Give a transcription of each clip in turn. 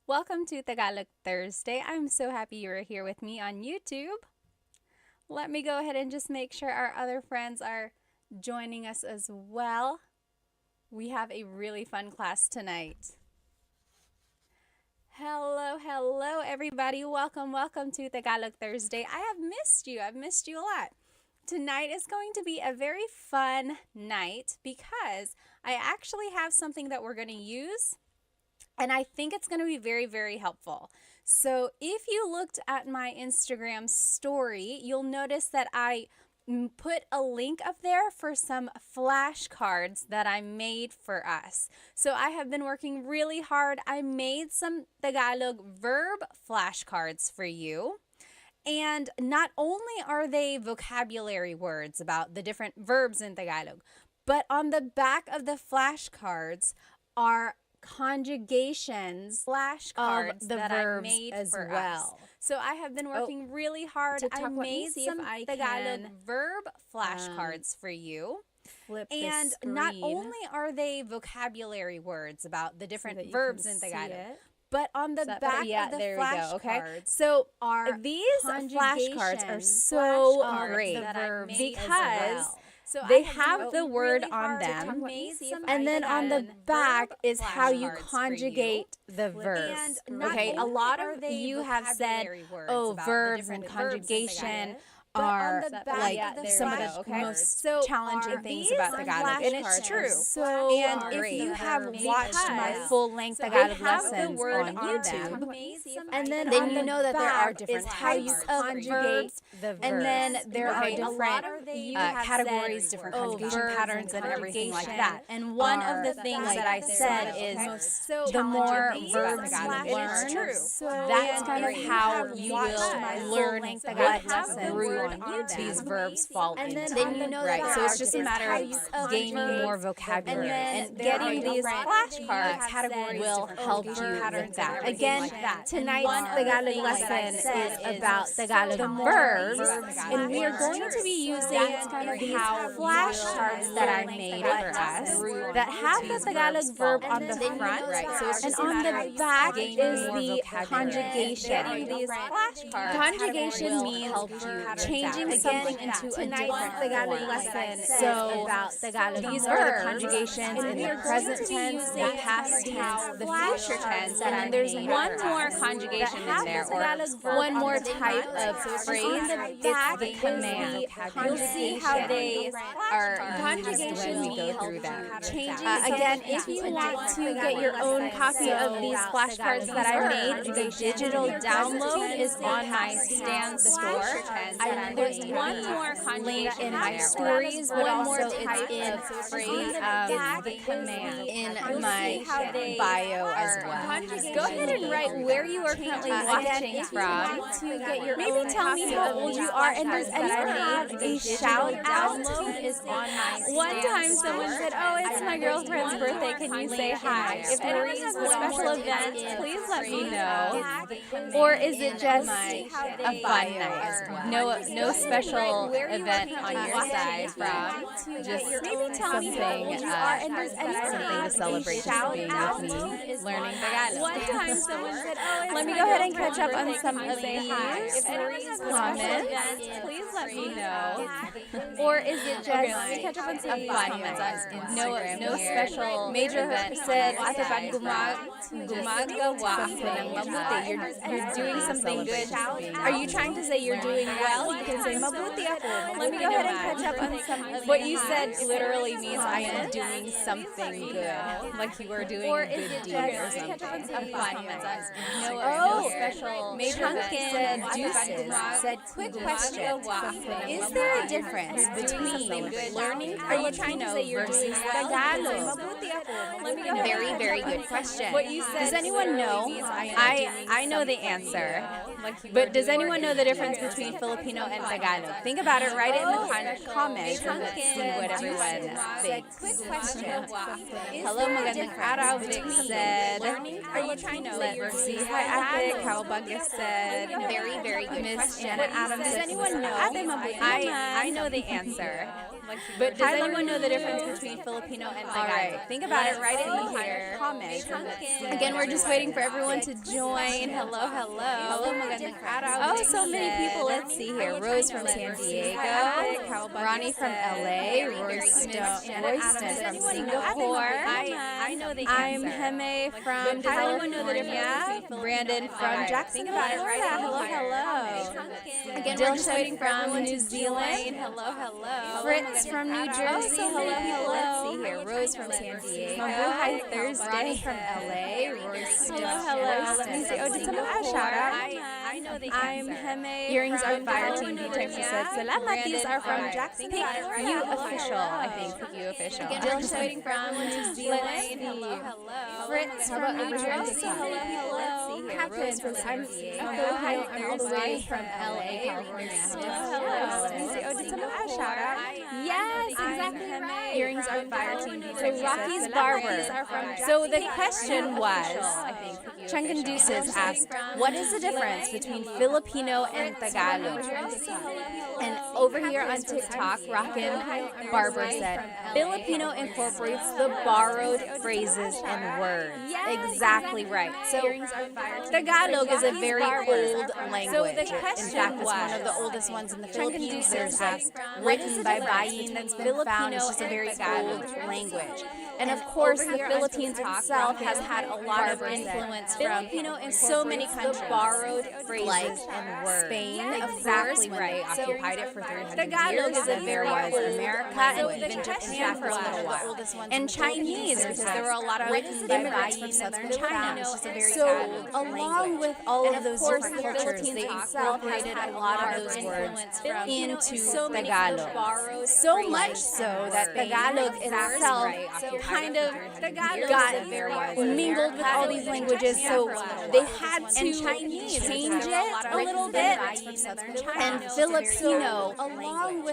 Welcome to Tagalog Thursday. I'm so happy you're here with me on YouTube. Let me go ahead and just make sure our other friends are joining us as well. We have a really fun class tonight. Hello, everybody. Welcome to Tagalog Thursday. I have missed you. I've missed you a lot. Tonight is going to be a very fun night because I actually have something that we're going to use, and I think it's going to be very, very helpful. So if you looked at my Instagram story, you'll notice that I put a link up there for some flashcards that I made for us. So I have been working really hard. I made some Tagalog verb flashcards for you. And not only are they vocabulary words about the different verbs in Tagalog, but on the back of the flashcards are conjugations, flashcards of the that verbs I made as for well. us. So I have been working really hard. I made some Tagalog verb flashcards for you. Flip And the not screen only are they vocabulary words about the different that you verbs can in see Tagalog, it. but on the that back better? of the There we go, okay? flashcards So are these flashcards are so great that I made because as well. So they I have been the working word really on hard to them, make some and then on the verb back is how you flashcards for conjugate the verbs. And not Okay, a only lot are of they you have said, vocabulary words oh, about the verbs different and verbs in conjugation Tagalog, but are on the back like of the some of flashcards, the most so challenging are things these about Tagalog, and it's flashcards true. so And if great you have because watched my full-length they Tagalog have the lessons word on on YouTube, them, and then on you the know that there are back different is types how of you verbs, and then there are Okay, a lot different of you have categories, said, different oh, conjugation verbs patterns, and and everything like conjugation that. And one of the are things like that I said okay? is So the more these verbs you flashcards learn, are so that's kind of great how because you will learn they what have the word group on these them. verbs fall And into. then you know that Right, so there it's are just a different matter types of of gaining verbs, more vocabulary, and there getting are these different flashcards categories will help you with that. Again, tonight's Tagalog lesson is about Tagalog verbs, and we are going to be using these flashcards that I made for us that have the Tagalog verb on the front, and on the back is the conjugation. these flashcards. Conjugation means changing something into a different Tagalog lesson. So these are the conjugations in the present tense, the past tense, the future tense, and then there's one more conjugation in there, or one more type of phrase. It's the command. You'll see how they are conjugation when we go through them. Again, if you want to get your own copy of these flashcards that I made, the digital download is on my Stan store. I there's one more link in my stories, but also it's in phrase the command in my bio as well. Go ahead and write where you are currently watching from. To get your Maybe own tell me how old you are, and does anyone have a shout out? is on my One time someone said, oh, it's my girlfriend's birthday, can you say hi? If anyone has a special event, please let me know. Or is it just a fun night? No special event on your side from just something to celebrate just being with me, learning Tagalog. One time someone said, oh, Let me go ahead and catch up on some of say these hi. If anyone has a special comments. event, please let me know. Or is it just Let me catch up on some a fun night? No special major event. Said kapag gumagawa ka ng mabuti, you're doing something good. Are you trying to say you're doing well? You can say mabuti ako. Let me go ahead and catch up on some of what you said. Literally means I am doing something good, like you are doing a good deed or something. A fun night. No special major event. Said quick question. Is there a difference between learning? Are you trying to say you're doing Tagalog? Very, very good question. Does anyone know? I know the answer. But does anyone know the difference between Filipino and Tagalog? Think about it. Write it in the comments and let's see what everyone thinks. Quick question. Hello, magandang araw. Vic said. Are you trying to say you're Let's see. doing Hi, Ate. Cowbugga said. Very, very good. Miss Jenna Adams. Does anyone know? I know the answer. But does anyone know the difference between Filipino and Tagalog? Alright, Think about it right in the comments. Again, we're just waiting for everyone to join. Hello, hello. Hello, magandang araw. Oh, so many people. Let's see here. Rose from San Diego, Ronnie from LA, Royston from Singapore. I'm Heme from California, Brandon from Jacksonville, Florida. Hello, hello. Again, we're just waiting from New Zealand. Hello, hello. Fritz from New Jersey. Hello, hello. Let's see here. Rose from San Diego. Mabuhay Thursday. Ronnie from LA. Royston. Hello. Let me see. Oh, did someone have a shout out? I'm Heme. Earrings are fire. Team D Texas said salamat. These are from Jacksonville. You official. I think you official. Again, just waiting from New Zealand. Hello, hello. Fritz from New Jersey. Hello, hello. Let's see here. Rose from San Diego. I'm all the way from LA, California. Hello, hello. Let me see. Oh, did someone have a shout out? Yes, exactly right. Earrings are fire. Team D Texas. So Rocky's Barber. So the question was, Chunkin Deuces asked, what is the difference between Filipino and Tagalog? And over here on TikTok, Rockin' Barber said, Filipino incorporates the borrowed phrases and words. Exactly right. So Tagalog is a very old language. In fact, it's one of the oldest ones in the Philippines. There's written by Bayin that's been found. It's just a very old language. And of course, the Philippines itself has had a lot of influence from so many countries. Borrowed phrases and words. Spain, exactly right. Occupied it for 300 Tagalog years. Is a very old America and even Japan for a little while. And Chinese, because there were a lot of immigrants from southern China. So along with all of those different cultures, they incorporated a lot of those words into Tagalog. So much so that Tagalog itself kind of got mingled with all these languages, so they had to change it a little bit. And Filipino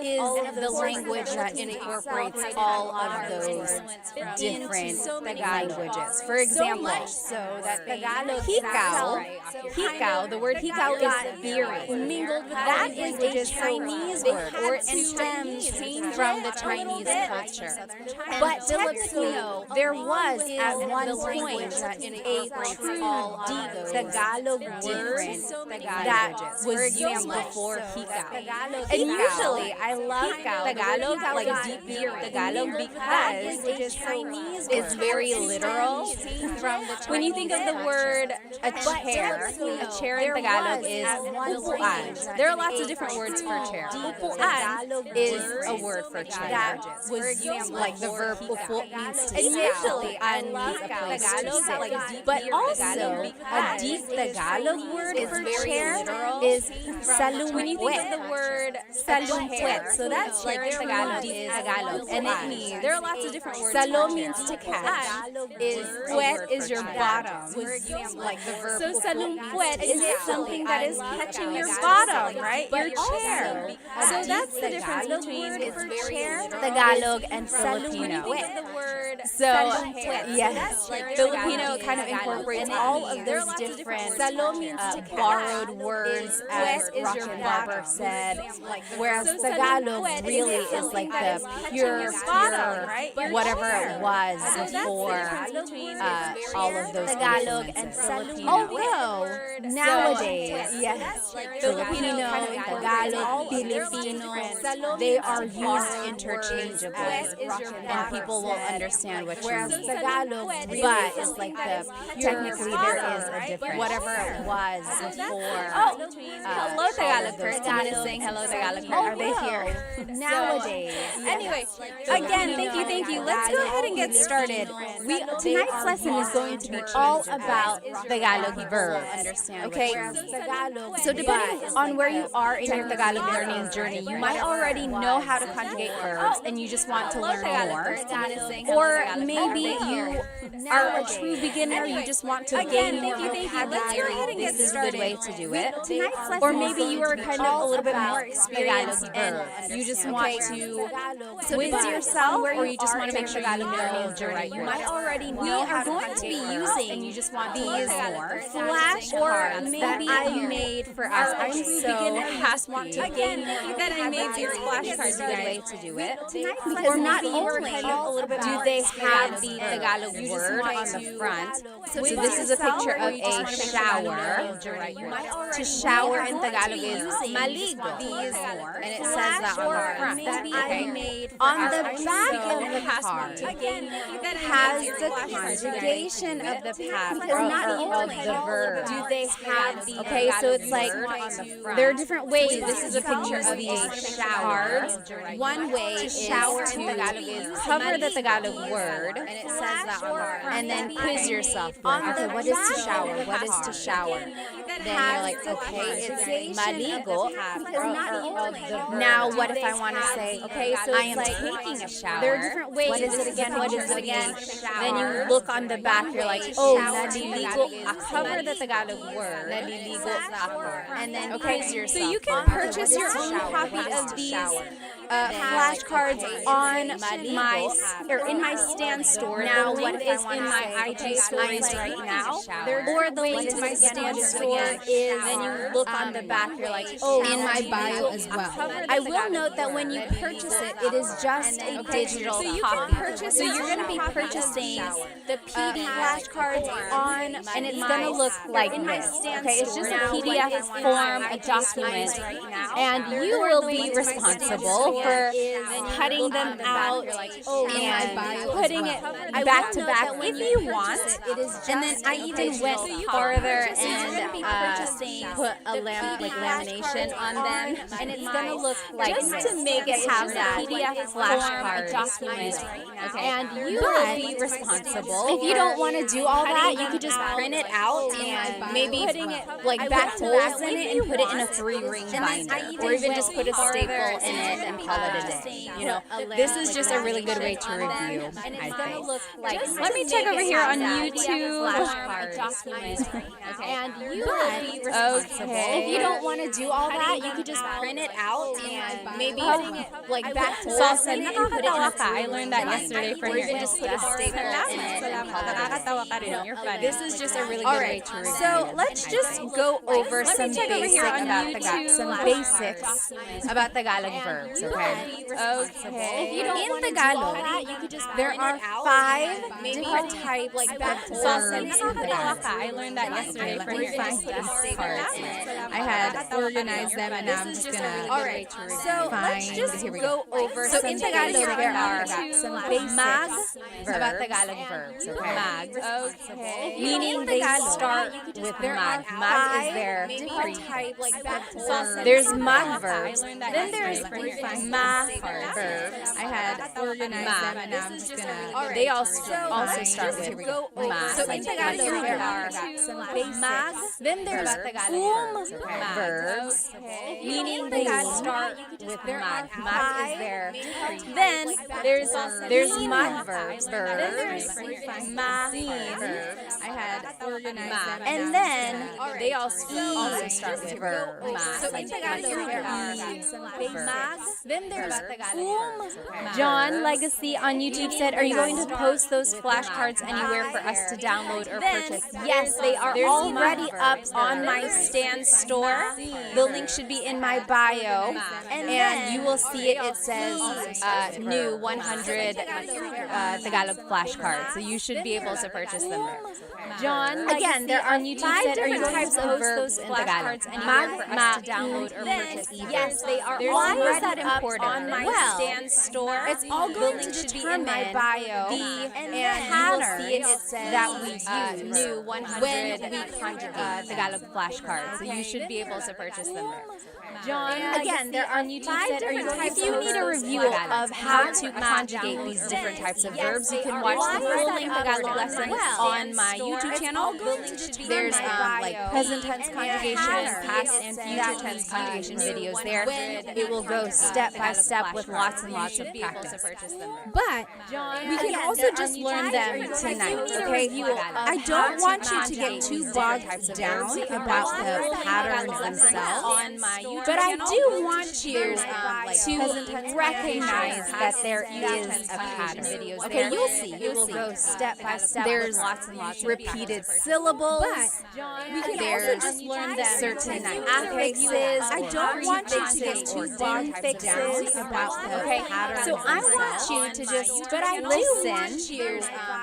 is the language that incorporates all of those different languages. For example, hikaw, the word hikaw is theory. Mingled with that is a Chinese word, or it stems from the Chinese culture. But Filipino, there was at one point a true deep Tagalog word that was used before hikaw. And usually I love Tagalog, like deep Tagalog, because it's very literal. When you think of the word a chair in Tagalog is upuan. There are lots of different words for chair. Upuan is a word for chair. That was used like the verb upo means to usually means a place to sit. But also, a deep Tagalog word for chair is salumpwet. When you think of the word salumpwet, so that's like Tagalog is Tagalog. And it means, there are lots of different words. Salo means to catch. Puwet is your bottom. Like the verb. So salumpwet is something that is catching your bottom, right? Your chair. So that's the difference between chair, Tagalog, and Filipino. So, yes, Filipino kind of incorporates all of those different borrowed words, as Rockin' Barber said, whereas Tagalog really is like the pure, whatever it was before all of those Tagalog and Filipino. Although, nowadays, yes, Filipino, Tagalog, Filipino, they are used interchangeably, and people will understand what you mean. Tagalog, but it's like the technically there is a difference. Whatever it was before. Oh, hello Tagalog Kurt. Someone is saying hello Tagalog Kurt. Are they here? Nowadays. Anyway, again, thank you. Let's go ahead and get started. Tonight's lesson is going to be all about Tagalog verb. Okay? So depending on where you are in your Tagalog learning journey, you might already know how to conjugate verbs and you just want to learn more. Or maybe you are a true beginner, you just want to gain more vocabulary. This is a good way to do it. Or maybe you are kind of a little bit more experienced and you just want to quiz yourself, or you just want to make sure you know journey. You might already know how to conjugate verbs and you just want to learn more. flashcards that I made for us. I'm so happy that I made these flashcards. a way to do it. Because not only Do they have the Tagalog word on the front? So this is a picture of a shower. To shower in Tagalog is maligo. And it says that on the front. Okay. On the back of the card has the conjugation of the past or of the verb. do they have the Okay, so it's like there are different ways. This is a picture of these cards. One way to shower in Tagalog is cover the Tagalog word, and it says that on the front. And then quiz yourself. Okay, what is to shower? What is to shower? Then you're like, okay, it's maligo. Now, what if I want to say, okay, so I am taking a shower. There are different ways. What is it again? What is it again? Then you look on the back. You're like, oh, naliligo ako. Cover the Tagalog word. Naliligo ako. And then quiz yourself. So you can purchase your own copy of these flashcards on in my Stan store. Now, what is in my IG stories right now? Or the link to my Stan store is, and you look on the back, you're like, oh, in my bio as well. I will note that when you purchase it, it is just a digital copy. So you're going to be purchasing the PD flashcards on, and it's going to look like this. Okay, it's just a PDF form, a document, and you will be responsible for cutting them out and putting it back to back if you want. And then I even went farther and put a lamination on them, and it's going to look like just this. to make it have that PDF flashcard document, and you will be responsible. If you don't want to do all that, you could just print it out and maybe putting it like back holes in it and put it in a 3-ring binder, or even just put a staple in it and call it a day. You know, this is just a really good way to review, I think. Let me check over here on YouTube. And you will be responsible. If you don't want to do all that, you could just print it out and maybe like back holes in it and put it in a 3-ring I learned that yesterday from or even just put a staple in it and call it a day. This is just a really All good right, way to review. so let's just go over some check over here on basics about Tagalog verbs, okay? Okay. If you don't in Tagalog, there are 5 different types of verbs in Tagalog. I learned that yesterday from your these cards. I had organized them, and now I'm just gonna All right, so let's just go over some in Tagalog. There are some basics about Tagalog verbs, okay? Okay. Meaning they start with mag. Mag is their different types. There's mag verbs. Then there's ma verbs. I had organized them, and now I'm just gonna. They also start with ma. So in Tagalog, there are some mag. Then there's verbs, meaning they start with mag. Mag is their. Then there's mag verbs. Then there's ma verbs. I had organized them, And then they also start with verb. So in Tagalog, there are Mag. Then there's John Legacy on YouTube said, "Are you going to post those flashcards anywhere for us to download or purchase?" Yes, they are already up on my Stan store. The link should be in my bio, and you will see it. It says new 100 Tagalog flashcards, so you should be able to purchase them there. John, again, there are YouTube said, "Are you going to post those flashcards anywhere for us to download or purchase?" Yes, they are. Why is that important? On my Stan store, it's all going to determine my bio and you will see it says that we use new 100 when we conjugate Tagalog flashcards, so you should be able to purchase them there. John, again, there are YouTube said, "Are you if you need a review of how to conjugate these different types of verbs, you can watch the full-length Tagalog lesson on my YouTube channel. There's like present tense conjugation, past and future tense conjugation videos there. It will go step by step with lots and lots of practice. But we can also just learn them tonight, okay? I don't want you to get too bogged down about the patterns themselves. On my But I do want you to recognize that there is a pattern. Okay, you'll see. You will go step by step. There's lots and lots of repeated syllables. We can also just learn that certain affixes. I don't want you to get too bog fixes about the pattern. So I want you to just listen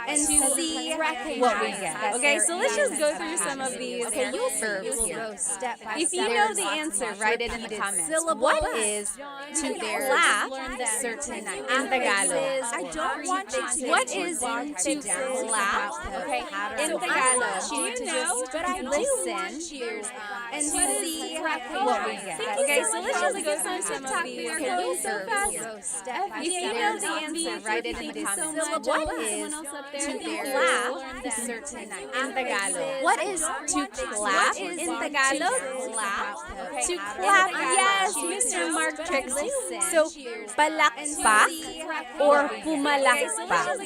and see what we get. Okay, so let's just go through some of these. Okay, you'll go step by step. If you know the answer, write it in the comments. What is to clap certain in Tagalog? I don't want you to. What is to clap? Okay, in Tagalog, you to just listen and see what we get. Okay, so let's just go through some of these. Okay, you'll so fast. If you know the answer, write it in the comments. What is to clap certain in Tagalog? What is to clap in Tagalog? To clap, yes, Mr. Mark Trixie. So, palakpak or pumalakpak.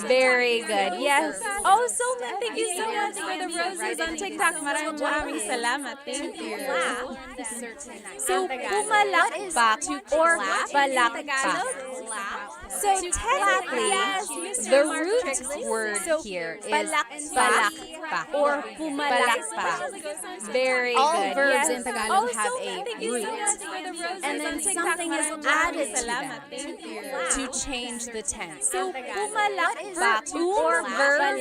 Very good, yes. Oh, Solman, thank you so much for the roses on TikTok. Maraming salamat. Thank you. So, pumalakpak or palakpak. So, technically, the root word here is palakpak or pumalakpak. Very good. All verbs in Tagalog have a root. And then something is added to them to change the tense. So, pumalakpak or verb,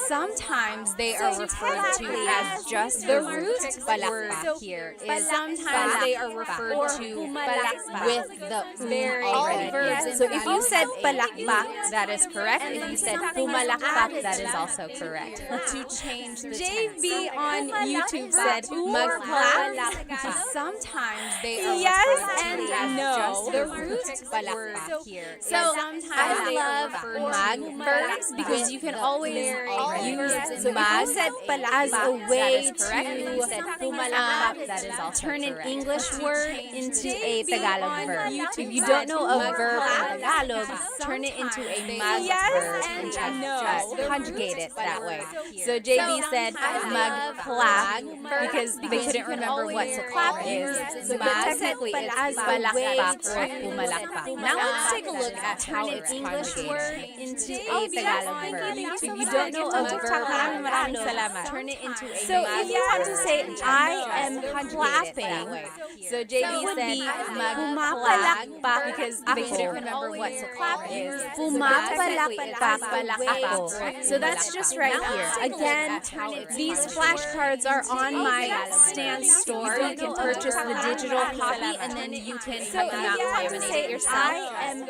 sometimes they are referred to as just the root palakpak here. Sometimes they are referred to with the all verbs. So if you said palakpak, that is correct. If you said pumalakpak, that is also correct. To change the tense. JB on YouTube said magklap. Sometimes they are referred to as just the root palakpak here. So I love mag verbs because you can always use mag as a way to turn an English word into a Tagalog verb. If you don't know a verb in Tagalog, turn it into a mag verb and conjugate it that way. So JB said magklap because they couldn't remember what to clap is. But technically it's palakpak or pumalakpak. Now let's take a look at how it's conjugated into a Tagalog verb. If you don't know a verb in Tagalog, turn it into a so if you want to say I am clapping, so JB said pumapalakpak because they couldn't remember what to clap is. Pumapalakpak ako. So that's just right here. Again, these flashcards are on my stand store. You can purchase the digital copy and then you can cut them out and laminate it yourself.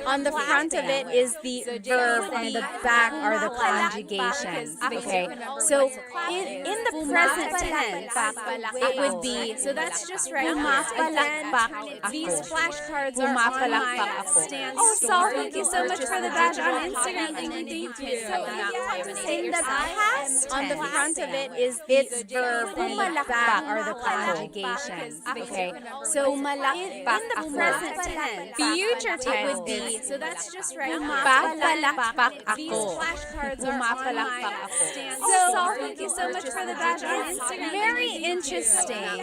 On the front of it is the verb, on the back are the conjugations. Okay, so in the present tense, it would be, so that's just right. Pumapalakpak ako. These flashcards are on my stand store. Oh, Saul, thank you so much for the badge on Instagram. Thank you. So in the past, on the front of it is its verb, on the back are the conjugations. Okay, so in the present tense, future tense would be, so that's just right. Pumapalakpak ako. These flashcards are on my stand store. So thank you so much for the badge on Instagram. Very interesting.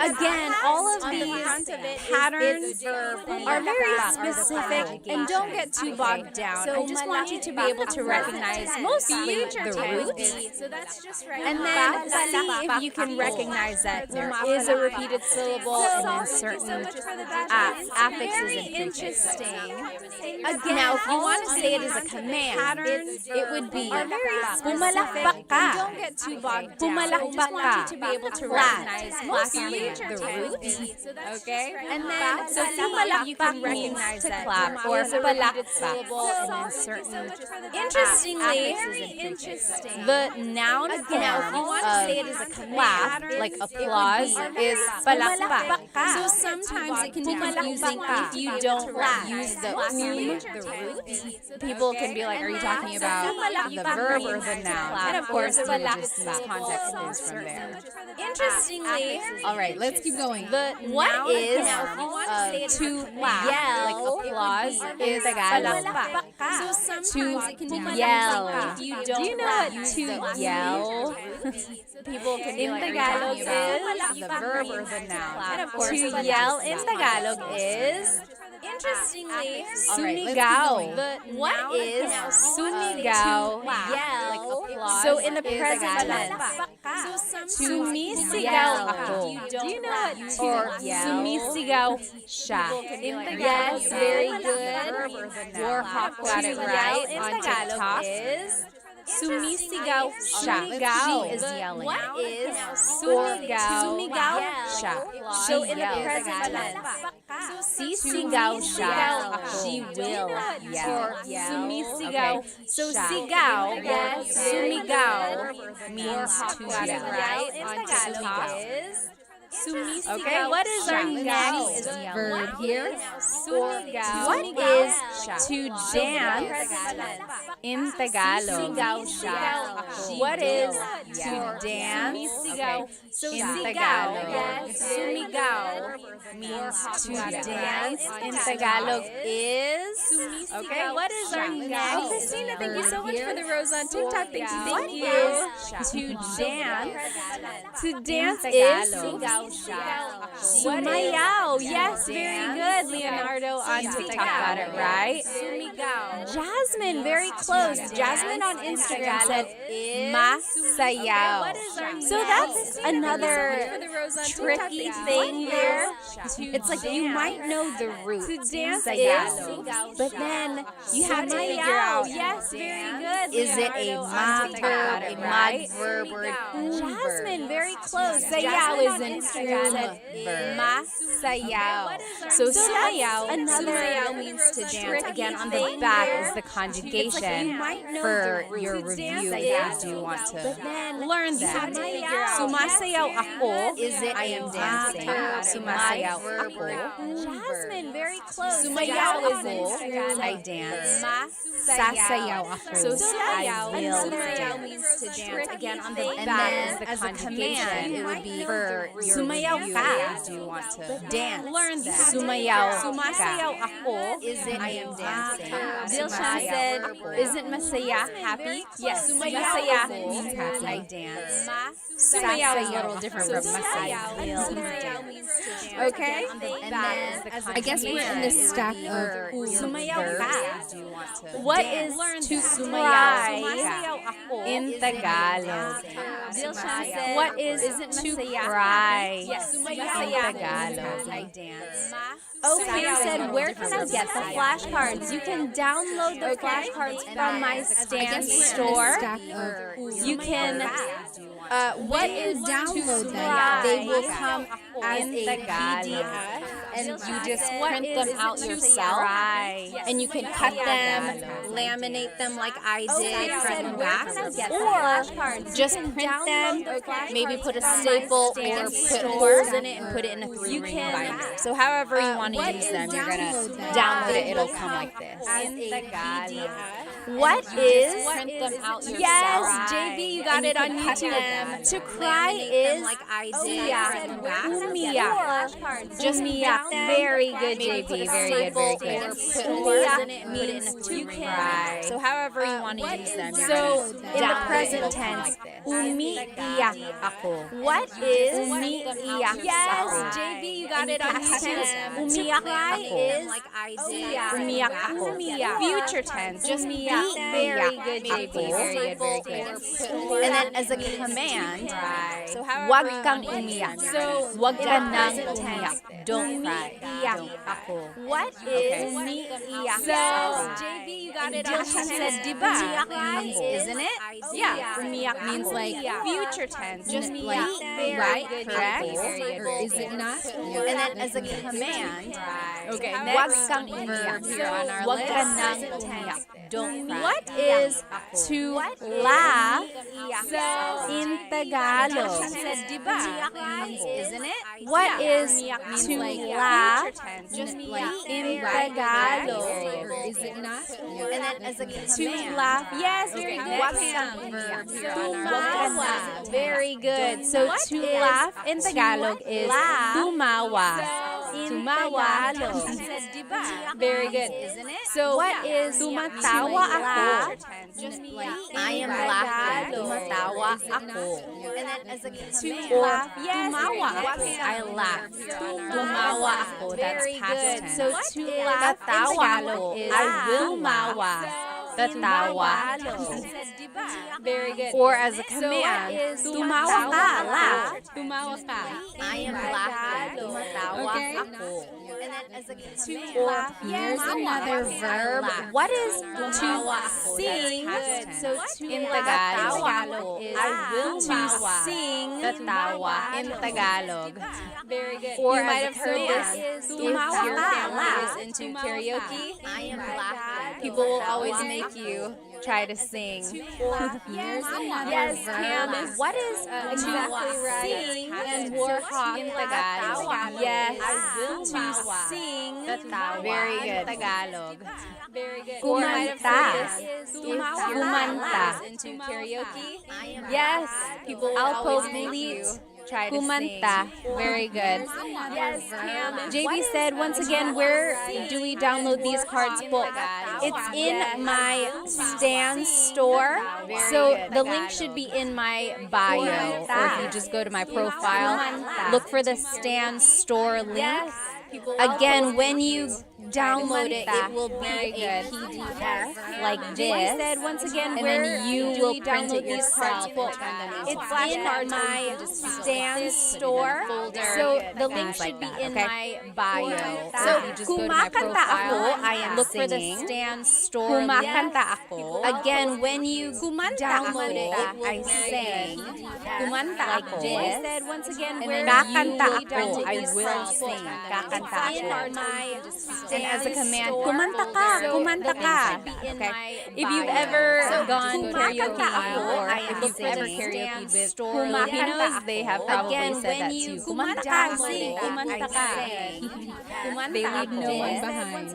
Again, all of these patterns are very specific and don't get too bogged down. I just want you to be able to recognize mostly the root and then see if you can recognize that there is a repeated syllable and then certain affixes and prefixes. Again, now if you want to say it as a command, it would be pumalakpak ka. Don't get too bogged down. Pumalakpak ka. To be able to recognize mostly the root. Okay? And then, so pumalakpak means to clap or palakpak and then certain. Interestingly, the noun form if you want to say it as a clap, like applause, is palakpak. So sometimes it can be confusing if you don't use the assume the root. People can be like, are you talking about the verb or the noun? And of course, we would just use context clues from there. Interestingly, All right, let's keep going. what is to yell, like applause, is Tagalog. To yell. Do you know what to yell? People can be In like, Tagalog are you talking about is the verb or the noun? And of course, to yell in Tagalog is. Interestingly, sumigaw. What is sumigaw? Yell. Like applause. So in the present tense, sumisigaw ako. Do you know what to yell? Sumisigaw siya. Yes, very good. Warhawk got it right on TikTok. Is sumisigaw siya. She is yelling. What is sumigaw siya? So in the present tense, sisigaw siya. She will yell. Sumisigaw. So sigaw, sumigaw means to yell. Right? On TikTok is sumisigaw. Okay, what is our next verb here? What is to dance in Tagalog? What is to dance? So in Tagalog, sumigaw means to dance in Tagalog is. Okay, what is our next? Oh, Christina, thank you so much for the rose on TikTok. Thank you. What is to dance? To dance is sumayaw. Yes, very good, Leonardo on TikTok got it right. Jasmine, very close. Jasmine on Instagram said masayaw. So that's another tricky thing there. It's like you might know the root to dance is, but then you have to figure out. Yes, very good. Is it a ma verb, a mod verb, or a Jasmine, very close. Sayaw is an Instagram verb. Masayaw. So sumayaw, sumayaw means to dance. Again, on the back is the conjugation for your review if you do want to learn that. Sumasayaw ako is it I am dancing. Sumasayaw ako. Jasmine, very close. Sumayaw ako, I dance. Sasayaw ako. So sayaw and sumayaw means to dance. Again, on the back is the conjugation. It would be for your sumayaw ka if you want to dance. Learn that. Sumasayaw ako is it I am dancing. Dilshan said, isn't masaya happy? Yes, masaya means happy. I dance. Sumayaw is a little different from masaya. Okay? And then I guess we're in the stack of sumayaw ka. What is to cry in Tagalog? What is to cry in Tagalog? I dance. Okay, said, where can I get the flashcards? You can download the flashcards from my Stan store. You can, what is download them? They will come as a PDF, and you just print them out yourself, and you can cut them, laminate them like I did front and back, or just print them, maybe put a staple or put holes in it and put it in a 3-ring binder. So however you want to use them, you're going to download it, it'll come like this. What is, print them out yourself. Yes, JB, you got it on YouTube. To cry is umiyak. Just umiyak. Very good, JB. Very good, very good. Umiyak means to cry. So however you want to use them. So in the present tense, umiiyak ako. What is umiiyak? Yes, JB, you got it on YouTube. Umiyak ako. Umiyak ako. Future tense, just umiyak. Very good, JB. Very good, very good. And then as a command, wag kang umiyak. So wag ka nang umiyak. Don't cry. Don't ako. What is umiiyak? So JB, you got it on YouTube. Said, diba? Means, isn't it? Yeah. Umiyak means like future tense. Just like, right? Correct? Or is it not? And then as a command, Okay, wag next kang umiyak. verb here on our Wag ka list. nang umiyak. Don't What is to laugh in Tagalog? Isn't it? What is to laugh in Tagalog? Is it not? And then as a To laugh. Yes, very good. Tumawa. Very good. So to laugh in Tagalog is tumawa. Tumawa. Very good. Isn't it? So what is tumatawa ako? I am laughing. Tumatawa ako. And then as a Or tumawa ako. I laugh. Tumawa ako. That's past tense. So to laugh in Tagalog is I will tumawa. Tatawa. Very good. Or as a command, tumawa ka. Laugh. Tumawa ka. I am laughing. Tumatawa ako. And then as a Or here's another verb. What is to sing? So in Tagalog is I will to sing tatawa in Tagalog. Very good. Or you might have heard this if tumawa your ka. family is into karaoke. I am laughing. People will always make you try to sing. Here's another Yes, verb. Pam. What is exactly right? Sing and talk in Tagalog. Yes, I will to sing. Very good. Tagalog. Very good. Kumanta. Kumanta. Into karaoke. Yes, people will always make you try to kumanta. Very good. Yes, Pam. JB said, once again, where do we download these cards po? It's in my Stan store. So the link should be in my bio. Or if you just go to my profile, look for the Stan store link. Again, when you download it, it will be a PDF like this. Said once again, and then you will print it yourself. It's in my Stan store, so the link should be in my bio. So if you just go to my profile, I am look for the Stan store. Kumakanta ako. Again, when you download it, I sing. Kumanta like this. Said once again, and then kakanta ako. I will sing. Kakanta ako. And as a command, kumanta ka, kumanta ka. Okay. If you've ever gone karaoke or if you've ever karaoke with Filipinos, they have probably said that too. Kumanta ka, sing, kumanta ka. They leave no one behind.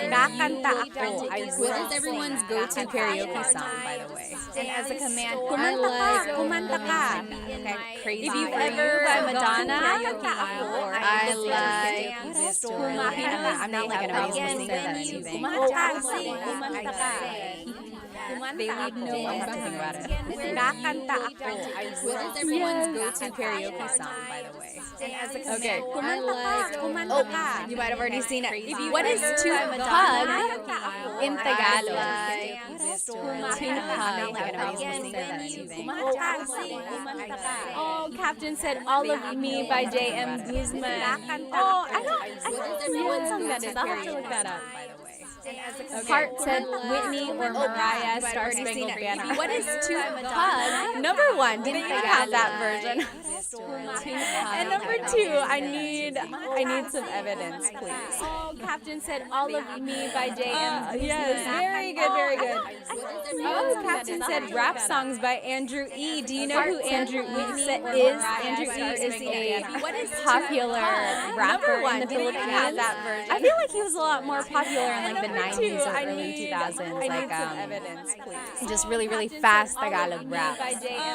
Kakanta ako. I will. What is everyone's go-to karaoke song, by the way? And as a command, kumanta ka, kumanta ka. Okay. If you've ever by Madonna, I like Filipino. I'm not like an amazing singer that anything. Kumanta ka. They leave no one to think about it. Kakanta ako. What is everyone's go-to karaoke song, by the way? Okay. Kumanta ka. Kumanta ka. You might have already seen it. What is to hug in Tagalog? To hug. Like an amazing singer that anything. Oh, Captain said All of Me by J.M. Guzman. Oh, I don't know what song that is. I'll have to look that up. Heart said Whitney or Mariah, Star Spangled Banner. What is to hug? Number one, didn't even have that version. And number two, I need some evidence, please. Oh, Captain said All of Me by J.M. Yes, very good, very good. Oh, Captain said Rap Songs by Andrew E. Do you know who Andrew E. is? Andrew E. is a popular rapper in the Philippines. I feel like he was a lot more popular in like the 90s or early 2000s. Like just really, really fast Tagalog rap.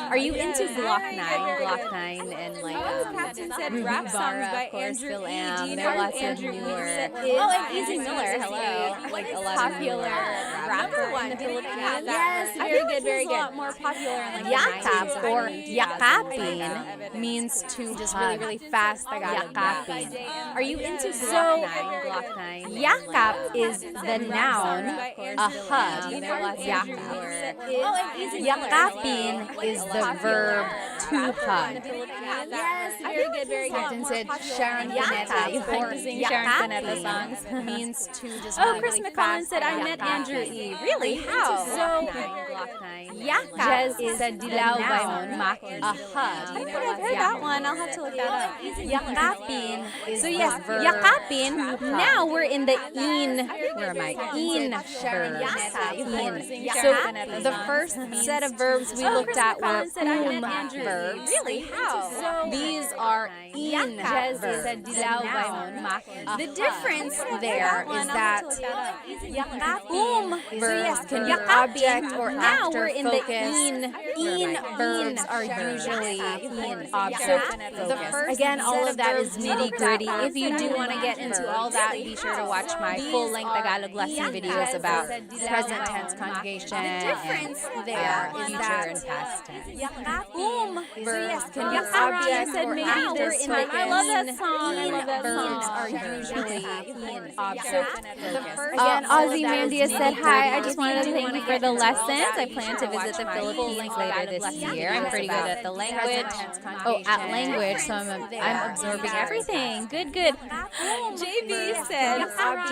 Are you into Glock 9 and like Captain said Rap Songs by Andrew E. Do you there are know lots who of Andrew newer. E. Oh, and Easy Miller, hello. Like a lot of popular rapper in the Philippines. Yes, very good, very good. A lot more popular in like yakap or yakapin means to just really, really fast Tagalog yakapin. Are you into Glock 9? Yakap is the noun, a hug. Yakap. Yakapin is the verb to hug. Yes, very good, very good. Captain said Sharon Cuneta. You like to sing Sharon Cuneta songs. Means to just Oh, Chris McCollin said, I met Andrew E. Really? How? So, Jez said dilaw by Mon, a hug. I don't think I've heard that one. I'll have to look that up. Yakapin is So yes, the verb. yakapin. Now we're in the in. Where am I? In Sharon verb. In. So the first set of verbs we looked at were verbs. Really? How? So These are in Jez verbs. said dilaw by Mon. The difference there is that So yes, can be yakapin. object or Now actor we're in the focused. in Verbs are usually object focused. Again, all of that is nitty gritty. If you do want to get into all that, be sure to watch my full-length Tagalog lesson videos about present tense conjugation and future and past tense. Verbs can be object or actor focused. I love that song. I love that Verbs song. are usually object focused. Again, Ozzy Mandia said hi. I just wanted to thank you for the lessons. I plan to visit the Philippines later this year. I'm pretty good at the language. Oh, at language, so I'm absorbing everything. Good, good. JB said,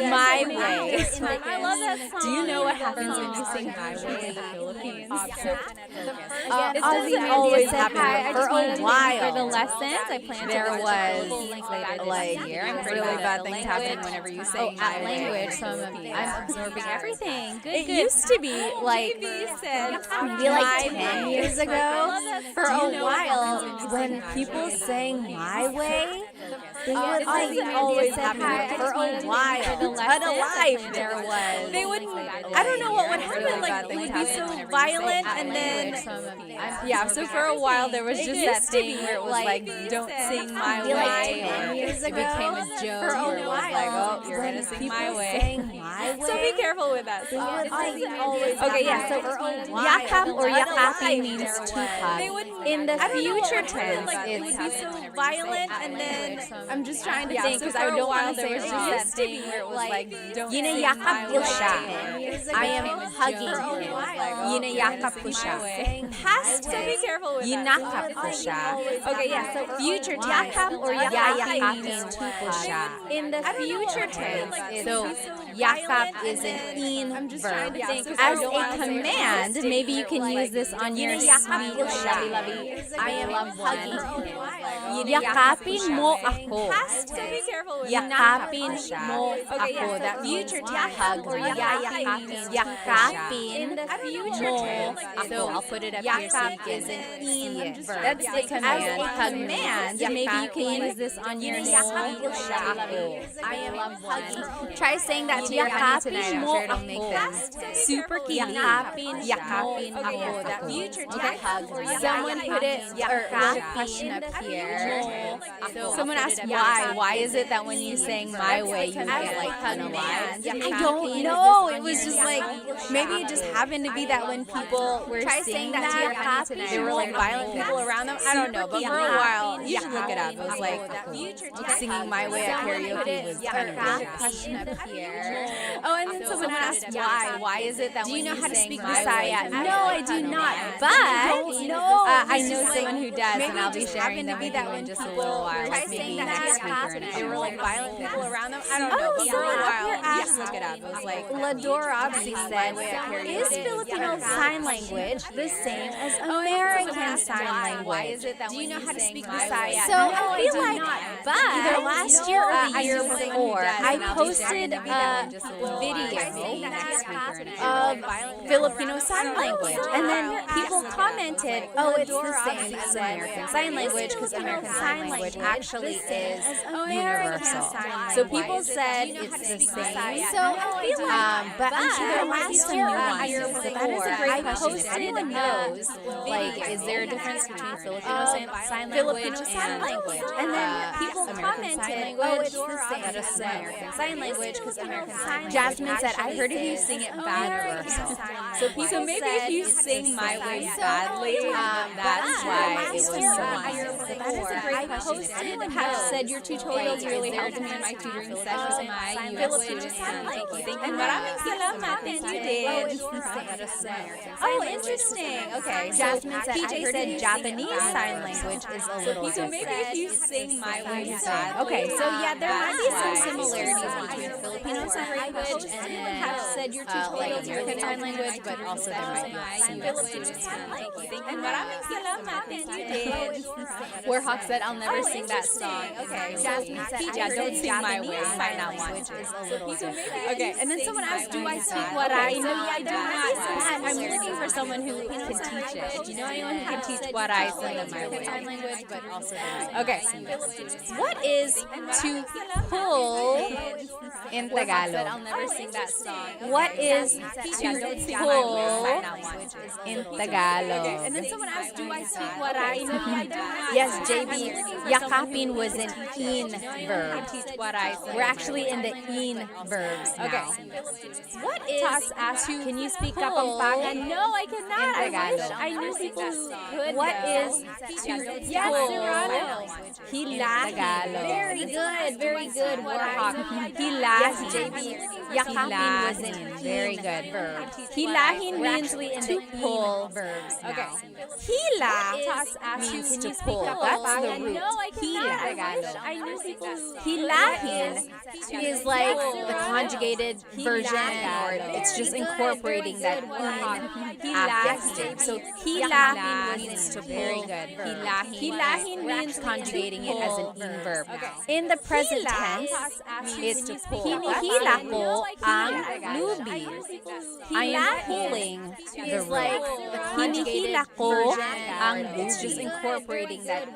My way. I love that song. Do you know what happens when you sing My Way in the Philippines? It Ozzy doesn't Mandia always said happen, hi. but for a For a while. The while, lessons. I plan to there visit the was Philippines later this like year. I'm pretty really good bad at things language. happen whenever you Oh, sing at My Way. language, so I'm absorbing everything. Good, It good. used to be like said, Maybe like My 10 Way. years ago, for Do a you know what while, happens when people sang My Way, they would It doesn't always happen, but for a while, but alive, there was. they would, I don't know what would happen, like, it would be so violent, and then, Yeah, so for a while there was just that thing where it was like, don't sing My Maybe like Way. 10 years It ago, became a joke for a where it was like, while, oh, you're when going to sing people My Way. sang My Way. so be careful with that song. Okay, yeah, so yakap or yakapi means to hug. In the future tense, it would be it's so violent, and then, I'm just trying to Yeah, think so because for I a don't while want to say there it's was just that just thing where it was like, don't sing Yinayakap My ko Way. siya. I am hugging For a him. while. Yinayakap ko siya. Past so be tense, careful with that yinakap ko siya. Okay, yeah, so future yakap or yakapin means to ko siya. In the future tense, so yakap is an in verb. As a command, maybe you can use this on your sweet lovey-lovey. I am hugging him. Yakapin mo ako. So be careful with Yakapin siya. mo Okay, yeah, ako. so That means to hug or yakapin. Yakapin mo ako. I'll put it up here so Yakap you can is an see in it. verb. That's the command. As a command, maybe you can use this on your Yakapin sweet siya ako. lovey-lovey. I am hugging. Try saying that to your honey tonight. I'm sure it'll make them super cute. Yakapin Okay, ako. that future Okay. hug. Someone put it, or question up here. someone asked why. Why is it that when you sang My Way, you get like penalized? I don't know. It was just like, maybe it just happened to be that when people were saying that, there were like violent people around them. I don't know. But for a while, you should look it up. It was like singing My Way at karaoke was kind of weird. Question up here. Oh, and then someone asked why. Why is it that when you know how to sang speak My Bisaya? Way? No, I do not. But I know someone who does, and I'll be sharing them with you in just a little while, like maybe next week or in a There couple were like weeks. violent people around them. I don't know. But for a while, you should look it up. It was like Ladora Obsi said, is Filipino sign language the same as American sign language? Do you know how to speak Bisaya? So I feel like either last year or the year before, I posted a video of Filipino sign language, and then people commented, "Oh, it's the same as American sign language because American sign language actually is universal." So people said it's the same. So I feel like, but I'm sure there might be some nuances. So that is a great question. If anyone knows, like, is there a difference between Filipino sign language and then people people commented, it's the same. That is American Sign Language because American Sign Language. Jasmine said, I heard if you sing it bad. So maybe if you sing My Way badly, that's why it was so easy. That is a great question. Have said your tutorials really helped me in my tutoring sessions. My Filipino Sign Language. And maraming salamat, and you did. Oh, interesting. Okay, Jasmine said, PJ I heard said Japanese Sign Language is a little So different. maybe if you sing My Way badly. Okay, so yeah, there might be some similarities between Filipino Sign Language and then have said your tutorials American Sign Language, but also there might be similarities. And maraming salamat, and you did. Where Hawk said, I'll never sing that song. Okay, Jasmine said, PJ, I heard don't sing My Way. Japanese I Sign might not want Language to. is a little different. Okay, and then someone asked, do I speak what I know? Yeah, I do not. I'm looking for someone who can teach it. Do you know anyone who can teach what I sing in My Way? Sign Language, but also okay. What is to pull in Tagalog? I'll never sing that song. What is to pull in Tagalog? And then someone asked, do I speak what I know? I do not. Yes, JB, yakapin was an in verb. We're actually in the in verbs now. Okay. What is Toss asked, to can you speak pull Kapampangan? No, I cannot. I Tagalog. wish I knew people who could. What though. is to Yes, pull Serrano. Hilahi? Tagalog. Very good, Warhawk. Yes, Hilahi. JB, yakapin was an Very good verb. Hilahin We're means actually in to the pull. verbs now. Okay. Hila Toss asked, means can to you speak pull. That's the Kapampangan? root. No, I cannot. I wish Tagalog. I knew people who Hilahin is like the conjugated version, or it's just incorporating that affixed. So hilahin means to pull. Very good verb. Hilahin means conjugating it as an in verb. In the present tense, it's to pull. Hinihila ko ang lubis. I am pulling the rope. Hinihila ko ang lubis. It's just incorporating that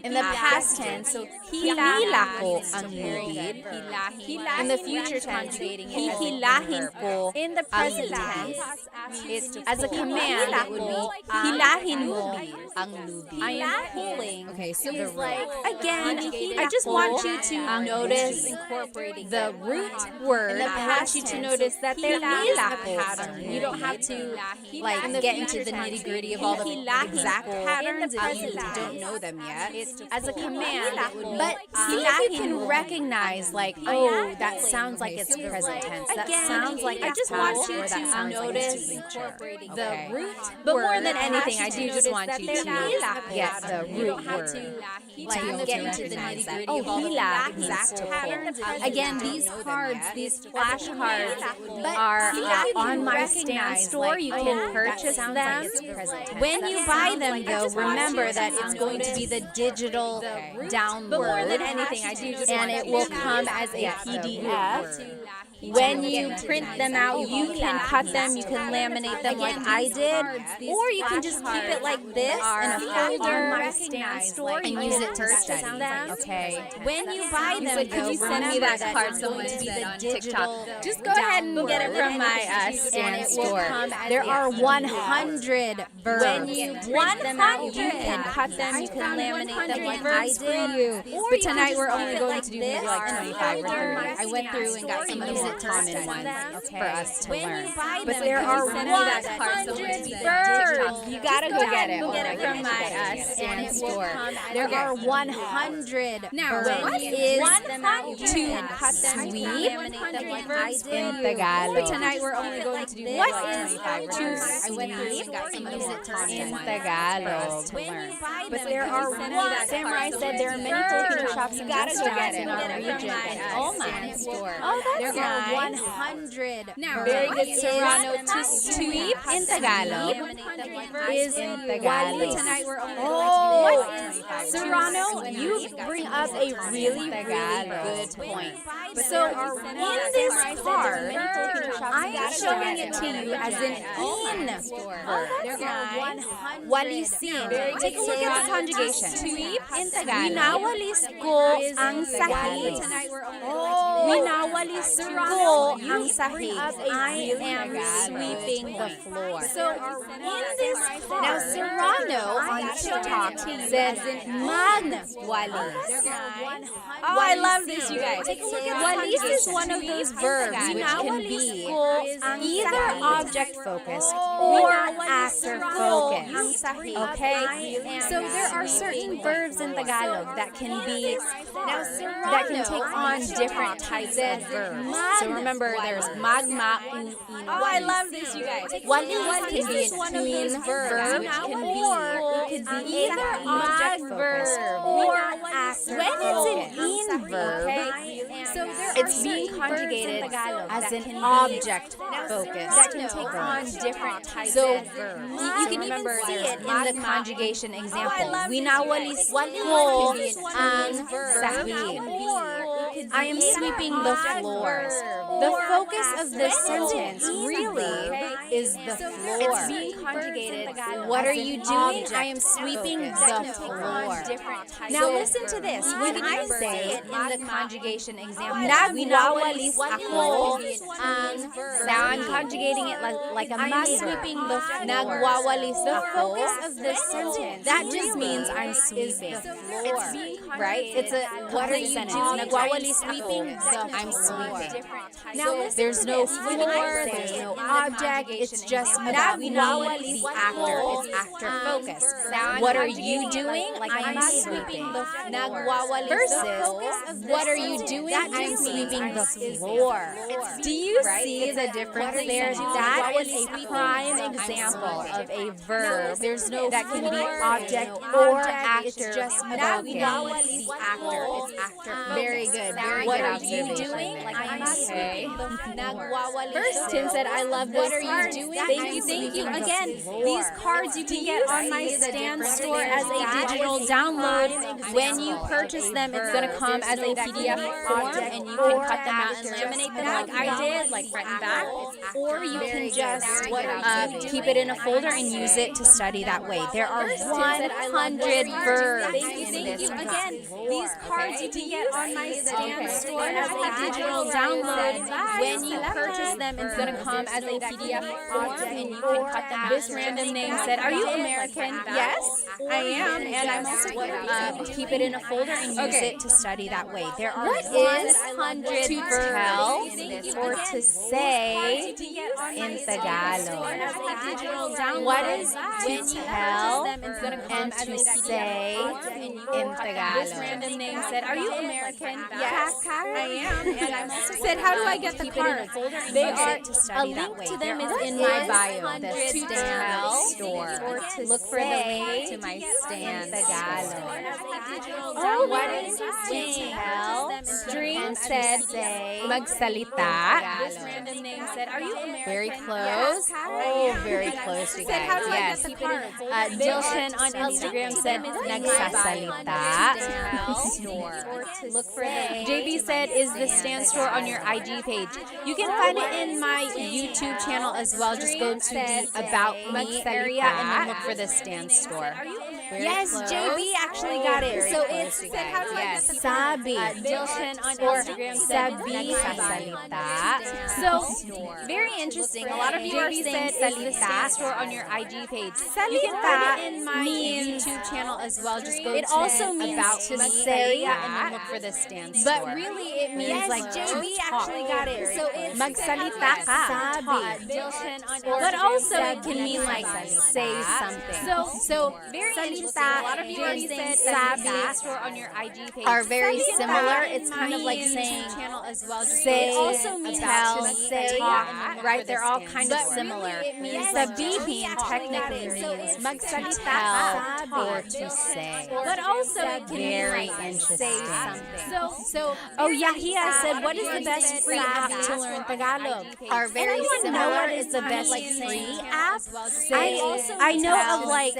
in the past tense. So hinihila ko ang lubid. In the future tense, hihilahin ko. In the present tense, it's as a command, it would be hilahin mo ang lubid. I am pulling. Okay, so the rope. Again, I just want you to notice the root word. I want you to notice that there is a pattern. You don't have to like get into the nitty gritty of all the exact patterns if you don't know them yet. As a command, but see if you can recognize like, oh, that sounds like it's present tense. That sounds like I it's just want past, you or that to sounds like notice it's future. the root. But more than anything, I do just want that you there to is a get the pattern. root word. Like get into the nitty gritty of all the exact patterns. Again, these cards, these flashcards are on my stand store. You can purchase them. When you buy them, though, remember that it's going to be the digital download. But more than anything, I do just and it will come as a PDF. When you print them out, you can cut them, you can laminate them like I did, or you can just keep it like this in a folder on my stand store and use it to study them. Okay. When you buy them, could you send me that card someone to be said the on digital. TikTok? Just go ahead and get it from my stand store. There are 100 verbs. When you print them out, you can cut them, you can laminate them like I did. But tonight we're only going to do maybe like 25 or 30. I went through and got some of the more common ones for us to learn. But there are 100 verbs. You gotta go get it. From my stand store. There are 100 verbs. What is to sweep in Tagalog? But tonight we're only going to do What is to sweep in Tagalog? But there are Samurai said there are many Filipino shops and gotta go get it. in our region. Oh my store. Oh, that's There are nice. 100 Very verbs. good, Serrano. To sweep in Tagalog is in Tagalog. Oh, Serrano, you bring up a really good point. So in this card, I'm showing it to you as an in verb. Walisin. Take a look at the conjugation. Sweep in Tagalog. Winawalis ko ang sahig. Winawalis ko ko ang sahig. I am sweeping the floor. So in this card, Now, Serrano on TikTok said, magwalis. Oh, I love this, you guys. Walis is one of those verbs which can be either object focused or actor focused. Okay? So there are certain verbs in Tagalog that can take on different types of verbs. So remember, there's magma, Oh, I love this, you guys. walis can be a teen verb, it could be either object focused or actor when it's an focused. in verb, So it's being conjugated as an object focus that can take on different types so of verbs. you can remember see it in the conjugation example. Winawalis ko ang sahig. I am sweeping the floors. The focus of this sentence really is the floor. It's being conjugated. What are you doing? I am sweeping the floor. Now listen to this. When I say it in the conjugation example, nagwawalis ako ang sahig. Now I'm conjugating it like a I'm sweeping the floor. Nagwawalis the focus of this sentence. That just means I'm sweeping. It's being right. It's a what are you doing? Nagwawalis sweeping the I'm sweeping. Now there's no floor, there's no object, it's just about me, the actor. It's actor focus. What are you doing? Like I'm sweeping the floor. Versus what are you doing? I'm sweeping the floor. Do you see the difference there? That is a prime example of a verb that can be object or actor. It's just about the actor. It's actor. Very good. Very good observation. What are you doing? Like I'm sweeping. First, Tim said, I love this. What are you doing? Thank you. Again, these cards you can get on my Stand store as a digital download. When you purchase them, it's going to come as a PDF form, and you can cut them out and laminate them like I did, like front and back. Or you can just keep it in a folder and use it to study that way. There are 100 verbs in this book. Again, these cards you can get on my Stand store as a digital download. When you purchase them, it's going to come as a PDF form, and you can cut them out. This random name said, "Are you American?" Yes, I am, and I'm also keep it in a folder and use it to study that way. There are What is 100 to tell or to say in Tagalog. What is to tell and to say in Tagalog? This random name said, "Are you American?" Yes, I am, and I'm also said, "How do I get the cards?" They are a link to them is in my bio. The Stand store. Look for the link to my Stand Tagalog. Oh, What is to tell? Stream said, magsalita. This random name said, "Are you American?" Very close. Oh, very close, you guys. How do I get Yes. the cards? Dilshan on Instagram said, nagsasalita. Look for the JB said, is the Stand store on your IG page? You can find it in my YouTube channel as well. Just go to the About Me area and then look for the Stand store. Yes, JB actually got it. So it's how do I get the Sabi. Dilshan on Or Instagram sabi sasalita. So, very interesting. A lot of you are JB saying said, is the salita. Stand store on your IG page? You can find it in my YouTube channel as well. Just go It to also means About to Me say area and then that. look for the Stand store. But really, it means Yes, like JB to talk. actually got it. So it's magsalita ka. Dilshan on But also, it can mean like say something. So very interesting. A lot of you are saying sabi store on your IG page are very similar. It's kind of like saying channel as well. say, It also means tell, to say, talk, yeah, right? They're all kind of But really, similar. it means Sabihin like technically talk. means magsalita tell or to say. But also, it can Very mean like interesting. say something. So Oh, Yahia said, what is the best free app to learn Tagalog? Are very similar. Is the best free app? I know of like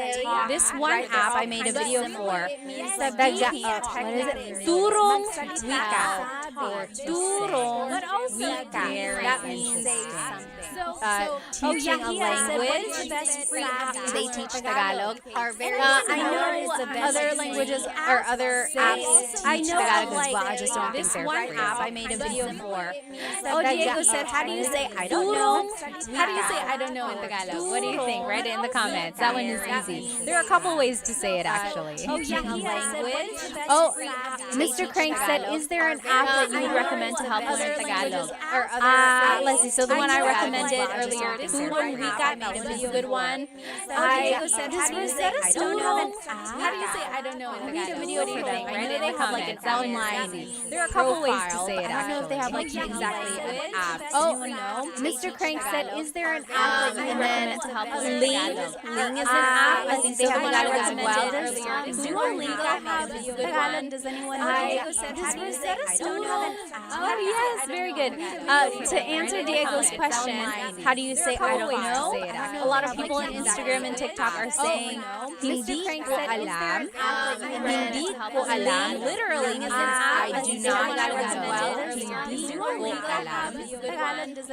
this one app I made a video for. What is it? Turong wika. Turong wika. That means teaching a language. They teach Tagalog. I know other languages or other apps teach Tagalog as well. I just don't think they're free. One app I made a video for. Diego said, how do you say I don't know? How do you say I don't know in Tagalog? What do you think? Write it in the comments. That one is easy. There are a couple ways to say it actually. Teaching a language. Mr. Crank said, is there an app that you would recommend to help learn Tagalog? Let's see. So the one I recommended earlier, Turong Wika, is a good one. Diego said, how do you say I don't have an app? How do you say I don't know in Tagalog? Made a video for them. Write it in the comments. That one is easy. There are a couple ways to say it actually. I don't know if they have like exactly an app. Mr. Crank said, is there an app that you recommend to help learn Tagalog? Ling is an app. I think the one I recommended earlier. Duolingo have Tagalog. Does anyone know? Diego said, how do you say I don't have an app? Yes, very good. To answer Diego's question, how do you say I don't know? A lot of people on Instagram and TikTok are saying, hindi ko alam. Hindi ko alam. Literally means I do not know as well. Hindi ko alam.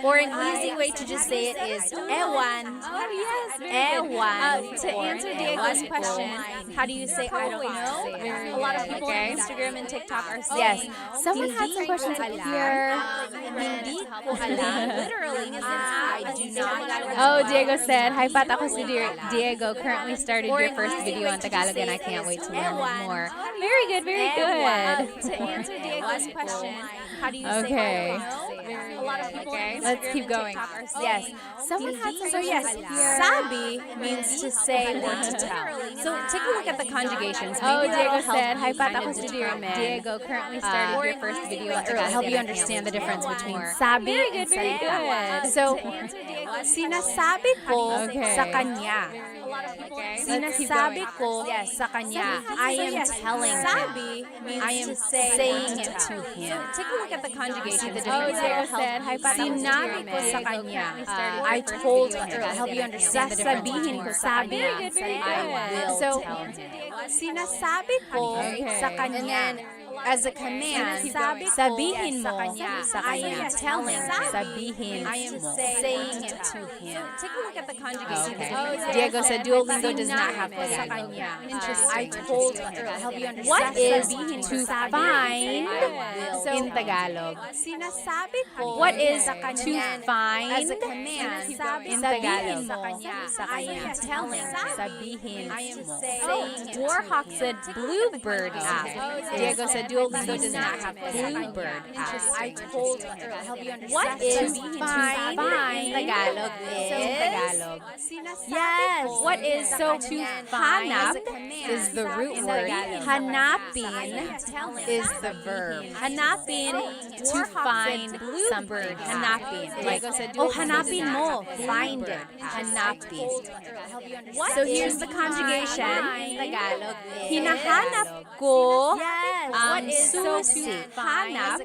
Or an easy way to just say it is ewan. Ewan. To answer Diego's question, how do you say I don't know? A lot of people on Instagram and TikTok are saying, Someone had some questions here. Hindi ko alam. Literally means I do not know. Oh, Diego said, hi Pat, ako si Diego. Currently started your first video on Tagalog and I can't wait to learn more. Very good, very good. To answer Diego's question, how do you say Okay. a lot of people Let's keep going. Yes. Someone had some So yes, questions. sabi means to say or to tell. So take a look at the conjugations. Oh, Maybe Diego that'll said, help hi you Pat, kind ako of si determine, Diego. Currently started your first video on or Tagalog. help you and I understand the can't difference wait between more. sabi Very and good, very salita. good. So, sinasabi ko Okay. sa kanya. Sinasabi ko sa kanya. I am telling him. I am saying it to him. Take a look at the conjugation. The Oh, difference there. Diego said, hi Pat, ako si Sinabi ko sa kanya. I told her. Help you understand the difference. Sasabihin ko sabi. Very good, very I good. will So, tell him. Sinasabi ko sa kanya. As a command, sabihin mo sa kanya. Telling, sabihin mo. Saying it to him. Take a look at the conjugation. Diego said Duolingo does not have Sinabi ko sa Tagalog. kanya. I told her. Help you understand. What is to find in Tagalog? Sinasabi ko. What is sa to kanya. find As a command, in sabihin Tagalog? mo sa kanya. Telling, sabihin mo. Saying it to Warhawk him. said Bluebird app. Diego said Duolingo does not have Bluebird app. I told her. Help you understand. What is to find find Tagalog is is Tagalog. Yes. What is so to hanap is the root word. Hanapin is the verb. Hanapin to find something. Hanapin. Like, hanapin mo. Find it. Hanapin. So here's the conjugation. Tagalog is hinahanap ko ang susi. Hanap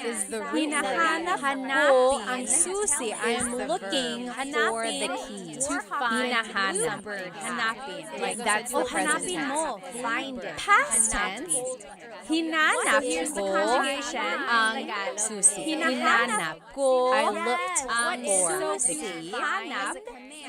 is the root word. Hinahanap ko ang susi. I'm looking for the key. To find hanap. Hanapin. Like that's the present hanapin tense. mo. Find it. Past tense. Hinanap ko ang susi. Hinanap ko. I looked for the key. Hanap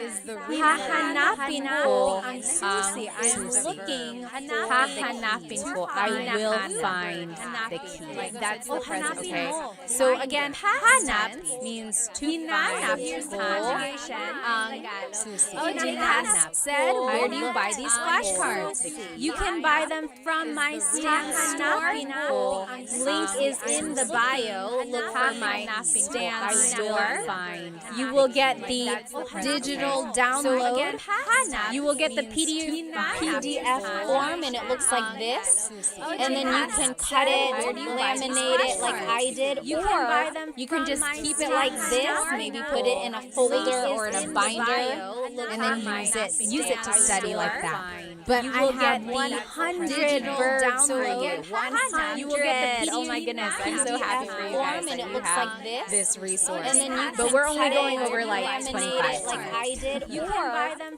is the root word. Hahanapin ko ang susi. I'm looking. Hahanapin ko. I will find the key. Like that's the present. Okay. So again, hanap means to find. Here's the conjugation. Ang susi. Hanap said, where do you buy these flashcards? You can buy them from my stamp store. Link is in the bio. Look for my stamp store. You will get the digital download. You will get the PDF form, and it looks like this. And then you can cut it, laminate it like I did, or you can just keep it like this. Maybe put it in a folder or in a binder, and then use it to study like that. but you I will have get 100 verbs for you. 100. You will get the Oh my goodness, I'm so happy for you guys. and it looks like this resource. And then you but we're only going over like 25 like I did.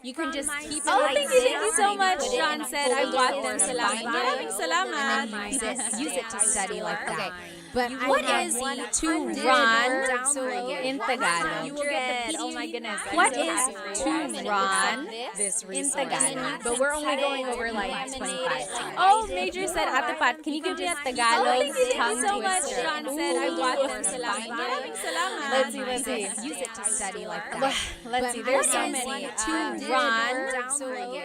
You can just keep it Oh, like thank you so much. John said, I bought them. Salamat. Maraming salamat. use it to study like that. But What I is have to 100 run verbs for you. in Tagalog? You will get the Oh my goodness. What I'm so is happy for you to guys. run This in Tagalog? But we're only going over like 25. Oh, Major said, Ate Pat, can you give me a Tagalog tongue so much. twister? John said, I bought them. Salamat. Maraming salamat. Let's see. Use it to study like that. Let's see. There's so What is many. to run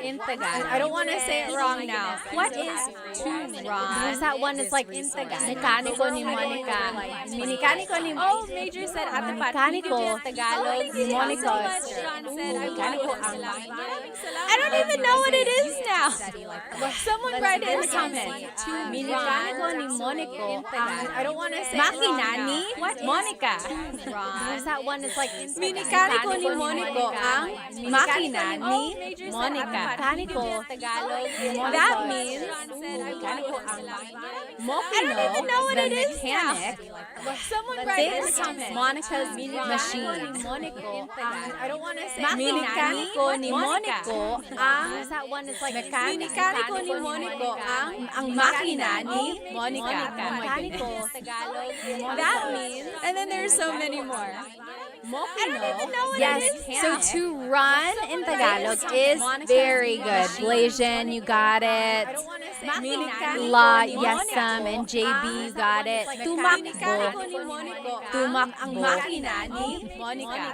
in Tagalog? I don't want to say it wrong now. What is to run? There's that one that's like in Tagalog. Mekaniko ni Monica. Mekaniko ni Oh, Major said, Ate Pat, can you give me a Tagalog ni Monica. John said, I bought Mekaniko them. ang Salamat. I don't even know what it is now. Someone write it in the comment. Mekaniko ni Monica. I don't want to say Makinani Monica. There's that one that's like in Mekaniko ni Monico ang makina ni Monica. Mekaniko. That means I don't even know what it is now. Someone write it in the comment. Monica's machine. I don't want to say Mekaniko ni Monico ang There's that one that's like Mekaniko ni Monico ang makina ni Monica. That means, and then there's so many more. I don't even know what Yes, it is. so to run in Tagalog is very good. Blasian, you got it. La, Yesam, and JB, you got it. Tumakbo. Tumak ang makina ni Monica.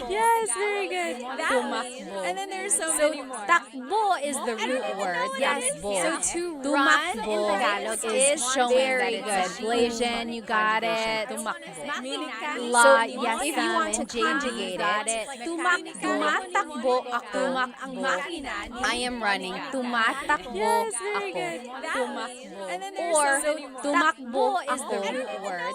Yes, very good. Tumakbo. And then there's so So, many more. takbo is the root word. Takbo. So to run in Tumakbo Tagalog is showing very that it's good. Blasian, you got it. Tumakbo. La, if you Yesam, want to and JB, got it. Tumatakbo ako. ang makina ni I am running. Tumatakbo Yes, very ako. good. Tumakbo. And then there's Or so many more. tumakbo is the ako. root word.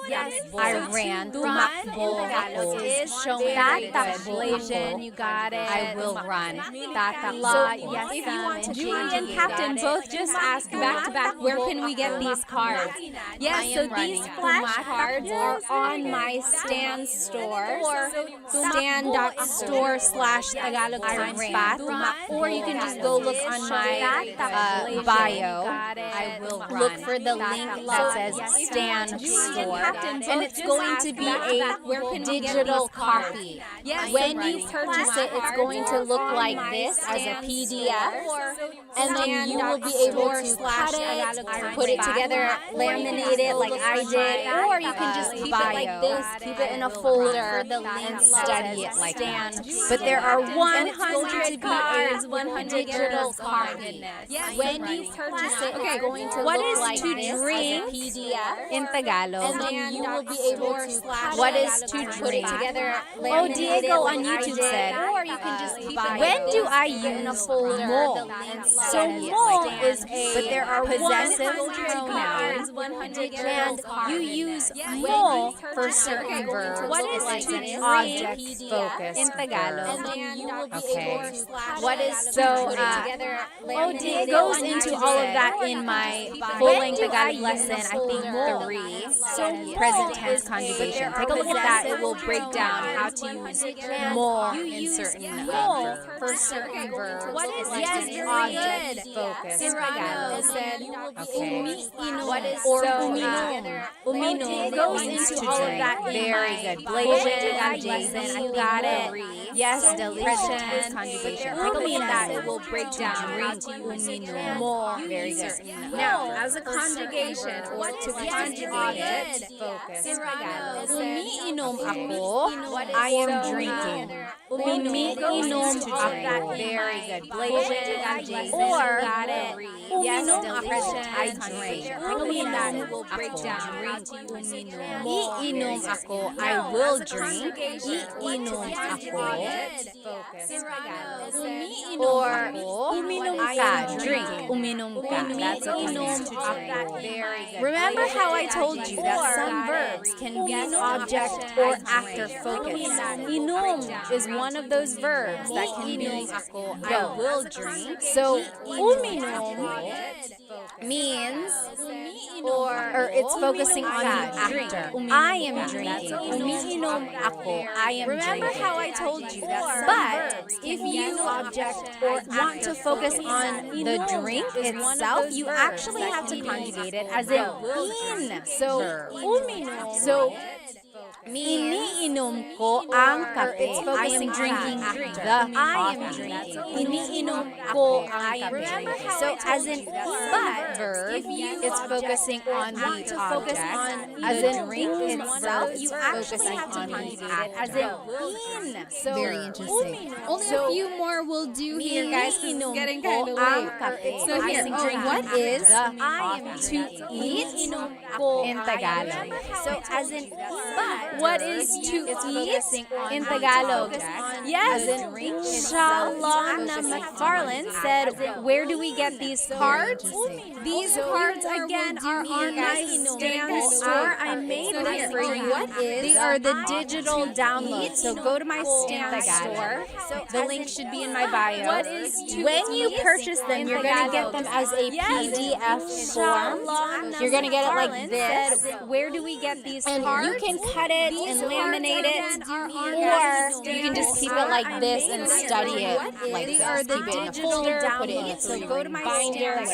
I ran. Tumakbo ako. is showing that it's Tatakbo good. ako. You got it. I will run. Tatakbo. So, Yes, if you want to Julie and Captain both just asked back to back, where can we get these cards? Yes, so these flashcards are on my Stan store. Stan.store/Tagalog Time Spot. Or you can just go look on my bio. I will run. Look for the link that says Stan Store. And it's going to be a digital copy. When you purchase it, it's going to look like this as a PDF. And then you will be able to cut it, put it together, laminate it like I did. Or you can just keep it like this, keep it in a folder, and study it like that. But there are 100 cards, 100 digital copy. When you purchase it, it's going to What look is like to this drink as a PDF. in Tagalog? And then you will be able to What is to put it drink? together, Oh, laminate it Diego like on I YouTube did. said, Or you can just keep it when do I in a use folder, mo? and So study it mo like that. is a But there are possessive 100 pronoun, 100 and you use mo for certain verbs. What is like to an drink object focus in Tagalog? verb? And then you will be Okay. able to What is so so, together, Oh, laminate it it goes like into I all of did. that Or in you my can just full-length keep it. Tagalog When do lesson, I I think use 3. So Present mo tense is conjugation. but Take a look at that. It will break down how to pronouns, use 100 more you in use certain mo verbs. for certain verbs. What is like yes, an very object good. focus. Serrano said, Okay. What is Or so uminom. Uminom goes means into to all of drink. that in Very my good. full-length Blasian, Tagalog Jason, lesson. you got it. Yes, So deletion, present conjugation. tense Take a look at that. conjugation. It will break down how to use more. Very good. Mo Now, as a for certain conjugation verbs. or to Yes, conjugate very it, good. focus. Serrano said, Umiinom ako. I am drinking. Umiinom Umiinom ako. Very good. Blasian, Jason, Or got it. Yes, uminom deletion. ako. I drink. Take a look at that. It will break down how to uminom. Iinom ako. I will drink. Iinom ako. Or uminom ka, drink. Uminom ka. That's a Uminom ako. Very good. Remember how I told you that some verbs can be object or actor focused. Inom is one of those verbs that can be I will drink. So uminom means or it's focusing on the drink. I am drinking. Umiinom ako. I am drinking. Remember how I told you that but if you object or want to focus on the drink itself, you actually have to conjugate it as in. So uminom. So iniinom ko ang kape. It's focusing drinking the I am drinking. Iniinom ko ang kape. So as in but verb, it's focusing on the object. As in drink itself, you actually have to conjugate it as in. So Very interesting. Only a few more will do here, guys. It's getting kind of late. So here, what is I am to eat in Tagalog. So as in but what is to eat in Tagalog? Yes, Shalom McFarland said, where do we get these cards? These cards again are on my stand store. I made them for you. They are the digital downloads. So go to my stand store. The link should be in my bio. When you purchase them, you're going to get them as a PDF form. You're going to get it like this. Where do we get these cards? You can cut it and laminate it, or you can just keep it like this and study it like this. Keep it in a folder, put it in a 3-ring binder,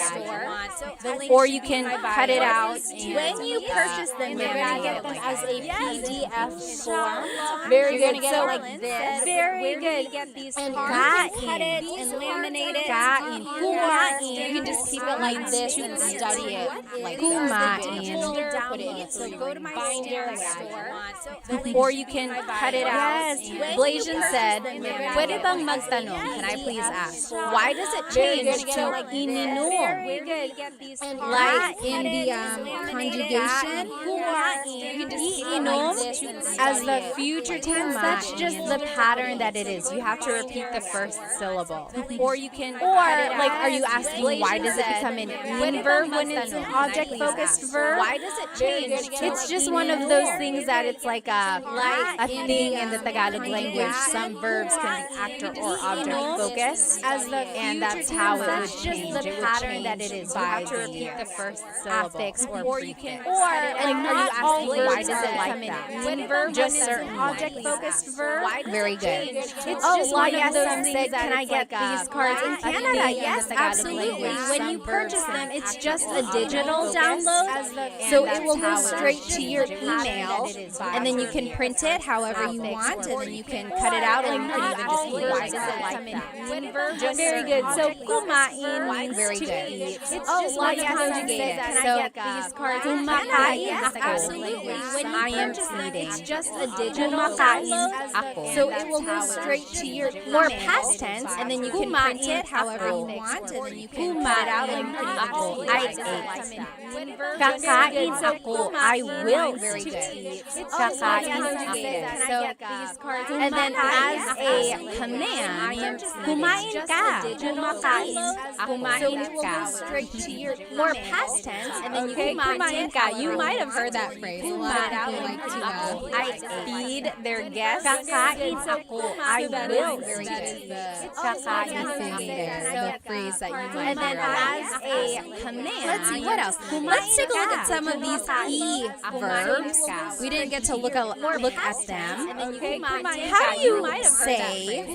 or you can cut it out. When you purchase them, you're going to get them as a PDF form. Very good. So like this. Very good. And cut it and laminate it. You can just keep it like this and study it like this. Keep it in a folder, put it in a 3-ring binder, or you can cut it out. Blasian said, pwede bang magtanong? Can I please ask? Why does it change to ininom? Like in the conjugation, iinom as the future tense, that's just the pattern that it is. You have to repeat the first syllable. Or you can like, are you asking why does it become an in verb when it's an object-focused verb? Why does it change? It's just one of those things that it's like a thing in the Tagalog language. Some verbs can be actor or object focused, and that's how it would change. It would pattern that it is by the first affix or prefix. And are you asking why does it like that? When verb just certain object focused verb. Very good. It's just one of those things. Can I get these cards in Canada? Yes, absolutely. When you purchase them, it's just a digital download, so it will go straight to your email, and then you can print it however you want, and then you can cut it out, and you can even just keep why does it like that? Very good. So kumain means very good. It's just one conjugated. So kumakain ako. Absolutely. When I am eating, it's just a digital kumakain ako. So it will go straight to your or past tense, and then you can print it however you want, and then you can cut it out, and you can ako. I ate. Kakain ako. I will eat. Kakain ako. So, and then as a command, kumain ka. Kumain ka. Straight to your or past tense, and then you can kumain ka. You might have heard that phrase. I feed their guests. Kakain ako. I will eat. Kakain the phrase that you might have heard. And then as a command, let's see what else. Let's take a look at some of these E verbs. We didn't get to look at them. How do you say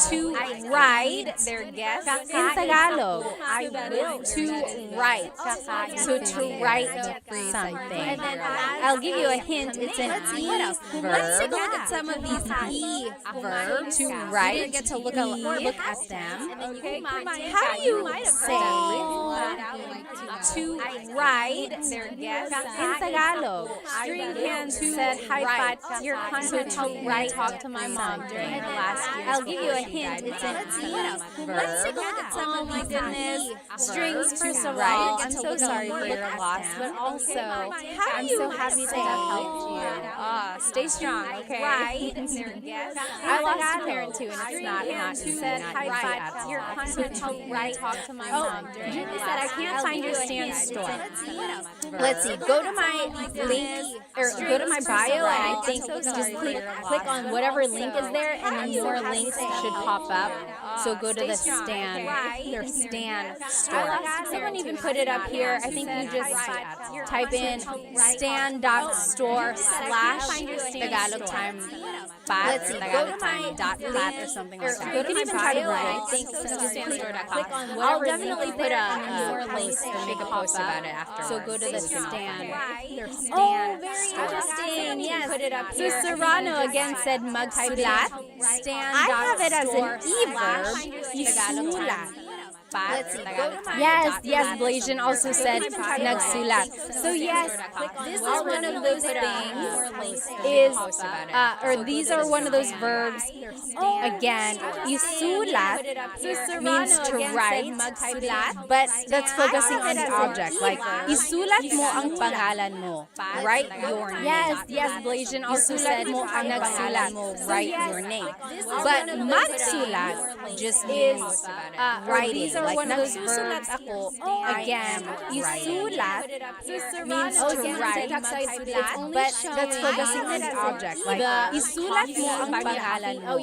to ride their guests in Tagalog? I will to write. So to write something. I'll give you a hint. It's an E verb. Let's take a look at some of these E verbs. To write. We didn't get to look at them. How do you say to write their guests in Tagalog. String hands To said, hi, write. Pat. Your So content to helped me write talk to my mom during her last year. I'll give you a hint. It's an Let's take verb. a look at some of Oh my these goodness. Strings, To first of write. all, I'm so sorry for your loss, but also, I'm so happy to have helped you. Stay strong, okay? right their guests. I lost a parent too, and it's not easy. said, Not hi, easy Pat. at all. Your content helped me talk to my mom during You her said I last can't year. find your stand store. Verb. Let's see. Go to my link or go to my bio, and I think so just sorry for click your click loss, on but whatever link is also, there, and then more happy links to should help pop up. So go to stay the strong, stand, okay? their Right. stand I store. lost a Someone parent even too, put and it it's up not here. easy. I think you Said, just hi, Pat. Your type in content helped me stand.store slash / Tagalog Time Pat. Let's see. Go to my .pat or something like that. Go to my bio, and I think So just sorry. click on whatever I'll link definitely is put there, a and then more post links or make a should post pop about up. it afterwards. So go to the So you can stand. Right. Their Oh, stand very store. interesting. Yes. Put it up So here. Serrano again said magsulat. Stand. I have it as an e-verb. Tagalog Isulat. Let's see. Go to my Yes, Blasian also said nagsulat. So yes, this is one of those things is, or these are one of those verbs. Again, isulat means to write, but that's focusing on the object. Like, isulat mo ang pangalan mo. Write your name. Yes, Blasian also said nagsulat mo, write your name. But magsulat just means writing. These are one of those verbs. Again, isulat means to write, but that's focusing on the object. Like, isulat mo ang pangalan mo.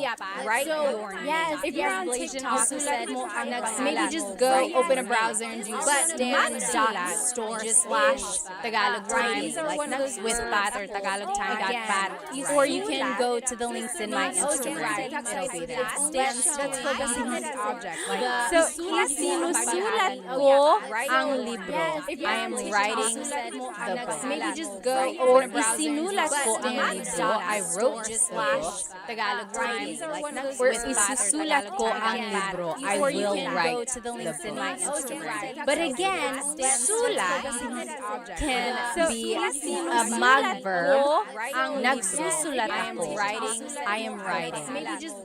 Write your name. If you're on TikTok, maybe just go open a browser and do stand.store / Tagalog Time, like with Pat or Tagalog Time.pat, or you can go to the links in my Instagram. It'll be there. That's focusing on the object. So, isinusulat ko ang libro. I am writing the book. Maybe just go or isinulat ko ang libro. I wrote the book. Tagalog Time, or isusulat ko ang libro. I will write the book. But again, sulat can be a mag-verb. Nagsusulat ako. I am writing.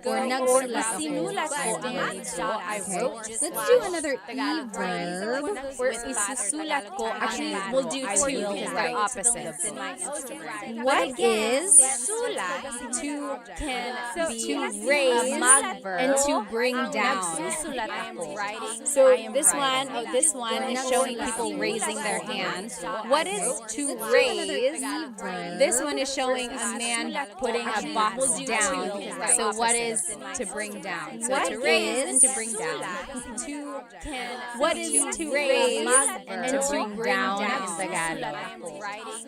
Or nagsusulat ko ang libro. I wrote. Let's do another e-verb. Or isusulat ko. Actually, we'll do two because they're opposites. What is sulat? To raise a mag-verb and to bring down. So this one is showing people raising their hand. What is to raise? This one is showing a man putting a box down. So what is to bring down? So to raise and to bring down. What is to raise and to bring down in Tagalog?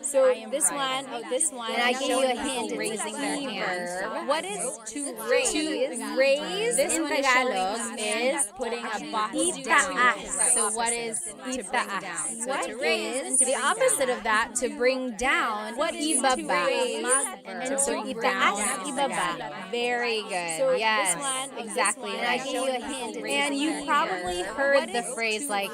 So this one, and I give you a hint, raising their hand. What is to raise? To raise in Tagalog is putting a box down. So what is to bring down? So to raise and the opposite of that, to bring down, ibaba. And so itaas, ibaba. Very good. Yes, exactly. And I give you a hint. And you probably heard the phrase like,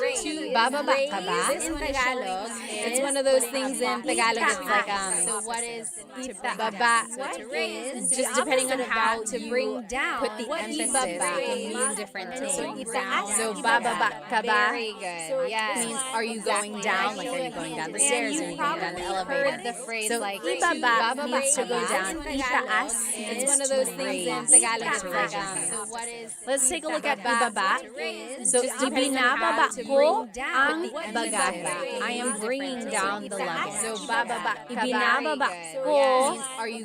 bababa ka ba? In Tagalog, it's one of those things in Tagalog. It's like, so what is baba? Just depending on how to bring down, put the emphasis, it can mean different things. So bababa ka ba? Very good. Yes. Means, are you going down? Like, are you going down the stairs? Are you going down the elevator? The phrase so like, ibaba means to go down. Itaas, it's one of those things in Tagalog. It's like, so what is? Let's take a look at ibaba. So ibinababa ko ang bagahe. I am bringing down the luggage. So bababa, ibinababa ko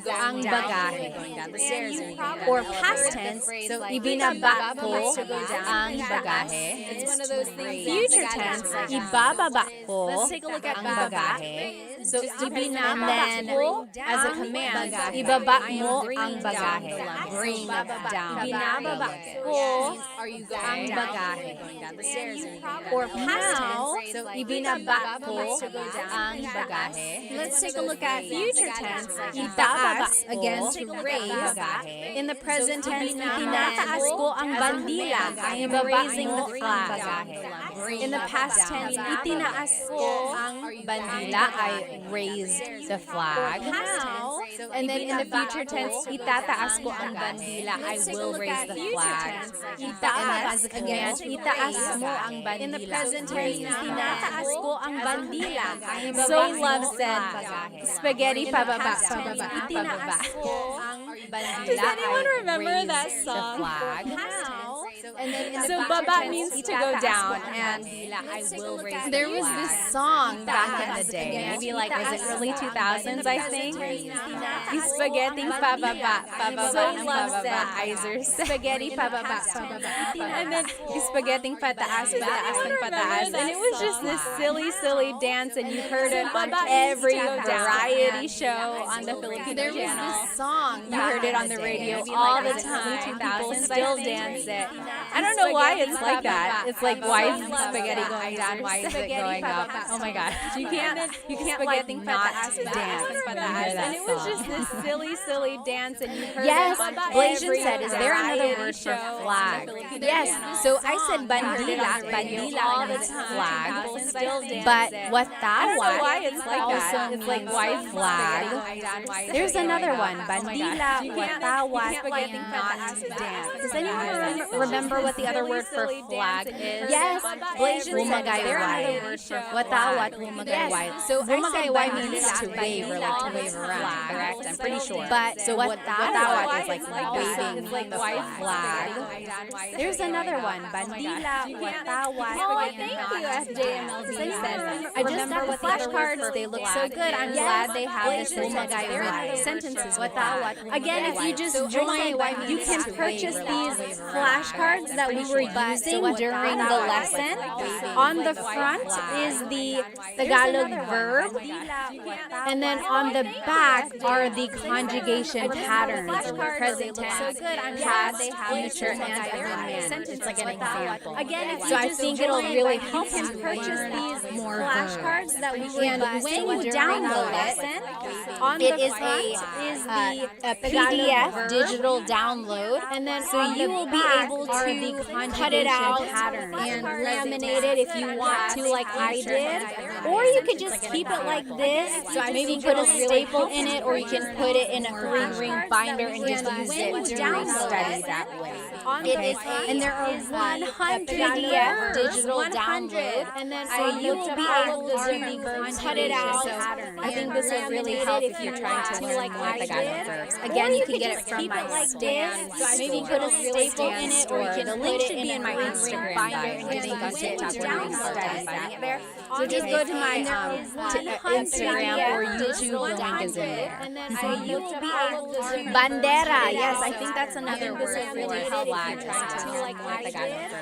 ang bagahe. Going down the stairs. Or past tense. So ibinaba ko ang bagahe. It's one of those things. Future tense, ibababa ko ang bagahe. So, ibinaba mo as a command, ibaba mo ang bagahe. Bring down. Ibinababa ko ang bagahe. Or past tense, so ibinaba ko ang bagahe. Let's take a look at future tense. Itaas Again, ko to ang raise. bagahe. In the present tense, Itinataas ko ang bandila. I am raising the flag. In the past tense, Itinaas ko ang bandila. I raised the flag. Now, And then in the future tense, itataas ko ang bandila. I will raise the flag. Itaas as a command. Itaas mo ang bandila. in the present tense, Itataas ko ang bandila. So Love said, spaghetti pababa. Itinaas ko ang bandila. Does anyone I remember raised that the song? flag. And then in the So future baba tense, means to go down, and I will raise the There was flag. this song back in the day. Maybe like, was it early 2000s, I think? Spaghetti pababa. So Love said, Spaghetti pababa. And then spaghetti pataas, pataas ng pataas. And it was just this silly dance, and you heard it on every variety show on the Filipino There was channel. this song. You heard it on the radio all the time. People still dance it. I don't know why it's like that. It's like, why is spaghetti going down? Why is it going up? Oh my gosh. You can't like not dance. And it was just this silly dance, and you heard Yes, it on Blasian every said, is there another variety word for show on flag? the Filipino Yes, channel. so I said Bandila bandila all the means time. flag. People still dance But it. what I that don't know was why it's like that. also It's like, means why is flag. There's another one, bandila, watawat, dance. Does anyone remember what the other word for flag is? Yes, Blasian said, is there another word for Watawat, Yes, so Humagayway I said means to wave or like to wave around, correct? I'm pretty sure. But So watawat is like waving like the flag. There's another one, bandila, watawat. Oh, thank you, FJMLD. I just got the flashcards. They look so good. I'm glad they have this sentences with that. Again, if you just join, you can purchase these flashcards that we were using during the lesson. On the front is the Tagalog verb, and then on the back are the conjugation patterns. Present tense, past, future, and It's like an example. Again, if So I you think it'll really help you you can purchase learn these more flashcards that we were And using when you during the download lesson, it, on it the is front is the a Tagalog PDF verb, digital download, and then so on you the will be back able are to the cut it out patterns and present laminate it if you want to, like I did, or you could just keep it like this. So maybe put a staple in it, or you can put it in a 3-ring binder and just use it during study that way. Okay. And there are 100 PDF digital download, and then so you will be able to cut it out. I think this will really help if you're trying to learn more Tagalog verbs. Again, you can get it from my stand. Maybe put a staple in it, or you can. The link should be in my Instagram bio and just look on TikTok where you can start finding it there. So just go to my Instagram or YouTube. The link is in there. so you will be able to Bandera, yes, I think that's another word for flag.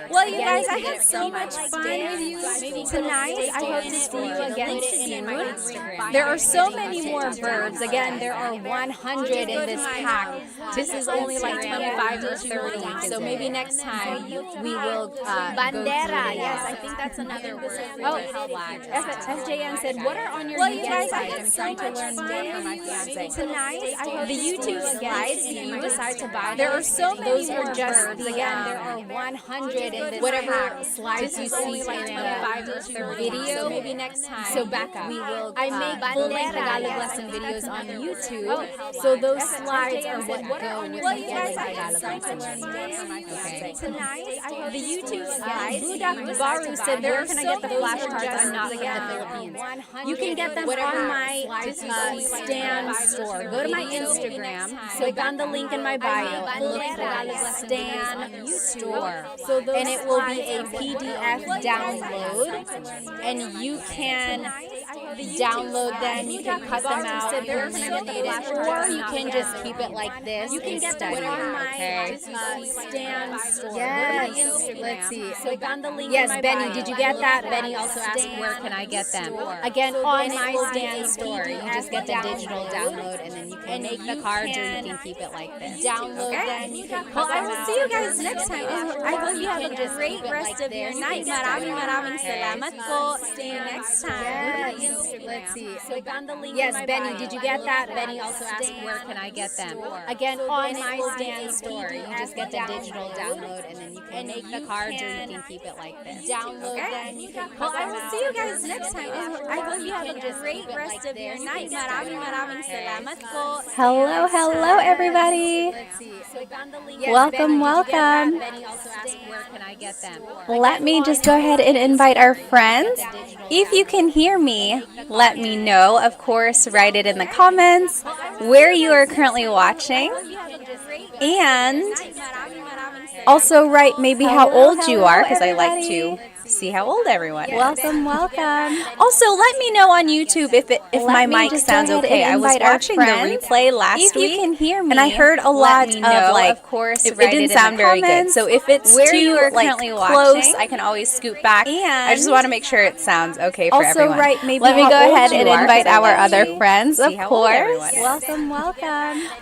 Well, you guys, I had so much fun with you tonight. I hope to see you again soon. There are so many more verbs. Again, there are 100 in this pack. This is only like 25 to 30. So maybe next time we will Bandera, yes, I think that's another word. Oh, FJN said, what are on your Well, you guys, I site? had I'm so trying to much learn fun more from my with you fiance. tonight. I hope The to see YouTube you slides, again if you soon. decide to buy, there are so many Those more are just verbs. the, Again, there are 100 in this whatever pack. slides you see like in 25 to 30 video. So maybe next time. So back up. We will. I make full-length Tagalog lesson videos on YouTube, so those slides are what go with Well, the you guys, I full-length had Tagalog so much lesson. fun with you Okay. tonight. I hope The YouTube slides. Budak Baru said, Where where can I so get the many flashcards? just I'm not from the again, Philippines. 100 You can get them whatever on my slides you see, like Stan 25 to store. 30 Go to my video. Instagram, click on the link in my bio, and look for Stan store. And it will be a PDF download, and you can download then you can cut them out. Or you can just keep it like this. You can get them on my stand store. Yes. Let's see. Click on the link. Yes, Benny, did you get that? Benny also asked, where can I get them? Again, on my stand store. You just get the digital download, and then you can make the cards, or you can keep it like this. Download them. Well, I will see you guys next time. I hope you have a great rest of your night. Maraming salamat po. See you next time. Let's see. Click on the link. Yes, Benny, did you get that? Benny also asked, where can I get them? Again, on my stand store. You just get the digital download, and then you can make the cards, or you can keep it like this. Download them. Well, I will see you guys next time. I hope you have a great rest of your night. Maraming salamat po. Hello, everybody. Welcome. Benny also asked, where can I get them? Let me just go ahead and invite our friends. If you can hear me, let me know. Of course, write it in the comments where you are currently watching. And also write maybe how old you are, because I like to see how old everyone is. Welcome. Also, let me know on YouTube if my mic sounds okay. I was watching the replay last week, you can hear me, and I heard a lot of like, of course, it didn't sound very good. So if it's where too you are like currently close, watching. I can always scoot back. And I just want to make sure it sounds okay for also everyone. write maybe Let me how go old ahead you and are, invite 'cause I our like other to friends, of see how old course. everyone is. Welcome.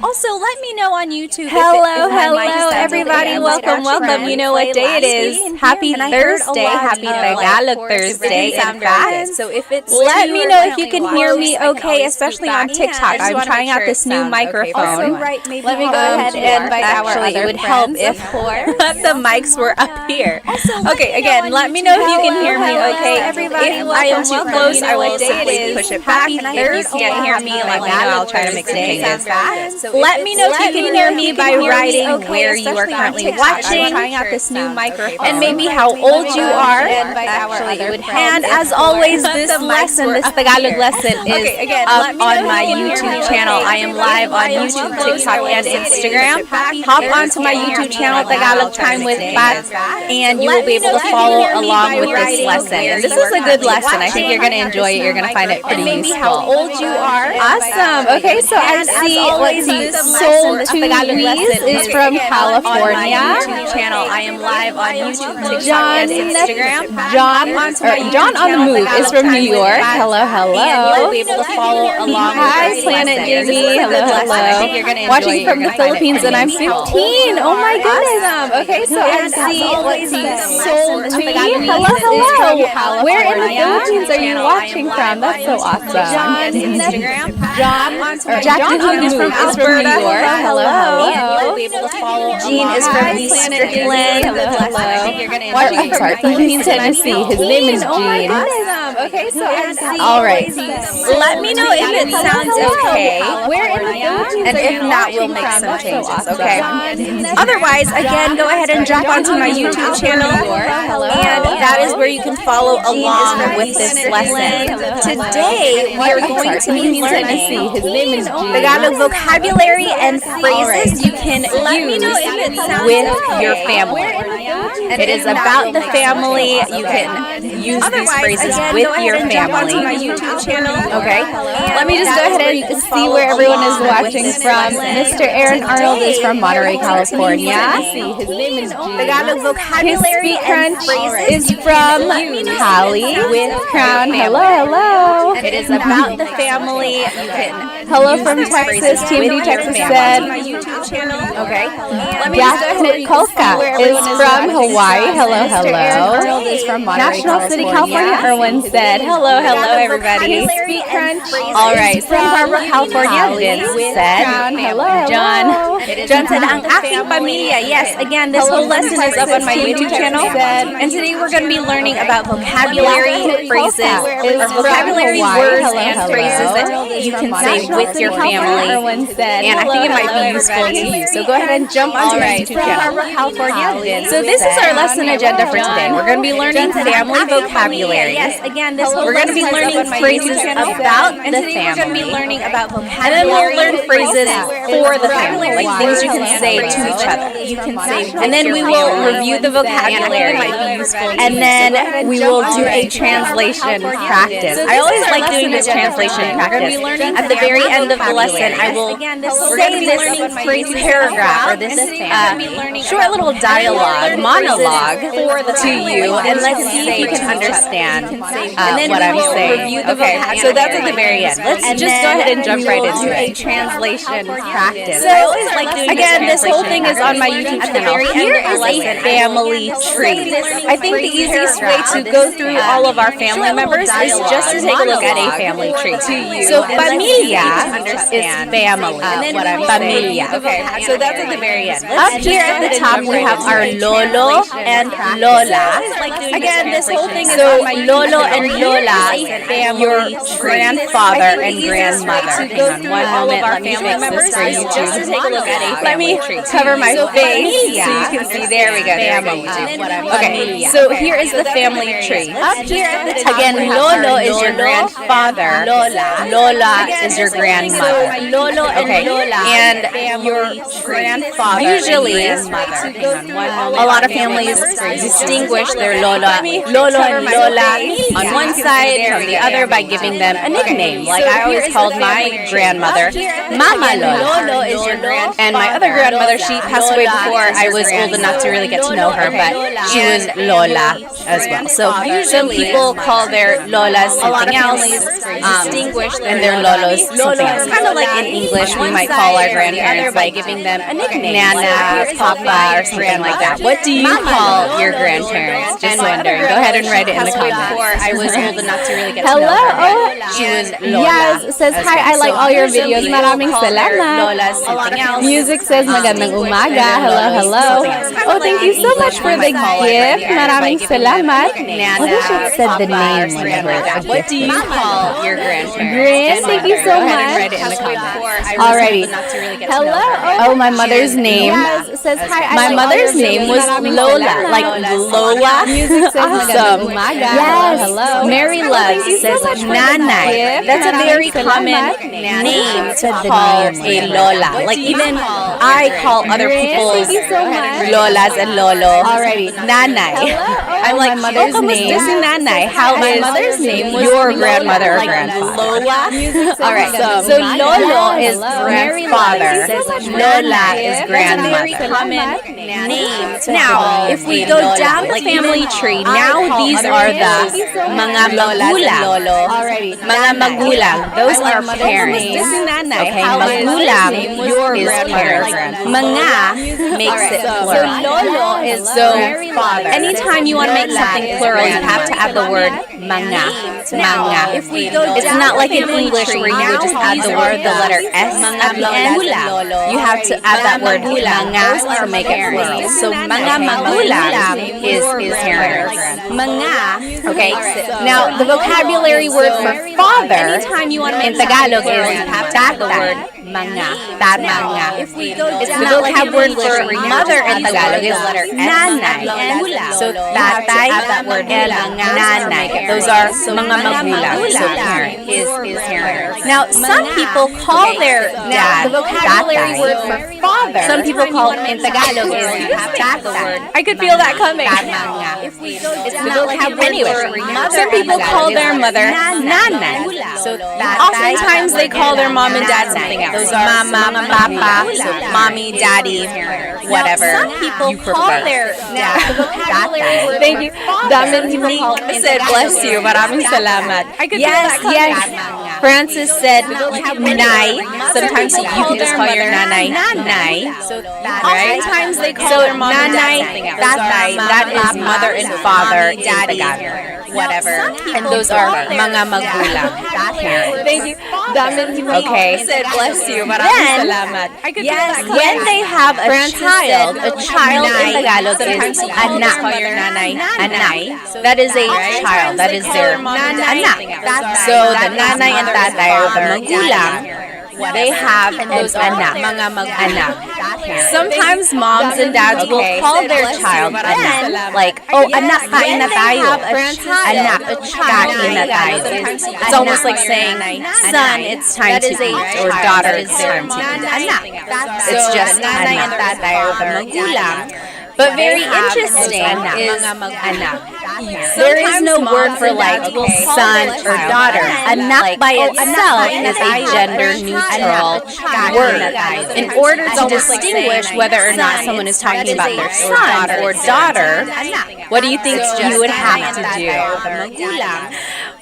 Also, let me know on YouTube. Hello, if my mic sounds okay. everybody. I Welcome. watched You know what day it is. Happy Thursday. Happy Tagalog Thursday. In fact, so if it's let me know if you can hear me okay, especially on TikTok. I'm trying out this new microphone. Let me go ahead and invite our other friends. It would help if the mics were up here. Okay, again, let me know if you can hear me okay. If I am too close, I will simply push it back. If you can't hear me, let me know. I'll try to make some changes. Let me know if you can hear me by writing where you are currently watching. I'm trying out this new microphone. And maybe how old you are. And as always, this lesson, this Tagalog lesson is up on my YouTube channel. I am live on YouTube, TikTok, and Instagram. Hop onto my YouTube channel, Tagalog Time with Pat, and you will be able to follow along with this lesson. And this is a good lesson. I think you're going to enjoy it. You're going to find it pretty useful. Maybe how old you are. Awesome. Okay, so I see, let's see, Soul Tweez is from California. Channel. I am live on YouTube, TikTok, and Instagram. John on the Move is from New York. Hello. And you'll be able to follow along. Hi, Planet Jimmy. Hello. Watching from the Philippines, and I'm 15. Oh my goodness. Okay, so I see, let's see, Soul Tweez. Hello. Where in the Philippines are you watching from? That's so awesome. John John is from Alberta. New York. Hello. You'll be able to follow Gene is from East Strickland. Hello. Watching from Philippines, Tennessee. His name is Gene. Okay, so I see. All right. Let me know if it sounds okay. Where in the Philippines And if not, we'll make some changes, okay? Otherwise, again, go ahead and jump onto my YouTube channel. And that is where you can follow along with this lesson. Today, we are going to be learning Tagalog vocabulary and phrases you can use with your family. It is about the family. You can use these phrases with your family. Okay? Let me just go ahead and see where everyone is watching from. Mr. Aaron Arnold is from Monterey, California. Tagalog vocabulary and phrases is from Cali with Crown. Hello. It is about the family. You can hello from Texas. TMD Texas said. Okay. Let me just go ahead and Kolka is from Hawaii. Hello. National City, California. Erwin said, hello, everybody. All right, from Barbara, California, Vince said, hello. John said, ang aking pamilya. Yes, again, this whole lesson is up on my YouTube channel. And today we're going to be learning about vocabulary phrases, or vocabulary words and phrases that you can say with your family. And I think it might be useful to you. So go ahead and jump onto my YouTube channel. California. So this is our lesson agenda for today. We're going to be learning family vocabulary. Yes, again, this whole We're going to be learning phrases about the family. And then we'll learn phrases for the family, like things you can say to each other. And then we will review the vocabulary. And then we will do a translation practice. I always like doing this translation practice. At the very end of the lesson, I will say this paragraph or this short little dialogue, monologue to you, and let's see if you can understand what I'm saying. Okay, so that's at the very end. Let's just go ahead and jump right into it. Translation practice. So, again, this whole thing is on my YouTube channel. Here is a family tree. I think the easiest way to go through all of our family members is just to take a look at a family tree. So, familia is family. Familia. Okay, so that's at the very end. Up here at the top, we have our lolo and lola. Again, this whole thing is on my lolo and lola, your grandfather and grandmother. Hang on one moment, let me fix this for YouTube. Let me cover my face so you can see. There we go. Okay, so here is the family tree. Up here at the top, again, lolo is your grandfather. Lola is your grandmother. Okay, and your grandfather. Usually, a lot of families distinguish their lolo and lola on one side from the other by giving them a nickname. Like I always called my grandmother Mama Lola. And my other grandmother, she passed away before I was old enough to really get to know her, but she was Lola as well. So some people call their lolas something else, and their lolos something else. Kind of like in English, we might call our grandparents by giving them a nickname, Nana, Papa, or something like that. What do you call your grandparents? Just wondering. Go ahead and write it in the comments. Before I was old enough to really get to know her. She was Lola. Yes, says hi, I like all your videos. Maraming salamat. Music says magandang umaga. Hello. Oh, thank you so much for the gift. Maraming salamat. I wish it said the name when I heard it. What do you call your grandparents? Grin, thank you so much. Alrighty. Hello. Oh, my mother's name. Says hi. My mother's name was Lola. Like Lola. Music says magandang umaga. Yes. Hello. Mary Love says Nanay. That's a very common name to call a Lola. Like even I call other people's Lolas and Lolo Nanay. I'm like, mother's name. Nanay. How is mother's name your grandmother or grandfather? Lola. Alright. So Lolo is grandfather. Lola is grandmother. Common name. Now, if we go down the family tree, now these are the mga magulang. Mga magulang. Those are parents. Okay, magulang is parents. Mga makes it plural. So lolo is father. Anytime you want to make something plural, you have to add the word mga. Mga. It's not like in English where you would just add the letter S at the end. You have to add that word mga to make it plural. So mga magulang is parents. Mga. Okay. Now the vocabulary word for father in Tagalog is tatay. Mga. Tatay. The vocab word for mother in Tagalog is letter nanay. So tatay and nanay. Those are mga magulang. So parent is parent. Now some people call their dad the vocabulary word for father. Some people call in Tagalog is tatay. I could feel that coming. It's the vocabulary for mother. Some people call their mother nanay. So oftentimes they call their mom and dad something else. Those are mama, papa, so mommy, daddy, whatever. Some people call their dad the vocabulary word. Thank you. Damin people call it. Said bless you. Maraming salamat. I could feel that coming. Yes. Francis said nay. Sometimes you can just call your nanay nay. Right? Oftentimes they call their mom and dad something else. Tatay, that is mother and father, daddy, whatever. And those are mga magulang. Thank you. Okay. Said bless you. Maraming salamat. I could feel that coming. When they have a child in Tagalog is anak. Anay. That is a child. That is their anak. So the nanay and tatay are the magulang they have an anak, mga mag-anak. Sometimes moms and dads will call their child anak, like, oh, anak, kain na tayo. Anak, kain na tayo. It's almost like saying, son, it's time to eat, or daughter, it's time to eat. Anak. It's just anak. But very interesting is there is no word for like son or daughter. Anak by itself is a gender-neutral word. In order to distinguish whether or not someone is talking about their son or daughter, what do you think you would have to do?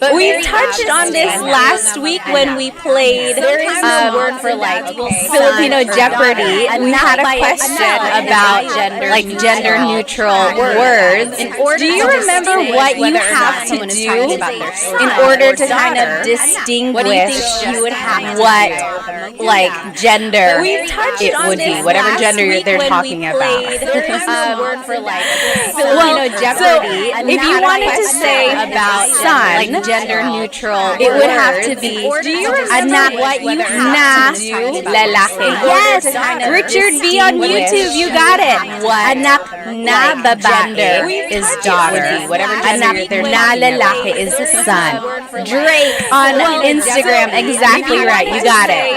But we touched on this last week when we played word for like Filipino Jeopardy. We had a question about gender neutral words. Do you remember what you have to do in order to kind of distinguish what like gender it would be, whatever gender they're talking about? Word for like Filipino Jeopardy. If you wanted to say about son, like gender neutral, it would have to be anak na lalaki. Yes, Richard B on YouTube, you got it. Anak na babae is daughter. Anak na lalaki is son. Drake on Instagram, exactly right, you got it.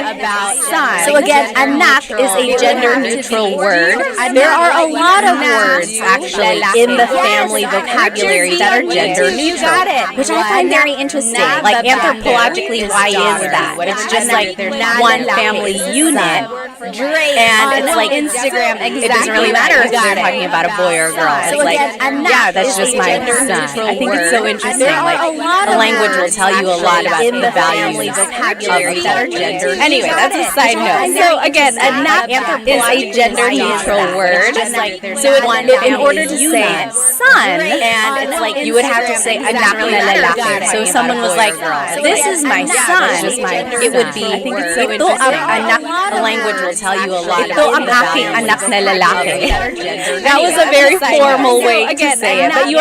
So again, anak is a gender neutral word. There are a lot of words actually in the family vocabulary that are gender neutral, which I find very interesting. Like anthropologically, why is that? It's just like one family unit. And it's like Instagram, it doesn't really matter if they're talking about a boy or a girl. It's like, yeah, that's just my son. I think it's so interesting. Like, the language will tell you a lot about the values vocabulary that are gender. Anyway, that's a side note. So again, anak is a gender neutral word. So in order to say son, and it's like you would have to say anak na lalaki. So if someone was like, this is my son, it would be ito ang anak. The language will tell you a lot about the aking anak na lalaki. That was a very formal way to say it, but you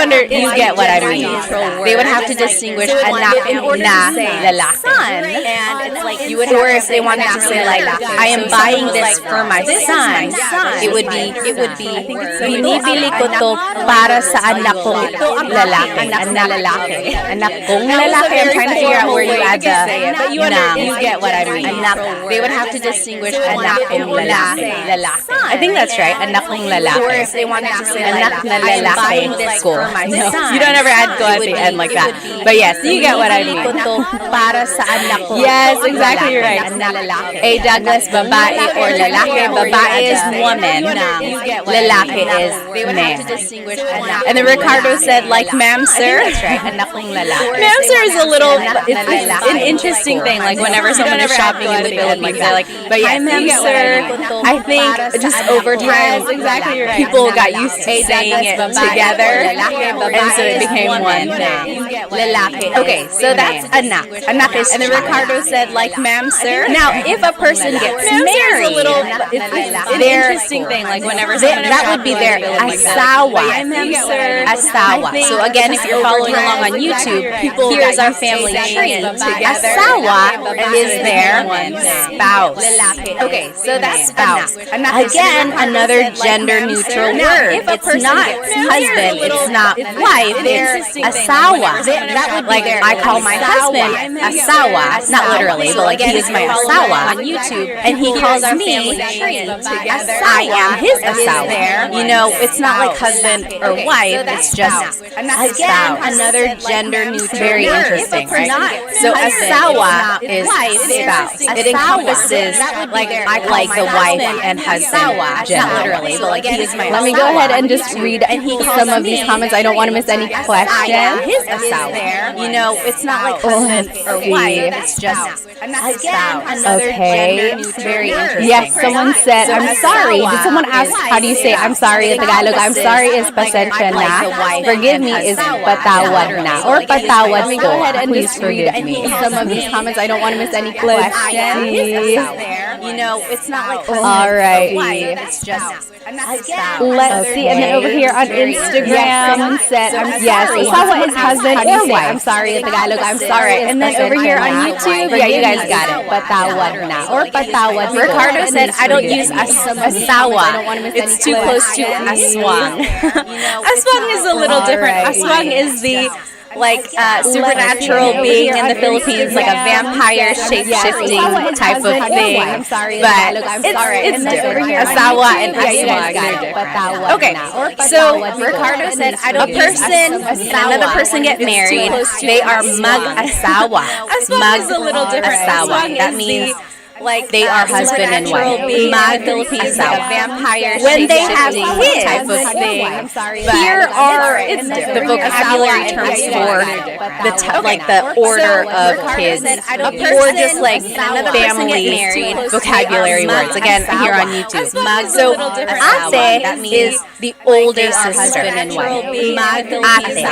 get what I mean. They would have to distinguish anak na lalaki. And it's like you would, or if they wanted to say like, I am buying this for my son, it would be binibili ko to para sa anak kong lalaki. Anak kong lalaki. I'm trying to figure out where you add the but you get what I mean. They would have to distinguish anak kong lalaki. I think that's right. Anak kong lalaki. Or if they wanted to say anak na lalaki ko. No, you don't ever add ko at the end like that. But yes, you get what I mean. Para sa anak ko. Yes, exactly right. A Douglas, babae or lalaki. Babae is woman. Lalaki is man. And then Ricardo said, like, ma'am, sir. That's right. Anak kong lalaki. Ma'am, sir is a little, it's an interesting thing. Like, whenever someone is shopping in the Philippines, they're like, but yes, ma'am, sir. I think just over time, people got used to saying it together, and so it became one thing. Okay, so that's anak. Anak is, and then Ricardo said, like, ma'am, sir. Now, if a person gets married, it's an interesting thing. Like, whenever that would be their asawa. Asawa. So again, if you're following along on YouTube, here's our family tree. Asawa is their spouse. Okay, so that's spouse. Again, another gender-neutral word. It's not husband, it's not wife, it's asawa. Like, I call my husband asawa, not literally, but like he is my asawa on YouTube, and he calls me I am his asawa. You know, it's not like husband or wife, it's just, again, another gender-neutral. Very interesting, right? So asawa is spouse. It encompasses like the wife and husband gender. Not literally, but like he is my. Let me go ahead and just read some of these comments. I don't want to miss any questions. His asawa. You know, it's not like husband or wife. It's just again another gender-neutral. Very interesting. Yes, someone said, I'm sorry. Did someone ask how do you say I'm sorry in Tagalog? I'm sorry is pasensya na. Forgive me is patawad na or patawad ko. Please forgive me. Some of these comments, I don't want to miss any questions. It's not like All right. It's just Let's see. And then over here on Instagram, said, yes, asawa is husband or wife. I'm sorry, in Tagalog, I'm sorry. And then over here on YouTube, yeah, you guys got it. Patawad na. Or patawad. Ricardo said, I don't use asawa. It's too close to aswang. Aswang is a little different. Aswang is the supernatural being in the Philippines, like a vampire shape-shifting type of thing. But it's different. Asawa and aswang are different. Okay, so Ricardo said, a person and another person get married, they are mag-asawa. Aswang is a little different. Asawa. That means they are husband and wife. Philippines, like a vampire when they have kids type of thing. Here are the vocabulary terms for the order of kids, or just family vocabulary words. Again, here on YouTube. So ate is the older sister and wife. Ate.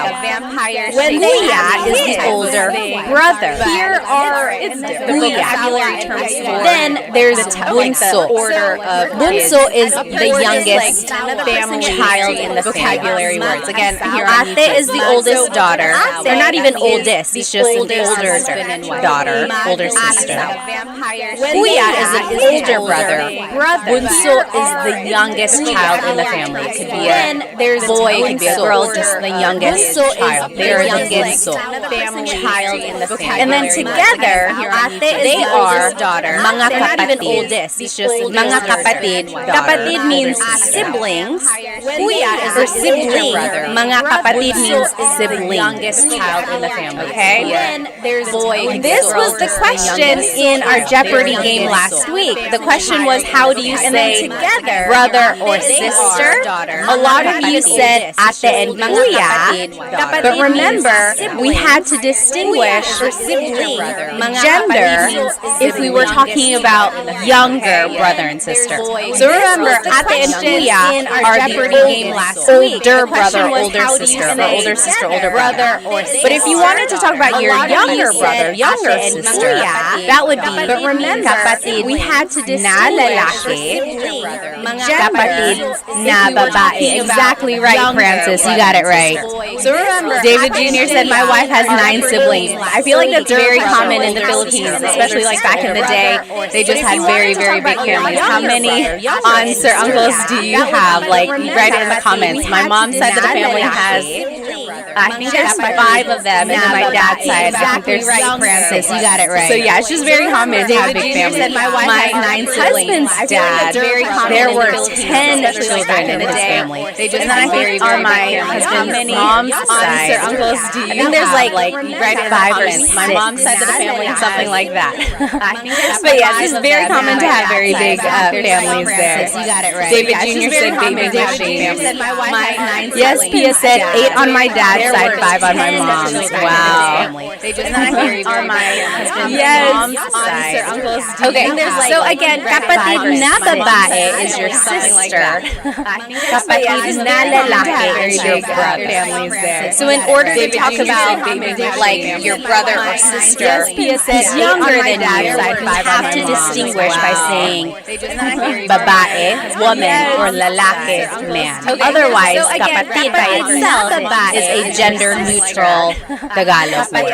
Kuya is the older brother. Here are the vocabulary terms for. Then there's bunso. Order of bunso is the youngest family child in the vocabulary words. Again, here ate is the oldest daughter. They're not even oldest. It's just an older daughter, older sister. Kuya is an older brother. Bunso is the youngest child in the family. It could be a boy, it could be a girl, just the youngest child. They're the youngest family child in the family. And then together, they are daughter. Mga kapatid. They're not even oldest. It's just mga kapatid. Kapatid means siblings. Kuya is a sibling. Mga kapatid means sibling. Youngest child in the family. Okay? This was the question in our Jeopardy game last week. The question was, how do you say brother or sister? A lot of you said ate and kuya. But remember, we had to distinguish gender if we were talking about younger brother and sister. So remember, ate and kuya are the older brother, older sister, or older sister, older brother. But if you wanted to talk about your younger brother, younger sister, that would be, but remember, kapatid, we had to distinguish kapatid na babae. Exactly right, Francis. You got it right. So remember, David Jr. said, my wife has 9 siblings. I feel like that's very common in the Philippines, especially back in the day. They just had very, very big families. How many aunts or uncles do you have? Write it in the comments. My mom's side of the family has, I think there's 5 of them, and then my dad's side, I think there's Francis. You got it right. So yeah, it's just very common to have big families. My 9 siblings' dad, there were 10 children in his family. And then I think on my husband's mom's side, I think there's 5 or 6. My mom's side of the family, something like that. But yeah, it's just very common to have very big families there. You got it right. David Jr. said baby family. Yes, Pia said 8 on my dad's side, 5 on my mom's. Wow. And then I think on my husband's mom's side. Okay, so again, kapatid na babae is your sister. Kapatid na lalaki are your big families there. So in order to talk about your brother or sister who's younger than you, you have to distinguish by saying babae, woman, or lalaki, man. Otherwise, kapatid by itself is a gender-neutral Tagalog word.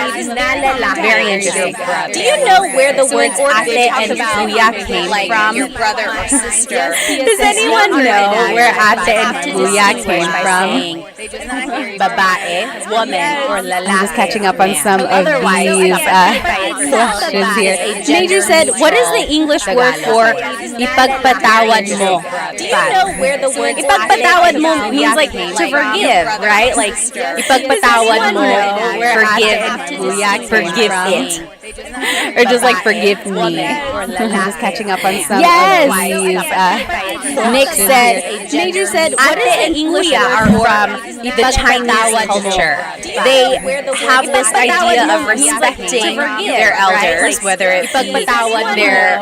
Very interesting. Do you know where the words ate and kuya came from? Your brother or sister. Does anyone know where ate and kuya came from? Babae, woman, or lalaki. I'm just catching up on some of these questions here. Major said, what is the English word for ipagpatawad mo? Do you know where the word ipagpatawad mo means to forgive, right? Ipagpatawad mo, forgive it. Or just forgive me. I'm just catching up on some yes. of these Nick said, Major said, what is the English are from the Chinese culture? They have this idea of respecting their elders, whether it be their older,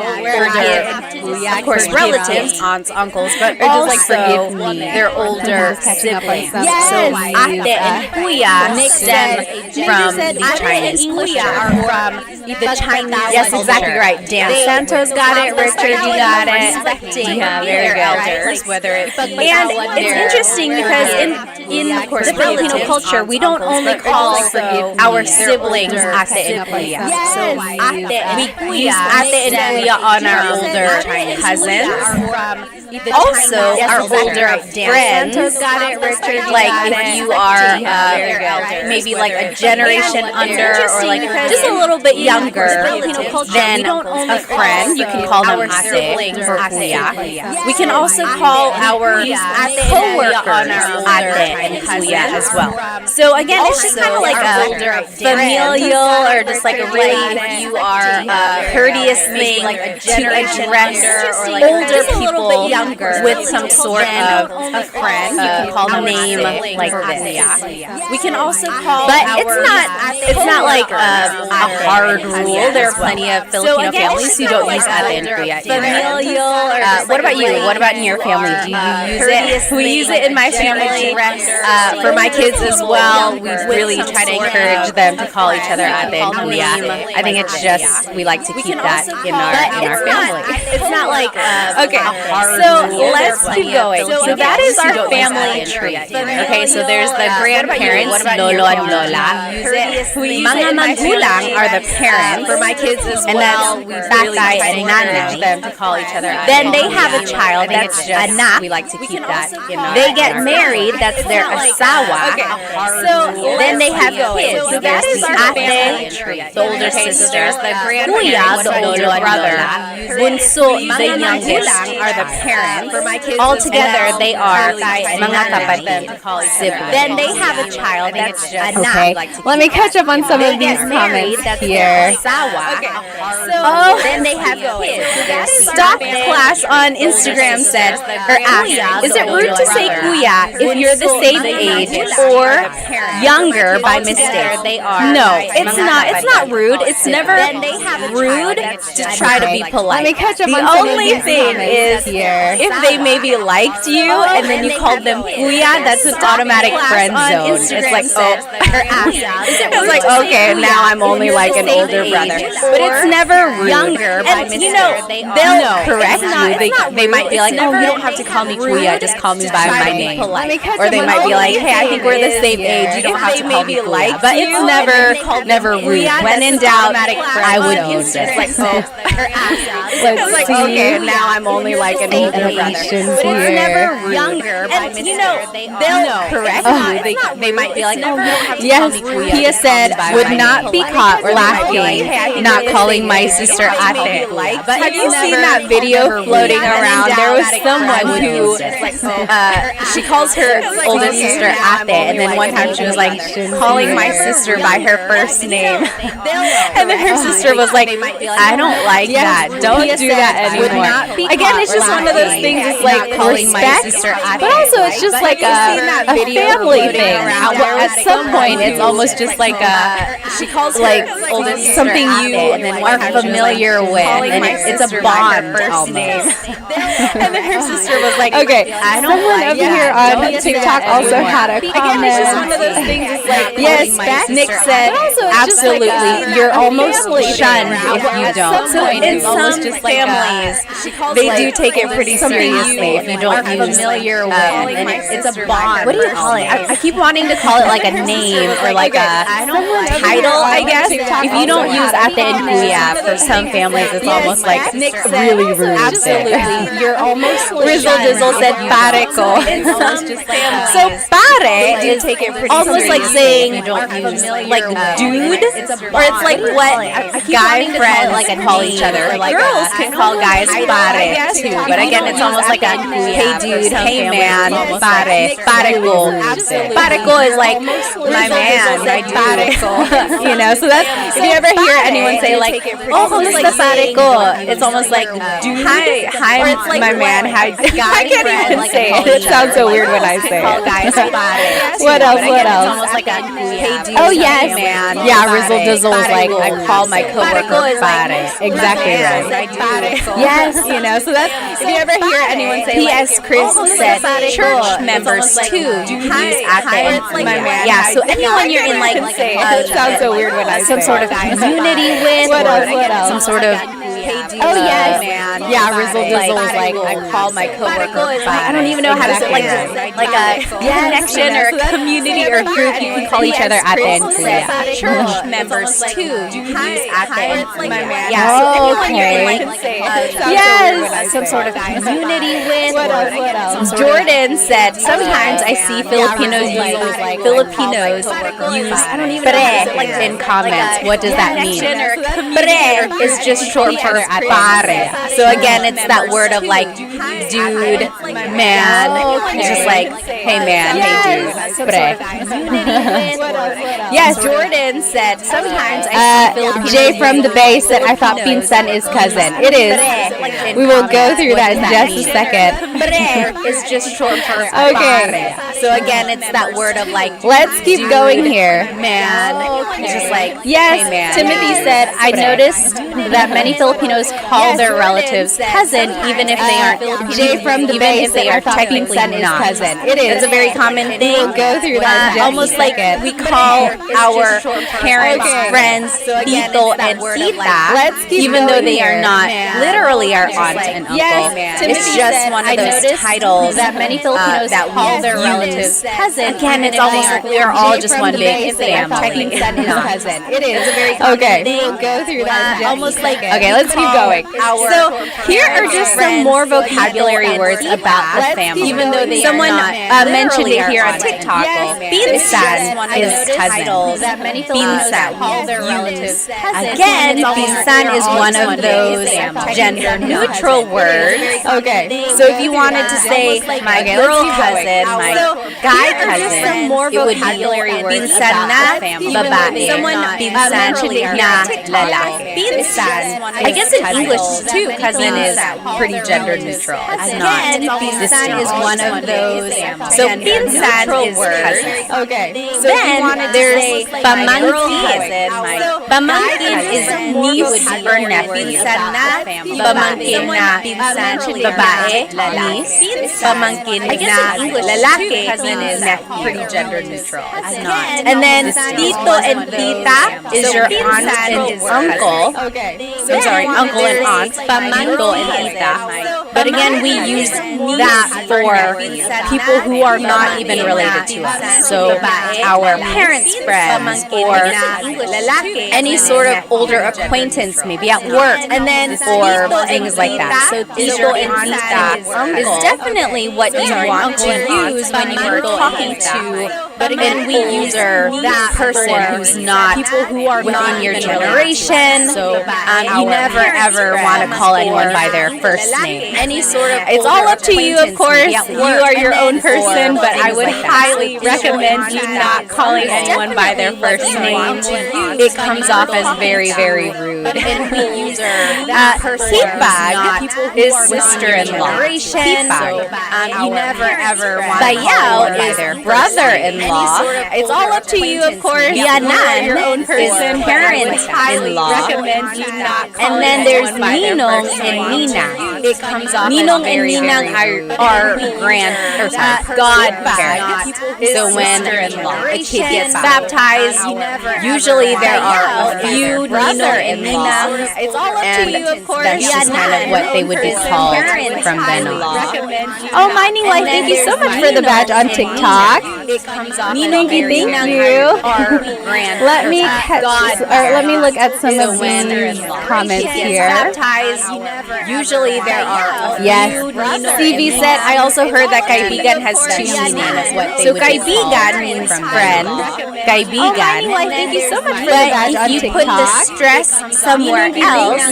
of course, relatives, aunts, uncles, but also their older siblings. Yes. So ate and kuya stem from the Chinese culture. the Chinese. Yes, exactly right. Dan Santos got it. Richard, you got it. Yeah, very good. Elders, whether it's and it's interesting because in of course the Filipino culture, we don't only call our siblings ate and kuya. So we use ate and kuya on our older cousins. Also, our older friends, like if you are maybe like a generation under or like just a little bit younger than a friend, you can call them ate or kuya. We can also call our co-workers ate and kuya as well. So again, it's just kind of like a familial or just like a really, if you are courteous thing to address older people with some sort of a friend. You can call them name like this. We can also call, but it's not like a hard rule. There are plenty of Filipino families who don't use ate and kuya. Familial. What about you? What about in your family? Do you use it? We use it in my family. For my kids as well, we really try to encourage them to call each other ate and kuya. I think it's just we like to keep that in our family. It's not like okay. So let's keep going. So that is our family tree. Okay, so there's the grandparents, lolo and lola. Mga magulang are the parents. For my kids as well, we tatay and nanay them to call each other. Then they have a child. That's anak. We like to keep that in our. They get married. That's their asawa. So then they have kids. So that is our family tree. The older sisters, the grandparents, the older brother, bunso, the youngest are the parents. For my kids, all together they are mga kapatid. Then they have a child. That's anak. Okay, let me catch up on some of these comments here. Oh, then they have kids. Stock class on Instagram said or asked, is it rude to say kuya if you're the same age or younger by mistake? No, it's not. It's not rude. It's never rude to try to be polite. Let me catch up the on some only of these thing is here. if they maybe liked you and then you called them kuya, that's an automatic friend zone. It's like, it's like, okay, now I'm only like an older brother. But it's never rude. And you know, they'll correct you. They might be like, oh, you don't have to call me kuya, just call me by my name. Or they might be like, hey, I think we're the same age, you don't have to call me kuya. But it's never rude. When in doubt, I would use it. It's like, okay, now I'm only like an older brother. But it's never rude. And you know, they'll correct you. They might be like, oh, you don't have to call me kuya. Pia said, would not be caught laughing, not calling my sister ate. But have you seen that video floating around? There was someone who, she calls her oldest sister ate, and then one time she was like calling my sister by her first name. And then her sister was like, I don't like that. Don't do that anymore. Again, it's just one of those things, it's like respect, but also it's just like a family thing. At some point, it's almost just like she calls like something you are familiar with, and it's a bond almost. And then her sister was like, Okay, someone over here on TikTok also had a comment. Again, it's just one of those things, it's like, yes, Nick said, absolutely, you're almost shunned if you don't. So in some families, they do take it pretty seriously if you don't use familiar with, and it's a bond. What do you call it? I keep wanting to call it like a name or like a title, I guess. If you don't use ate and kuya, for some families, it's almost like really rude. Absolutely, you're almost. Rizzle Dizzle said pare ko. So pare is almost like saying like dude, or it's like what guy friends like call each other. Girls can call guys pare too, but again, it's almost like a hey dude, hey man, pare ko. Pare ko is like my man, my pare ko. You know, so that's if you ever hear anyone say like, oh, kamusta pare ko? It's almost like dude, hi, my man, hi. I can't even say it. It sounds so weird when I say it. What else? What else? It's almost like a hey dude. Oh yes, man. Yeah, Rizzle Dizzle is like I call my coworker pare. Exactly right. Yes, you know. So that's if you ever hear anyone say. P.S. Chris said church members too use ate. My man. Yeah. So anyone you're in like it sounds so weird when I say some sort of community community with, What else? some sort of Oh, yes. yeah, Rizzle Dizzle is like I call my coworker. I don't even know how to say like a connection or a community or group. You can call each other ate. Church members too. You can use ate. Yeah. So okay. Yes. Some sort of community with. What else? Jordan said sometimes I see Filipinos use pre in comments. What does that mean? Pre is just short for pare. So again, it's that word of like dude, man. It's just like, hey man, hey dude, pre. Yes, Jordan said sometimes I see Filipinos Jay from the Bay said, I thought pinsan is cousin. It is. We will go through that in just a second. Pre is just short for Okay. pare. So again, it's that word of like, Let's keep dude, going here. man. It's just like, Yes, hey man. Timothy said, I noticed that many Filipinos call their relatives cousin, even if they aren't Filipino. Jay from the Bay if they said, are I thought technically pinsan is not. cousin. It is. It's a very common thing. We'll go through that in just Almost a like second. we call our parents, Okay. friends, tito, and tita, Let's keep even though going they are here. not literally our aunt and uncle. Yes, It's Timothy just said, one of I those noticed titles that many Filipinos that call we their use. relatives cousin. Again, even it's if they almost aren't. like we are all Jay just from one the big Bay said, I thought family. pinsan is cousin. It is. very Okay. We'll go through that in just almost a like second. okay, let's keep going. So here are just some more vocabulary words about the Let's family. keep Even though going. they Someone are not mentioned it here on aunt. TikTok. Yes. Pinsan is cousin. That many Filipinos Pinsan. call their relatives cousin. Again, pinsan is one of those gender neutral words. Okay. So if you wanted to say my girl cousin, my guy cousin, it would be pinsan na babae. Pinsan na lalaki. Pinsan, I guess in English too, cousin is pretty gender neutral. It's not. Pinsan is one of those. So pinsan is cousin. Okay. So then there's pamangkin. Pamangkin is niece or nephew. Pamangkin na babae, niece. Pamangkin na lalaki, cousin is pretty gender neutral. It's not. And then tito and tita is your aunt and uncle. Okay. I'm sorry, uncle and aunt. Pamangkin and tita. But again, we use that for people who are not even related to us. So our parents' friends or any sort of older acquaintance, maybe at work, and then or things like that. So tito and tita is definitely what you want to use when you are talking to. But again, we use that person who's not people who are within your generation. So you never ever want to call anyone by their first name. Any sort of it's all up to you, of course. You are your own person, but I would highly recommend you not calling anyone by their first name. It comes off as very, very rude. And we use Hipag is sister-in-law. You never ever want to call anyone by their brother-in-law. It's all up to you, of course. Bianan your own person, parents-in-law. And then there's Ninong and Nina. It comes off Ninong and Ninang are godparents. So when a kid gets baptized, usually there are a few Ninong and Ninang. It's all up to you, of course. That's just kind of what they would be called from then on. Oh, Mining Life, thank you so much for the badge on TikTok. Thank you. Let me look at some of these comments here. Usually there are Yes. CV said, I also heard that kaibigan has two meanings. So kaibigan means friend. Kaibigan. Oh, Mining Life, thank you so much for the badge on But if you TikTok. put the stress somewhere else,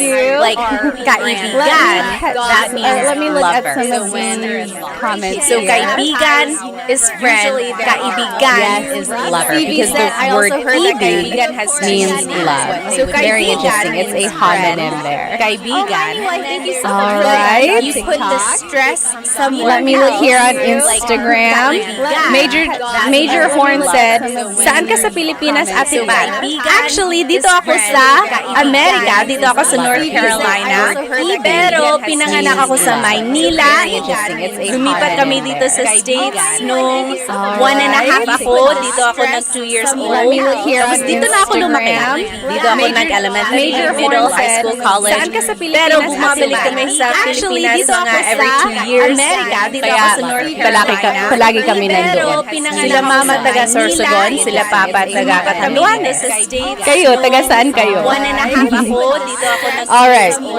like kaibigan, that means let me look lover. at some of these comments So here. kaibigan is friend, kaibigan is lover, because the word ibig means love. So Very interesting. It's a homonym there. Kaibigan. All right. You put the stress somewhere Let me look else, here on like Instagram. Major Horn said, saan ka sa Pilipinas, Ate Pat? Actually, dito ako sa Amerika. Dito ako sa North Carolina. Pero pinanganak ako sa Maynila. Lumipat kami dito sa States nung 1.5 ako. Dito ako nag 2 years old. Tapos dito na ako lumaki. Dito ako nag-elementary, middle, high school, college. Pero bumabalik kami sa Pilipinas mga every 2 years. Dito ako sa North Carolina. Palagi kami nandoon. Sila mama taga Sorsogon, sila papa taga Catanduanes. Kayo, taga saan kayo? 1.5 ako. Dito ako nag 2 Alright. years old.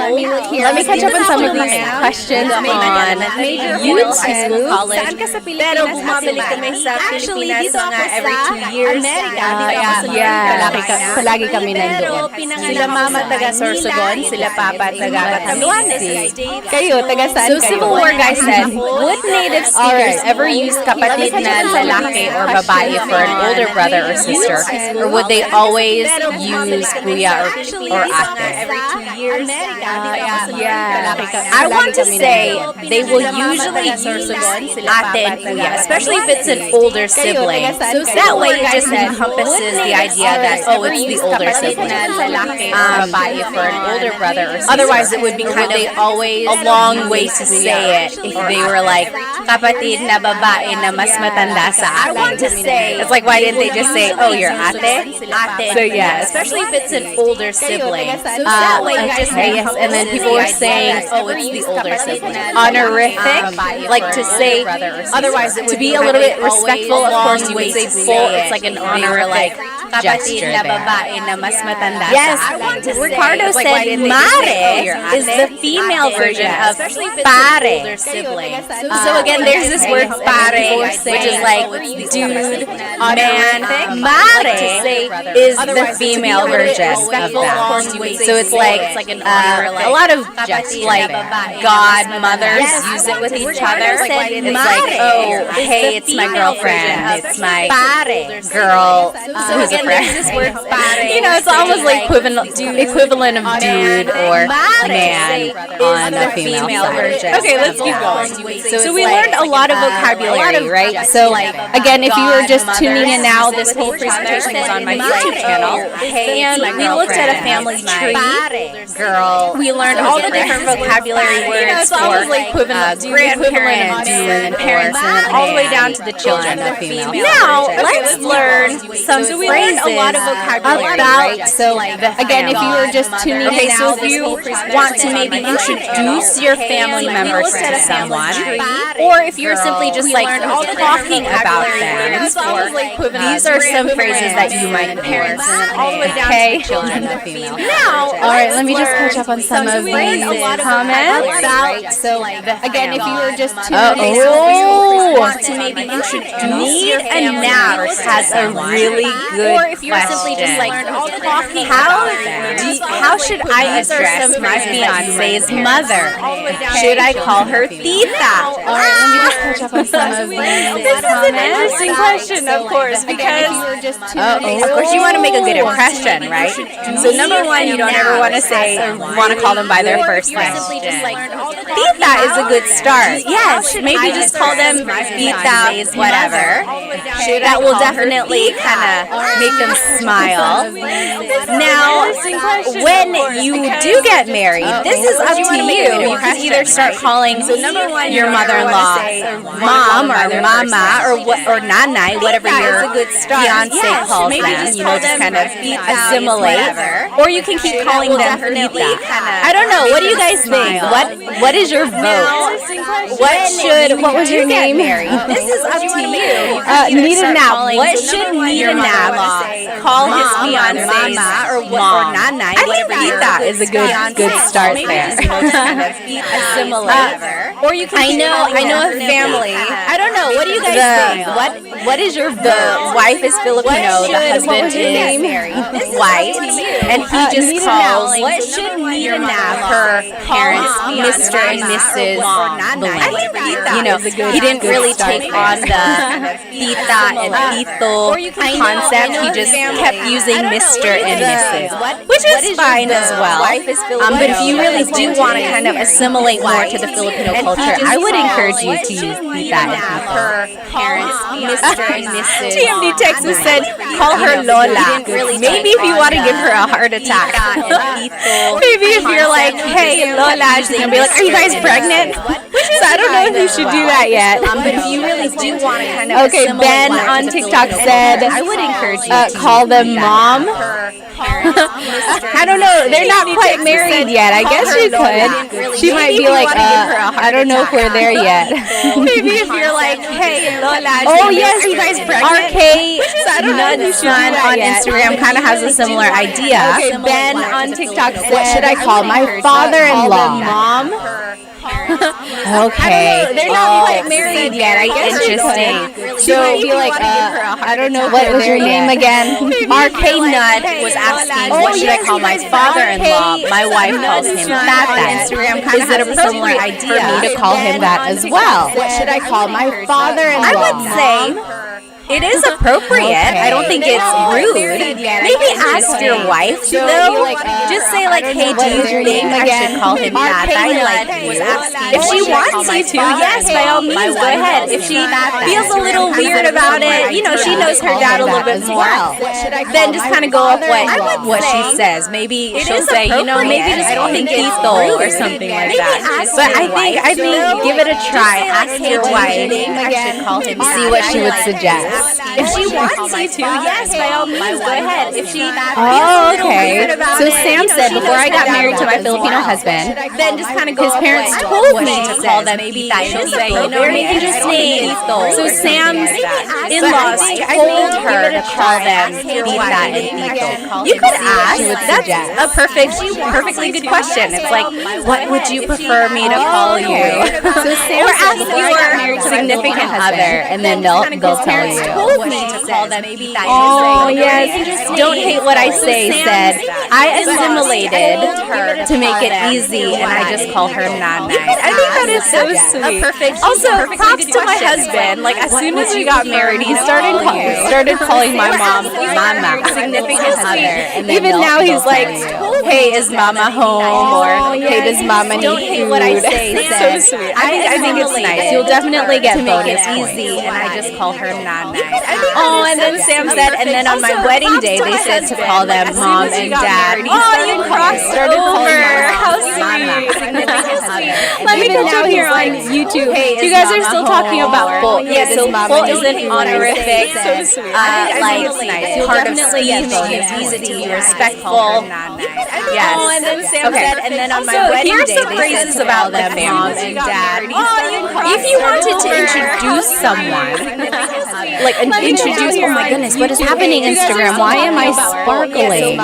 Let me catch up on some of these questions on YouTube. High school, college. Saan ka sa Pilipinas? Pero bumabalik kami sa Pilipinas mga every 2 years. Palagi kami nandoon. Sila mama taga Sorsogon, sila papa taga Catanduanes. Kayo, taga saan So kayo? Civil War guys said, would native speakers ever use kapatid na lalaki or babae for an older brother or sister? Or would they always use kuya or ate? I want to say they will usually use ate and kuya, especially if it's an older sibling. So that way it just encompasses the idea that, oh, it's the older sibling. Babae for an older brother or sister. Otherwise, it would be kind of always a long way to say it if they were like, kapatid na babae na mas matanda sa akin. I want to say, it's like, why didn't they just say, oh, you're ate? So yeah, especially if it's an older sibling. So that way it just yes, and then people were saying, oh, it's the older sibling. Honorific, like to say, otherwise it would be a little bit respectful. Of course, you would say full. It's like an honorific gesture there. Yes, Ricardo said mare is the female version of pare. So again, there's this word pare, which is like dude, man. Mare is the female version of that. So it's like a lot of like godmothers use it with each other. It's like, oh, hey, it's my girlfriend. It's my girl. So again, there's this word pare. You know, it's almost like equivalent of dude or man on the female version. Okay, let's keep going. So we learned a lot of vocabulary, right? So again, if you were just tuning in now, this whole presentation is on my YouTube channel. And we looked at a family tree. We learned all the different vocabulary words for grandparents and parents, and then all the way down to the children. Now, let's learn some phrases about, so again, if you were just tuning in now, so if you want to maybe introduce your family members to someone, or if you're simply just like talking about them, these are some phrases that you might use. Okay. Now, all right, let me just catch up on some of these comments. So again, if you were just tuning in, want to maybe introduce your family members has a really good question. Or if you're simply just like talking how should I address my fiance's mother? Should I call her tita? All right, let me just catch up on some of these. This is an interesting question, of course, because of course you want to make a good impression, right? So number one, you don't ever want to say, want to call them by their first name. Tita is a good start. Yes, maybe just call them tita, whatever. That will definitely kind of make them smile. Now, when you do get married, this is up to you. You can either start calling your mother-in-law mom or mama or nanay, whatever your fiance calls them. You know, just kind of assimilate. Or you can keep calling them tita. I don't know. What do you guys think? What is your vote? What was your name? This is up to you. Nita Nab. What should Nita Nab call his fiance's or nanay? I think tita is a good start there. Or you can I know a family. I don't know. What do you guys think? What is your vote? The wife is Filipino. The husband is white, and he just calls. What should Nita Nab her parents, Mr. and Mrs. You know, he didn't really take on the tita and tito concept. He just kept using Mr. and Mrs., which is fine as well. But if you really do want to kind of assimilate more to the Filipino culture, I would encourage you to use tita and her parents, Mr. and Mrs. TMD Texas said, call her Lola. Maybe if you want to give her a heart attack. Maybe if you're like, hey, Lola, she's going to be like, are you guys pregnant? Which So I don't know if you should do that yet. But if you really do want to kind of Okay, Ben on TikTok said, I would encourage you to call them mom. I don't know. They're not quite married yet. I guess you could. She might be like, I don't know if we're there yet. Maybe if you're like, hey, Lola, oh yes, you guys pregnant? RK Nudson on Instagram kind of has a similar idea. Okay, Ben on TikTok said, what should I call my father-in-law? Mom. Okay. They're not quite married yet. I guess Interesting. So be like, I don't know what was your name again? RK Nud was asking, what should I call my father-in-law? My wife calls him that. Instagram kind of has a similar idea for me to call him that as well? What should I call my father-in-law? I would say it is appropriate. I don't think it's rude. Maybe ask your wife, though. Just say like, hey, do you think I should call him that? I like you. If she wants you to, yes, by all means, go ahead. If she feels a little weird about it, you know, she knows her dad a little bit more, then just kind of go off what she says. Maybe she'll say, you know, maybe just call him Tito or something like that. But I think give it a try. Ask your wife. I should call him. See what she would suggest. If she wants you to, yes, by all means, go ahead. If she okay. So Sam said before I got married to my Filipino husband, then just kind of go. His parents told me to call them Tita. She'll say, you know, very interesting. So Sam's in-laws told her to call them Tita and Tito. You could ask. That's a perfectly good question. It's like, what would you prefer me to call you? So Sam asked your significant other, and then they'll tell you. Told me to call them Tita. Oh yes, don't hate what I say. Said I assimilated her to make it easy, and I just call her Nana. I think that is so sweet. Also, props to my husband. Like as soon as we got married, he started calling my mom Mama, significant other, and even now he's like, hey, is Mama home? Or hey, does Mama need food? Don't hate what I say. So sweet. I think it's nice. You'll definitely get to make it bonus easy, points. and I just call her Nana. Oh, and then Sam said, and then on my wedding day, they said to call them Mom and Dad. Oh, you crossed over. How sweet. Let me catch up here on YouTube. You guys are still talking about full. Yeah, so full is an honorific, so sweet. like part of speech. It's easy to be respectful. Yes. Oh, and then Sam said, and then on my wedding day, here's some phrases about them, Mom and Dad. If you wanted to introduce someone, like introduce, oh my goodness, what is happening, Instagram? Why am I sparkling?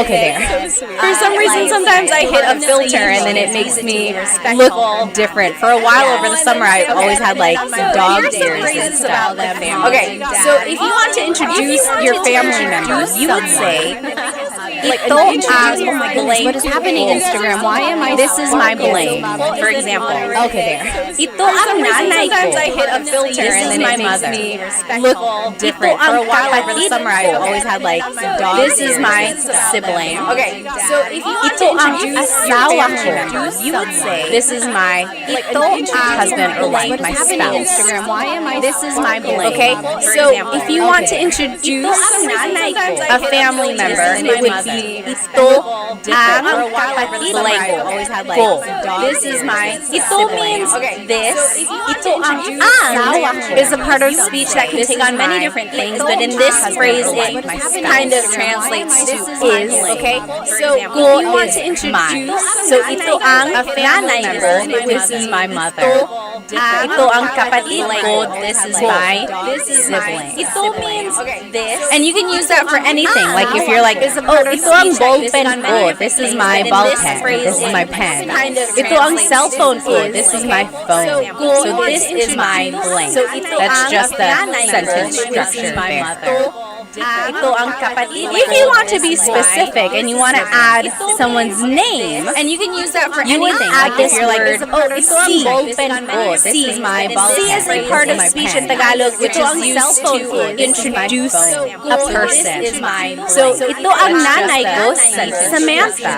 Okay, there. For some reason, sometimes I hit a filter and then it makes me look different. For a while over the summer, I always had like dog ears and stuff. Okay, so if you want to introduce your family members, you would say, like, oh my goodness, what is happening, Instagram? Why am I? This is my blame. For example. Okay, there. Ito ang nanay ko. Sometimes I hit a filter and then it makes me look different. For a while over the summer, I always had like dog ears. This is my sibling. Okay, so if you want to introduce asawa ko, you would say, this is my husband or wife, my spouse. Instagram. Why am I? This is my blame. Okay, so if you want to introduce a family member, it would be ito ang kapatid ko. This is my. Ito means this. Ito ang is a part of speech that can take on many different things, but in this phrase it kind of translates to is. Okay, so if you want to introduce, so ito ang nanay ko. This is my mother. Ito ang kapatid ko. This is my sibling. Ito means this, and you can use that for anything. Like if you're like, oh, ito ang ballpen ko. This is my ball pen. This is my pen. Ito ang cell phone ko. This is my phone. So this is my blank. That's just the sentence structure there. Ito ang kapatid. If you want to be specific and you want to add someone's name, and you can use that for anything. Like if you're like, oh, ito ang ballpen ko. This is my ball pen. C is a part of speech in Tagalog which is used to introduce a person. So ito ang nanay ko, Samantha.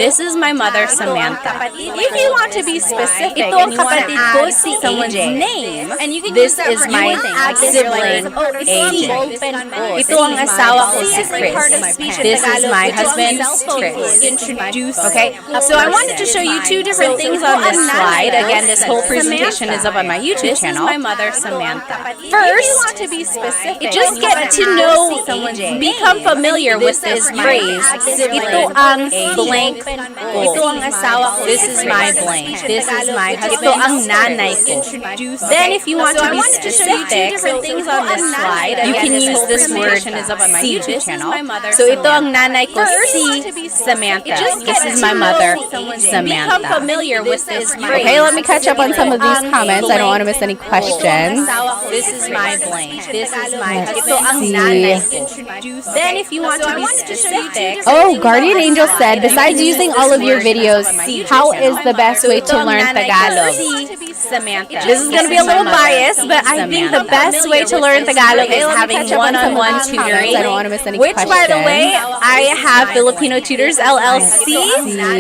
This is my mother, Samantha. If you want to be specific ito ang kapatid ko, si someone's name, and you can use that for anything. This is my sibling, AJ. ito ang asawa ko si Chris. This is my husband, Chris. Okay, so I wanted to show you two different things on this slide. Again, this whole presentation is up on my YouTube channel. This is my mother, Samantha. First, you want to be specific, just get to know, become familiar with this phrase. Ito ang blank ko. Ito ang asawa ko. This is my blank. This is my husband. Ito ang nanay ko. Then if you want to be specific, things on this slide. you can use this word si channel. So ito ang nanay ko, si Samantha. This is my mother, Samantha. Become familiar with this phrase. Okay, let me catch up on some of these comments. I don't want to miss any questions. This is my blank. This is my husband. Ito ang see. nanay ko. Then if you want to be specific, Oh, Guardian Angel said, besides using all of your videos, how is the best way to learn Tagalog? Samantha. This is going to be a little biased, but I think the best way to learn Tagalog is having one-on-one tutoring. I don't want to miss any Which, questions. by the way, I have Filipino Tutors LLC.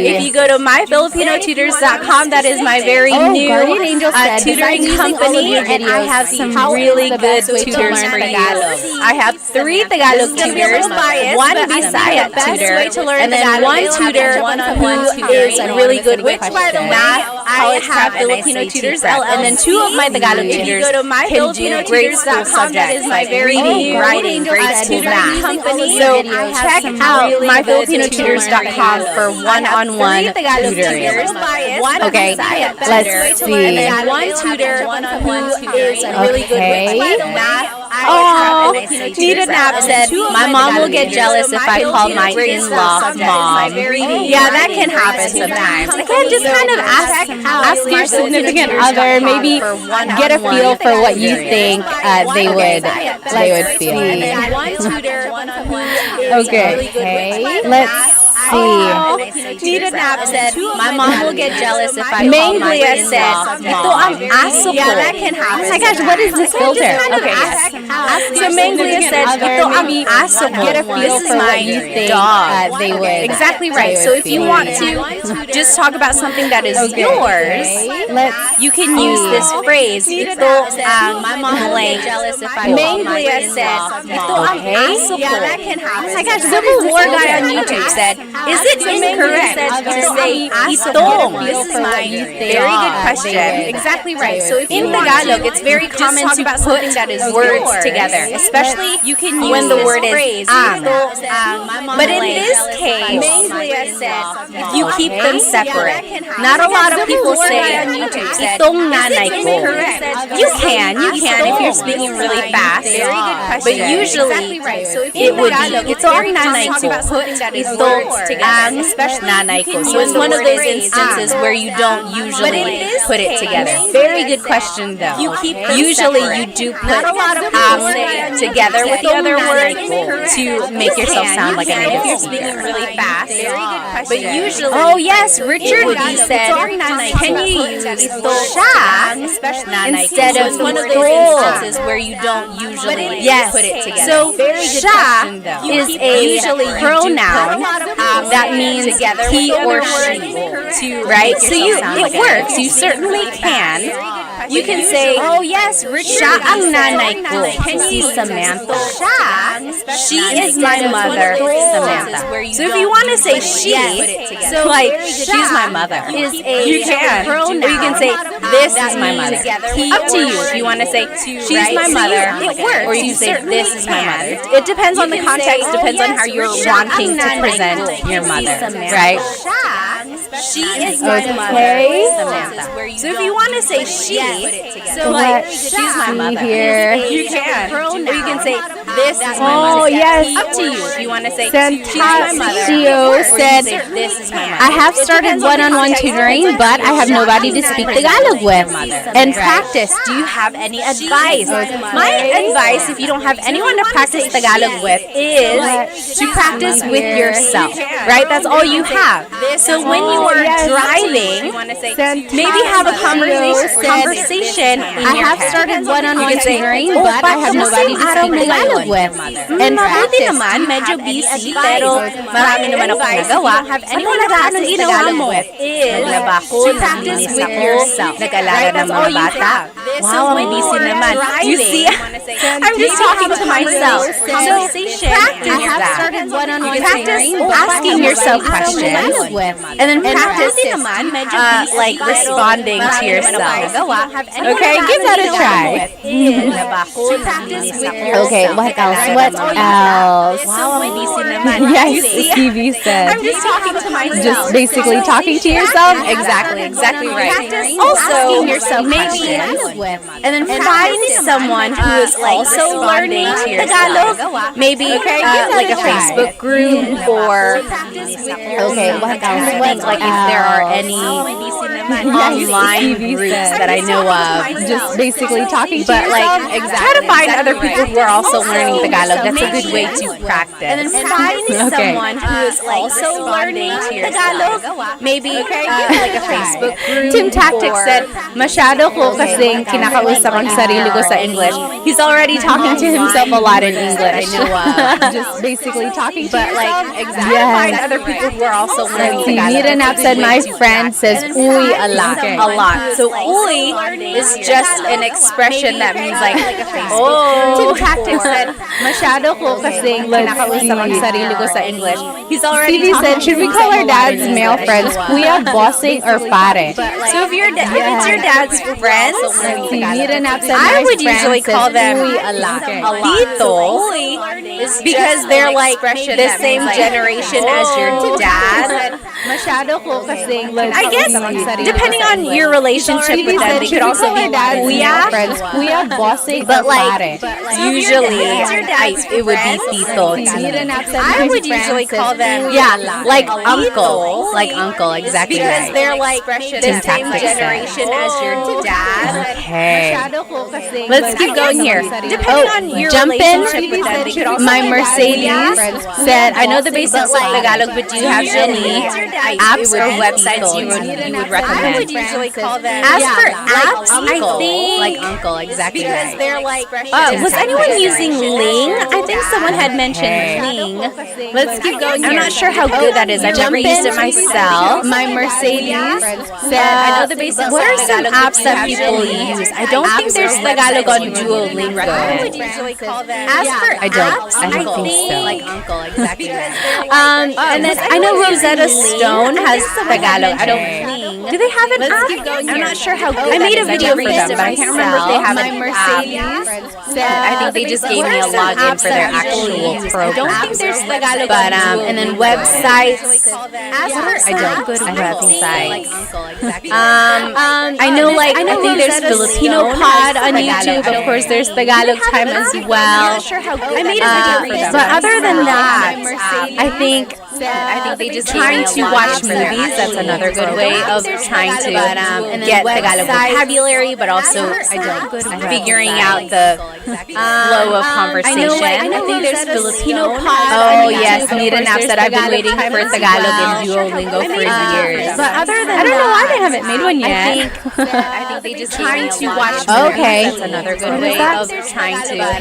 If you go to myfilipinotutors.com, that is my very new Guardian Angel said, tutoring besides using all of company, your and I videos, have some how is really the good best way to tutors learn for you. Tagalog? I have 3 Tagalog tutors, one Bisaya tutor, and then one tutor who is really good with math. I have Filipino Tutors LLC, and then 2 of my Tagalog tutors can do grade school subjects like reading, writing, grade school math. So check out myfilipinotutors.com for one-on-one tutoring. Okay, let's see. One tutor who is really good Okay. with math. Oh, Nita Knapp said, my mom will get jealous if I call my in-law mom. Yeah, that can happen sometimes. Again, just kind of ask your significant other, maybe Get a feel for what you think they would feel. Okay, let's see. Nita Knapp said, my mom will get jealous if I call my Manglia in-law said, ito ang aso ko. Yeah, that can happen. Oh my gosh, what is this filter? Okay, So Manglia said, ito ang aso ko. Get a feel for what you think they would. Exactly right. So if you want to just talk about something that is yours, you can use this phrase. Ito ang blank. Manglia said, ito ang aso ko. Yeah, that can happen. Oh my gosh, Civil War guy on YouTube said, is it incorrect to say itong? Very good question. Exactly right. So in Tagalog, it's very common to put words together, especially when the word is ang. But in this case, if you keep them separate, not a lot of people say itong nanay ko. You can if you're speaking really fast. But usually, it would be ito ang nanay ko. Ito ang nanay ko. So it's one of those instances where you don't usually put it together. Very good question though. Usually you do put together with the other word to make yourself sound like a native speaker. Really fast. But usually, oh yes, Richard B said, can you use siya instead of one of those instances where you don't usually put it together. So siya is a pronoun that means he or she, right? So it works. You certainly can. You can say, oh yes, siya ang nanay ko, si Samantha. She is my mother, Samantha. So if you want to say she, so like she's my mother, you can. Or you can say this is my mother. Up to you if you want to say she's my mother, or you can say this is my mother. It depends on the context, depends on how you're wanting to present your mother, right? She is my mother, Samantha. So if you want to say she, so like she's my mother, you can. Or you can say this is my mother. Oh yes. Up to you if you want to say she's my mother. Santasio said, This is my mother. I have started one-on-one tutoring, but I have nobody to speak Tagalog with and practice. Do you have any advice? My advice, if you don't have anyone to practice Tagalog with, is to practice with yourself, right? That's all you have. So when you are driving, driving, maybe have a conversation in I your have head. started one-on-one You can say, tutoring, "Oh, but I have sa nobody same to araw speak Tagalog with. And pwede naman, medyo busy, pero marami naman akong nagawa. Anyone nag-aaral ng Tagalog with is naglaba ko, naglinis ako, nag-alaga ng mga bata. Wow, ang busy naman. You see, I'm just talking to myself. So, practice that. You practice asking yourself questions, and then practice like responding to yourself. Okay, give that a try. Okay, what else? What else? Wow, ang busy naman. Yes, Stevie said. I'm just talking to myself. Just basically talking to yourself. Exactly right. Also, maybe, and then find someone who is also learning Tagalog. Maybe like a Facebook group or Okay, what else? What like if there are any online groups that I know of. Just basically talking to But yourself. like, try to find other people who are also learning Tagalog. That's a good way to practice. And then find someone who is also learning Tagalog. Maybe like a Facebook group. Tim Tactic said, masyado ko kasing kinakausap ang sarili ko sa English. He's already talking to himself a lot in English. I know of. Just basically talking to But like, yourself. try to find other people who are also learning See, Tagalog. Mira Nap said, my friend says, uy a lot. A lot. So, uy is just an expression that means like, oh. Tim Tactic said, masyado ko kasing kinakausap ang sarili ko sa English. He's already Stevie said, should we call our dad's male friends kuya, bossing, or pare? So if it's your dad's friends, See, Mira Nap said, I my would friend usually says, call them uy a lot. Tito, because they're like the same generation as your dad. Masyado ko kasing I guess depending on your relationship with them, they could also be kuya, friends, kuya, bossing, but or like pare. usually it would be Tito to me. I would usually call them like uncle, exactly Because right. They're like the same generation as your dad. Okay. Let's keep going here. Depending on your relationship with them, they could also My be Mercedes said, I know the basics of Tagalog, but do you have any apps or websites you would recommend? I would usually call them. As for apps, I think like uncle, exactly because right. they're like Was anyone using Ling? I think someone had mentioned Ling. Let's keep going. I'm not sure how good that is. I've never used it myself. My Mercedes said, I know the basics. What are some apps that people use? I don't think there's Tagalog on Duolingo. As for I don't think so. like uncle, exactly. And then I know Rosetta Stone has Tagalog. I don't. Do they have an app? I'm not sure how good. I made a video for them, but I can't remember if they have an app. I think they just gave me a login for their actual program. I don't think there's Tagalog. But and then websites. I don't have websites. I know I think there's Filipino Pod on YouTube. Of course, there's Tagalog Time as well. I made a video for them. But other than that, I think they just trying to watch movies. That's another good way of trying to get Tagalog vocabulary, but also figuring out the flow of conversation. I think there's Filipino Pod. Oh yes, Nita Nap said I've been waiting for Tagalog in Duolingo for years. But other than I don't know why they haven't made one yet. I think they just trying to watch movies. Okay. That's another good way of trying to get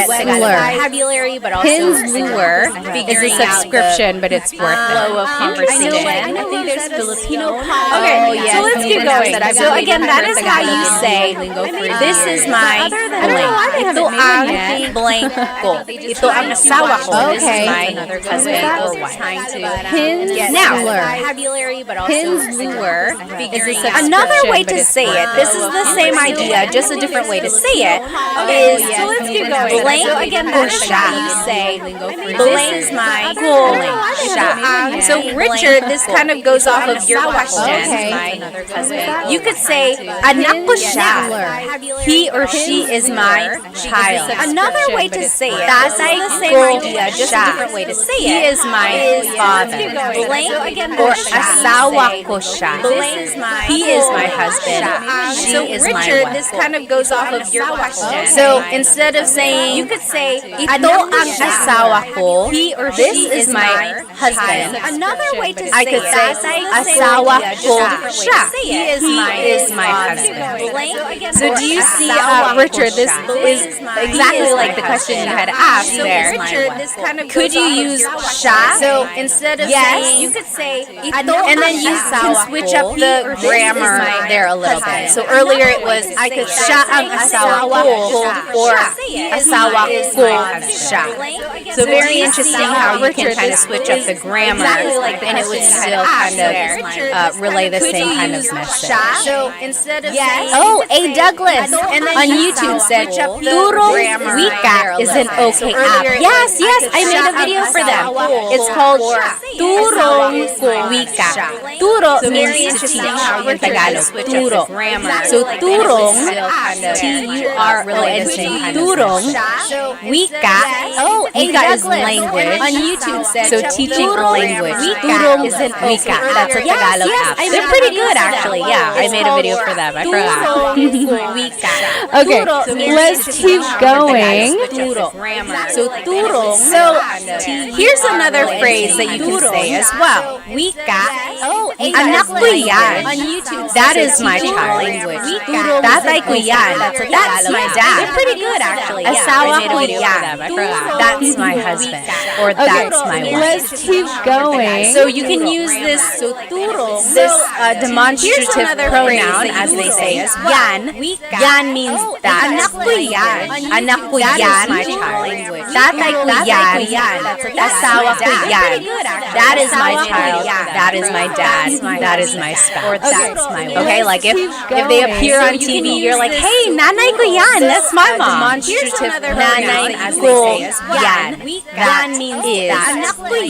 Tagalog Pinsler. vocabulary, but also Pinsler is a figuring out the subscription, but it's worth it. flow of conversation. I I think there's Filipino Pod. Okay, So let's keep going. So again, that is how you say, this is my blank. Ito ang blank ko. Ito ang asawa ko. This is my husband or wife. Now, vocabulary, but also figuring out. Another way to say it, this is the same idea, just a different way to say it, is, so let's keep going. Blank ko siya. You say, blank is my blank siya. So Richard, this kind of goes off of your question. You could say, anak ko siya. He or she is my child. Another way to say it, that's the same idea, just a different way to say it. He is my father. Blank or asawa ko siya. He is my husband. She is my Richard, wife. this kind of goes off of your question. So instead of saying, you could say, ito ang asawa ko, he or this she is my husband. Another way to I say could say, asawa ko siya. He is my husband. So do you see, Richard, this is exactly like the question you had asked there. Richard, this kind of Could you use siya? So instead of saying, you could say, And then you can switch up the grammar there a little bit. So earlier it was, siya ang asawa ko or asawa ko siya. So very interesting how you can kind of switch up the grammar and it would still kind of relay the same kind of message. So instead of saying, Oh, A. Douglas on YouTube said, Turong Wika is an okay app. Yes, I made a video for them. It's called Turong Wika. Turo means to teach in Tagalog. Turo. So turong, T-U-R-O-N-G, turong, wika. Oh, wika is language. On YouTube said, So teaching language. Turong is an wika. That's a Tagalog app. They're pretty good actually. Yeah, I made a video for them. I forgot. Wika. Okay, let's keep going. So turong. So here's another phrase that you can say as well. Wika. Oh, anak ko yan. That is my child language. Tatay ko yan. That's my dad. They're pretty good actually. Asawa ko yan. That's my husband. Or that's my wife. Let's keep going. So you can use this demonstrative pronoun, as they say, as yan. Yan means that. Anak ko yan. Anak ko yan. My child language. Tatay ko yan. Asawa ko yan. That is my child. That is my dad. That is my spouse. Or that's my wife. Okay, like if they appear on TV, you're like, hey, nanay ko yan. That's my mom. Demonstrative nanay ko yan. That means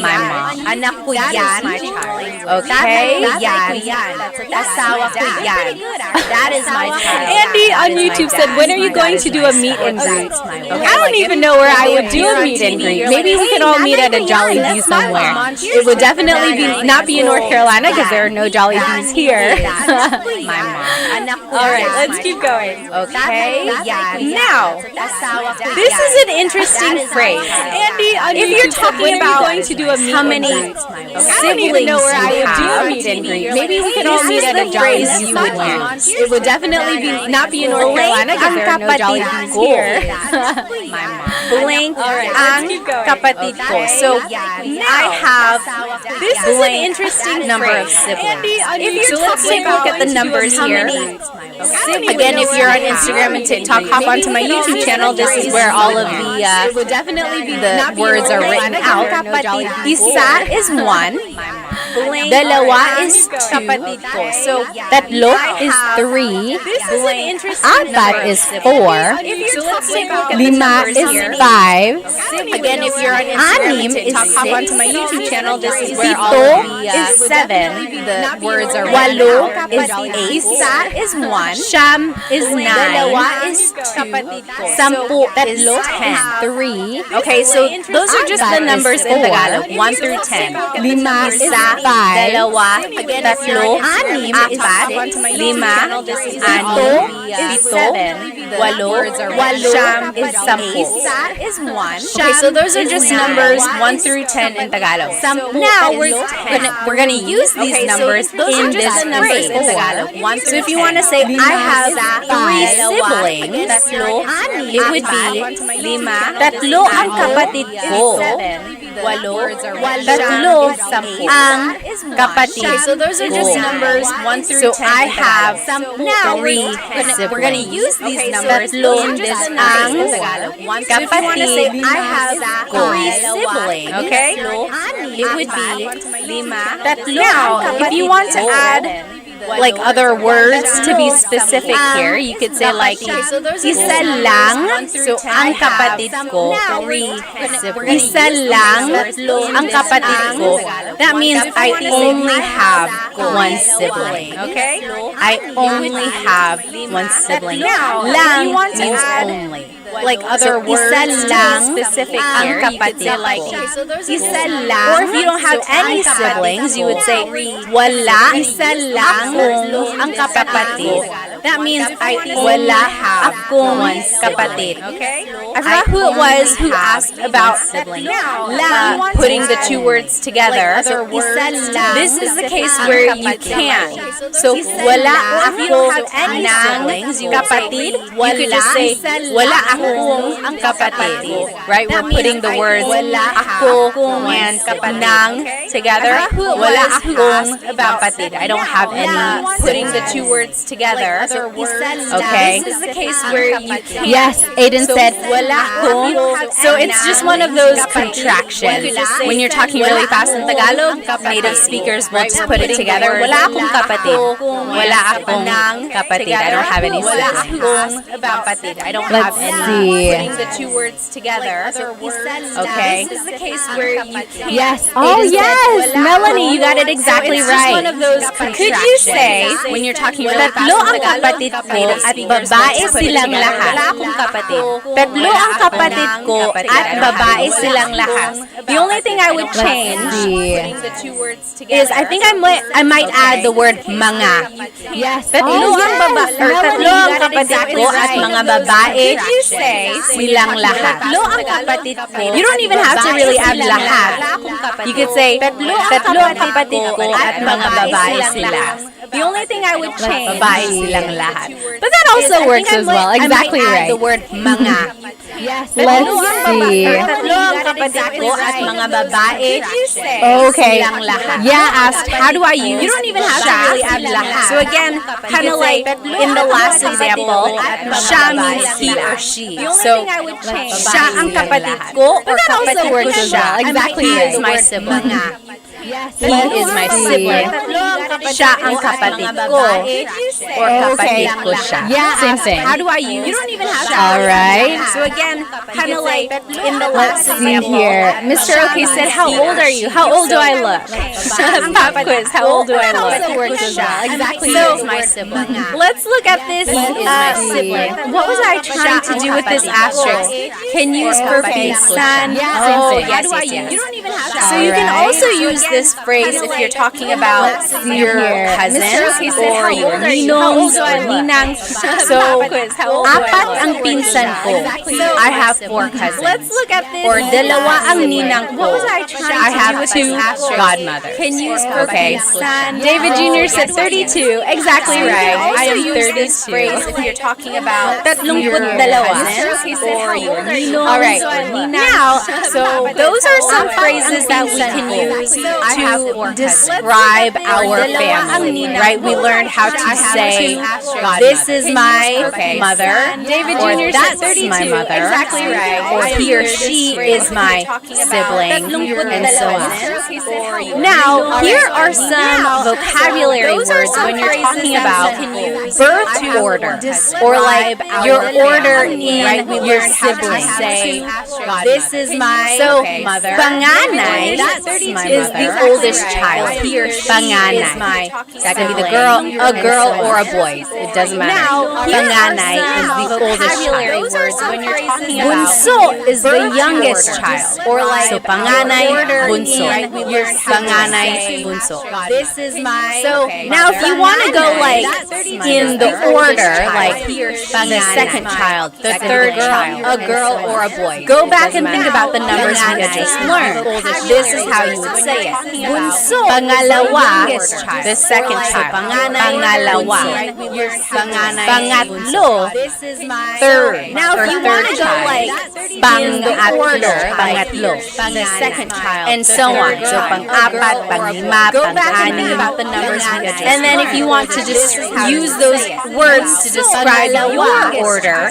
my mom. Anak ko yan. Okay, yan. Asawa ko yan. That is my child. Andy on YouTube said, when are you going to do a meet and greet? I don't even know where I would do a meet and greet. Maybe we could all meet at a Jollibee somewhere. It would definitely not be in North Carolina because there are no Jollibees here. My mom. All right, let's keep going. Okay, now, This is an interesting phrase. Andy on if YouTube you're said, talking when are you about going to do a meet how and many greet? I don't even siblings know where I you would do a have, meet and greet. Maybe we could all this meet is at a the phrase Jollibee you would somewhere. use. It would definitely not be in North Carolina because there are no Jollibees here. My mom. Blank let's ang keep going. kapatid ko. So, I have This is an blank interesting number of phrase. siblings. Andy on If YouTube you're said, talking when are about you the going to do a numbers meet and here, greet? again, if you're on Instagram and TikTok, hop onto my YouTube channel. This is where all of the words are written out. Isa is one. Dalawa is kapatid ko. So, Tatlo is 3. Apat is 4. Lima is 5. again, if you're on Instagram Anim and TikTok, is hop 6. onto my YouTube channel. This is where all Pito of is 7. the words are written Walo out. is 8. Isa is 1. Siyam is 9. Dalawa is 2. Sampu is Tatlo, 10. 3. Okay, so those are just the Apat is numbers in 4. Tagalog, 1 through 10. Lima is Isa, 5. dalawa, tatlo, Anim is apat, 6. lima, Pito is 7. walo, siyam is 10. Isa is 1. Okay, so those are just numbers 1 through 10 in Tagalog. Now we're gonna use these numbers in this phrase in Tagalog. So if you want to say I have 3 siblings, it would be tatlo ang kapatid ko. Tatlo ang kapatid. So those are just numbers 1 through 10. So I have 3 siblings. We're gonna use these numbers in this ang kapatid. So if you want to say I have 3 siblings, okay? It would be tatlo. Now, if you want to add like other words to be specific here, you could say like isa lang, so ang kapatid ko, isa lang ang kapatid ko. That means I only have one sibling, okay? I only have one sibling. Lang means only. like other words to be specific here, you could say like isa lang. Or if you don't have any siblings, you would say wala akong ang kapatid. That means wala akong kapatid. Okay? I forgot who it was who asked about putting the two words together. This is the case where you can. So wala akong kapatid. You could just say wala akong kapatid. Right? We're putting the words ako and nang together. Wala akong kapatid. I don't have any. Putting the two words together. Okay. This is the case where you can. Yes, Aiden said Wala akong. So it's just one of those contractions. When you're talking really fast in Tagalog, native speakers will just put it together. Wala akong kapatid. Wala akong kapatid. I don't have any siblings. Kapatid. I don't have any. Putting the two words together. Okay. This is the case where you can. yes. Oh yes, Melanie, you got it exactly right. One of those Could you say when you're talking really fast Tatlo ang in Tagalog, kapatid ko native at speakers babae will just put it silang together. lahat. Wala akong kapatid. Tatlo ang kapatid ko at babae silang lahat. The only thing I would change Putting the two words together. is I think I might add the word mga. Yes. Tatlo ang kapatid ko at mga babae silang lahat. Tatlo ang kapatid ko. You don't even have to really add lahat. You could say tatlo ang kapatid ko at mga babae sila. The only thing I would change babae silang lahat. But that also works as well. Exactly right. The word mga. Yes. Let's see. Tatlo ang kapatid ko at mga babae Okay. silang lahat. Yeah, asked how do I use You don't even have to really add lahat. So again, kind of like in the last example, siya means he or she. So, siya ang kapatid ko or kapatid ko siya. Exactly He right. is my sibling. Yes. He is my sibling. Siya ang kapatid ko or kapatid ko siya. Yeah, Same asked thing. how do I use You don't even have to. All right. So again, kind of like in the Let's last see example. here. Mr. OK said, how old are you? How old do I look? Pop quiz. How old do I look? works as well. Exactly. So, my sibling. Let's look at this sibling. What was I trying to do with this asterisk? Can use for pinsan. Oh, Yes, yes, yes, yes. You don't even have to. So you can Alright. also use this phrase if you're talking about your cousins or your ninongs or ninangs. So, apat ang pinsan ko. I have 4 cousins. Let's look at this. Or dalawa ang ninang ko. What was I trying I to have do with 2 godmothers. Can use for Okay. pinsan. David Jr. said 32. Exactly right. I am use this 32. phrase if you're talking about Tatlongput your dalawa. cousins or your ninongs All right. or ninangs. Now, so those are some phrases that we can use to describe our family, right? We learned how to say, this is my mother. David Jr. said 32. My mother. Exactly right. Or he or she is my sibling, and so on. Now, here are some vocabulary words when you're talking about birth order, or like your order in your siblings. Say, this is my mother. Panganay is the oldest child. He or she is my. That can be the girl, a girl, or a boy. It doesn't matter. Now, Panganay is the oldest child. when you're talking about Bunso is the youngest child. Or like, so panganay, bunso. Panganay, bunso. This is my. So now if you want to go like in the order, like the second child, the third child, a girl or a boy, go back and think about the numbers we had just learned. This is how you would say it. Bunso, pangalawa, the second child. Pangalawa. Pangatlo, third. Now if you want to go like pangatlo, the second child, and so on. So pang-apat, pang-lima, pang-anim, about the numbers we had just. And then if you want to just use those words to describe your order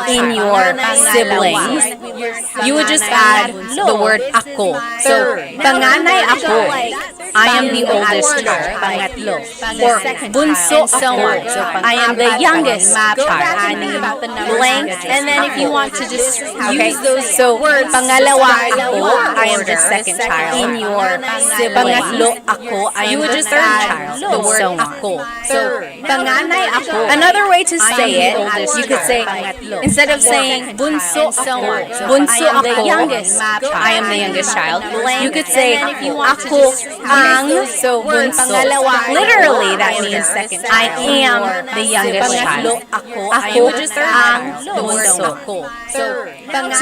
in your siblings, you would just add the word ako. So panganay ako ako. I am the oldest child. Pangatlo. Or bunso ako. I am the youngest child. Blank. And then if you want to just use those words, pangalawa ako, I am the second child. In your pangatlo ako, I am the third child. The word ako. So, panganay ako. Another way to say it, you could say, instead of saying bunso ako, I am the youngest child. You could say, ako ang bunso. Literally, that means I am the youngest child. Ako ang bunso. So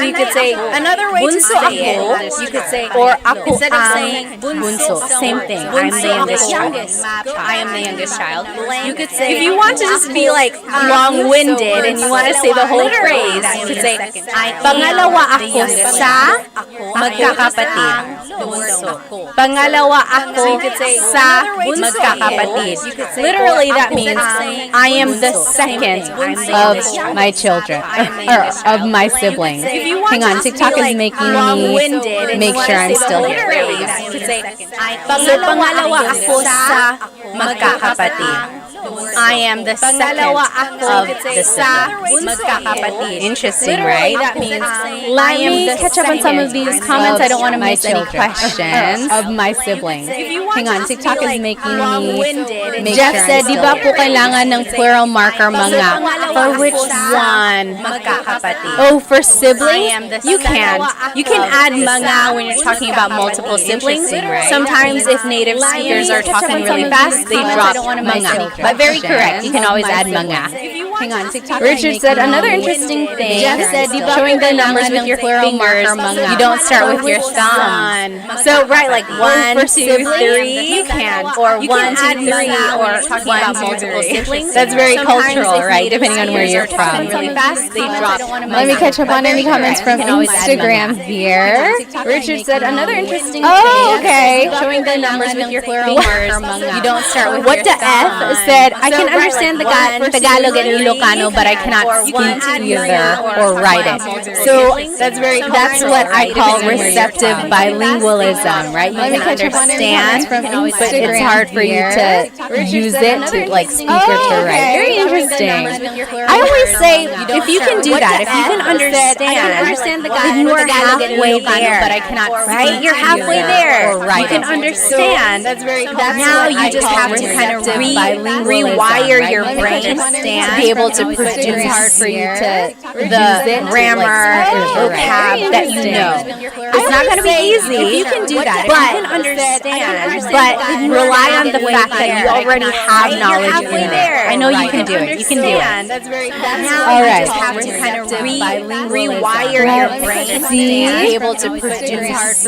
you could say, another way to say it, you could say, or ako ang bunso. Same thing. I'm the youngest child. I am the youngest child. You could say, if you want to just be like long-winded and you want to say the whole phrase, you could say, pangalawa ako sa magkakapatid. Pangalawa ako sa magkakapatid. Literally, that means I am the second of my children, or of my siblings. Hang on, TikTok is making me make sure I'm still here. So, pangalawa ako sa magkakapatid. I am the second of the magkakapatid. Interesting, right? That means Let me catch up on some of these comments. I don't want to miss any questions of my siblings. Hang on, TikTok is making me make Jeff sure said, di ba po kailangan ng plural marker mga? For which one? Magkakapatid. Oh, for siblings? You can. You can add mga when you're talking about multiple siblings. Sometimes if native speakers are talking really fast, they drop mga. But very correct. You can always add mga. Hang on, TikTok. Richard said another interesting thing. Jeff said, showing the numbers with your fingers. You don't start with your thumb. So right, like 1, 2, 3. You can, or 1, 2, 3, or talking about multiple siblings. That's very cultural, right? Depending on where you're from. Really fast, they drop. Let me catch up on any comments from Instagram here. Richard said another interesting thing. Oh, okay. Showing the numbers with your fingers. You don't start with What your the F thumb. said, I can understand the Tagalog and Ilocano, but I cannot speak either or write it. So that's what I call receptive bilingualism, right? You can understand, but it's hard for you to use it to like speak or to write. Very interesting. I always say, if you can do that, if you can understand, then you are halfway there, but I cannot, right? You're halfway there. You can understand. Now you just have to kind of rewire your brain to be able to produce the grammar vocab that you know. It's not going to be easy. If you can do that, but you can understand, but rely on the fact that you already have knowledge in there. I know you can do it. You can do it. Now you just have to kind of rewire your brain to be able to produce.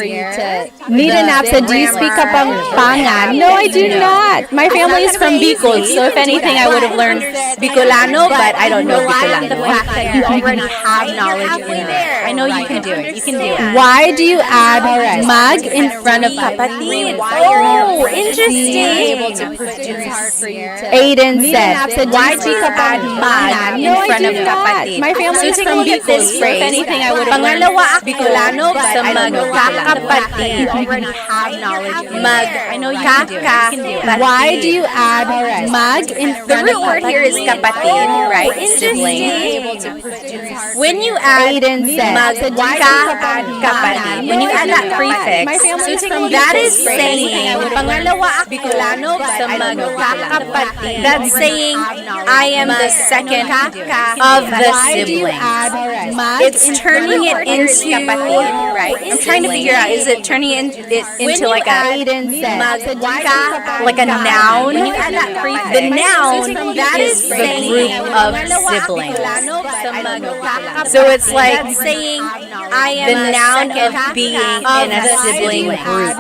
Nita Nap said, do you speak Kapampangan? No, I do not. My family is from Bicol, So if anything, I would have learned Bicolano, but I don't know Bicolano. The fact that you already have knowledge in there. I know you can do it. You can do it. Why do you add mag in front of kapatid? Oh, interesting. Aiden said, Why do you add mag in front of kapatid? My family is from Bicol. This phrase, if anything, I would have pangalawa ako Bicolano, but sa magkakapatid. Already have knowledge. Mag, I know you can do it. Why do you add mag in front of The root word here is kapatid, right? Sibling. When you add magkakapatid, when you add that prefix, that is saying pangalawa ako Bicolano, sa magkakapatid. That's saying I am the second of the siblings. It's turning it into kapatid, right? I'm trying to figure out, is it turning it into like a like a noun? The noun is the group of siblings. So it's like saying the noun of being in a sibling group.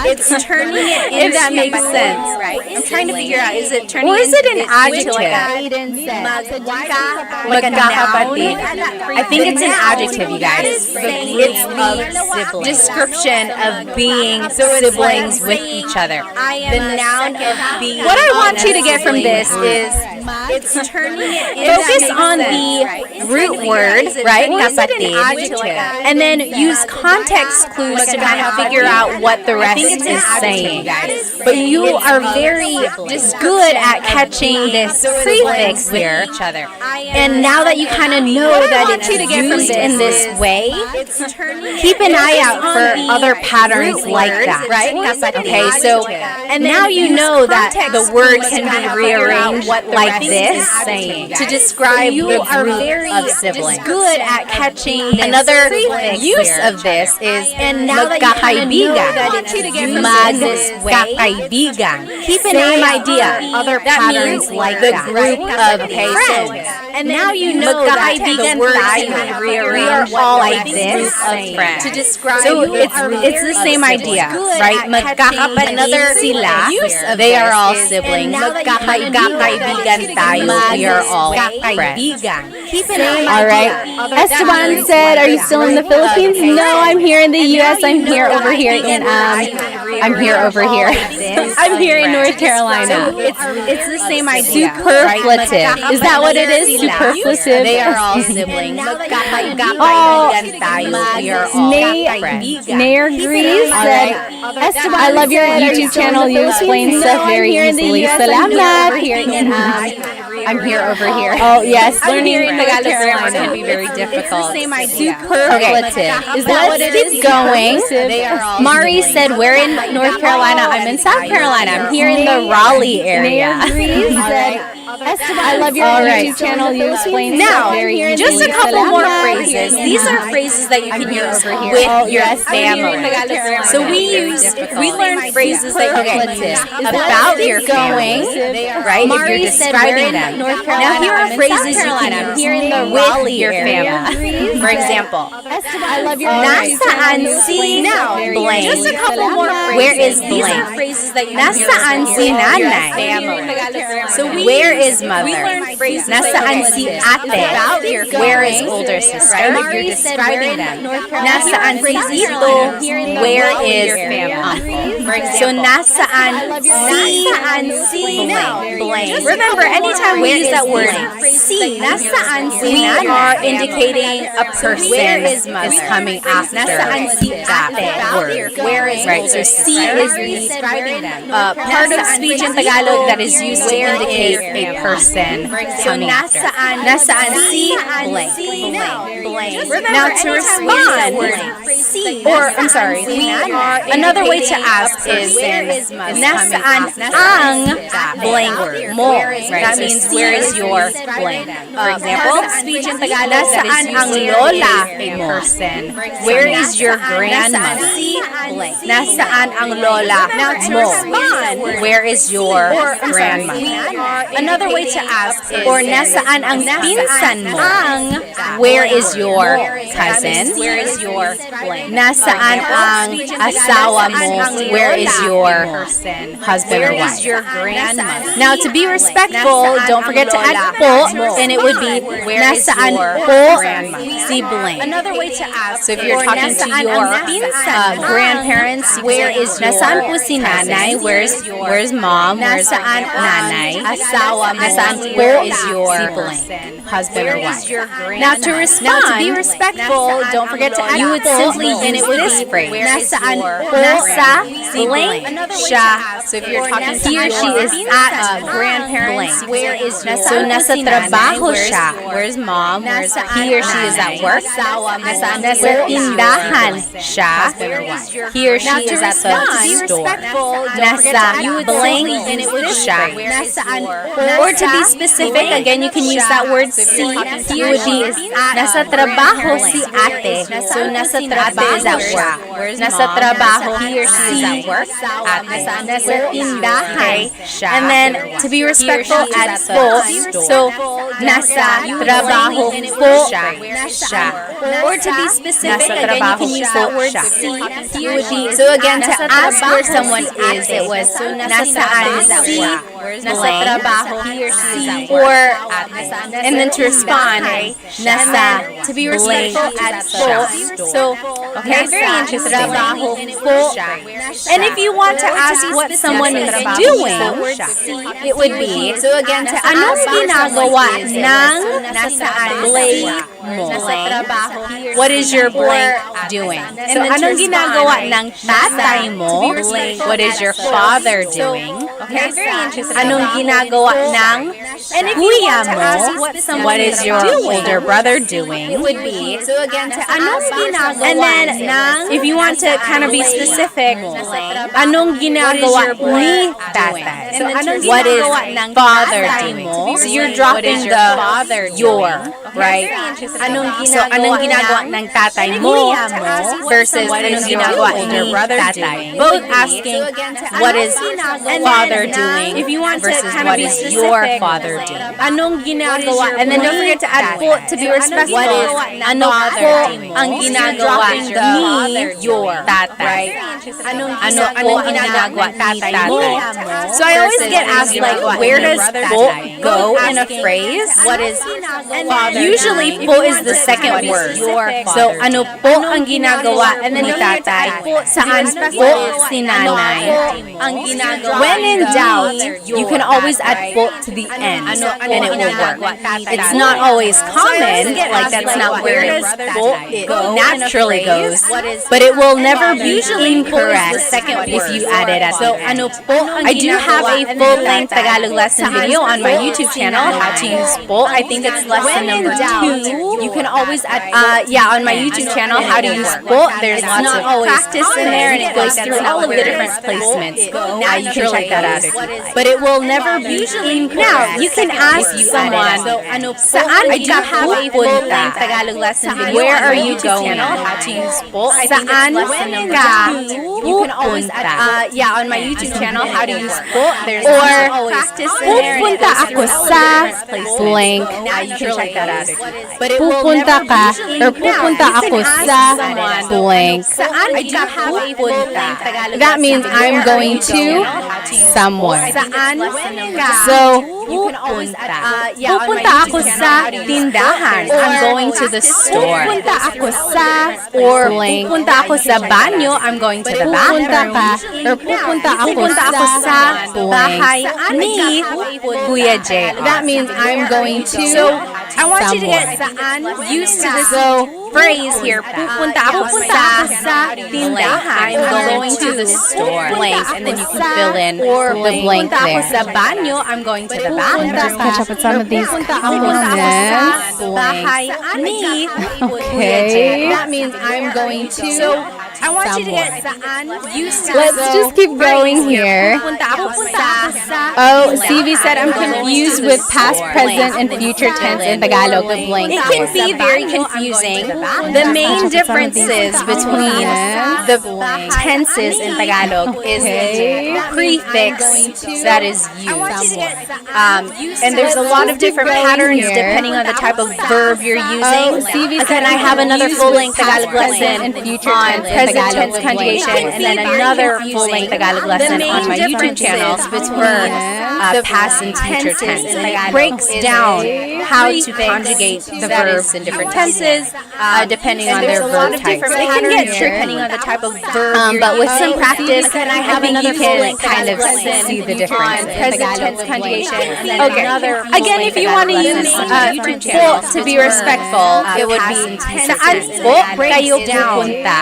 It's turning it into, if that makes sense, right? I'm trying to figure out, is it turning, or is it an adjective? Like a noun? I think it's an adjective, you guys. It's the description of being siblings with each other. The noun of being. What I want you to get from this is it's turning it into, focus on the root word, right? Kapatid, and then use context clues to kind of figure out what the rest think it's his saying. But you are very just good at catching this prefix here. And now that you kind of know that it's used in this way, keep an eye out for other patterns like that. Right? Okay, so and now you know that the word can be rearranged like this to describe the group of siblings. Good at catching another use of this is magkakaibigan. Magkakaibigan. Keep an idea. Other patterns like the group of friends. And now you know that the word can be rearranged like this to describe. So it's the same idea, right? Magkakapatid sila. They are all siblings. Magkakaibigan tayo. We are all friends. All right. Esteban said, "Are you still in the Philippines?" No, I'm here in the U.S. I'm here over here in I'm here in North Carolina. So it's the same idea. Superflative. Right? Is that what it is? Superflative. They are all siblings. Magkakaibigan tayo. We are all friends. Nair Grease said, "Esteban, I love your YouTube channel. You explain stuff very easily. Salamat." I'm here over here. Oh yes, learning Tagalog can be very difficult. Superflative. Is that what it is? Keep going. Mari said, "We're in North Carolina. I'm in South Carolina. I'm here in the Raleigh area." I love your YouTube channel. You explain now, stuff very easily. just a couple more phrases. These are phrases that you can use with your family. So we learn phrases that you can use about your family, right? If you're describing them. Now here are phrases you can use with your family. For example, nasaan si blank? Just a couple more phrases. Where is blank? These are phrases that you can use with your family. So where is mother? Nasaan si ate? Where is older sister? If you're describing them. Nasaan si tito? Where is uncle? So nasaan si blank? Remember, anytime we use that word si, we are indicating a person is coming after that word. Where is right? So si is the part of speech in Tagalog that is used to indicate a person coming after. Nasaan si blank. Now to respond, or I'm sorry, another way to ask is nasaan ang blank mo. That means where is your blank. For example, speech in Tagalog, nasaan ang lola mo? Where is your grandmother? Nasaan ang lola mo? Where is your grandmother? Another way to ask is, or nasaan ang pinsan mo? Where is your cousin? Where is your blank? Nasaan ang asawa mo? Where is your husband or wife? Your grandmother. Now, to be respectful, don't forget to add po, and it would be nasaan po si blank. Another way to ask, so if you're talking to your grandparents, where is nasaan po si nanay? Where's mom? Where's nanay? Asawa mo? Nasaan po is your husband or wife? Now, to respond, to be respectful, don't forget to add you would simply use this phrase. Nasaan po sa blank siya. So if you're talking to he or she is at grandparents, where is your so nasa trabaho siya. Where's mom? Where's he or she is at work? Nasa tindahan siya. He or she is at the store. Nasa blank siya. Or to be specific, again, you can use that word si. It would be nasa trabaho si ate. So nasa trabaho is at work. Nasa trabaho he or she is at work. Nasa tindahan siya. And then to be respectful, add po. So nasa trabaho po siya. Or to be specific, again, you can use that word si. It would be so again to ask where someone is. It was nasaan si nasa trabaho he or she is at work. Or and then to respond, nasa to be respectful, add po. So okay, very interesting. And if you want to ask what someone is doing, it would be so again to anong ginagawa ng nasaan blank mo? What is your blank doing? So, anong ginagawa ng tatay mo? What is your father doing? Okay, very interesting. Anong ginagawa ng kuya mo? What is your older brother doing? It would be, so again, to anong ginagawa And then, if you want to kind of be specific, anong ginagawa ni tatay? So, anong What is ginagawa ng father tatay doing? mo? So you're dropping the your, right? So, anong ginagawa ng tatay mo versus anong ginagawa ni tatay? Both asking what is father doing versus what is your father doing. Anong ginagawa? And then don't forget to add po to be respectful. What is Ano po ang ginagawa ni your tatay? Anong Anong ginagawa ni tatay mo? So I always get asked like, where does po go in a phrase? What is Usually po is the second word. So ano po ang ginagawa ni tatay? Saan po si nanay? When in doubt, you can always add po to the end and it will work. It's not always common, like that's not where po naturally goes, but it will never be incorrect if you add it at the end. I do have a full-length Tagalog lesson video on my YouTube channel, how to use po. I think it's lesson number 2. You can always add on my YouTube channel, how to use po. There's lots of practice in there, and it goes through all of the different placements. You can check that out. But it will never be incorrect. Now, you can ask someone, saan I do have a full-length Tagalog lesson video. Where are you going? How to use po. Saan ka pupunta? On my YouTube channel, how to use po. There's or practice in there. pupunta ako sa blank. You can check that out. But it Pupunta ka or pupunta ako sa blank. Saan ka pupunta? That means I'm going to somewhere. Saan ka So, pupunta? pupunta ako sa Tindahan. I'm going to the store. Pupunta ako sa Or blank. pupunta ako sa banyo. I'm going to the Pupunta bathroom. ka or pupunta ako sa bahay ni Kuya J. That means I'm going to So, I want you to get somewhere. used to this phrase here. Pupunta ako sa tindahan. I'm going to the store. Blank. And then you can fill in the blank pupunta ako there. sa banyo. I'm going to the bathroom. Just catch up with some of these Pupunta ako sa bahay ni Kuya J. Okay. That means I'm going to. So, I want you to get used to Let's this just keep going here. Pupunta ako sa Oh, CV said I'm confused with past, present, and future tense in Tagalog. The blank. It can be very confusing. The main differences between the tenses in Tagalog is the prefix that is used. And there's a lot of different patterns depending on the type of verb you're using. CV And then I have another full-length Tagalog lesson and future on tense in present Tagalog tense with conjugation, blank. and then another full-length Tagalog lesson on my YouTube channel between past and future tense. And it breaks down how to conjugate the verbs in different tenses depending on their verb types. It can get tricky depending on the type of verb But with some practice, I think you can kind of see the difference. Present tense conjugation, and then another. Again, if you want to use po to be respectful, it would be saan po kayo pupunta?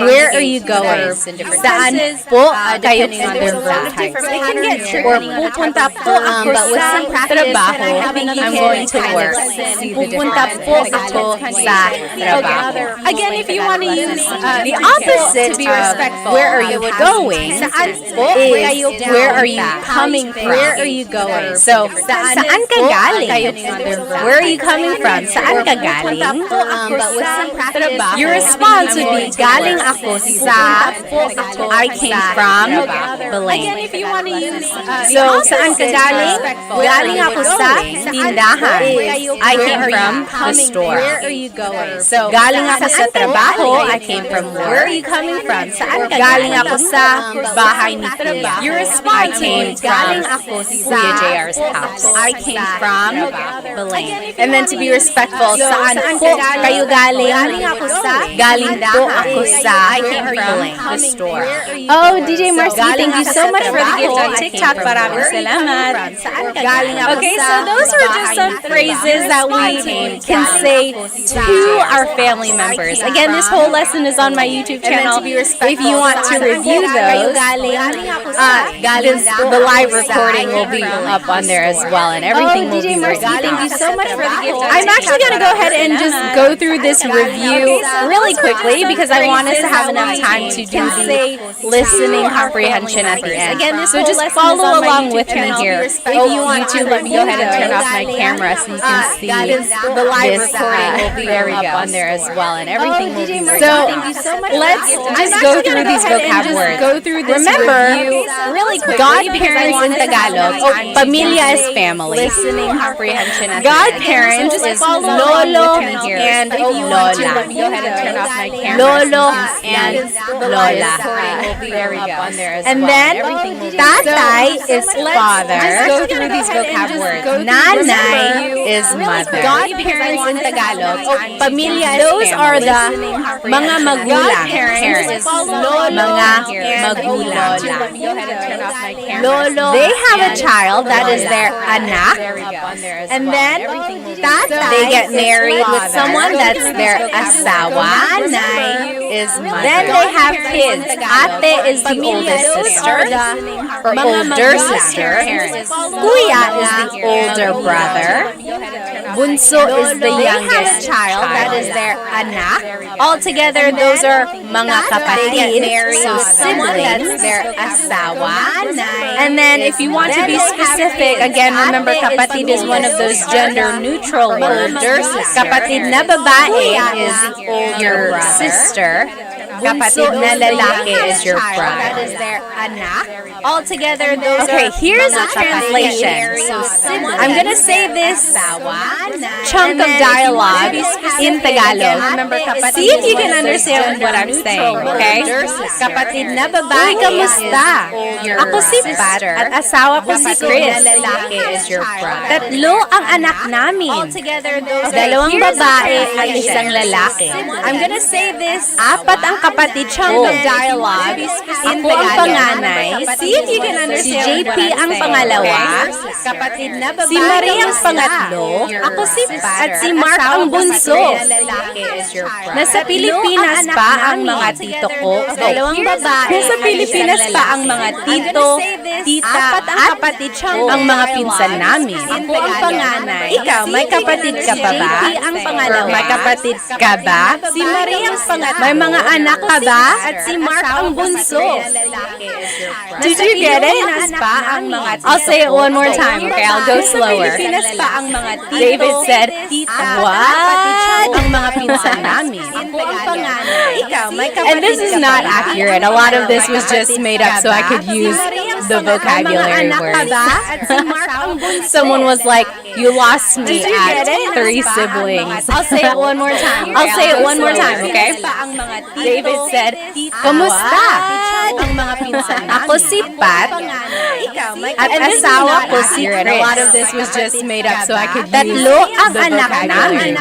Where are you going? Saan po kayo pupunta? It can get tricky. Or pupunta po ako sa trabaho. I'm going to work. Pupunta po ako sa trabaho. Again, if you want to use the opposite to be respectful, where are you going? Saan po kayo? Where are you coming from? Where are you going? So, saan ka galing? Where are you coming from? Saan ka galing? Your response would be, galing ako sa, I came from blank. Again, if you want to use so, saan ka galing? Galing ako sa tindahan. I came from the store. Where are you going? So, galing ako sa trabaho. I came from work. Where are you coming from? Saan ka galing ako sa bahay ni Kuya. Your response came galing ako sa Kuya JR's house. I came from blank. And then to be respectful, saan po kayo galing? Galing po ako I came from the store. Oh, DJ Marcy, thank you so much for the gift on I TikTok. came from Maraming work. salamat. Galing ako Okay, sa so those were just some bahay phrases that we can say to our family members. Again, this whole lesson is on my YouTube channel. If you want to review those, the live recording will be up on there as well, and everything will be Marcy, written thank you down. so much for the gift. I'm actually going to go ahead and just go through this review really quickly because I want us to have enough time to do the listening comprehension at the end. Again, this So whole just lesson follow is on my along YouTube with me channel. here. If If you want to, let me go ahead and turn off my camera so you can see the live this recording will be up on there as well, and everything will be DJ Marcy, so thank you so much. let's just go through these vocab words. Remember, really quickly, godparents in Tagalog, pamilya is family. Listening comprehension at godparents is lolo and lola. Let me go ahead and turn off my camera. Lolo and lola. There we go. And then tatay is father. Just go through these vocab words. Nanay is mother. Godparents in Tagalog, pamilya is family. Those are the mga magulang. Parents. Mga magulang. Lolo. They have a child that is their anak. And then they get married with someone that's their asawa. Nanay is mother. Then they have kids. Ate is the oldest sister or older sister. Kuya is the older brother. Bunso is the youngest child. That is their anak. Altogether, those are mga kapatid. So siblings, their asawa. And then if you want to be specific, again, remember kapatid is one of those gender-neutral words. Kapatid na babae is your sister. Kapatid na lalaki is your brother. That is their anak. Altogether, those are here's a translation. I'm gonna say this chunk of dialogue in Tagalog. See if you can understand what I'm saying, okay? Kapatid na babae, kamusta? Ako si Pat at asawa ko si Chris. Tatlo ang anak namin. Dalawang babae at isang lalaki. I'm gonna say this, apat ang kapatid chunk of dialogue in Tagalog. Ako ang panganay. See if you can understand. Si JP ang pangalawa. Si Maria ang pangatlo. Ako si Pat. At si Mark ang bunso. Nasa Pilipinas pa ang mga tito ko. Dalawang babae. Nasa Pilipinas pa ang mga tito, tita, at kapatid ang mga pinsan namin. Ako ang panganay. Ikaw, may kapatid ka pa ba? Si JP ang pangalawa. May kapatid ka ba? Si Maria ang pangatlo. May mga anak ka ba? At si Mark ang bunso. Did you get it? I'll say it one more time, okay? I'll go slower. David said, what? Ang mga pinsan namin. And this is not accurate. A lot of this was just made up so I could use the vocabulary words. Someone was like, you lost me at 3 siblings. I'll say it one more time. I'll say it one more time, okay? David said, kamusta? Ako si Pat at asawa ko si Chris. A lot of this was just made up so I could use tatlo ang anak namin.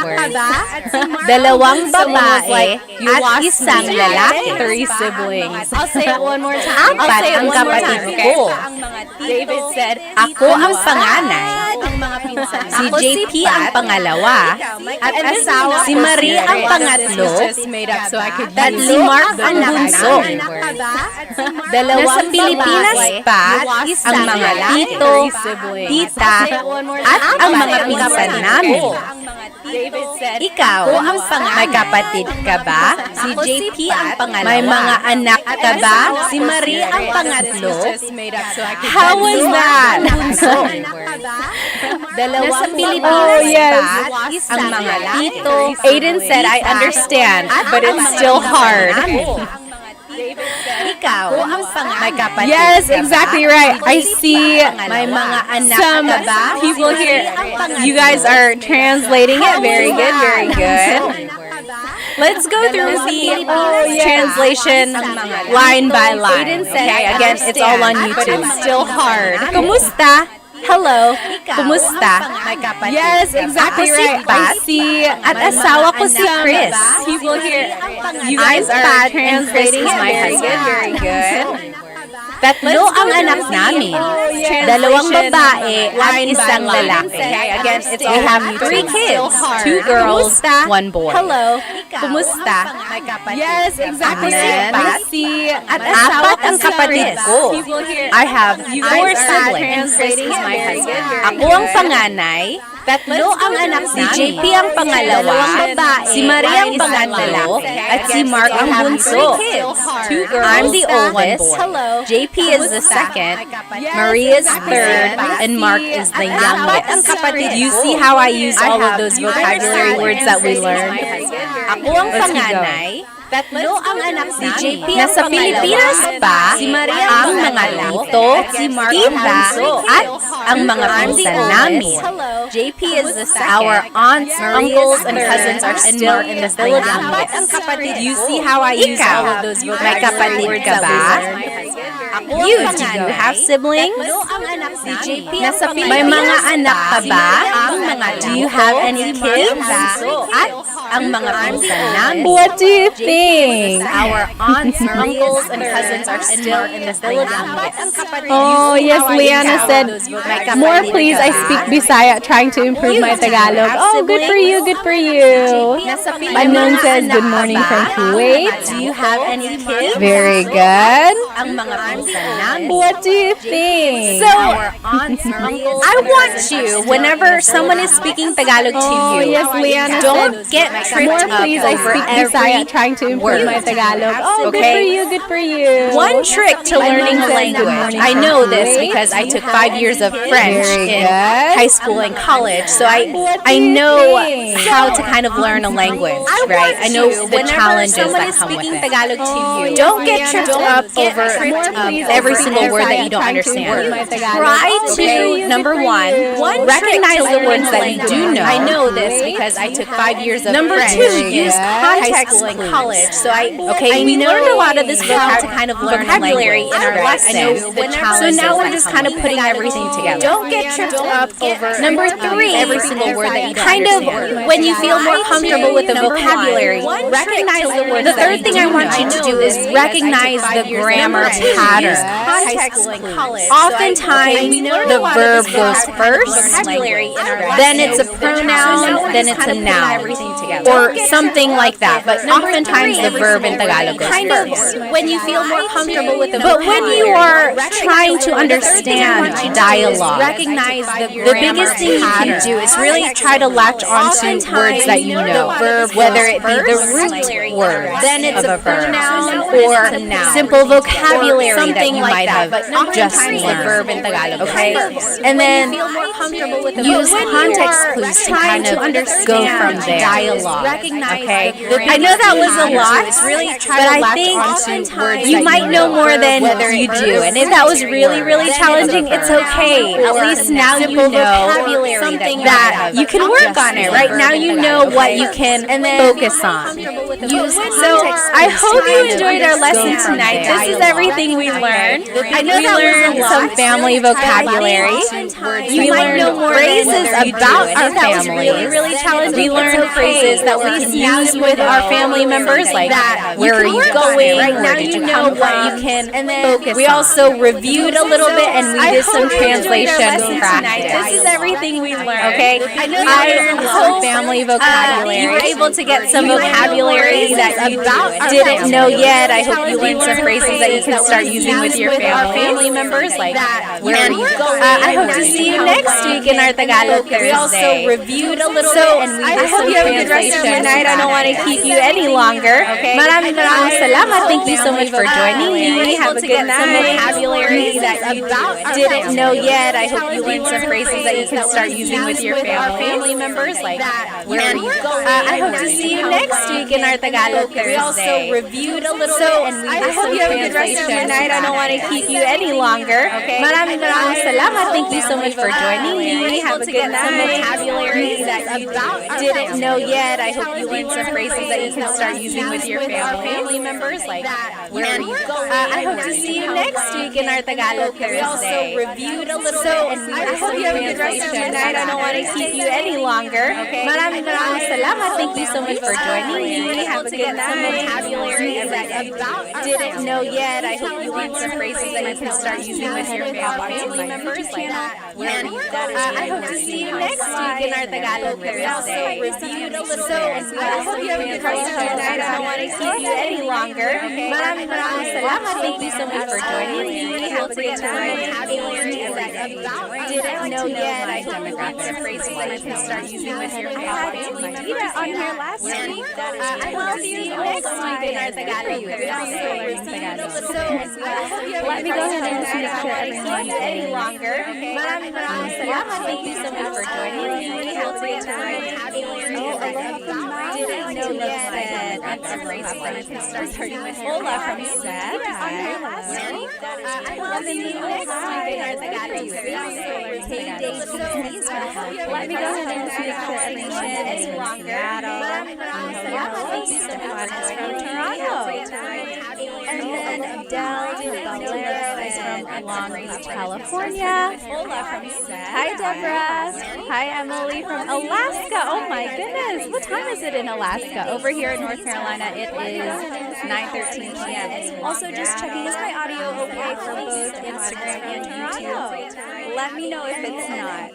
Dalawang babae at isang lalaki. 3 siblings. I'll say it one more time. Apat ang kapatid ko. David said, ako ang panganay. Si JP ang pangalawa. At asawa si Marie ang pangatlo. At si Mark ang bunso. Nasa Pilipinas pa ang mga tito, tita, at ang mga pinsan namin. Ikaw, may kapatid ka ba? Si JP ang pangalawa. May mga anak ka ba? Si Marie ang pangatlo. How was that? Nasa Pilipinas pa ang mga tito. Aiden said, I understand, but it's still hard. Ikaw, may kapatid. Yes, exactly right. I see may mga anak some people here. You guys are translating it. Very good, very good. Let's go through the translation line by line. Okay, again, it's all on YouTube. But it's still hard. Kumusta? hello, kumusta? Yes, exactly Ako si right. Pat. At asawa ko si Chris. People here. You I'm guys are Pat and Chris translating is my very husband. good, very good. Tatlo ang anak namin. Dalawang babae at isang lalaki. Okay, again, it's We have 3 kids, 2 girls, 1 boy. Hello. Kumusta? Yes, exactly Ako si right. Pat. At Apat ang kapatid ko. People here. I have 4 guys are siblings. translating my husband. Ako ang panganay. Tatlo ang anak namin. Si JP ang pangalawa, si Maria ang pangatlo, at si Mark ang bunso. I'm the oldest. JP is the second. Maria is third, and Mark is the youngest. You see how I use all of those vocabulary words that we learned? Ako ang panganay. Tatlo ang anak si JP nasa Pilipinas pa, si Maria ang mga lito, si Mark ang bunso, at ang mga pinsan namin. JP is our aunts, uncles, and cousins are still in the Philippines. You see how I use all of those vocabulary words that we learned? Do you have siblings? May mga anak pa ba? Do you have any kids? At ang mga pinsan namin. What do you think? Our aunts, uncles, and cousins are still in the Philippines. Oh, yes, Liana said, more please, I speak Bisaya, trying to improve my Tagalog. Oh, good for you, good for you. Manon says, good morning from Kuwait. Do you have any kids? Very good. Ang mga pinsan namin. What do you think? So, I want you, whenever someone is speaking Tagalog to you, yes, Liana don't said, get tripped more up please, I over speak Bisaya, every trying to improve my word. Tagalog. Oh, good Okay. for you, good for you. One trick to learning a language. I know this because I took 5 years of French in high school and college, so I know how to kind of learn a language, right? I know the challenges that come with it. Tagalog to you. Don't get tripped up over every single word that you don't understand. Try to, number one, recognize the words that you do know. I know this because I took 5 years of Number French 2, use context in college. So we learned a lot of this to kind of learn vocabulary in our lesson. So now we're just kind of putting everything together. Don't get tripped up over number 3, every single word that you don't kind understand. Of when you feel more comfortable with the vocabulary, recognize the words. The third thing I want you to do is recognize the grammar pattern. Oftentimes, the verb goes first, then it's a pronoun, then it's a noun, or something like that. But oftentimes, the verb in Tagalog goes first. When you feel more comfortable with the vocabulary, but when you are trying to understand dialogue, recognize the biggest thing you can do is really try to latch onto words that you know, whether it be the root word of a verb or simple vocabulary that you might have just learned. Okay, and then use context clues to kind of go from there. Dialogue. Okay, I know that was a lot, but I think you might know more than you do, and if that was really, really challenging, it's okay. At least now you know that you can work on it. Right now you know what you can focus on. So I hope you enjoyed our lesson tonight. This is everything we learned. I know we learned some family vocabulary. We learned phrases about our family. We learned phrases that we can use with our family members, like where are you going? Right now you know what you can focus on. We also reviewed a little bit and we did some translation practice. This is everything we learned. Okay, I hope family vocabulary. You were able to get some vocabulary that you didn't know yet. I hope you learned some phrases that you can start using with your family members, like where are you going? I hope to see you next week in our Tagalog Thursday. We also reviewed a little bit and we I hope you have a good rest of your night. I don't want to keep you any longer. Okay. Maraming salamat. Thank you so much for joining me. Have a good night. Some vocabulary that you didn't know yet. I hope you learned some phrases that you can start using with your family. our family members like that. I hope to see you next week in our Tagalog Thursday. We also reviewed a little bit, and we I hope you have a good rest of your night. I don't want to keep you any longer. Maraming salamat. Thank you so much for joining me. Have a good night. Some vocabulary that you didn't know yet. I hope you learned some phrases that you can start using with your family members like that. I hope to see you next week in our Tagalog Thursday. We also reviewed a little bit, and we I hope you have a good rest of your night. I don't want to keep you any longer. Maraming salamat. Thank you so much for joining me. Have a good night. Some vocabulary that you didn't know yet. I hope you learned some phrases that you can start using with your family members like that. I hope to see you next week in our Tagalog Thursday. We also reviewed a little bit, and I hope you have a good rest of your night. I don't want to keep you any longer. Maraming salamat. Thank you so much for joining me. Have a good night. Vocabulary that you didn't know yet. I hope you learned some phrases that you can start using with your family members. Dita on here last week. I hope to see you next week in our Tagalog Thursday. Let me go ahead and just make sure everyone's any longer. Maraming salamat. Thank you so much for joining me. Have a good night. Didn't know yet. That's some phrases that you can start starting with your Hola from family. Seth. Dita on here last week. I hope to see you next week in our Tagalog Thursday. Let me go ahead and just make sure everyone's any longer. Maraming salamat. Thank you so much from Toronto. And then Adele Valero is from Long Beach, California. Hola from Seth. Hi, Deborah. Hi, Emily from Alaska. Oh my goodness. What time is it in Alaska? Over here in North Carolina, it is 9:13 p.m. Also, just checking, is my audio okay for both Instagram and YouTube? Let me know if it's not.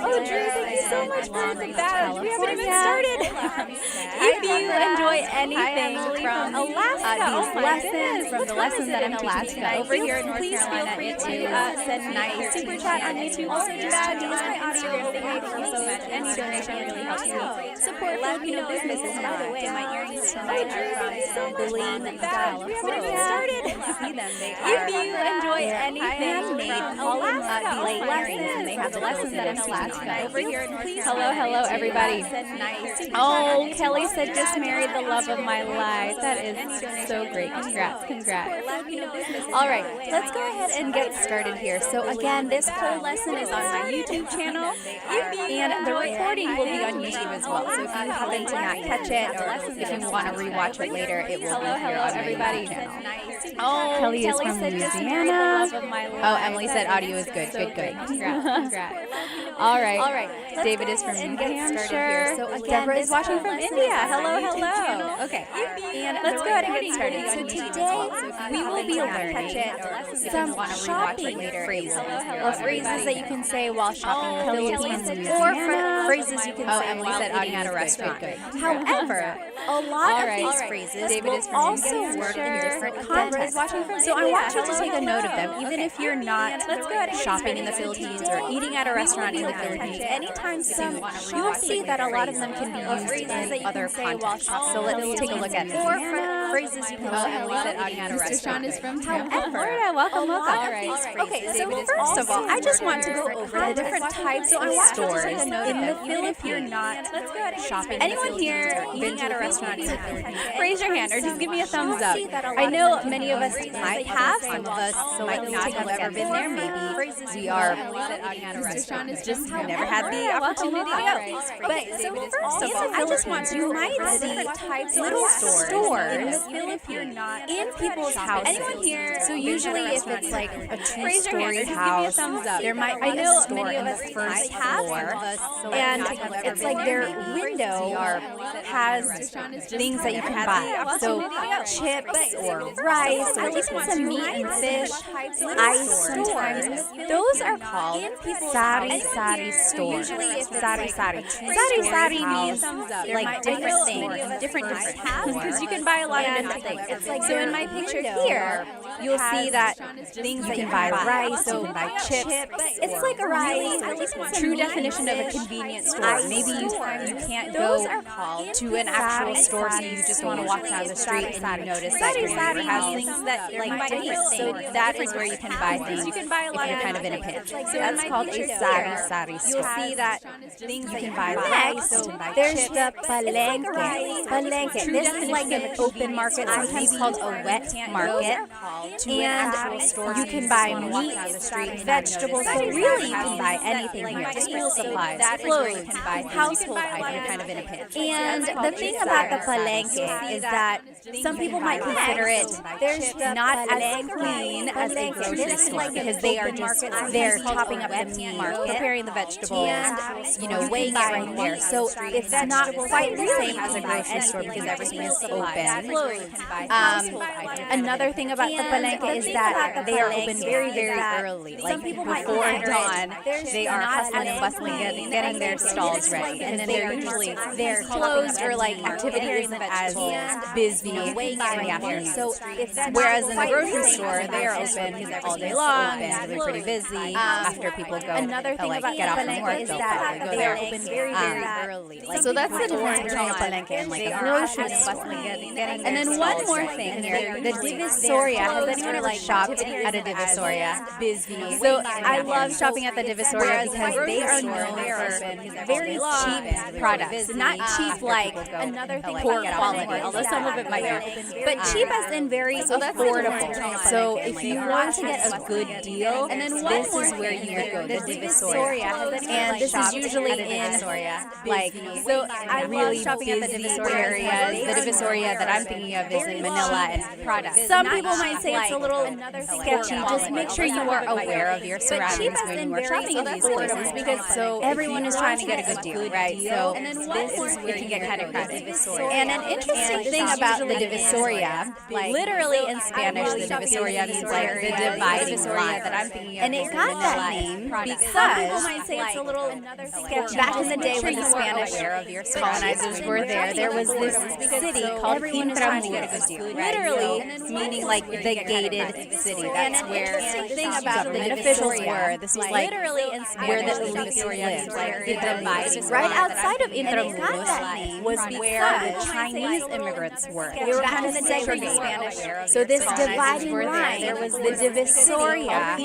Oh, Drew, thank you so much for the badge. We haven't even started. If you enjoy anything from Alaska, these lessons, from the lessons that I'm teaching tonight, over here in North please Carolina, feel free it to is send me a super chat on YouTube. Also, just checking, is my audio okay? Thank you so much. Any donation really helps me support Filipino businesses. By the way, my earrings tonight are from Belen, California. We haven't even started. See them. If you enjoy anything handmade, Alaska lessons, and they have the lessons that I'm teaching tonight. over here in North Carolina. Hello, everybody. Oh, Kelly said just married the love of my life. That is so great. Congrats. All right, let's go ahead and get started here. So again, this whole lesson is on my YouTube channel, and the recording will be on YouTube as well. So if you happen to not catch it, or if you want to rewatch it later, it will be here on everybody's channel. Oh, Kelly is from Louisiana. Oh, Emily said audio is good. Congrats. All right. David is from New Hampshire. So again, Deborah is watching from India. Hello. Okay. And let's go ahead and get started. So today we will be learning some shopping phrases, or phrases that you can say while shopping in the Philippines, or phrases you can say Emily while said eating audio at a is restaurant. good. However, a lot of these phrases will also work in different contexts. So I want you to take a note of them, even if you're not shopping in the Philippines or eating at a restaurant in the Philippines. Anytime soon, you'll see that a lot of them can be used in other contexts. So let's take a look at four phrases you can say. Emily said audio at a restaurant. Is from Florida. Welcome. Okay, so first of all, I just want to go over the different types of stores in the Philippines. Shopping. Anyone here eating at a restaurant in the Philippines? Raise your hand or just give me a thumbs up. I know many of us might have, some of us might not have ever been there. Maybe we are just never had the opportunity to go. But so first of all, I just want to, you might see little stores in people's houses. Anyone here? So usually if it's like a two-story house, there might be a store in the first floor, and it's like their window has things that you can buy. So chips or rice or even some meat and fish, ice sometimes. Those are called sari-sari stores. Sari-sari means like different things, different because you can buy a lot of different things. It's like, so in my picture here, you'll see that things you can buy rice, you can buy chips. It's like a really true definition of a convenience convenience store. Maybe you can't go to an actual store, so you just want to walk down the street and you notice that your neighbor has things that like to eat. So that is where you can buy things if you're kind of in a pinch. That's called a sari-sari store. You'll see that Things you can buy next, there's the palengke. Palengke. This is like an open market, sometimes called a wet market. And you can buy meat, vegetables, so really you can buy anything here. School supplies, clothes, household items. Kind of in a pinch. And the thing about the palenque is that some people might consider it not as clean as a grocery store because they're chopping up the meat, preparing the vegetables, and weighing it right there. So it's not quite the same as a grocery store because everything is open. Another thing about the palenque is that they are open very, very early. Like before dawn, they are hustling and bustling, getting their stalls ready, and then they're closed or like activity isn't as busy in the afternoon. So whereas in the grocery store, they are open all day long and they're pretty busy. After people go, another thing about get off from work, is that they are open very, very early. So that's the difference between a palenque and like a grocery store. And then one more thing here, the Divisoria. Has anyone ever shopped at a Divisoria? So I love shopping at the Divisoria because they are known for very cheap products. Not cheap like poor quality, although some of it might be. But cheap as in very affordable. So if you want to get a good deal, this is where you would go, the Divisoria. And this is usually in like really busy areas. The Divisoria that I'm thinking of is in Manila and Prada. Some people might say it's a little sketchy. Just make sure you are aware of your surroundings when you are shopping in these places because everyone is trying to get a good deal, right? So this is where it can get kind of crowded. And an interesting thing about the Divisoria, literally in Spanish, the Divisoria means like the dividing line. And it got that name because some people might say it's a little sketchy. Back in the day when the Spanish colonizers were there was this city called Intramuros, literally meaning like the gated city. That's where government officials were. This was like where the elites lived, like the dividing. Right outside of Intramuros was where the Chinese immigrants were. They were kind of segregated. So this dividing line, there was the Divisoria,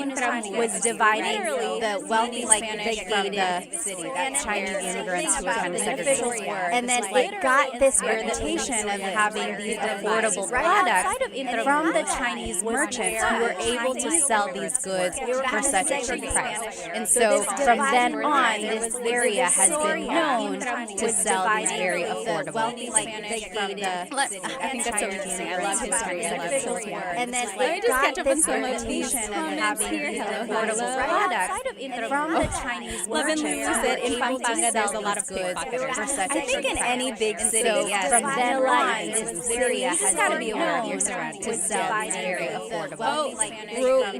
was dividing the wealthy, like the gated city, that Chinese immigrants who were kind of segregated. And then it got this reputation of having these affordable products from the Chinese merchants who were able to sell these goods for such a cheap price. And so from then on, this area has been known to sell these very affordable. I think that's so interesting. I love history. I love history. And then it got this reputation of having these affordable products from the Chinese merchants. Said in Pampanga, there's a lot of goods for such a cheap price. I think in any big city, from then on, this area has been known to sell these very affordable.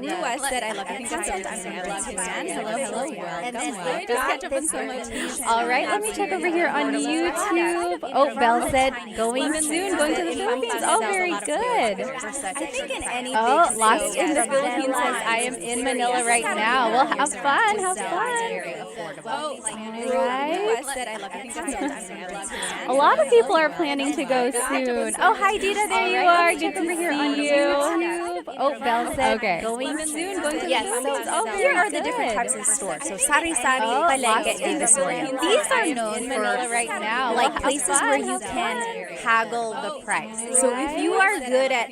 Rua said, I love your content. I love his man. Hello. And then just catch up on so much. All right, let me check over here on YouTube. Oh, Belle said, going soon, going to the Philippines. Oh, very good. I think in any big Lost in the Philippines says, I am in Manila right now. Well, have fun. Right? A lot of people are planning to go soon. Oh, hi, Dita. There you are. Good to see you. Oh, Belle said, going soon, going to the Philippines. Oh, here are the different types of stores. So, sari-sari, palengke, Divisoria. These are known for right now, like places where you can haggle the price. So, if you are good at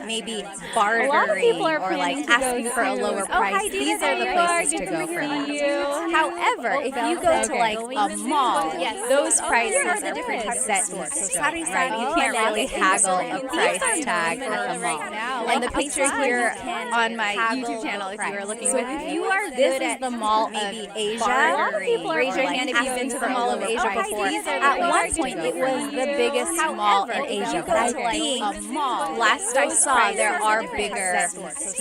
maybe bartering or like asking for a lower price, these are the places to go for that. However, if you go to like a mall, those prices are pretty set. So, sari-sari, you can't really haggle a price tag at the mall. And the picture here on my YouTube channel, if you are looking with me, if you are good at the Mall of Asia, raise your hand if you've been to the Mall of Asia before. At one point, it was the biggest mall in Asia, but I think last I saw, there are bigger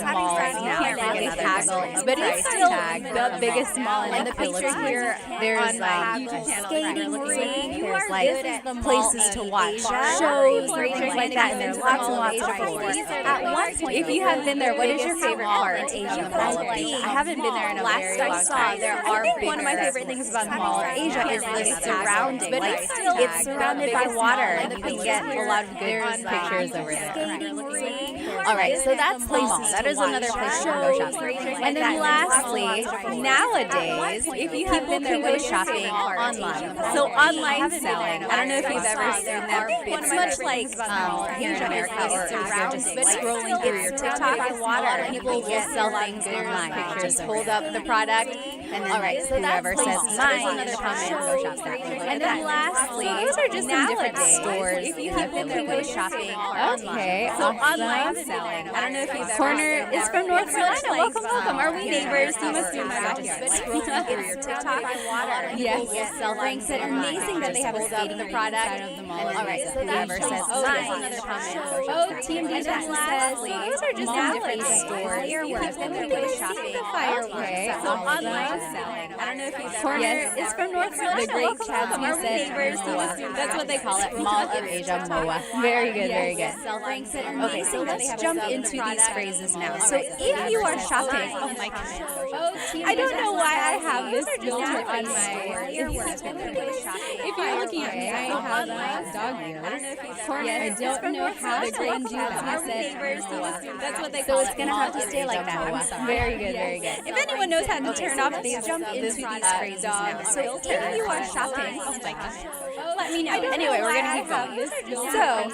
malls now. Can't really haggle, but it's still the biggest mall in the picture here. There's like skating rink, there's like places to watch shows, things like that, and there's lots and lots of floors. At one point, if you have been there, what is your favorite part in Asia? I haven't been there in a very long time. I think one of my favorite things about Mall of Asia is the surrounding. But it's surrounded by water. You can get a lot of good pictures over there. All right, so that's the mall. That is another place you can go shopping. And then lastly, nowadays, if you have been there, go shopping online. So online selling. I don't know if you've ever seen that. It's much like here in America, or if you're just scrolling through your TikTok, people will sell things online. Just hold up the product, and then whoever says mine, comment, go shop there. And then lastly, those are just some different stores. If you have been there, go shopping online. So online selling. I don't know if you've ever Corner is from North Carolina. Welcome. Are we neighbors? You must be my backyard. Scrolling through your TikTok, yes, sell things. It's amazing that they have hold up the product. All right, so whoever says mine, comment, TMD says those are just some different stores. If you have been there, go shopping. So online selling. I don't know if you've Corner is from North Carolina. The great Chad Smith said, that's what they call it, Mall of Asia, MOA. Very good. Okay, so let's jump into these phrases now. So if you are shopping, oh my goodness, I don't know why I have this filter on my. If you're looking at me, I have a dog ears. I don't know how to do that. That's what they call it. So it's gonna have to stay like that. Very good. If anyone knows how to turn off these, jump into these phrases now. So if you are shopping, oh my gosh, let me know. Anyway, we're gonna keep going. So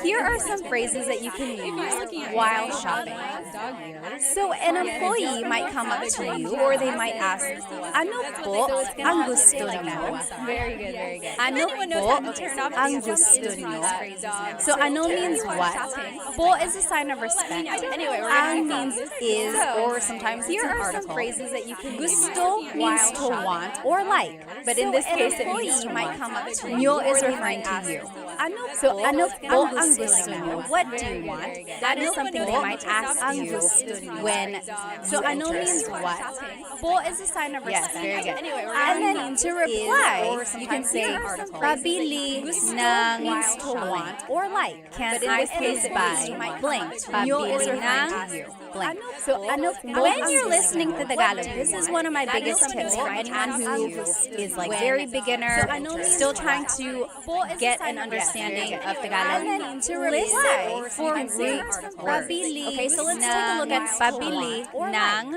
here are some phrases that you can use while shopping. So an employee might come up to you, or they might ask, "Ano po ang gusto niyo?" Very good. Ano po ang gusto niyo? So ano means what? Po is a sign of respect. Anyway, ang means is, or sometimes it's an article. Some phrases that you can gusto means to want or like, but in this case it means to might come up to you. Niyo is referring to you. So ano po ang gusto niyo? What do you want? That is something they might ask you when. So ano means what? Po is a sign of respect. Yes, very good. And then to reply, you can say pabili ng means to want or like. Can I please buy blank? Niyo is referring to you. Blank. So when you're listening to Tagalog, this is one of my biggest tips for anyone who is like very beginner, still trying to get an understanding of Tagalog. To listen for root words. Okay, so let's take a look at pabili ng.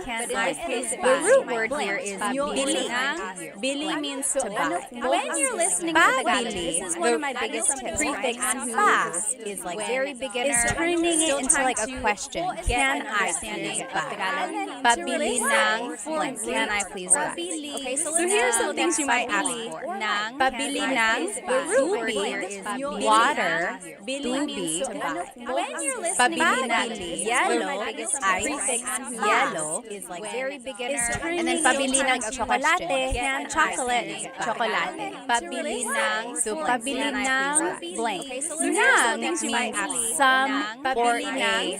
The root word here is bili. Bili means to buy. When you're listening to Tagalog, this is one of my biggest tips. Prefix pa is like very beginner, is turning it into like a question. Can I please buy? Pabili ng blank. Can I please buy? Okay, so here's some things you might ask for. Pabili ng tubig, water, tubig. Pabili ng yellow, ice, yellow is like very beginner. And then pabili ng chocolate, chocolate. Pabili ng blank. Ng means some or a thing.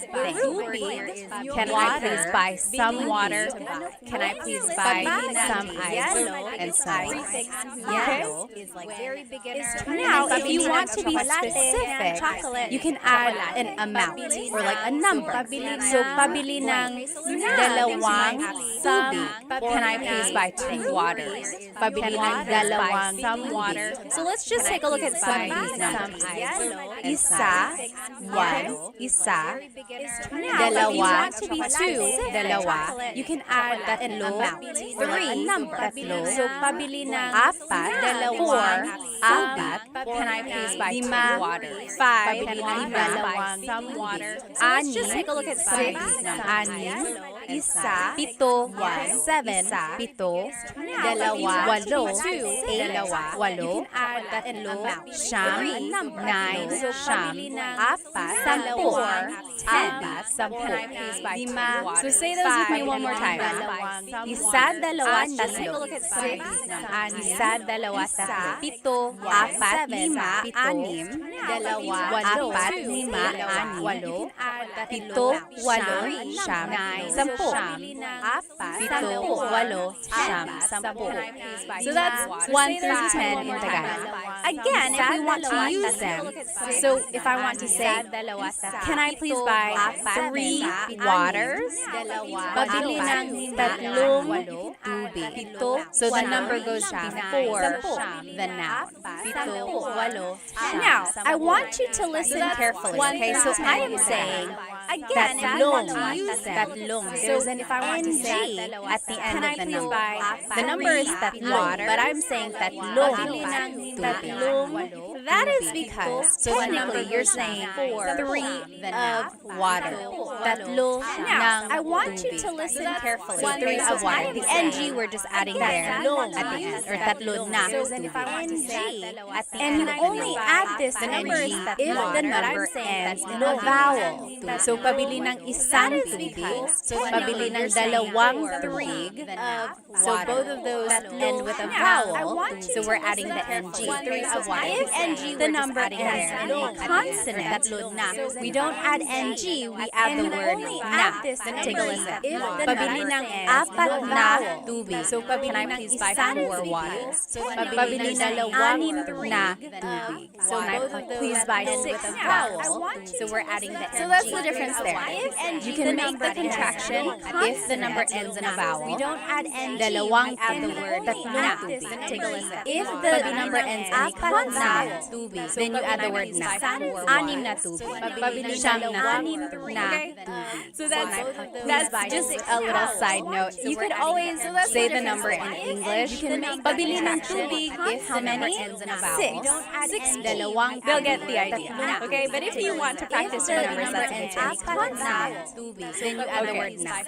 Can I please buy some water? Can I please buy some ice and some ice? Yellow is like very beginner. Now, if you want to be specific, you can add an amount or like a number. So, pabili ng dalawang tubig. Can I please buy 2 waters? Pabili ng dalawang some water. So, let's just take a look at some of these numbers. Isa, 1, isa, dalawa, 2, dalawa. You can add that amount. 3, tatlo. So, pabili ng apat, 4, apat. Can I please buy 2 waters? 5, pabili ng dalawang some water. So, let's just take a look at some of these numbers. Anim, isa, 7, 7, dalawa, 8, dalawa, 8. You can add that amount. Siyam, 9, siyam, apat, 10, 10. So say those with me one more time. Isa, dalawa, tatlo. Isa, dalawa, tatlo. 7, 4, 5, 6, 7, 8, 9, 10. sampu, apat, pito, walo, siyam, sampu. So that's 1 through 10 in Tagalog. Again, if we want to use them, so if I want to say, can I please buy 3 waters? Pabili ng 3 tubig. So the number goes before the noun. Now, I want you to listen carefully, okay? So I am saying, again, if you want to use them, so if I want to say at the end of the number is water, but I'm saying tubig. That is because technically you're saying 3 of water. Now, I want you to listen carefully. 3 of water. The NG we're just adding there at the end, or tatlo na tubig. And you only add this NG if the number ends in a vowel. So, pabili ng isang tubig, pabili ng dalawang tubig. So, both of those end with a vowel. So, we're adding the NG. If NG, the number ends in a consonant, we don't add NG, we add the word na. Take a listen. Pabili ng apat na tubig. So, can I please buy 4 waters? Pabili ng 6 na tubig. So, please buy 6 vowel. So, we're adding the NG. So, that's the difference there. You can make the contraction if the number ends in a vowel. We don't add NG, we add the word na tubig. Take a listen. If the number ends in a consonant, then you add the word na. Anim na tubig. Pabili siyang na tubig. So that's just a little side note. You could always say the number in English. Pabili ng tubig if the number ends in a vowel. 6. They'll get the idea. Okay, but if you want to practice your numbers, that's okay. Then you add the word na.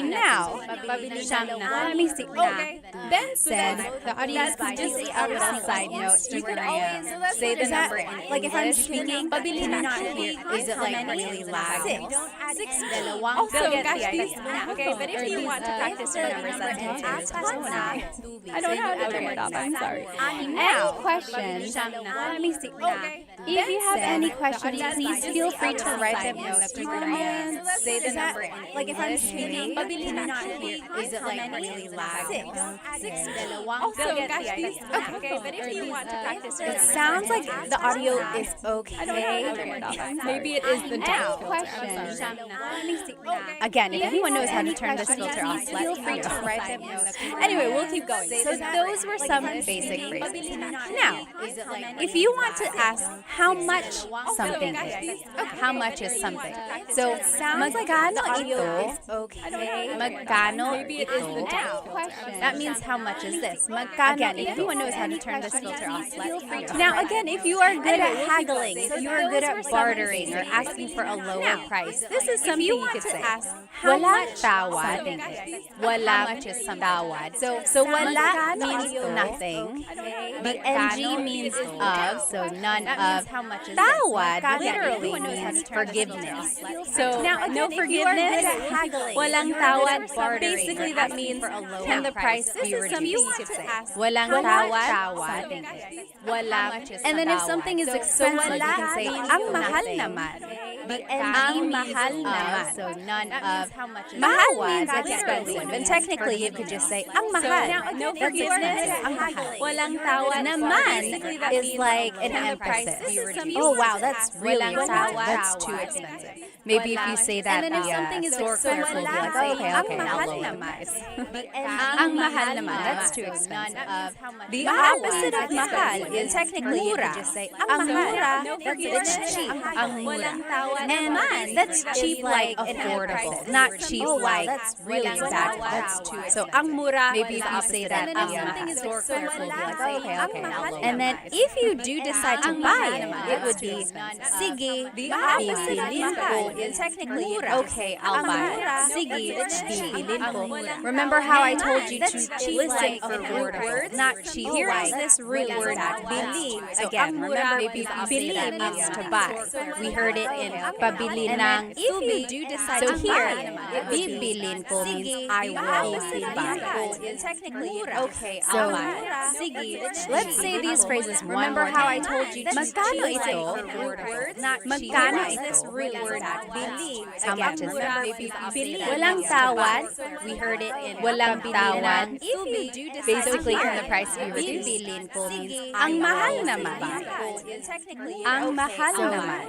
Now, pabili siyang na. Let me see. Okay. Ben said, the audience could just see a little side note. You could always say the number in English. Like if I'm speaking, Pabili ng tubig, is it like really loud? 6. They'll get the idea. Okay, but if you want to practice your numbers, that's okay. I don't know how to turn it off. I'm sorry. Any questions? Let me see. Okay. If you have any questions, please feel free to write them in the comments. Say the number in English. Like if I'm speaking, Pabili ng tubig, is it like really loud? 6. They'll get the idea. Okay, but if you want to practice your It numbers, sounds like the audio is okay. maybe it is the Now, depth. questions. Again, if anyone knows how to turn this filter off, feel free to write them in the comments. Anyway, we'll keep going. So those were some basic phrases. Now, if you want to ask how much something is, how much is something? So, magkano ito? Magkano ito? That means how much is this? Magkano? Again, if anyone knows how to turn this filter off, feel free to. Now, again, if you are good at haggling, if you are good at bartering or asking for a lower price, this is something you could say. Wala tawad. Wala tawad. So wala means nothing. The NG means of, so none of. Tawad literally means forgiveness. So Now, no again, forgiveness, walang tawad. Basically, that means can the price be reduced? Walang tawad. Walang. And then if something is expensive, you can say ang mahal naman. The ang mahal naman. So none of. Mahal means expensive. And technically, you could just say ang mahal. No forgiveness, ang mahal. Walang tawad. Naman is like an emphasis. Oh wow, that's really expensive. That's too expensive. Maybe if you say that, and then if something is store clerk will be like, oh, okay, I'll lower the price. Ang mahal naman, that's too expensive. The opposite of mahal is technically you could just say ang mura, that's cheap. Ang mura. And that's cheap like affordable, not cheap like that's really exact. That's too expensive. So ang mura, maybe if you say that, ang store clerk will be like, oh, okay, I'll lower. And then if you do decide to buy, it would be sige, bibilin ko. Technically, okay, I'll buy it. Sige, bibilin ko. Remember how I told you to listen for root words? Not cheap. Here is this root word, bili. Again, remember, bili means to buy. We heard it in pabili ng If you tubig. do decide So to here, buy, bibilin ko means I will buy. Technically, Okay, so let's say these phrases one more Remember how I time. told you to Magkano choose ito? Magkano this ito? root word bili. How much is that? Bili. Walang tawad. We heard it in walang tawad. If you do decide Basically, to can buy, the price be reduced? Bibilin ko means ang mahal naman. Technically, Ang mahal so, naman.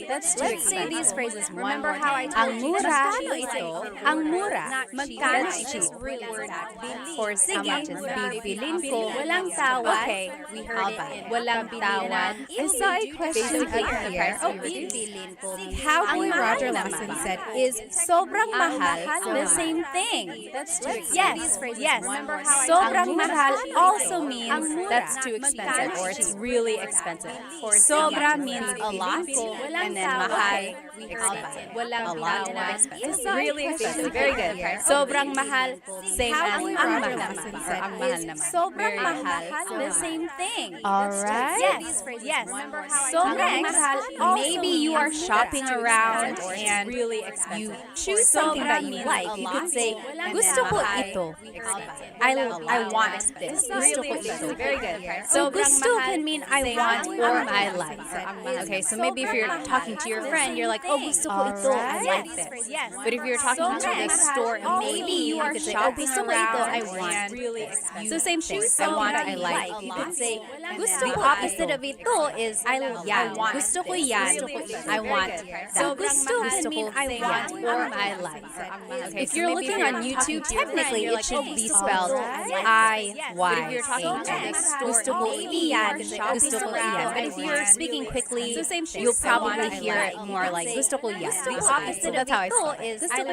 That's too Let's say expensive. these phrases one Remember more how I time. told Ang you mura magkano ito. ito? Ang mura. Magkano That's cheap. cheap. Root word bili. Or how much is bibilin ko? Walang tawad. Okay, we heard it in walang tawad. I saw a question Basically, up can the here. price be reduced? Cowboy Ang Roger mahal Lawson naman. said, is sobrang Ang mahal mahal the naman. same thing? That's too expensive. Yes. Remember how I Sobrang told you? mahal also means Ang mura. that's too expensive or it's really expensive. Sobra means a lot, and then mahal, expensive. A lot and expensive. Really expensive. Very good. Sobrang mahal, same as Cowboy ang Roger mahal. Lawson Said, ang mahal is naman. sobrang Very mahal good. the same thing? All right. Yes. Sobrang Next, mahal. maybe you are shopping around and really you choose something that you like. You could say, gusto ko ito. I want this. Gusto ko ito. Very good. So gusto can mean I want or I like. Okay, so maybe if you're talking to your friend, you're like, oh, gusto ko ito, I like this. But if you're talking to the store, maybe you could say, oh, gusto ko ito, I want. So same thing. I want, I like. You could say, gusto The ko opposite of ito is I want. Gusto ko yan. I want. So gusto can mean I want or I like. Okay, If you're looking on YouTube, technically it should be spelled I-Y-A-N. Gusto ko iyan. Gusto ko iyan. But if you're speaking quickly, you'll probably hear it more like gusto ko yan. The opposite of ito is I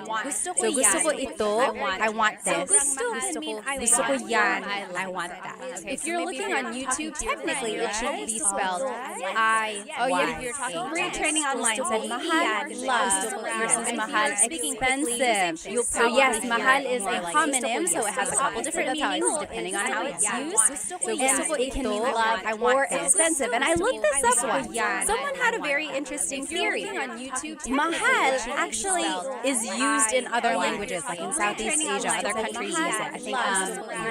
want. So gusto ko ito, I want this. Gusto ko yan, I want that. If you're looking on YouTube, technically it should be spelled I-Y-A-N. Retraining online said mahal, love versus mahal, expensive. So yes, mahal is a homonym, so it has a couple different meanings depending on how it's used. So and it can mean love or expensive. And I looked this up once. Someone had a very interesting theory. Mahal actually is used in other languages, like in Southeast Asia, other countries use it. I think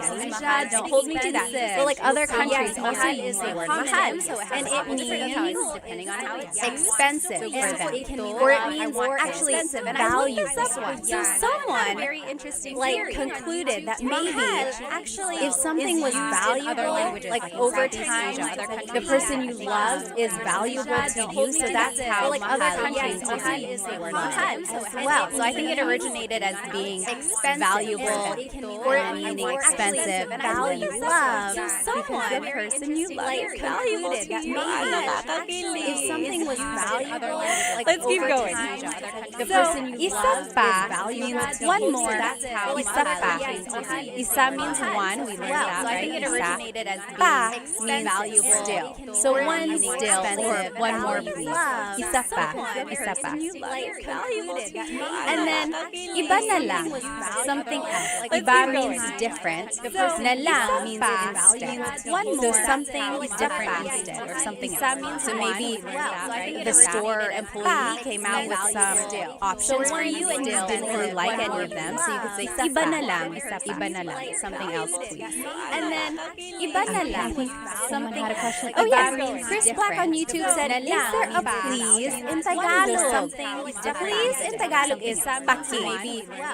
Malaysia, don't hold me to that. But like other countries also use the word mahal, and it means depending on how it's expensive for them, or it means actually value. So someone concluded that maybe actually if something was valuable, like over time, the person you love is valuable to you. So that's how like other countries also use the word mahal as well. So I think it originated as being valuable or meaning expensive, value, love. So someone, the person you love, valued that maybe if something was valuable, like let's keep going. The person you love means one more. That's how isa pa. Isa means one. We learned that, so I think it originated as pa means valuable still. So one still or one more please. Isa pa. Isa pa. And then iba na lang, something else. Iba means different. Na lang means instead. So something different instead or something else. So maybe the store employee came out with some options for you and you didn't really like any of them. So you could say iba na lang, something else please. And then iba na lang, something had a question. Oh yes, Chris Black on YouTube said, is there a please in Tagalog? Please in Tagalog is paki.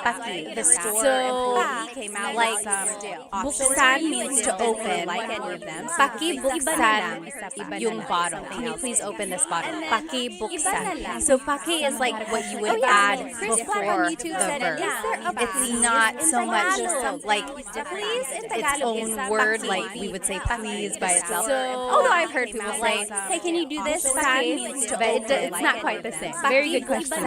Paki. The store employee came out like buksan means to open. Paki buksan yung bottle. Can you please open this bottle? Paki buksan. So paki is like what you would add before the verb. It's not so much like its own word, like we would say please by itself. Although I've heard people say, hey, can you do this? But it's not quite the same. Very good question.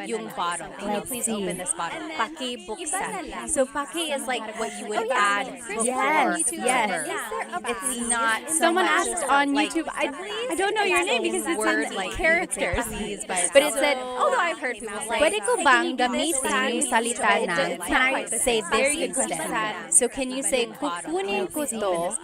Yung bottle. Can you please open this bottle? Paki buksan. So paki is like what you would add before the verb. It's not so Someone much asked on like YouTube, I don't know your name because it's word on like characters. but But it said, although I've heard people say, pwede ko bang gamitin yung salita na, can I say this instead? So can you say, kukunin ko to,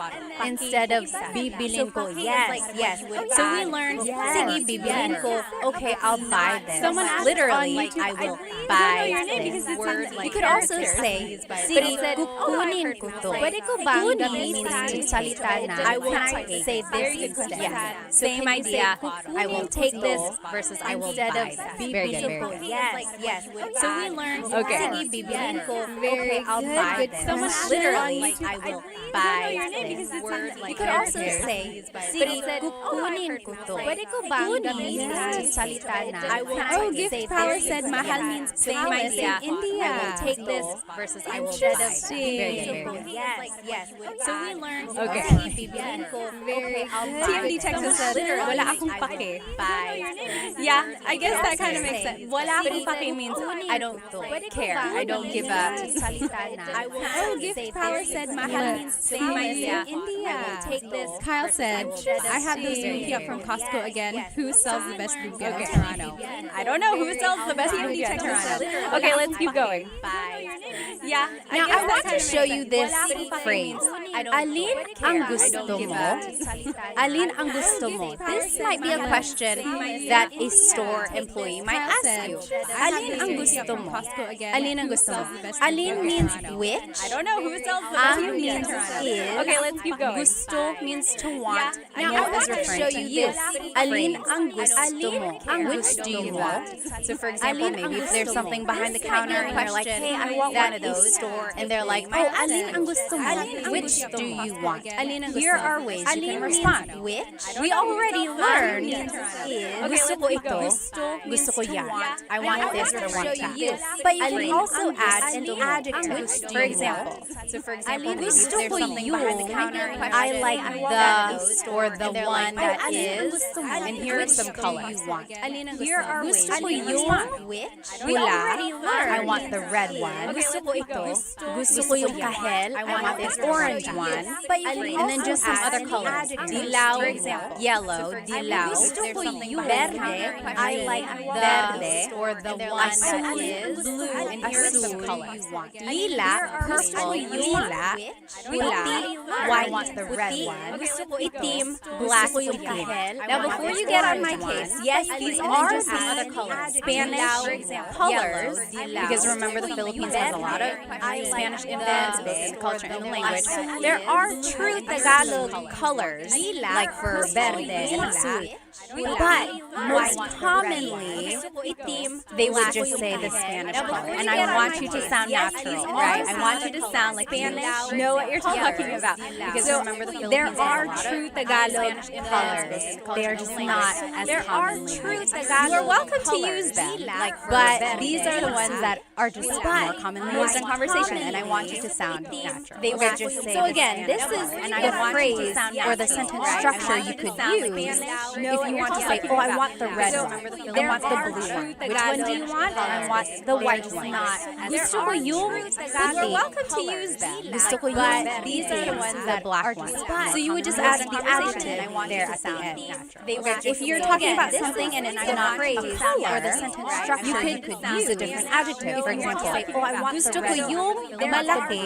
and instead of bibilin ko. Yes. So we learned, sige, bibilin ko. Okay, I'll buy this. Someone asked Literally, on YouTube, I will I buy don't know your name this. because it sounds like You could also characters. say, But sige, he said, kukunin ko to. Pwede ko bang gamitin yung salita na I will say this instead? Same idea. I will take this versus I will instead buy of this. bibilin ko. Yes. So we learned, Okay. sige, bibilin ko. Okay, I'll buy this. Someone asked Literally, on YouTube, I will I buy don't know your name this. because it sounds like You could also characters. say, sige, kukunin ko to. Pwede ko bang gamitin yung salita na I will Gift say Power this said instead? mahal means Same palace idea. in India. I will take this versus I will buy that. Interesting. Yes. So we learned, Okay. sige, bibilin ko. Okay, I'll buy TMD this. Texas said, Literally, wala akong I will pake. buy Yeah, I guess that Yes, kind of yes. makes sense. Wala akong pake means I don't care. I don't give a. Gift Power said mahal means Same palace idea. in India. Take this. Kyle said, I have those lumpia from Costco again. Who sells the best lumpia in Toronto? I don't know who sells the best lumpia in Toronto. Okay, let's keep going. Yeah. Now, I want to show you this phrase. Alin ang gusto mo? Alin ang gusto mo? This might be a question that a store employee might ask you. Alin ang gusto mo? Alin ang gusto mo? Alin means which. I don't know who sells the best Ang lumpia in means Toronto. is. Okay, let's keep going. Gusto means to want. I Now, know I what want that's to show referring you to. this. Alin ang gusto mo? Which do you want? So for example, Alin ang maybe if gusto there's mo? something behind the This might be counter a and you're like, question hey, I want that one of those. store And they're like, employee might alin ang gusto mo? Which do you want? Alin ang gusto Here mo? are ways you Alin can means respond. which. We already learned. Gusto ko ito. Gusto ko yan. I want this or want that. But you can also add an adjective. For example, maybe if Gusto there's ko something behind the yung, counter and you're I like the or the they're one like, that is, and here are some colors. Here are ways Gusto you ko can yung respond. which. We already learned. I want the red one. Gusto ko ito. Gusto ko yung kahel. I want this orange one. And then just some other colors. Dilaw, For example, yellow, dilaw. Gusto ko yung Verde. I like verde. or the one that Azul, is blue, and here are some azul. colors. Lila, purple, lila, pula, white, I want the red one. Itim, black, itim. Now before you get on my case, yes, these are some other colors. Spanish colors, because remember the Philippines has a lot of Spanish influence, both in the culture and the language. There are true Tagalog colors, like for verde and azul. But most commonly, they would just say the Spanish color. And I want you to sound natural, right? I want you to sound like you know what you're talking about. Because remember the Philippines There are has a lot true of Tagalog colors. They are just not as commonly used. You're welcome to use them. them. But these are the ones that are just more commonly used in conversation, and I want you to sound natural. They would just say. So again, this is the phrase or the sentence structure you could use if you want to say, "Oh, I want the red one. I want the blue one. Which one do you want? I want the white one." Gusto ko yung puti. You're welcome to use them. Gusto ko yung these are the ones that are just. So you would just add the adjective there at the end. If you're talking about something and it's not phrase or the sentence structure, you could use a different adjective. For example, say, "Oh, I want the red one. Malaki.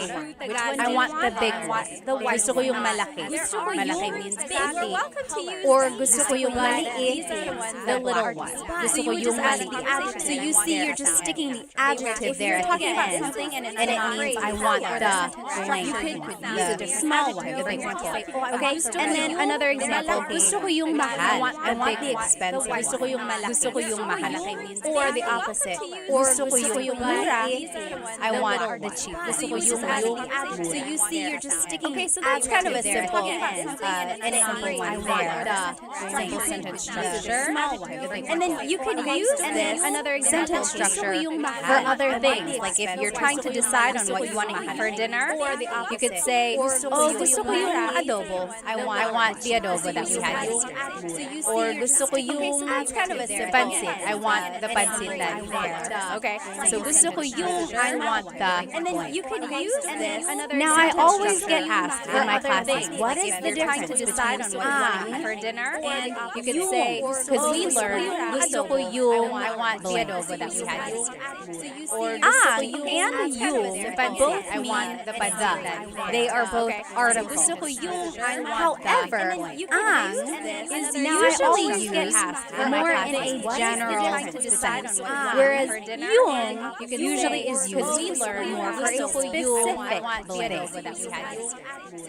I want the big one. Gusto ko yung malaki. Malaki means big. Or gusto ko yung maliit, the little one. Gusto ko yung maliit. So you see, you're just sticking the adjective there at the end, and it means I want the blank, the small one, the big one. Okay, and then another example, gusto ko yung mahal. I want the expensive. Gusto ko yung malaki. Gusto ko yung mahal. Or the opposite. Gusto ko yung mura. I want the cheap. Gusto ko yung mura. So you see, you're just sticking. Okay, so that's kind of a simple and it means I want the simple sentence structure. And then you could use this another sentence structure for other things. Like if you're trying to decide on what you want to eat for dinner, you could say, "Oh, gusto ko yung adobo. I want the adobo that we had yesterday." Or gusto ko yung pansit. I want the pansit that we had. Okay, so gusto ko yung I want the. And then you could use this. Now I always get asked in my classes, what is the difference between what you want to eat for dinner and you could say, because we learned, gusto ko yung, I want the adobo that we had yesterday. Or ang and yung, but both mean the. They are both articles. Gusto ko yung, however, ang is usually used more in a general sense, whereas yung usually is used we learn more for a specific belief.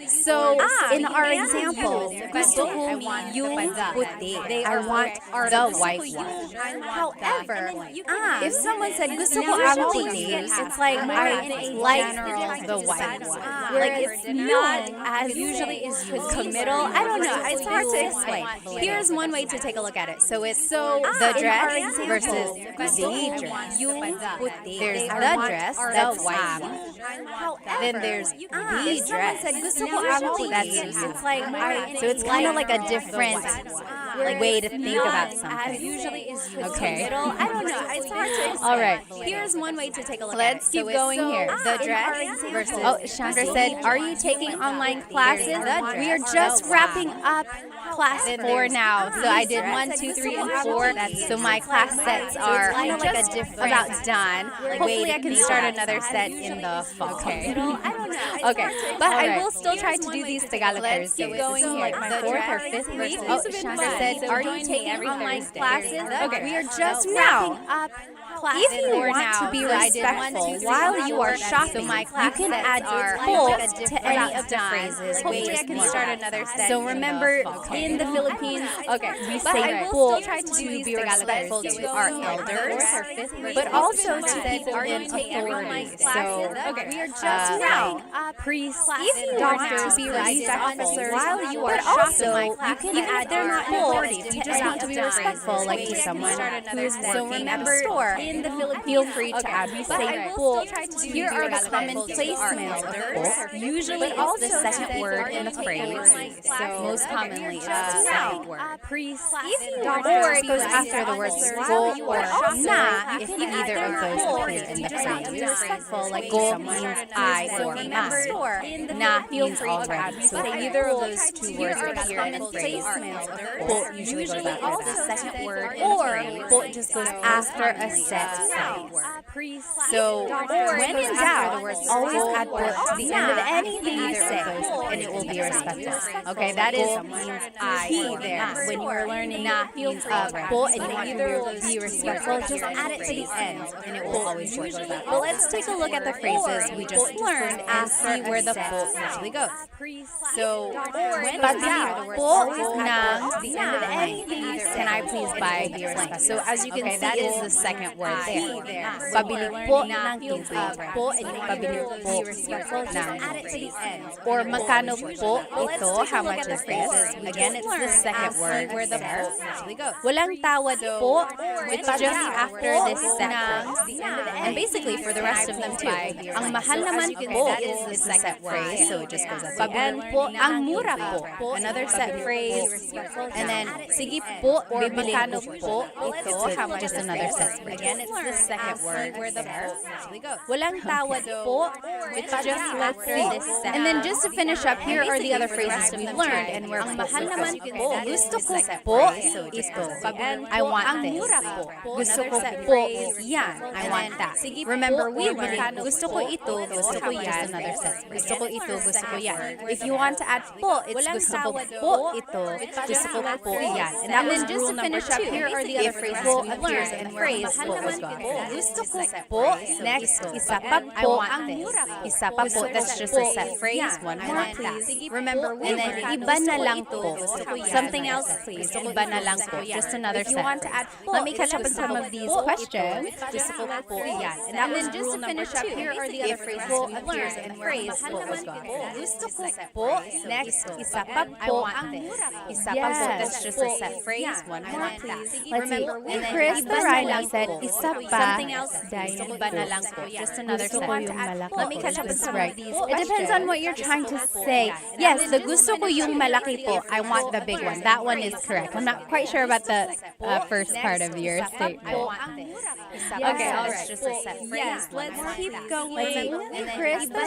So, in our example, gusto ko yung puti. I want the white one. However, if someone said gusto ko ang puti, it's like I like the white one. Like it's not as usually is committal. I don't know. It's hard to explain. Here's one way to take a look at it. So it's the dress versus the dress. There's the dress, that's white. Then there's the dress. It's like so it's kind of like a different way to think about something. Okay. I don't know. It's hard to explain. All right. Here's one way to take a look Let's at it. keep going here. The dress versus. Oh, Chandra said, are you taking online classes? We are just wrapping up class 4 now. So I did 1, 2, 3, and 4. So my class sets are just about done. Hopefully I can start another set in the fall. Okay. Okay. But I will still try to do these Tagalog Thursdays. Keep going here. The 4th or 5th week. Oh, Chandra said, are you taking online classes? Okay. We are just wrapping up. If you want to be respectful while you are shopping, you can add your quotes to any of the phrases. Hopefully I can start another set. So remember, in the Philippines, we say po to be respectful to our elders, but also to people in authority. So we are just now priests, if you want to be respectful while you are shopping, you can add your quotes to any of the phrases, like to someone who is working at a store. In the Philippines, feel free to add. We say po. Here are the common placements of po. Usually it's the second word in the phrase. So most commonly it's the second word. Or it goes after the words go or na if either of those appear in the phrase. Like go means I or na. Na means already. So if either of those two words appear in the phrase, po usually goes after the second word in the phrase. Po just goes after a set phrase. So when in doubt, always add po to the end of anything you say, and it will be respectful. Okay, that is key there. When you're learning na means po and you want to be respectful, just add it to the end, and it will always work. But let's take a look at the phrases we just learned and see where the po usually goes. So, pati po ng anything you say, can I please buy blank? So as you can see, that is the second word there. Pabili po ng tinta. Po and pabili po ng. Or magkano po ito? How much is this? Again, it's the second word where the po usually goes. Walang tawad po. It's just after this second. And basically for the rest of them too. Ang mahal naman po is the second phrase, so it just goes at the end. Po, ang mura po. Another set phrase. And then, sige po, bibili po ito. How much is another set phrase? Again, it's the second word where the po usually goes. Walang tawad po. It's just after this second. And then just to finish up, here are the other phrases we learned. And we're ang mahal naman po. Gusto ko po ito. I want this. Gusto ko po yan. I want that. Remember, we learned gusto ko ito, gusto ko yan. Another set. Gusto ko ito, gusto ko yan. If you want to add po, it's gusto ko po ito, gusto ko po yan. And then just to finish up, here are the other phrases we learned. And phrase po was gone. Gusto ko po. Next, isa pa po. Isa pa po. That's just a set phrase. One more, please. Remember, and then iba na lang po. Something else, please. Iba na lang po. Just another set. Let me catch up on some of these questions. Gusto ko po yan. And then just to finish up, here are the other phrases we learned. And phrase po was gone. Gusto ko po. Next, isa pa po. Isa pa po. That's just a set phrase. One more, please. Let's see. And then Chris the Rhino said, isa pa. Something else. Iba na lang po. Just another set. Let me catch up on some of these. It depends on what you're trying to say. Yes, the gusto ko yung malaki po. I want the big one. That one is correct. I'm not quite sure about the first part of your statement. Okay, all right. Just a set phrase. Yes, let's keep going. Chris the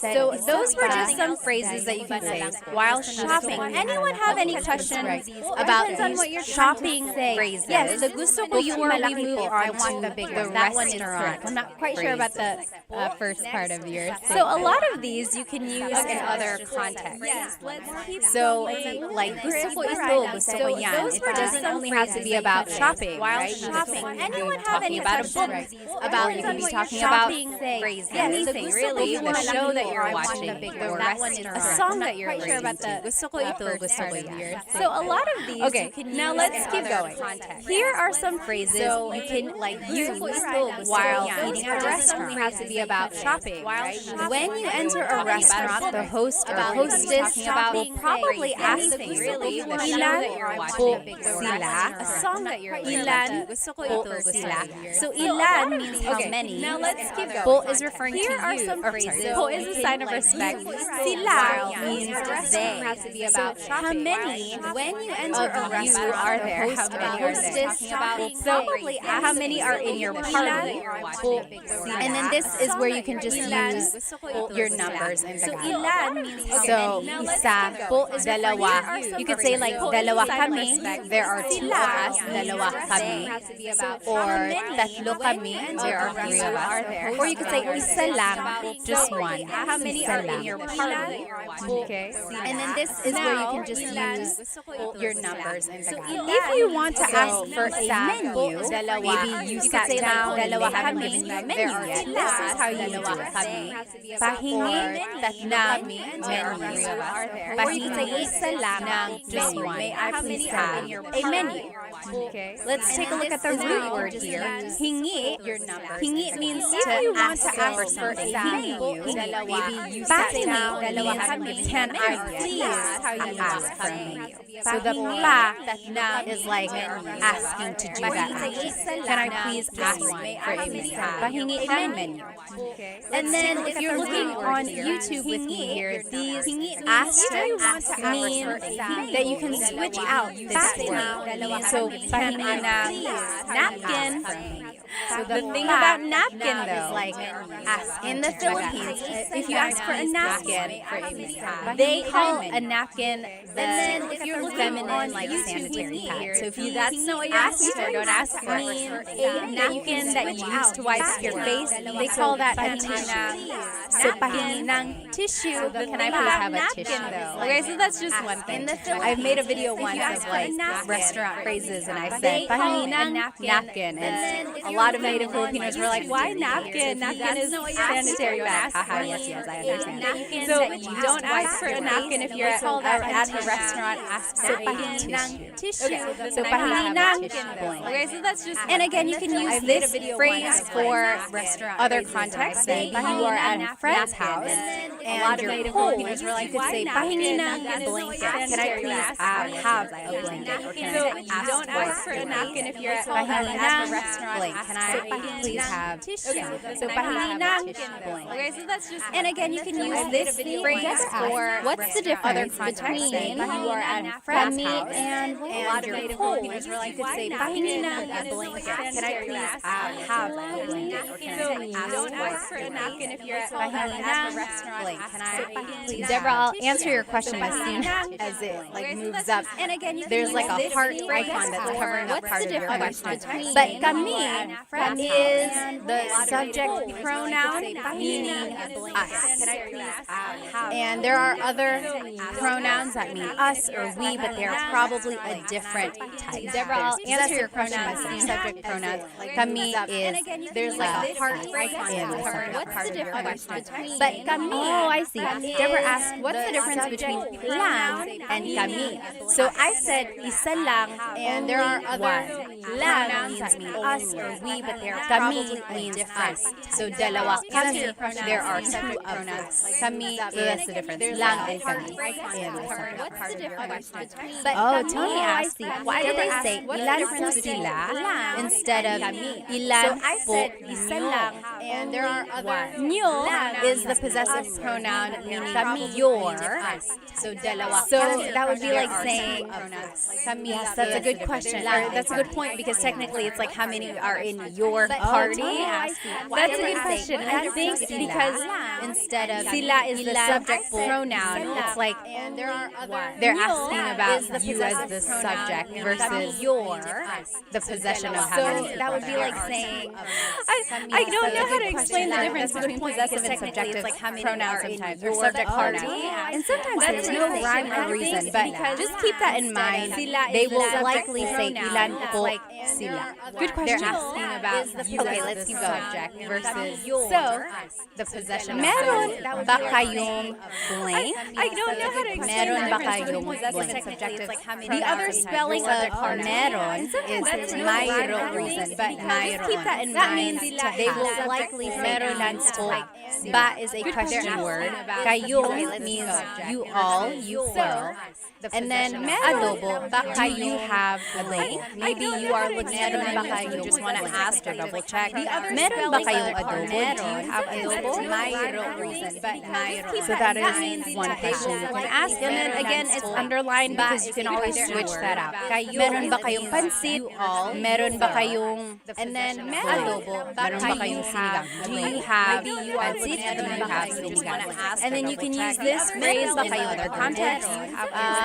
So those were just some phrases that you can say while shopping. Anyone have any questions about these shopping phrases? Yes, the gusto ko before we move po. on I to want the big the one. That one is restaurant correct. I'm not quite sure about the first part of yours. So a lot of these you can use in other contexts. Yes, let's keep So like gusto ko ito, gusto ko yan. Those It were just doesn't some only have to be phrases about that you shopping. while Right? shopping. Anyone have any about a book? Or you can be talking about phrases. Anything really. The show that you're watching, or a song that you're listening to. Gusto ko ito, gusto ko yan. So a lot of these you can now use let's in keep other going. contexts. Here are some phrases you can use while eating at a restaurant. It has to be about shopping. When you enter a restaurant, the host or hostess will probably ask you, ilan po sila? A song that you're ilan po sila? So ilan means how many. Now let's keep going. Po is referring Here to are you. some phrases. Po is a sign of respect. Sila means they. So how many? When you enter a restaurant, are there? How many hostess will probably ask how many are in your party. And then this is where you can just use your numbers in So Tagalog. ilan means how So, many. isa, dalawa. You could say like, dalawa kami. There are two of us. Dalawa kami. Or tatlo kami. There are three of us. Or you could say, isa lang. Just one. How many are in your party? Okay. And then this is where you can just use your numbers in Tagalog. If you want to ask for a menu, maybe you sat down, dalawa kami. There are two. This is how you do it. Pahingi ng menu. Or you can say isa lang ng just one. May I please have a menu? Okay. Let's take a look at the root word here. Hingi. Hingi means to ask for a menu. Maybe you sat down, dalawa kami. Can I please ask for a menu? So the pa is like asking to do that action. Can I please ask for a menu? Pahingi ng menu. And then if you're looking on YouTube with me here, these ask mean that you can switch out this word. So pahingi ng napkin. So the thing about napkin though, like in the Philippines, if you ask for a napkin, they call a napkin the feminine like sanitary pad. So if you that's not what you're asking for, don't ask for a napkin that you use to wipe your face. They call that a tissue. So pahingi ng tissue. Can I please have a tissue? Okay, so that's just one thing. I've made a video once of like restaurant phrases, and I said pahingi ng napkin, and a lot of native Filipinos were like, "Why napkin? Napkin is sanitary pad." Haha, yes, I understand. So don't ask for a napkin if you're at a restaurant. Ask for a tissue. So pahingi ng blank. Okay, so that's just. And again, you can use this phrase for other contexts. Say you are at a friend's house, and you're cold. You could say pahingi ng blanket. Can I please have a blanket? Or can I don't ask for a napkin if you're at a restaurant. Can I please have tissue? So pahingi ng blank. Okay, so that's just. And again, you can use this phrase for what's the difference between you are at a friend's house and you're cold. You could say pahingi ng blanket. Can I please have a blanket? Or can I don't ask for a napkin if you're at a restaurant. Can I please? Deborah, I'll answer your question as soon as it like moves up. And again, there's like a heart icon that's covering up part of your question. But kami is the subject pronoun meaning us. And there are other pronouns that mean us or we, but they're probably a different type. Deborah, I'll answer your question by saying subject pronouns. Kami is, there's like a heart icon in the subject part of your question. But kami, oh, I see. Deborah asked, what's the difference between lang and kami? So I said isa lang, and there are other pronouns that mean us or we, but they're kami means us. So dalawa kami, there are two pronouns. Kami, so that's the difference. Lang and kami. What's the difference between? Oh, Tony asked, why do they say ilan po sila instead of ilan po nyo? and there are other Nyo is the possessive pronoun meaning kami, your. So dalawa. So that would be like saying, yes, that's a good question. Or that's a good point because technically it's like how many are in your party. That's a good question. I think because instead of sila is the subject pronoun, it's like they're asking about you as the subject versus your, the possession of how many. So that would be like saying, I don't know how to explain the difference between possessive and subjective pronouns sometimes, or subject pronouns. And sometimes there's no rhyme or reason, but just keep that in mind. They will likely say ilan po sila. Good question. They're asking about you as the subject versus so the possession of meron ba kayong blank? I don't know how to explain Meron the ba difference kayong between possessive and blank? subjective. The other spelling of meron is mayroong reason, but just keep that in mind. They will likely say meron po. Ba is a question word. Kayong means you all, you plural. And then adobo, baka you have a blank. Maybe you are meron ba kayo, just want to ask or double check. Meron ba kayong adobo? Do you have adobo? Mayroong reason, but mayroong. So that is one question you can ask. And then again, it's underlined because you can always switch that up. Meron ba kayong pansit? Meron ba kayong, and then adobo, meron ba kayong sinigang? Do you have pansit? Do you have sinigang? And then you can use this phrase ba kayo other context?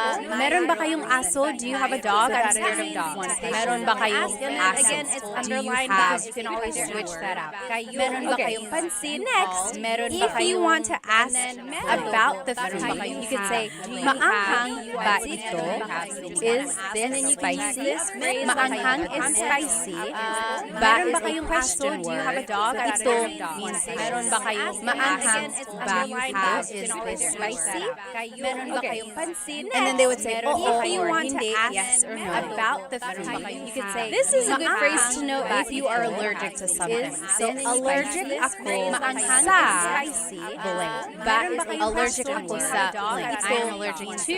Meron ba kayong aso? Do you have a dog? I'm scared of dogs. Meron ba kayong aso? Again, it's underlined because you can always switch that up. Meron ba kayong pansin? Next, if you want to ask about the food, you could say, maanghang ba ito? Is this spicy? Maanghang is spicy. Ba is a question word. Do you have a dog? Ito means meron ba kayong maanghang ba is this spicy? Meron ba kayong pansin? And then they would say, if you want to ask yes or no about the food, you could say, this is a good phrase to know if you are allergic to something. So, allergic ako sa spicy blank. Allergic ako sa blank. I am allergic to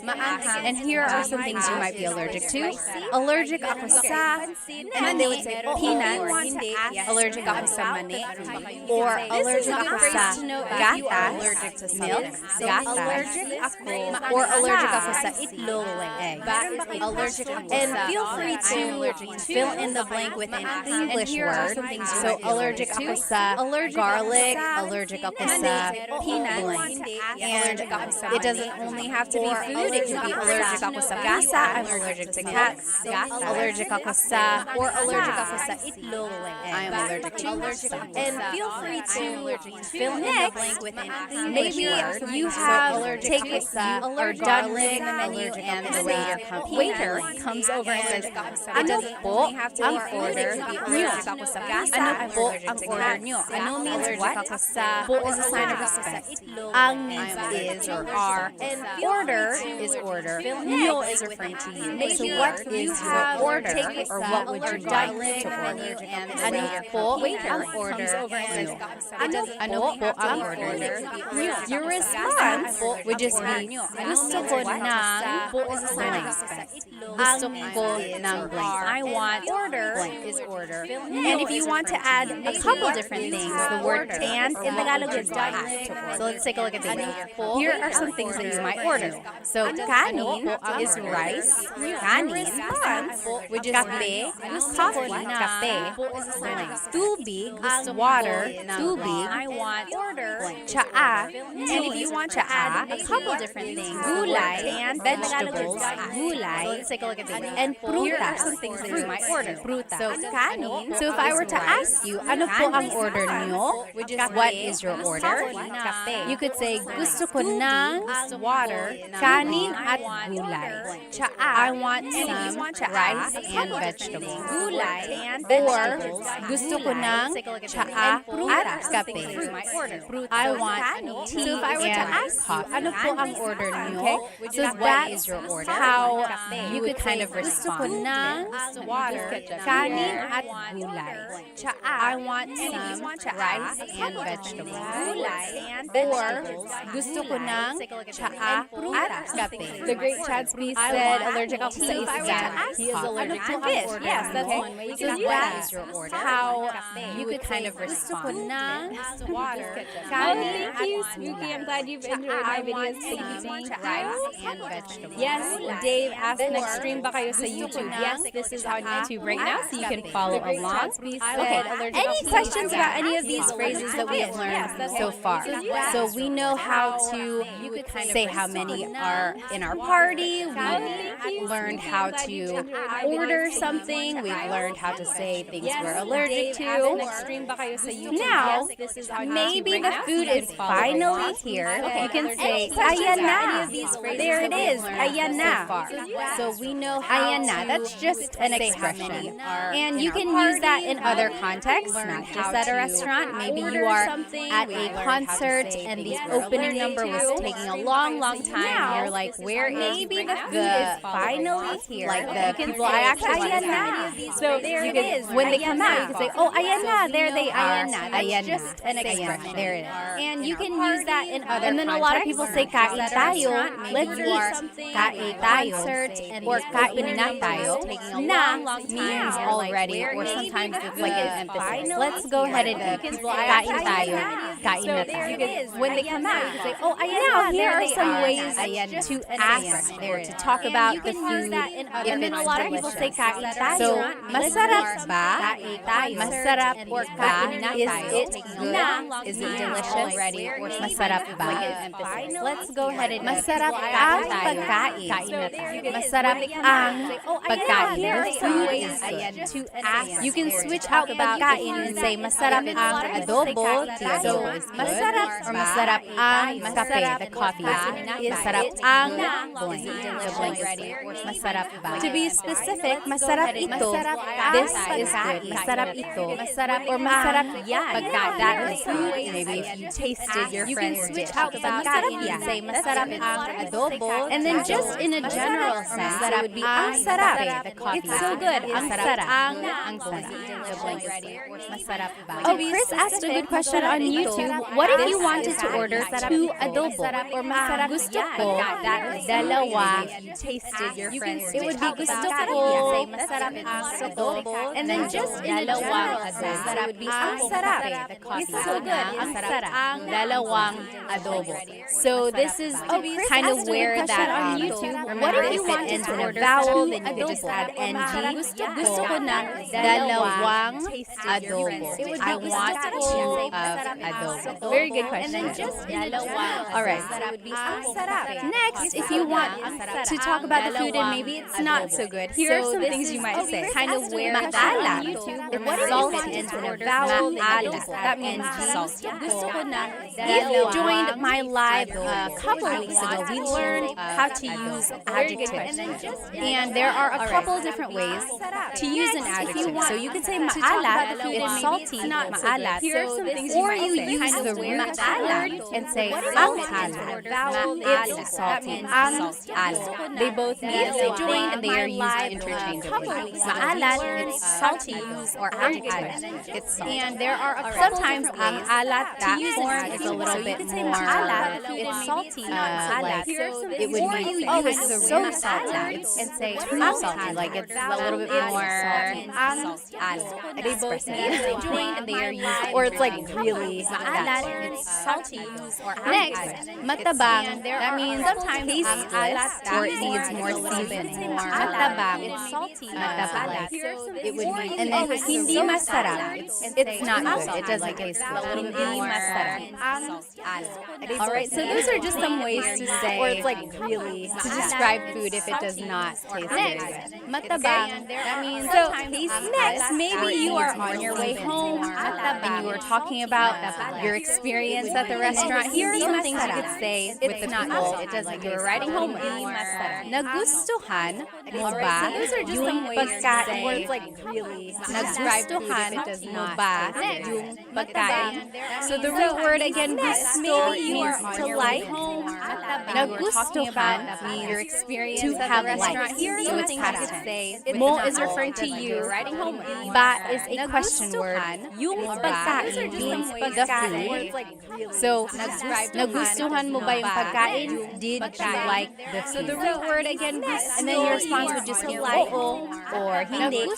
maanghang. And here are some things you might be allergic to. Allergic ako sa, and then they would say, peanuts. Allergic ako sa mani. Or allergic ako sa gatas, milk, gatas. Or allergic ako sa itlog, egg. Allergic ako sa, and feel free to fill in the blank with an English word. So allergic ako sa garlic, allergic ako sa blank. And it doesn't only have to be food, it can be allergic ako sa gasa, I'm allergic to cats, allergic ako sa, or allergic ako sa itlog, I am allergic to. And feel free to fill in the blank with an English word. Maybe you have taken or done reading the menu and the waiter comes over and says, ano po ang order nyo? Ano po ang order nyo? Ano means what? Po is a sign of respect. Ang means is or are. And order is order. Nyo is referring to you. So what is your order or what would you like to order? Ano po ang order nyo? Ano po ang order nyo? Your response would just be, gusto ko ng blank. Gusto ko ng blank. I want blank is order. And if you want to add a couple different things, the word and in Tagalog is have. So let's take a look at these. Here are some things that you might order. So kanin is rice. Kanin, which is kape, coffee, kape. Tubig, water, tubig. I want tsaa. And if you want to add a couple different things, gulay and vegetables, gulay. So let's take a look at these. And prutas, some things that you might order. So kanin. So if I were to ask you, ano po ang order nyo? What is your order? You could say, gusto ko ng water, kanin at gulay. I want some rice and vegetables. Gulay and vegetables. Or gusto ko ng tsaa at kape. I want tea so if I were to ask you, ano po ang order nyo? So that is your order. How you could kind of respond. Gusto ko ng water, kanin at gulay. I want some rice and vegetables. Or gusto ko ng tsaa at kape. The great Chad Speed said allergic ako sa isda. He is allergic to fish. Yes, that's one way you So can do that that. is your order. How you could kind of respond. Water. Thank you, Spooky. I'm glad you've enjoyed my videos. Thank you. Rice and vegetables. Yes, Dave asked next stream ba kayo sa YouTube? Yes, this is on YouTube right now, so you can follow along. Okay. Any questions about any of these phrases that we have learned so far? So we know how to say how many are in our party. We learned how to order something. We've learned how to say things we're allergic to. Now, maybe the food is finally here. You can say, ayan na. There it is. Ayan na. So we know how ayan na. That's just an expression. And you can use that in other contexts, not just at a restaurant. Maybe you are at a concert and the opening number was taking a long, long time. You're like, where is maybe the food is finally here. like the people I actually ayan na. So there it is. When they come out, you can say, oh, ayan na. There they are. Ayan na. Just an expression. There it is. And you can use that in other and then a lot of people say kain tayo. Let's eat. Kain tayo. Or kain na tayo. Na means already, or sometimes it's like an emphasis. Let's go ahead and eat. Kain tayo. Kain na tayo. When they come out, you can say, oh, ayan na. Now, here are some ways to ask or to talk about the food if it's a lot of people say kain tayo. So, masarap ba? Masarap or kain na tayo. Is it good? Is it delicious already? Or masarap ba? Let's go ahead and masarap ang pagkain. Masarap ang pagkain. The food is good. To ask, you can switch out pagkain and say masarap ang adobo. The adobo is good. Masarap or masarap ang kape. The coffee is masarap ang blank. The blank is good. Masarap ba? To be specific, masarap ito. This is good. Masarap ito. Masarap or masarap yan. Pagkain. That is food. Maybe if you tasted your friend's dish. Masarap yan. Say masarap ang adobo. And then just in a general sense, it would be ang sarap. It's so good. Ang sarap. Ang sarap. The blank is good. Masarap ba? Oh, Chris asked a good question on YouTube. What if you wanted to order 2 adobo? Or masarap gusto ko dalawa. Tasted your friend's dish. It would be gusto ko say masarap ang adobo. And then just in dalawang adobo. It would be ang sarap. It's so good. Ang sarap. Ang dalawang adobo. So this is kind of where that on YouTube. Remember, if it ends in a vowel, then you could just add ng. Gusto ko ng dalawang adobo. I want 2 of adobo. Very good question. And then just dalawang. All right. Next, if you want to talk about the food and maybe it's not so good, here are some things you might say. Kind of where maalat. It's salty ends in a vowel. That means salty. If you joined my live a couple weeks ago, we learned how to use adjectives. And there are a couple different ways to use an adjective. So you could say maalat, it's salty, maalat. Or you use the root word and say ang alat. It's salty, ang alat. They both mean the same thing and they are used interchangeably. Maalat, it's salty, or ang alat, it's salty. And there are sometimes ang alat to use form is a little bit more it's salty, like it would mean oh this is so salty and say too salty, like it's a little bit more expressive and they are used, or it's like really that it's salty. Next, matabang, that means tasteless or it needs more seasoning. Matabang, it's salty, matabang, it would mean, and then hindi masarap, it's not good, it doesn't taste good. Hindi masarap. Alright, so those are just some ways to say, or it's like really to describe food if it does not taste good. Matabang, that means so next, maybe you are on your way home and you were talking about your experience at the restaurant. Here are some things you could say with the people. It doesn't. You were riding home. Nagustuhan mo ba yung pagkain? Or it's like really nagustuhan mo ba yung pagkain? So the root word again, gusto means to like. Nagustuhan means your experience to have liked. So it's past tense. Mo is referring to you. Ba is a question word. Yung pagkain means the food. So nagustuhan mo ba yung pagkain? Did you like the food? So the root word again, and then your response would just be oo or hindi.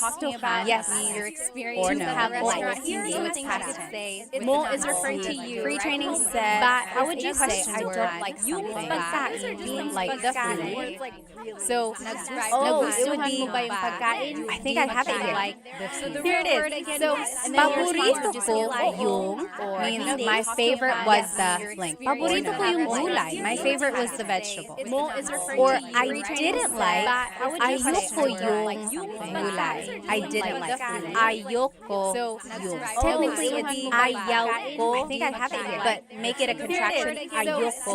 Yes, your experience or no. have restaurant, hindi so it's it's past past tense. Mo is referring to you. Free training said, How would you say I don't like yung something. pagkain being like the pagkain? food. So, It would be ba yung pagkain? I think I have it here. Like the food. Here it is. So, paborito ko yung, means my favorite was the blank. Paborito ko yung gulay. My favorite was the vegetable. Mo is referring Or to you. I didn't like, ayoko yung gulay. I didn't like. Ayoko yung. Technically, it's ayaw ko. I think I have it here. But make it a contraction. Ayoko.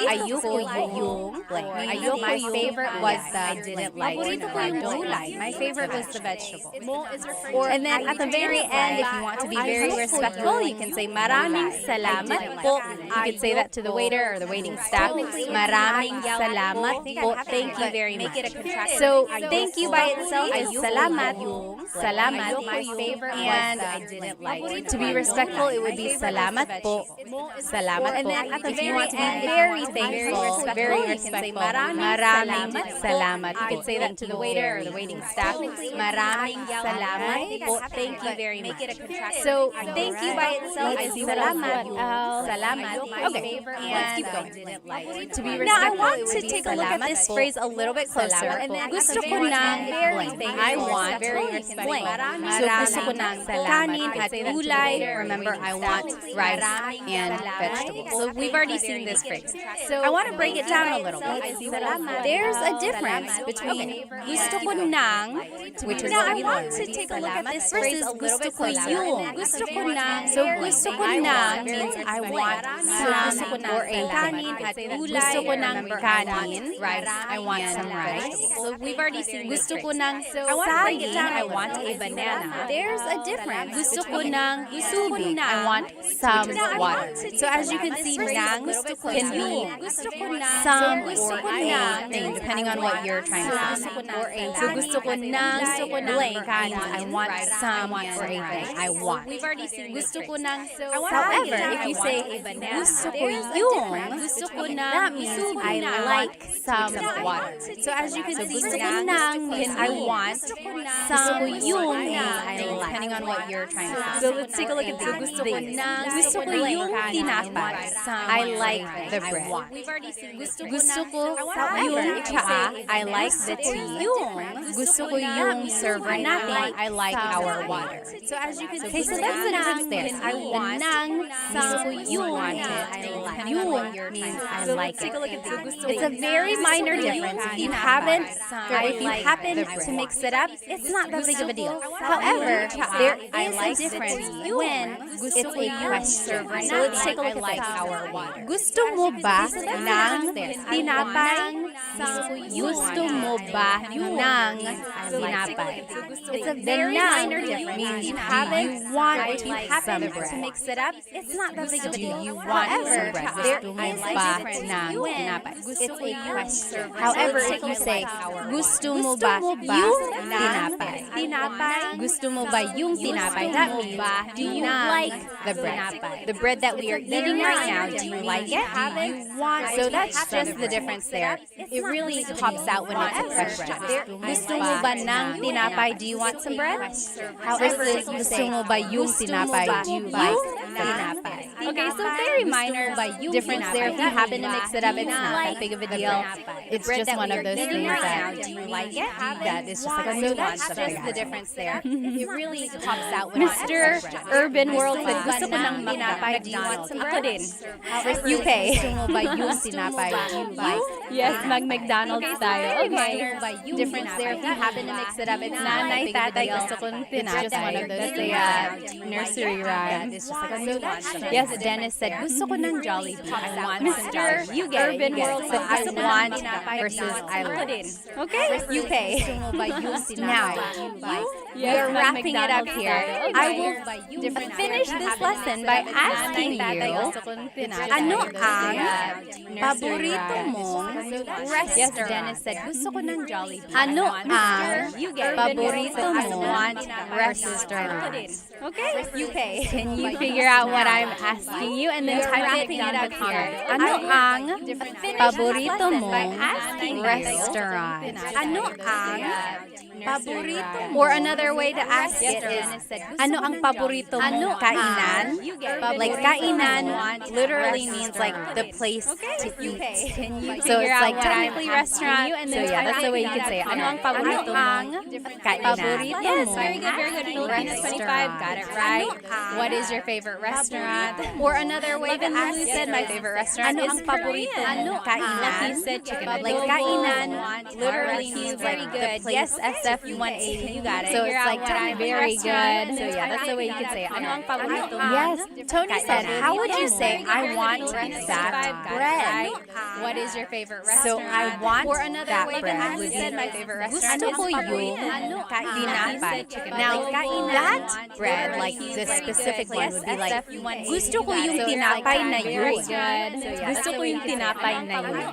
Ayoko yung blank. Ayoko my favorite was the I didn't like. Paborito ko yung gulay. My favorite was the vegetable. And then at the very end, if you want to be very respectful, you can say Maraming salamat po. You could say that to the waiter or the waiting staff. Maraming salamat po. Thank you very much. So thank you by itself is salamat. Salamat. My favorite and I didn't like. To be respectful, it would be salamat po. Salamat po. And then at the if you want to be very thankful, very respectful, maraming salamat. You could say that to the waiter or the waiting staff. Maraming salamat po. Thank you very much. So thank you by itself is salamat. Salamat. Okay, let's keep going. To be respectful, Now, I want to take a look at this phrase a little bit closer. Gusto ko ng I want blank. So, gusto ko ng kanin at gulay. Remember, I want rice and vegetables. So, we've already seen this phrase. So, I want to break it down a little bit. There's a difference between gusto ko ng, which is Now, I want to take a look at this phrase a little bit closer. Gusto ko ng, so gusto ko ng means I want some or a kanin at gulay. Gusto ko ng kanin, rice. I want some rice. so we've already seen this Gusto ko phrase. ng saging. I want a banana. There's a difference. Gusto ko ng tubig. I want some water. So as you can see, ng can be some or a thing, depending on what you're trying to say. So gusto ko ng blank means I want some or a thing. I want. We've already seen this Gusto ko phrase. ng however, if you say gusto ko yung, that means I like some water. So as you can see, Gusto ko ng means I want some yung means I like, depending on what you're trying to say. So let's take a look at this. Gusto ko yung tinapay. I like the bread. We've already seen this. Gusto ko yung tsaa. I like the tea. Gusto ko yung server natin. I like our water. So as you can see, Okay, so that's the difference there. I want gusto ko yung yung means I like it. It's a very minor difference. If you happen to mix it up, it's not that big of a deal. However, there is a difference when it's a question. So let's take a look at this. Gusto mo ba ng tinapay? Gusto mo ba ng tinapay? It's a very minor difference. Means you want some bread. to mix it up, it's not that big of a deal. You want some bread. There Gusto mo is a ba difference ng when tinapay? it's a question. However, if you say, gusto mo ba yung tinapay? Gusto mo ba yung tinapay? That means, do you like the bread? The bread that we are eating right now, do you like it? So that's just the difference there. It really pops out when it's a question. Gusto mo ba ng tinapay? Do you want some bread? However, gusto mo ba yung tinapay? Do you like tinapay? Okay, so very minor difference there. If you happen to mix it up, it's not that big of a deal. It's just one of those things that Do you like it? that is just like a so that's just the difference there. It really pops out when Mr. Urban World said, gusto ko ng tinapay. Do you want some bread? UK. Gusto mo ba yung tinapay? Do you like? Yes, mag-McDonald's tayo. Okay. Difference there. If you happen to mix it up, it's not that Nanay, big of a tatay, deal. gusto kong It's just one of those things. nursery rhyme. It's just like a so that's Yes, Dennis said, gusto ko ng Jollibee. I want some Mr. Jollibee. You get it. Urban You get World it. said, So I gusto ko ng want tinapay. versus I like. Okay. UK. Now, we Yes, are wrapping it up mag-McDonald's here. tayo. I will finish this lesson by asking you, ano ang paborito mong Yes, restaurant? Dennis said, gusto ko ng Jollibee. Ano ang paborito mong restaurant? Okay. UK. Can you figure out what I'm asking you and then type it down in the comments? Ano ang paborito mong restaurant? Ano ang Or another way to ask it is, ano ang paborito mong kainan? Like kainan literally means like the place to eat. So it's like technically restaurant. So yeah, that's the way you could say it. Ano ang paborito mong kainan? Yes, very good, very good. Filipino 25, got it right. What is your favorite restaurant? Or another way to ask it said my favorite restaurant ano is ang paborito mong kainan? Lucky said chicken Like adobo. kainan literally means like very the good. place. Yes, SF 180, you got it. So Figure it's out like what I'm very good. restaurant. So yeah, that's the way you could say it. Ano ang paborito mo? Yes. Tony said, how would you say, Yes, I want that bread? What is your favorite restaurant? So I want Or another that way to bread ask would it, be, my favorite restaurant gusto is ko yung tinapay. Now, that bread, like the specific one would be like, gusto ko yung tinapay na yun. Gusto ko yung tinapay na yun.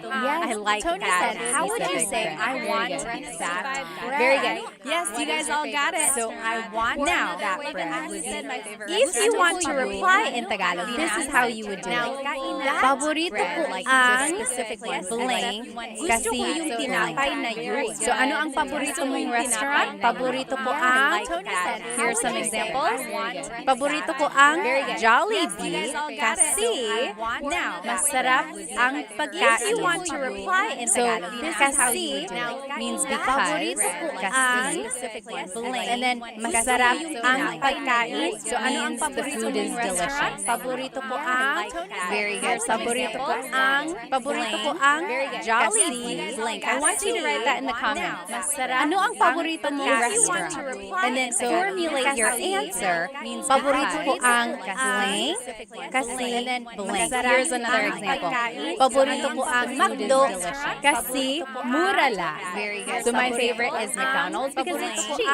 I like Tony that. said, how would you specific say, bread. I want that bread? Very good. Yes, you guys all got it. So I want now that bread would be, my favorite if you want to reply in Tagalog, this is how you would do it. Paborito ko ang blank kasi yung tinapay na yun. So ano ang paborito mong restaurant? Paborito ko ang, here's some examples. Paborito ko ang Jollibee kasi masarap ang pagkain. If you want to reply in Tagalog, this is how you would do it. Means because, kasi, and then masarap ang pagkain. So ano ang paborito mong restaurant? Paborito ko ang, very good. Paborito ko ang Jollibee blank. I want you to write that in the comments. Ano ang paborito mong restaurant? And then formulate your answer. Means paborito ko ang blank kasi blank. Here's another example. Paborito ko ang McDo kasi mura lang. Very good. So my favorite is McDonald's because it's cheap.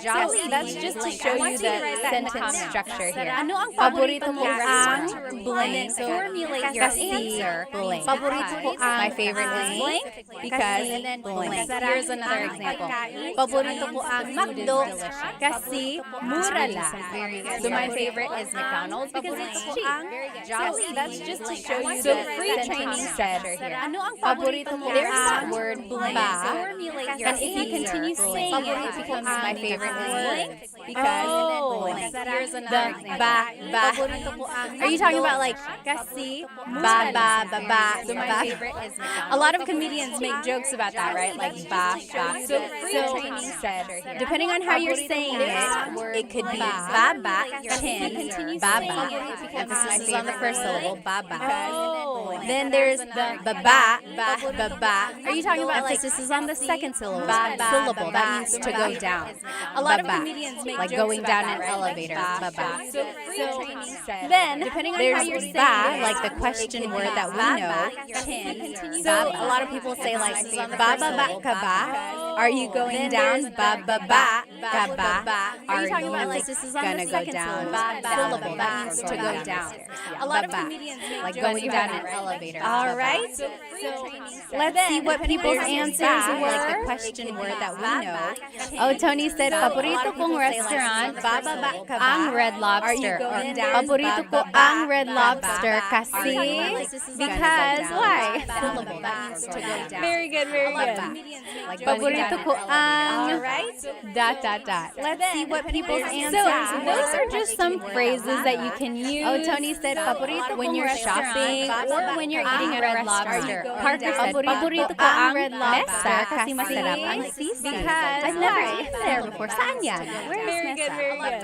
So that's just to show you the sentence structure here. Ano ang paborito mo ang blank? So formulate your answer blank. Paborito ko ang, my favorite is blank because blank. Here's another example. Paborito ko ang McDo kasi mura lang. So my favorite is McDonald's because it's cheap. So that's just to show you the free training said here. Ano ang paborito mo? There's that word blank. And if you continue saying it becomes my favorite word because blank. Here's another example. Are you talking about like kasi ba. So my favorite is McDonald's. A lot of comedians make jokes about that, right? Like ba. So training said, depending on how you're saying it could be ba, chin, baba. Emphasis is on the first syllable, baba. Then there's the ba. Are you talking about emphasis is on the second syllable? Syllable. That means to go down. A lot of comedians make like going down an elevator. Baba. Then depending on how you're saying it, like the question word that we know, chin. So a lot of people say like ba ka ba. Are you going down? Ba ka ba. Are you gonna go down? Syllable. That means to go down. A lot of comedians make like going down an elevator. All right. Let's see what people's answers were. Like the question word that we know. Oh, Tony said, paborito kong restaurant, ang Red Lobster. Paborito ko ang Red Lobster kasi, because, why? Very good, very good. Paborito ko ang, dot. Let's see what people's answers So, were. those are just some phrases that you can use. Oh, Tony said, paborito when kong you're shopping or when you're eating at a Red Lobster. restaurant. Parker said, paborito ko ang Red Lobster kasi masarap ang sisig. Because I've never eaten there before. Saan yan? Where is Very good, very good.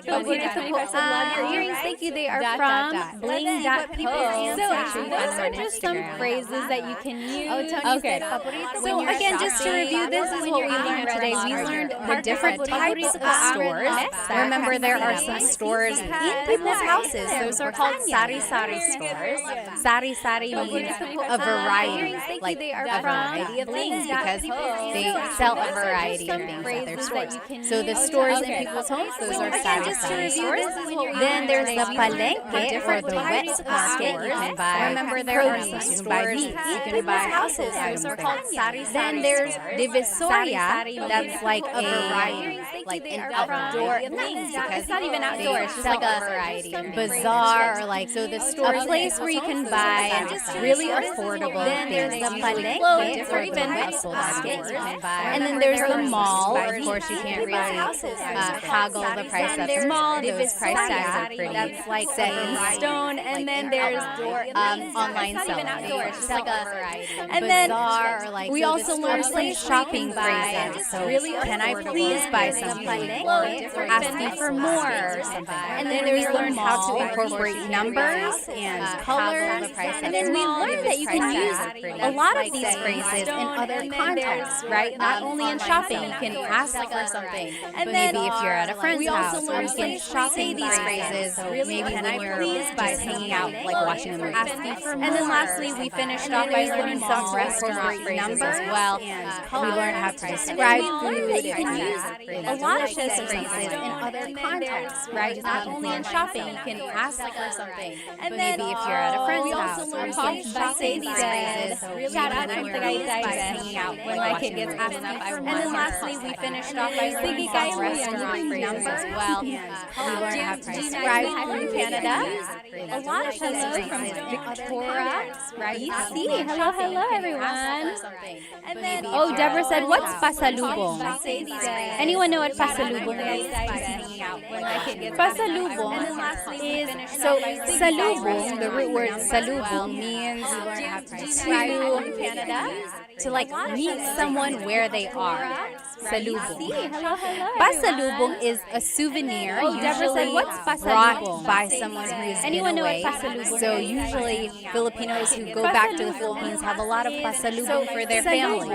Paborito ko ang your earrings. Thank you. They are from bling.co. So, those are just some phrases that you can use. Oh, Tony said, paborito So again, just to review, this is what we learned today. We learned the different types of stores. Remember, there are some stores in people's houses. Those are called sari-sari stores. Sari-sari means a variety, like a variety of things, because they sell a variety of things at their stores. So the stores in people's homes, those are sari-sari just to review, then there's the palengke or the wet market. You can buy. Remember, there are some stores. You can buy meat. You can buy houses. Those are called sari. Then there's divisoria. That's like a variety, like an outdoor thing. It's not even outdoor. It's just like a bazaar or like so the store. A place where you can buy really affordable things. Then there's the palengke or even wet market. And then there's the mall. Of course, you can't really haggle the price at the mall. Those price tags are pretty. That's like set in stone. And then there's online selling. It's like a and then we also learned some shopping phrases. So can I please buy something? Asking for more or something. And then we learned how to incorporate numbers and colors. And then we learned that you can use a lot of these phrases in other contexts, right? Not only in shopping, you can ask for something. And then maybe if you're at a friend's house, or you can say these phrases. Maybe when you're just hanging out, like watching a movie. And then lastly, we finished off by learning some restaurant phrases as well. We learned how to describe food. You can use a lot of these phrases in other contexts, right? Not only in shopping, you can ask for something. And maybe if you're at a friend's house, or you can say these phrases. Shout out to the guy hanging out when my kid gets asked enough. And then lastly, we finished off by learning some restaurant phrases as well. We learned how to describe food in Canada. A lot of these phrases Victoria, right? Hello, everyone. And then, Deborah said, what's pasalubong? Anyone know what pasalubong is? Pasalubong is, so salubong, the root word salubong means to like meet someone where they are. Salubong. Pasalubong is a souvenir usually brought by someone who's been away. So usually Filipinos who go back to the Philippines have a lot of pasalubong for their family.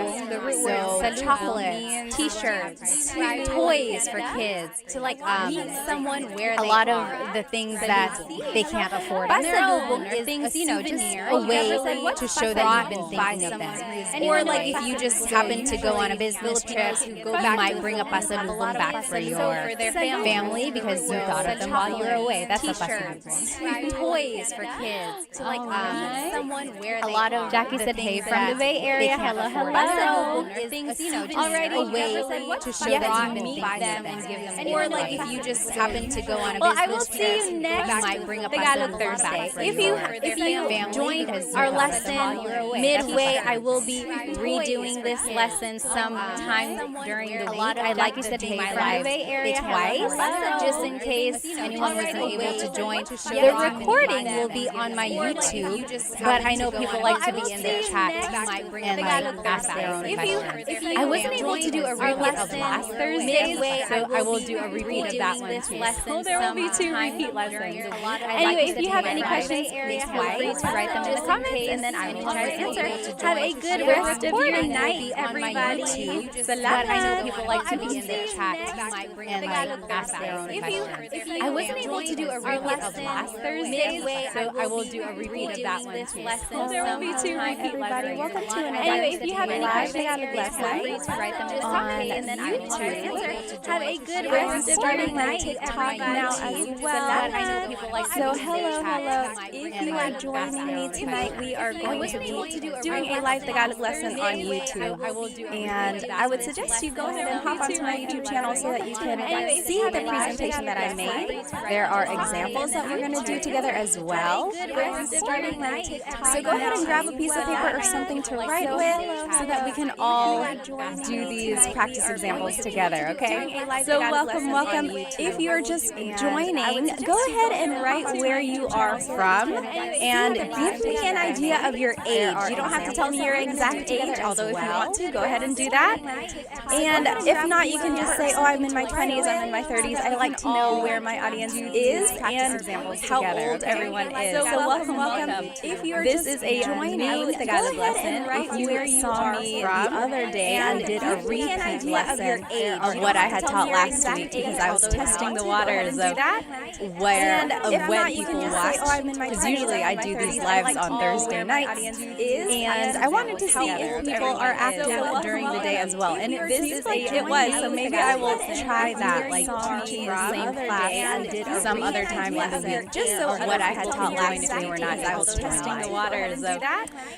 So chocolate, t-shirts, toys for kids, to like meet someone where they are. A lot of the things that they can't afford on their own are things, just a way to show that you've been thinking of them. Or like if you just happen to go on a business trip, you might bring a pasalubong back for your family because you thought of them while you were away. That's a pasalubong. Toys for kids to like meet someone where they are. A lot of Jackie said, "Hey, from the Bay Area, hello." Pasalubong are things, just a way to show that you meet them and give them. Or like if you just happen to go on a business trip, you might bring a Tagalog Thursday. If you joined our lesson midway, I will be redoing this lesson sometime during the week. I'd like you to take live twice, just in case anyone wasn't able to join. The recording will be on my YouTube, but I know people like to be in the chat and like ask their own questions. I wasn't able to do a repeat of last Thursday, so I will do a repeat of that one too. Well, there will be 2 repeat lessons. Anyway, if you have any questions, please feel free to write them in the comments, and then I will try to answer. Have a good rest of your night, everybody. Salamat. I know people like to be in the chat and like ask their own questions. I wasn't able to do a repeat of last Thursday, so I will do a repeat of that one too. Well, there will be 2 repeat lessons. Welcome to an Anyway, if you have any questions, please feel free to write them in the comments, and then I will try to answer. Have a good rest of your night. TikTok now as well. I know people like to be in the chat. If you are joining me tonight, we are going to be doing a live Tagalog lesson on YouTube. And I would suggest you go ahead and hop onto my YouTube channel so that you can see the presentation that I made. There are examples that we're going to do together as well. So go ahead and grab a piece of paper or something to write with so that we can all do these practice examples together, okay? So welcome. If you're just joining, go ahead and write where you are from and give me an idea of your age. You don't have to tell me your exact age, although if you want to, go ahead and do that. And if not, you can just say, I'm in my 20s, I'm in my 30s. I like to know where my audience is and how old everyone is. So welcome. If you're this is a new Tagalog lesson. If you saw me the other day and did a repeat lesson of what I had taught last week because I was testing the waters of when people watch, because usually I do these lives on Thursday nights, and I wanted to see if people are active during the day as well. And it was, so maybe I will try that, like teaching the same class some other time in the week, just so what I had taught last week or not. I was testing the waters of.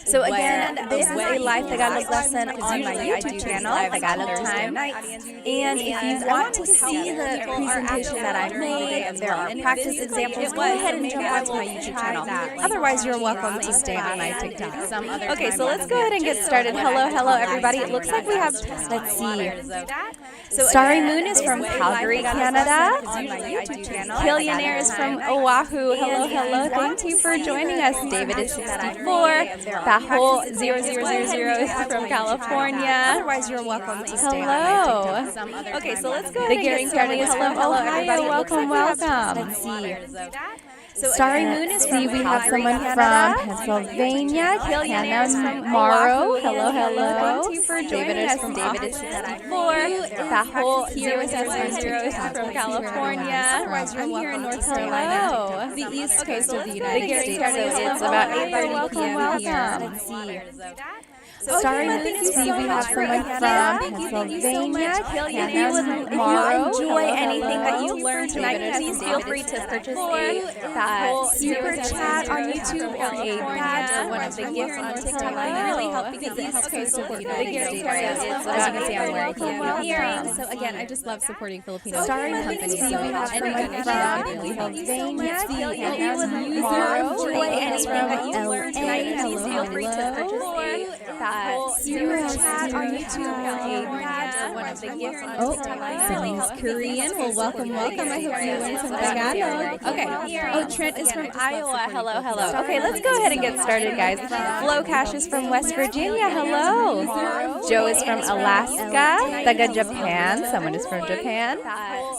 So again, this is a live Tagalog lesson on my YouTube channel, Tagalog Time. And if you want to see the presentation that I've made, if there are practice examples, go ahead and jump onto my YouTube channel. Otherwise, you're welcome to stay on my TikTok. Okay, so let's go ahead and get started. Hello, everybody. It looks like we have, let's see. Starry Moon is from Calgary, Canada. Killionaire is from Oahu. Hello. Thank you for joining us. David is 64. Taho 0000 is from California. Otherwise, you're welcome to stay on my TikTok. Okay, so let's go ahead and get started. Hello, everybody. Welcome. Let's see. Starry Moon is from, we have someone from Pennsylvania. Hannah Morrow. Hello. Thank you for joining us. David is 64. Taho 0000 is from California. I'm here in North Carolina, the east coast of the United States. So it's about 8:30 p.m. here. Let's see. Starry Moon is from, we have someone from Pennsylvania. Hannah Morrow. If you enjoy anything that you learned tonight, please feel free to purchase a super chat on YouTube or a badge or one of the gifts on TikTok. They really help because it helps us support the United States. As you can see, I'm wearing earrings. So again, I just love supporting Filipino companies. So we have someone from Pennsylvania. Hannah Morrow. Enjoy anything that you learned tonight, please feel free to purchase super chat on YouTube or a badge or one of the gifts on TikTok. Really helps Korean. Well, welcome. I hope you learned some Tagalog. Okay. Trent is from Iowa. Hello. Okay, let's go ahead and get started, guys. Flo Cash is from West Virginia. Hello. Joe is from Alaska. Taga Japan. Someone is from Japan.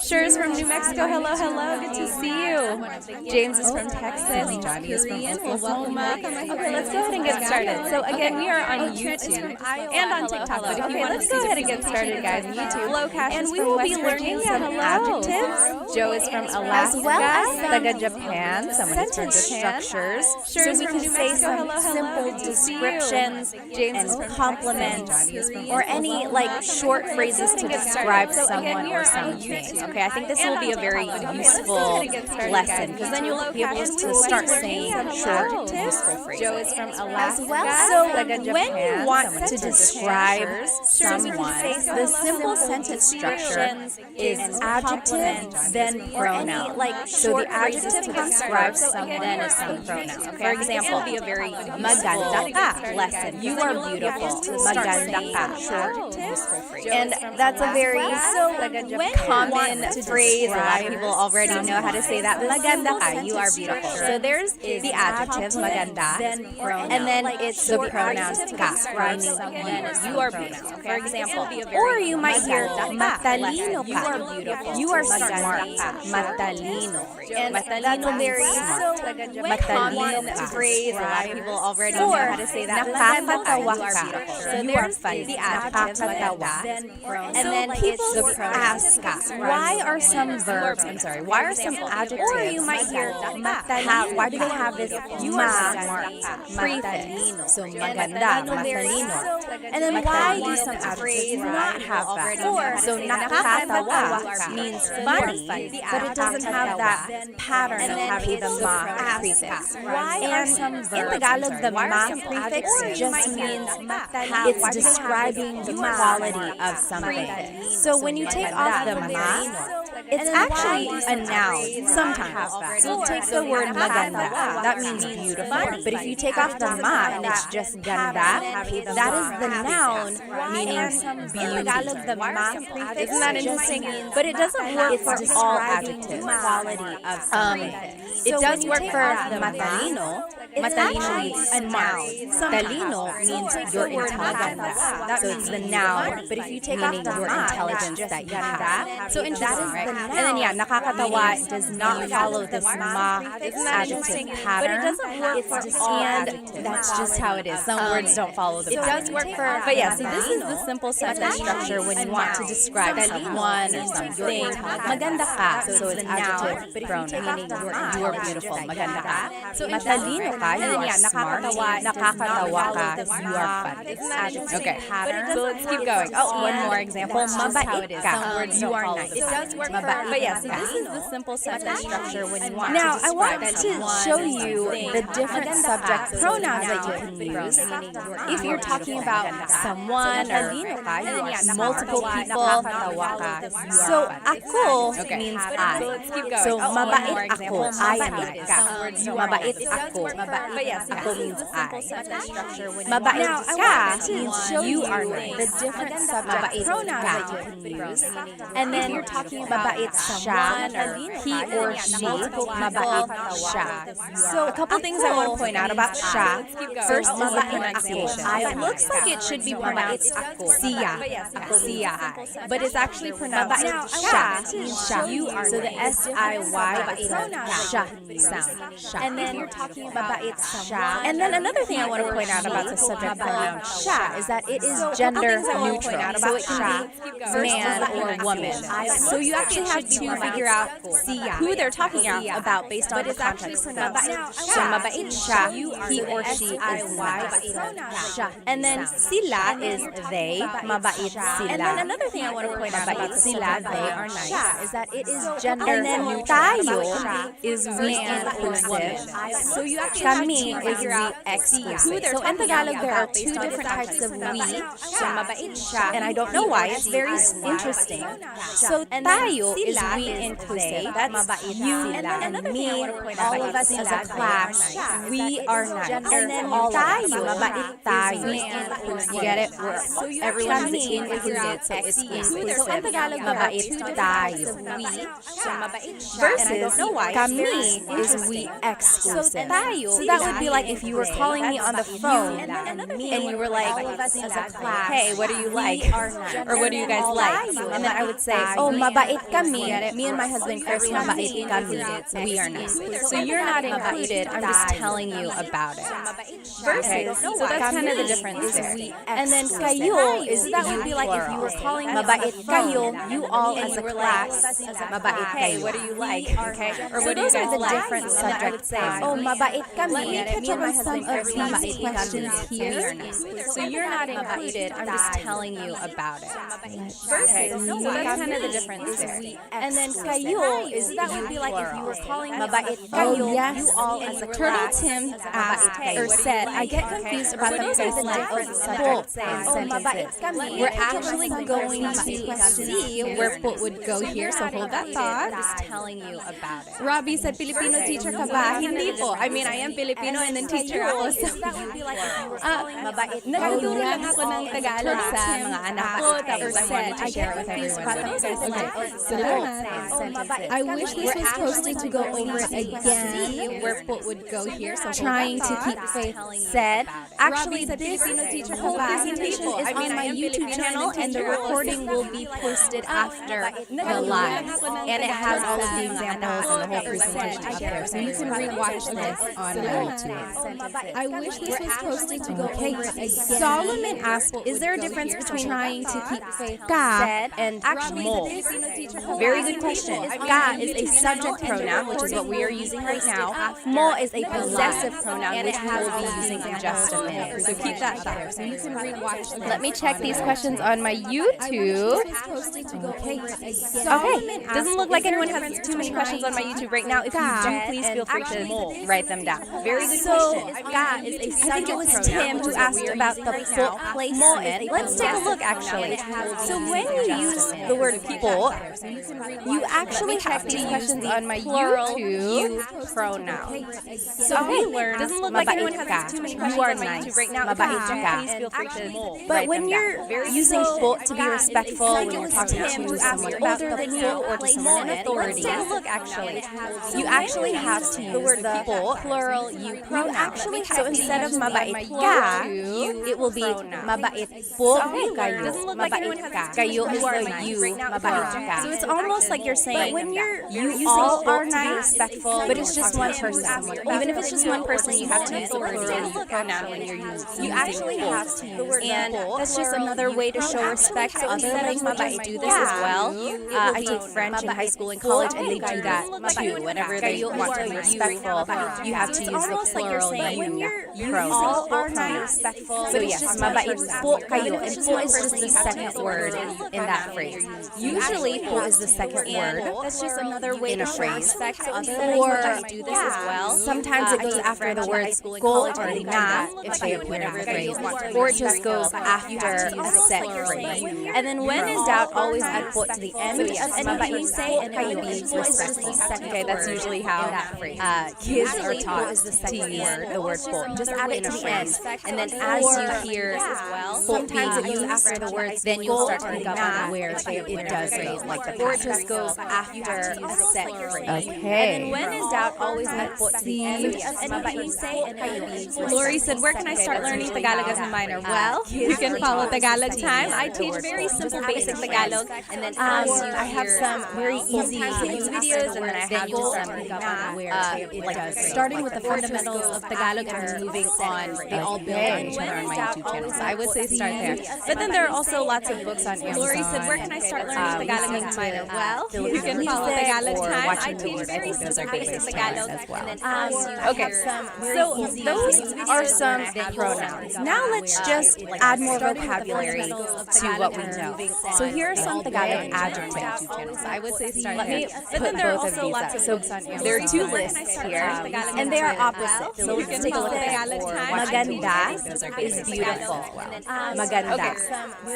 Sure is from New Mexico. Hello. Good to see you. James is from Texas. Johnny is from Oklahoma. Okay, let's go ahead and get started. So again, we are on YouTube and on TikTok. But if you want to go ahead and get started, guys, YouTube. Flo Cash and we will be learning some adjectives. Joe is from Alaska. As well as Taga Japan. Someone is from Japan. Structures. Sure, so we can say some simple descriptions and compliments or any like short phrases to describe someone or something. Okay, I think this will be a very useful lesson because then you'll be able to start saying short, useful phrases. Joe is from Alaska. As well, so when you want to describe someone, the simple sentence structure is adjective, then pronoun. So the adjective to describe someone, then is the pronoun. For example, be a very maganda ka lesson. You are beautiful. Maganda ka. Short, useful phrase. And that's a very common phrase. A lot of people already know how to say that. Maganda ka. You are beautiful. So there's the adjective maganda, and then it's the pronoun ka. You are beautiful. For example, or you might hear matalino ka. You are beautiful. You are smart. Matalino. And that's a very common phrase. A lot of people already know how to say that. Nakakatawa ka. So there's the adjective maganda, and then it's the ask why are some verbs? Why are some adjectives? Or you might hear why do they have this prefix? So maganda, matalino. And then why do some adjectives not have that? So nakakatawa means funny, but it doesn't have that pattern of having the ma prefix. And in Tagalog, the ma prefix just means it's describing the quality of something. So when you take off the ma, it's actually a noun sometimes. So you take the word maganda, that means beautiful. But if you take off the ma and it's just ganda, that is the noun meaning beauty. The ma prefix, isn't that interesting? But it doesn't work for all adjectives. Quality of something. It does work for the matalino. Matalino means a noun. Talino means you're intelligent. So it's the noun. But if you take off the your intelligence that you have, so interesting, right? And then nakakatawa does not follow this ma adjective pattern. But it doesn't work for all adjectives. And that's just how it is. Some words don't follow the pattern. It does work for, but yeah. So this is the simple sentence structure when you want to describe someone or something. Maganda ka, so it's adjective pronoun, meaning you you are beautiful. Maganda ka. So Matalino ka, you are smart. Nakakatawa ka, you are fun. Okay. So let's keep going. Oh, one more example. Mabait ka. You are nice. It does work Mabait but yes, ka. this is the simple sentence structure when you want Now, to I want describe to show you the different subject pronouns that you can use. If you're talking about someone or multiple people. So, ako means I. So, mabait ako. I am like ka. Mabait ako. but yes, Ako means I. Mabait Now, I want to show you the different subject pronouns that you can use. And then you're talking about mabait siya, he or she, mabait siya. So, A couple things I want to point out about siya. First is the pronunciation. It looks like it should be pronounced siya. Siya. But it's actually pronounced siya. You are so the S-I-Y siya sound. and then you're talking about siya. And then another thing I want to point out about the subject pronoun siya is that it is gender neutral. So it can be man or woman. So you actually have to figure out who they're talking about based on the context. So mabait siya, he or she is nice. And then sila is they, mabait sila. And then another thing I want to point out about sila, they are nice, is that it is gender neutral. Tayo is we inclusive. So you actually have to figure out exclusive. So in Tagalog, there are two different types of we. So mabait siya, and I don't know why, it's very interesting. So tayo is we inclusive. That's you and me, all of us as a class. We are nice. And then tayo, mabait tayo. You get it? Everyone is included, so it's inclusive. So in Tagalog, mabait tayo. Versus kami is we exclusive. So that would be like if you were calling me on the phone and you were like, hey, what do you like? Or what do you guys like? And then I would say, oh, mabait kami. Me and my husband Chris, mabait kami. We are nice. So you're not included. I'm just telling you about it. Versus, so that's kind of the difference there. And then kayo is that would be like if you were calling me mabait kayo, you all as a class, mabait kayo. What do you like? Okay? Or what do you guys like? Different subjects. Oh, mabait kami. Let me catch up on some of these questions here. So you're not included. I'm just telling you about it. Okay? So that's kind of the difference there. And then kayo is that would be like if you were calling me mabait kayo, you all as a Turtle Tim asked or said, I get confused about the different subjects and sentences. We're actually going to see where po would go here, so hold that thought. I'm just telling you about it. Robbie said, Filipino teacher ka ba? Hindi po. I mean, I am Filipino and then teacher ako. So, nagtuturo lang ako ng Tagalog sa mga anak ko. Tapos I wanted to share it with everyone. Salamat. I wish this was posted to go over it again. Where po would go here, so Trying to keep faith said. Actually, this whole presentation is on my YouTube channel, and the recording will be posted after the live. And it has all of the examples and the whole presentation up there, so you can rewatch this on YouTube. I wish this was posted to go over it again. Solomon asked, is there a difference between Trying to keep faith ka and mo? Very good question. Ka is a subject pronoun, which is what we are using right now. Mo is a possessive pronoun, which we will be using in just a minute. So keep that there. So you can rewatch this. Let me check these questions on my YouTube. Okay. Doesn't look like anyone has too many questions on my YouTube right now. If you do, please feel free to write them down. Very good question. Ka is a subject pronoun. I think it was Tim who asked about the foot placement. Let's take a look, actually. So when you use the word po, you actually have these questions on my YouTube pronoun. So we learned, doesn't look like anyone has too many questions on my YouTube right now. Please feel free to But when you're using po to be respectful, when you're talking to someone older than you or to someone in authority, let's take a look, actually. You actually have to use the word po, plural, you pronoun. So instead of mabait ka, it will be mabait po kayo. Mabait ka. Kayo is the you, mabait ka. So it's almost like you're saying, when you all are nice, respectful, but it's just one person. Even if it's just one person, you have to use the plural pronoun when you're using. You actually have to use the word and that's just another way to show respect. So other languages do this as well. I take French in high school and college, and they do that too. Whenever whenever they want to be respectful, you have to use the plural you all are not pronoun. respectful. So yes, mabait po kayo. And po is just the second word in that phrase. Usually, po is the second word That's just another way in a to show phrase. respect to others. Or do this as well. sometimes it goes after the words ko or na if they appear in the phrase. Or it just goes after a set phrase. And then when in doubt, always add po to the end of anything you say and kayo be respectful. Okay, that's usually how kids are taught to use the word po. Just add it to the end. And then as you hear sometimes it goes after the words, then you'll start to pick up on where it does go. Like the or it just goes after a set phrase. Okay. And then when in doubt, always add po to the end of anything you say and kayo be respectful. Lori said, where can I start learning Tagalog as a minor? Well, you can follow Tagalog Time. I teach very simple, basic Tagalog. And then I have some very easy videos, and then I have some starting with the fundamentals of Tagalog and moving on. They all build on each other on my YouTube channel. So I would say start there. But then there are also lots of books on Amazon. Lori said, where can I start learning Tagalog as a minor? Well, you can follow Tagalog Time. I teach very simple, basic Tagalog as well. Okay, so those are some pronouns. Now let's just add more vocabulary to what we know. So here are some Tagalog adjectives. I would say start Let me, there. but then there are also lots of books on Amazon. There are two lists here, and they are opposite. So let's take a look at it. Maganda is beautiful. Maganda.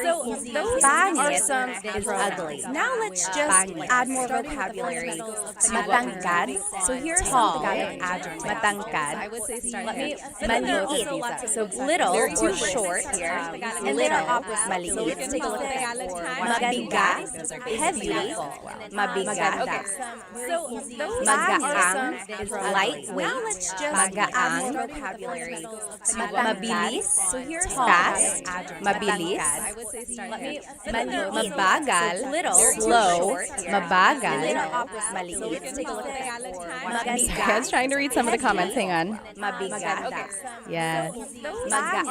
So those are some is ugly. Now let's just add more vocabulary to matangkad. So here are some Tagalog adjectives. Matangkad. I would say start Let there. me, but then there are also lots of So little or or short here, and they are opposite. maliit. So let's take a look at it. Mabigat, Heavy. mabigat. Okay. So those Magaang is ugly. lightweight. Now let's just Magaang, add more vocabulary to mabilis, So here's fast, some mabilis, I would say start there. But then there are also mabagal, little, slow, mabagal, and they are opposite. maliit. So let's take a look at it. Sorry, I was trying to read some of the comments. Hang on. Mabigat. Okay. Yes. Magaang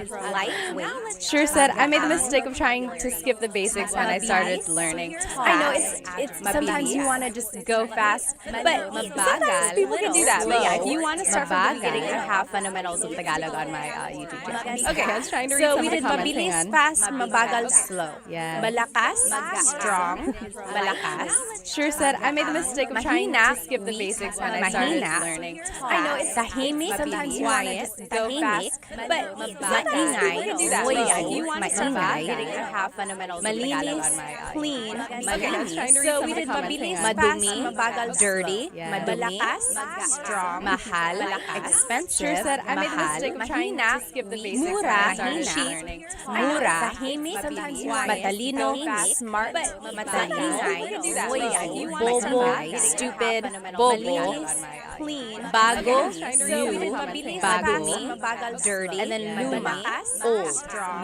is lightweight. Sure said, I made the mistake of trying to skip the basics when I started learning. I know it's sometimes you want to just go fast, but sometimes people can do that. But yeah, if you want to start from the beginning, I have fundamentals of Tagalog on my YouTube channel. Okay, I was trying to read some of the comments. Hang on. Fast, mabagal, slow. Yeah. Malakas, strong, malakas. Sure said, I made the mistake of trying to skip the basics when I started learning. I know it's tahimik, sometimes you want to just go tahimik, fast, but sometimes people can do that. But yeah, if you want to start from the beginning, I have fundamentals of Tagalog on my clean, Okay, I was trying to read So some we of the did comments. mabilis, Hang on. madumi, mabagal, dirty, Yeah. madumi, strong, mahal, expensive, Sure said, I made the mahal, mistake of trying to skip the basics when mura, I started hina, learning. mura, Tahimik, sometimes you matalino, smart, matalingay, bobo, stupid, bobo, clean, bago, So we did new, mabilis, bago, madumi, dirty, and then luma, old,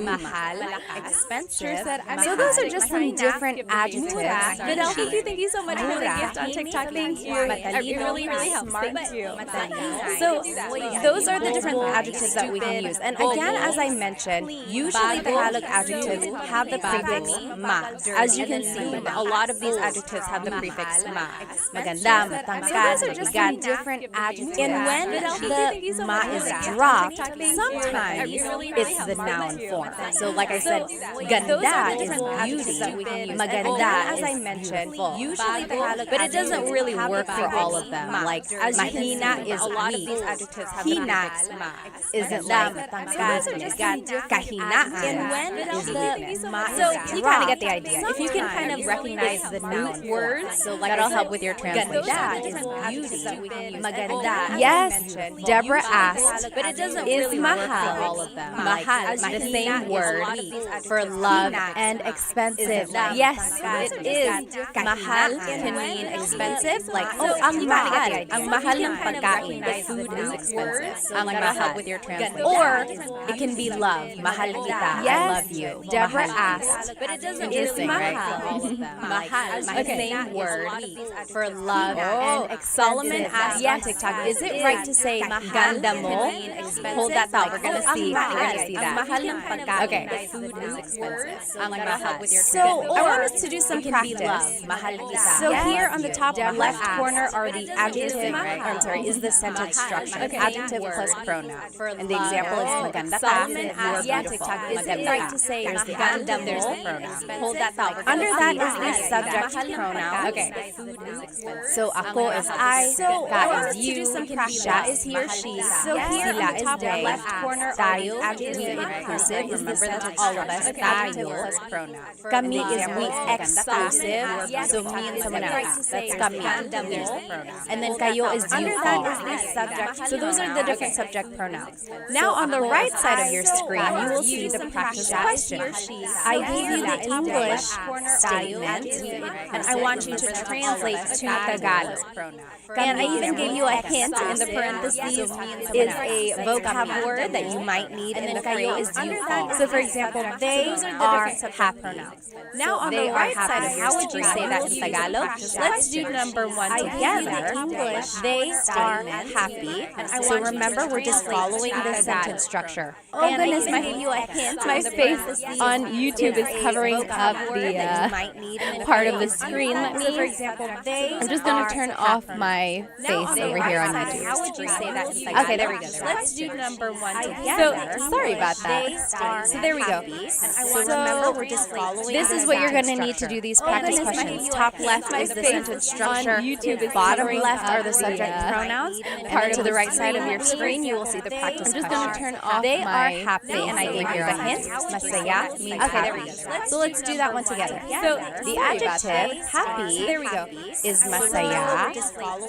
mahal, expensive. So those are just some different adjectives. Fidelity, thank you so much for the gift on TikTok. Thank you. It really, really helps. Thank you. So those are the different adjectives that we can use. And again, as I mentioned, usually Tagalog adjectives have the prefix ma. As you can see, a lot of these adjectives have the prefix ma. Maganda, matangkad, mabigat, different adjectives. And when the ma is dropped, sometimes it's the noun form. So like I said, ganda is beauty. Maganda, as I mentioned, usually Tagalog, but it doesn't really work for all of them. Like mahina is weak. Hina isn't like matangkad, mabigat, kahinaan is weakness. So you kind of get the idea. If you can kind of recognize the noun words, so like that'll help with your translation. Ganda is beauty. Maganda. Yes, Deborah asked, but it doesn't really work for all of them. Mahal, the same word for love and expensive. Yes, it is. Mahal can mean expensive, like ang mahal. Ang mahal ng pagkain. The food is expensive. Ang mahal with your translation. Or it can be love. Mahal kita. I love you. Deborah asked, but it doesn't really mahal. Mahal, the same word for love and expensive. Solomon asked on TikTok, is it right to say ganda mo? Hold that thought. We're gonna see. We're gonna see that. Mahal ng pagkain. Okay. The food is expensive. Ang mahal with your So I want us to do some practice. Mahal kita. So here on the top left left corner are the adjective, is the sentence structure. Adjective plus pronoun. And the example is maganda ka, you are beautiful. Is it right to say there's the adjective, there's the pronoun? Hold that thought. Under that is the subject pronoun. Okay. So ako is I, ka is you, siya is he or she, sila is they, tayo, we inclusive, remember that's all of us, tayo, kami is we exclusive, so me and someone else, that's kami, and then kayo is you all. So those are the different subject pronouns. Now on the right side of your screen, you will see the practice question. I gave you the English statement, and I want you to translate to Tagalog. And I even gave you a hint in the parentheses is a vocab word that you might need in the phrase you all. So for example, they are happy. Now on the right side of how would you say that in Tagalog? Let's do number one together. They are happy. So remember, we're just following the sentence structure. Oh goodness, my face on YouTube is covering up the part of the screen. So for example, I'm just going to turn off my face over here on YouTube. How would you say that in Tagalog? Okay, there we go. Let's do number one together. So, sorry about that. So there we go. So remember, we're just following. This is what you're going to need to do these practice questions. Top left is the sentence structure. Bottom left are the subject pronouns. Part to the right side of your screen, you will see the practice questions. I'm just going to turn off They my are happy, and I gave you the hint. Masaya means okay, there happy. we go. So let's do that one together. So the adjective happy There we go. is masaya.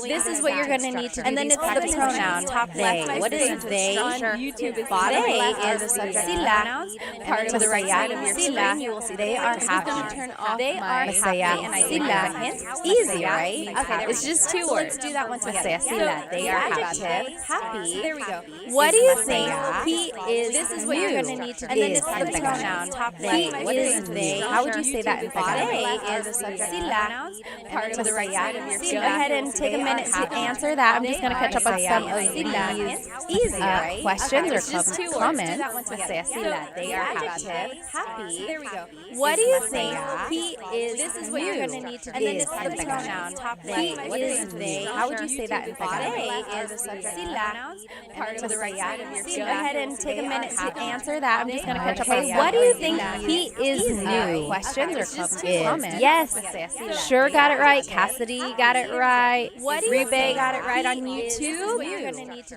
This is what you're going to need to do. And then these it's the practice pronoun questions. they. What is they? Bottom They left are is the subject sila. pronouns. Part to the right side of your screen, you will see They are happy. They are Masaya. happy, and I gave you Sila. the hint. Easy, right? Okay, it's just two words. Let's do that one together. Masaya Sila. They are adjective happy. There we go. What do you think Masaya. he is? This is what you're going to need to do. And then it's in the Tagalog. pronoun. They. What is is they? How would you say that in Tagalog? They is the subject pronouns. Part to the right side of your screen. Go ahead and take a minute to answer that. I'm just going to catch up on some of these Easy, questions or comments. Masaya sila. They are happy. There we go. What do you think he is? This is what you're going to need to do. And then it's in the Tagalog. pronoun. They. What is they? How would you say that in Tagalog? They is the subject pronouns. Part to the right side of your screen. Go ahead and take a minute to answer that. I'm just going to catch up on Okay, what do you think he is new? new? Questions or comments? Yes. Sure got it right. Cassidy got it right. Rebe got it right on YouTube.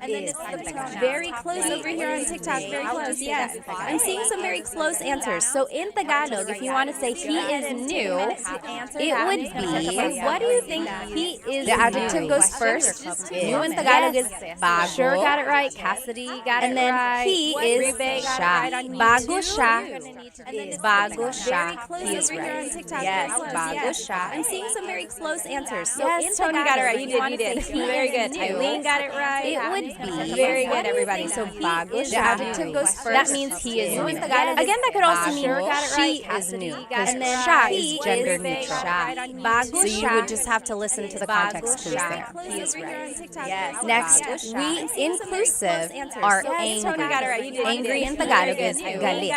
And then it's the pronoun. Very close over here on TikTok. Very close. Yes. I'm seeing some very close answers. So in Tagalog, if you want to say he is new, it would be, what do you think he is? The adjective goes first. New in Tagalog is bago. Sure got it right. Cassidy got it right. And then he is siya. Bago siya. Bago siya. He is right. Yes, bago siya. I'm seeing some very close answers. So Yes, Tony got it right. You did. Very good. Eileen got it right. It would be very good, everybody. So bago siya. The adjective goes first. That means he is new. Again, that could also mean she is new. And then siya is gender neutral. Bago So you siya. would just have to listen to the context clues there. He is right. Yes. Next, we inclusive are angry. Angry in Tagalog is galit.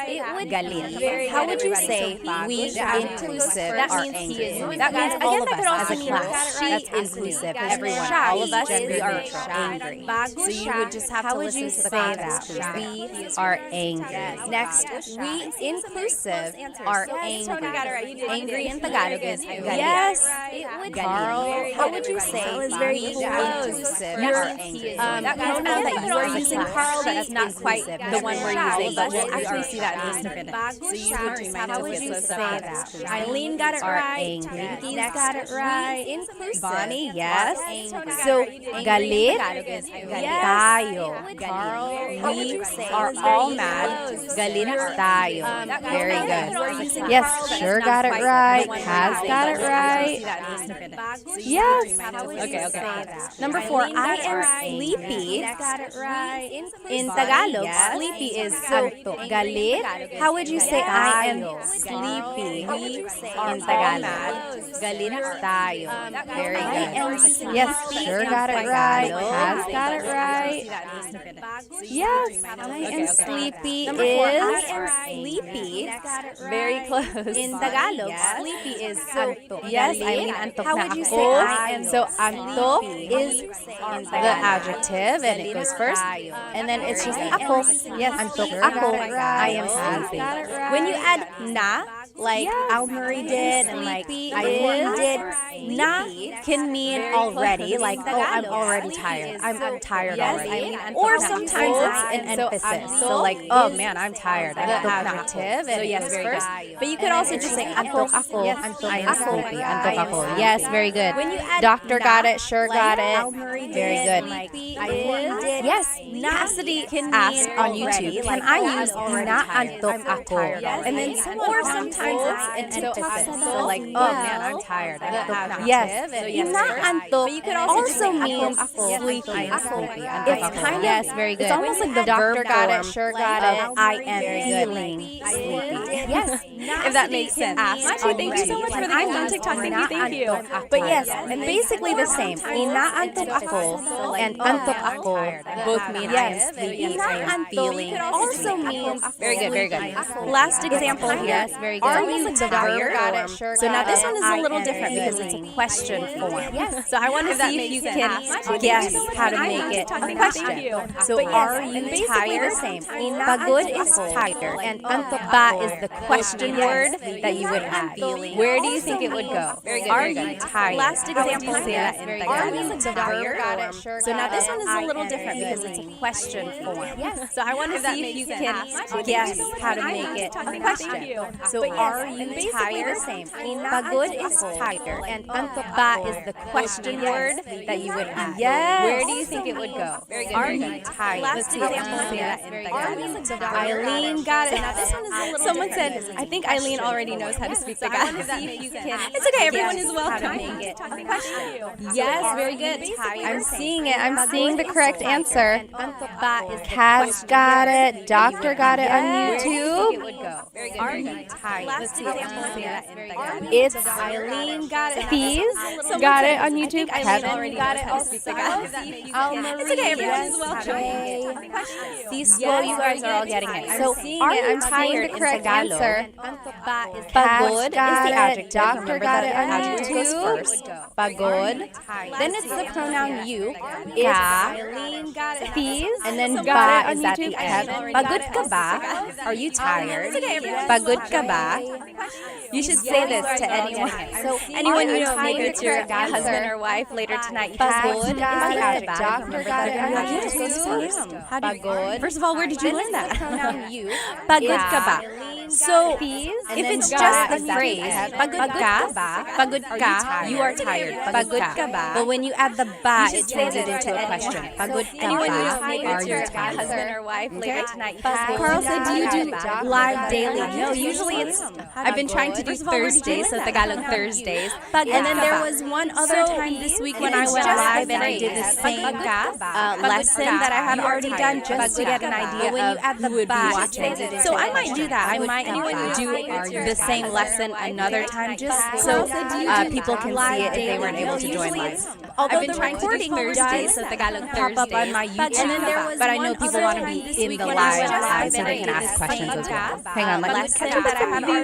It would galit. How would you say we inclusive are angry? That means all again of that could us also as a mean class. That's inclusive. Everyone, all of us, we are angry. So you would just have to listen to the context clues there. We are angry. Next, we inclusive are angry. Angry in Tagalog is galit. Yes, it would Carl, how would you say It's very we close. Your pronoun that you are using, Carl, that is not quite the one we're using, but we'll actually see that in just a minute. So you would just have to listen to that. Eileen got it right. Pinky's got it right. Inclusive. Bonnie, yes. So, galit, tayo. Carl, we are all mad. Galit tayo. Very good. Yes, sure got it right. Kaz got it right. Yes. Okay. Number 4, I am sleepy. In Tagalog, sleepy is so galit. How would you say I am sleepy in Tagalog? Galit tayo. Very good. Yes, sure got it right. Has got it right. Yes, I am sleepy is I am sleepy. Very close. In Tagalog, sleepy is so. Yes, Eileen, antok How would you say I am? So antok is the adjective, and it goes first, and then it's just ako. Yes, antok ako. I am sleepy. When you add na, like Almarie did and like Eileen did, na can mean already, like, oh, I'm already tired. I'm tired already. Or sometimes it's an emphasis. So like, oh man, I'm tired. The adjective, and yes, very good. But you could also just say antok ako. I am sleepy. Antok ako. Yes, very good. Doctor got it. Sure got it. Very good. Yes, Cassidy asked on YouTube, can I use na antok ako? And then sometimes it's an emphasis. So like, oh man, I'm tired. Yes, na antok also means sleepy. It's kind of, yes, very good. It's almost like the doctor got it, sure got it. I am feeling sleepy. Yes, if that makes sense. Machi, thank you so much for the gift on TikTok. Thank you. But yes, and basically the same. Inaantok ako and antok ako both mean I am sleepy, I am feeling. Also means very good, very good. Last example here. Yes, very good. Are you tired? So now this one is a little different because it's a question form. Yes. So I want to see if you can guess how to make it a question. So are you tired? Same. Pagod is tired, and antok ba is the question word that you would add. Where do you think it would go? Very good. Are you tired? Last example here. Are you tired? So now this one is a little different because it's a question form. Yes. So I want to see if you can guess how to make it a question. So are you tired? Same. Pagod is tired, and antok ba is the question word that you would add. Yes. Where do you think it would go? Very good. Are you tired? Let's see example here. Eileen got it. Now this one is a little. Someone said, I think Eileen already knows how to speak Tagalog. It's okay. Everyone is welcome. Yes, very good. I'm seeing it. I'm seeing the correct answer. Cass got it. Doctor got it on YouTube. Are you tired? Let's see example here. It's Eileen got it. Fees got it on YouTube. Kevin got it also. It's okay. Everyone is welcome. See, slow, you guys are all getting it. So I'm tired the correct answer. Pagod is the adjective. Doctor got it on YouTube. First. Pagod. Then it's the pronoun you. It's fees. And then ba is at the end. Pagod ka ba? Are you tired? Pagod ka ba? You should say this to anyone. So anyone you know, maybe it's your husband or wife later tonight. Pagod is the adjective. Doctor got it on YouTube. Pagod. First of all, where did you learn that? Pagod ka ba? So, if it's just the phrase, pagod ka, you are tired. Pagod ka ba? But when you add the ba, it turns it into a question. Pagod ka ba? Are you tired? Husband or wife later tonight. Carl said, do you do live daily? No, usually it's, I've been trying to do Thursdays, so Tagalog Thursdays. And then there was one other time this week when I went live and I did the same lesson that I had already done just to get an idea of who would be watching. So I might do that. I might do the same lesson another time just so people can see it if they weren't able to join live. I've been trying to do Thursdays, so Tagalog Thursdays, pop up on my YouTube, but I know people want to be in the live so they can ask questions as well. Hang on, let's catch up with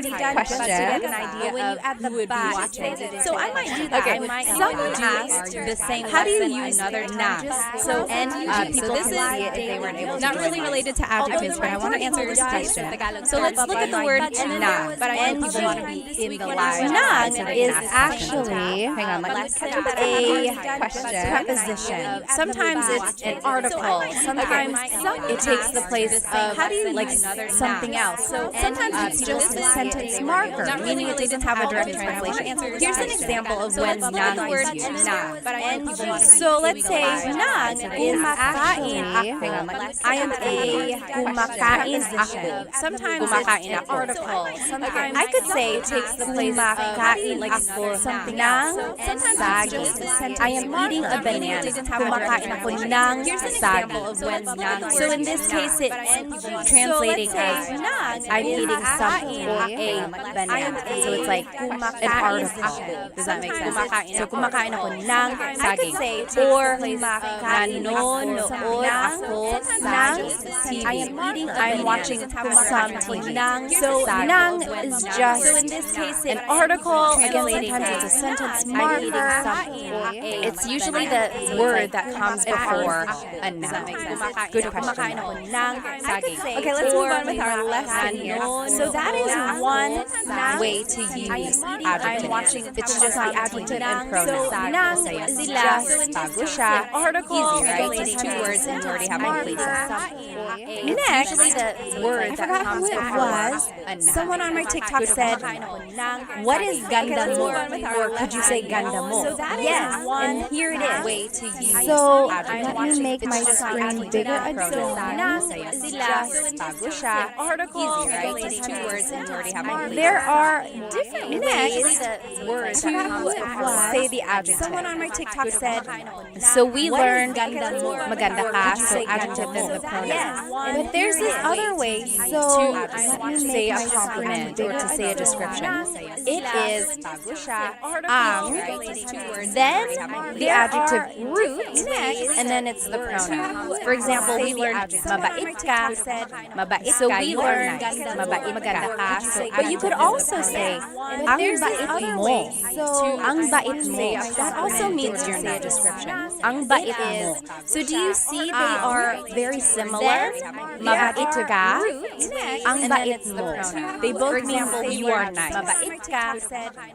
the question. Who would be watching. So I might do that. Okay, someone asked the same how do you use another na? So people can see it if they weren't able to. Not really related to adjectives, but I want to answer this question. So let's look at the word na. But I know people want to be in the live. Na is actually, hang on, let's catch up with a question. Preposition. Sometimes it's an article. Sometimes it takes the place of like something else. So sometimes it's just a sentence marker, meaning it doesn't have a direct translation. Here's an example of when na is used. Na. So let's say na is actually, hang on, I am a kumakain ako. Sometimes it's an article. Sometimes I could say it takes the place of like something else. Sometimes it's just a sentence. I am eating a banana. Kumakain ako ng saging. So in this case, it's translating as I'm eating something or a banana. So it's like an article. Does that make sense? So kumakain ako ng saging. Or nanonood ako ng TV. I'm watching some TV. So nang is just an article. Again, sometimes it's a sentence marker. It's usually the word that comes before a noun. Good question. Okay, let's move on with our lesson here. So that is one way to use adjective. It's just the adjective and pronoun. So nang sila, Bago siya. article, Easy, right? Just two words and you already have my places. Next, Usually the word that comes before a noun. someone on my TikTok said, What is ganda mo? Or could you say ganda mo? So that is Yes, one and here it is. Way to use So, adjective. let me make my It's just the screen adjective bigger and again. pronoun. nang It's sila, just bago siya. article, Easy, right? Just two words and you already have my places. there are different Usually ways the word to that comes before say the adjective. Someone Someone on my TikTok said, So we What is learned ganda mo? maganda ka, so Say adjective ganda mo. is the pronoun. Yes. But there's this other way So, to let me say make a my compliment screen or to say a bigger description. It is ang, then the adjective root, and then it's the pronoun. For example, we learned mabait ka, mabait So ka, we you are learned nice, mabait maganda ka. So but you could also say, ang there's this bait other mo. way. So, ang bait mo. That also means your you're nice. description. Ang bait mo. So do you see they are very similar? Mabait ka, ang bait mo. They both mean you are nice. Mabait ka,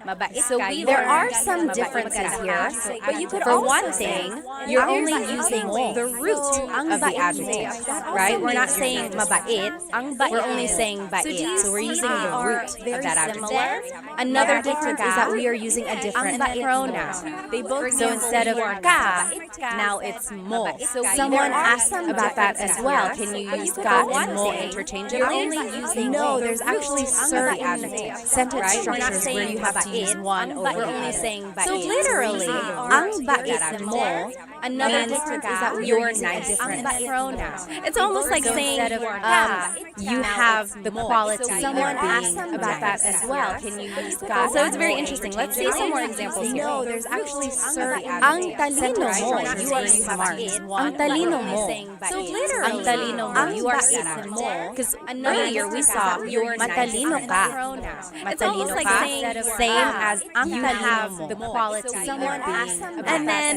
mabait So ka. there are some differences here. But you could for one thing, you're only using the root of the adjective, right? We're not saying mabait. We're only saying bait. So we're using the root of that adjective. Another difference is that we are using a different pronoun. So instead of ka, now it's mo. Someone asked about that as well. Can you use ka and mo interchangeably? No, there's actually certain sentence structures where you have to use one over the other. So literally, ang bait mo, another difference is that you're nice different pronoun. It's almost like saying, you have the quality. Someone asked about that as well. Can you use ka? So it's very interesting. Let's see some more examples here. No, there's actually certain ang talino mo. You are smart. Ang talino mo. So literally, ang talino mo. You are smart. Because earlier we saw you're matalino ka. Matalino like ka. saying Same as you have the quality. Someone asked and then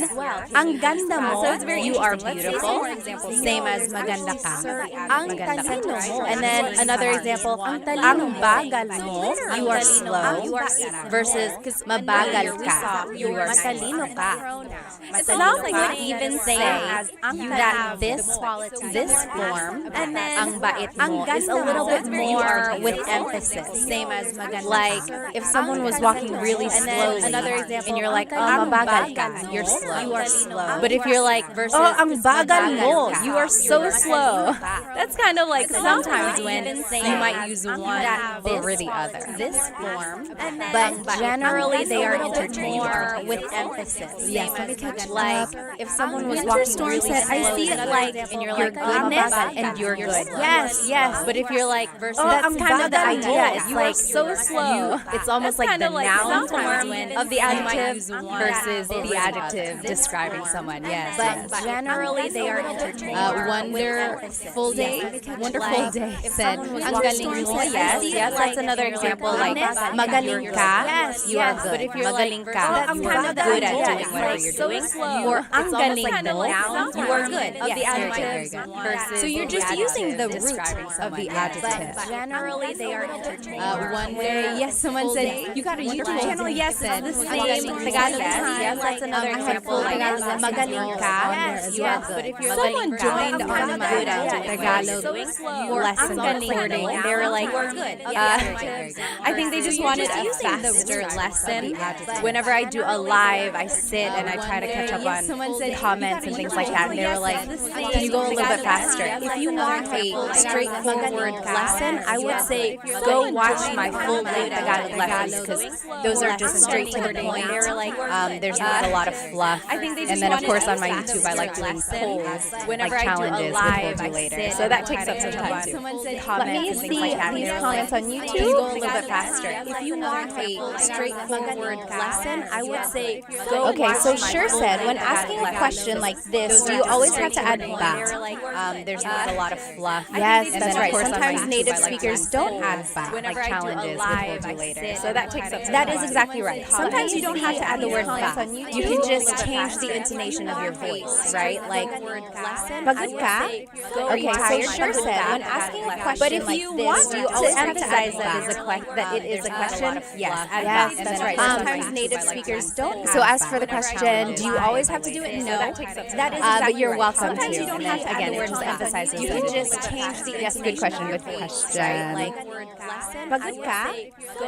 ang ganda mo. So it's very you are beautiful. Same as maganda ka. Ang talino mo. And then another example, ang bagal mo. You are slow. Versus mabagal ka. You are matalino ka. Some would even say that this form, ang bait mo, is a little bit more with emphasis. Same as maganda. Like, if someone was walking really slowly, and you're like, oh, mabagal ka, you're slow. You are slow. But if you're like, versus, oh, ang bagal mo, you are so slow. That's kind of like sometimes when you might use one over the other. This form, but generally they are interchangeable with emphasis. Yes, let me catch like if someone was walking really slowly, I see it like, and you're like, goodness, and you're good. Yes, yes. But if you're like, versus, that's kind of the idea. It's like so slow. It's almost like the noun form of the adjective versus the adjective describing someone. Yes. But generally they are interchangeable. Wonderful day said, ang galing mo. Yes, yes. That's another example. Like, magaling ka. Yes, you are good. But if you're magaling ka, you are good at doing whatever you're doing. Or ang galing mo, you are good. Of the adjective versus so you're just using the root of the adjective. Generally, they are interchangeable. Yes, someone said, you got a YouTube channel? Yes, it's the same. Tagalog Time. Yes, that's another example. Like, magaling ka. Yes, you are good. But if you're someone joined on the good at Tagalog lesson recording, and they were like, I think they just wanted a faster another lesson. Whenever I do a live, I sit and I try to catch up on comments and things like that. And they were like, can you go a little bit faster? If you want a straightforward lesson, I would say go watch my full-length Tagalog lessons because those are just straight to the point. There's not a lot of fluff. And then, of course, on my YouTube, I like doing polls, like challenges with Hold You Later. So that takes up some time too. Let me see these comments on YouTube. Can you go a little bit faster? If you want a straightforward lesson, I would say go Okay, so Sure said, when asking a question like this, do you always have to add back? There's not a lot of fluff. Yes, And that's then, of right. course, on my Sometimes YouTube, native I like speakers doing don't add back. like challenges with Hold You Later. So that takes up some That time. is exactly right. Sometimes you don't have to add the word back. You can just change the intonation of your voice, right? Like, pagod ka? Okay, so Sure said, when asking a question like this, do you always have to emphasize that it is a question? Yes, Yes, that's right. Sometimes native speakers don't. So as for the question, do you always have to do it? No. That is exactly But you're right. welcome Sometimes to. you don't And have then, to add again, the it word just back. emphasizes You the can just intonation. change the Yes, good intonation question, of good your voice, question. right? Like, pagod ka?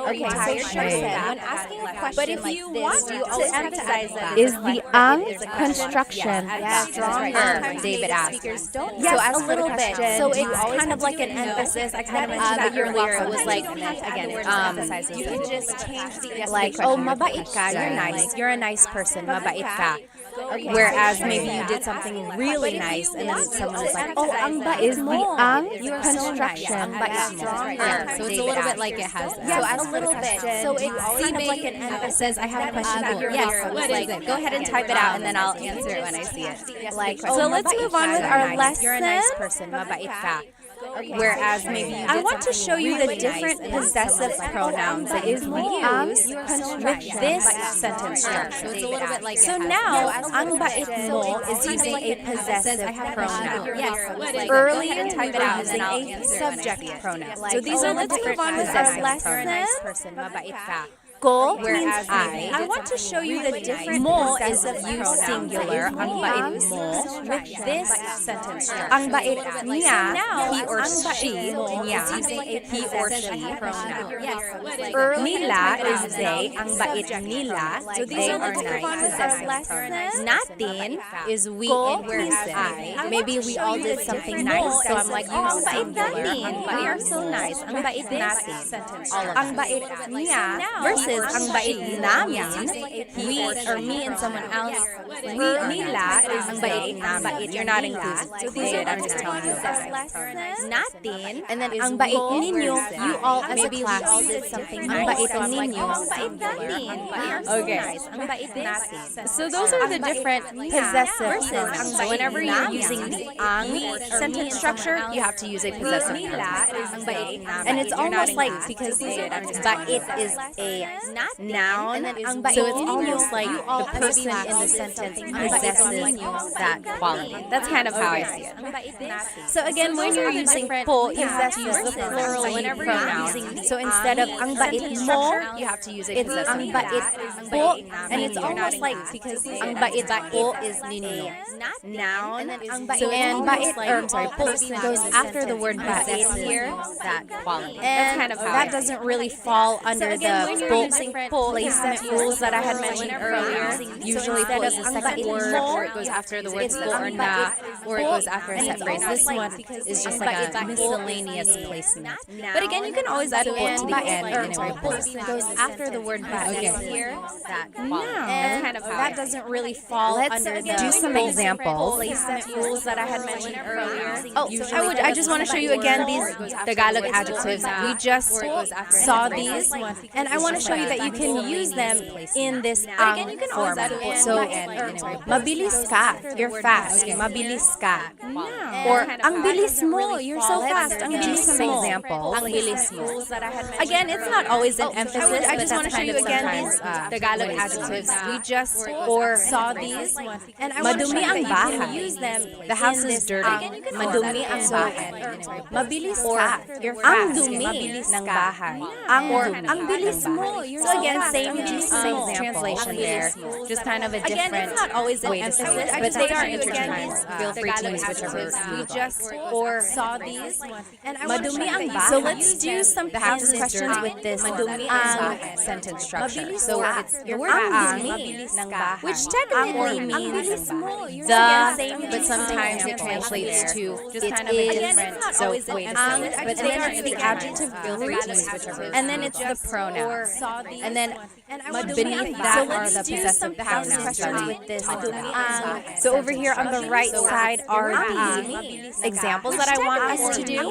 Okay, so Sure said, when asking a question But if like you this, want do you always have to emphasize that Is the construction stronger? David asked. Yes, So as a for little the bit. question, So do you it's always kind have of to like do an it? No. emphasis. I kind of mentioned But that you're earlier. welcome It was to. like, And then, again, you can just change the Like, intonation. oh, mabait ka, you're nice. You're a nice person, mabait ka. Whereas maybe you did something really nice and then someone is like, oh, ang bait mo. You're Construction. so nice. Ang bait mo. So it's a little bit like it has that. Yes, So as a little bit. So it's kind of like an emphasis. I have a question for you. Yes, what is it? Go ahead and type it out and then I'll answer it when I see it. Like, So let's move on with our lesson. You're a nice person, mabait ka. Whereas maybe you did I want to show you the really different nice, and then possessive someone's like, pronouns that you can use with this sentence structure. So it's a little bit like So now, ang bait mo is using a possessive pronoun. Earlier, we were using a subject pronoun. So these are the different possessive pronouns. Ko means I. I want to show you the different Mo is possessive you pronouns singular, ang bait mo. with this sentence structure. Ang bait niya, Now, he or ang bait she, mo niya, is using a he or possessive she. pronoun. Nila is they, ang bait nila, So these they are the are different nice. possessive pronouns. Natin is we Ko and means person. I. Maybe we all did something nice, so I'm like, oh, ang bait natin. We are so nice. Ang bait natin. All of Ang us. bait niya versus ang bait namin, we or me and someone else, we nila is ang bait namin. You're not inclusive. So these are, I'm just telling you about it. Natin, and then ang bait ninyo, you all as a class, did something ang nice. bait So I'm like, ninyo. oh, ang bait natin. Okay. Ang bait natin. So those are the different possessive versus pronouns. So whenever you're using the ang sentence structure, you have to use a possessive pronoun. And it's almost like, because bait is a noun, so it's almost like the person in the sentence possesses that quality. That's kind of how I see it. So again, when you're using po, you have to use the plural pronoun. So instead of ang bait mo, you have to use a possessive ang bait po, and it's almost like, because ang bait po is ninyo. Noun. So and bait, or I'm sorry, po goes after the word bait here, that quality. That's kind of how that doesn't really fall under the po placement rules that I had mentioned earlier. Usually po is the second word, or it goes after the words po or na, or it goes after a set phrase. This one is just like a miscellaneous placement. But again, you can always add po to the end, and it goes after the word bait here, that quality. That's kind of how that doesn't really fall under the do some examples. Placement rules that I had mentioned earlier. Oh, I just want to show you again these Tagalog adjectives. We just saw these, and I want to show you that you can use them in this form. So, mabilis ka, you're fast. Mabilis ka. Or, ang bilis mo, you're so fast. Ang bilis mo. Example, ang bilis mo. Again, it's not always an emphasis. I just want to show you again these Tagalog adjectives. We just saw these, and I want to show you that you can use them. The house is dirty. Madumi ang bahay. Mabilis ka, you're fast. Ang dumi ng bahay. Ang bilis mo, So again, same translation there, just kind of a different Again, it's not always an way to say emphasis, it, but they are sometimes, again, interchangeable. Feel free to use whichever we you just or saw these. And I madumi ang bahay. so let's do some the house is questions dirty with this madumi ang bahay sentence structure. So it's the your word ang mabilis ng bahay, which technically means the, but sometimes it translates to just kind of a different way to say it. But then it's the adjective root, and then it's the pronoun, and then beneath that are the possessive pronouns that we talked about. So over here on the right side are the examples that I want us to do.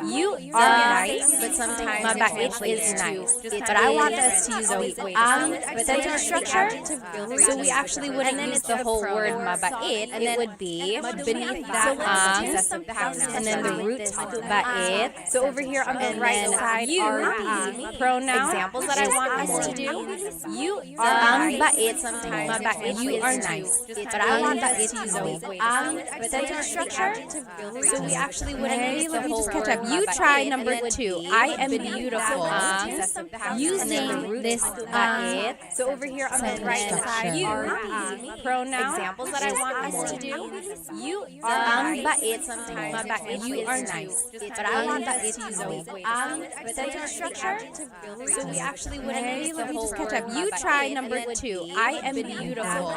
You are nice, but sometimes mabait is nice. But I want us to use the sentence structure. So we actually wouldn't use the whole word mabait. It would be beneath that and then the root bait. So over here on the right side are the pronoun examples that I want us to do. You are bait, sometimes mabait you are nice. But I want us to use the sentence structure. So we actually wouldn't use the whole word. You try number 2. I am beautiful. Using this bait. So over here on the right side are the pronoun examples that I want us to do. You are bait, sometimes mabait you are nice. But I want us to use the sentence structure. So we actually wouldn't use the whole word. You try number 2. I am beautiful.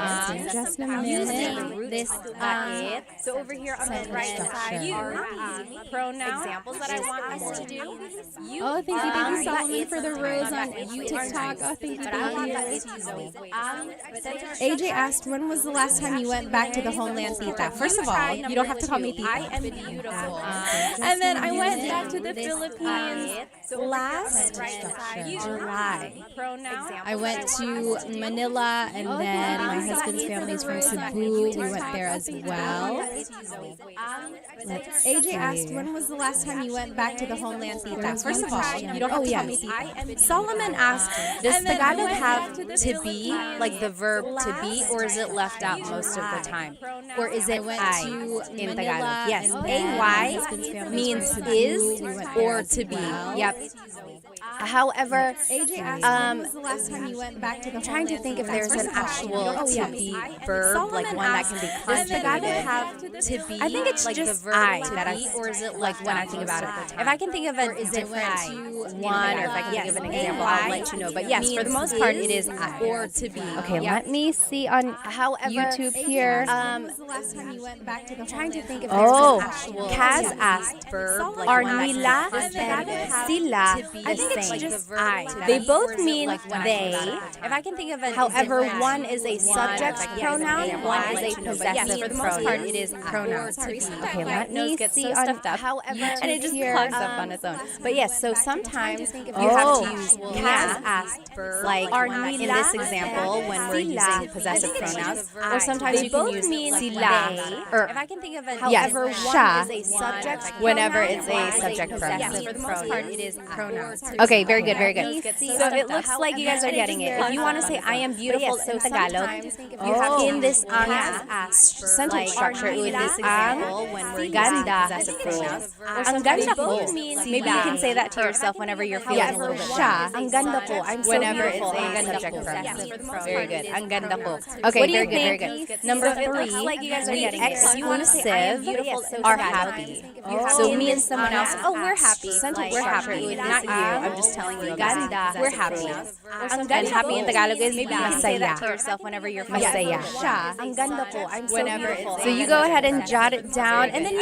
Just a minute. This bait. So over here on the right side are the pronoun examples that I want us to do. You thank you, Solomon, for the rose on TikTok. Oh, thank you. AJ asked, when was the last time you went back to the homeland, Tita? First of all, you don't have to call me Tita. I am beautiful. And then I went back to the Philippines last July. I went to Manila, and then my husband's family is from Cebu. We went there as well. AJ asked, when was the last time you went back to the homeland, Tita? First of all, you don't have to call me Tita. Solomon asked, does Tagalog have to be, like the verb to be, or is it left out most of the time? Or is it I in Tagalog? Yes, AY means is or to be. Yep. However, when was the last time you went back to the trying to think if there's an actual to be verb, like one that can be conjugated. I think it's like just the verb I to that be, I or is it like when I think about it. If I can think of a different one, or if I can think of an example, I'll let you know. But yes, for the most part, it is I or to be. Okay, let me see on YouTube here. When was the last time you went back to the Trying to think if Oh, there's an actual Kaz asked, verb, like are one that nila can be and sila I think it's the same? just I. They both mean they. If I can think of a However, one is a subject pronoun, one is a possessive for the most part, pronoun. it is pronouns. Okay, let me see on stuffed up. And it just here. clogs up on its own. But yes, so sometimes you have Oh. to use Kaz asked, like in this example when we're using possessive pronouns, or sometimes you can use sila. Or If I can think of a However, siya, one is a subject whenever pronoun, it's a one is subject pronoun. possessive For the most part, it is pronouns. Okay, very good, very good. So it looks like you guys are getting it. If you want to say I am beautiful in Tagalog, you have in this sentence structure, it would be ang when we're ganda. possessive pronouns. Ang ganda ko. Maybe you can say that to yourself whenever you're feeling a little bit shy. Ang ganda ko. I'm so Whenever beautiful. it's a Ang ganda subject ko. pronoun. Very good. Ang ganda ko. Okay, What do you very good, very think? good. Number So it 3, looks like you guys are the getting it. If you wanna say I am exclusive beautiful are sometimes, happy. So So me and someone else, else, oh, we're happy. Like, We're happy. structure, Not you. I'm just telling you. Ganda. We're happy. Ang ganda happy in Tagalog is maybe you can say that to yourself whenever you're feeling Masaya. siya. Ang ganda ko. I'm so Whenever beautiful. it's So you go ahead and jot it down, and then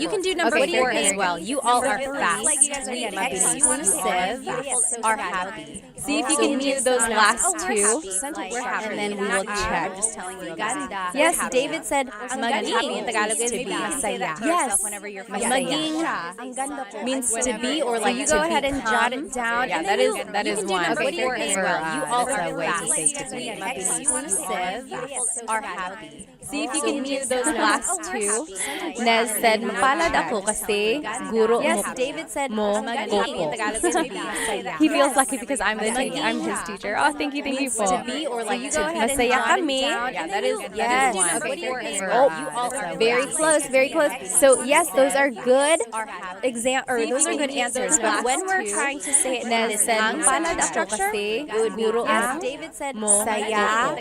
You can do number Okay, 4 very as good. well. You all are fast. like you guys are getting The it. exclusive are happy. see if you So can me do and those someone last else, oh, we're two. happy. We're happy. And then we will Not you. check. I'm just telling you. Ganda. Yes, Happy. David said Ang maging happy in Tagalog is maybe masaya. Yes. Whenever you're Maging feeling ang ganda ko. Means I'm to so be, or beautiful. like you to go ahead and jot it become. down. Yeah, and that then is you one. can do number Okay, 4 as well. You all that's are a way to fast. say to be. Exclusive are happy. See if you So can me do and those someone else, last oh, we're two. happy. Nez said, mapalad ako kasi guro Yes, mo. David said, mo ang happy in koko. Tagalog is maybe masaya. He feels lucky because I'm his teacher. Oh, thank you po. To be or like you to go be. ahead and Masaya jot it kami. down, Yeah, and that then is you- Yes. you can do number Okay. 4 as For, well. uh, You all that's are a Very way. close, very close. So yes, those are good are happy. those are good answers. But when we're trying to say Nes said, ang sentence structure, it would be David said, saya,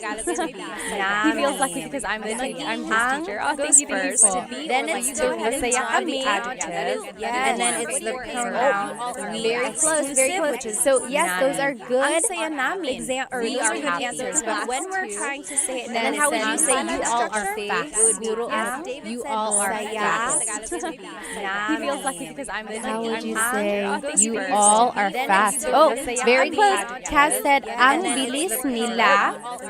He feels lucky because I'm his teacher. Oh, thank you, first. Then it's the masaya kami, adjective, and then it's the pronoun. Very close, very close. So yes, those are good. Ang saya namin. Those are good answers. But when we're trying to say it, Then how would you say you all are structure? fast? It would be You all are fast. He feels lucky because I'm his How would you teacher. say Oh, thank you first. all are Then fast? it's the Oh, masaya very kami close. adjective. Cass said, ang And then it's bilis the nila.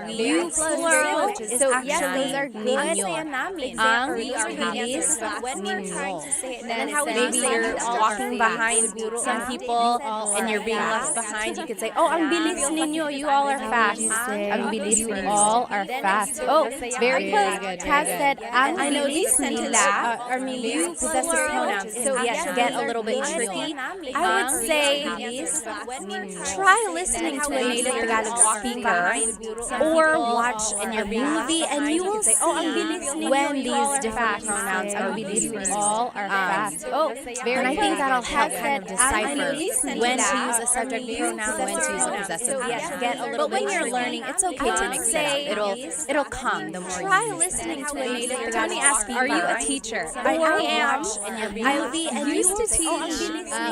You plural. So yes, those are good. Ninyo. Ang Those are good bilis answers. But when we're trying to say it, then how would Maybe you say you're you all walking are behind fast? some people and you're being left behind. You could say, oh, ang bilis ninyo. You all are fast. Ang bilis you all are fast. Oh, very close. Cass said, ang I know these bilis sentences nila. are mean possessive pronouns. So yes, get a little bit tricky. I would say try listening to a native Tagalog speaker or watch in your movie and you will see when these different pronouns are bilis you all are fast. Oh, and I think that'll help kind of decipher when to use a subject pronoun, when to use a possessive. Yes, get a little But when bit you're tricky. learning, it's okay to mix it up. It'll come the more Try you use listening it. to a native Tony Tagalog asked, speaker. are you a teacher? I am. I used to teach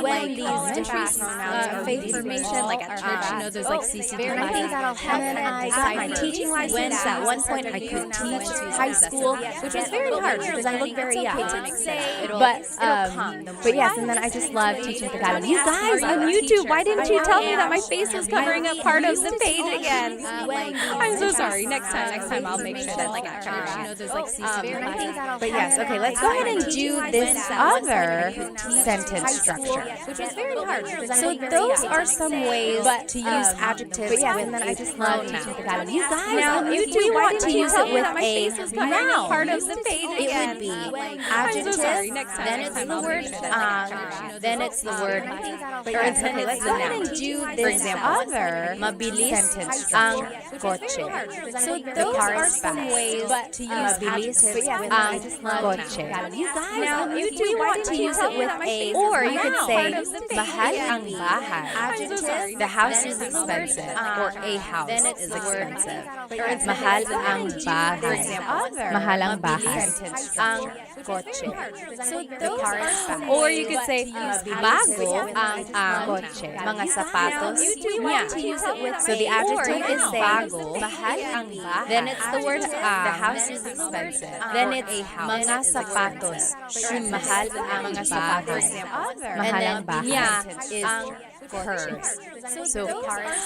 when these different pronouns faith formation, like at church, you know, there's like CC. And I think that'll help. And I got my teaching license. At one point, I could teach high school, which was very hard because I look very young. But yes, and then I just love teaching Tagalog. You guys on YouTube, why didn't you tell me that my face was covering up part of the page again? I'm so sorry. Next time I'll make sure that like I You know, there's like CC. But Yes, okay, let's go ahead and do this other sentence structure. which was very hard. So those are some ways to use adjectives with and then I just love teaching Tagalog. You guys Now, on if YouTube we want want to to use tell it me with that my face was a covering up noun. part of the page It again. would be I'm so adjective, sorry. Next time then it's the I'll word make sure that then it's the word But or yes, okay, let's go ahead and do this other sentence ang kotse. So The car is fast. to use Mabilis adjectives ang kotse. You guys Now, on if YouTube we want want to to use tell it me with that my a face is or you could now say part of the page mahal again. ang bahay. sorry. The house is expensive or a house is expensive. Mahal ang bahay. Mahal ang bahay. Ang kotse. The car is fast. Or you could say Bago ang kotse. Mga sapatos niya. So the adjective is bago. Mahal ang bahay. Then it's the word the house is expensive. Then it's mga sapatos. Mahal ang mga sapatos. Mahal ang bahay. Niya is hers. So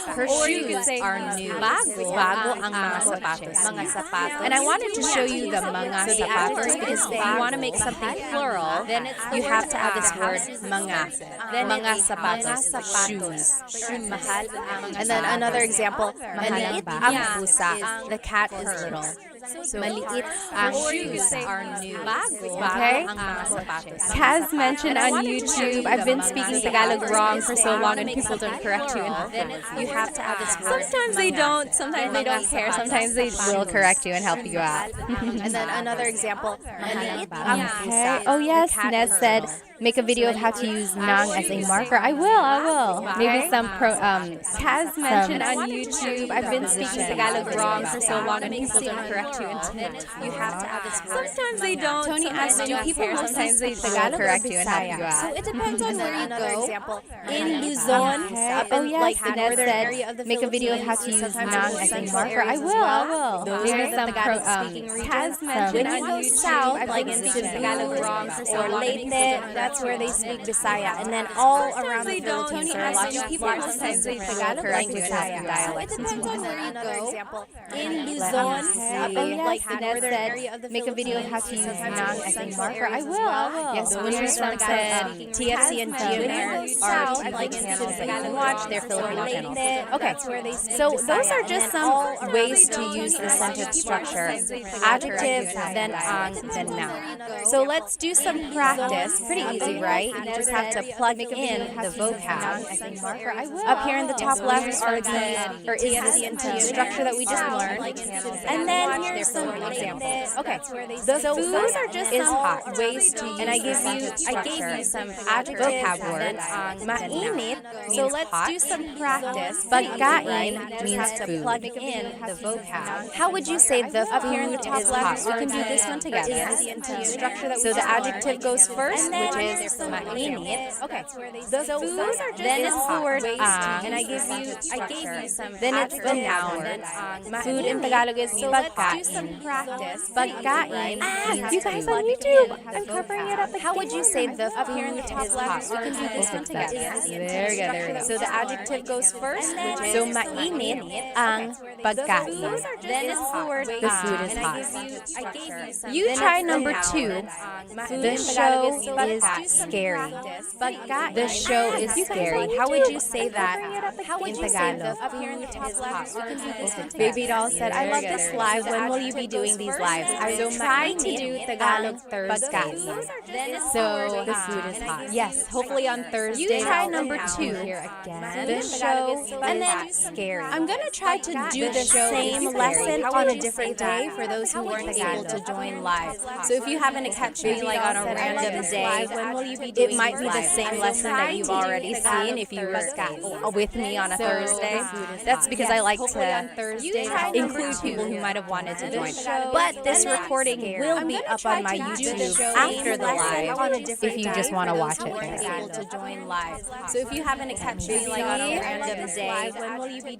her shoes are new. Bago ang mga sapatos. Mga sapatos. And I wanted to show you the mga sapatos because if you want to make something plural, then you have to add this word mga. Mga sapatos. Shoes. Mahal ang And then another example, maliit ang pusa. The cat is little. So maliit ang shoes are new. Okay? Kaz mentioned on YouTube, I've been speaking Tagalog wrong for so long and people don't correct you. And you have to add this word. sometimes they don't. Sometimes they don't care. Sometimes they will correct you and help you out. And then another example, maliit ang pusa. Oh yes, Nez said, make a video of how to use nang as a marker. I will. Maybe some Kaz mentioned on YouTube, I've been speaking Tagalog wrong for so long and people don't correct you. And you have to add this word. Sometimes they don't. Tony Sometimes asked, they do don't people care. Sometimes they will correct you and help you out? So it depends on where you Another go. example, In Luzon, up Oh in yes, like the Nez northern said, area of the make a video of how to Philippines, use sometimes nang in as a central marker. I areas as will. well. Those Maybe are the some Tagalog-speaking regions. Kaz mentioned When on you go YouTube, south, I've like been in speaking Tagalog wrong for so or long. Leyte, that's where they speak Bisaya. And then all around the Philippines, there are lots of people who sometimes they Tagalog correct like you and Bisaya. help you out. So it depends on where you Another go. example, In Luzon, up in yes, like the Nez northern said, area of the make a video of how to use Philippines, nang sometimes as a in marker. I central will. areas as well. Yes, Those Winter are Storm the said Tagalog-speaking TFC and GMR are like TV in channels that you can Tagalog watch. wrong. They're Filipino Or channels. Leyte, Okay, that's where they speak so those Bisaya. are And just then some all around ways the to use the sentence structure. Adjective, Adjective, then ang, then noun. So let's do some practice. Pretty easy, right? You just have to plug in the vocab. Up here in the top left is the structure that we just learned. And then their food examples. Okay, The so food those are just is some hot. ways to use And I gave some adjectives vocab and then words. mainit So means let's hot. do some practice. Pagkain means to food. plug in the vocab. How would you say the Up here in the food top is left, hot? We can do this one together. So the adjective goes first, which is mainit. Okay, The food are just then it's the word and I gave you some. Then it's the noun. Food in Tagalog is So let's do pagkain. some practice. Pagkain means You guys food. on YouTube, I'm covering it up. How would you say the Up here in the food top is left, hot? We can do this one together. There we go, there we go. So the adjective goes first, which is So mainit ang pagkain. then it's the word The food is hot. You Then try it's the number noun. 2. Food The in show Tagalog is scary. The Show show is scary. How would you say that in in Tagalog? Tagalog? Up here in the top left, we can do this one together. Baby doll said, I love this live. When will you be doing these lives? I will try to do Tagalog Thursday. So the food is hot. Yes, hopefully on Thursday. You try I'll number have 2 you here again. The show And is then scary. I'm going to try to do the same lesson on a different day for those who weren't able to join live. So if you happen to catch me like on a random day, when will you be doing it might be the lives? same lesson that you've already seen if you were with me on a Thursday. That's because I like to include people who might have wanted to join. But this recording will be up on my YouTube after the live if you just want to watch it there. To join live. So if you happen to catch me like on a random day,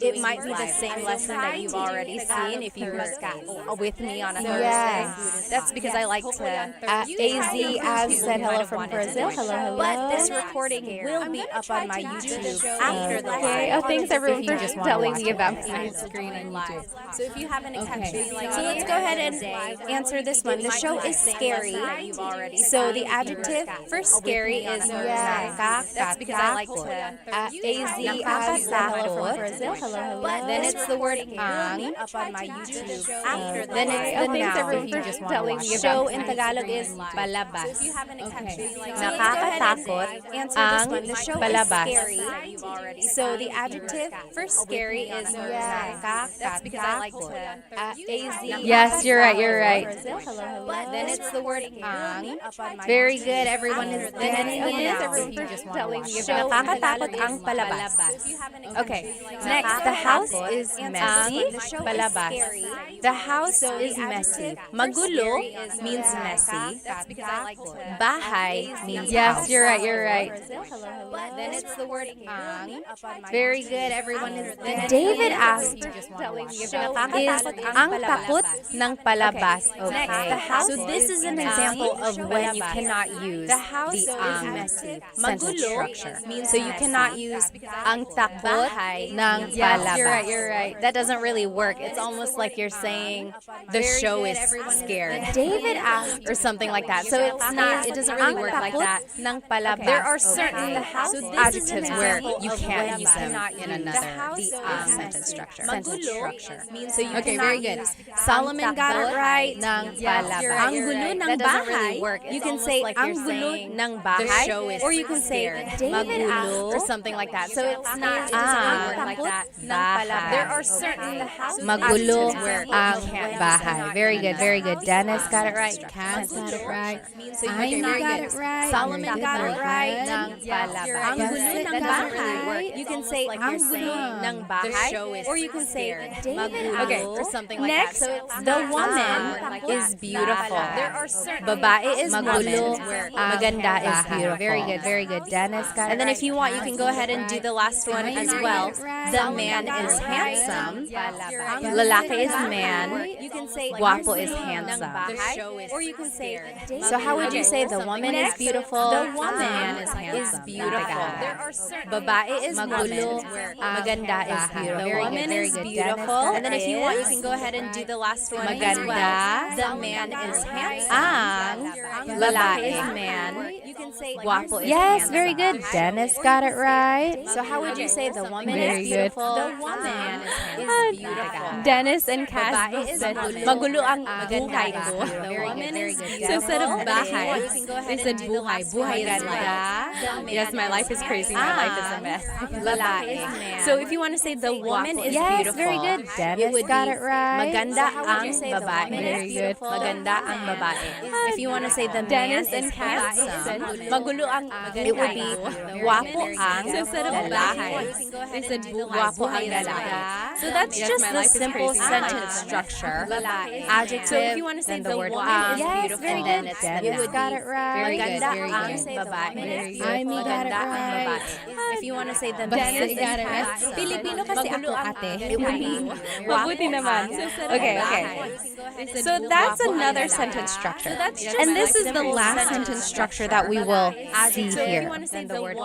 it might be the same lesson that you've already seen if you were with me on a Thursday. That's because I like to AZ said hello from Brazil. Hello. But this recording will be up on my YouTube after the live. Okay. Oh, thanks everyone for telling me about my screen and live. So if you happen to catch me like So let's go ahead and answer this one. The show is scary. So the adjective for scary is That's because I like to AZ hello from Brazil. Hello. then it's the word ang up on my YouTube after the Then it's the noun. everyone for telling me about Show in Tagalog is palabas. Nakakatakot ang palabas. So the adjective for scary is that's because I like to Yes, you're right. You're right. then it's the word ang up on my Very good. Everyone is getting Thanks, it. everyone, for just telling me Show about nakakatakot ang palabas. Okay. Next, the house is messy. Palabas. The house is messy. Magulo means messy. That's because I like to Bahay means Yes, house. you're right. You're right. Then it's the word ang. Very good. Everyone is David asked, is ang takot ng palabas okay? So this is an example of when you cannot use the messy sentence structure. So you cannot use ang takot ng palabas. You're right. You're right. That doesn't really work. It's almost like you're saying the show is scared. David asked, or something like that. So it's not. It doesn't really work like that. Ng palabas. There are certain Adjectives where you can't use them in another sentence structure. So you very good. Solomon got it right. Ng palabas. you're right, Ang you're gulo right. ng That doesn't bahay. really work. It's You can almost say like ang you're gulo saying ng the bahay, show is or you can say David magulo or something like that. So it's not. It doesn't really work like that. There are certain Magulo where ang bahay. Very good, very good. Dennis got it right. Kat got it right. I got it right. Solomon got it right. Ng palabas. Ang gulo ng bahay. You can say ang gulo ng bahay, or you can say David or something like that. So the woman is beautiful. There are certain Babae is magulo. maganda is beautiful. Very good, very good. Dennis got it. And then if you want, you can go ahead and do the last one as well. The man is handsome. Lalaki is man. You can say Guapo is handsome. or you can say So how would you say the woman is beautiful? The woman man is handsome. beautiful. There are certain Babae is magulo. Maganda is beautiful. The Very woman good, very is good. beautiful. And then if you want, you can go ahead and do the last one as Maganda. well. The man is handsome. Ang lalaki is man. You can say Guapo is handsome. Very good. Dennis got it right. So how would you say the woman Very is good. beautiful? The woman is beautiful. Dennis and Cass Babae is said magulo ang buhay ko. Very good, very good. So instead of bahay, they said buhay. Buhay is Yes, my life is crazy. My life is a mess. Lalaki is man. So if you want to say the woman is yes, beautiful, very good. Dennis would got be it right. maganda Maganda ang babae. Very good. Maganda ang babae. If you want to say the man is handsome, magulo ang, it would be guwapo ang lalaki. Guwapo ang lalaki. So that's just the simple sentence structure. Adjective, So if you want to say then the word woman ang, is beautiful, and then it's the You noun. got it right. Maganda Very ang good. babae. Ay, me got it Maganda ang right. babae. If you want to say the Basta man is got it right. handsome, Filipino kasi ako, ate. it would be Mabuti naman. Okay, okay. So that's another sentence structure. And this is the last sentence structure that we will see So if here. you want to say the word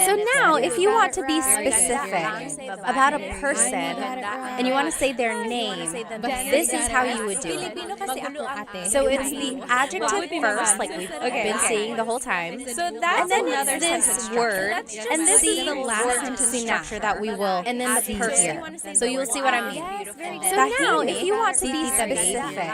So now, if you want to be specific about a person and you want to say their name, this is how you would do it. Filipino kasi ako, ate. So it's the adjective first, like we've been seeing the whole time. So that's And then another it's sentence this structure. word, and this is the last sentence structure that we will and then the person. So you'll see what I mean. So now, if you want to be specific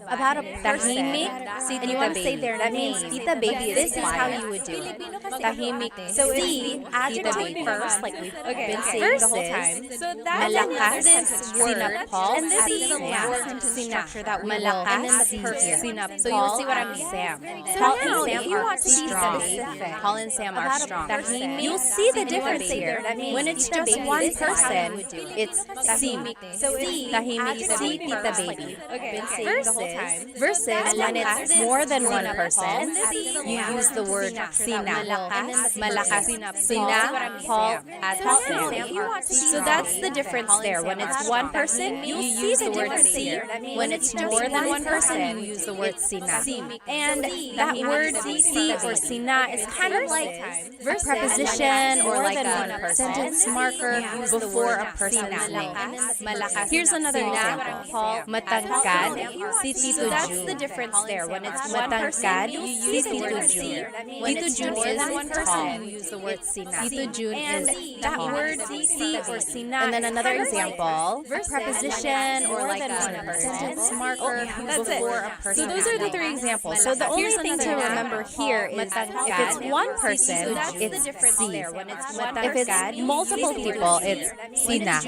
about a person and you want to say their name, Tita Baby, this is how you would do it. Tahimik. So it's the adjective first, like we've been saying the whole time. So that's Malakas, this word. sinapol, And this is the last sentence sentence structure that we Malakas, will, and then the person. sinapol, So you'll see what I mean. Sam. So Paul now, and Sam if you are want to be strong. specific Paul and Sam are about a strong. person, you'll see the difference here. When it's just one person, it's sim. So it's Tahimik, si, Tita Baby. Versus when it's more than one person, you use the word sina. Malakas, sina, Paul, at Sam. So that's the difference there. When it's one person, you use the word si. When it's more than one person, you use the word sina. And that word si or sina is kind of like a preposition or like a sentence marker before a person's name. Here's another example. Matangkad, si Tito June. So that's the difference there. When it's matangkad, you use the word si. Tito June is tall. You use the word sina. Tito June is that word si or sina. And then another example, a preposition or like a sentence marker before a person. So those are the three examples. So the only thing to remember here is if it's one person, it's si. If it's multiple people, it's sina.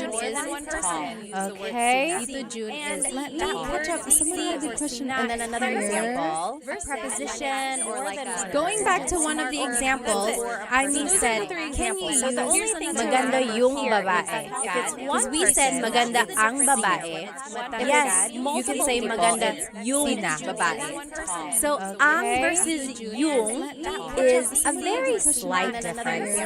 Okay. Tito June is. Let me catch up. Someone had a good question. And then another example, a preposition or like a... Going back to one of the examples, I said, can you use maganda yung babae? If it's one we said maganda ang babae, yes, you can say maganda yung babae. So ang versus yung is a very slight difference.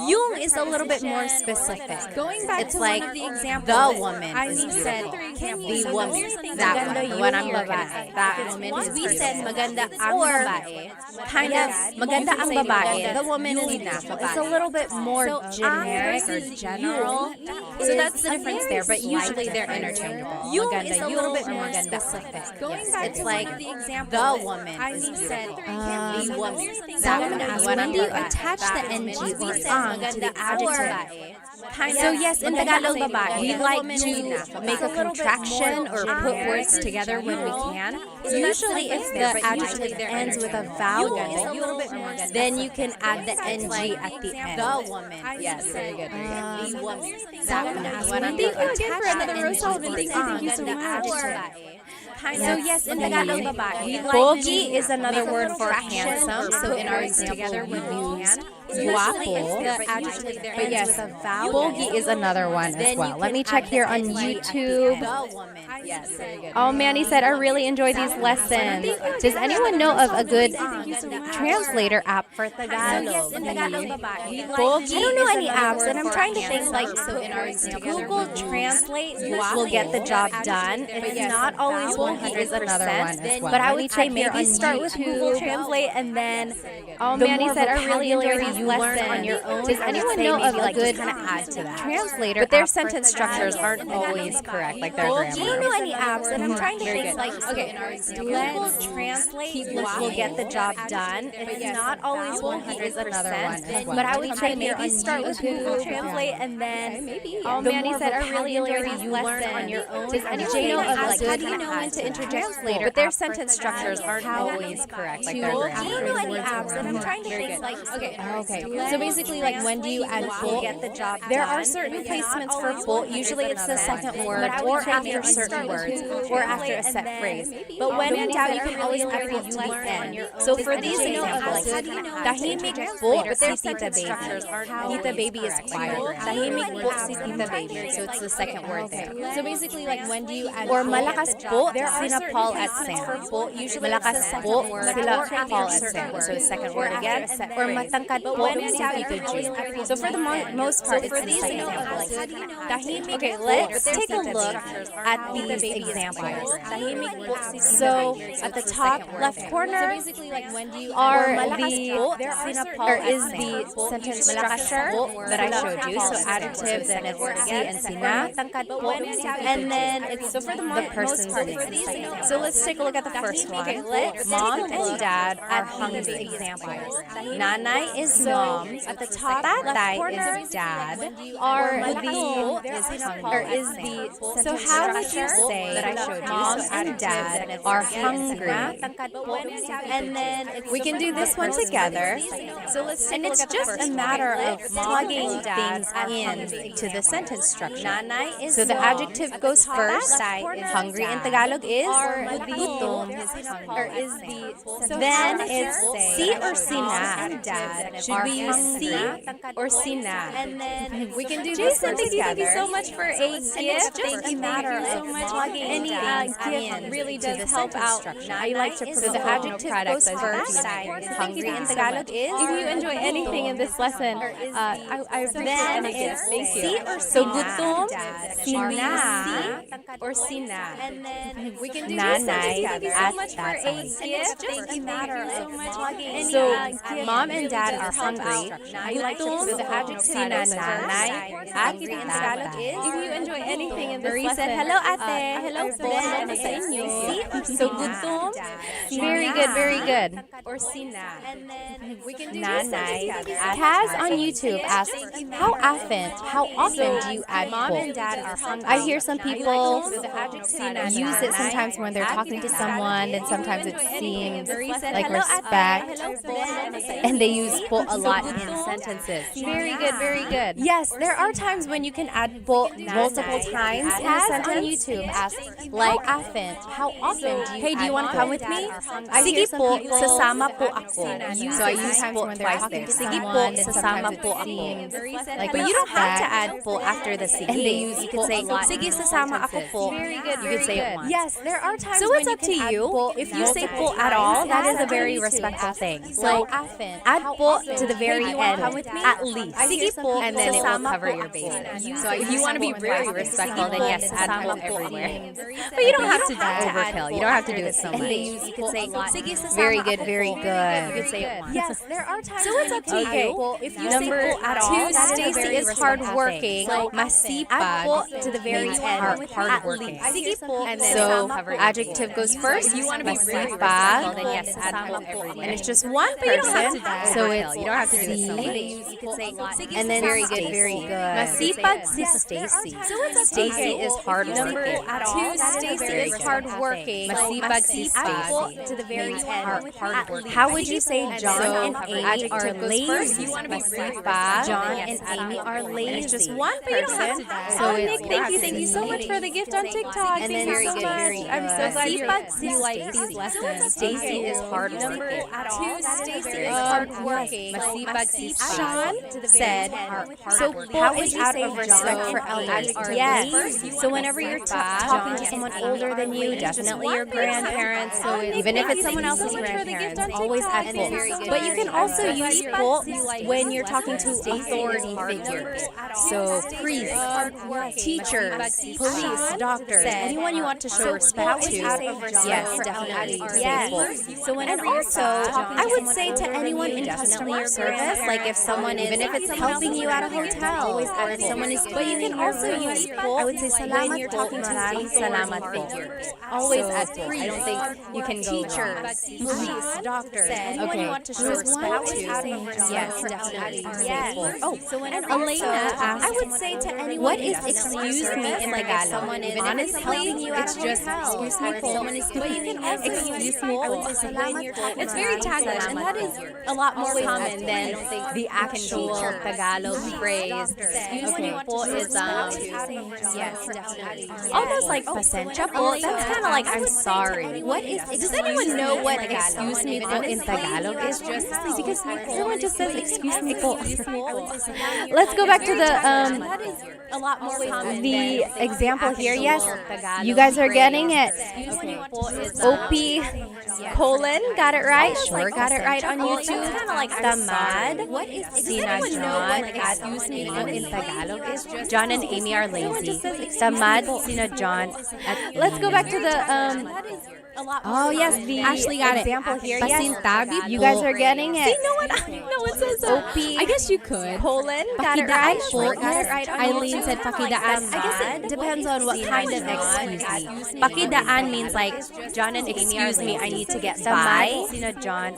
Yung is a little bit more specific. Going back It's to like one of the examples, the woman I is said, beautiful. can The you woman, that one, the one I'm looking at. That woman is we said maganda ang babae, kind of maganda ang babae, the woman is beautiful. It's a little bit more generic or general. So that's the difference there, but usually they're interchangeable. Yung is a little bit more specific. It's like the woman is beautiful. The woman, that one, when do you attach the ng or ang to the adjective? So yes, in Tagalog, we like to make a contraction or put words together when we can. Usually if the adjective ends with a vowel, then you can add the ng at the end. The woman. Yes, very good. The woman. That one. Thank you again for another Rose Sullivan. Thank you so much. So yes, in Tagalog, pogi is another word for handsome. So in our example, we used guapo. But yes, pogi is another one as well. Let me check here on YouTube. Oh, Manny said, I really enjoy these lessons. Does anyone know of a good translator app for Tagalog? Pogi, I don't know any apps, and I'm trying to think like, so in our example, Google Translate will get the job done. It's not always 100%, but I would say maybe start with Google Translate and then Manny said, I really enjoy these lessons. On your own. Does anyone know of a good translator? But their sentence structures aren't always correct, like their grammar. I don't know any apps, and I'm trying to think like, okay, Google Translate will get the job done. It's not always 100%, but I would say maybe start with Google Translate and then Manny said, I really enjoy these lessons. On your own. Does anyone know of like how do you know when to interject later, but their sentence structures aren't always correct. Like their grammar. Do you know any apps that I'm trying to think like Okay. So basically, like when do you add bolt? get the job There done? are certain placements for bolt. Usually it's the second word or after certain words or after a set phrase. But when in doubt, you can always add bolt to the end. So for these examples, tahimik bolt si tita baby. Tita baby is quiet. Tahimik bolt si tita baby. So it's the second word there. So basically, like when do you add or malakas bolt sina Paul at Sam. Usually malakas bolt sila Paul at Sam. So the second word again. Or matangkad bolt si tita Jean. So for the most part, it's the second example. Okay, let's take a look at these examples. So at the top left corner is the sentence structure that I showed you. So adjectives and it's si and sina. And then it's the person's name. So let's take a look at the first one. Mom and dad are hungry examples. Nanay is mom. At the top tatay is dad. So how would you say that I showed you? Mom and dad are hungry. And then we can do this one together. So let's take a look at the first one. And it's just a matter of plugging things in to the sentence structure. So the adjective goes first. Hungry in Tagalog is gutom. Then it's si or sina. Should we use si or sina? And then we can do this one together. Thank you so much for a gift. Thank you so much. Any gift really does help out. I like to promote the adjective goes first. Hungry in Tagalog is. If you enjoy anything in this lesson, I appreciate any gift. Thank you. So gutom, sina, or sina. And then we can do this one together. Thank you so much for a gift. Just a matter of plugging. So mom and dad are hungry. I like to promote the adjective sina, nanay, hungry in Tagalog is. If you enjoy anything in this lesson, said, hello ate, hello po, hello sa inyo. So gutom, very good, very good. Or sina. And then we can do nanay. Kaz on YouTube asks, how often do you add mom and dad are hungry? I hear some people use it sometimes when they're talking to someone, and sometimes it seems like respect, and they use po a lot in sentences. Very good, very good. Yes, there are times when you can add po multiple times in a sentence. On YouTube asks, like, how often do you hey, do you want to come with me? Sige po, sasama po ako. So I use po twice there. Sige po, sasama po ako. Like, but you don't have to add po after the sige. And they use you could say, sige, sasama ako po. Very good, you could say it once. Yes, there are times so it's up to you. If you say po at all, that is a very respectful thing. So add po to the very end, at least. Sige po, and then it will cover your bases. So if you want to be very respectful, then yes, add po everywhere. But you don't have to do overkill. You don't have to do it so much. You could say very good, very good. You could say it once. Yes, there are times. So it's up to you. If you say po at all, Stacy is hardworking. Masipag to the very end, hardworking. And then so adjective goes first. You want to be very respectful, then yes, add po everywhere. And it's just one person. So it's you don't have to do it so much. And then very good, very good. Masipag si Stacy. So it's Stacy is hardworking. Stacy is hardworking. Masipag si Stacy. To the very end, hardworking. How would you say John and Amy are lazy? Masipag. John and Amy are lazy. And it's just one person. So it's Nick, thank you so much for the gift on TikTok. And then very good, very good. I'm so glad you like these lessons. Stacy is hardworking. Stacy is hardworking. Masipag si Sean said, so how would you say respect for elders? Yes. So whenever you're talking to someone older than you, definitely your grandparents. So even if it's someone else's grandparents, always add po. But you can also use po when you're talking to authority figures. So priests, teachers, police, doctors, anyone you want to show respect to. Yes, definitely. Yes. So whenever you're talking, I would say to anyone in customer service, like if someone, even if it's helping you at a hotel, or if someone is, but you can also use po. I would say salamat po. Maraming salamat figures. Always add po. I don't think you can go teachers, police, doctors, anyone you want to show respect to. Yes, definitely. Yes. Oh, so when Elena asks, I would say to anyone, what is excuse me in Tagalog? Someone is honestly helping you. It's just excuse me po. But you can also excuse me po. It's very Taglish, and that is a lot more common than the actual Tagalog phrase. Excuse me po is almost like pasensya po. That's kind of like I'm sorry. Does anyone know what excuse me po in Tagalog is? Because everyone just says excuse me po. Let's go back to a lot more common the example here. Yes, you guys are getting it. OP colon, got it right. Sure, got it right on YouTube. It's kind of like tamad. Sinadyon at in Tagalog is John and Amy are lazy. Tamad, sinadyon. Let's go back to oh yes, the Ashley got example it. here. Pasintabi Yes, you guys are getting it. See, no one says OP. I guess you could. Colon, got it right. Po. Got it right on Eileen YouTube. said pakidaan. I guess it depends on what kind of excuse me. Pakidaan means like John and Amy excuse me, I need to get by. John.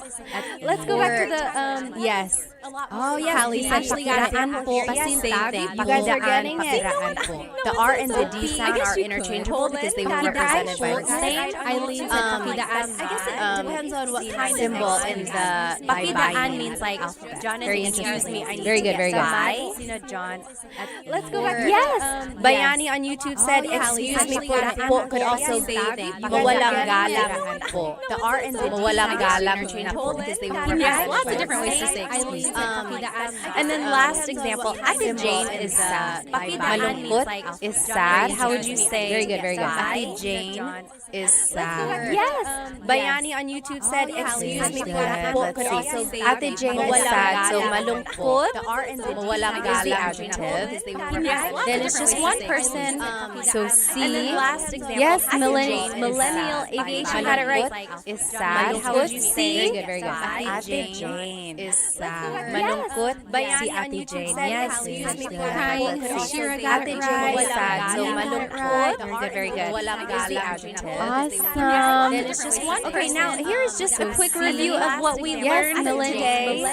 Let's go back to yes. Oh yes, Ashley got it. You guys are getting it. The R and the D sound are interchangeable because they were represented by the same. Eileen said pakidaan. I guess it depends on what kind of symbol in the pakidaan means like John and Amy excuse me, I need to get by. John. Let's go back. Yes. Bayani on YouTube said excuse me po could also be mawalang galang po. The R and the D mawalang galang po because they were represented. Lots of different ways to say excuse. And then last example, Ate Jane is sad. Malungkot is sad. How would you say? Very good, very good. Ate Jane is sad. Yes. Bayani on YouTube said, excuse me po could also be Ate Jane is sad. So malungkot, the R and the mawalang galang is the adjective. Then it's just one person. So C. And then last example, yes, millennial aviation got it right. Is sad. How would you say? Very good, very good. Ate Jane is sad. Malungkot, si Ate Jane. Yes. Ate Jane is sad. So malungkot. Very good, very good. Is the adjective. Awesome. Then it's just one. Okay, now here is just a quick review of what we learned today.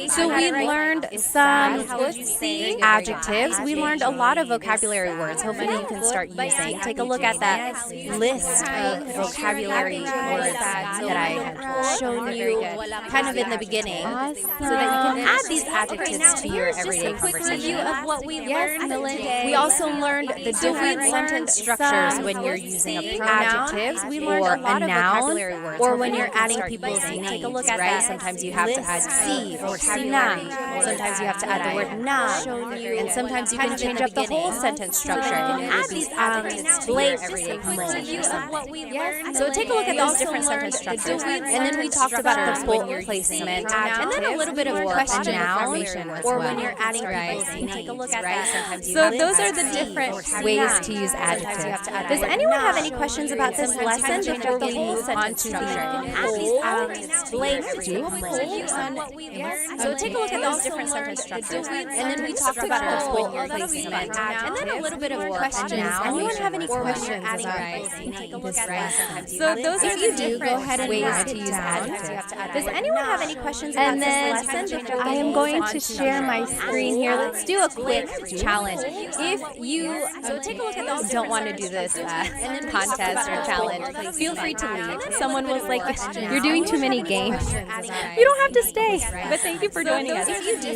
So we learned some adjectives. We learned a lot of vocabulary words. Hopefully you can start using. Take a look at that list of vocabulary words that I had shown you kind of in the beginning, so that you can add these adjectives to your everyday conversation. Of what we learned. We also learned the different sentence structures when you're using a adjectives. We learned a lot of vocabulary words. Or when you're adding people's names. Take a look at that. Sometimes you have to add si or sina. Sometimes you have to add the word na. And sometimes you can change up the whole sentence structure and add these adjectives to your everyday conversation. So take a look at those different sentence structures. And then we talked about the bold placement. And then a little bit of question information or when you're adding people's names. Take a look at that. So those are the different ways to use adjectives. Does anyone have any questions about this lesson before we move on to the blank? So take a look at those different sentence structures. And then we talked about the bold placement. And then a little bit of questions. Anyone have any questions about this lesson? So those are the different ways to use adjectives. Does anyone have any questions about this lesson? I am going to share my screen here. Let's do a quick challenge. If you don't want to do this contest or challenge, feel free to leave. Someone was like, you're doing too many games. You don't have to stay, but thank you for joining us.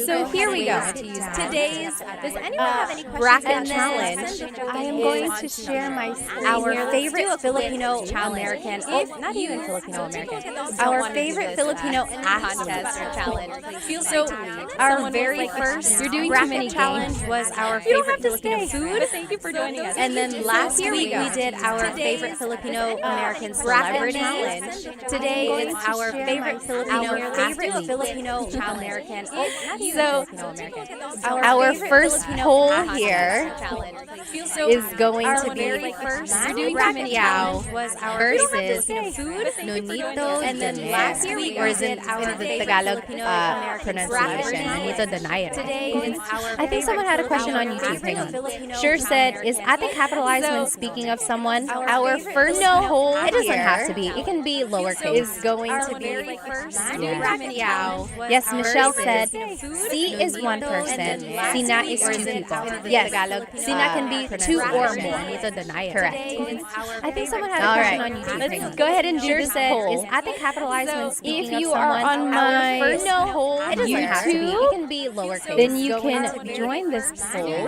So here we go. Today's, does anyone have any questions? Bracket challenge. I am going to share my screen. Our favorite Filipino American, not even Filipino American, our favorite Filipino contest or challenge. So our very first bracket challenge was our favorite Filipino food. Thank you for joining us. And then last week we did our favorite Filipino American celebrity challenge. Today is our favorite Filipino American. So our first poll here is going to be Bracket Yao versus Nonito. And then last week, or is it the Tagalog pronunciation? Nonito Donaire. I think someone had a question on YouTube. Hang on. Sure said, is ate capitalized when speaking of someone? Our first poll poll It doesn't have to be. It can be lowercase. is going to be Yes, Michelle said C is one person. Sina is two people. Yes, Sina can be two or more. Correct. I think someone had a question on YouTube. Let's go ahead and do this poll. Is ate capitalized when speaking If of you someone? are on my first poll, it doesn't have to be. YouTube, It can be lowercase. then you can join this poll.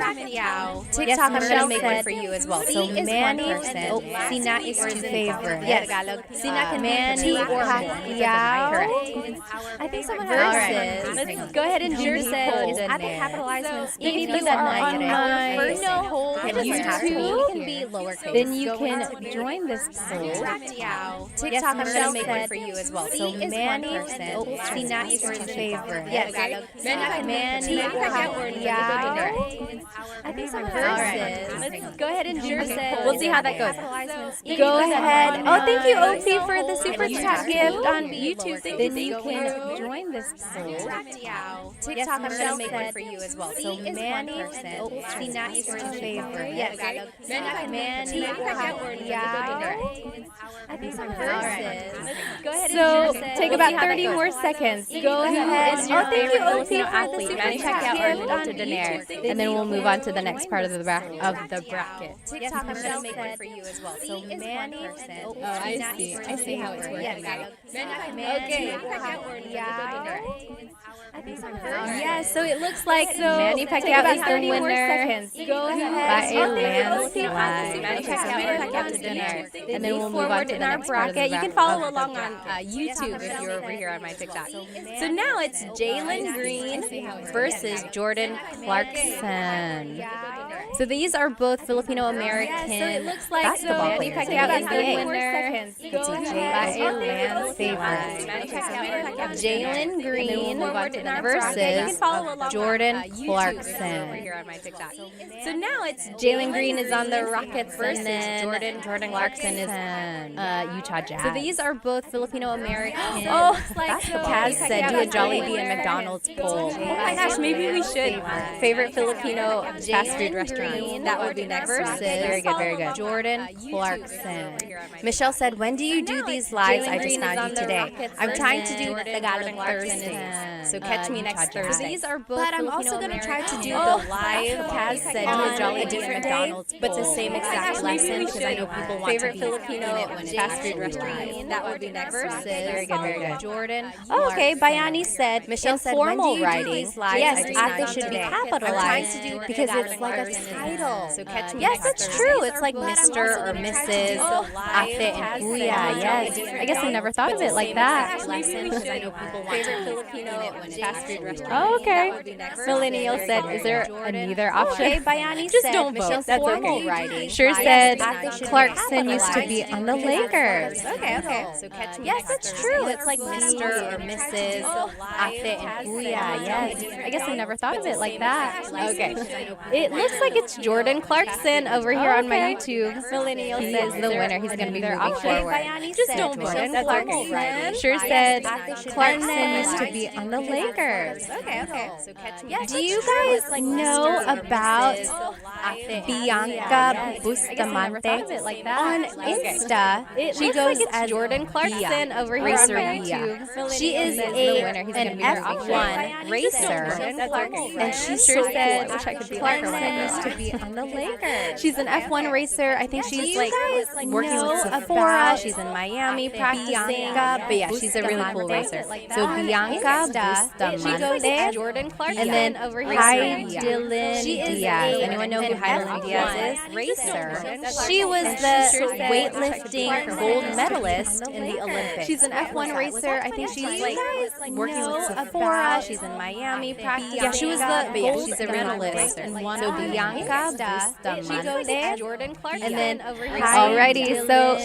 TikTok, I'm going to make one for you as well. C So is Manny, one person. Sina is two favorite. Yes, Sina can be two or more. Correct. I think someone had Versus, let's go ahead and do this poll. Is ate capitalized when speaking If of you are someone? on my It doesn't have to be. YouTube, It can be lowercase. then you can join this poll. TikTok, I'm going to make one said for you as well. C So is Manny, one person. Sina is two favorite. Yes, Manny, I think someone Versus, let's go ahead and do this poll. We'll see how that goes. Go ahead. Oh, thank you, OP, for the super chat gift on YouTube. Then you can join this poll. TikTok, I'm going to make one for you as well. So Manny, Sina is two favorite. Yes, Manny, I think someone Versus, let's go ahead and So do this take poll. about 30 more seconds. Go ahead. Is your Oh, thank you, favorite OP, Filipino for the athlete? super Manny chat Pacquiao gift or on to Daenerys? YouTube. And then we'll move on to the next part of the bracket. TikTok, I'm going to make one for you as well. So Manny, I see how it's working. Yes. Okay. I think someone Yes, so it looks like Manny Pacquiao is the winner Go ahead. by a landslide. landslide. Manny Pacquiao to dinner. And then we'll move on to the next part of the bracket. You can bracket. follow along on YouTube if you're over here on my TikTok. So now it's Jalen Green versus Jordan Clarkson. So these are both Filipino American basketball Manny players. Pacquiao is the NBA. winner by a landslide. Jalen Green versus Jordan Clarkson. So now it's Jalen Green is on the Rockets and then Jordan Clarkson is Utah Jazz. So these are both Filipino American. basketball. Kaz said do a Jollibee and McDonald's poll. Oh my gosh, maybe we should. Favorite Filipino fast food restaurant. That would be next. Versus Very good, very good. Jordan Clarkson. Michelle said, when do you do these lives? I just found you today. I'm trying to do Tagalog Thursdays. So catch me next Thursday. These are both. But I'm also going to try to do Oh, the live Kaz said do a Jollibee and McDonald's, but the same exact lesson because I know people want Favorite to be Filipino fast food restaurant. That would be next. Versus Very good, very good. Jordan. Oh, okay, Bayani said Michelle said formal writing. Yes, Ate should be capitalized because it's like a title. So catch me. Yes, that's true. It's like Mr. or Mrs. Ate and Kuya. Yes. I guess I never thought of it like that. Favorite Filipino fast food restaurant. Oh, okay. Millennial said, is there a neither option? Okay, Bayani Just said don't vote. Michelle's That's formal okay. writing. Sure Yes, said Ate should be Clarkson used to be capitalized on the Lakers. Okay. So catch me. Yes, that's true. It's like Mr. or Mrs. Ate and Kuya. Yes. I guess I never thought of it like that. Okay. It looks like it's Jordan Clarkson over here on my YouTube. Millennial says the winner. He's going to be moving forward. Just don't vote. That's okay. Sure said Clarkson used to be on the Lakers. Okay. So catch me. Do you guys know about Bianca Bustamante on Insta? She goes as Jordan Clarkson over here on my YouTube. She is an F1 racer, and she sure said Clarkson used to be on the Lakers. She's an F1 racer. I think she's like working with Sephora. She's in Miami practicing. But yeah, she's a really cool racer. So Bianca Bustamante. She goes as Jordan Clarkson. And then Dylan Diaz. Anyone know who Dylan Diaz is? Racer. She was the weightlifting gold medalist in the Olympics. She's an F1 racer. I think she's like working with Sephora. She's in Miami practicing. Yeah, she was she's a medalist. So Bianca Bustamante. Jordan Clarkson. And then alrighty, so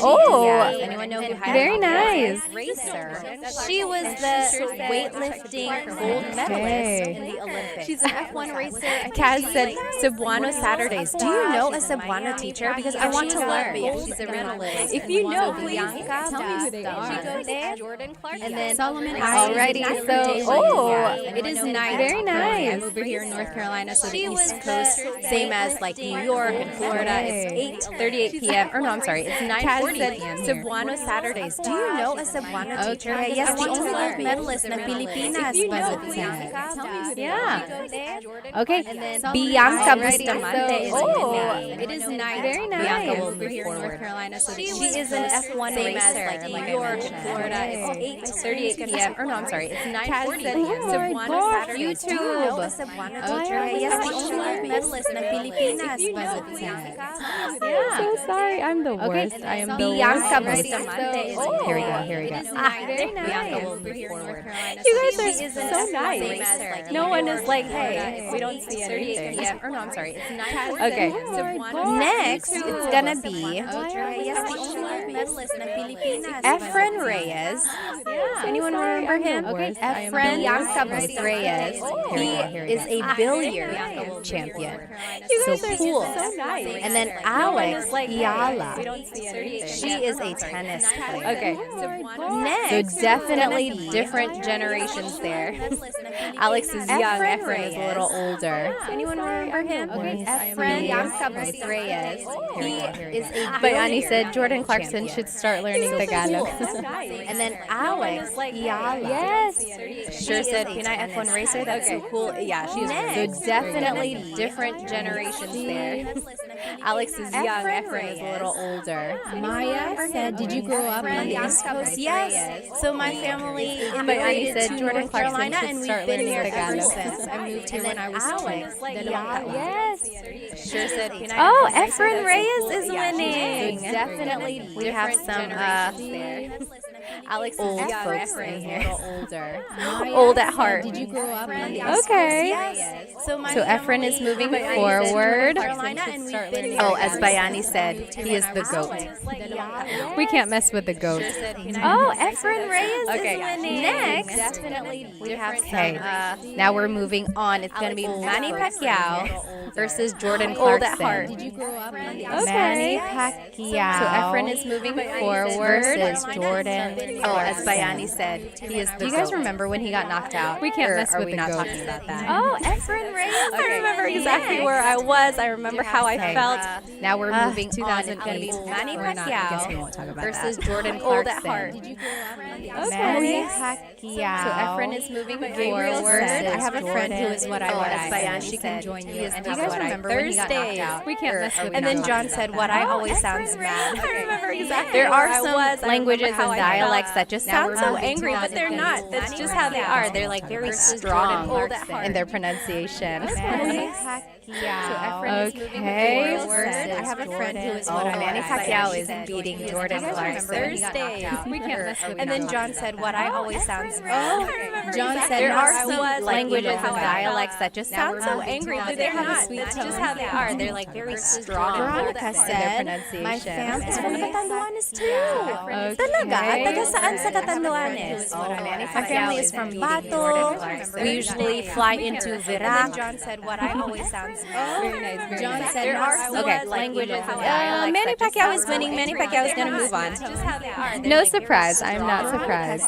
anyone know who very nice. Racer. She was the weightlifting gold medalist in the Olympics. She's an F1 racer. Kaz said Cebuano Saturdays. Do you know a Cebuano teacher? Because I want to learn. She's a medalist. If you know, please tell me who they are. Jordan Clarkson. And then Solomon. Alrighty, so it is nice. Very nice. I'm over here in North Carolina, so the East Coast, same as like New York and Florida. It's 8:38 p.m. or or no, I'm sorry, it's 9:40 p.m. Cebuano Saturdays. Do you know a Cebuano teacher? Okay, Yes, the only learn. gold medalist ng Pilipinas. Yeah. Okay. Bianca Bustamante. It is nice. Very nice. Bianca will move forward. She is an F1 racer. like New York, Florida. It's 8:38 p.m. Or no, I'm sorry, it's 9:40 p.m. Cebuano Saturdays. Do you know a Cebuano teacher? Yes, the only gold medalist ng Pilipinas. I'm so sorry. I'm the worst. I am the Bianca worst. Bustamante. Here we go. Very nice. Bianca will move forward. You guys are so nice. No one is like, hey, we don't see 38 anything. p.m. Or no, I'm sorry, it's 9:40. Okay. Next, it's gonna be Efren Reyes. Anyone remember him? Okay. Efren Reyes. He is a billiard champion. So cool. And then Alex Yala. She is a tennis player. Okay. Next, So definitely different generations there. Alex is young. Efren is a little older. Anyone remember him? Okay. Efren Reyes. He is a Bayani said billiard Jordan Clarkson champion. should start learning Tagalog. And then Alex Yala. Yes. Sure said Pinay F1 racer. That's so cool. Yeah, she's So definitely different generations there. Alex is young. Efren is a little older. Maya said, "Did you grow up on the East Coast?" Yes. So my family immigrated said to Jordan North Clarkson Carolina, should and start we've been learning here ever Tagalog. since. I moved here when I was 2. Yes. Sure said Pinay Oh, F1 racer. Efren That's so Reyes cool. is Yeah, she's winning. winning. Definitely We have different some generations there. Alex is old young. folks Efren in is a here. little older. Old at heart. Did you grow up on the East Okay. Yes. So my So Efren is family moving immigrated to forward. North Carolina, and we've been here Oh, ever as Bayani said, he is the goat. We can't mess with the goat. Oh, Efren Reyes Okay. is winning. Next, Definitely we have okay. some, Now we're moving on. It's going to be Manny Pacquiao versus Jordan old Clarkson. at heart. Did you grow up on the Manny Manny Pacquiao. So Efren is moving forward versus Jordan. Oh, as Bayani said, he is the Do you guys goat. remember when he got knocked out? We can't Or mess are with we the not goats. talking about that? Oh, Efren Reyes. I remember exactly Next. where I was. I remember how I Okay. felt. Now we're moving on. 2008. It's going to be Manny We're not- I guess we Pacquiao won't talk about versus that. Jordan Old Clarkson. at heart. Did you grow up on the Okay. Manny Pacquiao. So Efren is moving Gabriel forward. said, I have a friend who is what I Oh, was. as Bayani She can said, join you. he is And the do you guys goat. remember when he got knocked Thursdays. out? We can't mess with And that. then John said, what I always sounds mad. I remember exactly. There where are I some was. I languages remember how and I felt. dialects that just Now sound we're so moving angry, on. but they're not. That's just how they are. They're like very strong in their pronunciation. Manny Pacquiao. Okay. I have a friend who is what I Manny Pacquiao is beating Jordan Clarkson. Thursdays. We can't mess with And then that. John said, what I always sounds John said there are not some sweet languages like and you know. dialects that just sound so angry, but they're not. sweet That's tone. just how they are. They're like very strong Veronica in their said, pronunciation. my fam is from Catanduanes too. Talaga? Okay. Taga saan sa Catanduanes? My family is from Bato. We usually fly into Virac. John said, what I always sounds Very nice. John said, there are okay, languages and Manny Pacquiao is winning. Manny Pacquiao is going to move on. No surprise. I'm not surprised.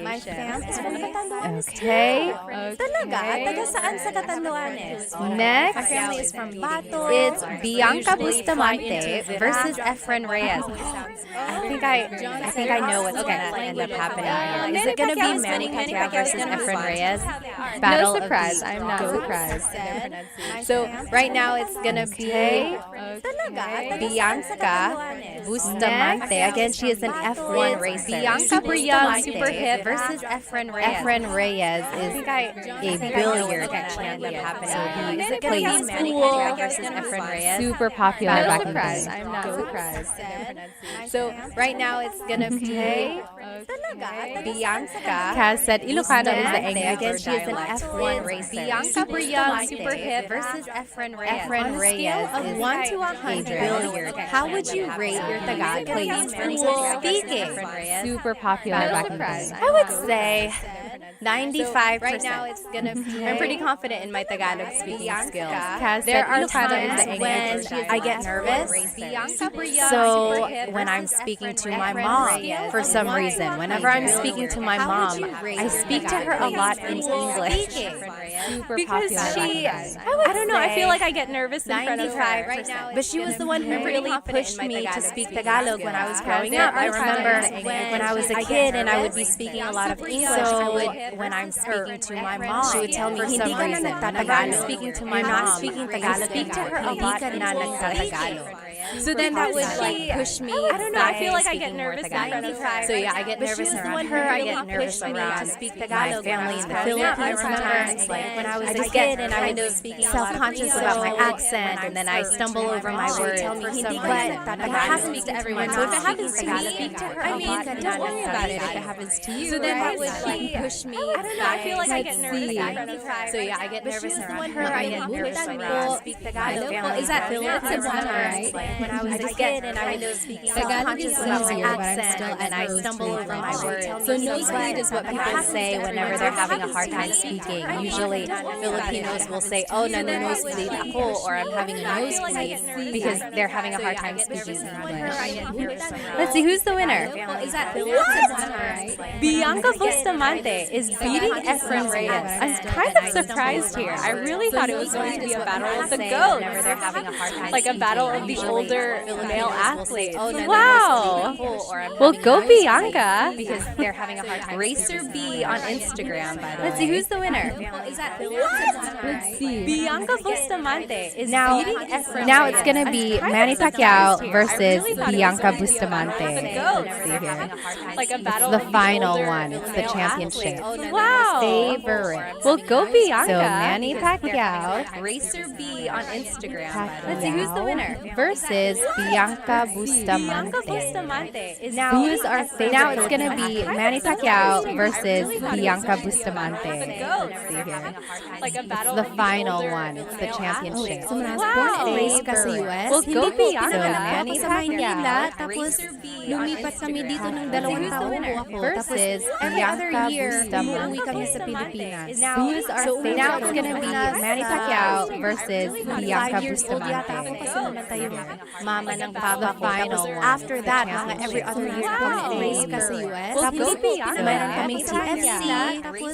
My fam is from Catanduanes Okay. Talaga? Taga saan sa Catanduanes? My Next, family is from Bato. it's Bianca We usually fly Bustamante into versus Virac. Efren Reyes. I think I know what's going to end up happening here. Is it going to be Manny Pacquiao versus Efren Reyes? No surprise. I'm not surprised. So right now it's going to be Bianca Bustamante. Again, she is an F1 racer. Bianca Super young, Bustamante super hip versus Efren Reyes. Efren Reyes is a billiard champion. So he plays Manny Pacquiao versus Efren Reyes. Super popular No back in the surprise. day. I'm not surprised. So right now it's gonna be Bianca. Kaz said Ilocano is the angry Again, bird she is an dialect. F1 racer. Bianca Super young, super Bustamante hip versus Efren Reyes. Efren Reyes of is 1 to 100. How would you rate your Tagalog speaking? Super popular No back in the surprise. day. I would say 95%. Right now, it's gonna be. I'm pretty confident in my Tagalog speaking skills. There are times times when I get nervous. Super young, So super hip. when I'm speaking to my mom, for some reason, whenever I'm speaking to my mom, I speak to her a lot in English. Super Because popular. I don't know, I feel like I get nervous in front of her. Right now, But she was the one who really pushed me to speak Tagalog when I was growing There up. I are remember times when I was a kid and I would be speaking a lot of English. When I'm speaking to my mom, she would tell me for some reason, whenever I'm speaking to my mom, I speak to her a lot in Tagalog. So then that would like push me. I don't know, I feel like I speaking get more nervous in Tagalog. front of her. So yeah, I get nervous around her. I get nervous around my family in the Philippines sometimes. Like when I was a kid and I was self-conscious about my accent, and then I stumble over my words for some reason. But that happens to everyone. So if it happens to me, I mean, don't worry about it if it happens to you. So then that would like push me. I don't know, I feel like I get nervous in front of her. So yeah, I get nervous around her. I get nervous around my family. Is that Philippines right? Like when I was a kid and I was speaking self-conscious about my accent, and I stumble over my words. So nosebleed is what people say whenever they're having a hard time speaking. Usually Filipinos will say, oh, nosebleed ako, or I'm having a nosebleed, because they're having a hard time speaking English. Let's see, who's the winner? Is that Bianca Bustamante is beating Efren Reyes. I'm kind of surprised here. I really thought it was going to be a battle of the goats. Whenever they're having a hard time Like a speaking. battle of the Usually older Filipinos male will say, athletes. oh, Wow. or I'm Well, having go a nosebleed, Bianca. because they're having a hard time. Racer B on Instagram, by the way. Let's see, who's the winner? Is that Let's see. Bianca Bustamante is Now, beating Efren now Reyes. it's going to I'm be kind of Manny surprised Pacquiao here. I versus really thought it was Bianca going to be a battle Bustamante. of the goats. Let's see here. Like a battle The of final older one. It's the male championship. athletes. Wow. Favorite. Well, go Bianca. So Manny Pacquiao, Racer B on Instagram. Let's see, who's the winner? Versus Bianca Bianca Bustamante. Bustamante is Now, who's our favorite? now it's going to be Manny Pacquiao versus Bianca Bustamante. Let's see here. Like a battle The of final older one. It's the male championship. So, when I was Wow. born and raised ka sa US, Well, go hindi ko Bianca. pinanganak ako Manny sa Maynila. Pacquiao. Tapos, lumipat kami dito ng 2 taon po ako. Tapos, Versus every other Bianca year, Bustamante. umuwi kami sa Pilipinas. Who's our favorite? Now it's going to be Manny Pacquiao versus Bianca 5 years old yata ako Bustamante. kasi namatay yung Mama ng papa ko. Tapos, after that, mga every other year po na raised ka sa US. Well, Tapos, go Bianca. mayroon kaming TFC.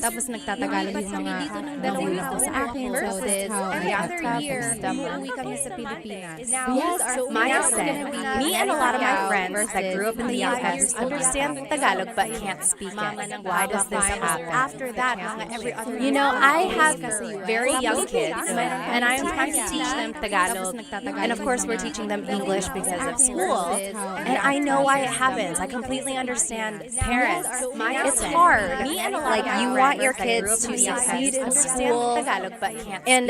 Tapos nagtatagalog yung mga dito ng 2 taon sa akin. So, versus that's how every I other got year, Bustamante. Umuwi kami sa Pilipinas. Yes, Maya said, me and a lot of my friends that grew up in the US understand Tagalog but can't speak it. Why does this happen? After that, mga every other year. You know, I have very young kids, and I'm trying to teach them Tagalog. And of course, we're teaching them English because of school. And I know why it happens. I completely understand parents. It's hard. Like, you want your kids to succeed in school, and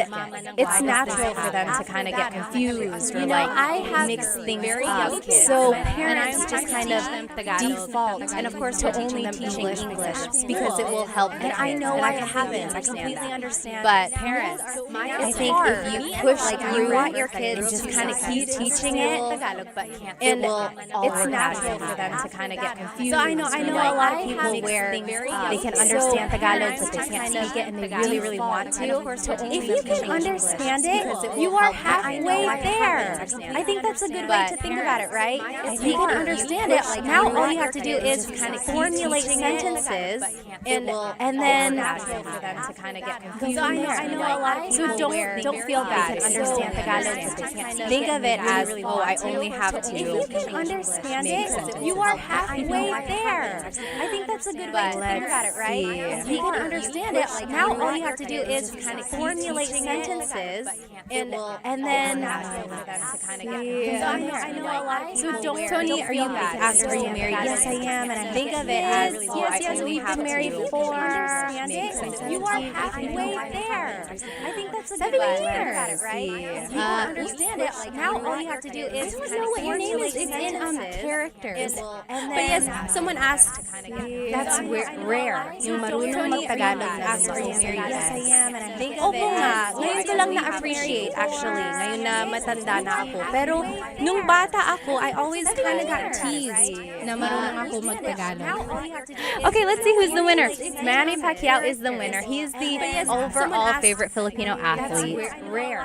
it's natural for them to kind of get confused or like mix things up. So parents just kind of default, and of course, to only teaching English because it will help. And I know why it happens. I completely understand. But parents, I think if you push through, you want your kids just kind of keep teaching it, and it's natural for them to kind of get confused. So I know a lot of people where they can understand Tagalog, but they can't speak it, and they really want to. If you can understand it, you are halfway there. I think that's a good way to think about it, right? If you can understand it, now all you have to do is kind of formulate sentences, and then for them to kind of get confused. So I know a lot of people. So don't feel bad. Can understand Tagalog, but they can't speak. Think of it as, oh, I only have to. If you can understand it, you are halfway there. I think that's a good way to think about it, right? If you can understand it, now all you have to do is kind of formulate sentences, and then for them to kind of get confused. So I know a lot of people. So Tony, are you asked, are you married? Yes, I am, and I think of it as, yes, we've been married for. You are halfway there. I think that's a good way to think about it, right? If you can understand it, now all you have to do is I don't know what your name is. It's in characters. But yes, someone asked. That's rare. Yung marunong mag-Tagalog na Asked, are you married? Yes, I am. And I think Opo nga. Ngayon ko lang na-appreciate actually. Ngayon na matanda na ako. Pero nung bata ako, I always kind of got teased na marunong ako mag-Tagalog. Okay, let's see who's the winner. Manny Pacquiao is the winner. He is the overall favorite Filipino athlete. rare.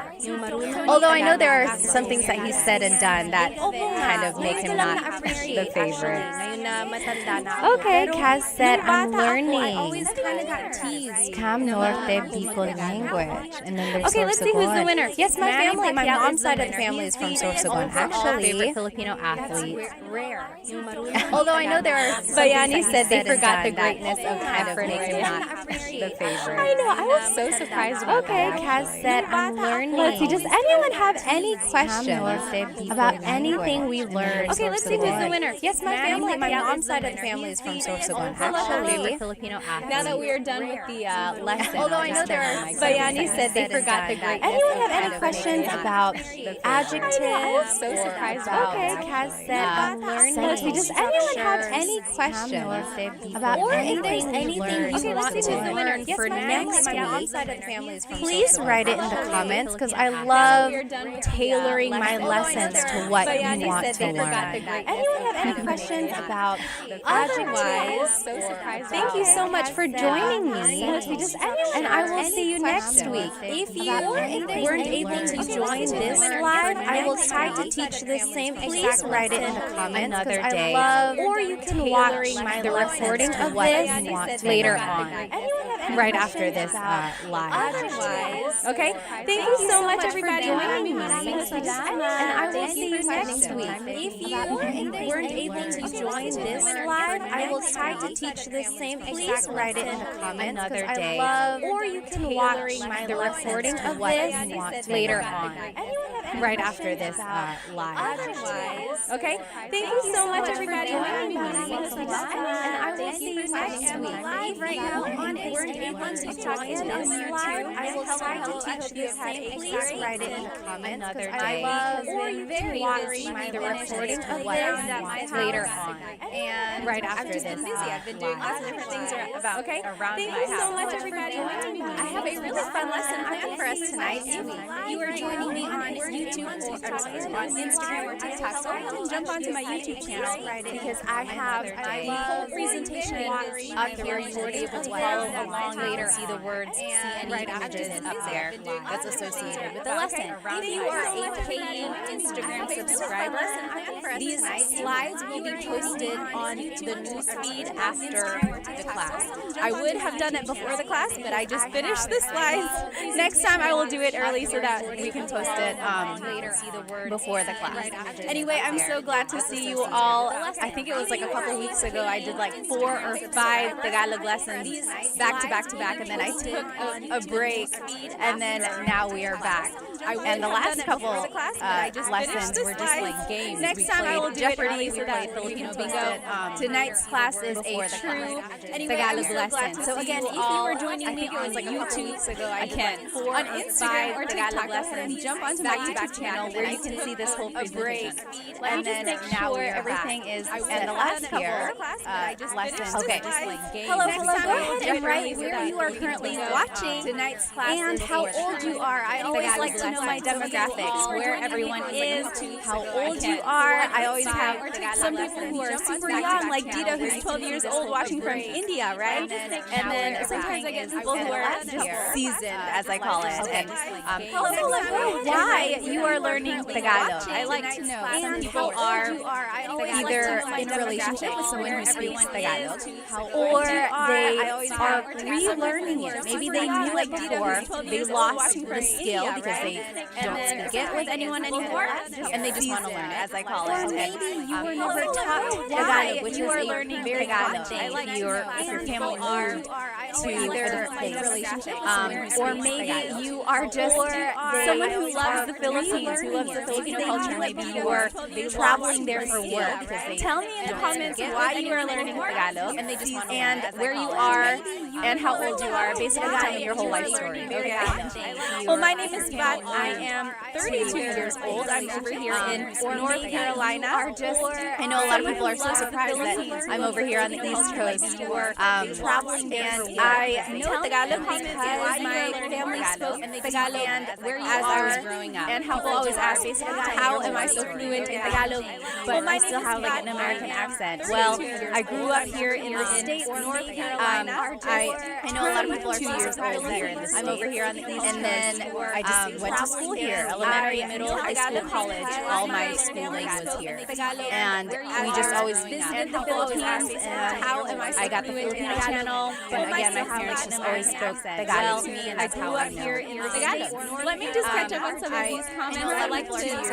Although I know there are some things that he's said and done that kind of make him not the favorite. Okay, Kaz said, I'm learning Cam Norte Bicol language. And then there's Okay, let's see who's the winner. Yes, my Manny family, my Pacquiao mom's is the side of the winner. family is from He's the Sorsogon. overall Actually, favorite Filipino athlete. Rare. Although I know there are Bayani said they forgot the greatness greatness of kind of makes him not the favorite. I know. I was so surprised about Okay, that. Kaz said, I'm learning. Let's see, does anyone have any questions about anything we learned? Okay, let's see who's the winner. Yes, my Manny family, my Pacquiao mom's is the side of the winner. family is from He's the Sorsogon. overall Actually, favorite Filipino athlete. Now that we are done with the lesson, Although I know there are Bayani said they forgot the greatness Anyone have of any questions about adjectives? I was so surprised about Okay, that. Kaz said, I'm learning. Let's see, does anyone have any questions about Or if anything there's we anything learned? you want to learn Yes, for my next family, my mom's week, side of the family is from please Sorsogon. write it in the comments because I Now that love we are done with the tailoring my lesson. lessons to what Bayani you want said to they forgot the learn. greatness Anyone have any of questions about Otherwise, adjectives? so surprised. Thank you so much for joining me. And I will see you next week. If you weren't able to join this live, I will try to teach the same exact Write it in the lesson comments another because day. I love Or you can watch the recording of this later on, right after this live. Otherwise, Okay, thank you so much everybody for joining me. and I will see you next week. If you weren't able to join this live, I will try to teach the same exact write it in the lesson comments another because day. I love or you can watch the recording of this later on, right after this live. Otherwise, Okay, thank you so much everybody for joining me. and I will see you next week. If Right you now weren't able to join this live, I will try to teach the same exact write it in the lesson comments another because I day. love or you can watch the recording of this later on, and right after this I've been doing lots of different things about Okay, around thank my you so house. much everybody for joining me. I have a really fun lesson planned for us tonight. If you are joining me on YouTube or on Instagram or TikTok, go ahead and jump onto my YouTube channel because I have my whole presentation up here. You will be able to follow along later, see the words, see any images up there that's associated with the lesson. If you are a paying Instagram subscriber, these slides will be posted on the news feed after the class. I would have done it before the class, but I just finished the slides. Next time I will do it early so that we can post it before the class. Anyway, I'm so glad to see you all. I think it was like a couple weeks ago I did like 4 or 5 Tagalog lessons back to back to back, and then I took a break, and then now we are back. And the last couple lessons were just like games. Next time I will do Jeopardy so that Filipino bingo. Tonight's class is a true Tagalog lesson. So again, if you were joining me on YouTube ago, I can on Instagram or TikTok lessons, jump onto my YouTube channel where you can see this whole presentation. And then now everything is and the last here lessons. Okay. Hello. Go ahead and write where you are currently watching tonight's class and how old you are. I always like to know my demographics, where everyone is, how old you are. I always have some people who are super young, like Dita, who's 12 years old, watching from India, right? And then sometimes I get people who are just seasoned, as I call it. And why you are learning Tagalog. I like to know. Some people are either in a relationship with someone who speaks Tagalog, or they are relearning it. Maybe they knew it before, they lost the skill because they don't speak it with anyone anymore, and they just want to learn it, as I call it. Or maybe you were never taught Tagalog, which is a very common thing if your family moved to either a relationship, or maybe you are just someone who loves the Philippines, who loves the Filipino culture. Maybe you are traveling there for work. Tell me in the comments why you are learning Tagalog, and where you are, and how old you are. Basically, tell me your whole life story. Okay. Well, my name is Pat, I am 32 years old. I'm over here in North Carolina. I know a lot of people are so surprised that I'm over here on the East Coast. Traveling, and I know Tagalog because my family spoke Tagalog as I was growing up. And people always ask, how am I so fluent in Tagalog, but I still have like an American accent? Well, I grew up here in the state, North Carolina. I know a lot of people are 2 years old here in the state. I'm over here on the East Coast. And then I just went to school here, elementary, middle, high school, college. All my schooling was here. And we just always visited the Philippines, and I got the Filipino channel. But again, my family just always spoke Tagalog to me, and that's how I know. Let me just catch up on some of these comments. I like to know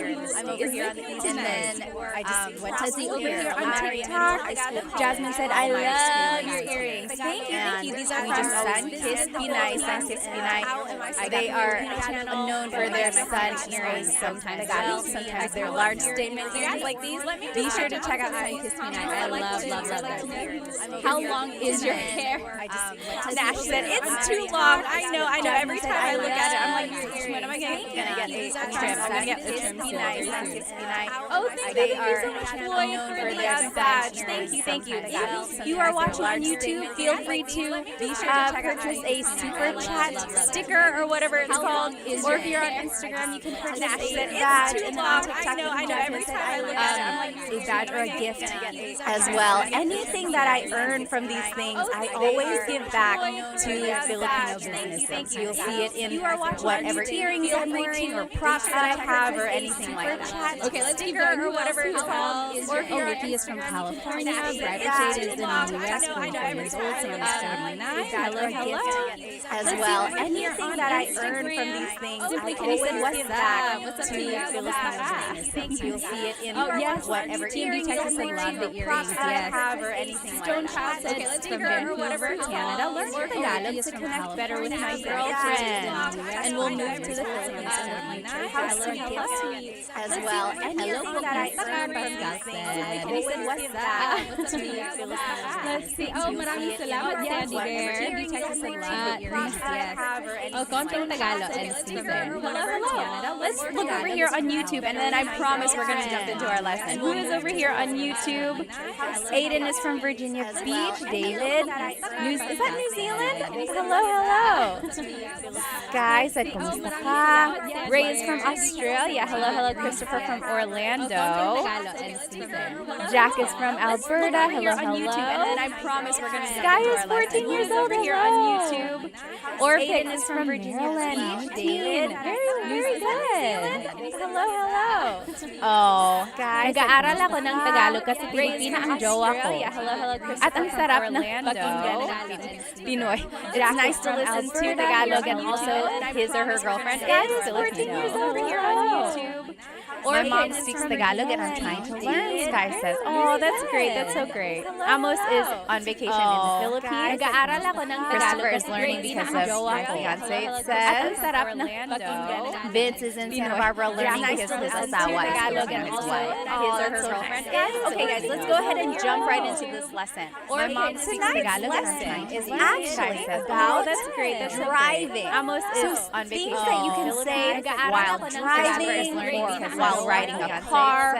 who is here on the East. And then I just went to Lizzie school over here, here on elementary, TikTok. Jasmine said, I love your earrings. Thank you. These are from Sun Kiss Be Nice. Sun Kiss Be Nice. They are known for their sun earrings. Sometimes they're large statement earrings like these. Be sure to check out Sun Kiss Be Nice. I love those earrings. How long is your hair? Nash said, it's too long. I know. Every time I look at it, I'm like, when am I going to get a trim? I'm going to get a trim. Be Nice. Sun Kiss Be Nice. Oh, thank you so much, Floyd, for the badge. Thank you. If you are watching on YouTube, feel free to purchase a super chat sticker or whatever it's called. Or if you're on Instagram, you can purchase a badge. And then on TikTok, I know. Every time I look at it, I'm like, a badge or a gift as well. Anything that I earn from these things, I always give back to Filipino businesses. You'll see it in whatever earrings I'm wearing or props that I have or anything like that. okay, let's keep going. Or whatever it's called. Ricky is from California. Bridal Jade is in the U.S. 44 years old. Sam is 39. Hello. As well. Anything that I earn from these things, I always give back to Filipino businesses. You'll see it in whatever earrings I'm wearing or props that I have or anything like that. Okay, let's from keep going. Or whatever Vancouver, it's Canada. called. Learn more Tagalog to connect better with my girlfriend. And we'll move to the Philippines in the future. Hello, as well. Anything that I earn from these things, I always give back to Filipino Let's see. Oh, maraming salamat, Sandy Bear. Oh, konting Tagalog and Stephen. Hello. Let's look over here on YouTube, and then I promise we're going to jump into our lesson. Who is over here on YouTube? Aiden is from Virginia Beach. David, is that New Zealand? Hello. Sky said, kumusta ka? Ray is from Australia. Hello. Christopher from Orlando. Jack is from Alberta. Hello. And then I promise we're going to Sky is 14 years old over here on YouTube. Orphan is from Maryland. David, very good. Hello. Oh, guys. Nag-aaral ako ng Tagalog kasi Filipino ang jowa ko. Hello, At ang sarap ng Pinoy. It's nice to listen to Tagalog and also his or her girlfriend is Filipino. over here on YouTube. My mom speaks Tagalog and I'm trying to learn, Sky says. Oh, that's great. That's so great. Amos is on vacation in the Philippines. Nag-aaral ako ng Tagalog Christopher is kasi learning because of my fiance, it says. Vince is in Santa Barbara learning because his asawa is Filipino his wife. His or her girlfriend is. Okay, guys, let's go ahead and jump right into this lesson. My mom speaks Tagalog and I'm trying to learn. Actually, about that's great. That's driving. Amos is on vacation. Things that you can say while driving or while riding a car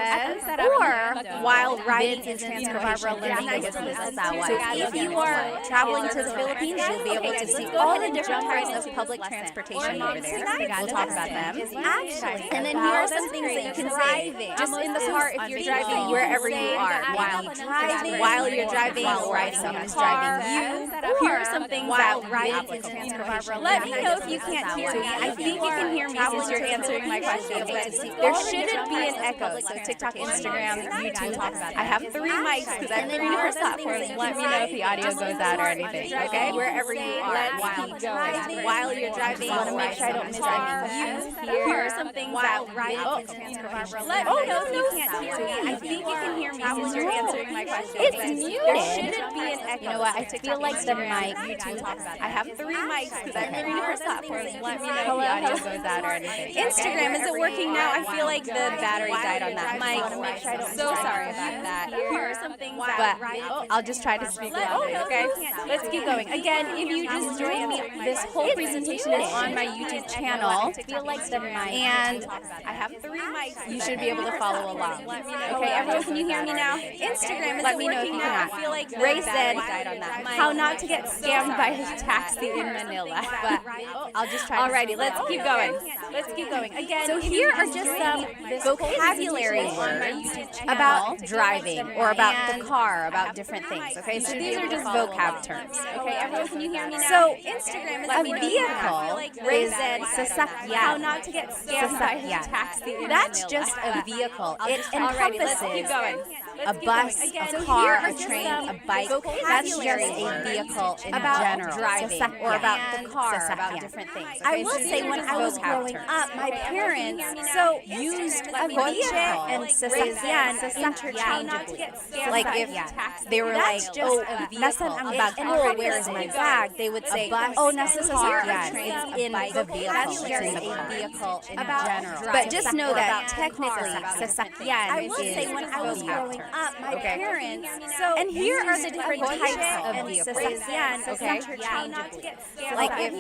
or while riding in Santa Barbara learning because his asawa. So if you are traveling to the Philippines, you'll be able to see all the different types of public transportation over there. We'll talk about them. Actually, and then here are some things that you can say just in the car if you're driving wherever you are while you're driving, while riding someone is driving you. Here are some things while riding in Santa Barbara. Let me know if you can't hear me. I think you can hear me since you're answering my question. There shouldn't be an echo. So TikTok, Instagram, YouTube. I have 3 mics because I have 3 different platforms. Let me know if the audio goes out or anything. Okay, wherever you are. Let's keep going. While you're driving, I want to make sure I don't miss anything. Here are some things while riding in Santa Barbara. Let me know if you can't hear me. I think you can hear me since you're answering my question. It's muted. There shouldn't be an echo. You know what? I feel like the mic. I have 3 mics because I have 3 different platforms. Let me know if the audio goes out or anything. Instagram, is it working now? I feel like the battery died on that mic. So sorry about that. Here are some things but I'll just try to speak loudly, okay? Let's keep going. Again, if you just joined me, this whole presentation is on my YouTube channel, and I have 3 mics. You should be able to follow along. Okay, everyone, can you hear me now? Instagram, let me know if you cannot. Ray said how not to get scammed by a taxi in Manila, but I'll just try. Alrighty, let's keep going. Again, so here are just some vocabulary words about driving or about the car, about different things. Okay, so these are just vocab terms. Okay, everyone, can you hear me now? So Instagram, a vehicle is sasakyan. How not to get scammed by a taxi. That's just a vehicle. It encompasses a bus, a car, a train, a bike. That's just a vehicle in general. Driving or about the car, about different things. Okay? I will say when I was growing up, my parents used a vehicle and sasakyan interchangeably. Like if they were like, oh, nasan ang bag ko? Where is my bag? They would say, oh, nasa sasakyan. It's in the vehicle. It's in the vehicle in general. But just know that technically, sasakyan is a vocab term. My parents. And here are the different types of vehicles. Okay, like if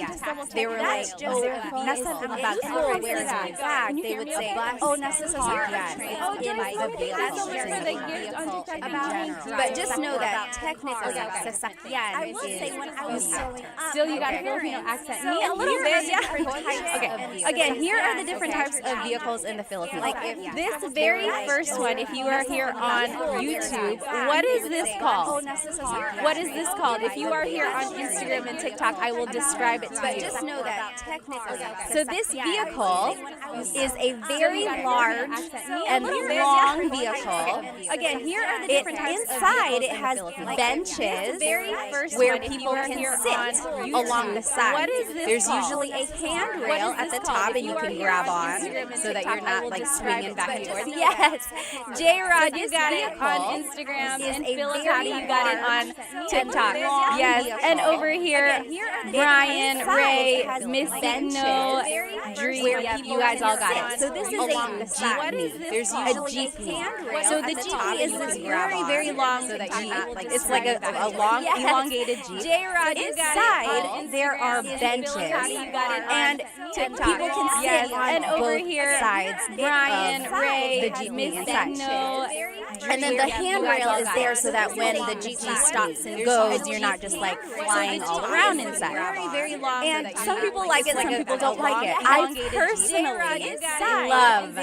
they were like, oh, nasan ang bag ko? Where is my bag? They would say, oh, nasa sasakyan. It's in the vehicle. It's in the vehicle in general. But just know that technically, sasakyan is a vocab term. Still, you got a Filipino accent. Me a little bit, yeah. Okay. Again, here are the different types of vehicles in the Philippines. Like this very first one, if you are here on YouTube, what is this called? What is this called? If you are here on Instagram and TikTok, I will describe it to you. But just know that technically, so this vehicle is a very large and long vehicle. Again, here are the different types inside, it has benches where people can sit along the side. There's usually a handrail at the top and you can grab on so that you're not like swinging back and forth. Yes. J-Rod, you got it on Instagram, and Phyllis, you got it on TikTok. Yes. And over here, Brian, Ray, Miss No, Dream, you guys all got it. So this is a jeepney. There's usually a jeepney. So the jeepney is this very, very long jeep. It's like a long, elongated jeep. J-Rod, inside, there are benches. And people can sit on both sides. Brian, Ray, the jeepney inside. And then the handrail is there so that when the jeepney stops and goes, you're not just like flying all around inside. And some people like it, some people don't like it. I personally love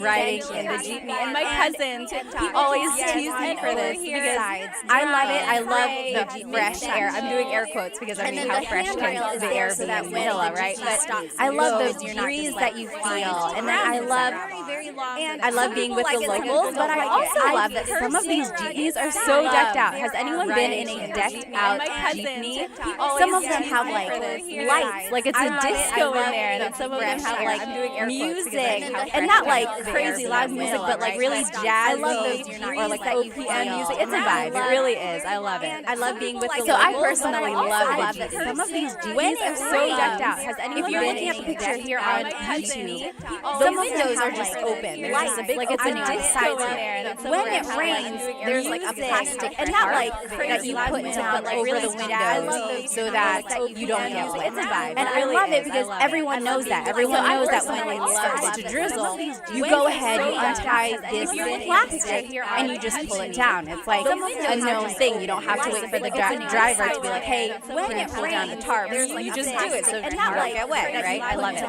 riding in the jeepney. And my cousins always tease me for this because I love it. I love the fresh air. I'm doing air quotes because I mean how fresh can the air be in Manila, right? But I love the breeze that you feel. And then I love being with the locals, but I also love that some of these jeepneys are so decked out. Has anyone been in a decked out jeepney? Some of them have like lights, like it's a disco in there, and then some of them have like music, and not like crazy loud music, but like really jazzy or like OPM music. It's a vibe. It really is. I love it. I love being with the locals. So I personally love that some of these jeepneys are so decked out. Has anyone been in a picture here on YouTube? The windows are just open. There's just a big like it's a disco in there. When it rains, there's like a plastic and not like that you put down like over the windows so that you don't get wet. It's a vibe. And I love it because everyone knows that. Everyone knows that when it starts to drizzle, you go ahead, you untie this plastic and you just pull it down. It's like a known thing. You don't have to wait for the driver to be like, hey, can you pull down the tarp? You just do it so you don't get wet, right? I love it.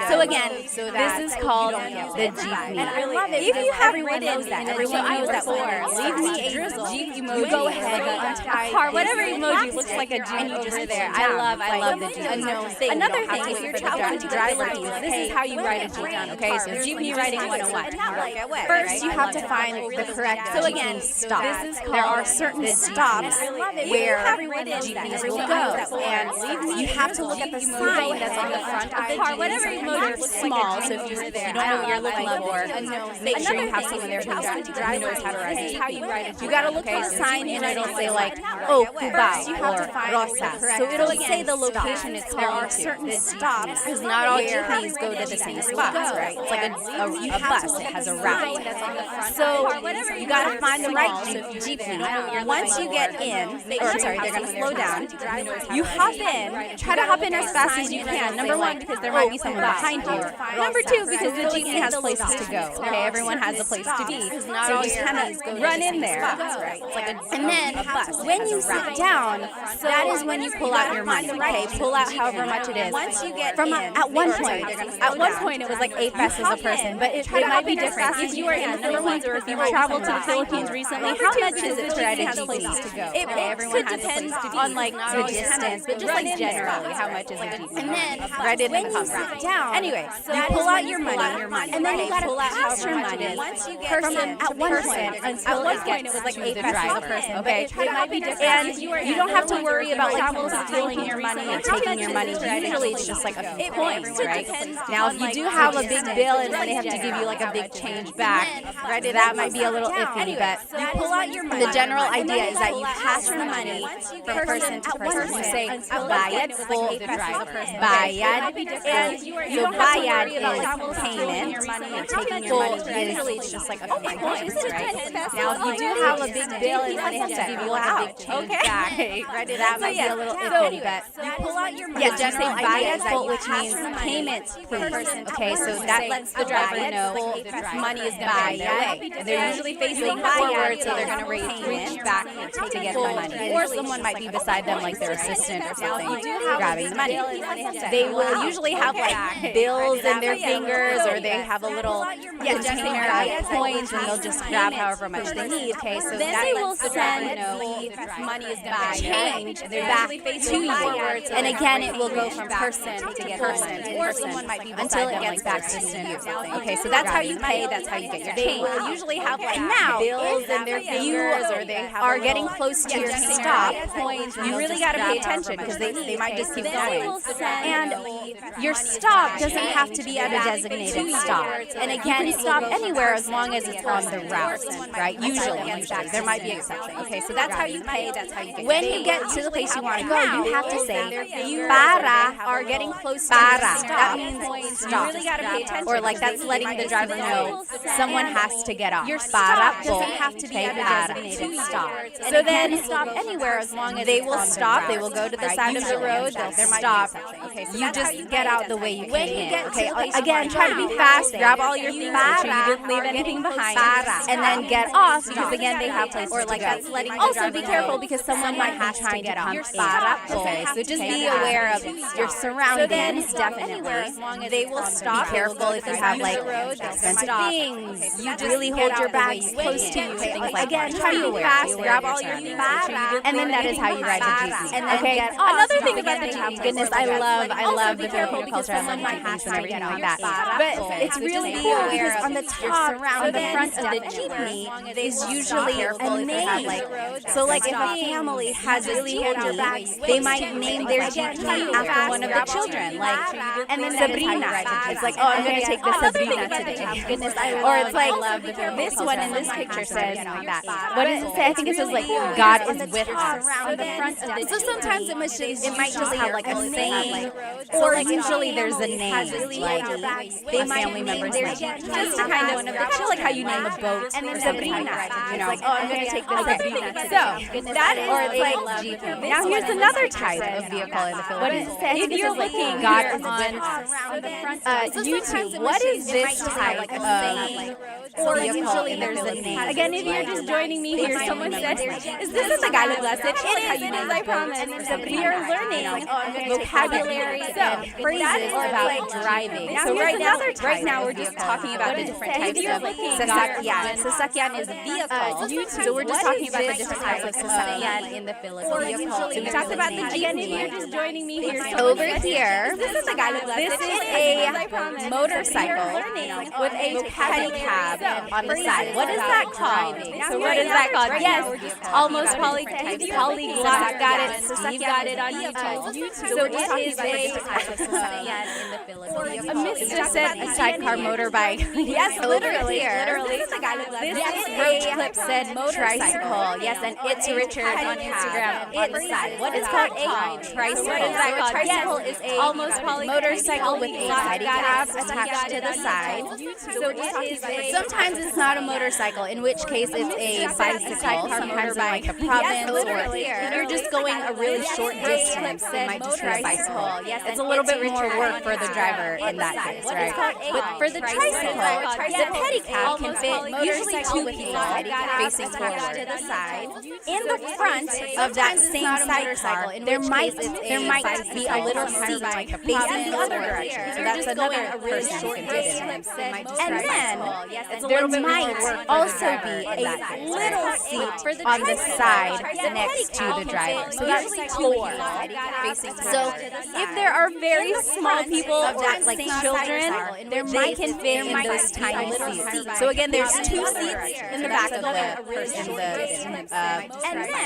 So again, this is called the jeepney. And I love it. If you have ridden that, everyone knows that leave me a jeep emoji. You go ahead, untie car, whatever emoji looks like a jeep over there. I love the jeep. Another thing, if you're traveling to driver, this is how you ride a jeep down. Okay, so jeepney riding 101. First, you have to find the correct jeepney stop. There are certain stops where jeepneys will go, and you have to look at the sign that's on the the front of the car, whatever motor is small. So if you don't know what you're looking for, make sure you have someone there who knows how to ride. You gotta look for a sign and it'll say like, oh, Cubao or Rosas. So it'll say the location it's there are going certain to. stops Because not all jeepneys go to the same spots, right? It's like a bus. It has a route. So you gotta find the right jeepney. Once you get in, they're gonna slow down. You hop in. Try to hop in as fast as you can. Number one, because there might be someone behind you. Number two, because the jeepney has places to go. Okay, everyone has a place to be. So you just kind of run in there. And then when you sit down, that is when you pull out your money. Okay, pull out however much it is. Once you get from at one point it was like 8 pesos a person, but it might be different. If you are in the Philippines or if you've traveled to the Philippines recently, how much is it to ride a jeepney? Everyone has a place to be on like the distance, but just like generally, how much is a jeepney? And then right in the sit down. Anyway, you pull out your money, and then you gotta pass your money person at one point. At one point it was like 8 pesos a person. Okay, it might be different. And you don't have to worry about like people stealing your money and taking your money. Usually it's just like a few points, right? Now if you do have a big bill and they have to give you like a big change back, right? That might be a little iffy, but you pull out your money. The general idea is that you pass the money from person to person. You say bayad po, bayad, and so bayad is payment, and taking your money is just like a few points, right? Now if you do have a big bill and they have to give you like a big change back, right? That might be a little iffy, but you pull out your money. Yeah, just say bayad po, which means payment, please. Okay, so that lets the driver know money is bayad. They're usually facing forward, so they're going to reach back to get the money. Or someone might be beside them, like their assistant or something, grabbing the money. They will usually have like bills in their fingers, or they have a little container of coins, and they'll just grab however much they need. Okay, so then they will send the money is by change back to you, and again it will go from person to person, or someone might be until it gets back to you. Okay, so that's how you pay. That's how you get your change. They will usually have like bills in their fingers, or they are getting close to your stop. You really got to pay attention because they might just keep going. And your stop doesn't have to be at a designated stop. And again, you can stop anywhere as long as it's on the route, right? Usually. There might be exceptions. Okay, so that's how you pay. That's how you get. When you get to the place you want to go, you have to say para, are getting close to your stop. That means stop. You really got to pay attention. Or like that's letting the driver know someone has to get off. Your stop doesn't have to be at a designated stop. So then stop anywhere as long as they will stop. They will go to the side of the road. They'll stop. Okay, so you just get out the way you came in. Okay, again, try to be fast. Grab all your things. Make sure you didn't leave anything behind. And then get off because again they have places to go. Also be careful because someone might be trying to come okay, so just be aware of your surroundings. Definitely. They will stop. Be careful if you have like expensive things. You just really hold your bags close to you. Things like again, try to be fast. Grab all your things. And then that is how you ride the jeepney. Okay. Another thing about the jeepney, goodness, I love the Filipino culture. I love jeepneys and everything like that. But it's really cool because on the top, on the front of the jeepney is usually a name. So like if a family has a jeepney, they might name their jeepney after one of the children. Like, and then Sabrina. It's like, oh, I'm going to take the Sabrina today. Goodness, or it's like this one in this picture says that. What does it say? I think it says like God is with us. So sometimes it might just have like a saying, or usually there's a name, like a family member's name. Just to kind of like how you name a boat or Sabrina. You know, like, oh, I'm going to take the Sabrina today. So that is, or it's like jeepney. Now here's another type of vehicle in the Philippines. If you're looking God is on YouTube, what is this type of vehicle in the Philippines? Again, if you're just joining me here, someone said, is this a Tagalog lesson? It is, I promise. We are learning vocabulary and phrases about driving. So right now we're just talking about the different types of sasakyan. Sasakyan is vehicle. So we're just talking about the different types of sasakyan in the Philippines. So we talked about the again, if you're just joining me here, over here, this is a motorcycle with a pedicab on the side. What is that called? So what is that called? Yes, almost polyglot got it. Steve got it on YouTube. So it is a in the Philippines. A Miss just said a sidecar motorbike. Yes, literally. This road clip said tricycle. Yes, and it's Richard on Instagram. What is called a tricycle? What is that called? Tricycle is a almost motorcycle with a pedicab attached to the side. So it is Sometimes it's not a motorcycle, in which case it's a bicycle. Sometimes in like the province, or if you're just going a really short distance, it might just be a bicycle. Yes, it's a little bit more work for the driver in that case, right? But for the tricycle, the pedicab can fit usually two people facing forward to the side. In the front of that same sidecar, there might be a little seat facing the other direction. So that's another person who can fit in. And then there might also be a little seat on the side next to the driver. So that's four facing. So if there are very small people or like children, there might can fit in those tiny seats. So again, there's two seats in the back of the person, the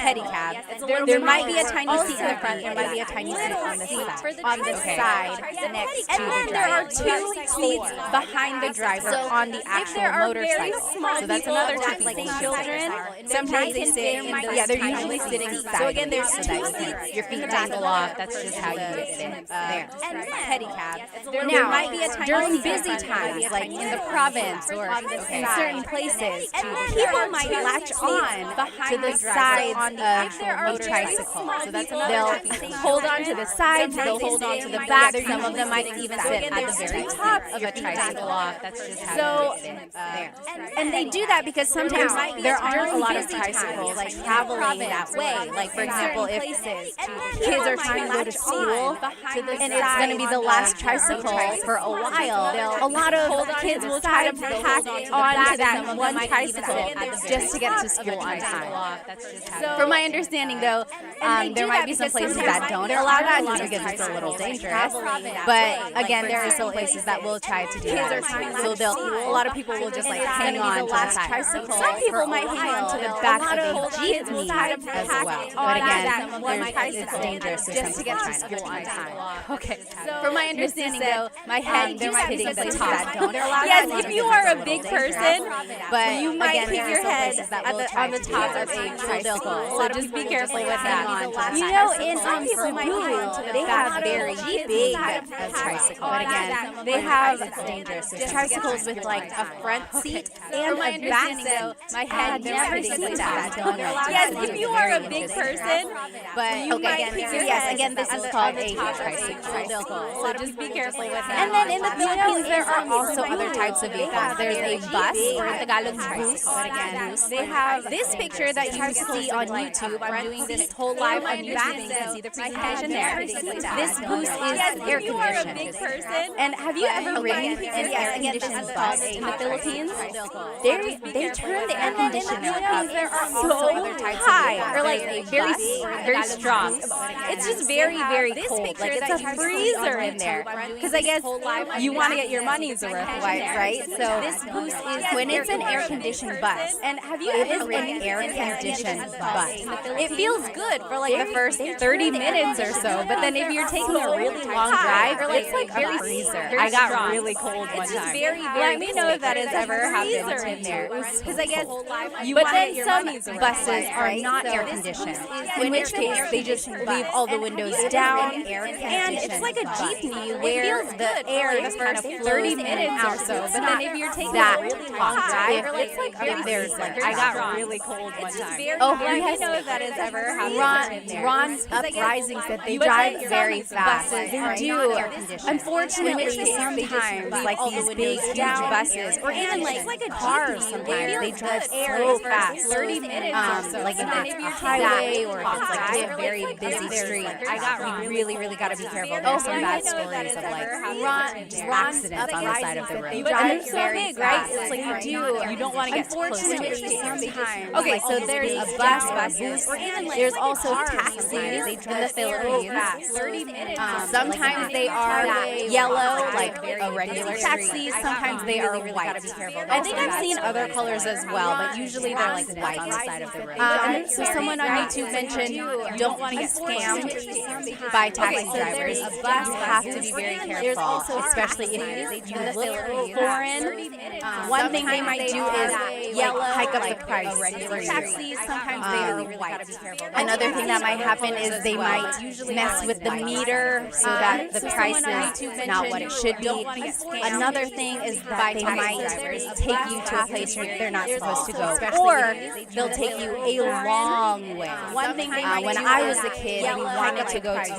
pedicab. There might be a tiny seat in the front. There might be a tiny seat on the side next to the driver. And then there are two seats behind the driver on the actual motorcycle. So that's another two people. Like children, sometimes they sit in those. Yeah, they're usually sitting sideways. So again, there's two seats. Your feet dangle off. That's just how you get in there. And pedicab. Now, might be a tiny during busy times, like in the province or in certain places, people might latch on to the sides of the tricycle. So that's they'll hold on to the sides, they'll hold on to the back. Some of them might even sit at the very top of a tricycle. That's just how and they do that because sometimes there aren't a lot of tricycles like traveling that way. Like for example, if kids are trying to go to school and it's going to be the last tricycle for a while, a lot of kids will try to pack onto that one tricycle just to get to school on time. From my understanding, though, there might be some places that don't allow that just because it's a little dangerous. But again, there are some places that will try to do that. So a lot of people will just like hang on to the last tricycle. Some people might hang on to the back of a jeepney as well. But again, it's dangerous just to get to school on time. Okay. From my understanding, though, my head keeps hitting the top. Yes, if you are a big person, but you might hit your head on the top of a tricycle. So just be careful with that. You know, in Cebu, they have very big tricycles. But again, they have tricycles with like a front seat and a back seat. My head never seen that. Yes, if you are a big person, but again, this is called a tricycle. So just be careful with that. And then in the Philippines, there are also other types of vehicles. There's a bus, or in Tagalog, bus. But again, they have this picture that you see on YouTube. I'm doing this whole live on YouTube. You can see the presentation there. This bus is air conditioned. And have you ever ridden an air conditioned bus in the Philippines? They turn the air conditioner up so high, or like very strong. It's just very, very cold. Like it's a freezer in there. Because I guess you want to get your money's worth, right? So this boost is when it's an air conditioned bus. And have you ever ridden an air conditioned bus? It feels good for like the first 30 minutes or so, but then if you're taking a really long drive, it's like a freezer. I got really cold one time. Let me know if that has ever happened in there. Because I guess but then some buses are not air conditioned, in which case they just leave all the windows down, and it's like a jeepney where the air is kind of 30 minutes or so. But then if you're taking that really long drive, it's like if there's like I got really cold one time. Oh, let me know if that has ever happened. Ron Uprising said they drive very fast. They do. Unfortunately, sometimes like these big, huge buses, or even like cars, sometimes they drive so fast. 30 minutes or so. Like if it's a highway or if it's like a very busy street, you really got to be careful. There's some bad stories of like accidents on the side of the road. And they're so big, right? It's like you don't want to get close to it. Okay, so there's a bus, or even like there's also taxis in the Philippines. Sometimes they are yellow, like a regular taxis. Sometimes they are white. I think I've seen other colors as well, but usually they're like like white on the side of the road. So someone on YouTube mentioned, don't want to get scammed by taxi drivers. You have to be very careful, especially if you look foreign. One thing they might do is yell, hike up the price. Regular taxis, sometimes they are white. Another thing that might happen is they might mess with the meter so that the price is not what it should be. Another thing is that they might take you to a place where they're not supposed to go, or they'll take you a long way. One thing when I was a kid, we wanted to go to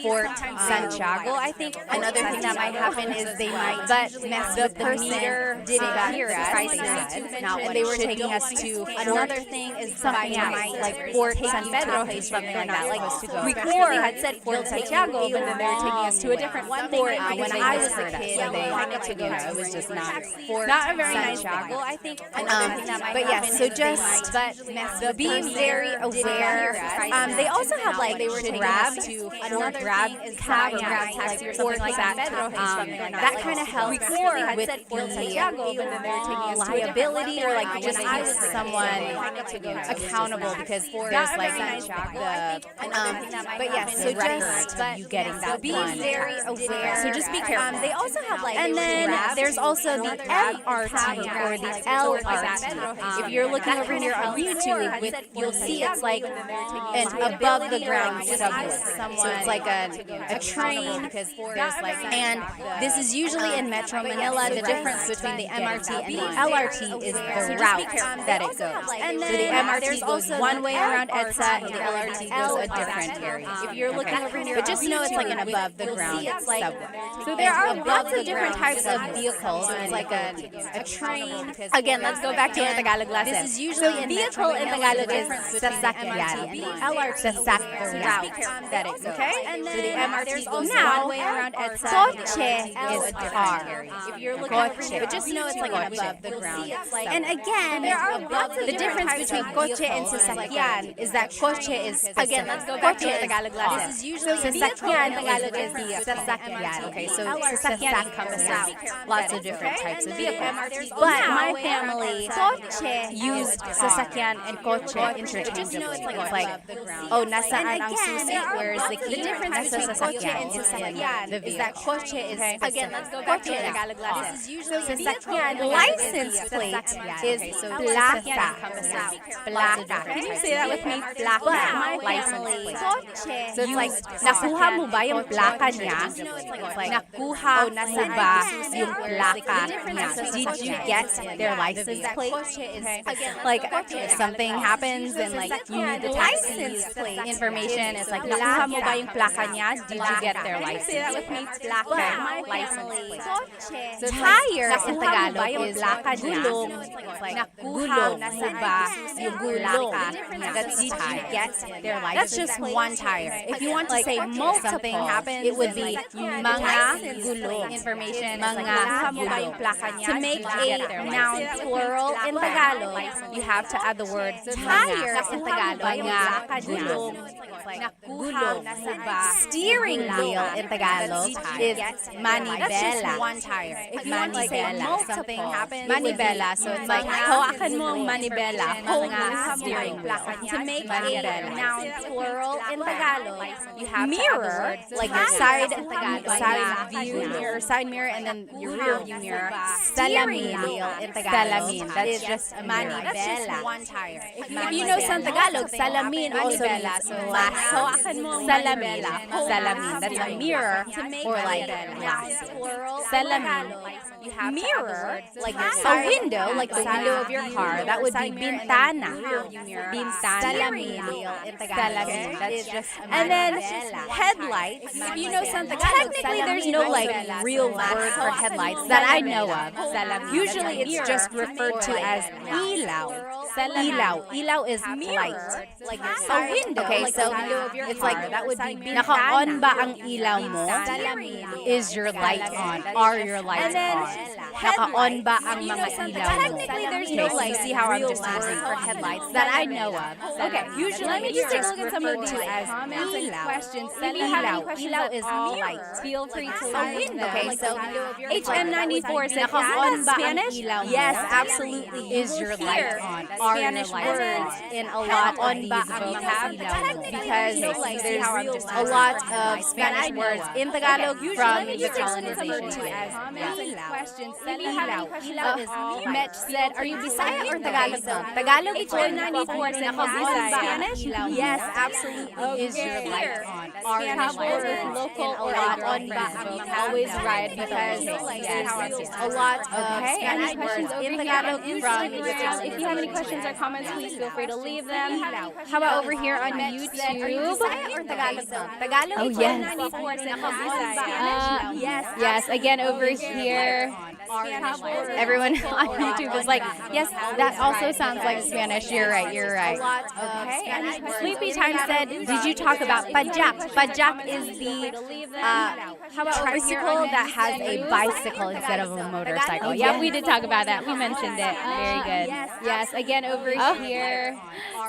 Fort Santiago, I think. Another thing that might happen is they might mess with the meter, didn't hear us, and they were taking us to another thing is something else, like Fort San Pedro, something like that. Like we clearly had said Fort Santiago, but then they were taking us to a different fort. When I was a kid, they wanted to go. It was just not a very nice Santiago, I think. But yes, so just be very aware. They also have like they were Grab to Grab cab or Grab taxi or something like that. That kind of helps with the liability or like just keep someone accountable because there's like but yes, so just you getting that be very aware. So just be careful. They also have like and then there's also the MRT or the LRT. If you're looking over here on YouTube, you'll see it's like an above the ground subway. So it's like a train and this is usually in Metro Manila. The difference between the MRT and the LRT is the route that it goes. And then so the MRT goes one way around EDSA and the LRT goes a different area. If you're looking over here, but just know it's like an above the ground subway. So there are lots of different types of vehicles. It's like a train. Again, let's go back to our Tagalog lesson. This is usually a vehicle in Tagalog is sasakyan. LRT route that it goes. Okay? And then so the MRT goes one way around EDSA. Coche is a car. If you're looking over here, but just know it's like an above the ground. And again, there are lots of the difference between coche and sasakyan is that coche is again, let's go back to our Tagalog lesson. This is usually sasakyan in Tagalog is the sasakyan. Okay, so sasakyan encompasses lots of different types of vehicles. But my family used sasakyan and coche interchangeably. It's like, oh, nasaan ang susi? Where's the key? The difference between coche and sasakyan is that coche is again, let's go back to the Tagalog lesson. This is usually sasakyan license plate is plaka. Plaka. Can you say that with me? Plaka. But my family so it's like, nakuha mo ba yung plaka niya? Nakuha mo ba yung plaka niya? Did you get their license plate? Like, if something happens and like you need the license plate information, it's like, nakuha mo ba yung plaka niya? Did you get their license? Say that with me. Plaka. License plate. So tire in Tagalog is gulong. Nakuha mo ba yung gulong? That's did you get their license? That's just one tire. If you want to say multiple, something happens, it would be mga gulong. Information mga gulong. To make a noun plural in Tagalog, you have to add the word tire in Tagalog. Mga gulong. Gulong. Steering wheel in Tagalog is manibela. That's just one tire. If you want to say multiple, something happens, manibela. So it's like, hawakan mo ang manibela. Mga steering wheel. To make a noun plural in Tagalog, you have mirror, like your side view mirror, side mirror, and then your rear view mirror. Salamin in Tagalog. That's just manibela. That's just one tire. If you know some Tagalog, salamin also means glass. Salamin. Salamin. That's a mirror or like glass. Salamin. Mirror, like a window, like the window of your car. That would be bintana. Bintana. Salamin. Salamin. That's just and then headlights. If you know some Tagalog, technically there's no like real word for headlights that I know of. Usually it's just referred to as ilaw. Ilaw. Ilaw is light. Like a window. Okay, so it's like that would be naka-on ba ang ilaw mo? Is your light on? Are your lights on? Naka-on ba ang mga ilaw mo? Technically there's no like, see how I'm just using for headlights that I know of. Okay, usually let me just take a look at some of these as ilaw. Questions. Ilaw. Ilaw is light. Feel free to learn. Okay, so HM94 said, naka-on ba ang ilaw mo? Yes, absolutely. Is your light on? Spanish words in a lot of these vocab because there's a lot of Spanish words in Tagalog from the colonization. Mitch said, are you Bisaya or Tagalog? Tagalog po 94 Spanish? Yes, absolutely. Is your life on? Spanish words local or on always right because a lot of Spanish words in Tagalog from the colonization. If you have any questions or comments, please feel free to leave them. How about over here on YouTube? Tagalog? Oh, yes. Yes, again over here. Everyone on YouTube is like, yes, that also sounds like Spanish. You're right. Sleepy Time said, did you talk about pajak? Pajak is the tricycle that has a bicycle instead of a motorcycle. Yeah, we did talk about that. We mentioned it. Very good. Yes, again over here.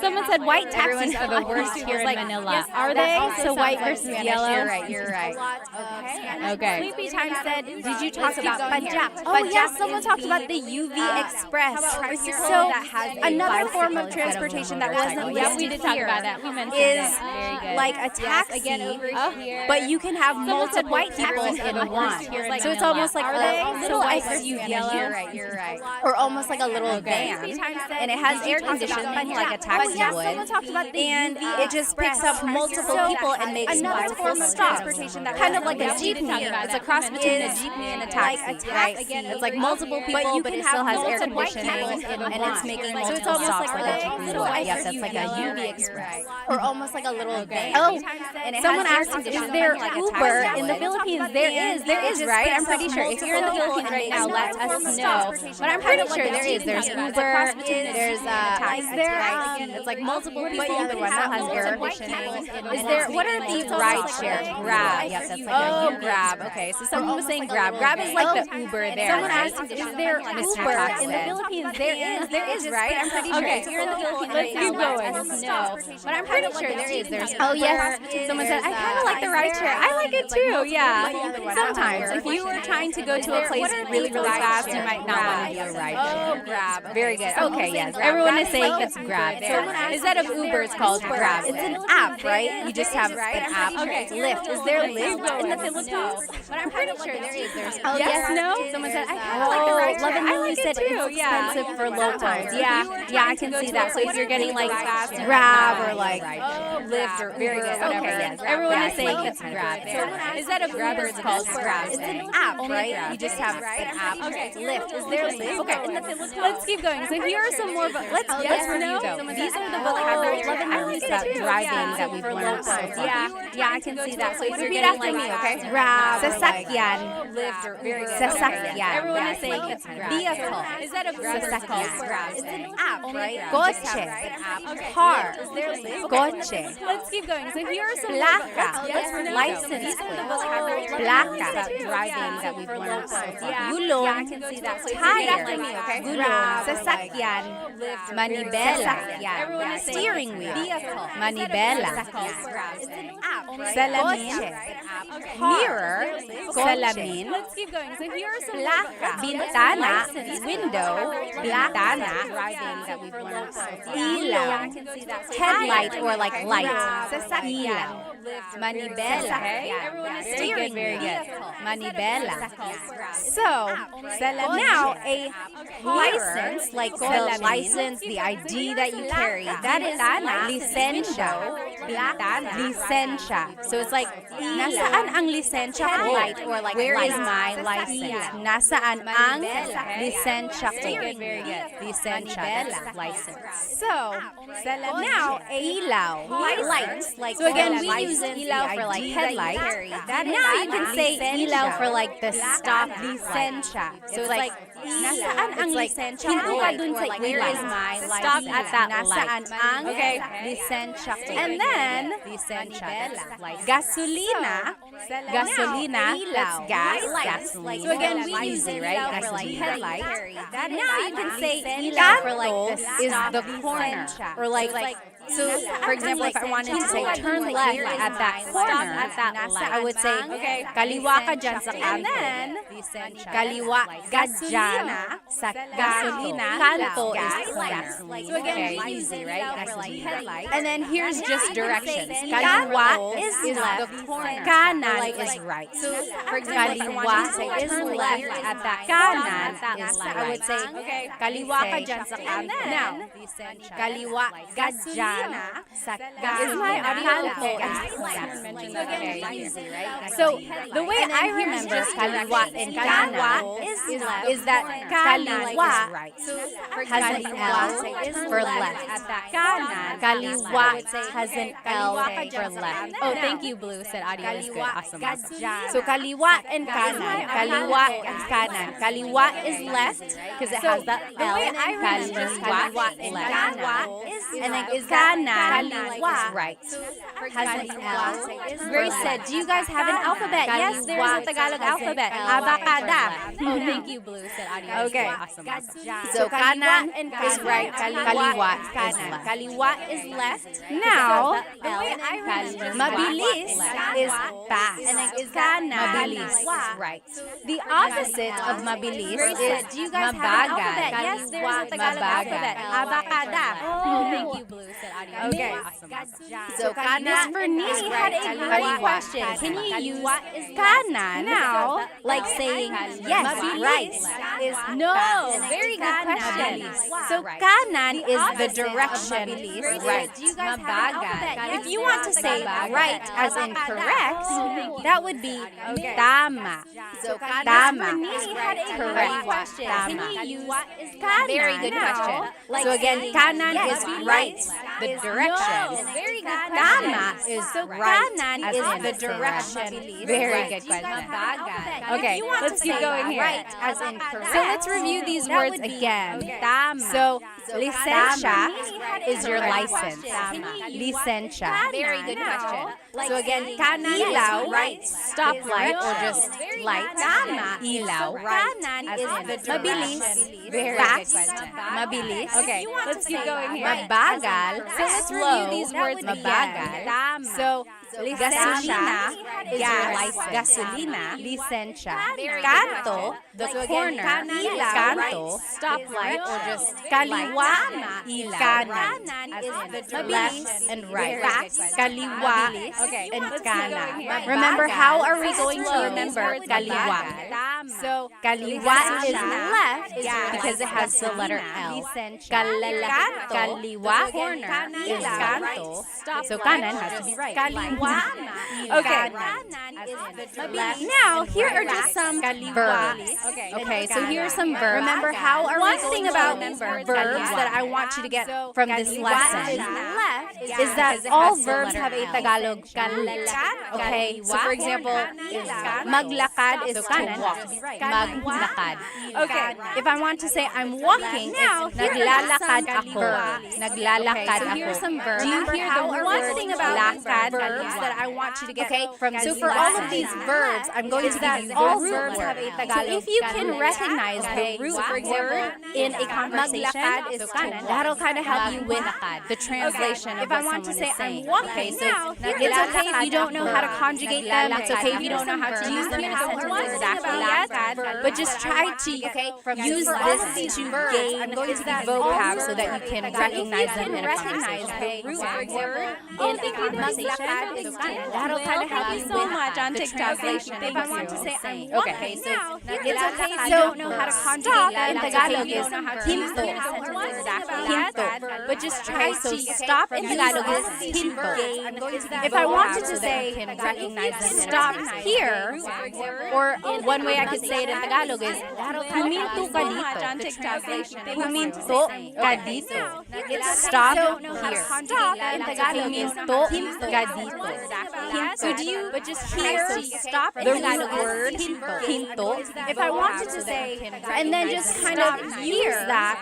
Someone said white taxis are the worst here in Manila. Are they? So white versus yellow? You're right. Okay. Sleepy Time said, did you talk about pajak? Oh, yes, someone talked about the UV Express. So another form of transportation that wasn't listed we did talk about that. We mentioned is it. like a taxi, but you can have multiple white people in one. So it's almost like a little SUV, or almost like a little van, and it has air conditioning like a taxi would, and it just picks up multiple people and makes multiple stops. Kind of like a jeepney. It's a cross between a jeepney and a taxi, right? It's like multiple people, but it still has air conditioning, and it's making multiple stops like a jeepney would. Yes, that's like a UV Express, or almost like a little van. Oh, and someone asked, is there Uber in the Philippines? There is, right? I'm pretty sure. If you're in the Philippines right now, let us know. But I'm pretty sure there is. There's Uber. There's it's like multiple people, but one that has air conditioning. Is there? What are the ride share? Grab. Yes, that's like Grab. Okay, so someone was saying Grab. Grab is like the Uber there. Someone asked, is there Uber in the Philippines? There is, right? I'm pretty sure. If you're in the Philippines right now, let us know. But I'm pretty sure there is. There's yes. Someone said, I kind of like the ride share. I like it too. Yeah. Sometimes, if you were trying to go to a place really fast, you might not want to do a ride share. Grab. Very good. Okay, yes. Everyone is saying that's Grab. Instead of Uber, it's called Grab. It's an app, right? You just have an app. Okay. Lyft. Is there Lyft in the Philippines? But I'm pretty sure there is. There's yes, no. Someone said, I kind of like the ride share. I like it too. It's expensive for low times. Yeah, I can see that. So if you're getting like Grab or like Lyft or very good. Okay, yes. Everyone is saying it's Grab. Instead of Uber, it's called Grab. It's an app, right? You just have an app. Okay. Lyft. Is there Lyft? Okay. Let's keep going. So here are some more. Let's review though. These are the vocabulary about driving that we've learned so far. Yeah, I can see that. So if you're getting like me, okay? Grab. Sasakyan. Lyft or very good. Sasakyan. Everyone is saying it's Grab. Vehicle. Instead of Grab, it's called Grab. It's an app, right? Coche. Car. Is there Lyft? Coche. Let's keep going. So here are some placa. License plate. Placa. About driving that we've learned so far. Gulong. I can see that. Tire. Gulong. Sasakyan. Manibela. Steering wheel. Manibela. It's an app, right? Salamin. Mirror. Salamin. Let's keep going. So here are some placa. Bintana. Window. Bintana. Driving that we've learned so far. Ilaw. Headlight or like light. Ilaw. Manibela. Steering wheel. Manibela. So, now a license, like the license, the ID that you carry, that is lisensya. Lisensya. So it's like, nasaan ang lisensya ko? Or like, where is my license? Nasaan ang lisensya ko? Very good. Lisensya, that's license. So, now a ilaw, lights. Like, so again, we use ilaw for like headlight. Now you can say ilaw for like the stop lisensya. So it's like, nasaan ang lisensya ko? Where is my license? Stop at that light. Okay, lisensya ko. And then, gasolina. Gasolina, that's gas, gasoline. So again, we use it, right? Gasolina. Now you can say ilaw for like this is the corner. Or like So, for example, if I wanted to say turn left at that corner, I would say, kaliwa ka dyan sa kanto. Kaliwa ka dyan sa gasolina. Kanto is gasoline. So again, easy, right? Gasolina. And then here's just directions. Kaliwa is left. Kanan is right. So, for example, kaliwa is left at that kanan is right. I would say, kaliwa ka dyan sa kanto. Now, kaliwa ka dyan sa kanto is very easy, right? So, the way I remember kaliwa and kanan is that kaliwa has an L for left. Kaliwa has an L for left. Oh, thank you, Blue. Said audio is good. Awesome. So, kaliwa and kanan. Kaliwa and kanan. Kaliwa is left because it has the L. Kaliwa and left. And then kanan is right. Has an L. Grace said, do you guys have an alphabet? Yes, there's a Tagalog alphabet. Abacada. Oh, thank you, Blue. Said audio is good. Awesome. So, kanan is right. Kaliwa is left. Kaliwa is left. Now, mabilis is fast. And then kanan mabilis right. The opposite of mabilis is mabagal. Yes, there's a Tagalog alphabet. Abacada. Oh, thank you, Blue. Said audio. Okay. So, kanan for Nini had a great question. Can you use kanan now, like saying yes, right? Is no. Very good question. So, kanan is the direction, right? Mabagal. If you want to say right as in correct, that would be tama. So, tama. Correct. Can you use kanan? Very good question. So, again, kanan is right, the direction. Very good question. Tama is right as in the direction. Very good question. Okay, let's keep going here. Right as in correct. So, let's review these words again. So, lisensya is your license. Lisensya. Very good question. So again, ilaw, right? Stoplight or just light. Ilaw, right? As in mabilis. Very good question. Mabilis. Okay, let's keep going here. Mabagal. So let's review these words. Mabagal. So gasolina is your license. Gasolina. Lisensya. Kanto, the corner. Kanto, stoplight or just kaliwa. Kanan is the left and right. Kaliwa and kanan. Remember, how are we going to remember kaliwa? So, kaliwa is left because it has the letter L. Kaliwa corner is kanto. So, kanan has to be right. Kaliwa. Okay. Now, here are just some verbs. Okay, so here are some verbs. Remember, how are we going about verbs that I want you to get from this lesson is that all verbs have a Tagalog root. Okay, so for example, maglakad is to walk. Maglakad. Okay, if I want to say I'm walking, it's naglalakad ako. Naglalakad ako. So here's some verbs. Do you hear the one thing about lakad verbs that I want you to get from this lesson? So for all of these verbs, I'm going to give you all verbs have a Tagalog. So if you can recognize the root, for example, in a conversation, that'll kind of help you with the translation of what someone is saying. Okay, so it's okay if you don't know how to conjugate them. It's okay if you don't know how to use them in a sentence exactly yet. But just try to use this to gain the vocab so that you can recognize them in a conversation. In a conversation, that'll kind of help you so much on the translation. If I want to say I'm okay, so it's okay if you don't know how to conjugate them. In Tagalog is hinto. Hinto. But just try to stop in Tagalog is hinto. If I wanted to say stop here, or one way I could say it in Tagalog is huminto ka dito. Huminto ka dito. Stop here. Stop in Tagalog is huminto ka dito. So do you just hear stop the root word hinto? If I wanted to say, and then just kind of use that,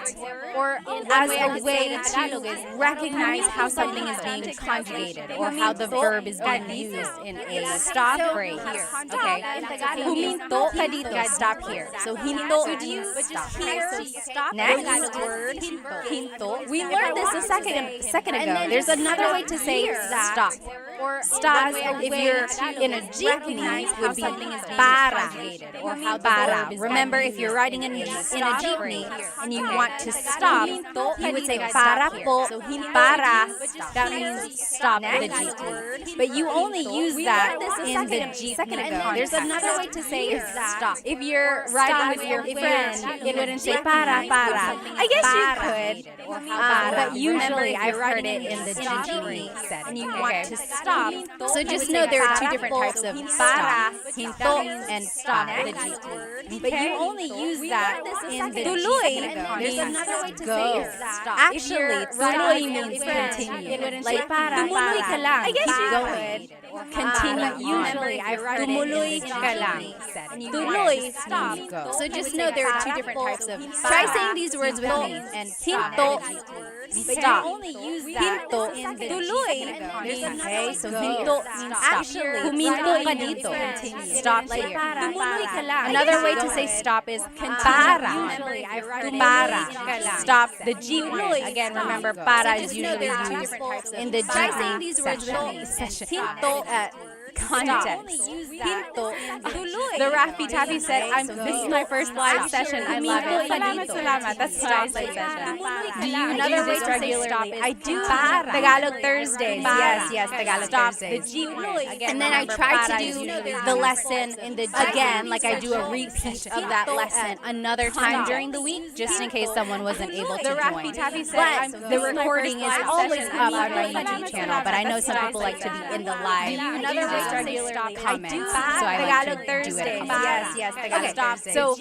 or as a way to recognize how something is being conjugated, or how the verb is being used in a stop phrase. Okay. Huminto ka dito. Stop here. So hinto. So do you just hear next word hinto? We learned this a second ago. There's another way to say stop. Stop if you're in a jeepney would be para or how para. Remember, if you're riding in a jeepney and you want to stop, you would say para po, para. That means stop the jeepney. But you only use that in the jeepney. There's another way to say stop. If you're riding with your friend, it wouldn't say para. I guess you could, but usually I've heard it in the jeepney setting. And you want to stop. So just know there are two different types of para, hinto, and stop the jeepney. But you only use that in the jeepney. There's another way to say stop. Actually, tuloy means continue. Like tumuloy ka lang. I guess you could. Continue. Usually, I write tumuloy ka lang. Tuloy, stop. So just know there are two different types of para. Try saying these words with me. And hinto, stop. Hinto, tuloy. Okay, so hinto means stop. Huminto ka dito. Stop here. Tumuloy ka lang. Another way to say stop is para. Para. Stop the jeepney. Again, remember, para is usually used in the jeepney session. Hinto, context. Hinto. The Raffy Taffy said, this is my first live session. I love it. Salamat. That's why I say session. Do you another way to say stop? I do Tagalog Thursdays. Yes, Tagalog Thursdays. And then I try to do the lesson again, like I do a repeat of that lesson another time during the week, just in case someone wasn't able to join. But the recording is always up on my YouTube channel, but I know some people like to be in the live comments, so I like to do it. Yes, Tagalog Thursdays. So,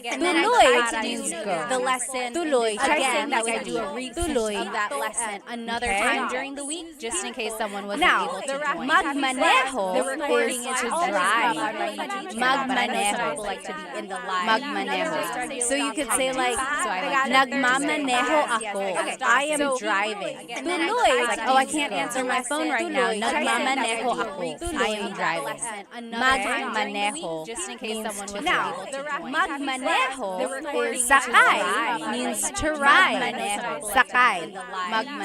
and then I try to do the lesson again, like I do a repeat of that lesson another time during the week, just in case someone wasn't able to join. Magmaneho is to drive. Magmaneho, like to be in the live. Magmaneho. So you could say like, nagmamaneho ako. I am driving. Tuloy, like, I can't answer my phone right now. Nagmamaneho ako. I am driving. Magmaneho, just in case someone wasn't able to join. Magmaneho is sakay, means to ride. Sakay.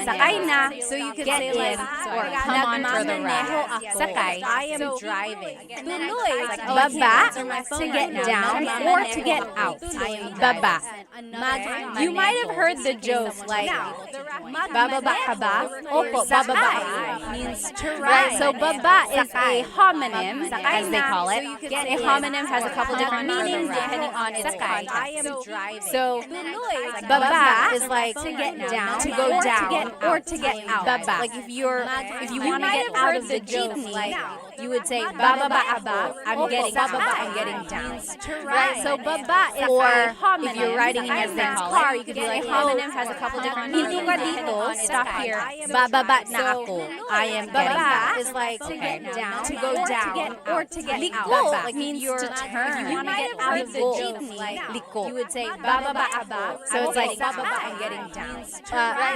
Sakay na, so you could say like, or come on for the ride. Sakay, I am driving. Tuloy, like baba, to get down or to get out. I am baba. You might have heard the joke like, bababa ka ba? Opo, bababa means to ride. So baba is a homonym, as they call it. A homonym has a couple different meanings depending on its context. So baba is like to get down, to go down, or to get out. Baba. Like if you want to get out of the jeepney, you would say bababa aba. I'm getting baba. I'm getting down. Right. So baba is a homonym. If you're riding in your friend's car, you could be like, homonym has a couple different meanings. Hinto ka dito. Stop here. Bababa na ako. I am getting down. Is like to get down, to go down, or to get out. Like means to turn. If you want to get out of the jeepney, liko. You would say bababa aba. So it's like bababa. I'm getting down.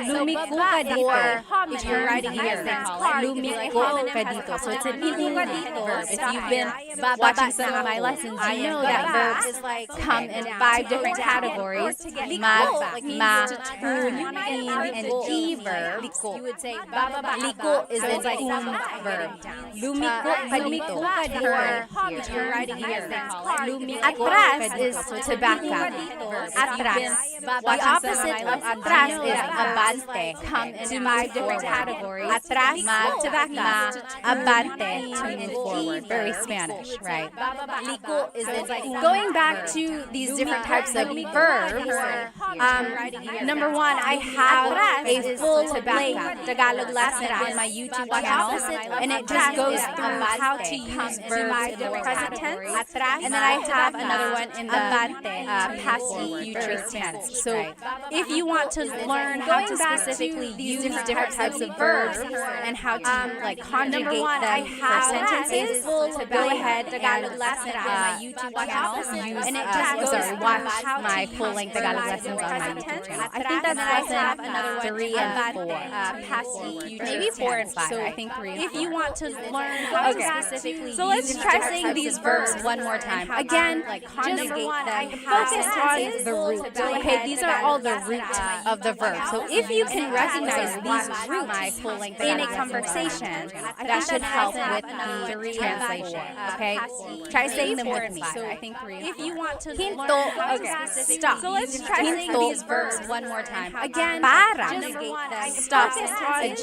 Lumiko ka dito. If you're riding in your friend's car, lumiko ka dito. So it's an verb. If you've been watching some of my lessons, you know that verbs come in 5 different categories. Mag, ma, un, and e verb. You would say bababa. Liko is an verb. Lumiko ka dito. If you're riding in your friend's car, atras is to back up. Atras. The opposite of atras is abante. Come in 5 different categories. Atras, mag, to back up. Abante, to move forward. Very Spanish, right? Liko is going back to these different types of verbs. Number one, I have a full Tagalog lesson on my YouTube channel, and it just goes through how to use verbs in the present tense. And then I have another one in the past future tense. So if you want to learn how to specifically use different types of verbs and how to like conjugate them for sentences, go ahead and watch my full-length Tagalog lessons on my YouTube channel. I think that's lesson 3 and 4. Maybe 4 and 5. I think 3 and 4. If you want to learn how to specifically so let's try saying these verbs one more time. Again, like conjugate them. Focus on the root. Okay, these are all the root of the verb. So if you can recognize these roots in a conversation, that should help with the translation. Okay, try saying them with me. So I think 3 and 4. If you want to learn, stop. So let's try saying these verbs one more time. Again, para. Stop. Okay,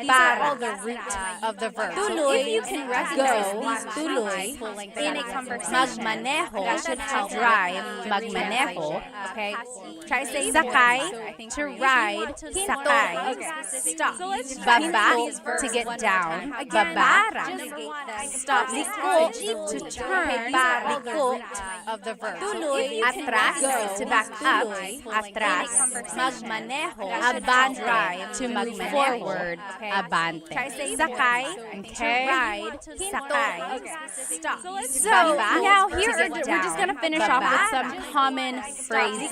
these are all the root of the verb. So if you can recognize these tuloy in a conversation, magmaneho, that should help drive, magmaneho. Okay, try saying sakay, to ride, sakay. Stop. So let's baba, to get down, babara. Stop. Liko, to turn, liko of the verb. Atras, to back up, atras. Magmaneho, abante, to move forward, abante. Sakay, okay. Ride, sakay. Stop. So now here we're just going to finish off with some common phrases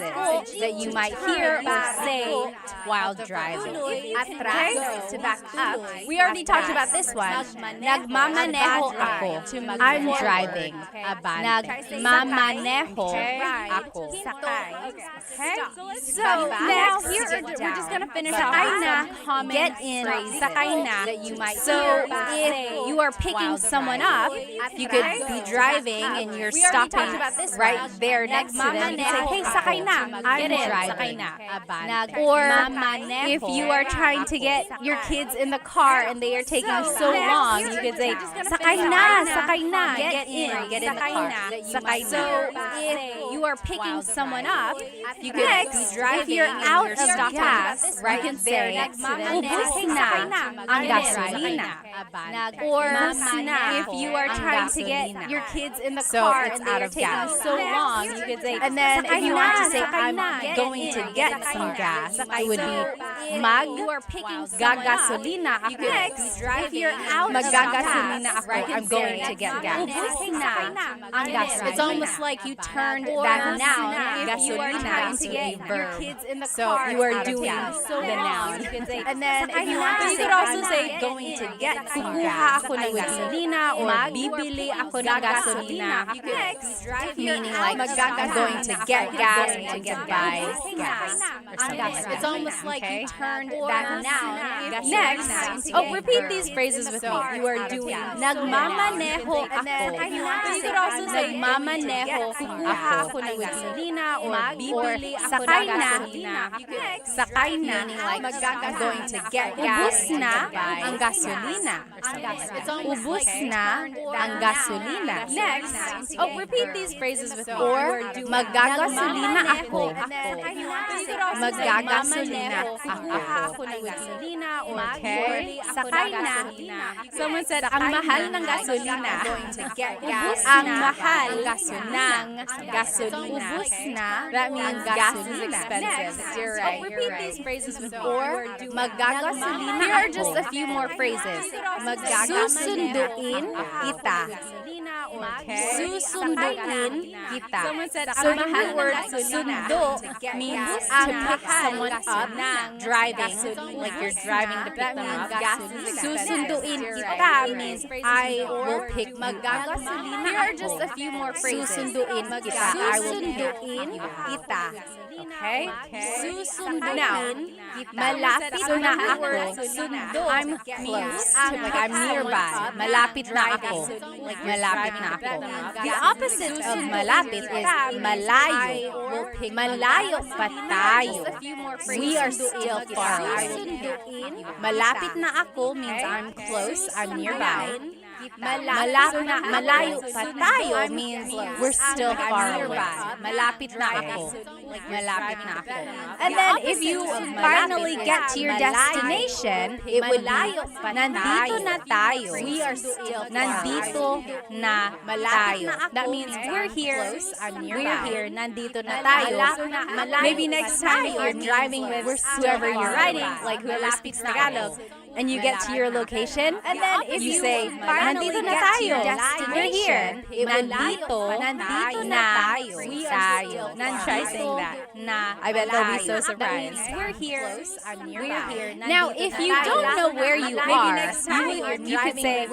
that you might hear or say while driving. Atras, to back up. We already talked about this one. Nagmamaneho ako. I'm driving. Nagmamaneho ako. Sakay. Okay? So now here we're just going to finish off with some get in sakay na that you might so if you are picking someone up, you could be driving and you're stopping right there next to them. You say, hey, sakay na. I'm driving. Or if you are trying to get your kids in the car and they are taking so long, you could say, sakay na, get in the car. Sakay na. So if you are picking someone up, you could be driving. If you're out of gas, right there next to them, ubus na ang gasolina. Or if you are trying to get your kids in the car and they are taking so long, you could say, and then if you want to say, I'm going to get some gas, it would be mag-gagasolina ako. If you're out of gas, I'm going to get gas. It's almost like you turned that noun, gasolina, into a verb. So you are doing the noun. And then if you want to say, you could also say, going to get some gas. Ako ng gasolina or bibili ako ng gasolina. Meaning like, I'm going to get gas or to buy gas. It's almost like you turned that noun. Next, repeat these phrases with me. You are doing nagmamaneho ako. You could also say, nagmamaneho ako ng gasolina or bibili ako ng gasolina. Sakay na, meaning like, I'm going to get gas or to buy ang gasolina. Ubus na ang gasolina. Next, repeat these phrases with me. Or, magagasolina ako. Magagasolina ako. Okay? Sakay na. Someone said, ang mahal ng gasolina. Ubus ang mahal ng gasolina. Ubus na. That means gas is expensive. You're right. Repeat these phrases with me. Or, magagasolina ako. Here are just a few more phrases. Susunduin kita. Susunduin kita. So the root word sundo means to pick someone up, driving, like you're driving to pick them up. Susunduin kita means I will pick you up. Here are just a few more phrases. Susunduin kita. I will pick kita. Okay? Susunduin kita. Malapit na ako. Sundo. I'm close. Like I'm nearby. Malapit na ako. Like malapit na ako. The opposite of malapit is malayo. Malayo pa tayo. We are still far away. Malapit na ako means I'm close, I'm nearby. Malayo pa tayo means we're still far away. Malapit na ako. Malapit na ako. And then if you finally get to your destination, it would be nandito na tayo. We are still Nandito na tayo. That means we're here. We're here. Nandito na tayo. Maybe next time if you're driving with whoever you're riding, like whoever speaks Tagalog, and you get to your location, and then if you say, nandito na tayo, we're here, nandito na tayo. Try saying that. I bet they'll be so surprised. We're here. Now, if you don't know where you are, you could say,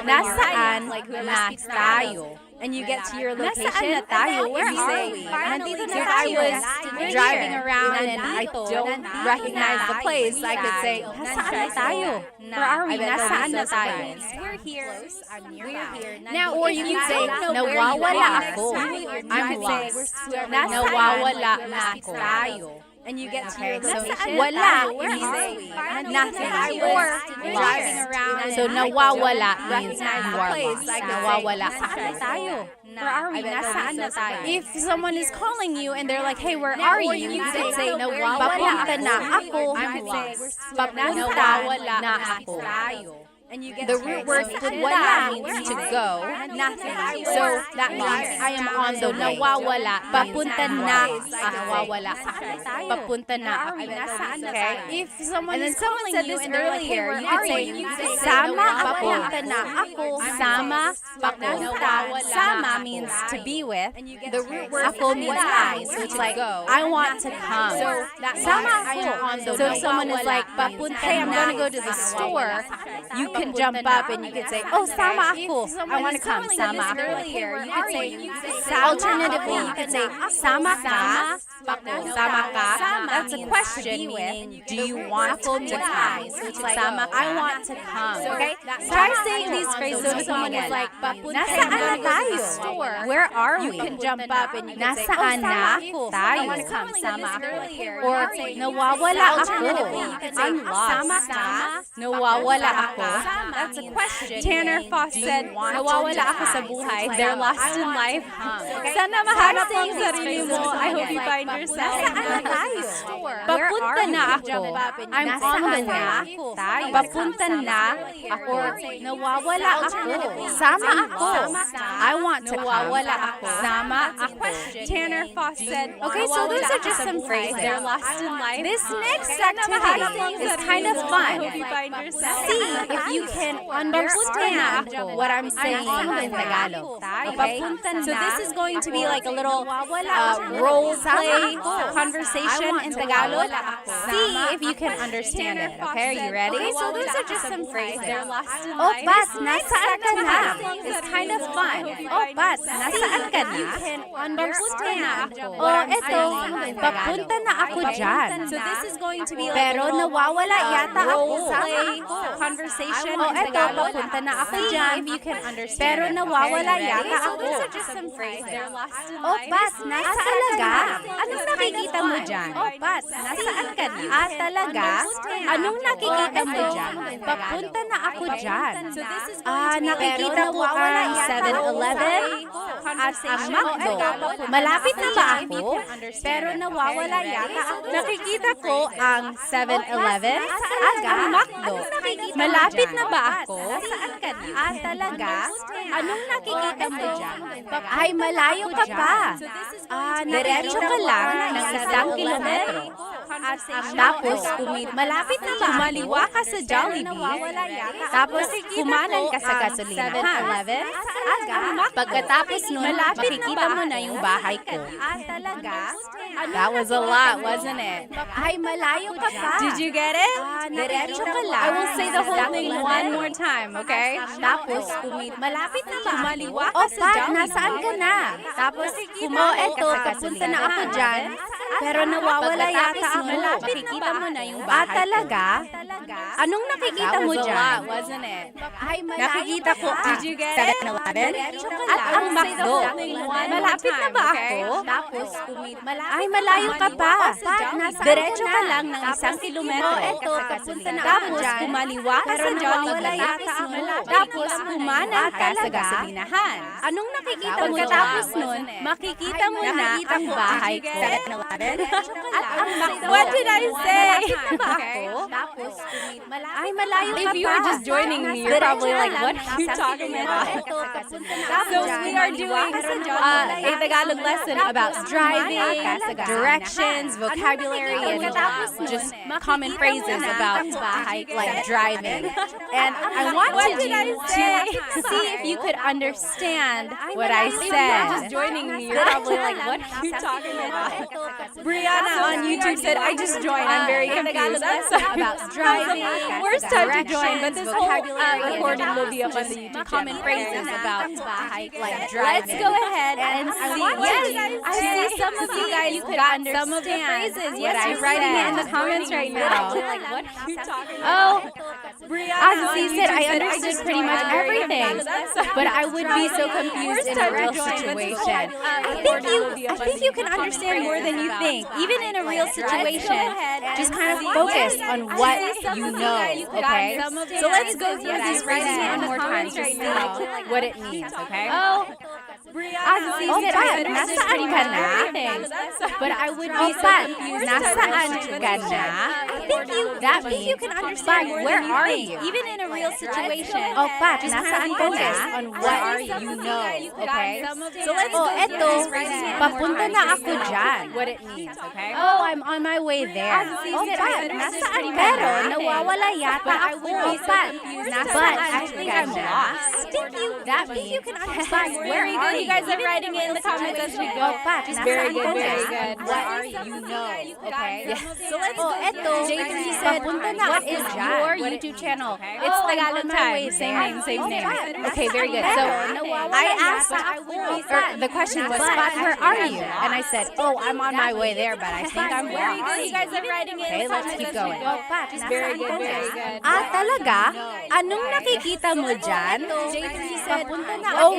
nasaan na tayo. And you get to your location, Nasaan na tayo? Where you are say, we? nandito na If tayo. I was Driving around and I don't recognize the place, I could say, nasaan na tayo? Where are we? Nasaan na tayo? We're here. Now, or you could say, nawawala ako. I'm lost. Nawawala na ako. And you get to your location, wala, and you say, nothing. Or driving around, so nawawala means you are lost. Nawawala. Saan na tayo? Where are we? Nasaan na tayo? If someone is calling you and they're like, hey, where are you? You could say, papunta na ako. I'm lost. Papunta na ako. The root word wala means to go, nothing. So that means I am on the way. Nawawala, papunta na, nawawala. Papunta na. Okay? If someone is calling you and they're like, hey, where are you? You say, sama, papunta na ako. Sama, papunta. Sama means to be with. The root word ako means I. So it's like, I want to come. So sama ako. So if someone is like, papunta, hey, I'm going to go to the store, you can jump up and you can say, oh, sama ako. I want to come. Sama ako. You could say, alternatively, you could say, sama ka. Sama ka. That's a question, meaning, do you want to come? So it's like, sama, I want to come. Okay? Try saying these phrases if someone is like, nasaan na tayo? Where are we? You can jump up and you can say, oh, sama ako. I want to come. Sama ako. Or, nawawala ako. I'm lost. Sama ka. Nawawala ako. That's a question. Tanner Foss said, nawawala ako sa buhay. They're lost in life. Sana mahanap mo ang sarili mo. I hope you find yourself. Nasaan na tayo? Papunta na ako. I'm on the way. Papunta na ako. Nawawala ako. Sama ako. I want to come. Nawawala ako. Sama ako. Tanner Foss said, okay, so those are just some phrases. They're lost in life. This next activity is kind of fun. I hope you find yourself. See if you can understand what I'm saying in Tagalog. Okay? So this is going to be like a little role play conversation in Tagalog. See if you can understand it. Okay, are you ready? Okay, so those are just some phrases. They're lost in Oh, life. Pat, nasaan ka na? It's kind of fun. Oh, Pat, nasaan ka na? Understand. Oh, eto, papunta na ako dyan. So this is going to be like Pero nawawala yata ako. role play conversation Oh, in eto, Tagalog. papunta na ako dyan. If you can understand Pero it. nawawala yata So ako. those are just some phrases. They're lost in Oh, life. Pat, nasaan talaga? Anong nakikita mo fun. dyan? Oh, Pat, nasaan ka na? Ah, talaga? Anong nakikita mo dyan? Papunta na ako dyan. So this is Nakikita ko ang 7-Eleven at ang McDo. Malapit na ba ako? Pero nawawala yata ako. Nakikita ko ang 7-Eleven at ang McDo. Malapit na ba ako? Ah, talaga? Anong nakikita mo dyan? Ay, malayo ka pa. Diretso ka lang ng 1 kilometro. Tapos, malapit na ba? Kumaliwa ka sa Jollibee. Tapos, kumanan ka sa gasolinahan. Pagkatapos nun, makikita mo na yung bahay ko. That was a lot, wasn't it? Ay, malayo ka pa. Did you get it? Diretso ka lang. I will say the whole thing one more time, okay? Tapos, malapit na ba? Kumaliwa ka Oh, sa Pat, Jollibee. nasaan ka na? Tapos, eto, papunta na ako dyan. Pero nawawala yata ako. malapit na ba? Makikita mo na yung bahay talaga? Anong nakikita mo was a dyan? lot, wasn't it? Nakikita ko Did you get it? 7-Eleven at I ang will say the McDo. whole thing one Malapit more na time, ba okay? ako? Tapos, Ay, malayo ka pa. Diretso ka lang ng 1 kilometro. Tapos, kumaliwa ka sa Jollibee. Tapos, kumanan ka sa gasolinahan. Anong nakikita mo Pagkatapos dyan? nun, makikita mo na ang ko bahay ang ko. 7-Eleven At ang McDo. What did I say? Okay. Ay, malayo ka pa. If you were just joining me, you're probably like, what are you talking about? So we are doing a Tagalog lesson about driving, directions, vocabulary, and just common phrases about like driving. And I wanted you to see if you could understand what I said. Just joining me, you're probably like, what are you talking about? Brianna on YouTube said, I just joined. I'm very confused. I'm sorry about driving. Worst time to join, but this whole recording will be up on the YouTube. Common phrases about like driving. Let's go ahead and see. Yes, I see some of you guys got some of the phrases. Yes, you're writing it in the comments right now. Like, what are you talking about? Brianna said, I understood pretty much everything, but I would be so confused in a real situation. I think you can understand more than you think, even in a real situation. Just kind of focus on what you know, okay? So let's go through these phrases one more time to see what it means, okay? Pat, nasaan ka na? But I would be so confused. Nasaan ka na? That means you can understand more where than you are think, you? even in a real situation. Pat, Just nasaan kind of ka na? focus On what you know, okay? So let's go through eto, these phrases one more papunta time na to ako see dyan. what it means, okay? I'm on my way there. Pat, nasaan ka Pero na? Nawawala yata ako. Pat, But I think I'm lost. That means you can understand Very good. You guys are writing it in the comments as we go. Pat, Just very nasaan good, ka na? very good. What you know, okay? So let's go. Eto, J3 said, papunta na what ako is dyan. your YouTube channel? It's Tagalog Time. Same name, same name. Okay, very good. So I asked, or the question was, Spot, where are you? And I said, I'm on my way there, but I think I'm Very good. lost. You guys are writing it in Okay, the let's comments keep as we going. go. Just very good, very good. Talaga? Anong nakikita mo dyan? J3 said,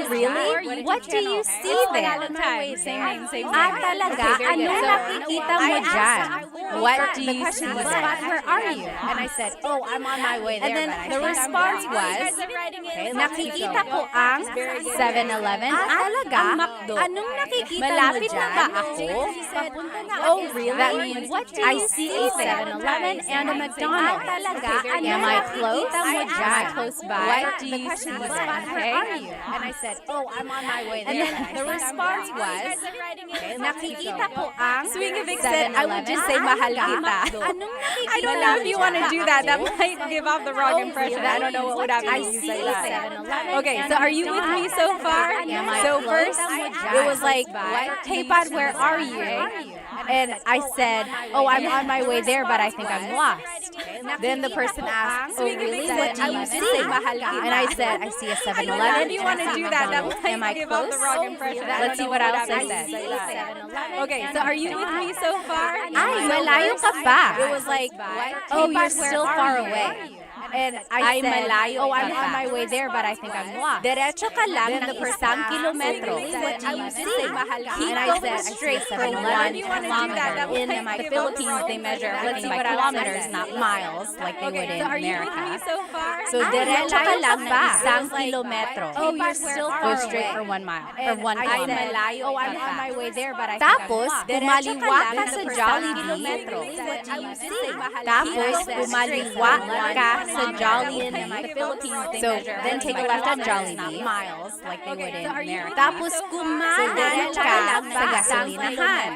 Really? What do you see there? Tagalog Time. Same name, same name. Talaga? Okay, very good. Anong So, nakikita mo dyan? What do the you question see was, there? Spot, where are you? And I said, I'm on my way there, And then but I the think response I'm was, lost. Nakikita Nakikita ko ang 7-Eleven at talaga? ang McDo. Anong nakikita Malapit mo na dyan? ba ako? Really? That means What do I you see see a there? 7-Eleven and a McDonald's. Talaga? Okay, Am I close? Am I close by? What Do the you question see was, there? Spot, where are you? And I said, I'm on my way there. And then but I the think I'm response lost. was, Nakikita ko ang Swingovic said, I would just say mahal kita. Anong nakikita I don't know if you want to mo do dyan? that. That might give off the wrong impression. I don't know what would happen I if you see say that. 7-Eleven. Okay, so are you with me so far? Am I So close? first, it was like, hey Pod, where are you? And I said, I'm on my way there, but I think I'm lost. Then the person asked, really? What do you see? And I said, I see a 7-Eleven. If you want to do that, that might Am I give off the close? wrong impression. Let's see what else I said. Okay, so are you with me so far? Ay, malayo ka pa. It was like, You're still far away. And I said, malayo I'm ka on pa. my way there, but I think I'm lost. Diretso ka lang Then ng the person 1 kilometro. What do you see? And I said, I see a 7-Eleven kilometer. in the Philippines. They measure everything by kilometers, not miles, like they would in So are you with me America. so far? So diretso ka lang ba? ng 1 kilometro. You're still Go far straight away. for 1 mile, or 1 kilometer. I'm on my way there, but I Tapos, kumaliwa ka sa Jollibee. Tapos, kumaliwa ka sa Jollibee. So then take a left at Jollibee, miles, like they would in America. Tapos, kumanan ka sa gasolinahan.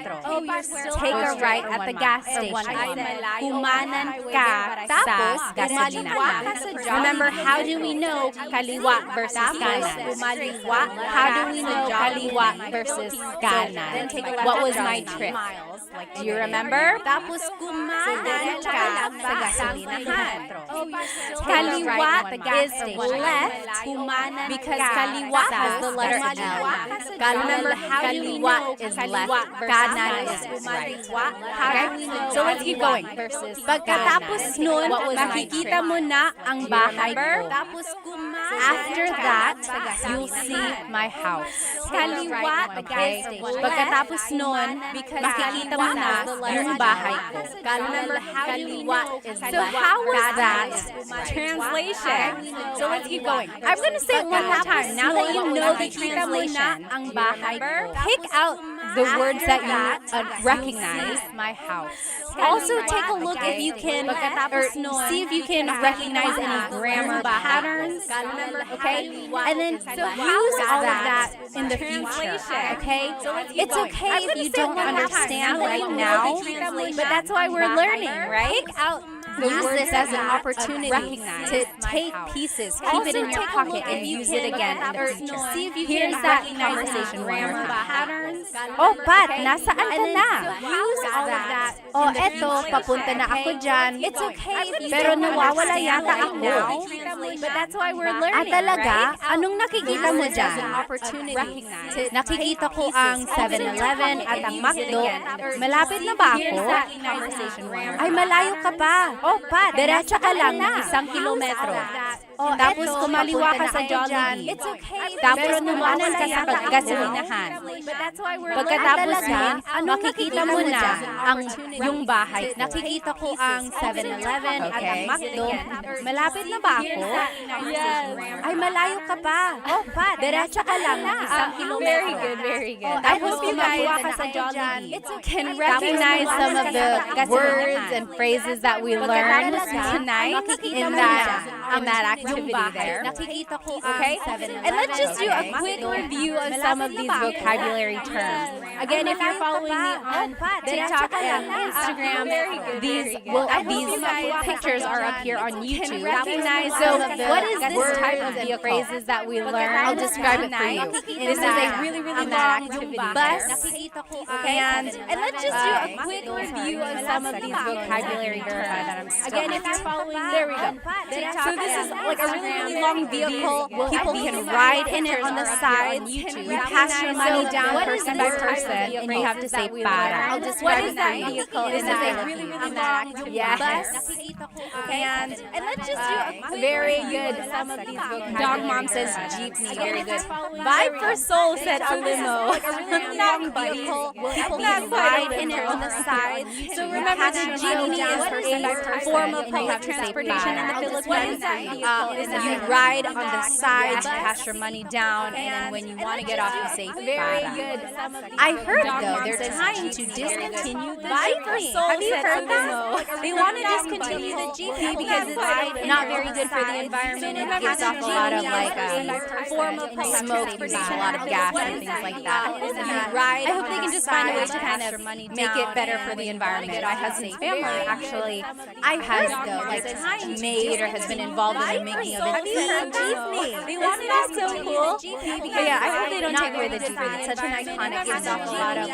Take a right at the gas station. Kumanan ka tapos gasolinahan. Remember, how do we know kaliwa versus kanan? How do we know kaliwa versus kanan? What was my trick? Like, do you remember? Tapos kumanan ka sa gasolinahan. Kaliwa is left, kumanan because ka kaliwa sa has the letter L. Remember, Kaliwa is left, kanan is right. Okay? So let's keep going. Pagkatapos nun, What was my makikita trick? mo na ang bahay ko. After that, you'll see my house. Kaliwa, Okay? pagkatapos nun, makikita mo na yung bahay ko. Remember, kaliwa is So left, how was kanan that is right. translation? So let's keep going. I'm gonna say it one more time. Now that you know the translation, ang bahay ko. Pick out the words that you recognize. My house. Also, take a look if you can, or see if you can recognize any grammar patterns. Okay? And then use all of that in the future. Okay? It's okay if you don't understand right now, but that's why we're learning, right? Pick out Use words this as an that opportunity recognize to my take house. pieces, keep it in your pocket, and use it again in the future. See if you Here's can that recognize conversation one more grammar time. patterns. Oh, Pat, nasaan ka na? Use all of that. Oh, eto, papunta na ako dyan. It's okay if you Pero don't nawawala understand yata right ako. now, but that's why we're learning, talaga? right? Anong nakikita mo dyan? To Nakikita ko ang 7-Eleven at ang McDo. Malapit na ba ako? Ay, malayo ka pa. Oh, Pat, diretso ka lang ng 1 kilometro. Oh, tapos kumaliwa ka sa Jollibee. It's okay. Tapos tumanan ka sa gasolinahan. Pagkatapos nun, makikita mo na ang yung bahay ko. Nakikita ko ang 7-Eleven at ang McDo. Malapit na ba ako? Yes. Ay, malayo ka pa. Oh, Pat, diretso ka lang ng 1 kilometro. Very good, very good. I hope you guys ka sa Jollibee. Can recognize some of the words and phrases that we learned tonight in that activity there. Okay? And let's just do a quick review of some of these vocabulary terms. Again, if you're following me on TikTok and Instagram, these pictures are up here on YouTube. Recognize so what is this type of phrases that we learned? I'll describe it for you. This is a really long bus. And let's just do a quick review of some of these vocabulary terms. Again, if you're following, there we go. So this is like a really long vehicle. People can ride in it on the sides. You pass your money down person by person, and you have to say para. I'll describe it for you. This is a really long bus. And let's just do a very good. Some of these vocabulary. Dog mom says jeepney. Very good. Vibe for soul said a limo. Long vehicle. People can ride in it on the sides. So remember, the jeepney is a form of public transportation in the Philippines. You ride on the sides, you pass your money down, and then when you want to get off, you say para. I heard though they're trying to discontinue the jeepney. Have you heard that? They want to discontinue the jeepney because it's not very good for the environment. It gives off a lot of smoke, produces a lot of gas and things like that. I hope they can just find a way to kind of make it better for the environment. My husband's family actually has made or has been involved in the making of a jeepney. They wanted that so cool. But yeah, I hope they don't take away the jeepney. It's such an iconic, gives off a lot of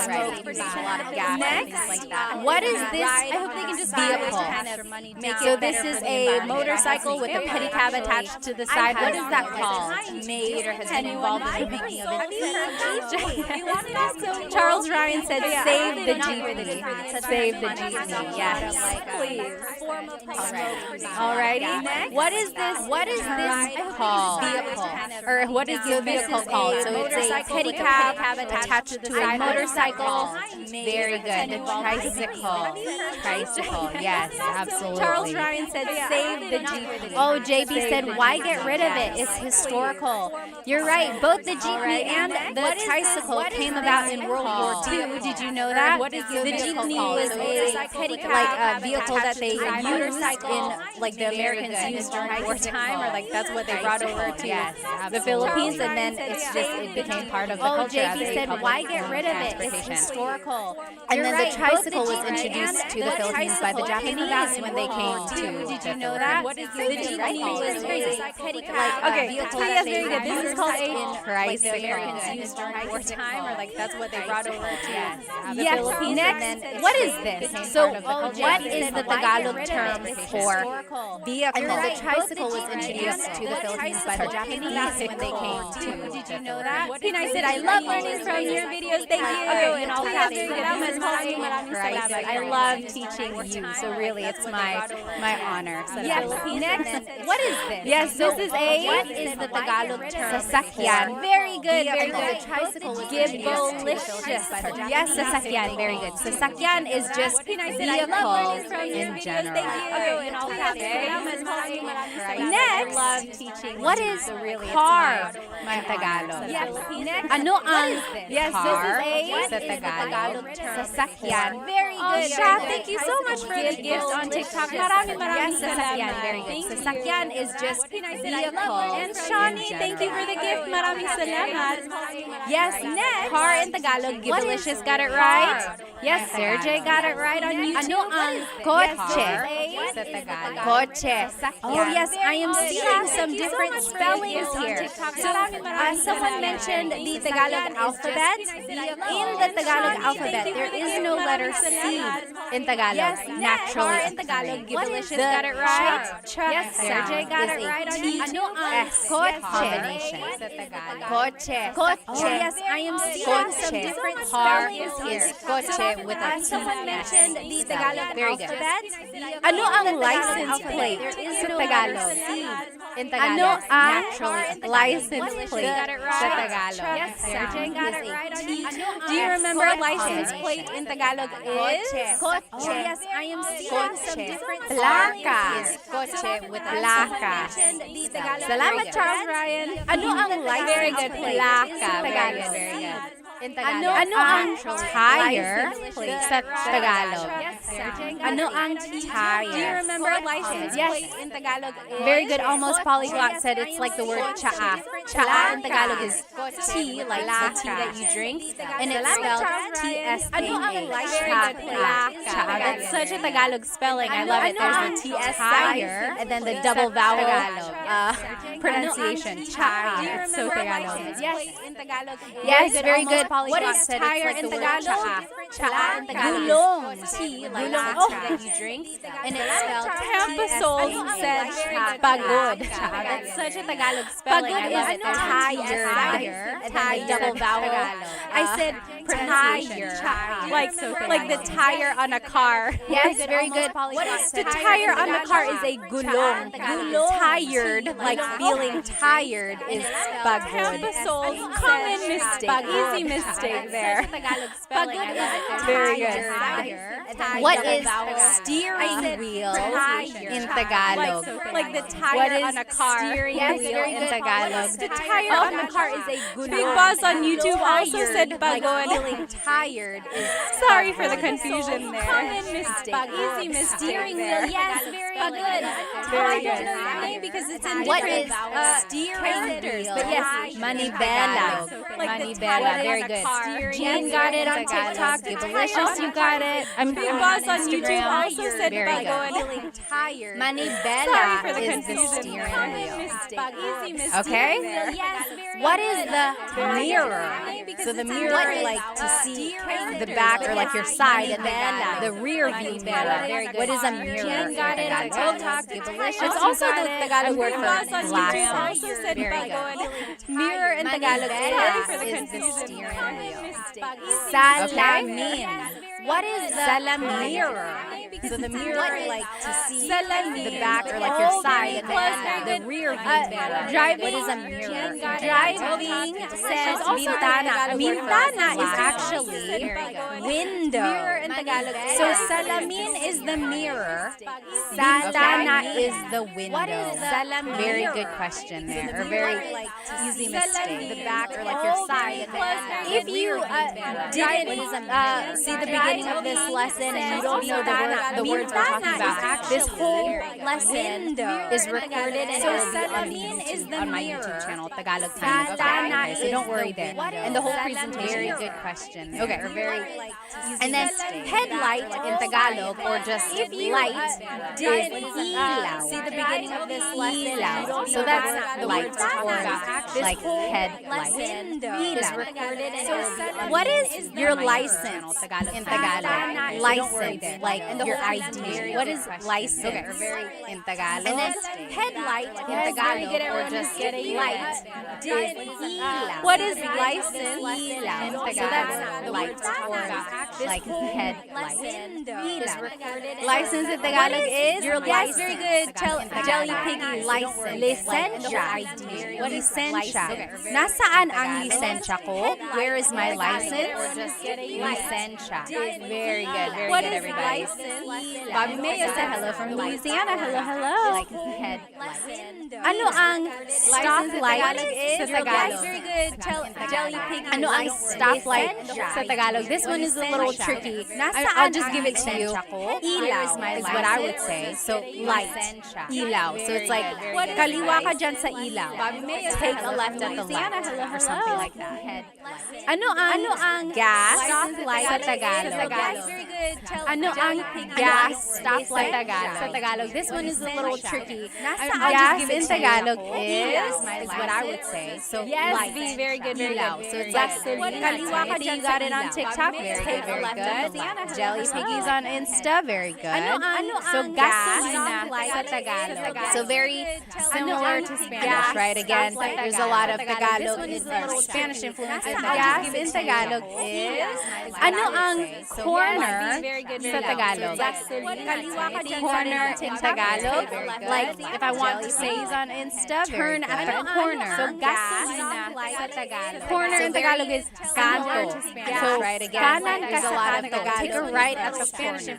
smoke, produces a lot of gas and things like that. What is this? I hope they can just vehicle. So this is a motorcycle with a pedicab attached to the side. What is that called? Made or has been involved in the making of it. Charles Ryan said, "Save the jeepney." Save the jeepney. Yes, please. Alrighty. What is this? What is this called? Or what is the vehicle called? So it's a pedicab attached to a motorcycle. Very good. The tricycle. Tricycle. Yes, absolutely. Charles Ryan said, "Save the jeepney." Oh, JB said, "Why get rid of it? It's historical." You're right. Both the jeepney and the tricycle came about in World War II. Did you know that? The jeepney was a vehicle that they used in like the Americans used during wartime, or like that's what they brought over to the Philippines, and then it became part of the culture. JP as a said, public why get rid of it? It's transportation. historical. And then the tricycle was Both the introduced jeep to the and Philippines by the Japanese when they came to. Did you know that? What is The jeep was crazy. Okay, so yes, very good. This is called a tricycle. The Americans used during wartime, or like that's what they brought over to the Yes, Philippines. next, what is this? So, what is the Tagalog term for vehicle? And then the tricycle was introduced to the Philippines by the Japanese when they came to. Did you know that? Pinay said, I love learning from your videos. Thank you. Okay, And all yes, caps. Maraming salamat. I love teaching you, so really it's my honor. Yes, next, What is this? Yes, this is a What is the Tagalog term? sasakyan. Very good, very And then good. the tricycle was introduced to the Gibolicious. Philippines by the Japanese. Yes, sasakyan. Very good. Sasakyan is just vehicles in general. And all caps. Next, love teaching. what you, is so really it's car? my Tagalog. Yes, next. Ano ang Yes, car this is sa a Tagalog term? sasakyan. Very Oh, good. Sha, very thank good. you so much for the gifts on TikTok. Maraming Yes, salamat. sasakyan. Very good. Sasakyan is just vehicles. And Shawnee, thank you for the gift. Maraming salamat. Yes, next. Car in Tagalog, Gibolicious got it right. Yes, Sergey got it right on YouTube. Ano ang Kotse Yes, sa Tagalog? Kotse. Oh yes, I am seeing some you so different much for the spellings gifts on here. TikTok. So someone mentioned the Tagalog alphabet. In the Tagalog alphabet, there is no letter C In Tagalog, Yes, naturally. car in Tagalog, Gibolicious The got it right. Yes, Sergey got it right on YouTube. Ano ang Kotse. combination sa Tagalog? Kotse. Oh yes, I am seeing some Kotse. different Car spellings is here. kotse with a T. Someone mentioned the Tagalog Very good. alphabet. Ano ang In the Tagalog license alphabet, plate there is sa no Tagalog? letter C. In Ano Tagalog, ang naturally, license plate got it sa right. Tagalog. Yes, Sergey got it right on YouTube. Do you remember Kotse. license plate in Tagalog is? Kotse. Oh yes, I am seeing some different Plaka. spellings here. Kotse with plaka. Salamat, Charles Ryan. Ano ang license Very good. plate Plaka. sa Very Tagalog? good. Very good. In Ano Tagalog, ang tire plate sa Tagalog? Ano ang Do you Tire. remember license Yes. plate in Tagalog is? Very good. Almost polyglot said it's like the word cha'a. Cha'a in Tagalog is tea, like the tea that you drink, and it's spelled T-S-A-A. Ano ang license plate? Cha'a. That's such a Tagalog spelling. I love it. There's the T-S tire, and then the double vowel pronunciation. Cha'a. Do you It's so remember Tagalog. license Yes. plate in Tagalog is? Yes, very Almost good. polyglot What is said it's tire like in the word Tagalog? cha'a. Cha'a in Tagalog Gulong. is tea, like Gulong. the tea that you drink, and it's spelled Tampa Soul said pagod. That's such a Tagalog spelling. Pagod I love is it. There's tired. tire, and then the double vowel. I said pronunciation. tire. Like the tire on a car. Yes, very good. What is The tire on the car is a gulong. Tired, like feeling tired, is pagod. Tampa Soul, common mistake, easy mistake there. Pagod is Very good. What is steering wheel in Tagalog? Like the tire What is on a car. steering Yes, wheel very in good. Tagalog? The tire on the car is a gulong. Big Boss on YouTube also said pagod. Feeling tired is Sorry for the confusion there. common mistake. Easy mistake Steering there. wheel, yes, very good. Very I don't good. know your name because it's in What different is steering characters, wheel? but yes, Manibela. Like the Manibela. tire Very on a good. car. Jean got it on TikTok. Delicious, you got it. I'm Big Boss on YouTube Instagram. also said Very good. pagod. feeling tired. Manibela Sorry for the is the confusion. steering Common wheel. mistake. Easy mistake Okay. there. Yes, very What good. is the mirror? So the mirror, like to see the back or like your side, and then the rear view mirror. What is a mirror? Jean got it on TikTok. Delicious. It's also the Tagalog word Big for Boss on YouTube glasses. Also said Very pagod. good. Mirror in Tagalog. Sorry for the Manibela is the confusion. steering Common wheel. mistake. Salamin. What is the mirror? So the mirror, like to see the back or like your side, and then the rear view mirror. driving. What is a mirror? Driving says also ventana. Ventana is Glass. actually window. Mirror in Tagalog. So salamin is the mirror. Ventana is the window. Very good question there, or very easy mistake. The back or like your side, and then If you didn't see the beginning beginning of this lesson and you don't know the words we're talking about, this whole lesson is recorded and it will be on my YouTube channel, Tagalog Time. Okay, so don't worry there. And the whole presentation. Very good question. Okay, very. And then headlight in Tagalog, or just light, is ilaw. See the beginning of this lesson. Ilaw. So that's light, or Like headlight. is recorded and it will be on what is your license in Tagalog? License, like your ID. What is license in Tagalog? And then headlight in Tagalog, or just light, is ilaw. What is license? Ilaw. So that's light, or Like headlight. is recorded. License in Tagalog is your license. Very good. Jelly Piggy. License. Lisensya. What is lisensya? Nasaan ang lisensya ko? Where is my license? Lisensya. Very good. Very What good, is everybody. license? Bobby Mayo said hello from Louisiana. Hello, hello. Like headlight. Ano ang stoplight sa Tagalog? Very good. Jelly Piggy. Ano ang stoplight sa Tagalog? This one is a little tricky. I'll just give it to you. Ilaw is what I would say. So, light. Ilaw. So, it's like, kaliwa ka dyan sa ilaw. Take a left at the light. Or something like that. Ano ang gas stoplight sa Tagalog? Very good. Ano ang gas stoplight sa Tagalog? This one is a little tricky. Gas in Tagalog is what I would say. So, light. Very good. Ilaw. So, it's like, kaliwa ka dyan. You got it on TikTok. Very good, very good. Jelly Piggies on Insta. Very good. So, gas sa Tagalog. So, very similar to Spanish, right? Again, there's a lot of Tagalog or Spanish influence in gas in Tagalog is ano ang corner sa Tagalog? Corner in Tagalog. Like, if I want to say on Insta, turn at the corner. So, gasolina sa Tagalog. Corner in Tagalog is kanto. So, right again. kanan ka There's a sa lot of kanto. Tagalog Take a right at the corner.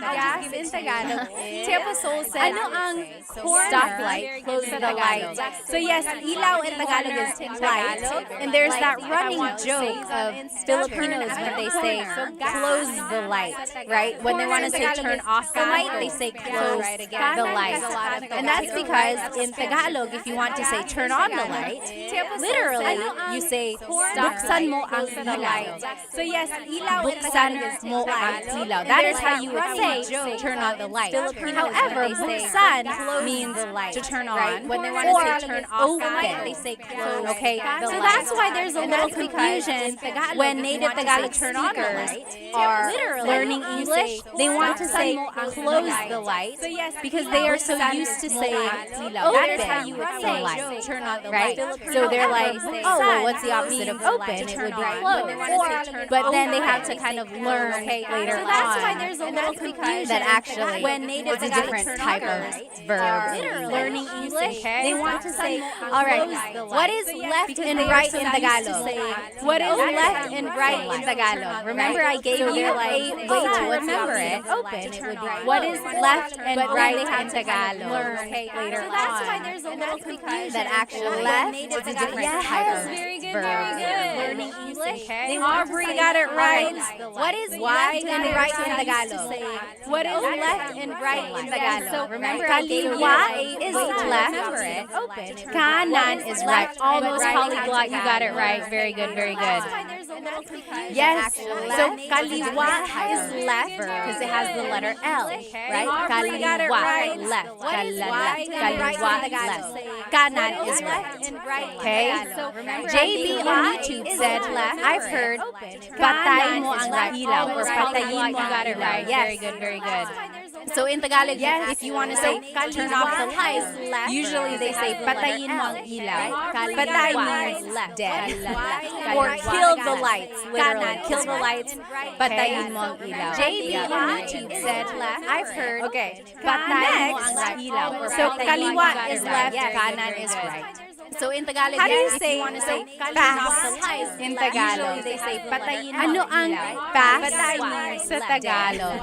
Gas in Tagalog is Tiapo Soul said, ano ang corner? Stoplight. Close the light. So, yes, ilaw in Tagalog is light. And there's that running joke of Filipinos when they say, close the light, right? When they want to say turn off the light, they say close the light. And that's because in Tagalog, if you want to say turn on the light, literally, you say, buksan mo ang ilaw. So yes, ilaw in Tagalog is mo ang ilaw. That is how you would say turn on the light. However, buksan means to turn on. When they want to say turn off the light, they say close. Okay, so that's why there's a little confusion when native Tagalog speakers are learning English. They want to say close the light because they are so used to saying open. That is how you would say turn on the light. So they're like, oh, well, what's the opposite of open? It would be close. But then they have to kind of learn later on. So that's why there's a little confusion that actually when native it's a different type of verb. learning English, they want to say, all right, what is left and right in Tagalog? What is left and right in Tagalog? Remember, I gave you a way to remember it. Open. It would be what is left and right in Tagalog? Later on. That's why there's a little confusion. That actually it's a different type of verb. Learning English. Aubrey got it right. What is left and right in Tagalog? What is left and right in Tagalog? Remember, kaliwa is left. Kanan is right. Almost polyglot. You got it right. Very good. Very good. Yes. So kaliwa is left because it has the letter L, right? Kaliwa left. Kaliwa left. Kanan is right. Okay. JB on YouTube said, I've heard patay mo ang ilaw or patayin mo. Got it right. Yes. Very good. Very good. So in Tagalog, if you want to say turn off the light, usually they say patayin mo ang ilaw. Patay means dead. Or kill the lights. Literally, kill the lights. Patayin mo ang ilaw. JB on YouTube said, I've heard patay mo ang ilaw. So kaliwa is left, kanan is right. So in Tagalog, how do you say, want to say fast in Tagalog? They say patayin mo. Ano ang fast sa Tagalog?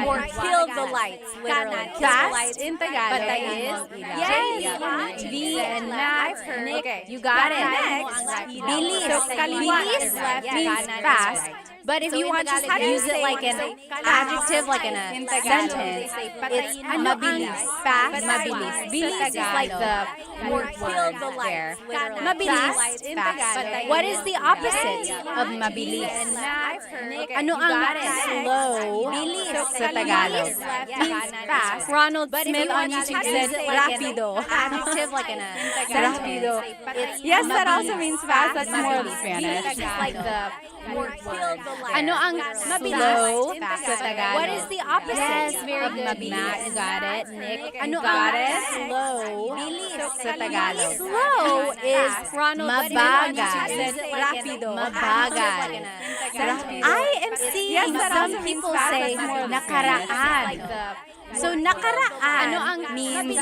Or kill the lights, literally. Fast in Tagalog is V and Max. Nick, you got it. Next, bilis. So kaliwa is left means fast. But if you want to use it like an adjective, like in a sentence, it's mabilis. Fast, mabilis. Bilis is like the word there. Mabilis, fast. What is the opposite of mabilis? Ano ang slow sa Tagalog? Means fast. Ronald Smith on YouTube said rapido. Adjective like in a rapido. Yes, that also means fast. That's more of Spanish. It's like the word. Ano ang slow sa Tagalog? What is the opposite of mabilis? You got it, Nick. Ano got it? Slow sa Tagalog. Slow is mabagal. rapido. Mabagal. I am seeing some people say nakaraan. So nakaraan means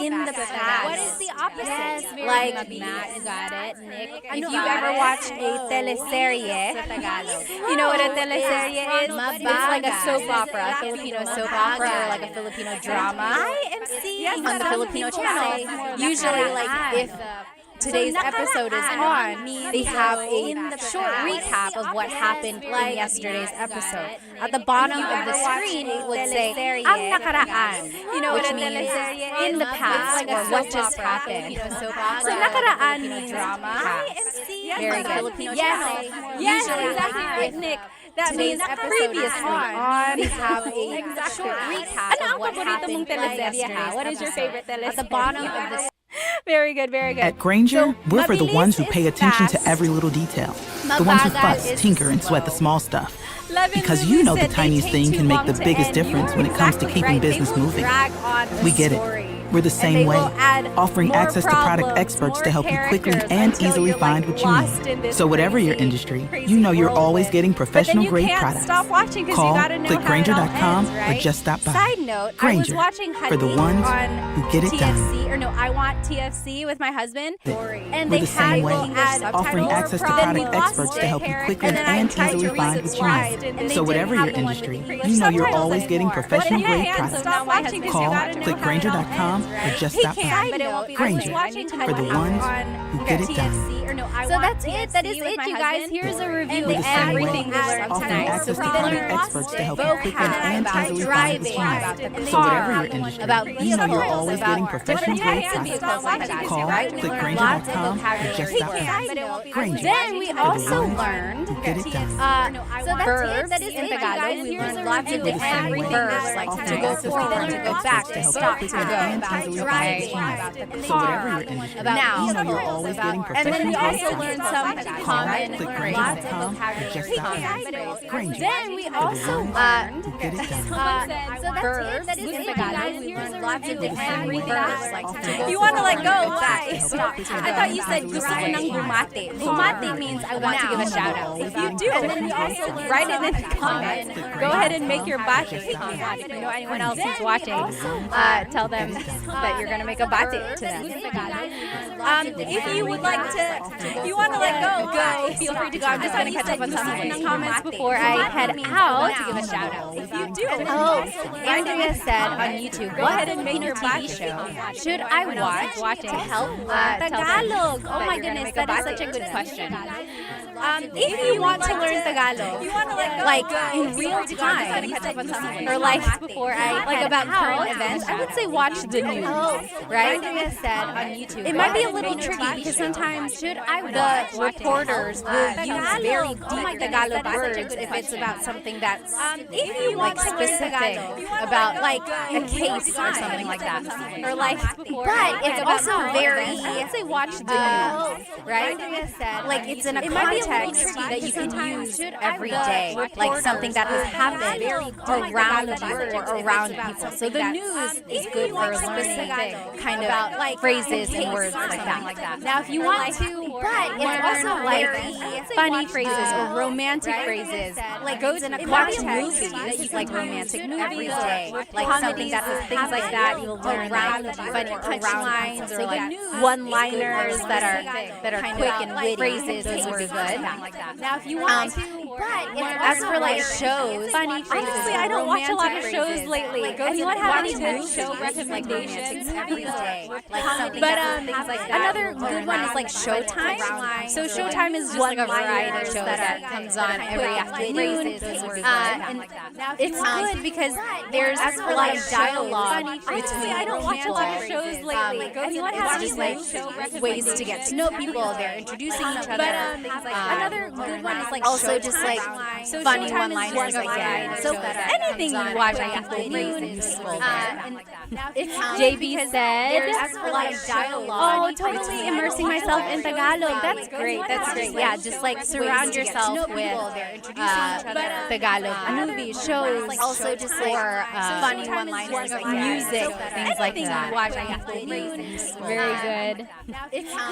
in the past. What is the opposite? Like you got it, Nick. If you ever watch a teleserye, you know what a teleserye is? It's like a soap opera, a Filipino soap opera, or like a Filipino drama. I am seeing on the Filipino channel. Usually, like if today's episode is on, they have a short recap of what happened in yesterday's episode. At the bottom of the screen, it would say, ang nakaraan, which means in the past, or what just happened. So nakaraan means past. Very good. Yes, exactly right, Nick. That means previously on, they have a short recap of what happened yesterday. What is your favorite teleserye? At the bottom of the Very good, very good. At Granger, we're for the mabilis ones who is pay attention to fast. every little detail. The ones who fuss, tinker, and sweat the small stuff. Because you know the tiniest thing can make the biggest difference when it comes to keeping business moving. We get it. We're the same way, offering access to product experts to help you quickly and easily find what you need. So whatever your industry, you know you're always getting professional-grade products. Call, click Granger.com, or just stop by. Side note, Granger, I was watching for the ones who get it done. TFC, or no, I want TFC with my husband. And We're they the same way, had offering access to product experts to help you quickly and easily find what you need. So whatever your industry, you know you're always getting professional-grade products. Call, click Granger.com, or just stop by. Granger, for the ones who get it done. So that's it. That is it, you guys. Here's a review We're of the same everything we way, learned offering tonight. access So to we product learned experts to help you quickly vocab and about easily find driving, what about you the need. So whatever car, your industry, about you know you're vehicles, always about getting professional-grade different products. vehicles, Call, right? We click learned lots of Granger.com, or vocabulary just stop by. words. Granger, Then we for the also ones learned who get it done. so that's verbs it. That is in it, Tagalog. guys. We learned lots of We're the different same way, verbs, like to offering go access to forward, to product go back, experts to to help stop, you to quickly go, and about easily find driving, what about you the need. So whatever car, your industry, about you know you're always getting And then we professional-grade also products. learned some Call, common click lots of Granger.com, or just stop by. Granger, Then we for the also ones learned who get it done. so that's verbs it. That is in it, Tagalog. guys. We learned lots of We're the different same way, verbs, like to go You want to let go? forward, back, Why? to stop, to I go. thought you said gusto ko ng bumate. Bumate means I want to give a shout out. If you do, and then we also write it in the comments. Go ahead and make your bate if you want. If you know anyone else who's watching, tell them that you're gonna make a bate to them. If you would like to, you want to let go, feel free to go. I'm just gonna catch up on some of these comments before I head out to give a shout out. If you do, Andrea said on YouTube, go ahead and make your TV bate show should I watch to help Tagalog? Oh my goodness, that is such a good question. if you want to learn Tagalog, like in real time, or like before I like about current events, I would say watch the news, right? Andrea said on YouTube, It might be a little tricky because sometimes the reporters will use very deep Tagalog words if it's about something that's like specific about like a case or something like that, or like. But it's also very. I would say watch the news, right? Like it's in a context that you can use every day, like something that has happened around you or around people. So the news is good for specific kind of like phrases and words like that. Now, if you want to, but it's also like funny phrases or romantic phrases, like goes in a watch movies, like romantic movies, like something that has things like that. You'll learn like funny punchlines or like one-liners that are quick and witty. Phrases, those would be good. Now, if you want to, but as for like shows, funny phrases. Honestly, I don't watch a lot of shows lately. Anyone have any good show recommendations? But another good one is like Showtime. Showtime. So Showtime is just like a variety show that comes on every afternoon. And it's good because there's a lot of dialogue between I don't watch a people. lot of shows lately. Anyone has just like ways to get to know people. They're introducing each other. Another good one is like also just like funny one-liners again. So anything you watch, I think will be useful. JB said, a lot of dialogue. "Oh, totally immersing myself in Tagalog. That's great. That's great. Yeah, just like surround yourself with Tagalog movies, shows, also just like funny one-liners, like music, things like that. Watch, I think will be useful. Very good.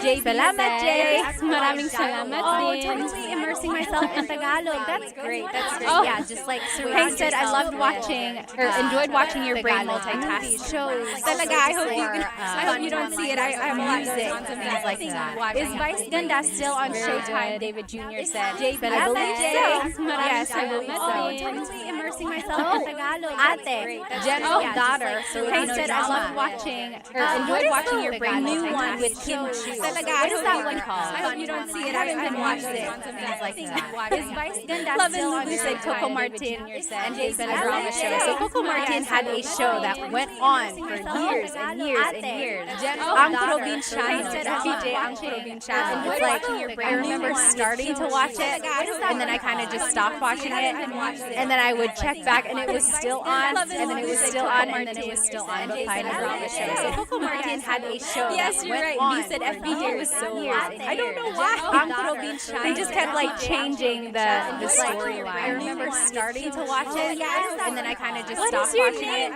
JB Salamat, Jay. Maraming salamat din. Totally immersing myself in Tagalog. That's great. That's great. Oh. Yeah, just like Hank said, I loved watching, or enjoyed watching your brain multitask shows. Talaga, I hope you don't see it. I have a lot of music, things like that. Is Vice Ganda still on Showtime? David Jr. said. I believe so. Yes, I believe so. totally immersing myself in Tagalog. Ate, Jen's daughter. Hank said, I loved watching, or enjoyed watching your brain new multitask one with Kim shows. Chu. Talaga, What is that one called? I hope you don't see it. I haven't I watched watched it. it. Things like that. Is Vice Ganda Love still on and Lugu said Showtime? Coco David Martin Jr. said. and Jay said a A drama drama show. show. So Coco Martin had a show that went on for years and years and years. Ang Provinciano, FPJ Ang Provinciano. It's like, I remember starting to watch it, and then I kind of just stopped watching it, and then I would check back, and it was still on, and then it was still on, and then it was still on, but kind of drama show. So Coco Martin had a show Yes, that you're went right. on You said for FPJ years was so and years hot. and I don't know years. why. Ang Provinciano. They just kept like changing the storyline. I remember starting to watch it, and then I kind of just stopped watching it,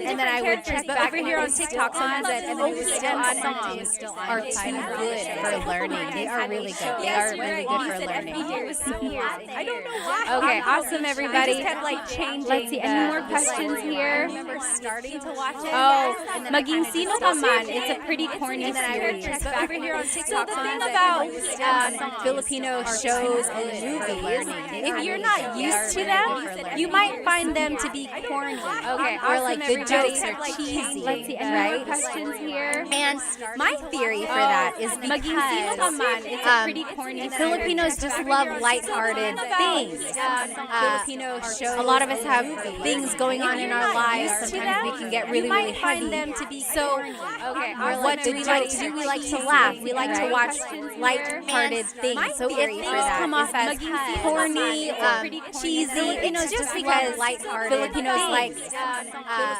and then I would check back over here on TikTok. Someone said, and then it was still on, and it was still on. Are too good for learning. They are really good. They are really good for learning. I don't know why. Okay, awesome, everybody. Just kept like changing. Let's see, any more questions here? Starting to watch it. Oh, Maging Sino Ka Man. It's a pretty corny series. Over here on TikTok. So the thing about Filipino shows and movies, if you're not used to them, you might find them to be corny. Okay, or like the jokes are cheesy. Let's see, any more questions here? And my theory for that is because It's a pretty corny Filipinos just love lighthearted things. Filipino shows. A lot of us have things going on in our lives. Sometimes we can get really, really heavy. So, what do we like to do? We like to laugh. We like to watch lighthearted things. So if things come off as corny or cheesy, it's just because Filipinos like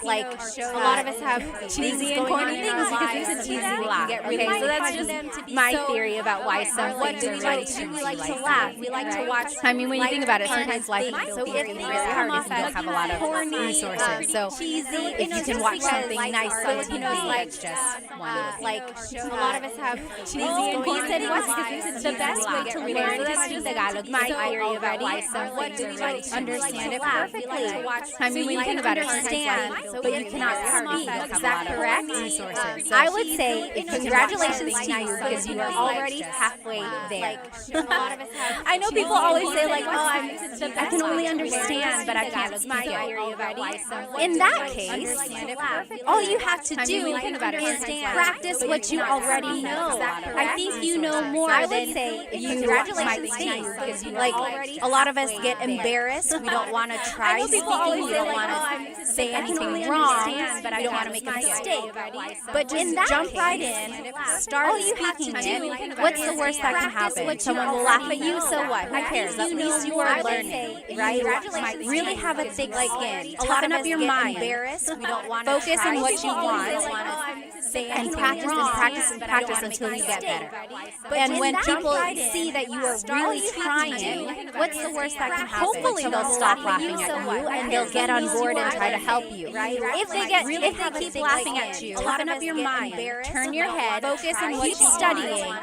a lot of us have cheesy and corny things because it's a cheesy laugh. Okay, so that's just my theory about why some things are really cheesy. We like to laugh. We like to watch. I mean, when you think about it, sometimes life can feel very, very hard if you don't have a lot of resources. So if you can watch something nice on TV, it's just wonderful. A lot of us have cheesy and corny things because it's the best way to learn. So that's just Tagalog. My theory about why some things are really cheesy. Understand it perfectly. I mean, when you think about it, understand, but you cannot speak. Is that correct? Resources. I would say congratulations to you because you are already halfway there. I know people always say like, oh, I can only understand, but I can't speak it. In that case, all you have to do is practice what you already know. I think you know more than you might think. Like, a lot of us get embarrassed. We don't want to try speaking. We don't want to say anything wrong. We don't want to make a mistake. But just jump right in, start speaking it. What's the worst that can happen? Someone will laugh at you, so what? Who cares? At least you are learning, right? Really have a thick skin. Toughen up your mind. Focus on what you want. And practice until you get better. And when people see that you are really trying, what's the worst that can happen? Hopefully they'll stop laughing at you and they'll get on board and try to help you. If they keep laughing at you, toughen up your mind, turn your head, focus on what you're studying,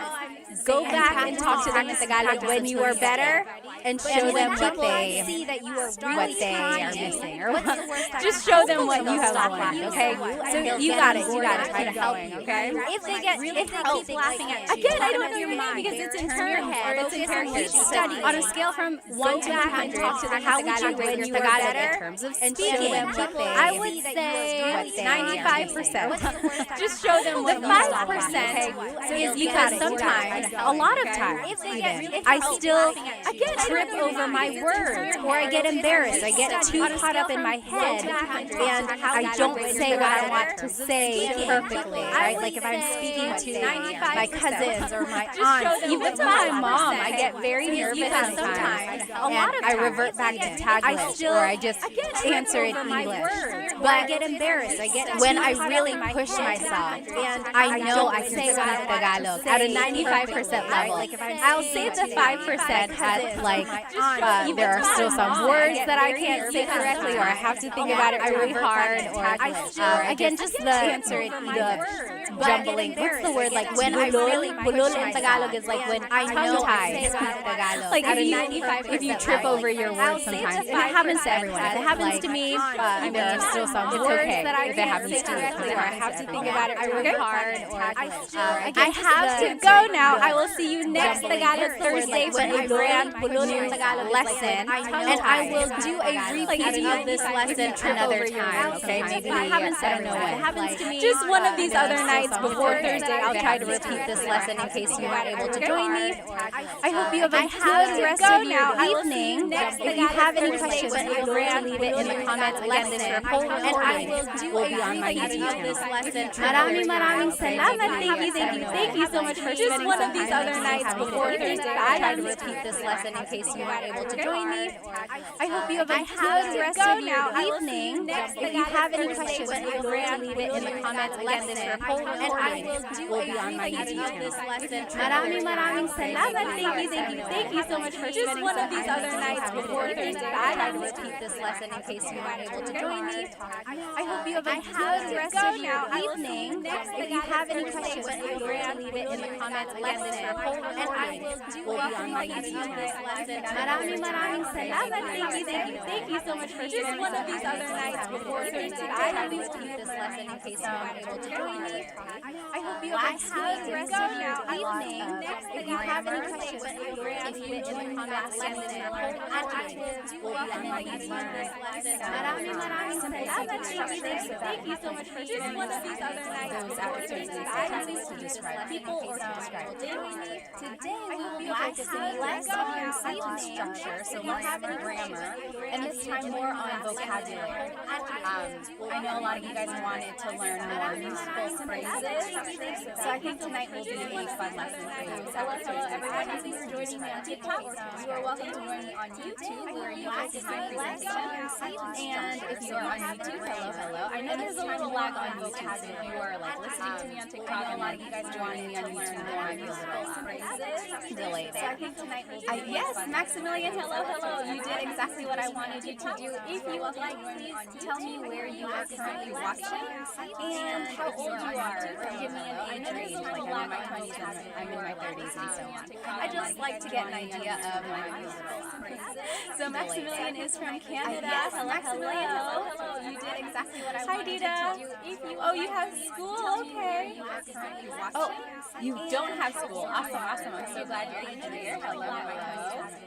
go back and talk to them in Tagalog when you are better, and show them what they see that you are are missing, or just show them what you have learned, okay? So you got it. Keep going, okay? If they keep laughing at you, again, I don't know your name because it's in terms or it's in characters. Study on a scale from 1 to 100. talk to them how would you rate your Tagalog in terms of speaking? I would say 95%. Just show them what The 5% is because sometimes, a lot of times, I still trip over my words, or I get embarrassed. I get too caught up in my head, and I don't say what I want to say perfectly. Right? Like if I'm speaking to my cousins or my aunts, even to my mom, I get very nervous sometimes. And I revert back to Tagalog, or I just answer in English. But I get embarrassed. When I really push myself, and I know I can speak Tagalog at a 95% level. I'll say the 5% has like there are still some words that I can't say correctly, or I have to think about it really hard, or again just the jumbling. What's the word? Like when I really bulol in Tagalog is like when I know I speak Tagalog. Like if you trip over your words sometimes, and it happens to everyone. If it happens to me, there are still some words that if it happens to me, or I have to think about it really hard, or I have to go now. I will see you next Tagalog Thursday for a brand new lesson, and I will do a repeat of this lesson another time. Okay, maybe I don't know what happens to me. Just one of these other nights before Thursday, I'll try to repeat this lesson in case you weren't able to join me. I hope you have a good rest of your evening. If you have any questions, feel free to leave it in the comments. Again, this report will be on my YouTube channel. Maraming salamat. Thank you so much for spending one of these other nights before Thursday. I'll try to repeat this lesson in case you weren't able to join me. I hope you have a good rest of your evening. If you have any questions, feel free to leave it in the comments. Again, this report will be on my YouTube channel. Maraming salamat. Thank you so much for spending one of these other nights before Thursday. I'll try to repeat this lesson in case you weren't able to join me. I hope you have a good rest of your evening. If you have any questions, feel free to leave it in the comments. Again, this report will be on my YouTube channel. Maraming salamat. Thank you so much for spending one of these other nights before Thursday. I'll try to repeat this lesson in case you weren't able to join me. I hope you have a good rest of your evening. If you have any questions, feel free to leave it in the comments. Again, this report will be on my YouTube channel. Maraming salamat. Thank you so much for spending one of these other nights before Thursday. I'll to describe people or to describe days. Today we will be focusing less on sentence structure, so less on grammar, and this time more on vocabulary. I know a lot of you guys wanted to learn more useful phrases, so I think tonight will be a fun lesson for you. Hello everyone, thank you for joining me on TikTok. You are welcome to join me on YouTube, where you can see my presentation. And if you are on YouTube, hello. I know there's a little lag on YouTube, so if you are listening to me on TikTok, a lot of you guys joining me on YouTube more useful phrases. Delayed it. So I think tonight will be yes, Maximilian, hello. You did exactly what I wanted you to do. If you would like, please tell me where you are currently watching and how old you are. Give me an age range, like I'm in my 20s and I'm in my 30s and so on. I just like to get an idea of my useful phrases. So Maximilian is from Canada. Yes, hello. You did exactly what I wanted you to do. Oh, you have school? Okay. Oh, you don't have school. Awesome. I'm so glad you're here. Hello.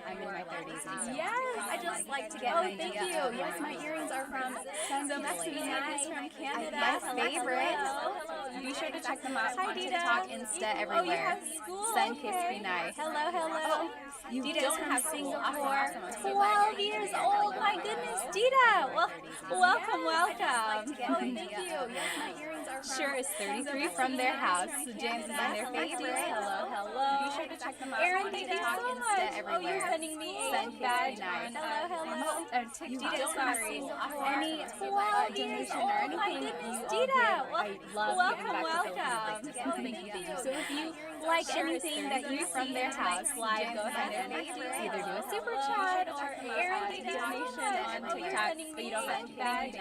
I'm in my 30s and so on. Yes, I just like to get an idea. Thank you. Yes, my earrings are from so Maximilian is from Canada. My favorite. Be sure to check them out on TikTok, Insta, everywhere. Oh, you have school? Sen Kispinay. Hello. You don't have school. Awesome. 12 years old. My goodness, Dita. Well, welcome. Oh, thank you. Yes, my earrings are from sure is 33 from their house. So James is on their favorite. Hello. Be sure to check them out on TikTok, Insta, everywhere. Oh, you're sending me a badge on. Hello. Dita, sorry. Any donation or anything? Dita. Well, welcome. Oh, thank you. So if you like anything that you from their house live, go ahead and either do a super chat or a donation on TikTok, but you don't have to badge.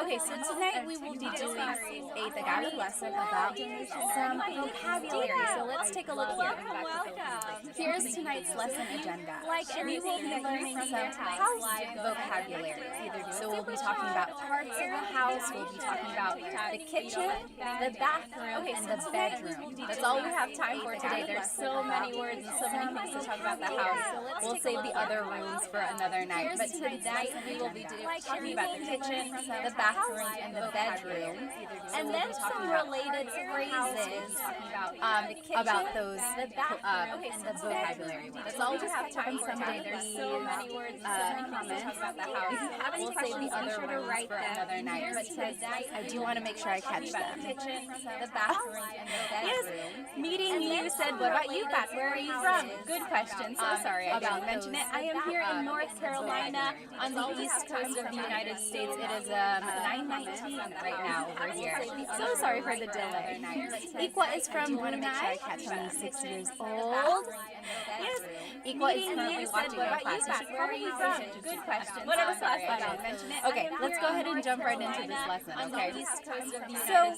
Okay, so tonight we will be doing a Tagalog lesson about some vocabulary. So let's take a look here. Here's tonight's lesson agenda. We will be learning some house vocabulary. So we'll be talking about parts of the house, we'll be talking about the kitchen, the bathroom, and the bedroom. That's all we have time for today. There's so many words and so many things to talk about the house. We'll save the other rooms for another night. But tonight we will be talking about the kitchen, the bathroom, and the bedroom. And then some related phrases about those and the vocabulary. That's all we have time for today. There's so many words and so many things to talk about the house. If you have any questions, be sure to write them another night. But tonight I do want to make sure I catch them. The kitchen, the bathroom, and the bedroom. Yes, meeting you said, what about you, Pat? Where are you from? Good question. So sorry I didn't mention it. I am here in North Carolina on the east coast of the United States. It is 9:19 right now over here. So sorry for the delay. Ikwa is from Brunei, 26 years old. Yes, Ikwa is currently watching our class. Where are you from? Good question. What else I didn't mention it? Okay, let's go ahead and jump right into this lesson. Okay. So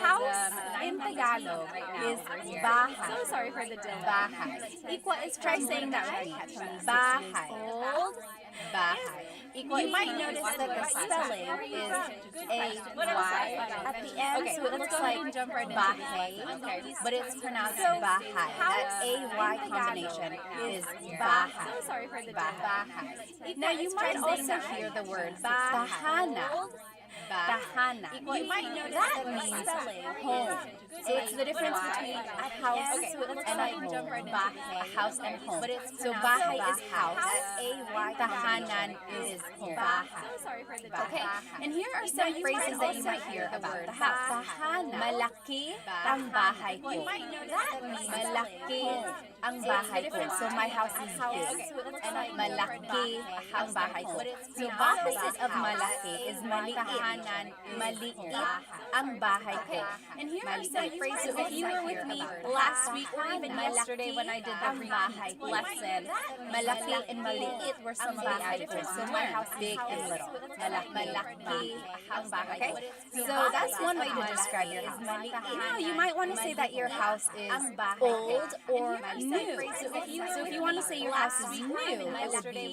house in Tagalog is bahay. So sorry for the delay. Bahay. Ikwa is try saying that with me. Bahay. Old. Bahay. You might notice that the spelling is A-Y at the end, so it looks like bahay, but it's pronounced bahay. That A-Y combination is bahay. So sorry for the bahay. Now you might also hear the word bahana. Bahana. You might notice that means home. So it's the difference between a house and a home. A house and home. So bahay is house. Tahanan is bahay. Okay. And here are some phrases that you might hear about the house. Malaki ang bahay ko. That means malaki ang bahay ko. So my house is big. Malaki ang bahay ko. So opposite of malaki is maliit. Maliit ang bahay ko. And here are some phrases. If you were with me last week or even yesterday when I did the bahay lesson, malaki and maliit were some of the adjectives. So my house big and little. Malaki ang bahay ko. So that's one way to describe your house. Now you might want to say that your house is old or new. So if you want to say your house is new, it would be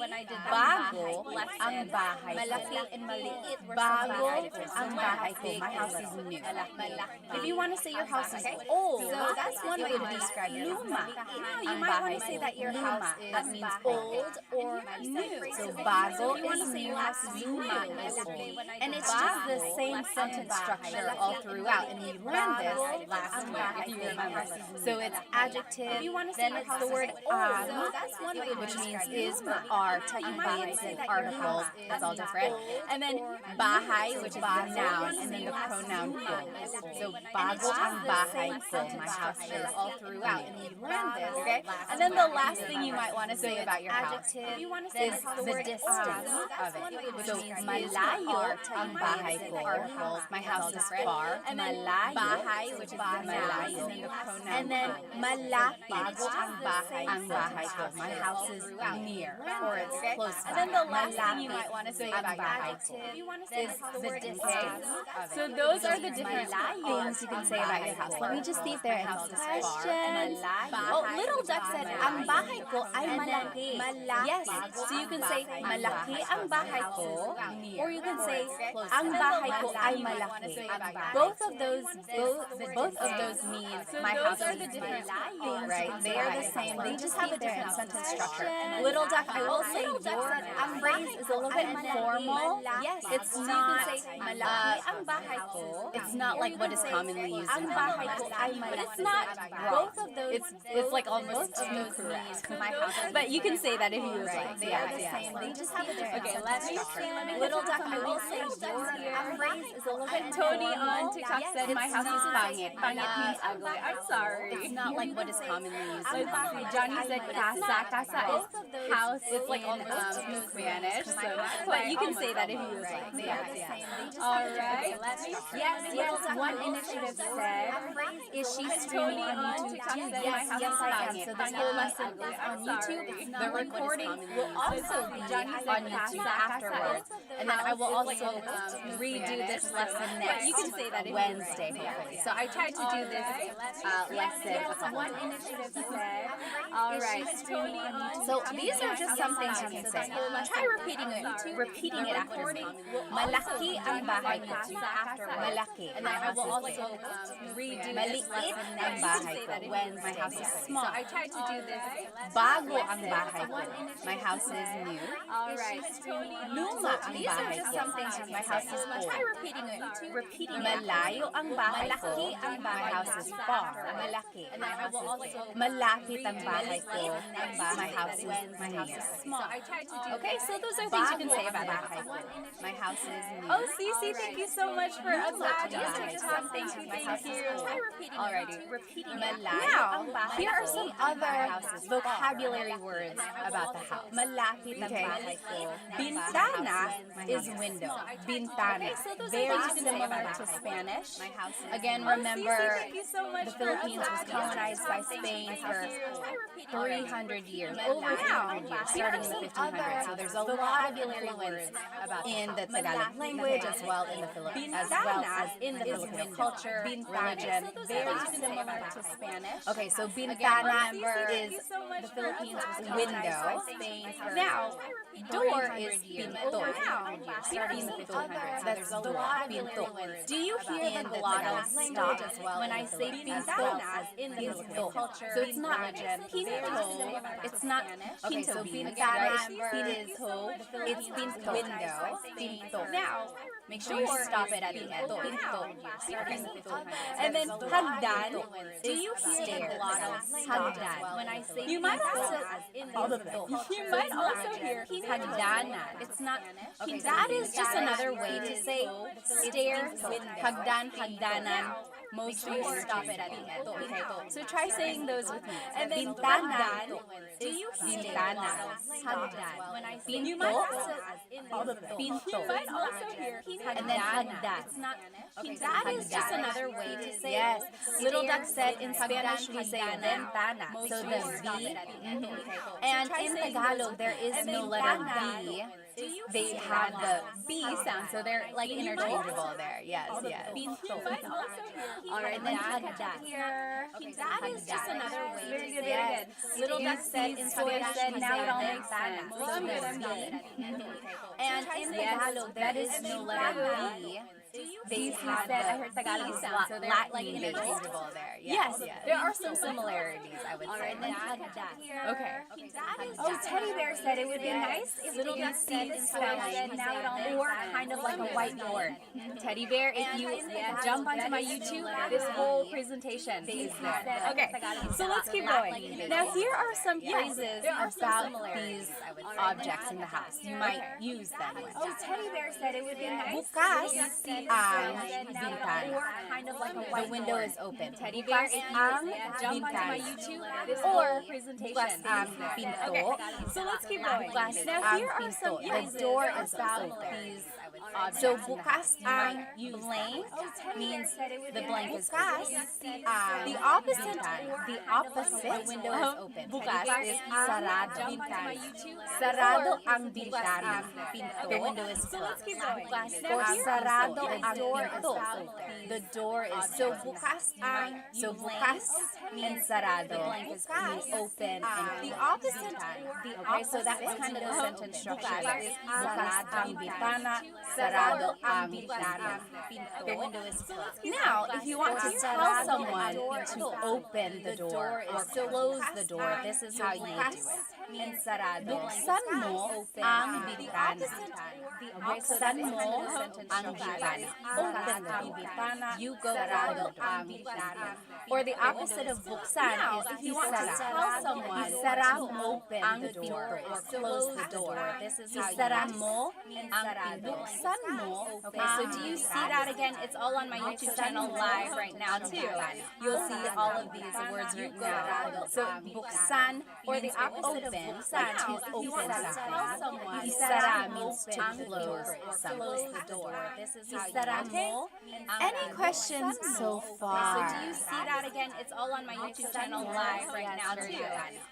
bago ang bahay ko. Malaki and maliit were bago ang bahay ko. My house is new. If you want to say your house is old, so that's one way to describe your house. You might want to say that your house is that means old or new. So bago is new, luma is old. And it's just the same sentence structure all throughout. And we learned this last week, if you remember. So it's adjective, then it's the word which means is or are. Technically it's an article. It's all different. And then bahay, which is the noun, and then the pronoun ko. So bago ang bahay ko, my house is all throughout. And we learned this, okay? And then the last thing you might want to say about your house is the distance of it. So malayo ang bahay ko. My house is far. And then bahay, which is the malayo, and then the pronoun. And then malapit ang bahay ko. My house is near, or it's close by. And then the last thing you might want to say about your house is the distance. So those are the different things you can say about your house. Let me just see if there are any questions. Oh, Little Duck said, ang bahay ko ay malaki. Yes, so you can say, malaki ang bahay ko, or you can say, ang bahay ko ay malaki. Both of those mean my house is big. Right? They are the same. They just have a different sentence structure. Little Duck, I will say your phrase is a little bit formal. Yes, it's not it's not like what is commonly used in common conversation. But it's not wrong. It's like almost too correct. But you can say that if you would like. They are the same. They just have a different sentence structure. Little Duck, I will say your phrase is a little bit Tony on TikTok said my house is pangit. Pangit means ugly. I'm sorry. It's not like what is commonly used. Johnny said casa. Casa is house. It's like almost too Spanish. But you can say that if you would like. They are the same. All right. Yes. One initiative said, is she's streaming on YouTube? Yes, I am. So this whole lesson is on YouTube. The recording will also be on YouTube afterwards. And then I will also redo this lesson next Wednesday, hopefully. So I tried to do this lesson. One initiative said, All right. So these are just some things you can say. Try repeating it after me. Malaki ang bahay ko. Malaki. And then I will also redo this lesson next Wednesday. My house is small. So I tried to do this. Bago ang bahay ko. My house is new. all right. Luma ang bahay ko. My house is old. Try repeating it. Malayo ang bahay ko. My house is far. Malaki. And then I will also malapit ang bahay ko. My house is small. So I tried to do. Okay, so those are things you can say about that. My house is new. Oh, Cece, thank you so much for a badge. Thank you. Try repeating. Alrighty. Now, here are some other vocabulary words about the house. Malapit ang bahay ko. Bintana is window. Bintana. Very similar to Spanish. Again, remember, the Philippines was colonized by Spain for 300 years, over 300 years, starting in the 1500s. So there's a lot of vocabulary words in the Tagalog language as well as in the Filipino culture, religion, very similar to Spanish. Okay, so bintana is the Philippines was window. Now, door is pinto. Starting in the 1500s. That's door, pinto. Do you hear the glottal stop when I say pinto as in the Filipino culture? So it's not pinto. It's not okay. So bintana is pinto. It's pinto. Window. Pinto. Now, make sure you stop it at the end. Pinto. And then hagdan. Do you hear the glottal hagdan when I say You might also hear hagdana. It's not okay. That is just another way to say stair. Hagdan, hagdanan. Most of you stop it at the end. Okay. So try saying those with me. And then bintana. Do you hear bintana? Hagdan. When I say pinto. Pinto. And then hagdan. It's not okay. That is just another way to say yes. Little Duck said in Spanish we say ventana. So the V. And in Tagalog there is no letter B. They have the B sound, so they're like interchangeable there. Yes. All right, then hagdan. That is just another way. Very good. Yes. Little Duck said in Spanish we say ventana. So the V. And in Tagalog there is no letter B. They have the Tagalog sound, so they're like interchangeable there. Yes. There are some similarities, I would say. Okay. Oh, Teddy Bear said it would be nice if we could see the Spanish or kind of like a whiteboard. Teddy Bear, if you jump onto my YouTube, this whole presentation is there. Okay, so let's keep going. Now here are some phrases about these objects in the house. You might use them. Oh, Teddy Bear said it would be nice. Bukas ang bintana. The window is open. Teddy Bear, if you jump onto my YouTube, this whole presentation. Bukas ang pinto. Okay, so let's keep going. Now here are some phrases the door is about open. these So bukas ang blank means the blank is bukas. The opposite, the window is open. Bukas is sarado. Sarado ang bintana. The window is closed. Or sarado ang pinto. The door is so bukas ang means sarado means open and the opposite. Okay, so that's kind of the sentence structure. Bukas ang bintana. Sarado ang bintana. The window is closed. Now, if you want to tell someone to open the door or close the door, this is how you do it. Buksan mo ang bintana. Buksan mo ang bintana. Open ang bintana. You go sarado ang bintana. Or the opposite of buksan is if you want to tell someone isara mo ang door or close the door. This is how you isara mo ang pinto. Buksan mo. Okay, so do you see that again? It's all on my YouTube channel live right now too. You'll see all of these words right now. So buksan or the opposite of buksan is open something. Isara means to close the door. This is how you Any questions so far? So do you see that again, it's all on my YouTube channel live right now too.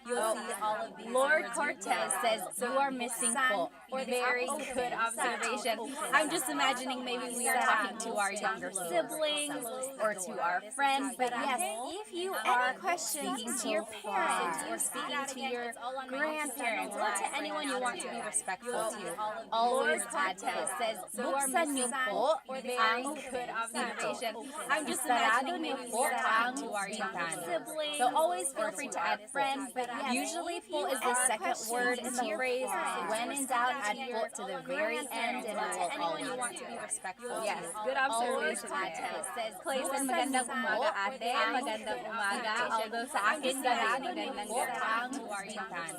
You'll see all of these. Lord Cortez says, you are missing po. Very good observation. I'm just imagining maybe we are talking to our younger siblings or to our friends. But yes, if you are speaking to your parents or speaking to your grandparents or to anyone you want to be respectful to, always add po. It says, buksan niyo po ang good observation. I'm just imagining maybe we're talking to our younger siblings. So always feel free to add friend. But usually po is the second word in the phrase. When in doubt, add po to the very end, and it will all you want to be respectful. Yes, good observation. It says, Clayson, magandang umaga ate, magandang umaga. Although sa akin, galing ng ang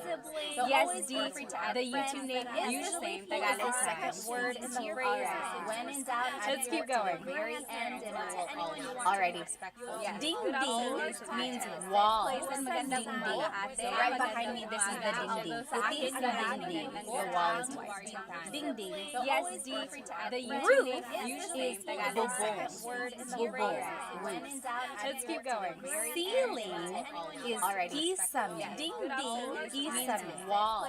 siblings. Yes, D, the YouTube name is the same. Tagalog second word in the phrase. When in doubt, let's keep going. Very end, and it will all you want to be respectful. Ding ding means wall. Ding ding. So right behind me, this is the ding ding. Puti is the ding ding. The wall is white. Ding ding. Yes, D. The roof is bubong. Bubong. Let's keep going. Ceiling is kisame. Ding ding. Kisame. Wall.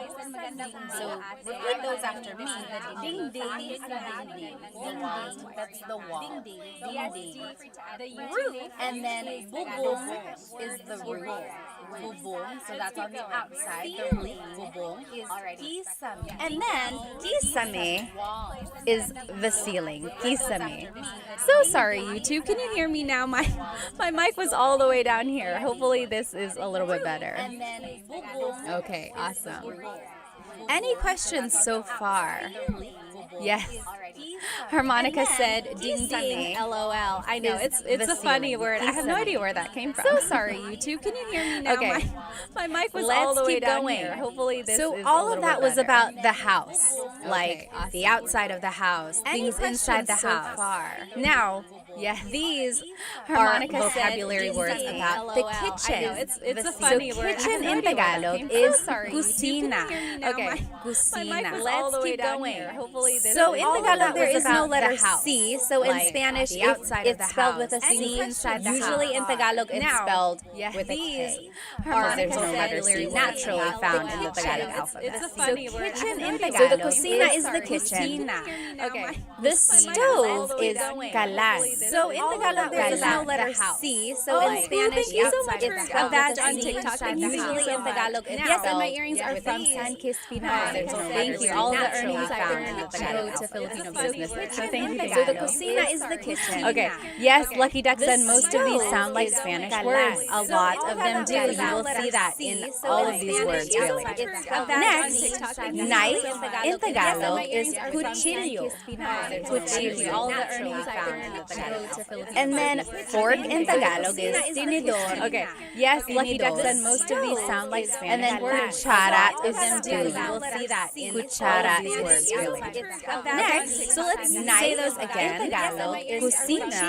So repeat those after me. Ding ding is the ding ding. Ding ding. That's the wall. Ding ding. Ding ding. The roof. And then bubong is the roof. Bubong. So that's on the outside. The roof. Bubong is kisame. And then kisame is the ceiling. Kisame. So sorry, YouTube. Can you hear me now? My mic was all the way down here. Hopefully this is a little bit better. And then bubong. Okay, awesome. Any questions so far? Yes. Harmonica said, ding ding, LOL. I know, it's a funny word. I have no idea where that came from. So sorry, YouTube. Can you hear me now? Okay. My mic was all the way down here. Hopefully this is a little bit better. So all of that was about the house. Like the outside of the house, things inside the house. Now, these Harmonica vocabulary words about the kitchen. I know, it's a funny word. Kitchen in Tagalog is kusina. Okay, kusina. Let's keep going. Hopefully this So in Tagalog there is no letter C. So in Like Spanish the outside of the it's spelled house. with a C. Usually in Tagalog it's Now, spelled yeah, with a these K. Harmonica There's no said letter C naturally about found the in the kitchen. Tagalog alphabet. It's a funny word. Kitchen in So the Tagalog kusina is the kitchen. Okay. The stove is kalan. So in Tagalog there is no Kalan, letter the house. C. So in Spanish thank you so much it's for spelled a badge with a on C. TikTok. Thank you Usually so in Tagalog much. it's Yes, and spelled my earrings are from San Kiss Thank Pinay. you. All the earnings I found in earned the Tagalog go to alphabet. Filipino businesses. So thank you. So the kusina is the kitchen. Okay. Yes, Lucky Duck said The most of these stove sound like is Spanish kalan. words. A So lot all of that them do. is You will letter see that C. in So all in of these Spanish, words, really. it's Next, knife in Tagalog is cuchillo. Cuchillo. All the earnings I earned go to Filipino And then fork in Tagalog is tinidor. Okay. Yes, Lucky Duck said most of these sound like Spanish. And then words. kuchara is them do. spoon. You will see that in Kuchara all of these words, really. Next, so let's say those again. In Tagalog, kusina,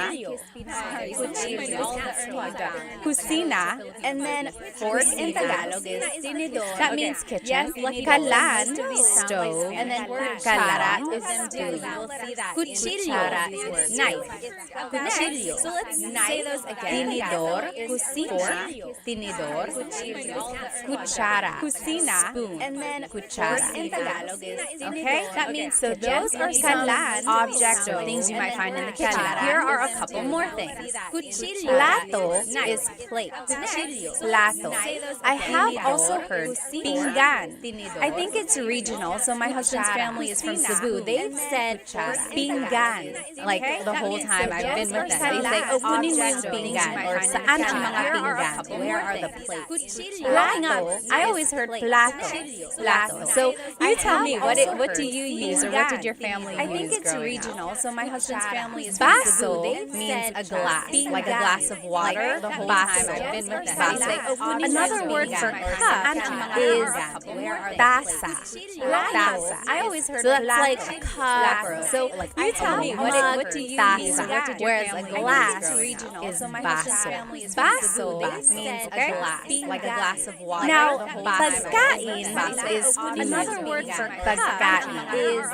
Kusina. and then fork in Tagalog is tinidor. That means kitchen. Yes, kalan, stove, and then kuchara is spoon. Kuchillo is knife. Kuchillo. So let's say those again. Tinidor, kusina, tinidor, kuchara, Kusina. spoon, and then kuchara in Tagalog is Okay, that means so those are some kalan, objects or things you might find in the kitchen. Here are a couple more things. Plato is plate. Plato. I have also heard pinggan. I think it's regional, so my husband's family is from Cebu. They've said pinggan like the whole time I've been with them. They say, oh, kunin mo yung pinggan, or saan ang mga pinggan? Where are the plates? Growing up, I always heard plato. Plato. So You tell me, what do you use or what did your family use? I think it's growing up? regional, so my husband's family is from Cebu. Baso means a glass, like a glass of water. The whole Baso. time I've been with them. Baso. They say, oh, kunin mo Another yung word for pinggan, or cup saan ang mga is pinggan? tasa. Tasa. I always heard So that's like plato. a cup. So You tell me, what do you use or what whereas a glass is baso. Baso means a glass, like a glass of water. Now, pagkain is another word for pagkain.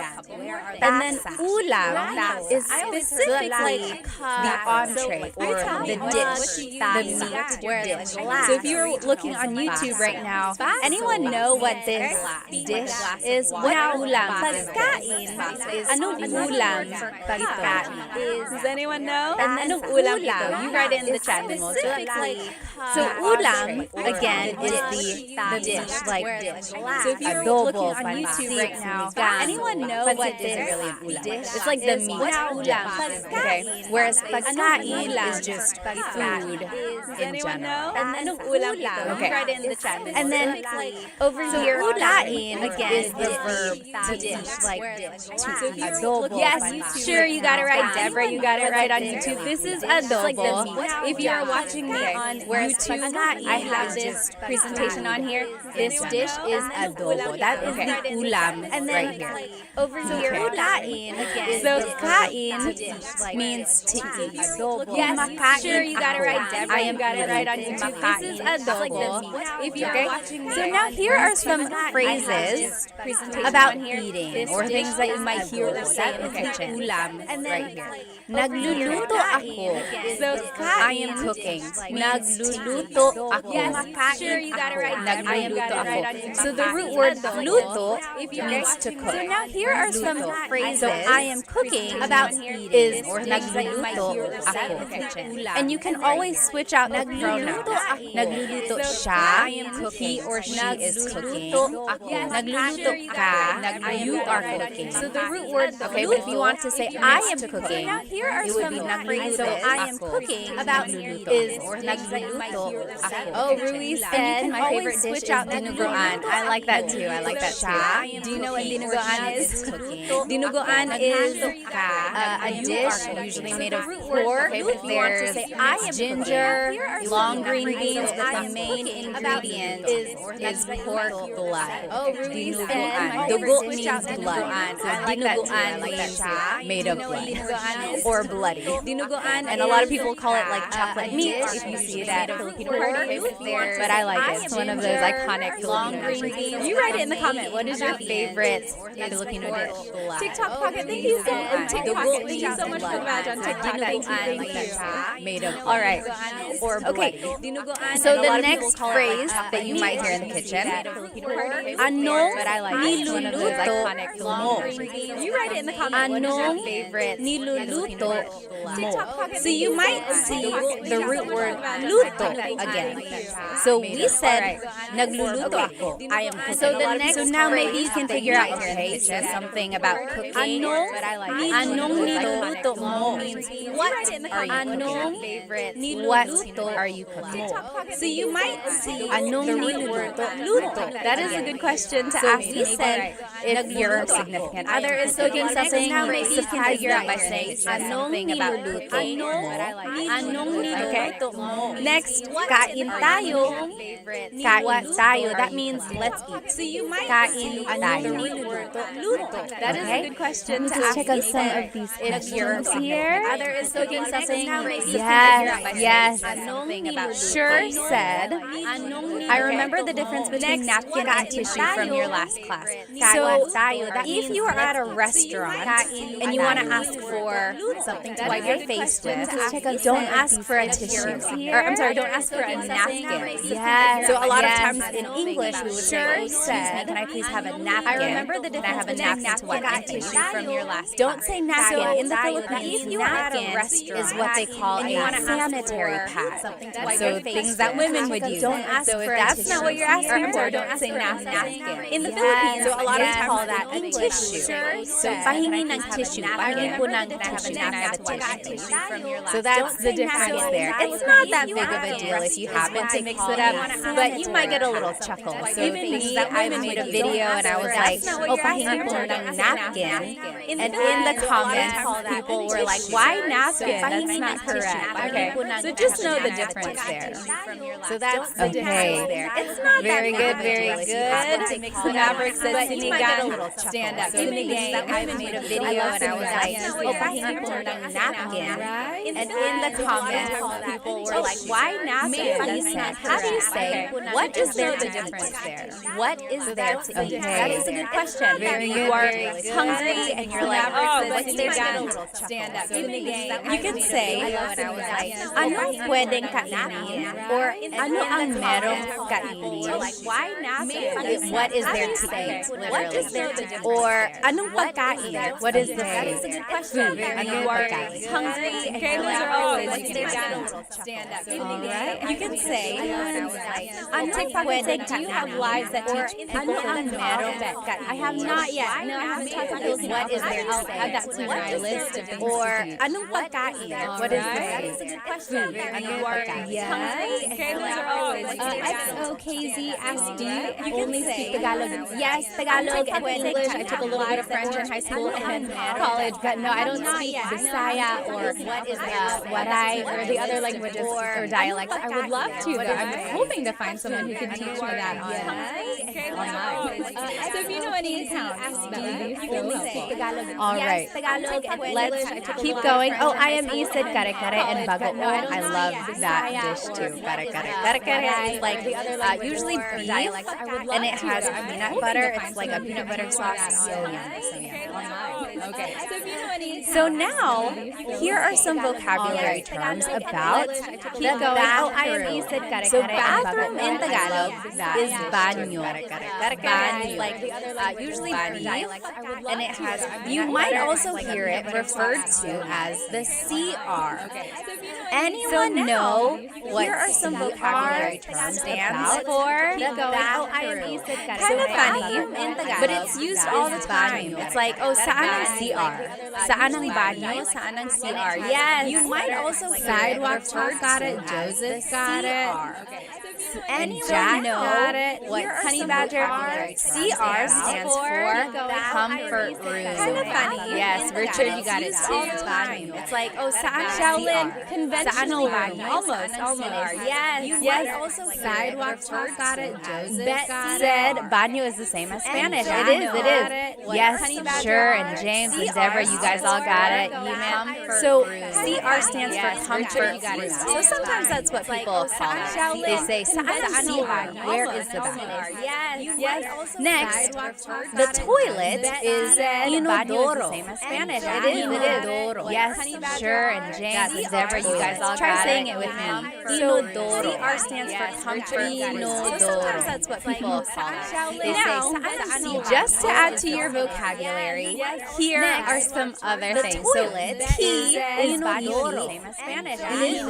And then ulam is specifically the entree or the dish, the meat dish. So if you're looking on YouTube right now, anyone know what this dish is? What ulam pagkain is? Anong ulam pagkain? Does anyone know? And then anong ulam ito? You write it in the chat mo. So ulam, again, is the dish, like So if you're looking on YouTube right now, anyone know what this dish? it's like the meat ulam. Okay. Whereas pagkain is just food in general. And then anong ulam ito? Okay. You write it in the chat. And then over here, kain again is the verb to dish, like to adobo. Yes, sure, you got it right, Deborah. You got it right on YouTube. This is adobo. If you are watching me on YouTube, I have this presentation on here. This dish is adobo. That is the ulam right here. Over here, kain again. So kain means to eat. Yes, sure, you got it right, Deborah. You got it right on YouTube. This is adobo. If you are watching me, So now here are some phrases about eating or things that you might hear or say in the kitchen. Right here. Nagluluto ako. so I kain am cooking. Nagluluto ako. Yes, sure, you got it right, Deborah. You got Nagluluto it right on ako. YouTube. So the root word luto means to cook. So now here are some phrases So I am cooking about is or things that you might nagluluto hear or say in ako. the kitchen. And you can always switch out the pronouns. Nagluluto siya, he or she is cooking. Nagluluto ka, you are cooking. So the root word Okay, but if you want to say I am cooking, here are it would be some nagluluto phrases I am cooking about is nagluluto ako. Oh, Rui said my favorite dish is dinuguan. I like that too. I like that too. Do you know what dinuguan is? Dinuguan is a dish usually made of pork. There's ginger, long green beans, but the main ingredient is pork blood. Oh, Rui said Dugo means blood. So dinuguan is made of blood or bloody. Dinuguan, and a lot of people call it like chocolate meat if you see that Filipino party. But I like it. It's one of those iconic long green beans. You write it in the comment. What is your favorite Filipino dish? TikTok Pocket. Thank you so much. Thank you so much for the badge on TikTok. Thank you. Made of. All right. Or bloody. So the next phrase that you might hear in the kitchen, anong niluluto mo? You write it in the comment. What is your favorite Niluluto mo. So you might see The root word luto again. So we said nagluluto ako. I am cooking. So now maybe you can figure out here in the kitchen something about cooking. Anong niluluto mo means what are you cooking? So you might see Anong niluluto? Luto. That is a good question to So ask. we said if your significant other is cooking something, now maybe you can surprise figure out them by by saying saying something about luto mo. Anong niluluto mo? Next, Kain tayo. Kain tayo. That means let's eat. so you might Kain tayo. luto. That is a good question to ask. Check out some of these If your here. other is cooking something, Yes. Sure said. I remember the difference between napkin and tissue from your last class. So, if you are at a restaurant and you want to ask for something to wipe your face with, don't ask for a tissue. Or I'm sorry, don't ask for a napkin. Yes. So a lot of Yes. times in English we would say, excuse me, can I please have a napkin? I remember the Can I have a difference napkin to wipe my face tissue from your last Don't say napkin. In the Philippines, if you are at a napkin restaurant is what they call and a you wanna ask sanitary for pad. something to wipe So your face things that with. women would use. Don't ask So if for a that's tissue. not what you're asking Or, for, don't don't say ask for a napkin. In the Yes. Philippines, So a lot of yes. times call that a tissue. So pahingi ng tissue. Pahingi po ng tissue. Can I have a tissue? So that's the difference there. It's not that big of a deal if you happen to mix it up, but you might get a little chuckle. So even me, I made a video and I was like, oh, pahingi po ng napkin. And in the comments, people were like, why napkin? That's not correct. Okay, so just know the difference there. So that's okay. It's not Very that good, very good. Maverick says sinigang, stand up. Sinigang. I made a video and I was like, pahingi po ng napkin. And in the comments, people were like, why napkin? How do you say, what is there to difference there? What is there to eat? That is a good question. You are hungry and you're like, what's there to stand up? You could say, anong pwedeng kainin? Or ano ang merong kainin? Why napkin? What is there to eat? What is there to difference? Or anong pagkain? What is the food? That is a good question. You are hungry and you're like, what's there to stand up? Alright. You can say, anong pwedeng kainin? Do you have lives that teach people ang merong kainin? I have not yet. No, I haven't talked about those. What is there to say? Add that to my list of things to teach. Or anong pagkain? What is the food? That is a good question. You are hungry. Okay, those are always XOKZ asked, do you only speak Tagalog? Yes, Tagalog and English. I took a little bit of French in high school and college, but no, I don't speak Bisaya or Waray or the other languages or dialects. I would love to, though. I'm hoping to find someone who can teach me that online. So if you know any accounts, that would be so helpful. All right, let's keep going. Oh, IME said kare-kare and bagoong. I love that dish too. Kare-kare. Kare-kare is like usually beef, and it has peanut butter. It's like a peanut butter sauce. So yum. Okay. So now, here are some vocabulary terms about the bathroom. So bathroom in Tagalog is banyo. Banyo, like usually beef, and it has. You might also hear it referred to as the CR. Anyone know what here are some vocabulary terms stands for? The bathroom. Kind of funny, but it's used all the time. It's like, saan ang CR? Saan ang banyo? Saan ang CR? Yes. You might also sidewalk talk got it. Joseph got it. Anyone know what Honey Badger CR stands for? Comfort room. Kind of funny. Yes, Richard, you got it all the time. It's like, saan Shaolin conventional banyo? Almost. Yes. Also sidewalk talk got it. Joseph said banyo is the same as Spanish. It is. Yes, sure. And James and Deborah, you guys all got it. So CR stands for comfort room. So sometimes that's what people call it. They say, saan CR? Where is the bathroom? Yes. Next, the toilet is inodoro. Same as Spanish. It is. Yes, sure. And James and Deborah, you guys all try saying it with me. Inodoro. CR stands for comfort. Inodoro. Sometimes that's what people call it. They say, just to add to your vocabulary, here are some other things. So pee is inodoro. Same as Spanish.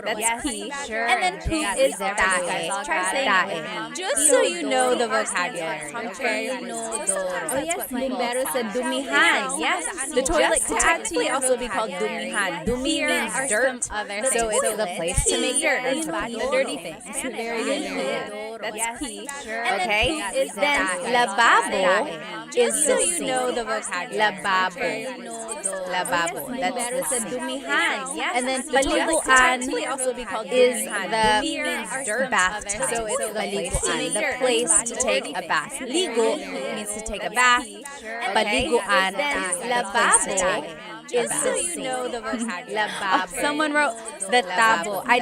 That's pee. And then poop is tae. Try saying that. Just so you know the vocabulary. Okay. Oh yes, Bumbero said dumihan. Yes, the toilet could technically also be called dumihan. Dumi means dirt, so it's the place to make dirt and to put the dirty things. Very good. That's pee. Okay. Then lababo is the same. Know the vocabulary. Lababo. That's the dumihan. And then paliguan also be called is the bathtub. So it's the place to take a bath. Ligo means to take a bath. Paliguan is lababo. Is so you know the vocabulary. Someone wrote the tabo. I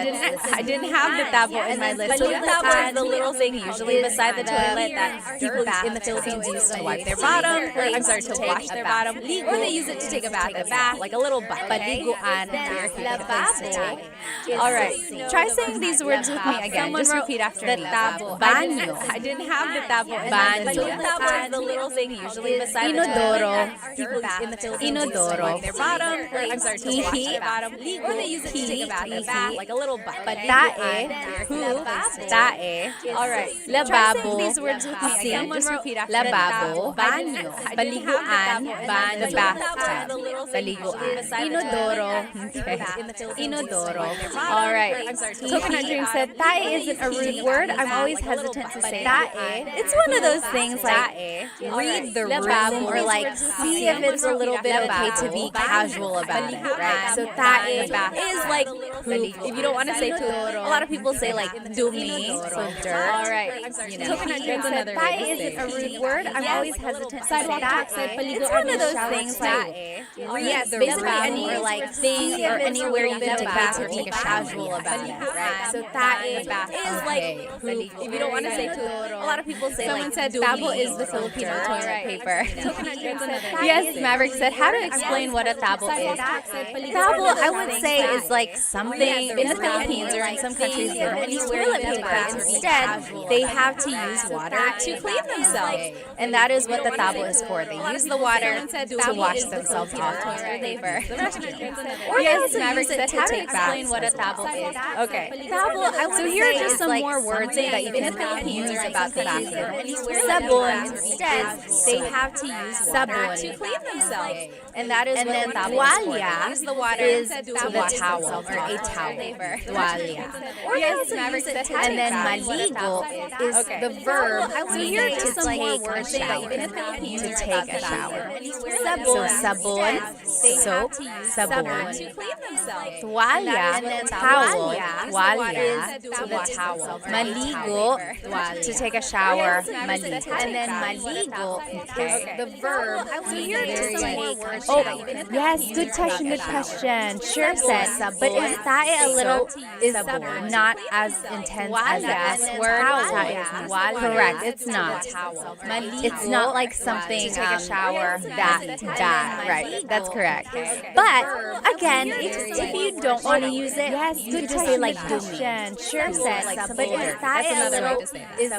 didn't have the tabo in my list. So the tabo is the little thing usually beside the toilet that people in the Philippines use to wipe their bottom. To wash their bottom. Or they use it to take a bath, like a little bucket. Paliguan. All right. Try saying these words with me again. Just repeat after me. The tabo. Banyo. I didn't have the tabo. Banyo. So the tabo is the little thing usually beside the toilet. People in the Philippines use to wipe their bottom. To wash their bottom. Or they use it to take a bath, like a little bucket. Tae. Tae. All right. Lababo. These words with me again. Just repeat after me. Lababo. Banyo. Paliguan. The bathtub. Paliguan. Inodoro. Okay. Inodoro. All right. Coconut Dream said, tae isn't a rude word. I'm always hesitant to say tae. It's one of those things like read the room or like see if it's a little bit okay to be casual about it, right? So that is like poop. If you don't want to say poop, a lot of people say like dumi, so dirt. All right, you know. That's another way to say a rude word. I'm always hesitant to say that. It's one of those things like, yes, basically any like thing or anywhere you need to bath or take a casual about it, right? So that is like poop. If you don't want to say poop, a lot of people say Someone like said tabo is the Filipino toilet paper. Yes, Maverick said, how to explain what a tabo is. Tabo, I would say, is like something in the Philippines or in some countries they don't use toilet paper. Instead, they have to use water to clean themselves. And that is what the tabo is for. They use the water to wash themselves off toilet paper. Or yes, Maverick said, how to explain what a tabo is. Okay. Tabo, I would say, here are just some more words that you can use about the bathroom. Sabon, instead, they have to use water to clean themselves. And that is what the tuwalya is the towel or a towel. Tuwalya. Or yes, Maverick said, and then maligo is the verb. So here are just some more words that you can use to take a shower. So sabon, soap, sabon. Tuwalya, towel, tuwalya, to the towel. Maligo, to take a shower, maligo. And then maligo, okay, the verb. So here are just some more words. Oh, yes, good question, good question. Sure said, but is that a little, is not as intense as the S word? Correct, it's not. It's not like something, take a shower, that bad, right? That's correct. But, again, if you don't want to use it, yes, you good could just say like question. Sure said, but is that a little, is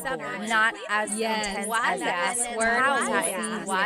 not as intense as the S word?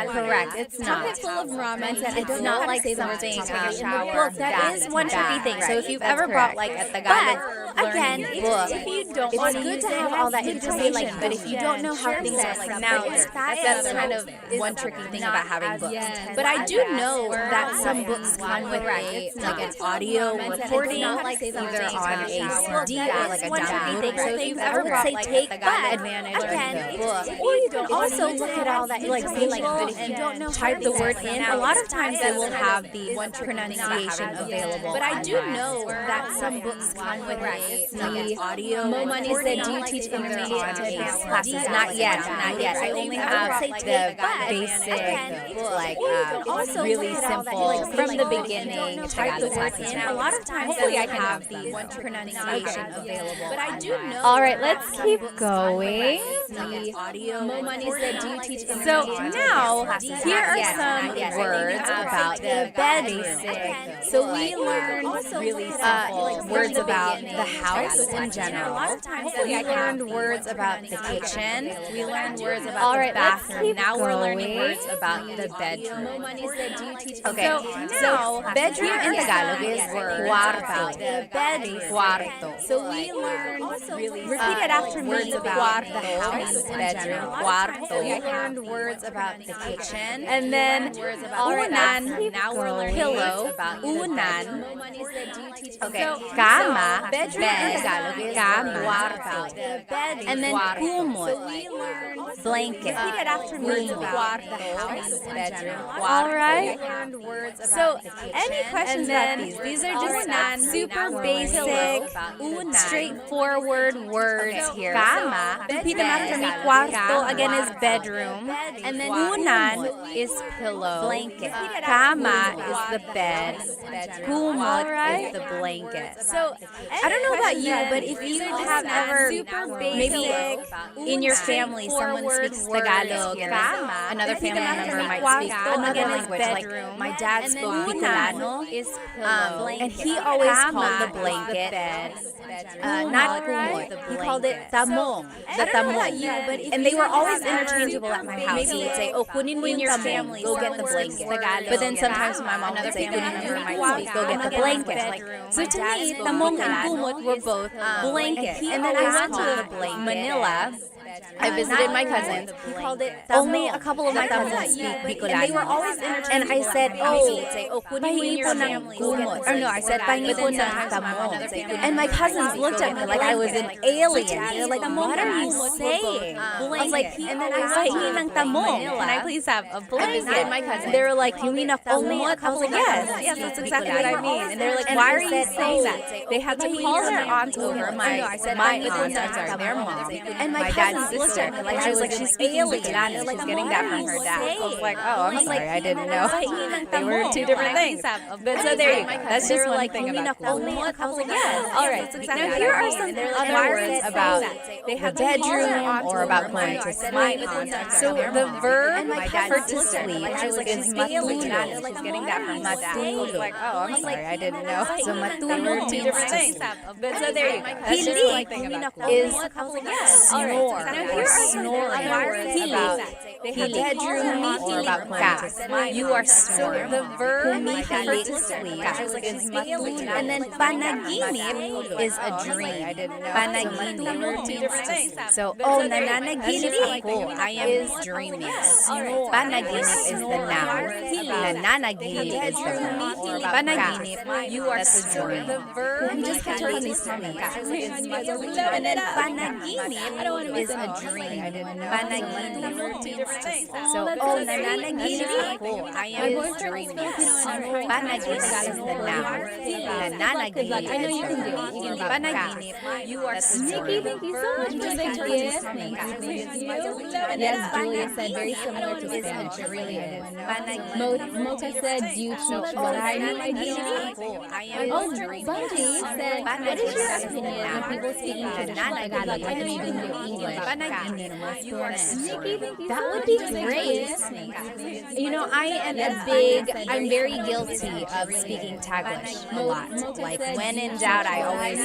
Correct, it's not. It's full of ramen. It's not like something take a shower. Well, that is one tricky thing. So if you've ever brought like a Tagalog Again, book, if you don't it's want to good use to it, have all that good information. question. But if you don't know how things are like now, that's kind of one tricky thing about having books. But I do know that some books come with like an audio recording, either on a CD or like a download. So if you've ever brought like a Tagalog advantage book, or you can also look at all that like visual but if you don't know type the word in, a lot of times they will have the pronunciation available. But I do know that some books come with the audio. Momani said, do you teach intermediate to advanced classes? Not yet. I only have the basic, like really simple from the beginning Tagalog classes. A lot of times hopefully I can have the pronunciation available. But I do know. All right, let's keep going. The audio. Momani said, do you teach intermediate So to now, advanced classes? here are some words about the bedroom. So we learned really simple words about the house in general. We learned words about the kitchen. We learned words about the bathroom. Now we're learning words about the bedroom. Momani said, do you teach Okay, so bedroom in Tagalog is cuarto. The bed is cuarto. So we learned really repeat it after me. Words about the house, bedroom, cuarto. We learned words about the kitchen, and then unan. Now we're learning pillow. Unan. Momani said, do you teach Okay, cama. Bedroom in Tagalog is cuarto. The bed is and then kumot. So we learned blanket. Repeat it after me. Cuarto. The house, bedroom, cuarto. All right. We learned words about the kitchen. Any questions about these? These are just super basic, straightforward words here. Cama. Repeat them after me. Cuarto again is bedroom, and then unan is pillow. Blanket. Cama is the bed. Kumot is the blanket. So I don't know about you, but if you have ever maybe in your family someone speaks Tagalog and another family member might speak another language, like my dad spoke Bicolano, and he always called the blanket not kumot. He called it tamong. The tamong. And they were always interchangeable at my house. He would say, oh, kunin mo in your family, go get the blanket. But then sometimes my mom would say, kunin mo might speak, go get the blanket. So to me, tamong and kumot were both blanket. And then I went to Manila I visited my cousins. Only a couple of my cousins speak Bicolano. And they were always interchangeable. And I said, pahingi po ng kumot. Or no, I said, pahingi po ng tamo. And my cousins looked at me like I was an alien. They're like, what are you saying? I was like, and then I was pahingi ng tamo. Can I please have a blanket? I visited my cousins. They were like, hingi na kumot. I was like, yes, that's exactly what I mean. And they're like, why are you saying that? They had to call their aunt over, my aunt, I'm sorry, their mom, and my dad's sister. Like, I was like, she's speaking Bicolano. She's getting that from her dad. I was like, oh, I'm sorry, I didn't know. They were two different things. But so there you go. That's just one thing about only a couple of yes. All right. Now here are some other words about the bedroom or about going to sleep. So the verb for to sleep is matulog. She's getting that from my dad. I was like, oh, I'm sorry, I didn't know. So matulog, two different things. But so there you go. That's just one thing about is snore. Now here are snoring words about the bedroom or about going to sleep. You are snoring. The verb for to sleep is matulog. And then panaginip is a dream. Panaginip. Two different things. So, nananaginip ako. I am dreaming. Panaginip is the noun. Nananaginip is the verb. Panaginip, you are snoring. The verb, I'm just picturing these coming. And then panaginip is a dream. Panaginip, two different things. So, nananaginip ako. I am dreaming. Panaginip is the noun. Nananaginip is the verb. Panaginip, you are snoring. Thank you so much for the gift. Yes, Julia said very similar to Spanish. It really is. Mocha said, do you teach variety? Oh, Bunty said, what is your opinion on people speaking traditional Tagalog like maybe New English? That would be great. You know, I'm very guilty of speaking Taglish a lot. Like, when in doubt, I always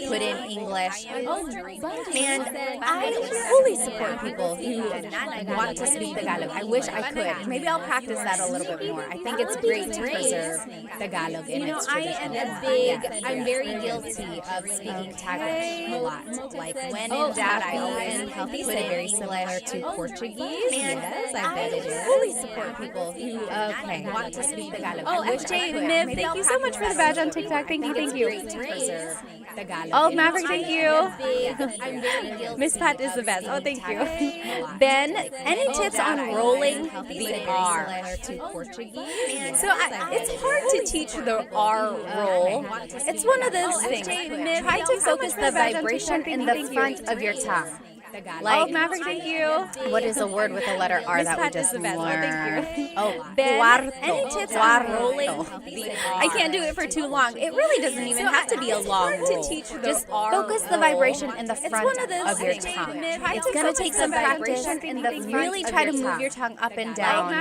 put in English. And I fully support people who want to speak Tagalog. I wish I could. Maybe I'll practice that a little bit more. I think it's great to preserve Tagalog in its traditional. I'm very guilty of speaking Taglish a lot. Like, when in doubt, I always put it very similar to Portuguese. And I bet it is. Fully support people who want to speak Tagalog. Oh, FJ Nib, thank you so much for the badge on TikTok. Thank you. Oh, Maverick, thank you. Miss Pat is the best. Oh, thank you. Ben, any tips on rolling the R? So it's hard to teach the R roll. It's one of those things. Try to focus the vibration in the front of your tongue. Like, Maverick, thank you. What is a word with a letter R that we just learned? Oh, Ben, any tips on rolling the R? I can't do it for too long. It really doesn't even have to be a long roll. Just focus the vibration in the front of your tongue. It's going to take some practice in the really try to move your tongue up and down.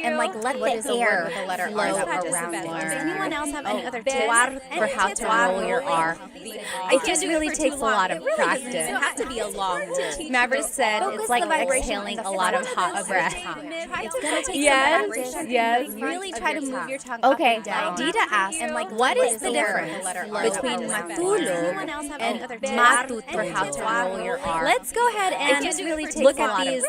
And like let the air flow around there. Does anyone else have any other tips for how to roll your R? It just really takes a lot of practice. It doesn't have to be a long roll. Maverick said it's like exhaling a lot of hot breath. It's going to take some practice. Yes. Really try to move your tongue up and down. Dita asked, and like, what is the difference between matulog and matut for how to roll your R? Let's go ahead and just really look at these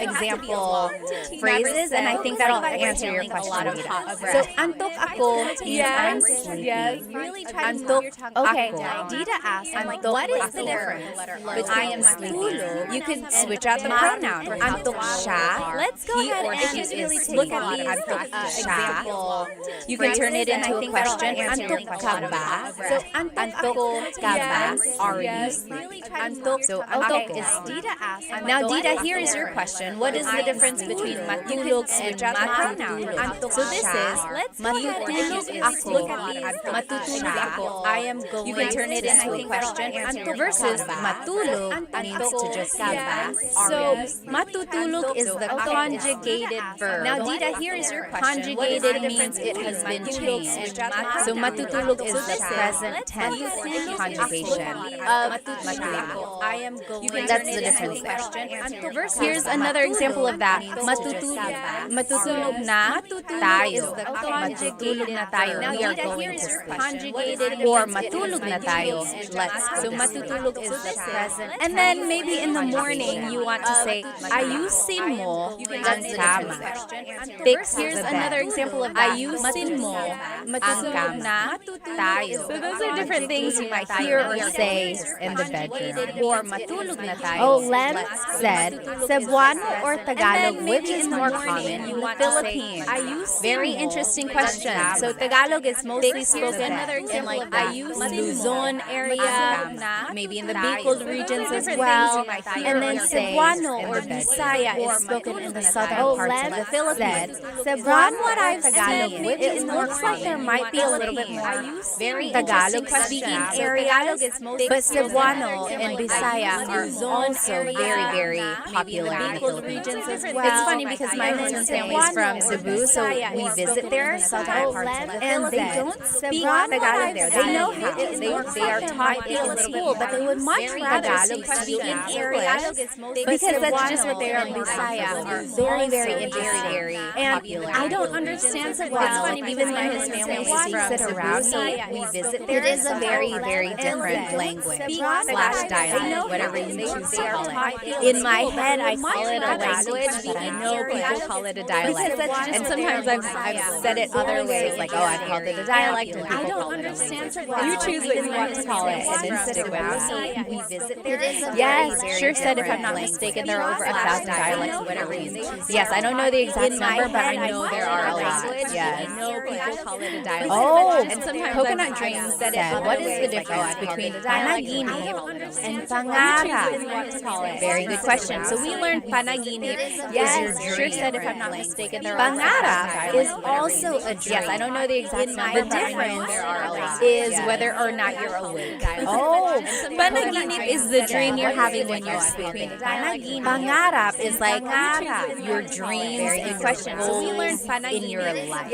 example phrases, and I think that'll answer your question. So, antok ako means I'm sleepy. Really try to move your tongue up and down. Dita asked, and like, what is the difference between I am sleepy? You can switch out the pronoun. Antok siya. Let's go ahead and really look at these example. You can turn it into a question. Antok ka ba? So, antok ka ba? Are you sleepy? Antok. So, antok is Dita asked. Now, Dita, here is your question. What is the difference between matulog and matutulog? So, this is matutulog ako. Matutulog ako. I am going. You can turn it into a question. Versus matulog means to just so, matutulog is the conjugated verb. Now, Dita, here is your question. Conjugated means it has been changed. So, matutulog is the present tense conjugation of matulog. That's the difference there. Here's another example of that. Matutulog na tayo. Matutulog na tayo. We are going to sleep. Or matulog na tayo. Let's. So, matutulog is the present. And then maybe maybe in the morning you want to say, ayusin mo ang kama. Fix Here's the another bed. example of that. Ayusin mo ang kama. Tayo. So those are different things you might hear or say in the bedroom. Or matulog na tayo. Oh, Lem said, Cebuano or Tagalog, which is more common common? in the Philippines? Very interesting question. So Tagalog is mostly spoken in like the Luzon area, maybe in the Bicol regions as well. And then Cebuano or Bisaya is spoken in the southern parts of the Philippines. From what I've Tagalog, seen, which it is more looks like there might be a little bit more very Tagalog speaking speaking areas, but Cebuano and Bisaya are also very, very popular in the Philippines as well. It's funny because my husband's family is from Cebu, so we visit there, southern parts of the and they Philippines. don't speak Tagalog there. They know how. They are taught in school, but they would much rather speak in English because that's just what they are in Bisaya. Very, very interesting. And I don't understand Cebuano. It's funny because my husband's family is from Cebu, so we visit there. It is a very, very different language slash dialect, whatever you choose to call it. In my head, I call it a language, but I know people call it a dialect. And sometimes I've said it other ways, like, oh, I've called it a dialect, and people call it a language. You choose what you want to call it, and then stick with it. We visit there. Yes, sure said, if I'm not mistaken, there are over 1,000 dialects, whatever you choose. Yes, I don't know the exact number, but I know there are a lot. Yes. I know people call it a dialect. Oh, and sometimes Coconut I've Dreams said said, what is the difference between panaginip and pangarap? Very good question. So we learned panaginip. Yes, sure said, if I'm not mistaken, there are Pangarap is also a dream. Yes, I don't know the exact number. The difference is whether or not you're awake. Oh, Panaginip is the dream you're having when you're sleeping. Pangarap is like your dreams and question. So we learned in your life.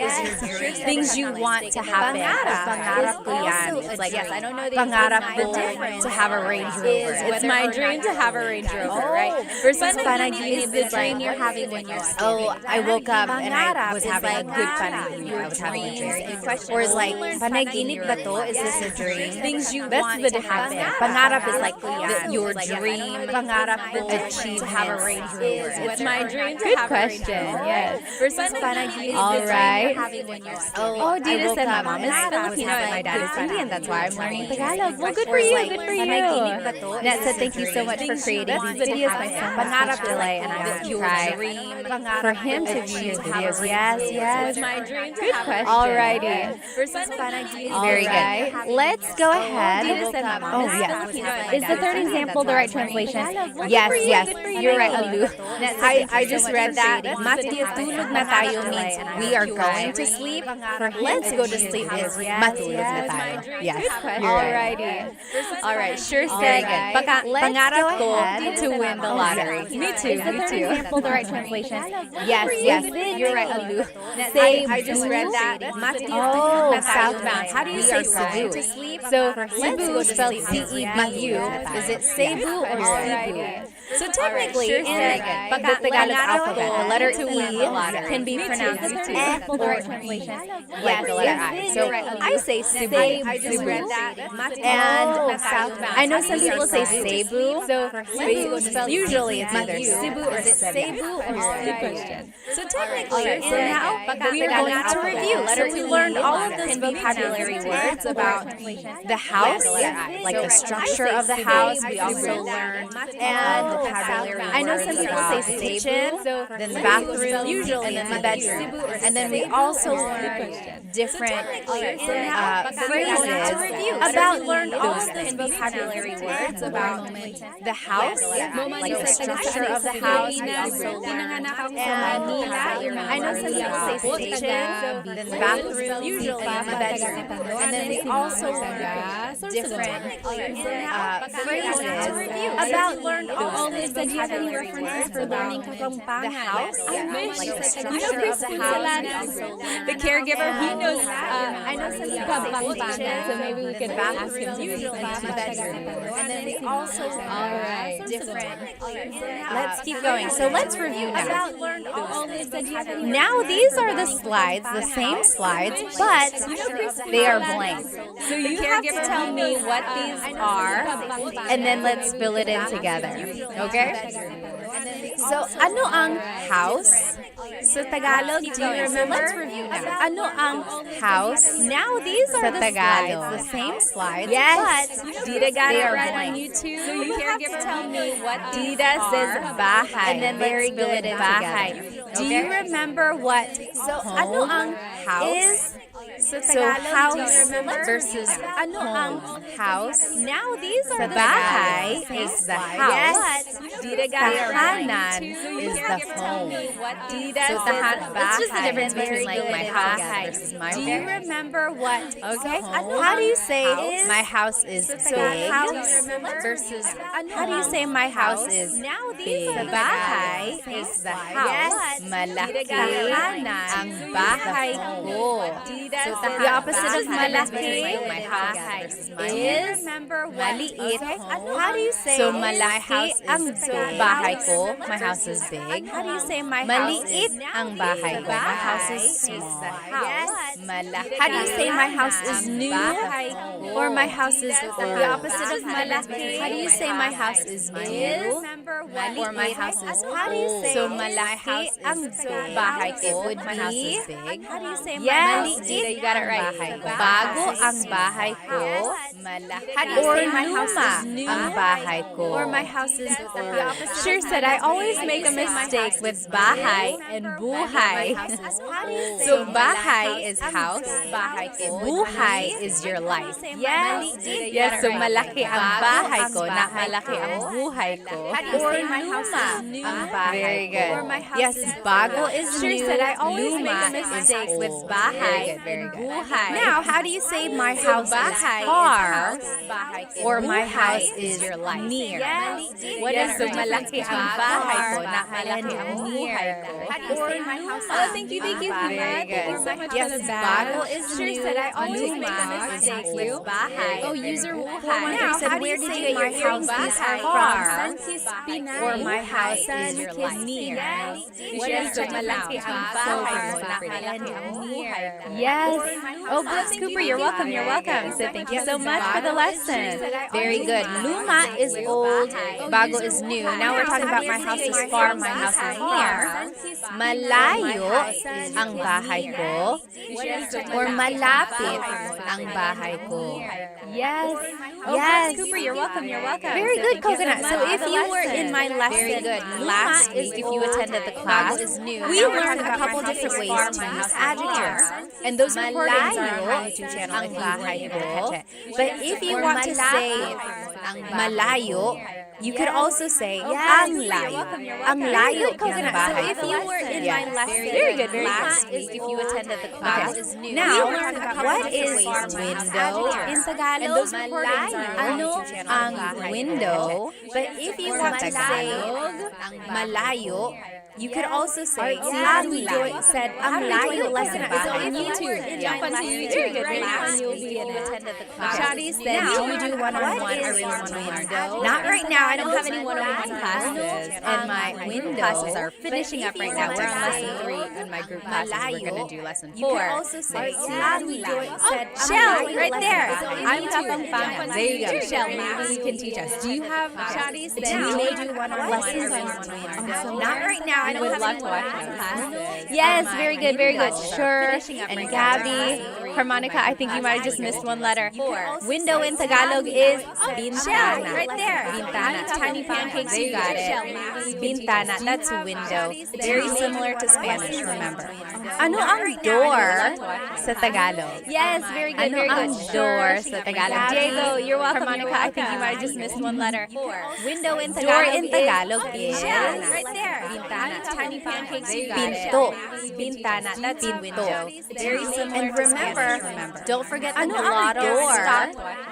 Things you want to happen. Pangarap ko yan. It's like, yes, I don't know the pangarap ko to have a Range Rover. It's my dream to have a Range Rover, right? Versus panaginip is the dream you're having when you're sleeping. Oh, I woke up and I was having a good panaginip. I was having a dream. Or Or like, panaginip ba to? Is this a dream? Things you That's want the to difference. happen. Pangarap is like Your dream. Pangarap ko To have a Range Rover. It's my dream to Good have a Range question, Rover. yes. Versus panaginip is All the dream right. you're having when you're sleeping. Oh, Dita I said my woke mom up is and I was Filipino and my dad is having a Indian. That's why I'm learning Tagalog. Well, good Or for you. like, Good for you. panaginip ba to? Nat Is said, this thank a you so dream? much for creating That's these videos. My son Pangarap speech delay, and I will your try dream. for him to view videos. Yes, yes. It's my dream to Good have question. Alrighty. Very good. Let's go ahead. Oh, yes. Is the third example the right translation? Yes, yes. You're right, Alu. I just read that. Matulog na tayo means we are going to sleep. Let's go to sleep is matulog na tayo. Yes. Alrighty. Alright, sure said. Pangarap ko to win the lottery. Me too, Is the me third too. example the right translation? Yes, yes. You're right, Alu. I just read that. Oh, Southbound. How do you say Cebu? So Cebu spelled C-E-B-U. Is it Cebu or Cebu? So technically, in the Tagalog alphabet, the letter E can be pronounced F or the right translation. yes, the letter I. So I say Cebu. I just read that. And Southbound. I know some people say Cebu. So usually it's either Cebu or Cebu or Cebu. So technically, so now we are going to review. So we learned all of those vocabulary words about the house, like the structure of the house. We also learned and vocabulary. I know some people say kitchen, then the bathroom, usually in the bedroom, and then we also learned different phrases about learned all of those vocabulary words about the house, like the structure of the house. We also learned, and I know some people say kitchen, then the bathroom, usually in the bedroom, and then we also learned different phrases about learned all these vocabulary words for learning the house, like the structure of the house. The caregiver, he knows. I know some people say kitchen, so maybe we could ask him. usually in the bedroom, and then we also learned different. Let's keep going. So let's review now. Now these are the slides, the same slides, but they are blank. So you have to tell me what these are, and then let's fill it in together. Okay? So, ano ang house? Sa Tagalog, do you remember? Let's review now. Ano ang house? Now these are the Tagalog. slides, the same slides, Yes. but Dita got they it are right blank. on YouTube. So you have to tell me what Dita says bahay. And then very let's good fill it in bahay. together. Do you remember what ano ang house? So house versus ano ang house? Now these are the Bahay slides, is the slides, house. but Dita tahanan is the home. Dita So says What's just the bahay. difference between like my house versus my home? Do you remember what? Okay. How do you say my house is big? house Versus how do you say my house is Now these big? are the Bahay slides, is the slides, house. but Malaki tahanan ang bahay ko. So the opposite of malaki my house house is maliit. How do you say so malaki ang bahay ko? My house is big. How do you say my house is maliit ang bahay ko? My house is small. Malaki. How do you say my house is new? Or my house is old? The opposite of malaki. How do you say my house is new? Or my house is old? So malaki ang bahay ko. My house is big. How do you say maliit? You got it right. Bago ang bahay ko. Malaki. How do you say my house is new? Ang bahay ko. Or my house is old. Sure said I always make a mistake with bahay and buhay. So bahay is house. Bahay ko. Buhay is your life. Yes. Yes, so malaki ang bahay ko, not malaki ang buhay ko. Or luma ang bahay ko. Yes, bago is new. Sure said I always make a mistake with bahay and buhay. Now, how do you say my house is far? Or my house is near? What is so malaki ang bahay ko, not malaki ang buhay ko? Or luma. Oh, thank you. Very good. Yes, bago is new. Sure said I always make a mistake with bahay. Oh, user buhay. Now, how do you say my house is far? Or my house is near? What is so malaki ang bahay ko, not malaki ang buhay ko? Yes. Oh, Blitz Cooper, you're welcome. So thank you so much for the lesson. Very good. Luma is old, bago is new. Now we're talking about my house is far, my house is near. Malayo ang bahay ko. Or malapit ang bahay ko. Yes. Yes. Cooper, you're welcome. Very good, Coconut. So if you were in my lesson last week, if you attended the class, we learned a couple different ways to use adjectives. And those recordings are on my YouTube channel if you weren't able to catch it. But if you want to say malayo, you could also say ang layo. Ang layo ng bahay. So if you were in my lesson last week, if you attended the class, now what is window in Tagalog? And those recordings are ano ang window? But if you want to say malayo, you could also say ang layo. Ang layo lesson is on YouTube. Jump onto YouTube and you'll be able to attend the class. Shadi said, do you do one-on-one or in window? Not right now. I don't have any one-on-one classes. And my window classes are finishing up right now. We're on lesson 3 and my group classes. We're going to do lesson 4. You can also say ang layo. Shell, right there. I'm Kapampangan. There you go. Shell, maybe you can teach us. Do you have Shadi said, do you do one-on-one lessons on window? Not right now. I would love to watch those. Yes, very good. Sure. And Gabby, Harmonica, I think you might have just missed one letter. Window in Tagalog is bintana. Right there. Bintana. Tiny pancakes, you got it. Bintana, that's window. Very similar to Spanish, remember. Ano ang door sa Tagalog? Yes, very good. Ano ang door sa Tagalog? Diego, you're welcome. Harmonica, I think you might have just missed one letter. Window in Tagalog is right there. Bintana. Tiny pancakes, you got it. Pinto. Bintana, that's window. Very similar. And remember, don't forget the door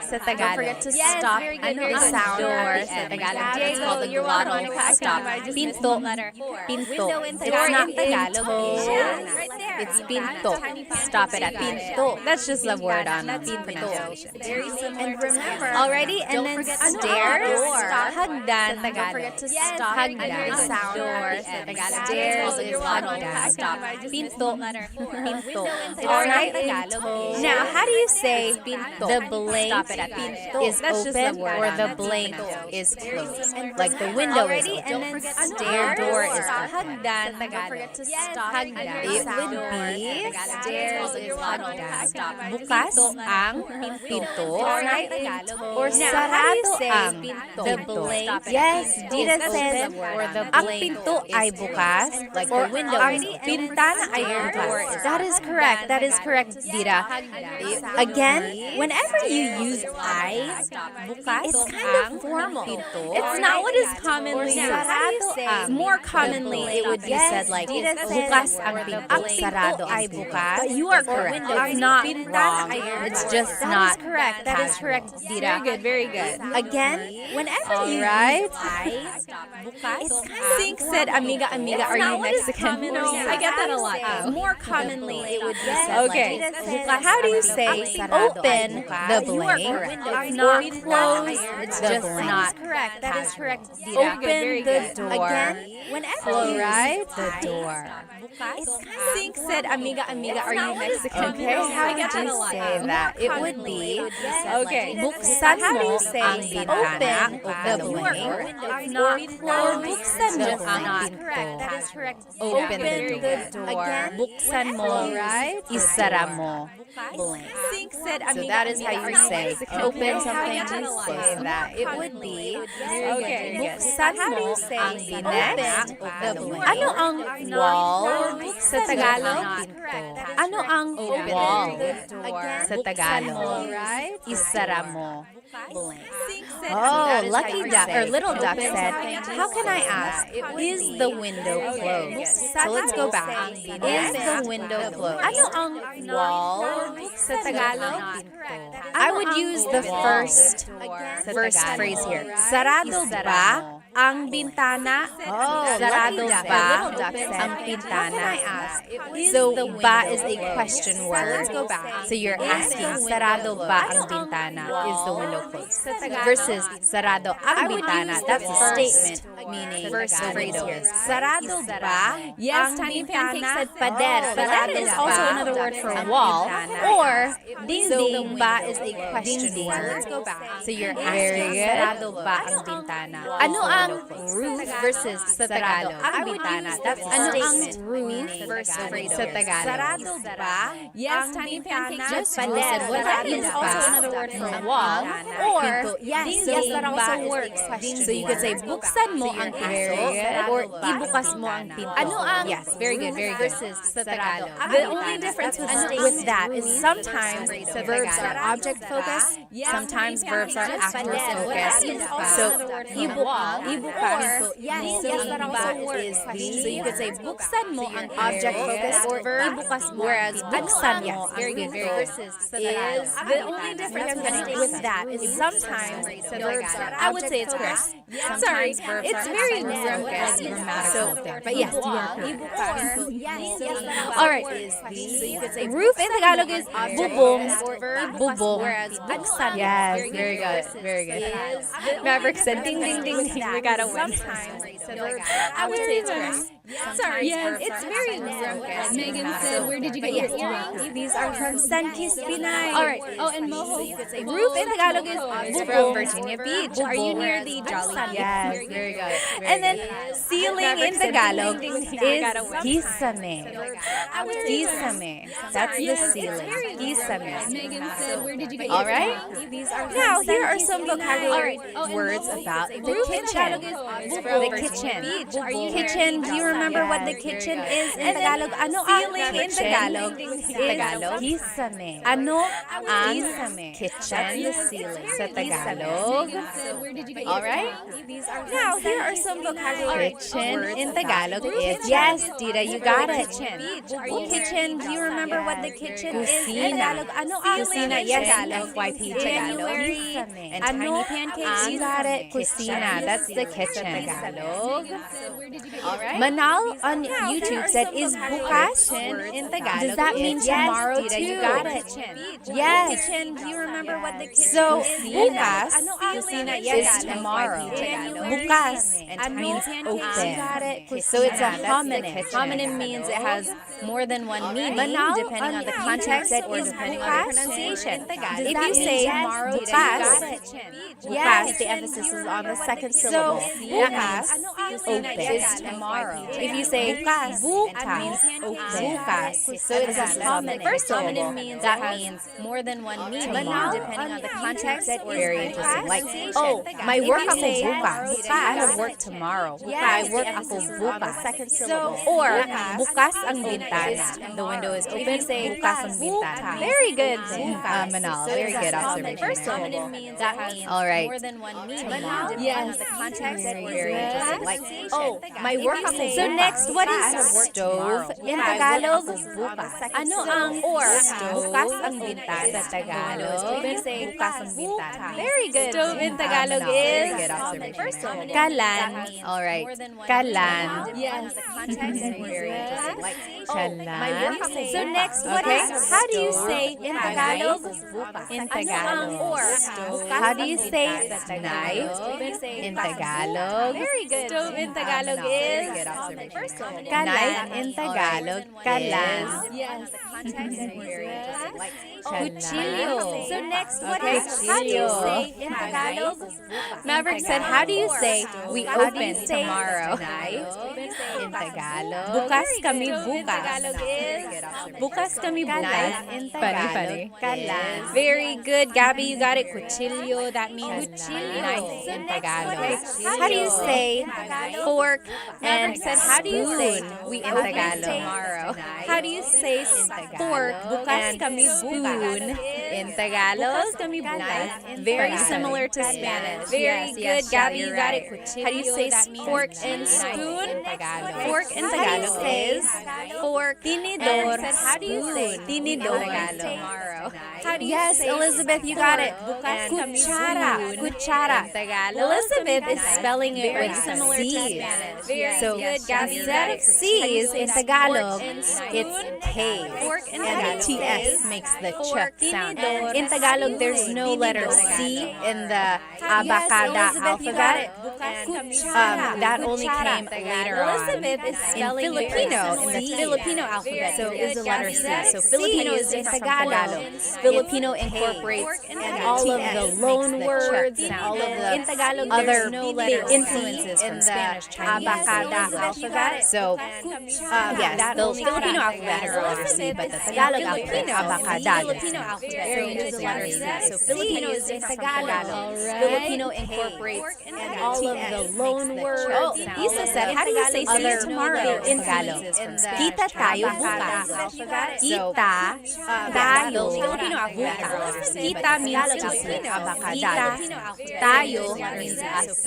sa Tagalog. Don't forget to stop the sound door sa Tagalog. It's called the glottal stop. Pinto. Pinto. It's not Tagalog. It's pinto. Stop it at pinto. That's just a word on pronunciation. And remember, Alrighty, and then stairs, hagdan, don't forget to stop hagdan, sound doors, stairs is hagdan, pinto, pinto. Alright, Now, how do you say the blank is open or the blank is closed? Like the window is open, your door is hagdan, don't forget to stop hagdan. It would be stairs is hagdan. Bukas ang pinto. Or sarado ang the blank. Yes, Dita said Or the ang blank pinto ay bukas. like or the window ang is open. pintana ay bukas. That is correct. That is correct, Dita. Again, whenever you use I, it's kind of formal. It's not what is commonly used. More commonly, it would be said like bukas ang pinto, sarado ay bukas. But you are correct. It's not wrong. It's just not correct. That is correct, Dita. Very good, very good. Again, whenever you use I, it's kind of Sink said, amiga, amiga, are you Mexican? No, I get that a lot though. More commonly, it would be said Okay, like, how do you say open the blank It's or not close? It's just not correct. That is correct, Dita. Open the door. Again, whenever you Right? use The I, door. it's kind of Sink said, amiga, amiga, are you Mexican? Okay, how I would get that you a lot. say that? It would be, okay, buksan how do mo you say ang open bintana, the or blank or or buksan mo just ang not pinto? correct. That is correct. Open the door. Again, Buksan mo, right? isara mo. Blank. Sink said, So that is how you say open something, close that. It would be, okay, buksan mo ang bintana, the blank. Ano ang Wall sa Buksan Tagalog? mo. Pinto. Ano ang Wall Again, sa Tagalog? Isara mo. Blank. Oh, is Lucky how you Duck say or Little Duck open said, something, how can I ask, is the window closed? So let's go back. Is the window closed? Ano ang Wall sa Tagalog? I would use the first phrase here. Sarado ba ang bintana? Oh, Sarado Lucky Duck ba or Little Duck said, ang how bintana? can I ask, So ba is a question word. let's go back. So you're asking, sarado ba ang bintana? Is the window closed? Versus sarado ang bintana. That's a statement, meaning first phrase here. Sarado ba? Yes, ang Tiny Pancake bintana? said pader. Pader Pader is is also ba another word for ang wall. bintana. Or Ding-ding. so ba is a question Ding-ding. word. Let's go back. So you're Very asking, good. sarado ba ang bintana? Ano ang roof versus sarado ang bintana? That's a Ano ang statement, roof meaning first phrase sa here. Tagalog? Sarado ba? Yes, ang Tiny bintana? Pancake just Pader. said what that Pader is is also ba? another word for Ang wall. bintana. Or, Pinto. yes, Ding-ding that also ba is a works. question So you could say, word. buksan mo So ang you're pinto, asking, or sarado ba ibukas ang mo ang bintana? pinto. Ano ang Yes, very good, very good. versus Sa sarado Tagalog. ang The bintana? only difference with, Ano with ang that is roof sometimes sa verbs are Tagalog? object focused, Yes, sometimes Tiny verbs are Pancake just actor said what focused. that is ba? So Wall. ibukas, Or, yes, ding-ding that ba also works. is the So you could say buksan mo ang you're object very focused good. or ibukas mo. Whereas buksan buksan mo mo ang very good, very good. versus Is the only difference with that is sometimes verbs are I would say it's correct. Sorry, Sometimes verbs it's are very active grammatical focused. there. But yes, you are correct. All right. Roof in Tagalog is bubong. Bubong. Whereas buksan Yes, very good, very good. Maverick said, ding, ding, ding, ding. We gotta win. Sometimes verbs are I would say it's correct. Sorry, yes, verbs it's are very active. Megan said, where did you get your earrings? These are from Sunkist Pinay. All right. Oh, and Moho. Roof in Tagalog is from Virginia Beach. Are you near the Jolly? Yes, very good. And then ceiling in Tagalog is Kisame. Kisame. That's the Yes, ceiling. Kisame. Megan said, where did you get All your right. earrings? Now, here are some vocabulary and words Moho about said, the roof in kitchen. Tagalog is The from kitchen. Virginia Beach. Are you near Kitchen. the Do you remember what the kitchen is in Tagalog? Ano ang ceiling in kitchen? Tagalog is Tagalog? Kisame. Ano ang kitchen? That's the ceiling. Sa Tagalog. Megan said, where did you get All your right. Now, here are some vocabulary Kitchen words in about Tagalog the is- kitchen. Yes, Dita, you got it. Kitchen. Do you remember what the kitchen is in Kusina. Tagalog? Ano ang Kusina, kitchen? yes, FYP Tagalog. January. And Ano Tiny Pancakes, ang you got it. kitchen? Kusina, that's the kitchen. Tagalog. All right. Manalo Manal on YouTube said, is bukas in Tagalog? Does that mean tomorrow too? You got it. Yes. Do you remember what the kids So, bukas bukas is tomorrow. Bukas means open. So it's a homonym. Homonym means it has more than one meaning, depending on the context or depending on the pronunciation. If you say bukas, the emphasis is on the second syllable. Bukas is tomorrow. If you say bukas, means open. So it's a homonym. First syllable means that means more than one meaning, depending on the context or very interesting. Like, oh, my work ako bukas. I have work tomorrow. I work ako bukas. Or bukas ang bintana. The window is open. Bukas ang bintana. Very good, Manal. Very good observation. First syllable means that means more than one meaning, depending on the context or very interesting. Like, oh, my work ako. So next, what is stove in Tagalog? Ano ang bukas ang bintana sa Tagalog? Bukas ang bintana. Very good. Stove in Tagalog is very good observation. Kalan. All right. Kalan. Yes. Chalan. So next, what is? How do you say in Tagalog? In Tagalog. How do you say knife in Tagalog? Very good. Stove in Tagalog is knife in Tagalog. Kalan. Yes. Cuchillo. So next, what is? How do you say in Tagalog? Maverick said, how do you say we open tomorrow? In Tagalog. Bukas kami bukas. Bukas kami bukas. In Tagalog. Kalan. Very good, Gabby. You got it. Cuchillo. That means knife in Tagalog. How do you say fork and how do you say we in Tagalog tomorrow? How do you say fork? Bukas kami spoon in Tagalog. Very similar to Spanish. Very good, Gabby. You got it. How do you say fork and spoon? Fork in Tagalog is fork. Tinidor. How do you say tinidor tomorrow? How do you say Elizabeth, you got it. Kuchara. Kuchara. Elizabeth is spelling it with C's. So instead of C's in Tagalog, it's K. And TS makes the ch sound. In Tagalog, there's no letter C in the abacada alphabet. That only came later on. Elizabeth is spelling Filipino, in the Filipino alphabet, so is the letter C. So Filipino is in Tagalog. Filipino incorporates all of the loan words and all of the in Tagalog, other influences from Spanish, Chinese abacada alphabet. So yes, the Filipino alphabet has the letter C, but the Tagalog alphabet, abacada. Very interesting letter C. So Filipino is in Tagalog. Filipino incorporates all of the loan words. Oh, Isa said, how do you say see you tomorrow in Tagalog? Kita tayo bukas. Kita tayo bukas. Kita means to see. Kita tayo means us.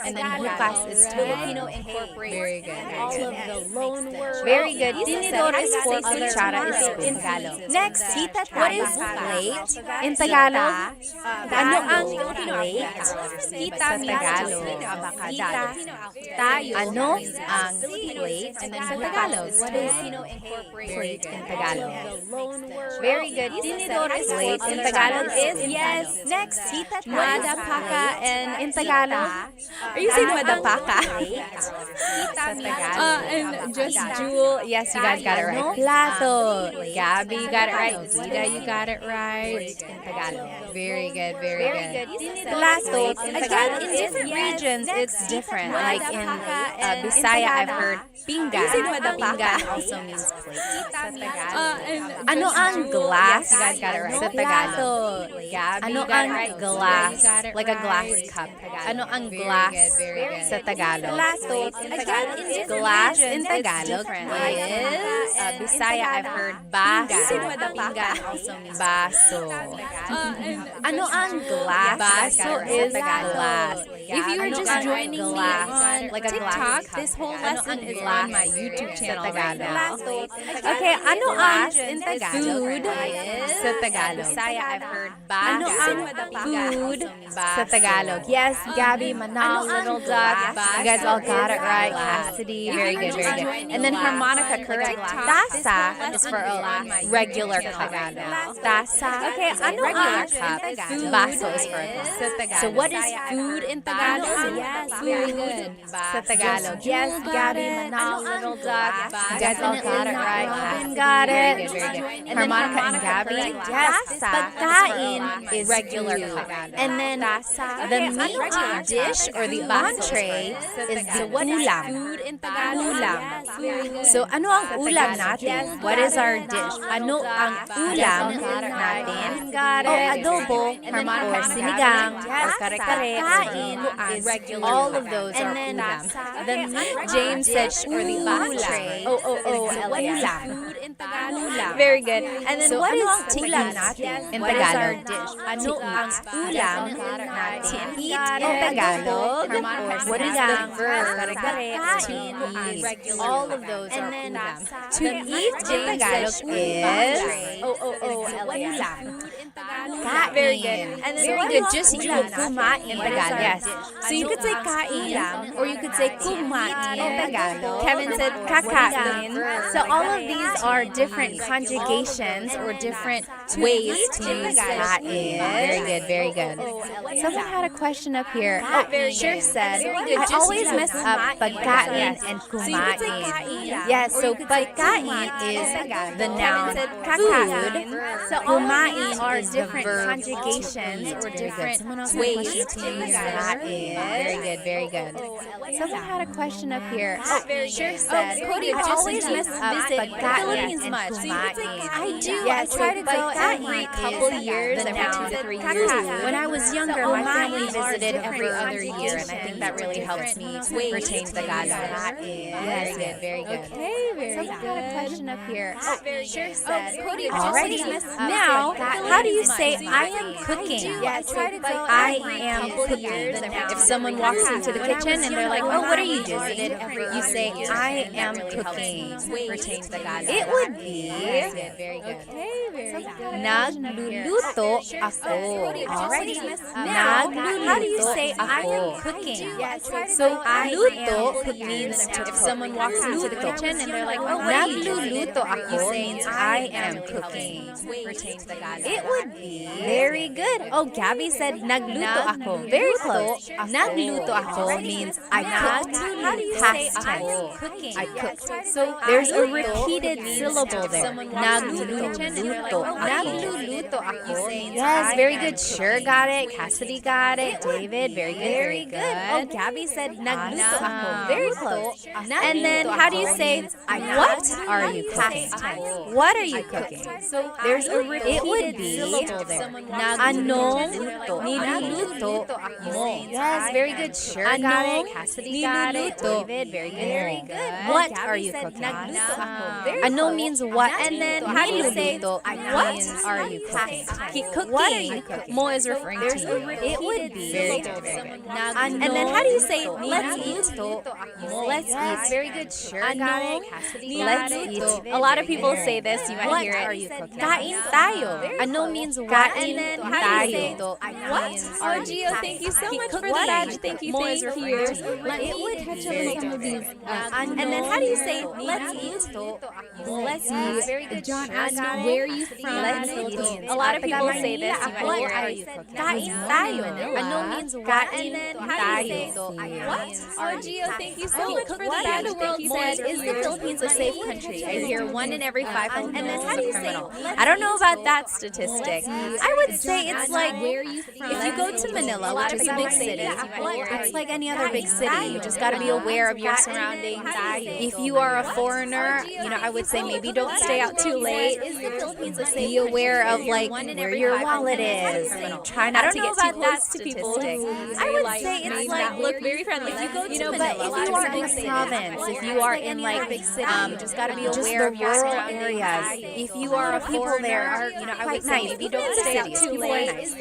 And then bukas is Filipino incorporates very good. All of the loan words. Very good. Tinidor is for kutsara is in Tagalog. Next, what is plate in Tagalog? Ano ang plate? Kita means to see. Kita tayo. Ano ang plate? And then sa Tagalog, what is plate in Tagalog? Very good. Tinidor is plate in Tagalog is yes. Next, madapaka and in Tagalog. Are you saying madapaka? And just Jewel. Yes, you guys got it right. Plato. Gabby, you got it right. Dita, you got it right. In Tagalog. Very good, very good. Plato. Again, in different regions, it's different. Like in Bisaya, I've heard pinga. Pinga also means plate. Ano ang glass? You guys got it right. Sa Tagalog. Ano ang glass? Like a glass cup. Ano ang glass sa Tagalog? Again, in glass in Tagalog is Bisaya, I've heard baso. Pinga also means baso. Ano ang glass? Baso is glass. If you were just joining me on like a TikTok, glass this whole cup. lesson is on my YouTube channel right now. Okay, ano ang in Tagalog? Food Sa Tagalog. Bisaya, I've heard Ano ang food sa Tagalog? Yes, Gabby, Manal, Little Duck. You guys all got it right. Cassidy, very good, very good. And then harmonica, correct. Tasa is for a regular cup. Tasa. Okay, ano ang baso is for a glass. So what is food in Tagalog? Yes, Food sa Tagalog. Yes, Gabby, Manal, Little Duck. You guys all got it right. Cassidy, got it. very good, very good. Harmonica and Gabby. Yes, pagkain is regular cup. And then the meat dish or the entree is the ulam. food in Tagalog. Ulam. So ano ang ulam natin? What is our dish? Ano ang ulam natin? Adobo or sinigang or kare-kare is regular. All of those are ulam. The meat James said or the entree is ulam. Food in Tagalog. Very good. And then what is ulam natin in Tagalog? Ano ang ulam natin? Eat in Tagalog. What is the verb? To eat. All of those are ulam. To eat in Tagalog is ulam. Kain. Very good. And then very good. Just you kumain in Tagalog. Yes. So you could say kain or you could say kumain in Tagalog. Kevin said kakain. So all of these are different conjugations or different ways to use kain. Very good, very good. Someone had a question up here. Oh, sure said, I always mess up pagkain and kumain. Yes, so pagkain is the noun food. So kumain are different conjugations or different ways to use kain. Very good, very good. Someone had a question up here. Oh, sure said, Cody, I always mess up pagkain and kumain. I do. Yes, I try to go every couple years, every 2 to 3 years. When I was younger, my family visited every other year, and I think that really helps me retain Tagalog. Very good, very good. Okay, very good. Someone had a question up here. Oh, sure said. Cody, Alrighty. Now, how do you say I am cooking? Yes, I am cooking. If someone walks into the kitchen and they're like, "Oh, what are you doing?" You say, "I am cooking." Retain Tagalog. It would be very good. Nagluluto ako. Alrighty. Nagluluto. How do you say I am cooking? So luto means if someone walks into the kitchen and they're like, "Oh, what are you doing?" Nagluluto ako means I am cooking. Retain Tagalog. It would be very good. Oh, Gabby said nagluto ako. Very close. Nagluto ako means I cooked. How do you say I am cooking? I cooked. So there's a repeated syllable there. Nagluluto. Nagluluto ako. Yes, very good. Sure got it. Cassidy got it. David, very good. Very good. Oh, Gabby said nagluto ako. Very close. And then how do you say what are you cooking? What are you cooking? So there's a repeated syllable there. Anong niluluto mo? Yes, very good. Sure got it. Cassidy got it. David, very good. Very good. What are you cooking? Ano means what? And then how do you say what are you cooking? Cooking. Mo is referring to you. It would be very good. Very good. And then how do you say let's eat? Let's eat. Very good. Sure got it. Cassidy, let's eat. A lot of people say this. You might hear it. Kain tayo. Ano means what? And then how do you say what? Oh, Gio, thank you so much for the badge. Thank you, thank you. It would catch up on some of these. And then how do you say let's eat? Let's eat. Very good. John asked, where are you from? Let's eat. A lot of people say this. What are you cooking? Kain tayo. Ano means what? And then how do you say what? Oh, Gio, thank you so much for the badge. The world said, is the Philippines a safe country? I hear 1 in every 5 Filipinos is a criminal. I don't know about that statistic. I would say it's like, if you go to Manila, which is a big city, it's like any other big city. You just got to be aware of your surroundings. If you are a foreigner, I would say maybe don't stay out too late. be aware of like where your wallet is. And try not to get too close to people. I would say it's like look very friendly. if you go to but if you are in the province, if you are in like big city, you just got to be aware of your rural areas. If you are a people there are quite nice. If you don't stay out too late,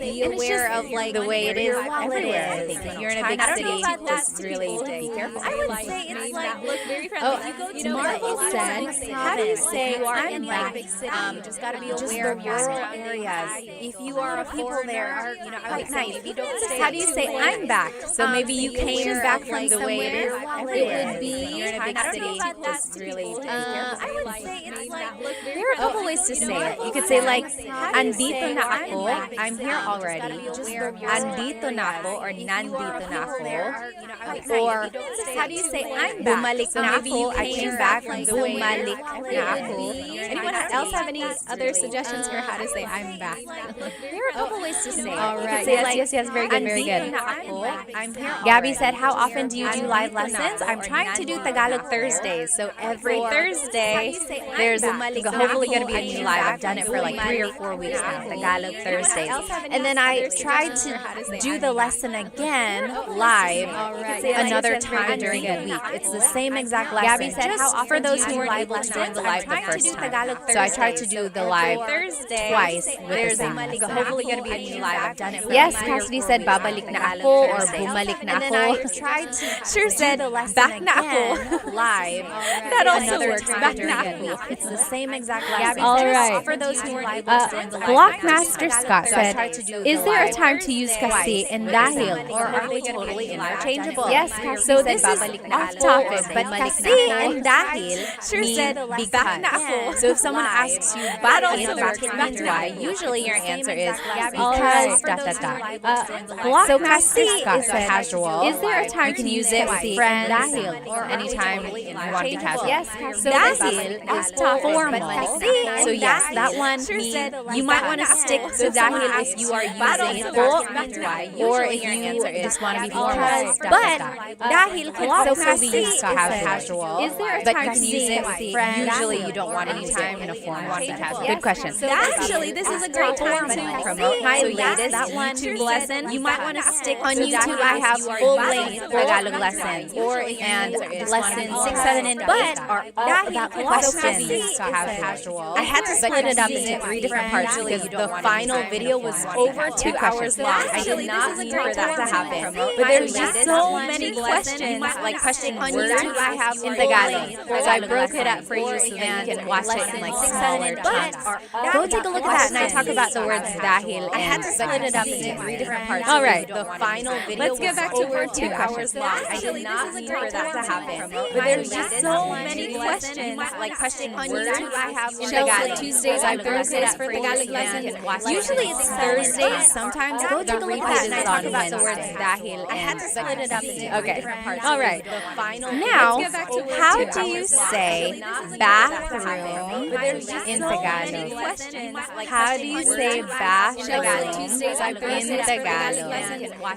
be aware of like the way it is everywhere. I think if you're in a big city, just really be careful. I would say it's like look very friendly. Marvel said, how do you say you are in like big city? You just got to be aware of your rural areas. If you are a people there are quite nice. If you don't stay how do you say I'm back? So maybe you came back from the way it is. It would be you're in a big city, just really be careful. I would say it's like there are a couple ways to say it. You could say like andito na ako, I'm here already. Andito na ako or nandito na ako. Or how do you say I'm back? Bumalik na ako, I came back from the way bumalik na ako. Anyone else have any other suggestions for how to say I'm back? There are a couple ways to say it. All right. Yes, very good, very good. Gabby said, how often do you do live lessons? I'm trying to do Tagalog Thursdays. So every Thursday, there's hopefully going to be a new live. I've done it for like 3 or 4 weeks now, Tagalog Thursdays. And then I tried to do the lesson again live another time during the week. It's the same exact lesson. Gabby said, how often for those who weren't able to join the live the first time. So I tried to do the live twice with the same lesson. Hopefully going to be a new live. I've done it for yes, Cassidy said, babalik na ako or bumalik na ako. Tried to sure said, back na ako. Live. That also works. Back na ako. It's the same exact lesson. All right. For those who weren't able to join the live. Blockmaster Scott said, is there a time to use kasi and dahil? Or are they totally interchangeable? Yes, so this is off topic, but kasi and dahil sure said, back na ako. So if someone asks you, bakit, bakit why, usually your answer is because dot dot dot. So kasi is casual. Is there a time you can use it with friends dahil or anytime you want to be casual? Yes, so dahil is formal. So yes, that one you might want to stick to dahil if you are using it for or if you just want to be formal. But dahil can also be used to have casual. Is there a time you can use it with friends? Usually you don't want to use it in a formal setting. Good question. So actually, this is a great time to promote my latest YouTube lesson. You might want to stick on YouTube. I have full-length Tagalog lessons and lessons 6, 7, and 8 are all about questions to have casual. I had to split it up into 3 different parts because the final video was over 2 hours long. I did not mean for that to happen. But there's just so many questions, like question words I have in Tagalog. So I broke it up for you so that you can watch it in like smaller chunks. Go take a look at that and I talk about the words dahil and I had to split it up into 3 different parts. All right. The final video Let's get back to word 2 hours long. I did not mean for that to happen. But there's just so many questions, like question words I have in Tagalog. Tuesdays and Thursdays for Tagalog lessons. Usually it's Thursdays. Sometimes go take a look at that and I talk about the words dahil and I had to split it up into 3 different parts. All right. Now, how do you say bathroom in Tagalog? How do you say bathroom in Tagalog?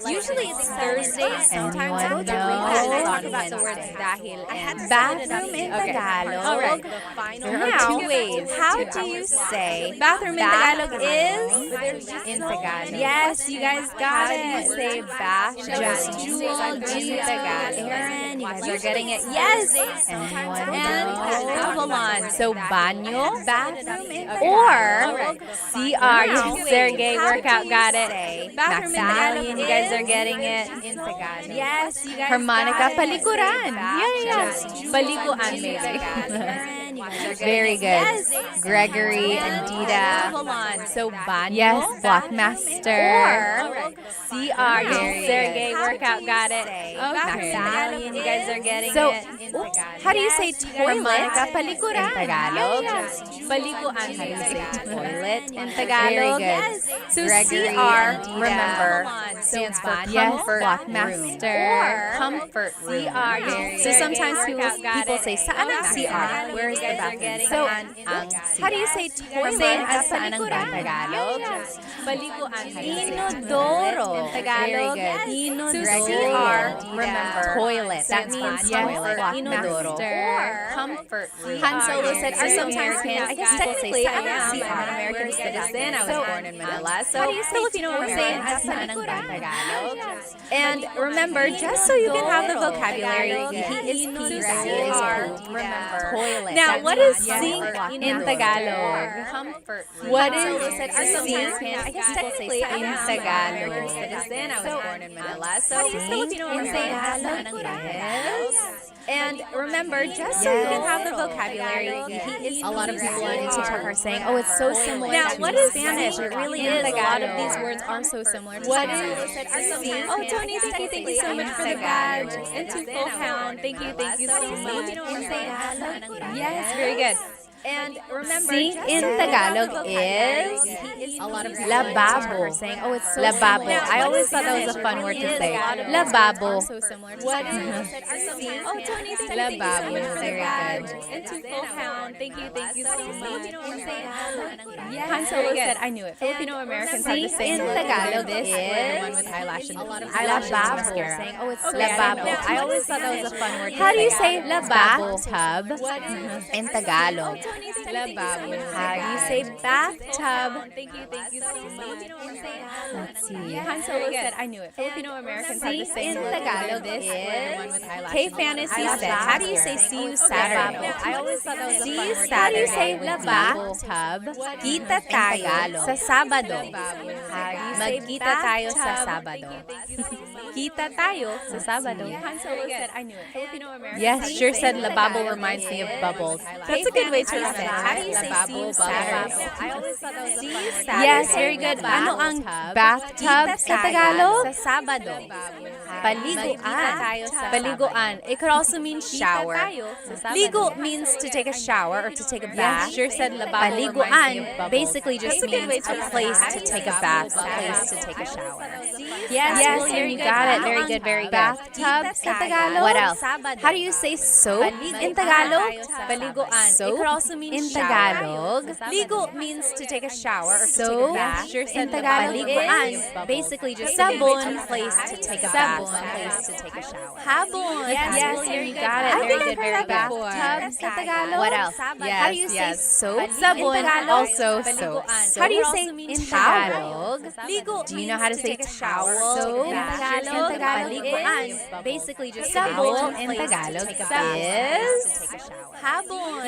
Usually it's Thursdays. Sometimes go to talk about the words dahil and bathroom in Tagalog. All right. There are 2 ways. How do you say bathroom in Tagalog is in Tagalog? Yes, you guys got it. How do you say bathroom in Tagalog? Aaron, You guys are getting it. Yes. And hold on. So banyo, or CR. Yes, Sergey, workout, got it. Bathroom in Tagalog. You guys are getting it in Tagalog. Yes, you guys Harmonica, got it. palikuran. Yeah. Palikuan, maybe. Very good. Gregory and Dita. Hold on. So banyo. Yes, Blockmaster. Or CR. Yes, Sergey, workout, got it. Okay. You guys are getting it. How do you say toilet? Palikuran. In Tagalog. Palikuan. How do you say toilet in Tagalog? Very good. So Gregory CR, and Dita. remember, stands for comfort Blockmaster. Comfort room. CR. So sometimes people say, saan ang CR? Where is the bathroom? So, how do you say toilet? Same as saan ang Tagalog? Palikuan. Inodoro. In Tagalog. Very good. So CR, remember, toilet. That means toilet. Inodoro. Or comfort room. Han Solo said, are sometimes I guess technically I'm an American citizen. I was born in Manila. So Filipino American as Tagalog. And remember, just so you can have the vocabulary, he is pee, he is poop. Remember, toilet. Now, what is sink in Tagalog? Comfort room. What is sink I guess technically I'm in Tagalog. Citizen. I was born in Manila. So Filipino American is. And remember, just so you can have the vocabulary, he is. A lot of people on TikTok are saying, "Oh, it's so similar now, to what is Spanish." sink It really in is. A lot of Tagalog? these words are so similar to What Spanish. is Oh, Tony, thank you so much for the badge. And to Full Hound, thank you so much. Yes, very good. And remember, Sink in Tagalog is a lot of lababo. Saying, "Oh, it's so lababo. similar." I always thought that was a fun word to say. Lababo. So similar to Spanish. Oh, Tony, thank you so Lababo. much for the Very badge. good. And to Full Hound, thank you so much. Yes, Han Solo said, I knew it. Filipino Americans have the Sink same in look. Tagalog This is the one with eyelash and lababo. mascara. Saying, "Oh, it's so Lababo. similar." I always thought that was a fun word to say. How do you say lababo? bathtub in Tagalog? Lababo. How do you say bathtub? Thank you so much. Let's see. Han Solo said, I knew it. Filipino Americans have the Sink same in look. Tagalog This the one with eyelash K and Fantasy mascara. said, how do you say see you Saturday? I always thought that was a See fun you word. Saturday. How do you say with bathtub? Kita tayo sa Sabado. How do you say magkita tayo sa Sabado? Kita tayo sa Sabado. Han Solo said, I knew it. Filipino Americans Yes, have the sure same said look. lababo reminds me of bubbles. That's a good way to K-Fantasy remember. said, how do you say Lababo, see you bubbles. Saturday? I always thought that was a See fun you word. Saturday. Yes, very good. Ano ang bathtub sa Tagalog? Sa Sabado. Paliguan. Paliguan. It could also mean shower. Ligo means to take a shower or to take a bath. Yes, sure said lababo reminds me of Paliguan bubbles. basically just That's a good way means to a place remember. to take a bath, a place to take a shower. Yes, William, very you good. got it. Ano Very ang good, very good. bathtub sa Tagalog? What else? How do you say soap in Tagalog? Paliguan. Soap It could also mean in shower. Tagalog? Ligo means to take a shower or to take a Soap bath. sure In said Tagalog, Paliguan is basically just Sabon. a place to take a bath, a place to take a shower. Habon. Yes, William, you very got good. it. I Very think good, I've very heard good. that before. Bathtub sa Tagalog? What else? How do you say soap? Sabon, in Tagalog? also soap. How do you say in Tagalog? Ligo. Do you know how to say towel? towel in in Tagalog? Paliguan. Basically just Sabon a in place to Tagalog take a bath, is to take a shower. Habon.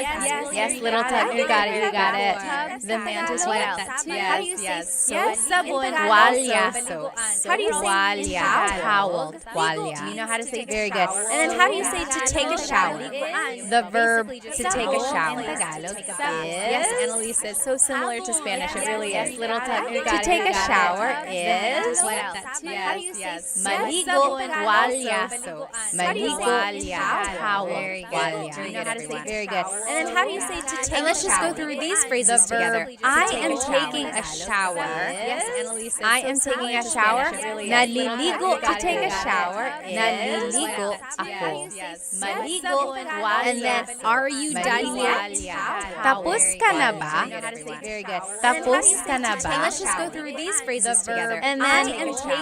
Yes, little tug, you got it, you got it. The mantis What like else? that too. How do you say soap? Sabon, in tuwalya. Tagalog? How do you say Tuwalya. towel? Tuwalya. Do you know how to say very good? And then how do you say to take a shower? The verb to take a shower. in Tagalog is Yes, Annalise said so similar to Spanish. It really is. little tug, you To got it, take you a got it. shower is What else? How do you say Maligo, tuwalya? Maligo, Towel. Very good. Tuwalya. Do you know how to say very good? And then how do you say to take And let's a just shower? go through these phrases The verb, together. I To take am a shower. taking a shower. Yes, Annalise said I so am similar taking a to shower. Spanish. It really is. Naliligo You to got it, take you a got it. shower. Naliligo ako. Maligo, and then Are you done yet? tapos ka na ba? Very good. Tapos ka na ba? And let's just go through these phrases together. And then,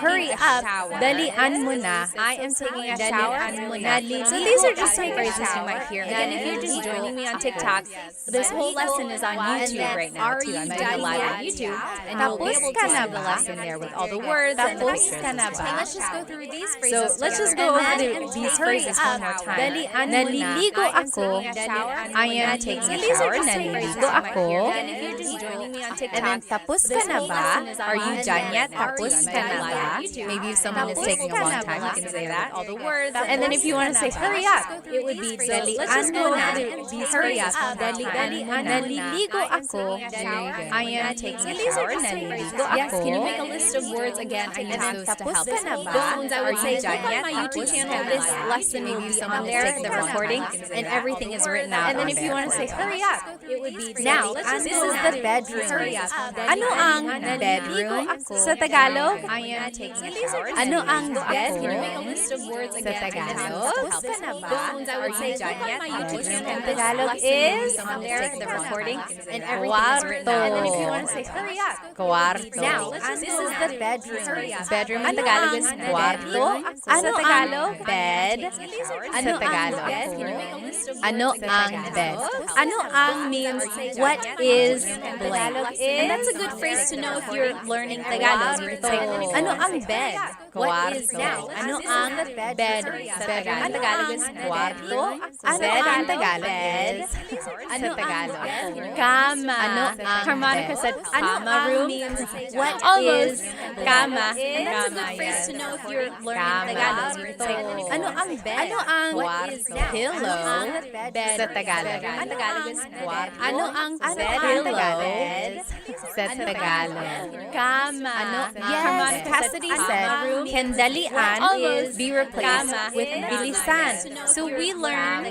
hurry up, dalian mo na. I am taking a shower. So these are just some phrases you might hear. Again, if you're just joining me on TikTok, this whole lesson is on YouTube right now too. I'm doing a live on YouTube, and you'll be able to see the lesson there with all the words and the Tapos pictures. ka na ba? And let's just go through these So, phrases. let's just together. go over And then these hurry phrases up, one more time. dalian mo na. Naliligo ako. I am taking a shower. Naliligo ako. And if you're just joining me on TikTok, And then, tapos ka this na whole ba? lesson is on Are you YouTube. done yet? Are Tapos you ka done na live ba? on YouTube? Maybe if someone is Tapos taking a ka long na time, ba? you can say that. All the words. And then if you want to say, hurry up, it would be, So let's just dalian go mo na. over these Hurry phrases up, one more time. dalian mo na. Naliligo ako. I am taking a shower. Naliligo ako. Yes, can you make a list of words again? I use those to tapos help. ka na ba? Those ones I would Are say, you done click on yet? my YouTube Tapos channel. ka na This ba? lesson will be someone on is there, taking the a long recording, time. and everything is written out And then on if you there. want to say, hurry up, It would be now, let's just this go is over the bedroom. Hurry up. Ano ang bedroom sa Tagalog? I am taking a shower. Ano ang bed? Can you make a list of words Sa again? Tagalog? Tapos ka na ba? Those ones I would Are say, you done yet? My YouTube Bedroom channel. in Tagalog is on there, the recording, and everything is written down. And then if you want to say, hurry up. Kwarto. Now, this is the bedroom. Bedroom in Tagalog is kwarto. Ano ang bed? Ano Sa Tagalog. Ano ang bed? Ano ang means what is blank. And that's a good phrase to know if you're learning Tagalog. You can say, ano ang bed? What is now? Ano ang bed sa Tagalog? Ang Tagalog is kwarto. Ano ang Tagalog? Ano Tagalog? Kama. Ano ang Harmonica said, kama room. What is kama? And that's a good phrase to know if you're learning Tagalog. You can say, ano ang bed? Ano ang pillow? Bed Sa Tagalog. Ang Tagalog is kwarto. Ano ang bed sa Tagalog? Kama. Yes, Cassidy said, can dalian is be replaced with bilisan. So we learn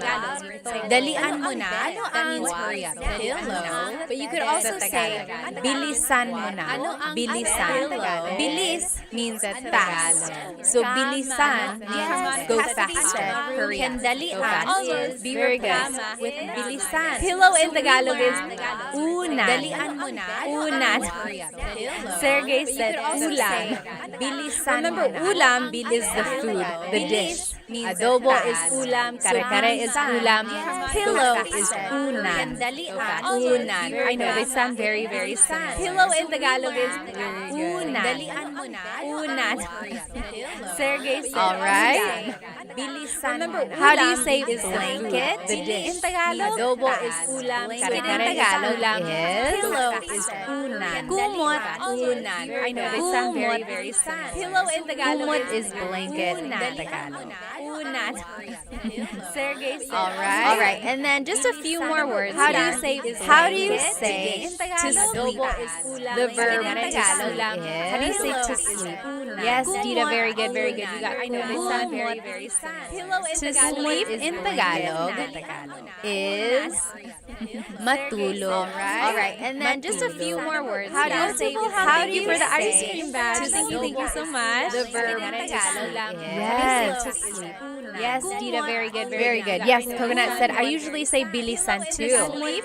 Dalian mo na, that means hurry up. Pillow. But you could also say bilisan mo na. Bilisan. Bilis means fast. So bilisan means go faster. Hurry up. Can dalian is be replaced with bilisan. Pillow in Tagalog is Unan. dalian mo na. Unan. Sergey said ulam. Bilisan Remember, mo na. ulam is the food, the dish. Adobo is ulam, kare-kare is ulam, pillow is unan. Unan. I know they sound very, very similar. Pillow in Tagalog is Unan. dalian mo na. Unan. Sergey said, All right. Bilisan Remember, mo na. How do you ulam say is the blanket? food, The the dish. in Tagalog, Adobo fast. is ulam, Blanket in kare-kare is Tagalog ulam, is pillow is unan. Kumot, unan. I know they sound very, very similar. Pillow in Tagalog Kumot is blanket in unan. Tagalog. Unan. Sergey said, All right. And then just a few more words. How do you say to Tagalog? sleep? The verb to sleep. How do you say to sleep? Yes, Dita, very good, very good. You got. I know they sound very, very similar. Pillow in To Tagalog sleep is in Tagalog is matulog. All right. And then just a few more words. How do you say How do you for the say ice cream bag? Thank you so much. The verb in to Tagalog. sleep. Yes. To sleep. Yes, Dita, very good, very good. Yes, Coconut said, I usually say bilisan too.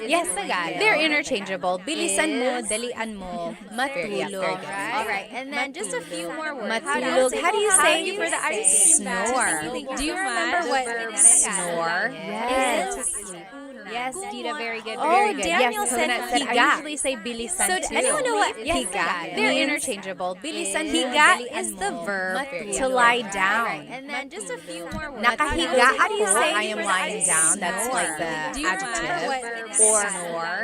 Yes, they're interchangeable. Bilisan mo, dalian mo, matulog. All right, and then just a few more words. Matulog, how do you say for the ice cream bag? snore? Thank Do you so remember much. what snore? Yes. Yes, Dita, very good, Oh, very good. Daniel Yes, said Coconut said, I higa. usually say bilisan So, too. anyone know what higa? They're means? interchangeable. Bilisan Higa dalian is the mo, verb matulog. to lie down. And then just a few more words. Nakahiga How do you ako. say I am lying down. That's like the Do you adjective. remember what Or snore?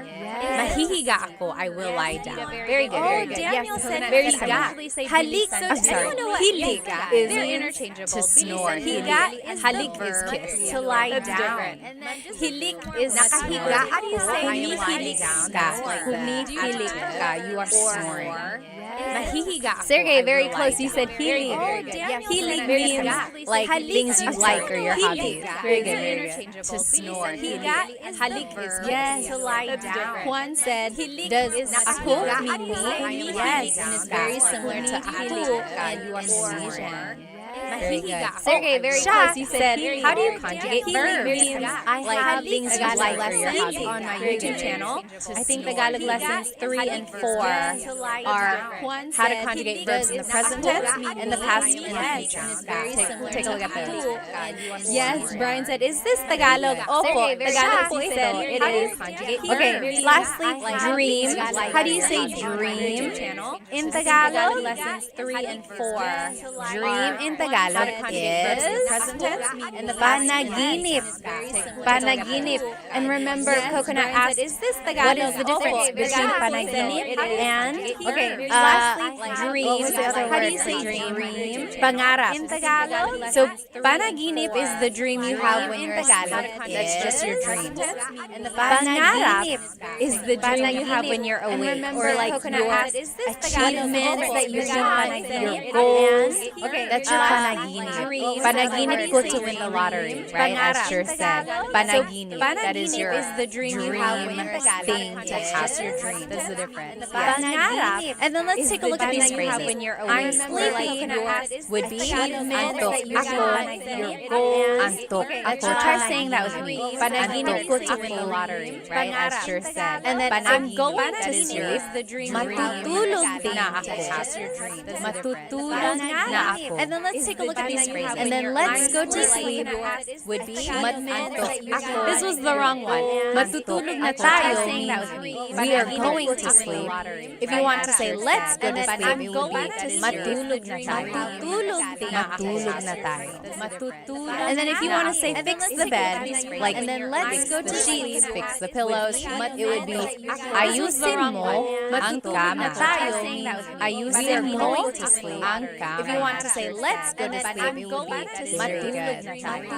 mahihiga ako. I will lie down. Very good, very good. Daniel Yes, said very higa. similar. Halik. So, I'm sorry. anyone know what Hilig higa is They're interchangeable. to snore. Higa Higa is halik the is verb kiss. To lie That's down. different. And then just Hilik is nakahiga. How do you say I am lying humihilig down. ka? That's like the Humihilig ka. You are snoring. Mahihiga ako. Sergey, I very will close. lie You down. said Very hilig. good, very good. Yes, Hilig very means good. like things you like or your Hilig. hobbies. Very good, They're very good. interchangeable. To snore. Higa Hilig. halik is Yes. to lie That's down. different. Juan said, Does ako mean me? Yes, And it's very similar to ako and you are Indonesian. Very good. Sergey, very close. You said, how do you conjugate verbs? I have things you Tagalog like or your lessons hobby. on my Very YouTube good. channel. I think Tagalog lessons 3 and 4 are how to conjugate verbs in the present tense, in the past, and the future. Take a look at those. Yes, Brian said, is this Tagalog? Opo, Sergey, very Tagalog good. po said How it do you is. conjugate Okay, verbs? lastly, I have dream. things you like How do you or say your hobby. dream in Tagalog Tagalog? lessons 3 and 4. Dream in How Tagalog to conjugate verbs in the is present tense, in the past, panaginip. Take Panaginip. And remember, Coconut asked, is this Tagalog? what is the difference Opo, between Tagalog panaginip said it is. and, okay, Lastly, dream. what was the other How do word you for say dream? dream? Pangarap. In Tagalog, So, panaginip is the dream you have when you're Tagalog. asleep. That's just your dream. In the past, Pangarap is the dream you have when you're And awake, remember, or like Coconut your asked, is this Tagalog? achievements that you've Tagalog done, said your it goals. is. Okay, that's your panaginip. Panaginip ko to win the lottery, right? As Sure said. Panaginip. That is your the dream you have when thing to have your dream. That's the difference. Pangarap. And then let's take a look at these phrases. When you're I'm sleepy would be antok ako, your goal, antok ako. Try saying that with me. Panaginip ko to win the lottery, right? As Sure said. And then I'm going to sleep, matutulog na ako. Matutulog na ako. And then let's take a look at these phrases. And then let's go to sleep would be matantok ako. This was the wrong one. Matutulog na tayo means we are going to sleep. If you want to say let's go to sleep, it would be matulog na tayo. Matulog na tayo. And then if you want to say fix the bed, like and then let's go to sheets, fix the pillows, it would be ayusin mo ang kama. Ayusin mo ang kama. If you want to say let's go to sleep, it would be matulog na tayo.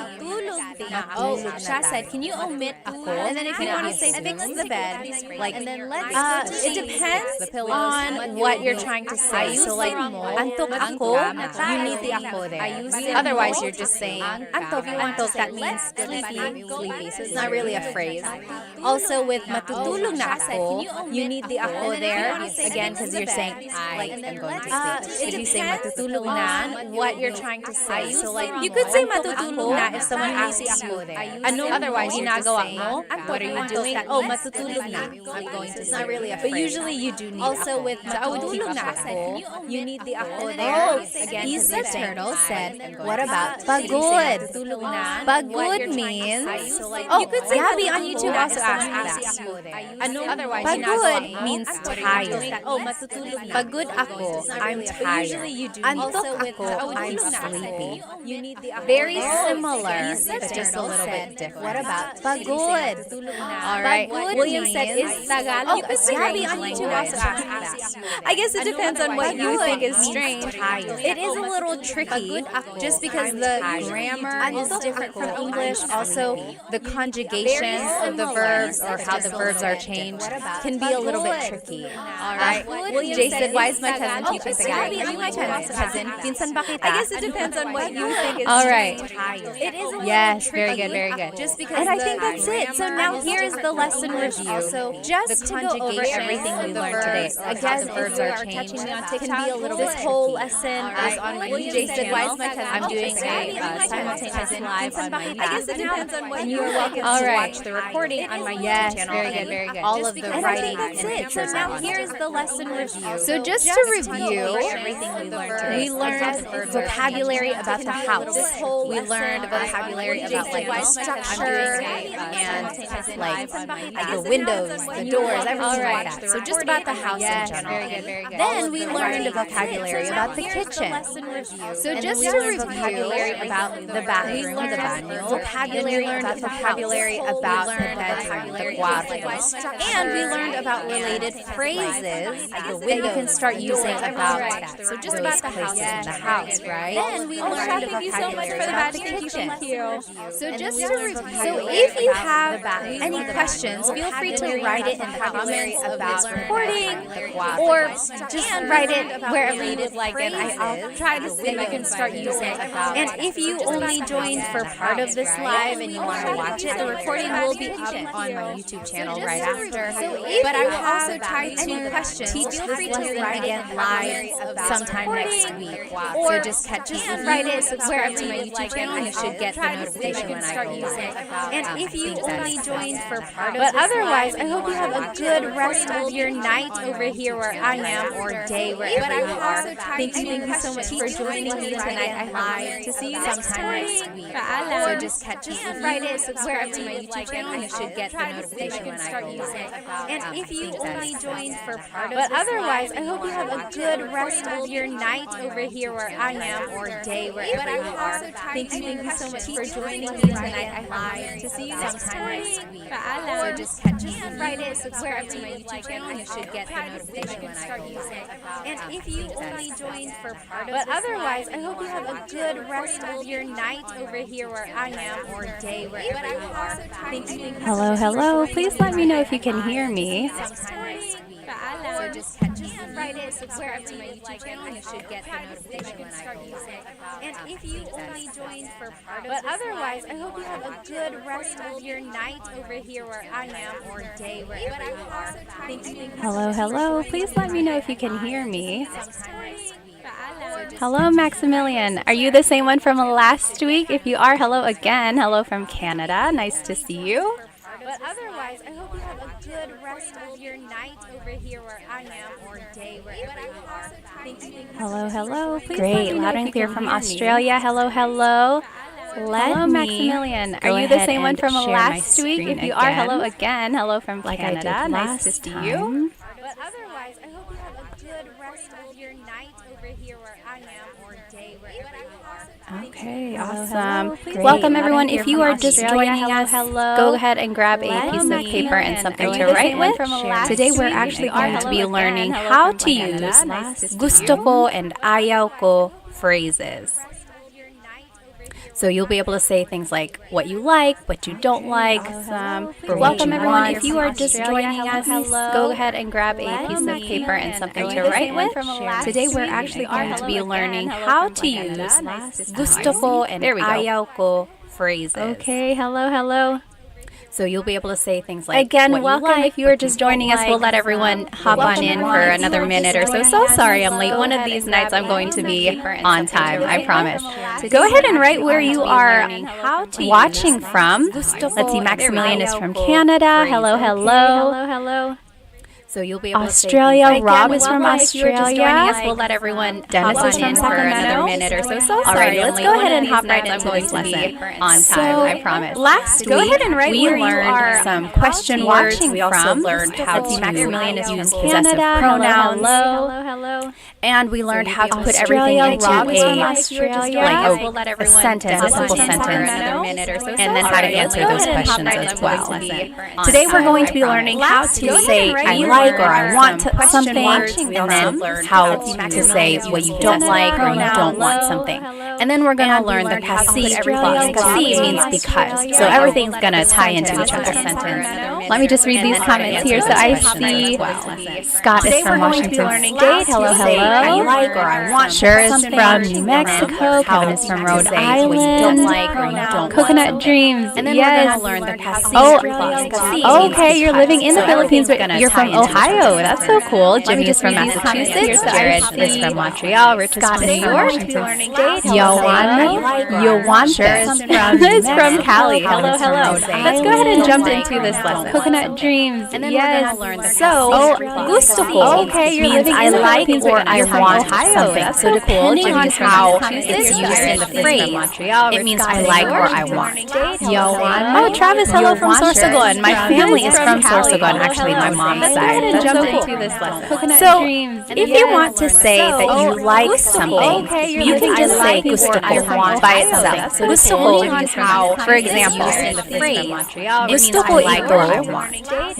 Oh, Sha said, can you omit ako? And then if you want to say fix the bed, like and then let's it depends on what you're trying to say. So like antok ako, you need the ako there. Otherwise, you're just saying antok. That means sleepy. So it's not really a phrase. Also with matutulog na ako, you need the ako there again because you're saying I am going to sleep. If you say matutulog na, what you're trying to say. So like you could say matutulog na if someone asks you. Otherwise, ginagawa mo. What are you doing? Oh, matutulog na. I'm going to. It's not really a phrase. But usually you do need also ako. With matutulog na ako, you need the ako there. Again, Isa Turtle said, what about pagod? Pagod means, you could say Gabby on YouTube also asked that. Otherwise, pagod means tired. Oh, matutulog na. Pagod ako, I'm tired. Antok ako, I'm sleepy. Very similar, but just a little bit different. What about pagod? All right. William said, is Tagalog a strange language? I guess it depends on what you think is strange. It is a little tricky, just because the grammar is different from English. Also, the conjugations of the verbs or how the verbs are changed can be a little bit tricky. All right. Jay said, why is my cousin teaching Tagalog? Are you my cousin? Pinsan ba kita? I guess it depends on what you think is all right. It is a little yes, tricky. Very good, very good. Just because and I think that's it. So now here's the lesson review. So just to go over everything we learned today. Again, the verbs are changed. Can be a little bit this whole lesson is on my Jay said, why is my cousin? I'm doing a simultaneous live on my I guess it depends on what you are welcome to watch the recording on my YouTube channel. Very good, very good. All of the writing and pictures. So now here's the lesson review. So just to review everything we learned today. We learned vocabulary about the house. We learned vocabulary about like structure and like the windows, the doors, everything like that. So just about the house in general. Very good, very good. Then we learned vocabulary about the kitchen. So just to review vocabulary about the bathroom, the baño. Vocabulary about vocabulary about the bedtime, the cuarto. And we learned about related phrases that you can start using about that. So just about the house in the house, right? Then we learned vocabulary about the kitchen. So just to review, so if you have any questions, feel free to write it in the comments about recording, or just write it wherever you would like it. I'll try to see if I can start using it. And if you only joined for part of this live and you want to watch it, the recording will be up on my YouTube channel right after. But I will also try to teach this lesson again live sometime next week. So just catch it and write it wherever to my YouTube channel, and you should get the notification when I go live. And if you only joined for part of this, but otherwise, I hope you have a good rest of your night over here where I am, or day wherever you are. Thank you so much for joining me tonight. I hope to see you sometime next week. So just catch it and write it wherever to my YouTube channel, and you should get the notification when I go live. And if you only joined for part of this, but otherwise, I hope you have a good rest of your night over here where I am, or day wherever you are. Thank you so much for joining me tonight. I hope to see you sometime next week. So just catch it and write it wherever to my YouTube channel, and you should get the notification when I go live. And if you only joined for part of this, but otherwise, I hope you have a good rest of your night over here where I am, or day wherever you are. Thank you. Hello, hello. Please let me know if you can hear me. just catch us and subscribe to my YouTube channel. You should get the notification when I go live. And if you only joined for part of this, but otherwise, I hope you have a good rest of your night over here where I am, or day wherever you are. Thank you. Hello. Please let me know if you can hear me. Hello, Maximilian. Are you the same one from last week? If you are, hello again. Hello from Canada. Nice to see you. But otherwise, I hope you have a good rest of your night over here where I am, or day wherever you are. Thank you. Hello. Please great, loud and clear from Australia. Hello. Hello, Maximilian. Are you the same one from last week? If you are, hello again. Hello from Canada. Nice to see you. But otherwise, I hope you have a good rest of your night over here where I am, or day wherever you are. Okay, awesome. Welcome, everyone. If you are just joining us, go ahead and grab a piece of paper and something to write with. Today, we're actually going to be learning how to use gusto ko and ayaw ko phrases. So you'll be able to say things like what you like, what you don't like. Welcome, everyone. If you are just joining us, go ahead and grab a piece of paper and something to write with. Today, we're actually going to be learning how to use gusto ko and ayaw ko phrases. Okay, hello. So you'll be able to say things like, again, welcome. If you are just joining us, we'll let everyone hop on in for another minute or so. So sorry I'm late. One of these nights I'm going to be on time, I promise. Go ahead and write where you are watching from. Let's see, Maximilian is from Canada. Hello. So you'll be able Australia. To say Rob is from Australia. Us, we'll let everyone Dennis is in for another minute or so. Alright, let's go ahead and hop right into this lesson on time. I promise. Last week, we learned some question words. We also learned how to Maximilian is use possessive pronouns. Hello. And we learned how to put everything into a sentence, a simple sentence, and then how to answer those questions as well. Today we're going to be learning how to say I like or I want something, and then how to say what you don't like or you don't want something. And then we're going to learn the passif clause. Passif means because. So everything's going to tie into each other. Let me just read these comments here. So I see Scott is from Washington State. Hello. I like or I want Sure is from New Mexico. Kevin is from Rhode Island. Coconut Dreams. And then we're going to learn the passif clause. Okay, you're living in the Philippines, but you're from Ohio. That's so cool. Jimmy is from Massachusetts. Jared is from Montreal. Rich is from New York. Yowan is from Cali. Hello. Let's go ahead and jump into this lesson. Coconut Dreams. And then we're going to learn the So, gusto ko means I like or I want something. So depending on how it's used in the phrase, it means I like or I want. Oh, Travis, hello from Sorsogon. My family is from Sorsogon. Actually, my mom's side. That's so cool. So, if you want to say that you like something, you can just say gusto ko by itself. So gusto ko means how, for example, in the phrase, gusto ko ito,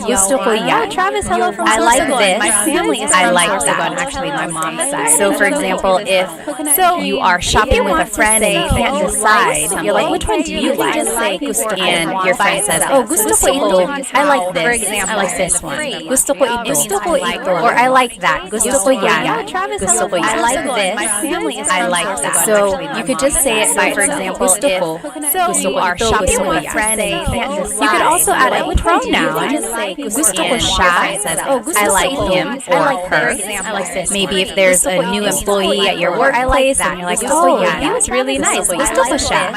gusto ko yan. Travis, hello from Sorsogon. I like this. My family is from Sorsogon. Actually, my mom's side. So, for example, if you are shopping with a friend and you can't decide, you're like, which one do you like? Just say gusto, and your friend says, oh, gusto ko ito. I like this. For example, I like this one. Gusto ko ito. Or I like that. Gusto ko yan. Gusto ko yan. I like this. I like that. So you could just say it by, for example, if you are shopping with a friend and you can't decide. You could also add a pronoun. Gusto ko siya. I like him or her. Maybe if there's a new employee at your workplace and you're like, oh, he was really nice. Gusto ko siya.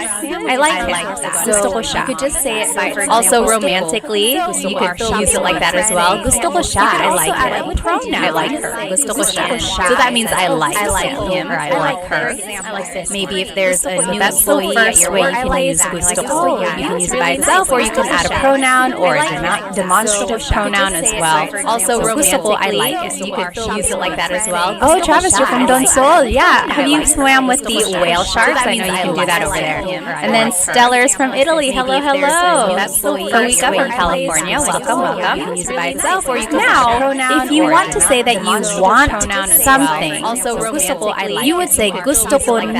I like him. Gusto ko siya. You could just say it by, for example, also romantically, you could use it like that as well. Gusto ko siya. I like him. I like her. Gusto ko siya. So that means I like him or I like her. Maybe if there's a new employee at your workplace, gusto ko. You can use it by itself, or you can add a pronoun or a demonstrative pronoun as well. Also, gusto ko, I like it. You could use it like that as well. Oh, Travis, you're from Don Sol. Yeah. Have you swam with the whale sharks? I know you can do that over there. And then Stellar's from Italy. Hello. Felica from California. Welcome. You can use it by itself, or you can now, if you want to say that you want something, you would say gusto ko ng.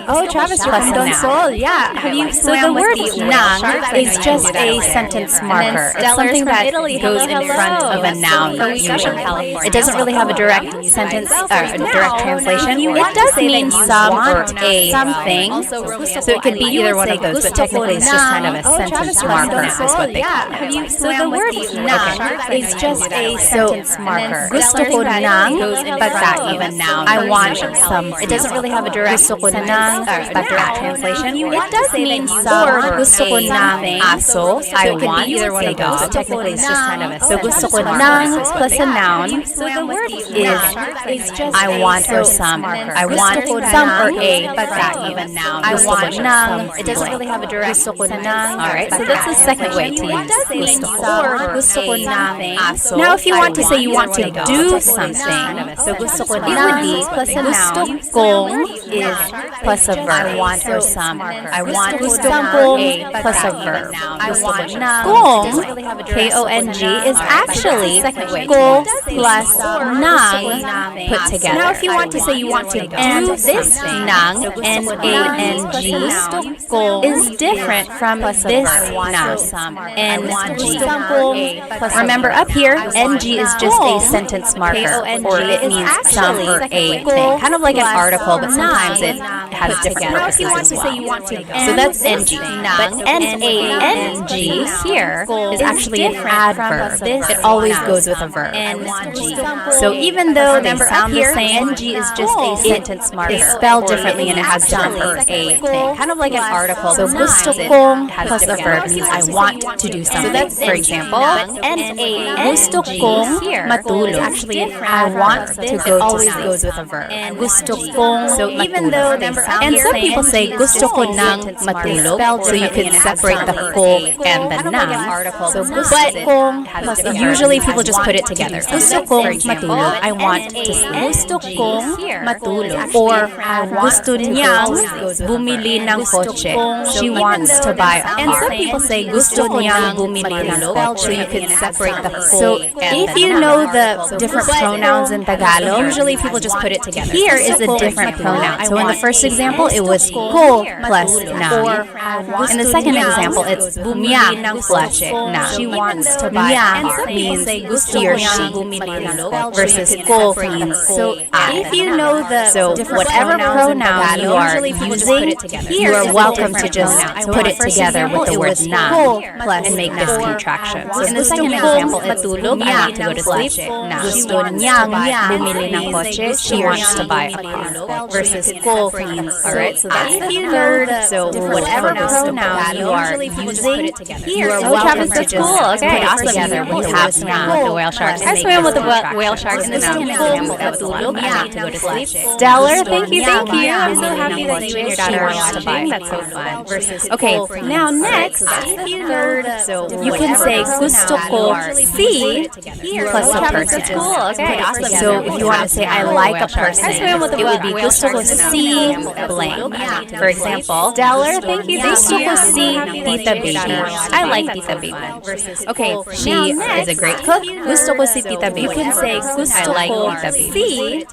Oh, Travis, you're from Don Sol. Yeah. So the word ng is just a sentence marker. It's something that goes in front of a noun usually. It doesn't really have a direct sentence or a direct translation. It does mean some or a something. So it could be either one of those, but technically it's just kind of a sentence marker is what they call it. So the word ng is just a sentence marker. Gusto ko ng pagkain. I want some. It doesn't really have a direct sentence or a direct translation. It does mean some or gusto ko ng aso. I want either one of those. Technically it's just kind of a so gusto ko ng plus a noun. So the word is just I want or some. I want some or a pagkain. I want ng. It doesn't really have a direct sentence. Alright, so that's the second way to use gusto ko. Gusto ko ng aso. Now if you want to say you want to do something, so gusto ko ng, it would be plus a noun. Kong is plus a verb. I want or some. I want gusto kong plus a verb. I want kong, K-O-N-G, is actually ko plus nang put together. Now if you want to say you want to do this nang, N-A-N-G, is different from this nang, N-G. Remember up here, N-G is just a sentence marker, or it means some or a thing. Kind of like an article, but sometimes it has different purposes as well. So that's NG. But N-A-N-G here is actually an adverb. It always goes with a verb. NG. So even though they sound the same, NG is just a sentence marker. It's spelled differently and it has some or a thing. Kind of like an article. So gusto kong plus a verb means I want to do something. So that's, for example, gusto kong matulog. Actually, I want to go to sleep. Goes with a verb. Gusto kong so even though they sound and some people say gusto ko ng matulog, so you can separate the ko and the nang. So but kong usually people just put it together. Gusto kong matulog. I want to sleep. Gusto kong matulog. Or gusto niyang bumili ng kotse. She wants to buy a car. And some people say gusto niyang bumili ng kotse. So you can separate the ko. So if you know the different pronouns in Tagalog, usually people just put it together. Here is a different pronoun. So in the first example, it was ko plus nang. In the second example, it's niya plus nang. She wants to buy a car means he or she versus ko means if you know the whatever pronoun you are using, you are welcome to just put it together with the word nang and make this contraction. So in the second example, it's I need to go to sleep. Gusto niyang bumili ng kotse. She wants to buy a car. Versus ko means, alright, so that's the third. So whatever pronoun you are using, you are welcome to just put it together with the whale sharks. I swam with the whale sharks in the second example, I need to go to sleep. Stellar, thank you. I'm so happy that you and your daughter are watching. That's so fun. Okay, now next, you can say gusto ko si plus a person. So if you want to say I like a person, it would be gusto ko si blank. For example, Stellar, thank you. Gusto ko si Tita Baby. I like Tita Baby. Okay, she is a great cook. Gusto ko si Tita Baby. You can say gusto ko si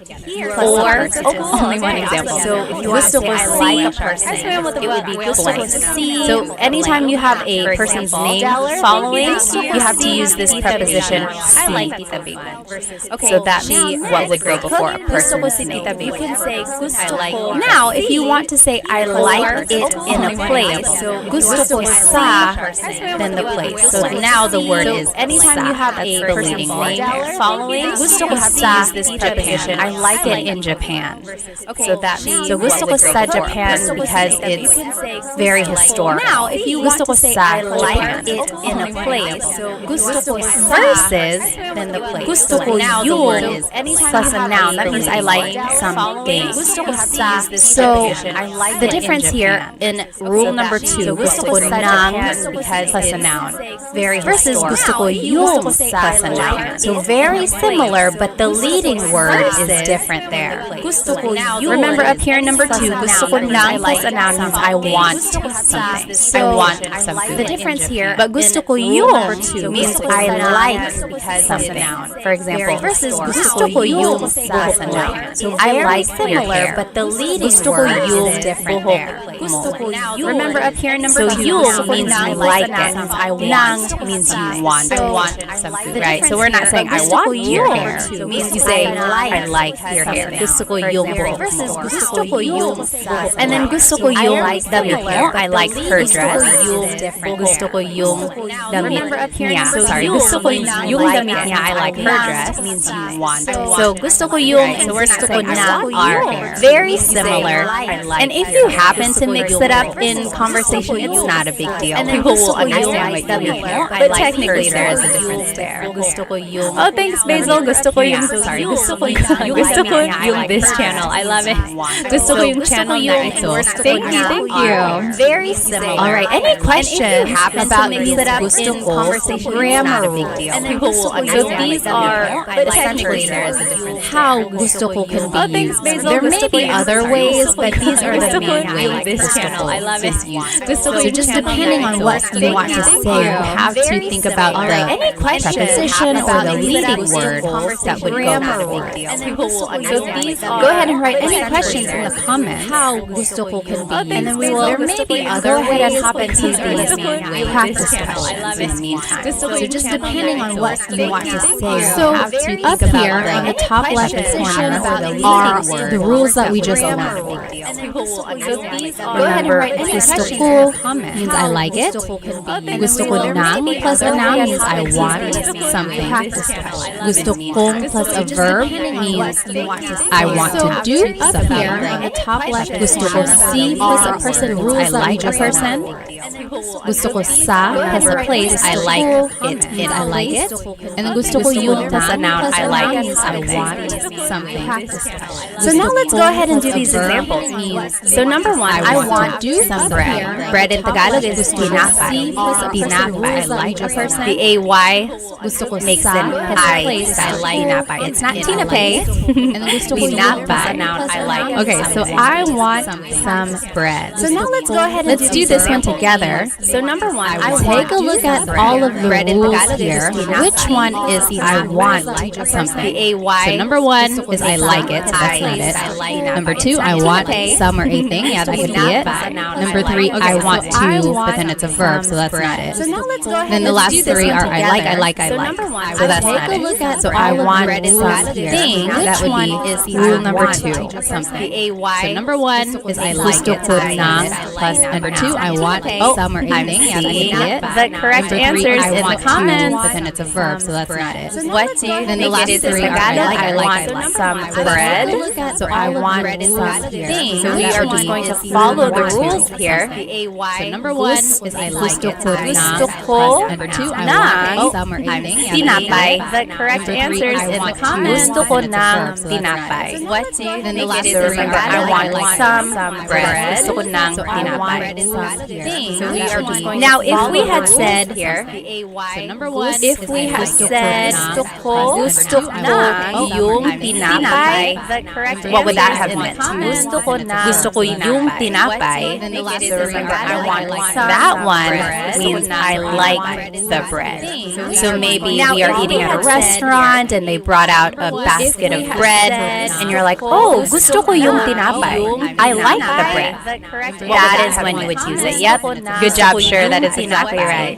or only one example. So if you want to say I like a person, it would be gusto ko si. So anytime you have a person's name following, you have to use this preposition si. I like Tita Baby. So that be what would go before a person's name. You can say gusto ko. Now, if you want to say I like it in a place, so gusto ko sa, then the place. So now the word is anytime you have a person's name following, gusto ko sa this preposition. I like it in Japan. So gusto ko sa Japan because it's very historic. Now, if you gusto ko sa like it in a place, so gusto ko versus then the place. Gusto ko yung plus a noun. That means I like something. So the difference here in rule number 2, gusto ko ng because plus a noun. Very versus gusto ko yung plus a noun. So very similar, but the leading word is different there. Gusto ko yung. Remember up here in number 2, gusto ko ng plus a noun means I want something. I want some food. The difference here, but gusto ko yung means I like some noun. For example, versus gusto ko yung sa noun. So I like similar, but the leading word is different there. Remember up here, number 2, yung means you like it. I want means you want. I want some food, right? So we're not saying I want your hair. It means you say I like your hair. Gusto ko yung buhok mo. Gusto ko yung buhok. And then gusto ko yung damit mo. I like her dress. Gusto ko yung damit niya. Sorry, gusto ko yung damit niya. I like her dress. Means you want. So gusto ko yung and gusto ko na are very similar. And if you happen to mix it up in conversation, it's not a big deal. People will understand what you mean. But technically, there is a difference there. Oh, thanks, Basil. Gusto ko yung, sorry, gusto ko yung this channel. I love it. Gusto ko yung channel na ito. Thank you. Very similar. All right. Any questions about mix it up in conversation? Grammar rule. People will understand. So these are, but essentially, there is a difference. How gusto ko can be used. There may be other ways, but these are the main ways. This channel, I love it. So just depending on what you want to say, you have to think about the preposition or the leading word that would go with it. So these go ahead and write any questions in the comments. How gusto ko can be, and then we will. There may be other ways, hop into these practice questions in the meantime. So just depending on what you want to say, so up here on the top left corner are the rules that we just learned. Go ahead and write gusto ko means I like it. Gusto ko nang plus a noun means I want something. Gusto kong plus a verb means I want to do something. Here on the top left, gusto ko si plus a person means I like a person. Gusto ko sa plus a place, I like it means I like it. And then gusto ko yung plus a noun, I like means I want something. So now let's go ahead and do these examples. So number 1, I want to do some bread. Bread in Tagalog is tinapay. Tinapay, I like a person. The AY makes an I like tinapay. It's not tinapay. Tinapay, noun, I like. Okay, so I want some bread. So now let's go ahead and do this one together. So number 1, I take a look at all of the rules here. Which one is I want something? So number 1 is I like it. So that's not it. Number 2, I want some or a thing. Yeah, that could be it. Number 3, I want to, but then it's a verb, so that's not it. So now let's go ahead. Then the last 3 are I like, I like, I like. So that's not it. So I want something. That would be rule number 2. Something. So number 1 is I like it. So nang plus number 2, I want some or a thing. Yeah, that could be it. The correct answer is in the comments. But then it's a verb, so that's not it. What do you Then the last 3 are I like, I want some bread. So I want something. So we are just going to follow the rules here. So number 1 is I like it. So Gusto ko number 2, I want some or a thing. tinapay. The correct answer is in the comments. Gusto ko ng tinapay. What do you Then the think last it is? remember, I want some bread. Gusto ko ng tinapay. So we are just going Now, to if follow we the had rules said here. So number 1 if is we I had gusto said gusto ko yung tinapay, what would that have meant? Gusto ko yung tinapay. Then the last So remember, I want that one means I like the bread. So maybe we are eating at a restaurant and they brought out a basket of bread and you're like, oh, gusto ko yung tinapay. I like the bread. That is when you would use it. Yep. Good job, sure. That is exactly right.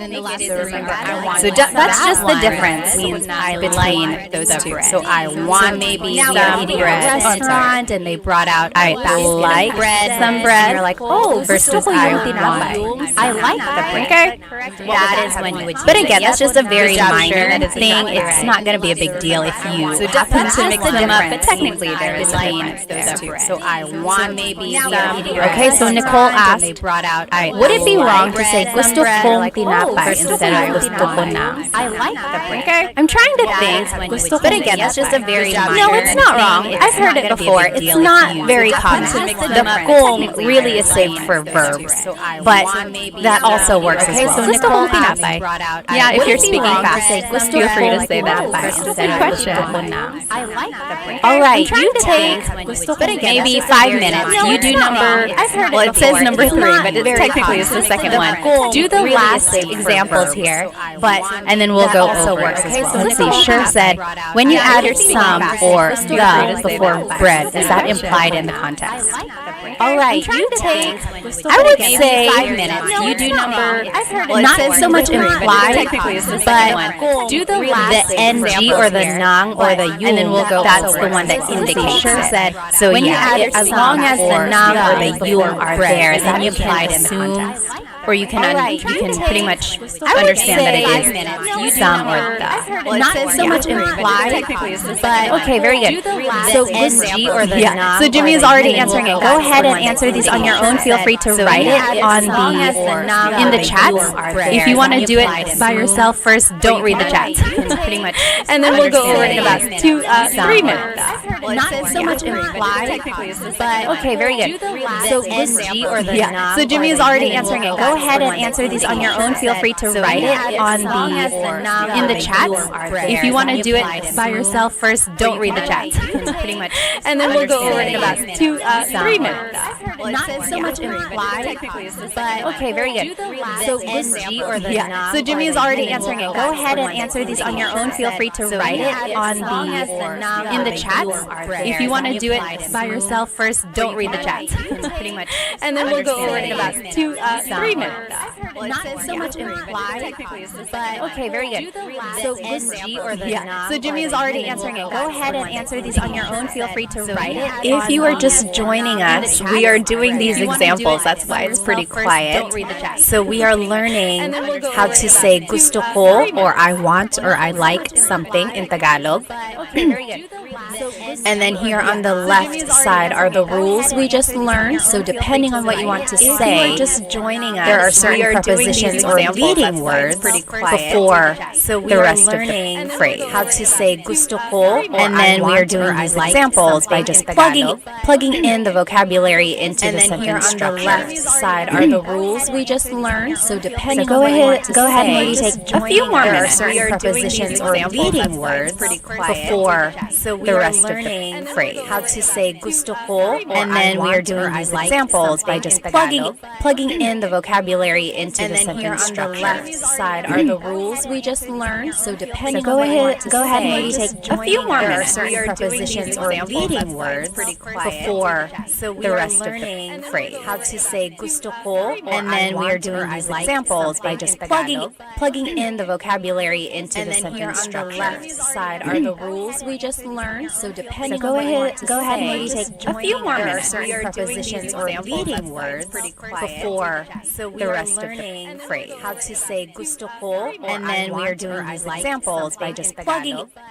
So that's just the difference between those two. So I want maybe some eating bread at a restaurant and they brought out a basket of bread, some bread. And you're like, oh, versus I like the bread. Okay. That is when you would use it. But again, that's just a very minor thing. It's not going to be a big deal if you happen to mix them up. But technically, there is those two. So I want maybe some eating bread. Okay, so Nicole asked, would it be wrong to say gusto kong tinapay instead of gusto ko na? I like the bread. Okay. I'm trying to think. But again, that's just a very minor. No, it's not wrong. I've heard it before. It's not very common. The kong really is saved for verbs, but that also works as well. So gusto kong tinapay. Yeah, if you're speaking fast, feel free to say that instead of gusto ko na. I like the bread. All right, you take maybe 5 minutes. You do number. Well, it says number 3, but it technically is the second one. Do the last examples here, and then we'll go over also works as well. Let's see, Sure said, when you add some or the before bread, is that implied in the context? All right, you take, I would say, 5 minutes. You do number, not so much implied, but do the ng or the nang or the yung, and then we'll go, that's the one that indicates. Sure said, so yeah, as long as the nang or the yung are there, then you can assume, or you can pretty much understand that it is some or the. Not so much implied, but okay, very good. So ng or the nang. So Jimmy is already answering it. Go ahead and answer these on your own. Feel free to write it on in the chats. If you want to do it by yourself first, don't read the chats. Pretty much, and then we'll go over it in about 3 minutes. Not so much implied, but okay, very good. So ng or the nang. So Jimmy is already answering it. Go ahead and answer these on your own. Feel free to write it on in the chats. If you want to do it by yourself first, don't read the chats. Pretty much, and then we'll go over it in about 3 minutes. Not so much implied, but okay, very good. So ng or the nang. So Jimmy is already answering it. Go ahead and answer these on your own. Feel free to write it on in the chats. If you want to do it by yourself first, don't read the chats. Pretty much, and then we'll go over it in about 3 minutes. Not so much implied, but okay, very good. So ng or the nang. So Jimmy is already answering it. Go ahead and answer these on your own. Feel free to write it. If you are just joining us, we are doing these examples. That's why it's pretty quiet. So we are learning how to say gusto ko, or I want, or I like something in Tagalog. Okay, very good. And then here on the left side are the rules we just learned. So depending on what you want to say, just joining us, there are certain prepositions or leading words before the rest of the phrase. How to say gusto ko, and then we are doing these examples by just plugging in the vocabulary into the sentence structure. And then here on the left side are the rules we just learned. So depending on what you want to say, go ahead and maybe take a few more minutes. There are certain prepositions or leading words before the rest of the phrase. How to say gusto ko, and then we are doing these examples by just plugging in the vocabulary into the sentence structure. And then here on the left side are the rules we just learned. So depending on what you want to say, go ahead and maybe take a few more minutes. There are certain prepositions or leading words before the rest of the phrase. How to say gusto ko, and then we are doing these examples by just plugging in the vocabulary into the sentence structure. And then here on the left side are the rules we just learned. So depending on what you want to say, go ahead and maybe take a few more minutes. There are prepositions or leading words before the rest of the phrase. How to say gusto ko, and then we are doing these examples by just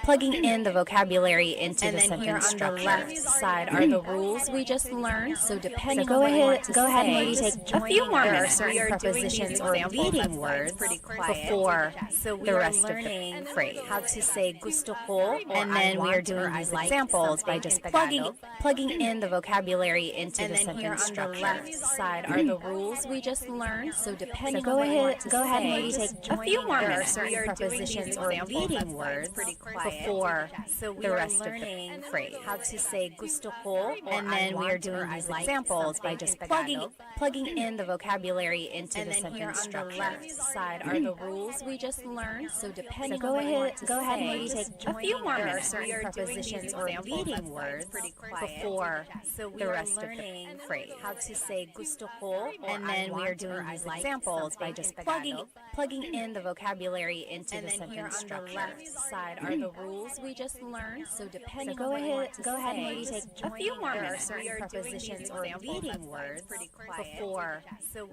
plugging in the vocabulary into the sentence structure. And then here on the left side are the rules we just learned. So depending on what you want to say, go ahead and maybe take a few more minutes. There are prepositions or leading words before the rest of the phrase. How to say gusto ko, and then we are doing these examples by just plugging in the vocabulary into the sentence structure. And then here on the left side are the rules we just learned. So depending on what you want to say, go ahead and maybe take a few more minutes. There are prepositions or leading words before the rest of the phrase. How to say gusto ko, and then we are doing these examples by just plugging in the vocabulary into the sentence structure. And then here on the left side are the rules we just learned. So depending on what you want to say, go ahead and maybe take a few more minutes. There are prepositions or leading words before the rest of the phrase. How to say gusto ko, and then we are doing these examples by just plugging in the vocabulary into the sentence structure. And then here on the left side are the rules we just learned. So depending on what you want to say, go ahead and maybe take a few more minutes. There are prepositions or leading words before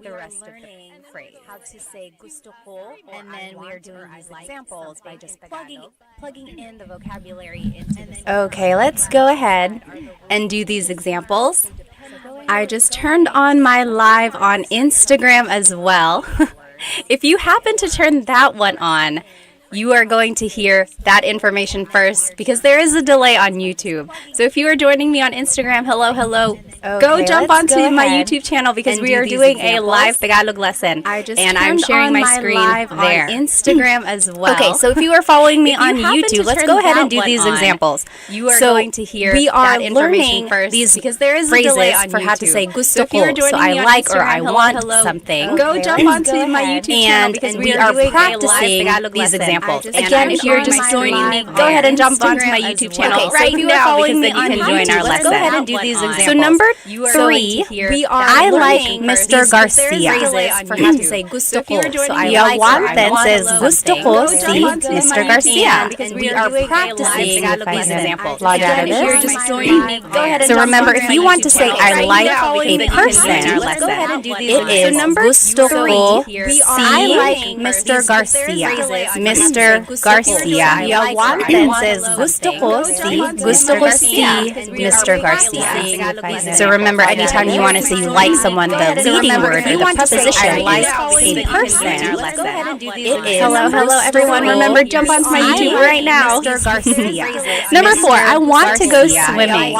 the rest of the phrase. How to say gusto ko, and then we are doing these examples by just plugging in the vocabulary into the. Okay, let's go ahead and do these examples. I just turned on my live on Instagram as well. If you happen to turn that one on, you are going to hear that information first because there is a delay on YouTube. So if you are joining me on Instagram, hello. Go jump onto my YouTube channel because we are doing a live Tagalog lesson. And I'm sharing my screen there. On Instagram as well. Okay, so if you are following me on YouTube, let's go ahead and do these examples. You are going to hear that information first these because there is a delay on for how to say gusto ko. So I like or I want something. Go jump onto my YouTube channel because we are practicing these examples examples. Again, if you're just joining me, go ahead and jump onto my YouTube channel right now, because then you can join our lesson. Go ahead and do these examples. So number 3, I like Mr. Garcia. For how to say gusto ko. So I Yung like one or I then want says gusto ko si Mr. Garcia. because we are practicing these examples. Again, if you're just joining me, go ahead and So jump remember, onto if my you want to YouTube say channel I right like now, a because then you can person, join our lesson. it is gusto ko si I like Mr. Garcia. Mr. Garcia. Yung one then says gusto ko si Mr. Garcia. So remember, anytime you want to say you like someone, the leading word or the preposition is a person. It is Hello everyone. Remember, jump onto my YouTube right now. Mr. Garcia. Number 4, I want to go swimming.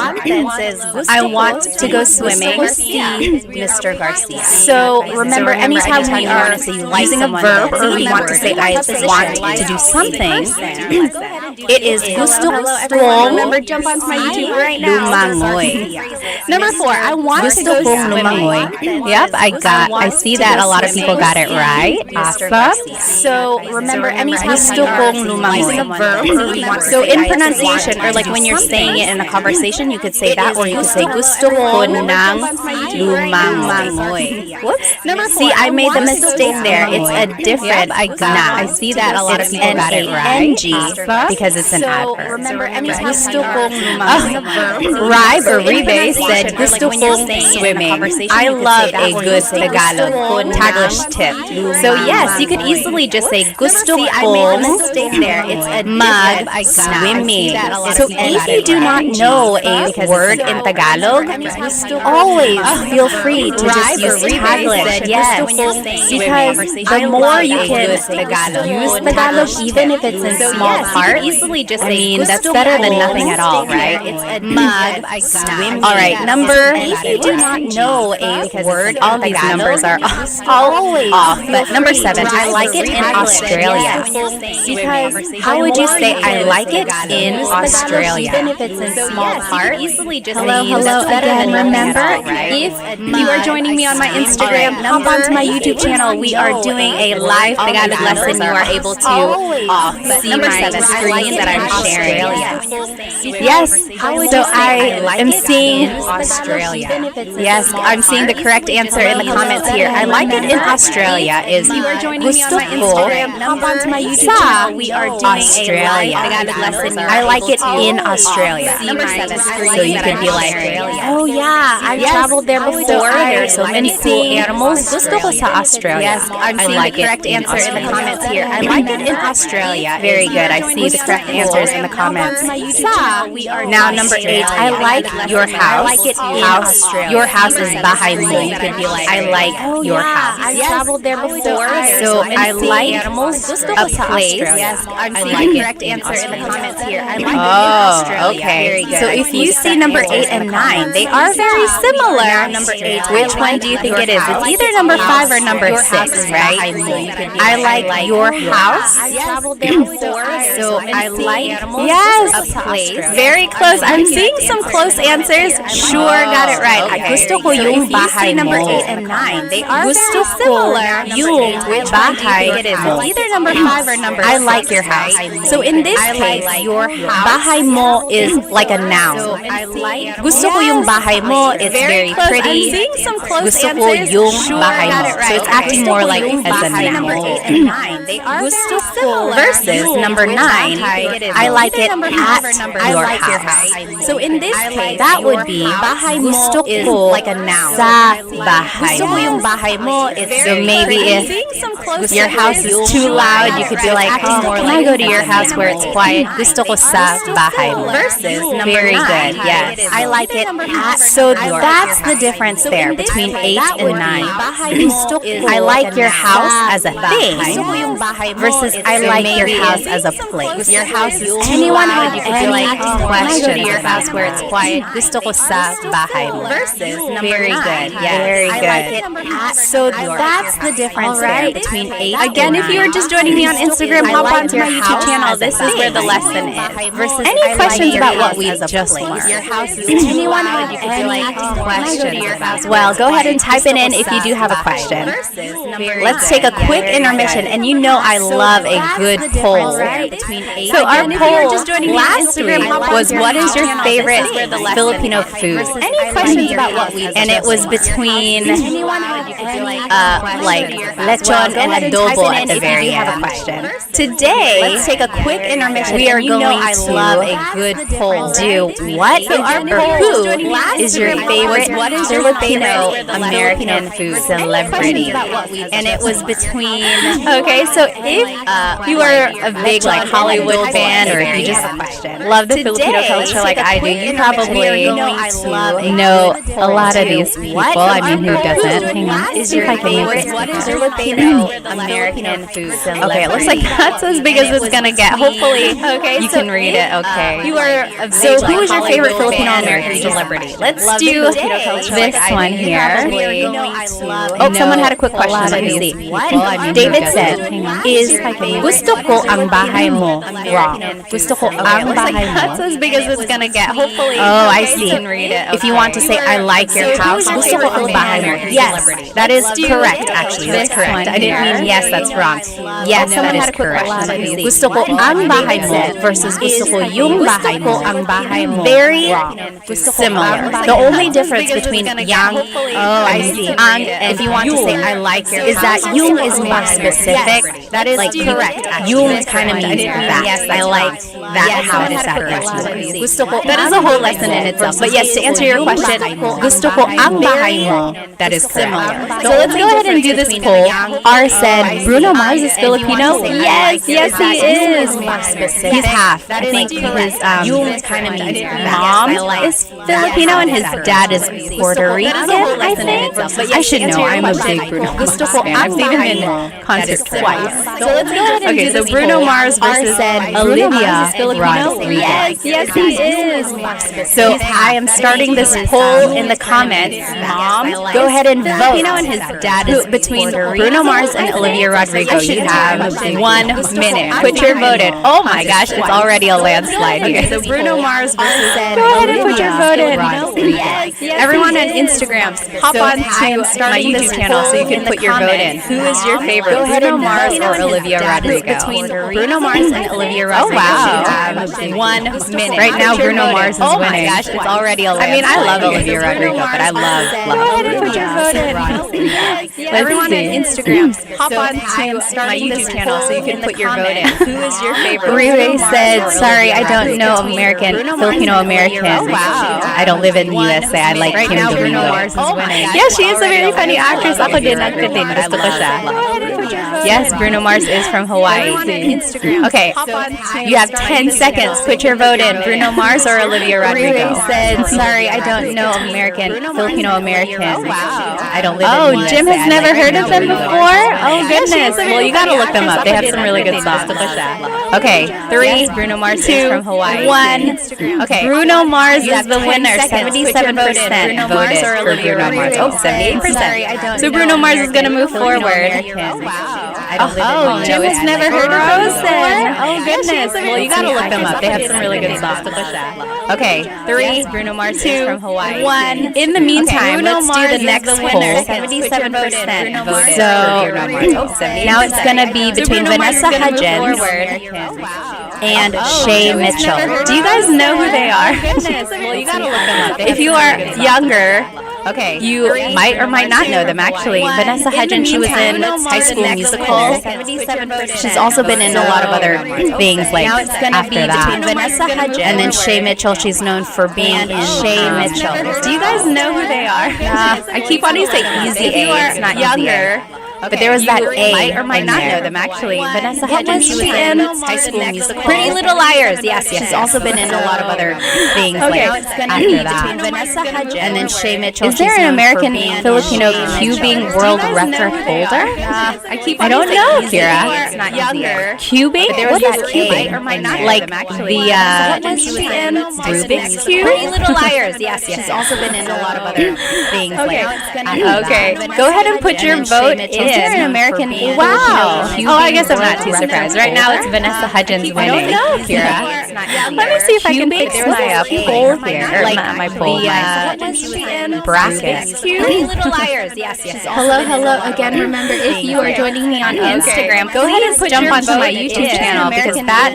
I want to go swimming. Mr. Garcia. So remember, anytime we are using a verb or we want to say I want to do something, it is gusto kong Remember, jump onto my YouTube right now. lumangoy. Number 4, I want to go swimming. Yep, I see that a lot of people got it right. Awesome. So remember, anytime Gusto kong using a verb, so in pronunciation or like when you're saying it in a conversation, you could say that, or you could say gusto ko nang lumangoy. Whoops. Number 4, see, I made the mistake there. It's a different na. I see that a lot of people got it right. Because it's an adverb. Remember, anytime Gusto kong Ribe or Ribe said gusto kong swimming. I love a good Tagalog tip. So yes, you could easily just say gusto kong mag-swimming. So if you do not know a word in Tagalog, always feel free to just use Tagalog. Yes, because the more you can use Tagalog, even if it's in small parts, I mean, that's better than nothing at all, right? Mag-swimming. All right, if you do not know a word, all these numbers are all off. But number 7, I like it in Australia. Because how would you say I like it in Australia? Even if it's in small parts. Hello again. Remember, if you are joining me on my Instagram, hop onto my YouTube channel. We are doing a live Tagalog lesson. You are able to see my screen that I'm sharing. Yes. So I am seeing Australia. Yes, I'm seeing the correct answer in the comments here. I like it in Australia is gusto ko sa Australia. I like it in Australia. So you could be like, oh yeah, I've traveled there before. There are so many cool animals. Gusto ko sa Australia. Yes, I'm seeing the correct answer in the comments here. I like it in Australia. Very good. I see the correct answers in the comments. Now number 8, I like your house. Your house is bahay mo. You could be like, I like your house. I've traveled there before. So I like a place. Yes, I'm seeing the correct answer in the comments here. I like it in Australia. Okay. So if you see number 8 and 9, they are very similar. Number 8, which one do you think it is? It's either number 5 or number 6, right? I like your house. I've traveled there before. So I like, yes, a place. Very close. I'm seeing some close answers. Sure, got it right. Gusto ko yung bahay mo. Number 8 and 9, they are gusto similar. Yung bahay mo. Either number 5 or number 6. I like your house. So in this case, your bahay mo is like a noun. Gusto ko yung bahay mo. It's very pretty. I'm seeing some close answers. Gusto ko yung bahay mo. So it's acting more like as a noun. Number 8 and 9, they are gusto similar. Versus number 9, I like it at your house. So in this case, that would be bahay mo is like a noun. Sa bahay mo. Gusto ko yung bahay mo. So maybe if your house is too loud, you could be like, oh, can I go to your house where it's quiet? Gusto ko sa bahay mo. Versus very good. Yes. I like it at. So that's the difference there between 8 and 9. I like your house as a thing versus I like your house as a place. Your house is Anyone have you could be like, any questions to your about house where it's quiet? Gusto ko sa bahay mo. Versus Very good. Yes. Very I good. like it. So that's the difference there between 8 Again, if you are just joining me on Instagram, hop onto my YouTube channel. This is where the lesson is. Versus Any questions about what we we've just learned? Your house is Anyone have you could be like, questions about Well, go ahead and type it in if you do have a question. Let's take a quick intermission, and you know I love a good poll. So our poll last week was, what is your favorite Filipino food? Any questions about what we've And it was between like lechon and adobo at the very end. Today, let's take a quick intermission. We are going to love a good poll. do what who is your favorite Filipino American food celebrity? And it was between. Okay, so if you are a big like Hollywood fan, or if you just love the Filipino culture like I do, you probably know a lot of these people. I mean, who doesn't? Hang on, see if I can make this Filipino American food celebrity. Okay, it looks like that's as big as it's gonna get. Hopefully, you can read it. Okay. You are a big, So, who is your favorite Filipino American celebrity? Let's do this one here. Oh, someone had a quick question. Let me see. David said, gusto ko ang bahay mo raw. Gusto ko ang bahay mo. That's as big as it's gonna get. Hopefully, I see. You can read it. If you want to say, I like your house, gusto ko ang bahay mo. Yes, that is correct, actually. That's correct. I didn't mean yes, that's wrong. Yes, that is correct. Gusto ko ang bahay mo versus gusto ko yung bahay mo. Ang bahay mo. Very similar. The only difference between yang and if you want to say I like your is that yung is more specific. That is like correct. Yung kind of means that. Yes, I like that how it is at gusto ko. That is a whole lesson in itself. But yes, to answer your question, gusto ko ang bahay mo. That is similar. So let's go ahead and do this poll. R said Bruno Mars is Filipino. Yes, he is. He's half. I think his kind of means mom is Filipino and his dad is Puerto Rican, I think. I should know. I'm a big Bruno Mars fan. I've seen him in concert twice. So let's go ahead and do this. Bruno Mars versus Olivia Rodrigo. Yes, he is. So I am starting this poll in the comments. Mom, go ahead and vote. And his dad is between Bruno Mars and Olivia Rodrigo. You have 1 minute. Put your vote in. Oh my gosh, it's already a landslide here. So Bruno Mars versus go ahead and put your vote in. Everyone on Instagram, hop on to my YouTube channel so you can put your vote in. Who is your favorite, Bruno Mars or Olivia Rodrigo? Between Bruno Mars and Olivia Rodrigo. Oh wow, 1 minute. Right now, Bruno Mars is winning. Oh my gosh, it's already a landslide. I mean, I love Olivia Rodrigo, but I love. Go ahead and put your vote in. Everyone on Instagram, hop on to my YouTube channel so you can put your vote in. Who is your favorite? Riri said, sorry, I don't know Filipino American. Oh wow. I don't live in the USA. I like Kim now Bruno Mars is winning. Yeah, she is a very funny actress. Ako din, gusto ko siya. Yes, Bruno Mars is from Hawaii. Okay, you have 10 seconds. Put your vote in. Bruno Mars or Olivia Rodrigo? Said, sorry, I don't know Filipino American. I don't live in the USA. Jim has never heard of them before? Oh, goodness. Well, you gotta look them up. They have some really good songs. Okay, 3, Bruno Mars is from Hawaii. 1. Okay, Bruno Mars is the winner. 77% voted for Bruno Mars. Oh, 78%. So Bruno Mars is gonna move forward. Oh, Jim has never heard of Frozen. Oh, goodness. Well, you gotta look them up. They have some really good songs. Okay, 3, Bruno Mars is from Hawaii. 1. In the meantime, let's do the next poll. 77% voted. So now it's gonna be between Vanessa Hudgens and Shay Mitchell. Do you guys know who they are? Well, you gotta look them up. If you are younger, you might or might not know them actually. Vanessa Hudgens, she was in High School Musical. She's also been in a lot of other things like after that. Vanessa Hudgens And then Shay Mitchell, she's known for being in Shay Mitchell. Do you guys know who they are? I keep wanting to say Easy A. It's not younger. But there was that A. Might or might not know them actually. Vanessa Hudgens. She was in High School Musical. Pretty Little Liars. Yes. She's also been in a lot of other things. Okay. Like after that. Vanessa Hudgens. And then Shay Mitchell. Is there an American Filipino cubing world record holder? I don't know, Kira. It's not younger. Cubing? What is cubing? Like the Rubik's Cube? Pretty Little Liars. Yes. She's also been in a lot of other things. Okay. Go ahead and put your vote in. Is there an American Wow. Oh, I guess I'm not too surprised. Right now it's Vanessa Hudgens winning. I don't know, Kira. Let me see if I can fix my poll here. Like my poll. Bracket. Pretty Little Liars. Yes. Hello. Again, remember, if you are joining me on Instagram, go ahead and jump onto my YouTube channel because that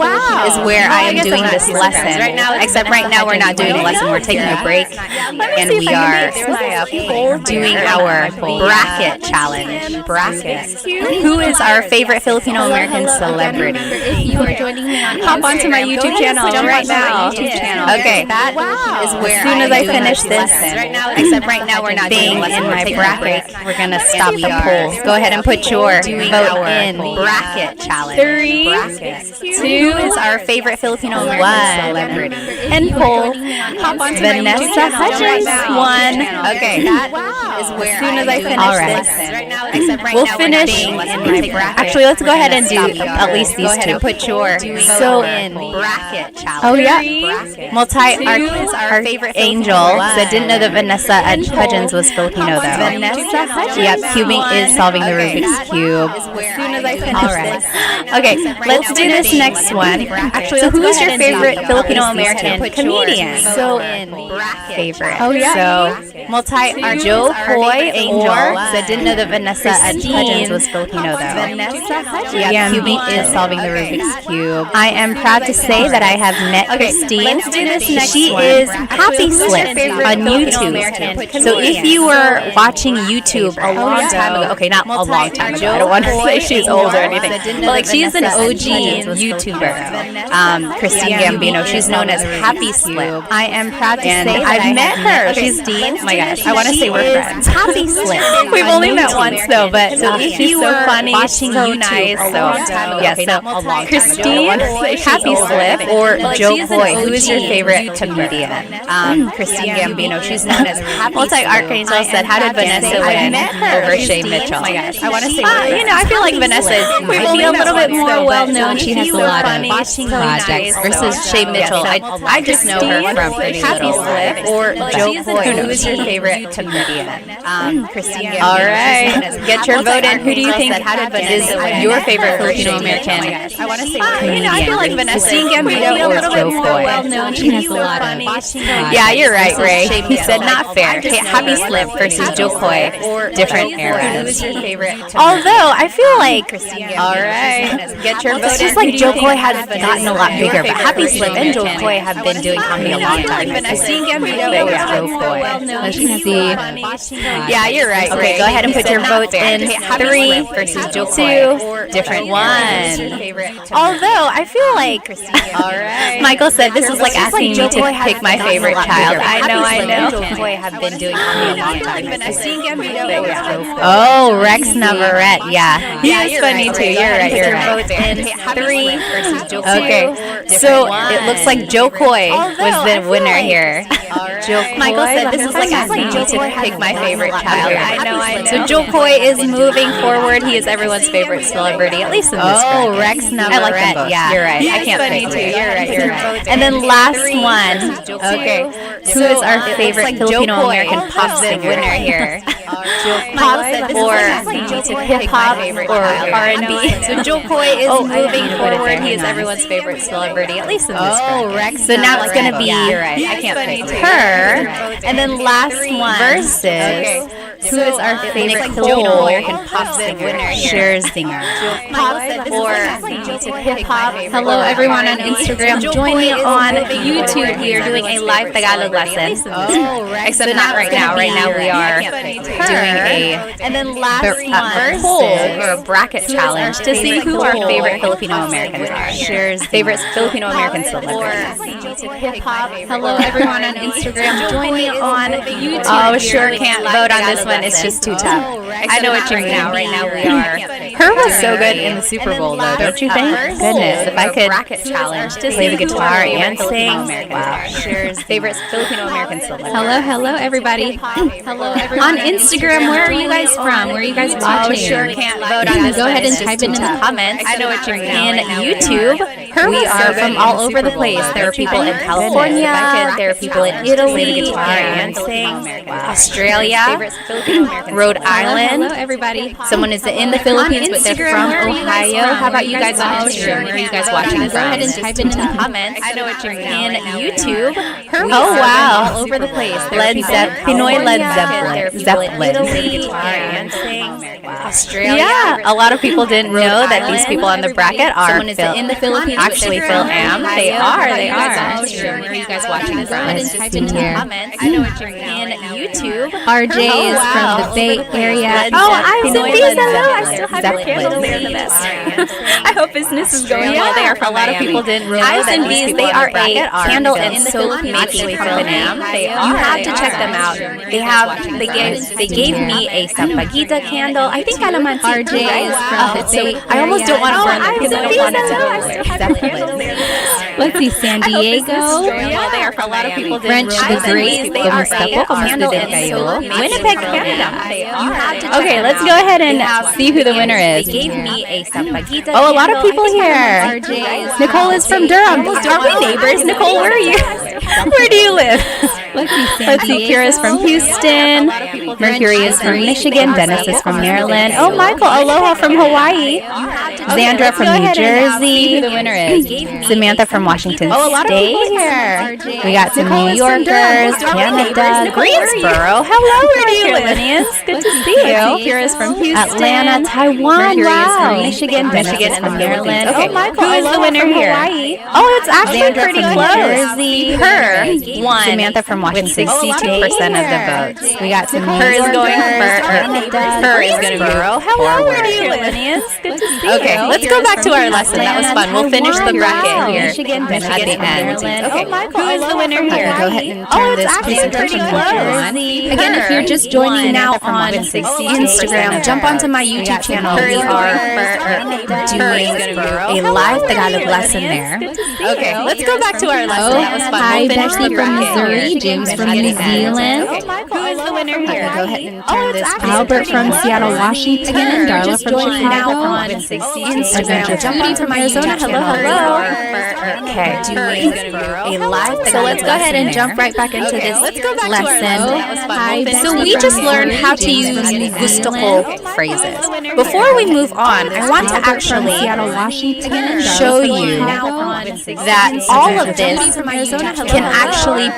is where I am doing this lesson. Except right now we're not doing a lesson. We're taking a break. And we are doing our bracket challenge. Bracket. Who is our favorite Filipino American celebrity? If you are joining me on Hop onto my YouTube channel right now. Okay, that is where as soon as I finish this except right now we're not doing in my bracket. We're gonna stop the poll. Go ahead and put your vote in. Bracket challenge. 3, 2 is our favorite Filipino American celebrity. And poll. Vanessa Hudgens won. Okay, that is where as soon as I finish this, we'll finish. Actually, let's go ahead and do at least these two. Put your so in bracket challenge. Oh yeah, our favorite angel. So I didn't know that Vanessa Hudgens was Filipino though. Vanessa Hudgens. Yep, cubing is solving the Rubik's Cube. As soon as I finish this. Okay, let's do this next one. Actually, so who is your favorite Filipino American comedian? So in favorite. Oh yeah. So our Joe Coy angel. So I didn't know that Vanessa Hudgens was Filipino though. Vanessa Hudgens. Yeah, cubing is solving the Rubik's Cube. I am proud to say that I have met Christine. She is Happy Slip on YouTube. So if you were watching YouTube a long time ago, okay, not a long time ago, I don't want to say she's old or anything, but like she's an OG YouTuber. Christine Gambino, she's known as Happy Slip. I am proud to say that I've met her. She's Dean. Oh my gosh, I want to say we're friends. Happy Slip. We've only met once though, but so if you were watching YouTube a long time ago, yes, so Christine, Happy Slip, or Joe Coy, who is your favorite comedian? Christine Gambino, she's known as Happy Slip. Archangel said, how did Vanessa win over Shay Mitchell? Oh my gosh, I want to say, I feel like Vanessa might be a little bit more well-known. She has a lot of projects versus Shay Mitchell. I just know her from Pretty Little Slip or Joe Coy. Who is your favorite comedian? Christine Gambino. All right, get your vote in. Who do you think is your favorite Filipino American comedian? I feel like Vanessa Gambino or Joe Coy. Well-known. She has a lot of Yeah, you're right, Ray. He said not fair. Happy Slip versus Joe Coy, different eras. Although I feel like, all right, get your vote. It's just like Joe Coy has gotten a lot bigger, but Happy Slip and Joe Coy have been doing comedy a long time. Joe Coy. Let's see. Yeah, you're right. Okay, go ahead and put your vote in. 3 versus Joe Coy, different one. Although I feel like, all right, Michael said this is like asking me to pick my favorite child. I know. Joe Coy have been doing comedy a long time. Oh, Rex Navarrete. Yeah, he's funny too. You're right. You're right. 3 versus Joe Coy. Okay, so it looks like Joe Coy was the winner here. Michael said this is like asking me to pick my favorite child. I know. So Joe Coy is moving forward. He is everyone's favorite celebrity, at least in this bracket. Oh, Rex Navarrete. I like them both. Yeah, you're right. I can't pick too. You're right. And then last one. Okay, who is our favorite Filipino American pop singer winner here? Pop or hip hop or R&B. So Joe Coy is moving forward. He is everyone's favorite celebrity, at least in this bracket. Rex. So now it's gonna be. You're right. I can't pick her. And then last one versus. Who is our favorite Filipino American pop singer winner here? Scherzinger. Pop or hip hop. Hello everyone on Instagram. Join me on YouTube. We are doing a live Tagalog lesson. Except not right now. Right now we are doing a and then last one poll or a bracket challenge to see who our favorite Filipino Americans are. Favorite Filipino American celebrities. Hip hop. Hello everyone on Instagram. Join me on YouTube. Oh, sure can't vote on this one is just too tough. I know what you mean. Right now we are. Her was so good in the Super Bowl, though, don't you think? Goodness, if I could play the guitar and sing. Wow. Favorite Filipino American celebrity. Hello, everybody. Hello, everyone. On Instagram, where are you guys from? Where are you guys watching? Oh, sure, can't vote on this. Go ahead and It's type just it in too the tough. comments. I know what you mean. And YouTube, we are from all over the place. There are people in California, there are people in Italy, and Australia, Rhode Island. Hello, everybody. Someone is in the Philippines, but they're from Ohio. How about you guys on Instagram? Where are you guys watching Go ahead and from? type it in the comments. I know what you mean. And YouTube, we Oh, are wow. all over the place. There are Led people in Pinoy Led California, Zeppelin. there are people in Italy, Australia. Yeah, a lot of people didn't know that these people on the bracket are Someone is in the Philippines. actually Phil Am. They are. Where are you guys watching from? Let's see here. I know what you mean. And YouTube, RJ is from the Bay Area. Oh, I'm Pinoy Sophie. Led I still have your Zeppelin. candles. They're the best. I hope business is going well there. A lot of people didn't realize that these people on the bracket are candle and in the soap Philippines. making Phil company. Am. They are. You have to check them out. They gave me a sampaguita candle. I think calamansi. RJ is from the Bay Area. I almost don't want to burn them because I don't want it to go away. Let's see, San Diego. Well, they are for a lot of people. French the Great. They are Kumusta po? Kamusta candle din and kayo? soap Winnipeg, Canada. You have to check Okay, them let's out. go ahead and see who the winner They is. gave me a sampaguita. Oh, a lot of people candle. here. Nicole is from Durham. Are we neighbors? Nicole, where are you? Where do you live? Let's see, San Let's see, Diego. Kira's from Houston. Mercury is from Michigan. Dennis is from Maryland. Oh, Michael, aloha from Hawaii. Xandra from New Jersey. Who the winner is? Samantha from Washington Oh, a lot of State. people here. We got some New Yorkers, Canada, Greensboro. Hello, where do you live? Good to see you. Kira's from Houston. Atlanta, Taiwan. Mercury is from Wow. Michigan. Michigan Dennis is and from Maryland. Okay. Oh, Michael, Who is the aloha winner from here? Hawaii. Oh, it's actually Xandra pretty from New close. Jersey. Her won. Samantha from Washington With 62% of the votes. We got some Her is going for her is going to be Hello, where do you live? Good to see you. Okay, let's go back to our lesson. That was fun. We'll finish the bracket here Michigan, at the end. Okay, Who is the winner here? Go ahead and turn this presentation on. Again, if you're just joining now on Instagram, jump onto my YouTube channel. We are doing a live Tagalog lesson there. Okay, let's go back to our lesson. That was fun. Hi, We'll finish Becky the from bracket Missouri, here. James from New Zealand, Who is the winner here? Go ahead and turn this Albert from Seattle, Washington, Darla from Chicago, Instagram. Jump onto my Arizona. YouTube Hello, channel. hello. Okay, doing a live Tagalog. So let's go ahead and lesson jump right back into this lesson. Hi, so we just learned how to use gusto ko phrases. Before we move on, I want to actually Seattle, Washington, show you that all of this can actually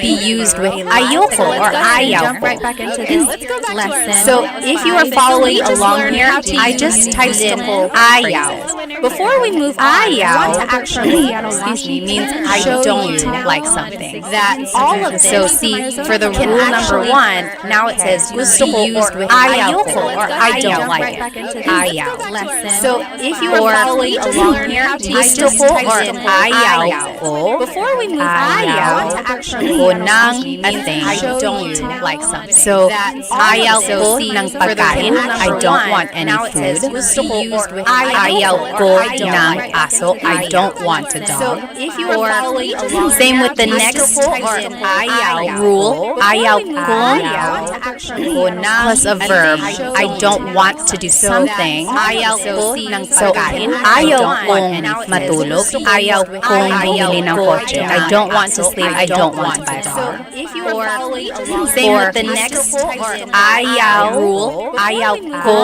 be used with ayoko or ayaw. right back into this lesson. So if you are following along here, I just typed in ayaw. Before we move on, I want to actually, means I don't like something. That all of this. So see, for the rule number one, now it says gusto ko or ayoko or I don't like it. Ayaw. So if you are following along here, gusto ko or ayaw ko. Before we move on, I want to actually ng a thing. I don't like something. So ayaw ko ng pagkain. I don't want any food. Ayaw ko ng aso. I don't want a dog. Same with the next rule. Ayaw ko plus a verb. I don't want to do something. Ayaw ko ng pagkain. Ayaw kong matulog. Ayaw kong bumili ng kotse. I don't want to sleep. I don't want to buy a dog. Same with the next ayaw rule. Ayaw ko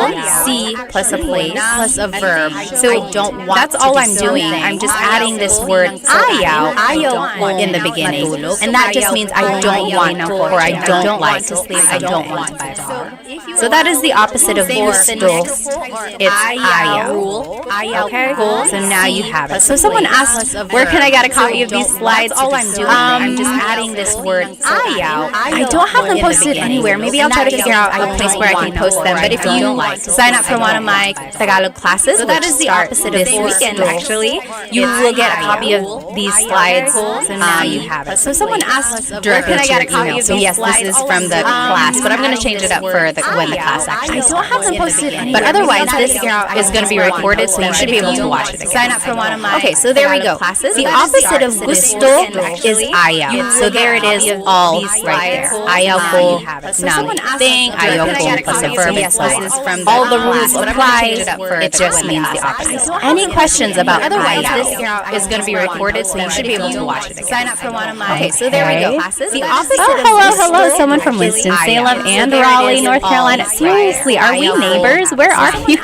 si plus a place plus a verb. So I don't want. That's all I'm doing. I'm just adding this word ayaw in the beginning, and that just means I don't want or I don't like to sleep. I don't want to buy a dog. So that is the opposite of gusto. It's ayaw. Okay. So now you have it. So someone asked, where can I get a copy of these slides? I'm just adding this word ayaw. I don't have them posted anywhere. Maybe I'll try to figure out a place where I can post them. But if you sign up for one of my Tagalog classes, that is the opposite of this weekend, actually. You will get a copy of these slides. So now you have it. So someone asked directly to your email. So yes, this is from the class, but I'm going to change it up for when the class actually starts. I don't have them posted anywhere. But otherwise, this is going to be recorded, so you should be able to watch it again. Sign up for one of my so there we go. The opposite of gusto is ayaw. So there it is, all right there. Ayaw ko ng thing, ayaw ko plus a verb plus all the rules apply. It just means the opposite. Any questions about otherwise, this is going to be recorded, so you should be able to watch it again. Sign up for one of my so there we go. The opposite of hello, someone from Winston-Salem and Raleigh, North Carolina. Seriously, are we neighbors? Where are you?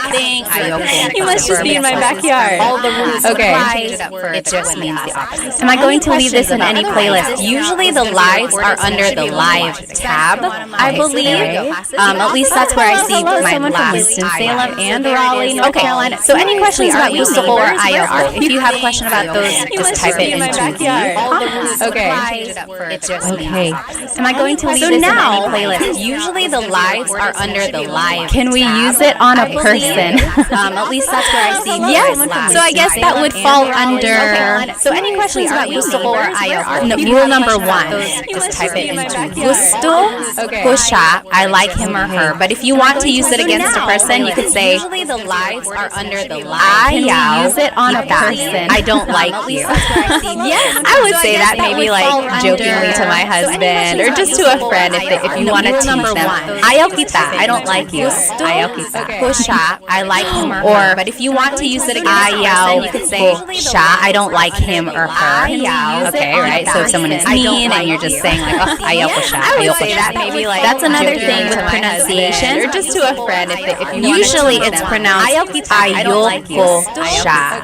You must just be in my backyard. All the rules apply. It just means the opposite. Am I going to leave this in any playlist? Usually the lives are under the live tab, I believe. At least that's where I see my last. Winston-Salem and Raleigh, North Carolina. So any questions about gusto ko or ayaw ko? If you have a question about those, just type it into the comments. Okay. Am I going to leave this in any playlist? Usually the lives are under the live. Can we use it on a person? At least that's where I see. Yes. So I guess that would fall under. So any questions about gusto ko or ayaw ko? Rule number 1. Just type it into gusto ko siya. I like him or her. But if you want to use it against a person, you could say usually the lives are under the live. Can we use it on a person? I don't like you. Yes. I would say that maybe like jokingly to my husband or just to a friend if you want to tease them. Ayaw kita. I don't like you. Ayaw kita. Ko siya. I like him or her. But if you want to use it against a person, you could say siya. I don't like him or her. Okay, right? So if someone is mean and you're just saying like, oh, ayaw ko siya. I would say that maybe like that's another thing with pronunciation or just to a friend if you usually it's pronounced ayoko siya.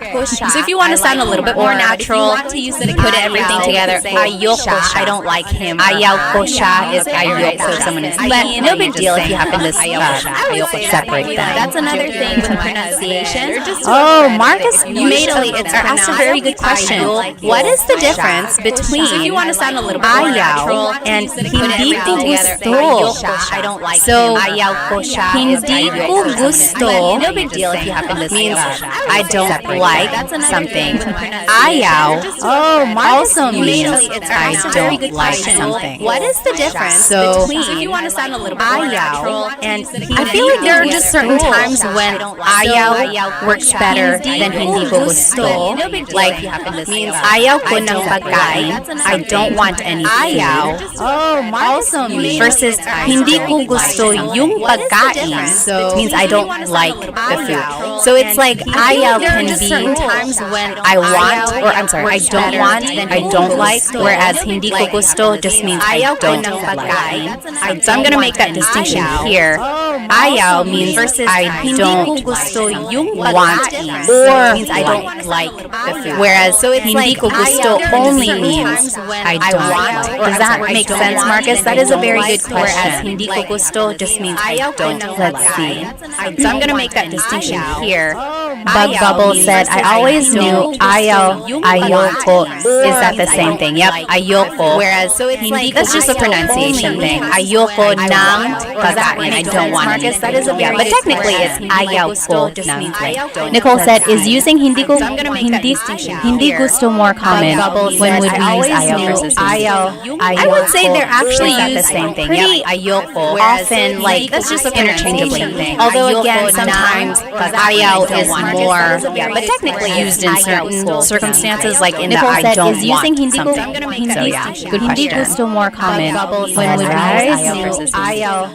So if you want to sound a little bit more natural, put everything together. Ayoko siya. I don't like him. Ayoko siya is ayoko. So if someone is mean, no big deal if you happen to separate them. That's another thing with pronunciation. Oh, Marcus, you made asked a very good question. What is the difference between if you want to sound a little bit more natural and hindi ko gusto? I don't like so hindi ko gusto. No big deal if you happen to means I don't like something. Ayaw also means I don't like something. What is the difference between if you want to sound a little bit more natural and I feel like there are just certain times when ayaw works better than hindi ko gusto. Like means ayaw ko ng pagkain. I don't want anything. Ayaw also means versus hindi ko gusto yung pagkain. So it means I don't like the food. So it's like ayaw can be times when I want or I'm sorry, I don't want, I don't like, whereas hindi ko gusto just means I don't like. So I'm gonna make that distinction here. Ayaw means versus I don't want or means I don't like the food. Whereas so it's hindi ko gusto only means I don't want. Does that make sense, Marcus? That is a very good question. Whereas hindi ko gusto just means I don't. Let's see. So I'm gonna make that distinction here. Bug Bubble said, I always knew ayoko. Is that the same thing? Yep, ayoko. Whereas so it's like that's just a pronunciation thing. Ayoko ng pagkain. I don't want Marcus, that is a very but technically it's ayoko ng. Nicole said, is using hindi gusto more common when would we use ayaw versus ayaw? I would say they're actually used the same thing. Pretty ayoko often like that's just interchangeably. Although again sometimes ayaw is more but technically used in certain circumstances like in Nicole the I don't is using want something. So yeah, good question. Hindi gusto more common when we use ayaw versus ayaw.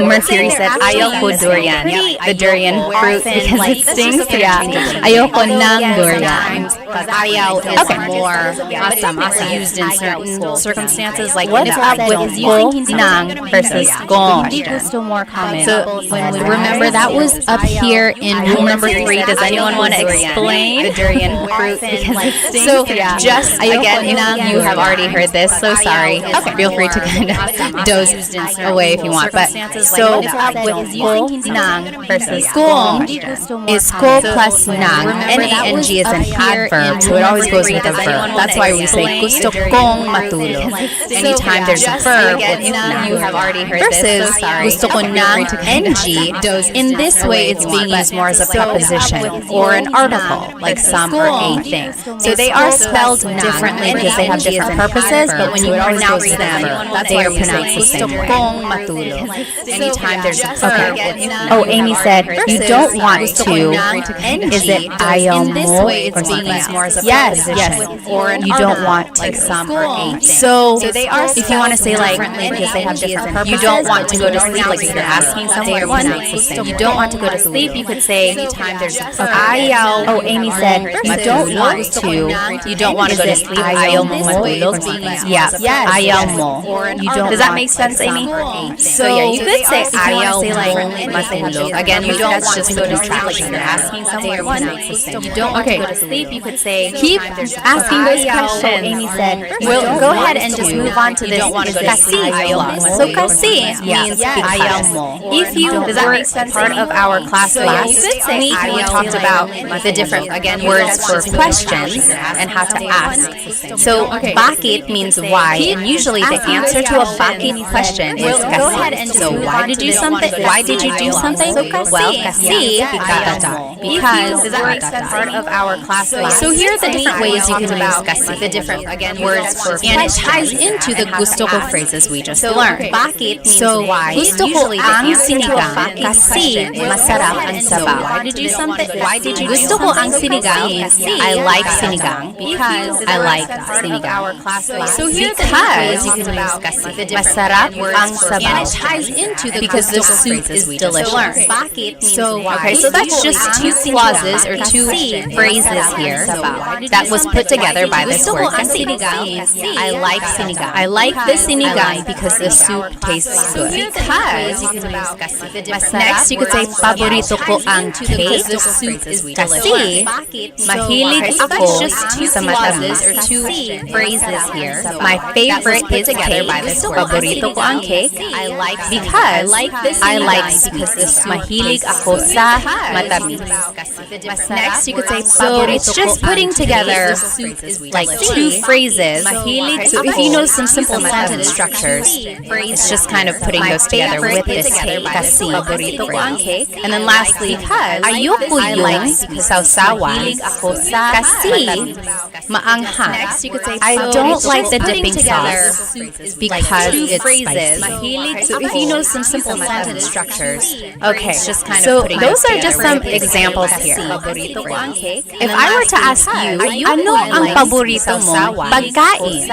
Mercury said ayoko durian. The durian fruit because it stings. Yeah, ayoko ng durian. Ayaw is more awesome. Used in certain circumstances like in the I don't want ng versus gong. Hindi gusto more common. So remember that was up here in rule number 3. Does anyone want to explain the durian fruit because it stings? So just again, you have already heard this. So sorry. Okay, feel free to kind of doze away if you want. But so with ko ng versus gong is ko plus ng. N-A-N-G is an adverb. verb, so it always goes with a verb. That's why we say gusto kong matulog. Anytime there's a verb, it's na. You have already heard Versus this, so sorry. gusto ko ng NG. In this way, it's being used more as a preposition or an article, like some or a thing. So they are spelled differently because they have different purposes, but when you pronounce them, they are pronounced the same way. Anytime there's a verb, it's na. Oh, Amy said, you don't want to. Is it ayaw In this mo way, it's or being something used more as a else? Yes, preposition yes. or an You don't article, want to. like some or a thing. So they are if you want to say like, differently because they have different purposes, you don't want to go to sleep, like like if you're asking someone, you don't want to go to sleep, you could say, anytime there's a verb, ayaw. Oh, Amy said, you don't want to. you don't want to go to sleep. Ayaw mo matulog. Yeah, ayaw mo. You don't. Does that make sense, Amy? So yeah, you could say ayaw say like mo matulog. again, you don't That's want just to go to for sleep, like if you're asking someone, you don't want to go to sleep. You could say Keep asking those questions. Amy said, Well, go ahead and just move on to You this. don't want to go to Kasi. sleep. So kasi means ayaw because. mo. If you Does that were make sense, part Amy? of our class last week, we talked about the different words for questions and how to ask. So bakit means why, and usually the answer to a bakit question is kasi. Go ahead and So why did you something? Why did you do something? Well, kasi because we're part of our class last. So here are the different ways you can use kasi. The different words for And it questions. ties into the gusto ko phrases we just learned. Bakit means So, why. gusto ko ang sinigang kasi masarap ang sabaw. Why did you something? Why did you Gusto ko ang sinigang kasi I like sinigang because I like sinigang. So here Because you can use kasi. Masarap ang sabaw. And it ties into the Because the gusto ko soup phrases is we just delicious. learned. Bakit means So, why. okay, so that's just two clauses or two phrases here that was put together by this Gusto ko word ang kasi. sinigang. I like sinigang. I like the sinigang because the soup tastes good. Because you can use kasi. Next, you could say paborito ko ang cake the soup is kasi mahilig So ako that's just two sa clauses matamis. or two phrases here. My favorite is cake. Paborito ko ang cake. I like because I like mahilig ako sa matamis. Next, you could say so it's just putting together like two phrases. So if you know some simple sentence structures, it's just kind of putting those together with this cake. Kasi paborito ko ang cake. And then lastly, ayoko yung sausawan kasi maanghang. I don't like the dipping sauce because it's spicy. So if you know some simple sentence structures, okay. It's just kind of so those are just some examples here. If I were to ask you, ano ang paborito mo pagkain?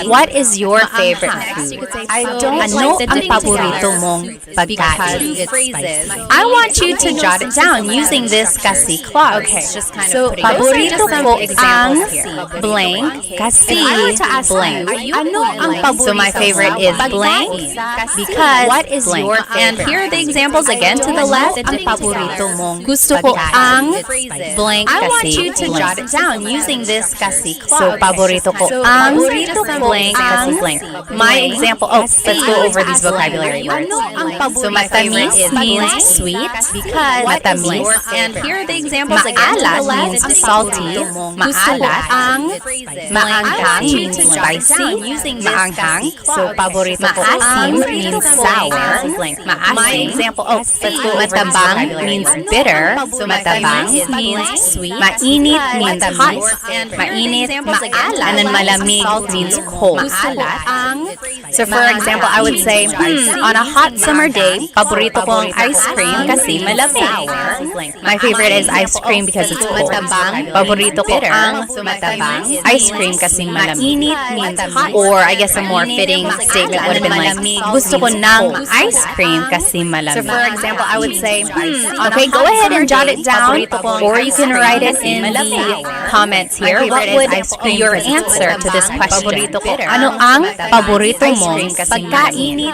What is your favorite food? Ano ang paborito mong pagkain? I want you to jot it down using this kasi clause. Okay. So paborito ko ang blank kasi blank. Ano ang paborito? So my favorite is blank because what is your favorite? And here are the examples again to the left. Ang paborito mong gusto ko ang blank kasi. I want you to jot it down using this kasi clause. So paborito ko ang blank kasi blank. My example. Oh, let's go over these vocabulary words. So matamis means sweet because matamis. And here are the examples again. Maalat means salty. Maalat ang maanghang means spicy. Maanghang. So paborito ko maasim means sour. My example. Oh, let's go matabang means bitter. So matabang means sweet. Mainit means hot. Mainit, maalat. And then malamig means cold. So for example, I would say, on a hot summer day, paborito ko ang ice cream kasi malamig. My favorite is ice cream because it's cold. Paborito ko ang matabang ice cream kasi malamig. Or I guess a more fitting statement would have been like, gusto ko ng ice cream kasi malamig. So for example, I would say, okay, go ahead and jot it down, or you can write it in the comments here. What would be your answer to this question? Ano ang paborito mong pagkain?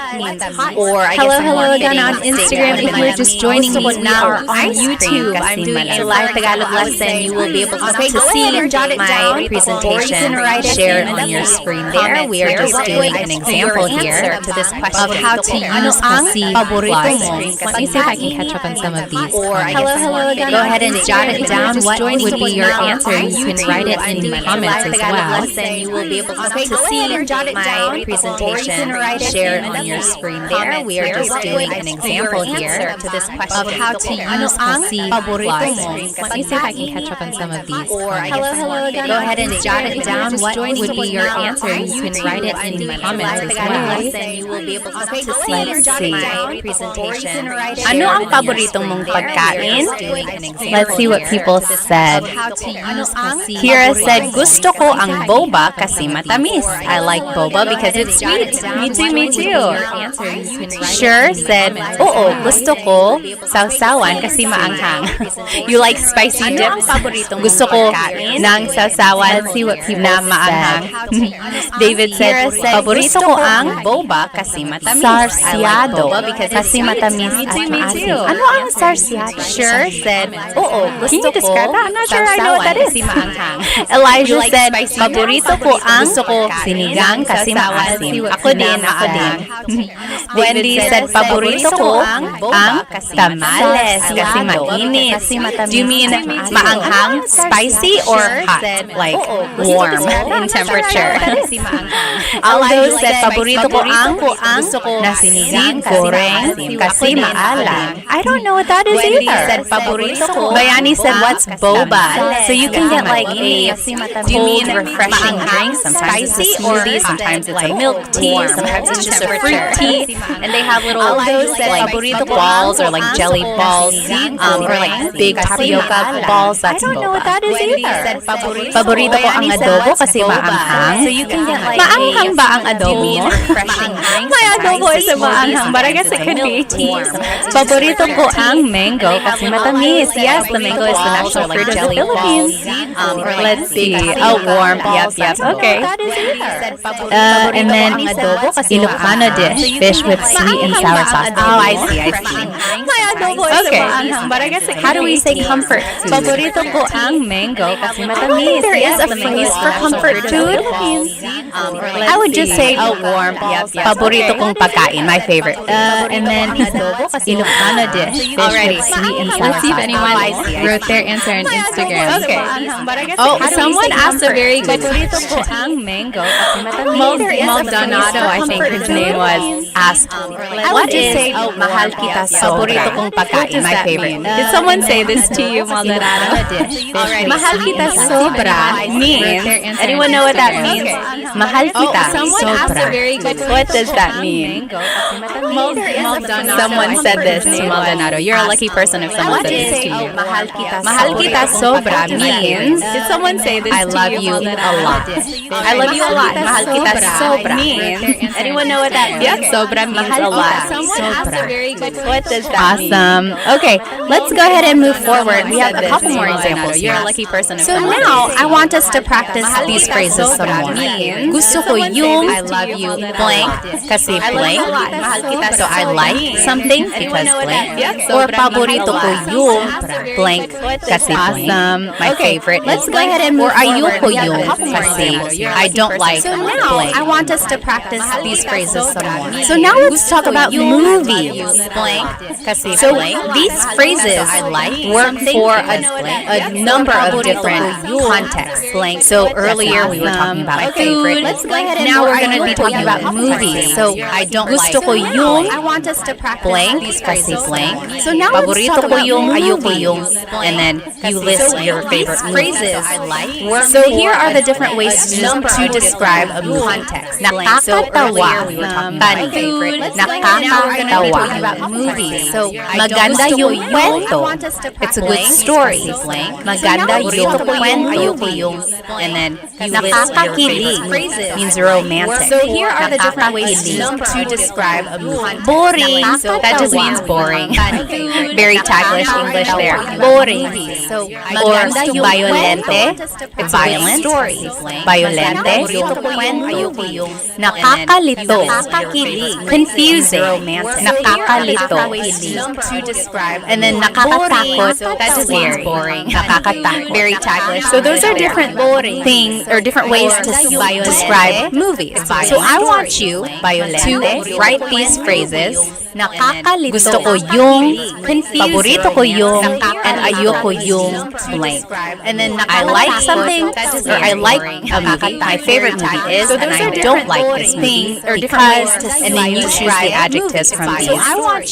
Or I guess Hello again on Instagram. If you're just joining me, we are on YouTube. I'm doing a live Tagalog lesson. You will be able to see my presentation shared on your screen there. We are just doing an example here of how to use kasi paborito mo. Let me see if I can catch up on some of these. Or I guess Hello again. go ahead and jot it down. What would be your your answer, you can write it in the comments as well. You will be able to see my presentation, share it on your screen there. We are just doing an example here to this question of how to use the plus. Let me see if I can catch up on some of these. Hello, go ahead and jot it down. What would be your answer? You can write it in the comments as well. You will be able to see my presentation. Ano ang paborito mong pagkain? Let's see what people said. Kira said, gusto ko ang boba kasi matamis. I like boba because it's sweet. Me too. Sure said, oo, gusto ko sausawan kasi maanghang. You like spicy dips? Gusto ko ng sausawan na maanghang. David said, paborito ko ang boba kasi matamis. Sarsyado kasi matamis at maasim. Ano ang sarsyado? Sure said, oo, gusto ko sausawan kasi maanghang. Elijah said, paborito ko ang sinigang kasi maasim. Ako din. Wendy said, paborito ko ang tamales kasi mainit. Do you mean maanghang, spicy, or hot? Like warm in temperature? Aldo said, paborito ko ang sinigang goreng kasi maalam. I don't know what that is either. Wendy said, paborito ko. Bayani said, what's boba? So you can get like a cold, refreshing drink. Sometimes it's a smoothie, sometimes it's a milk tea, sometimes it's just a fruit tea. And they have little like balls or like jelly balls or like big tapioca balls. That's boba. I don't know what that is either. Paborito ko ang adobo kasi maanghang. So you can get like maanghang ba ang adobo? My adobo is maanghang, but I guess it could be. Paborito ko ang mango kasi matamis. Yes, the mango is the national fruit of the Philippines. Let's see. Oh, warm. Yep. Okay. And then Ilocano dish, fish with sweet and sour sauce. Oh, I see. My adobo is maanghang, but I guess it could be. How do we say comfort food? Paborito ko ang mango kasi matamis. There is a phrase for comfort food. I would just say warm. Paborito kong pagkain, my favorite. And then Ilocano dish, fish with sweet and sour sauce. Let's see if anyone wrote their answer on Instagram. Okay. Oh, someone asked a very good question. Maldonado, I think his name was, asked, what is mahal kita paborito kong pagkain, my favorite? Did someone say this to you, Maldonado? Mahal kita sobra means, anyone know what that means? Mahal kita sobra. What does that mean? Someone said this to Maldonado. You're a lucky person if someone said this to you. Mahal kita sobra means, did someone say this I love you a lot. I love you a lot. Mahal kita sobra means, anyone know what that means? Yep, sobra means a lot. Sobra. What does that mean? Awesome. Okay, let's go ahead and move forward. We have a couple more examples. You're a lucky person if So someone now, I want us to practice these phrases some more. Gusto ko yung I love you blank kasi blank. So I like something because blank. Or paborito ko yung blank kasi blank. My favorite. Let's go ahead and move forward. Or ayoko yung kasi I don't like blank. I want us to practice these phrases some more. So now let's talk about movies. Blank kasi so these phrases work for a number of different contexts. Blank. So earlier we were talking about food. Let's go ahead and now we're going to be talking about movies. So I don't gusto ko yung I want us to practice blank kasi blank. So now paborito ko yung ayoko yung and then you list your favorite phrases. So here are the different ways to describe a context. Nakakatawa. Funny. Nakakatawa. Movies. So maganda yung kwento. It's a good story. Maganda yung kwento. And then nakakakilig means romantic. So here are the different ways to describe a movie. Boring. That just means boring. Very Taglish English there. Boring. Or violente. It's violent. Violente. Nakakalito. Confusing. Nakakalito. And then nakakatakot. That just means boring. Nakakatakot. Very Taglish. So those are different things or different ways to describe movies. So I want you to write these phrases. Gusto ko yung, paborito ko yung, and ayoko yung blank. And then I like something, or I like a movie. My favorite movie is, and I don't like this movie because, and then you choose the adjectives from these examples.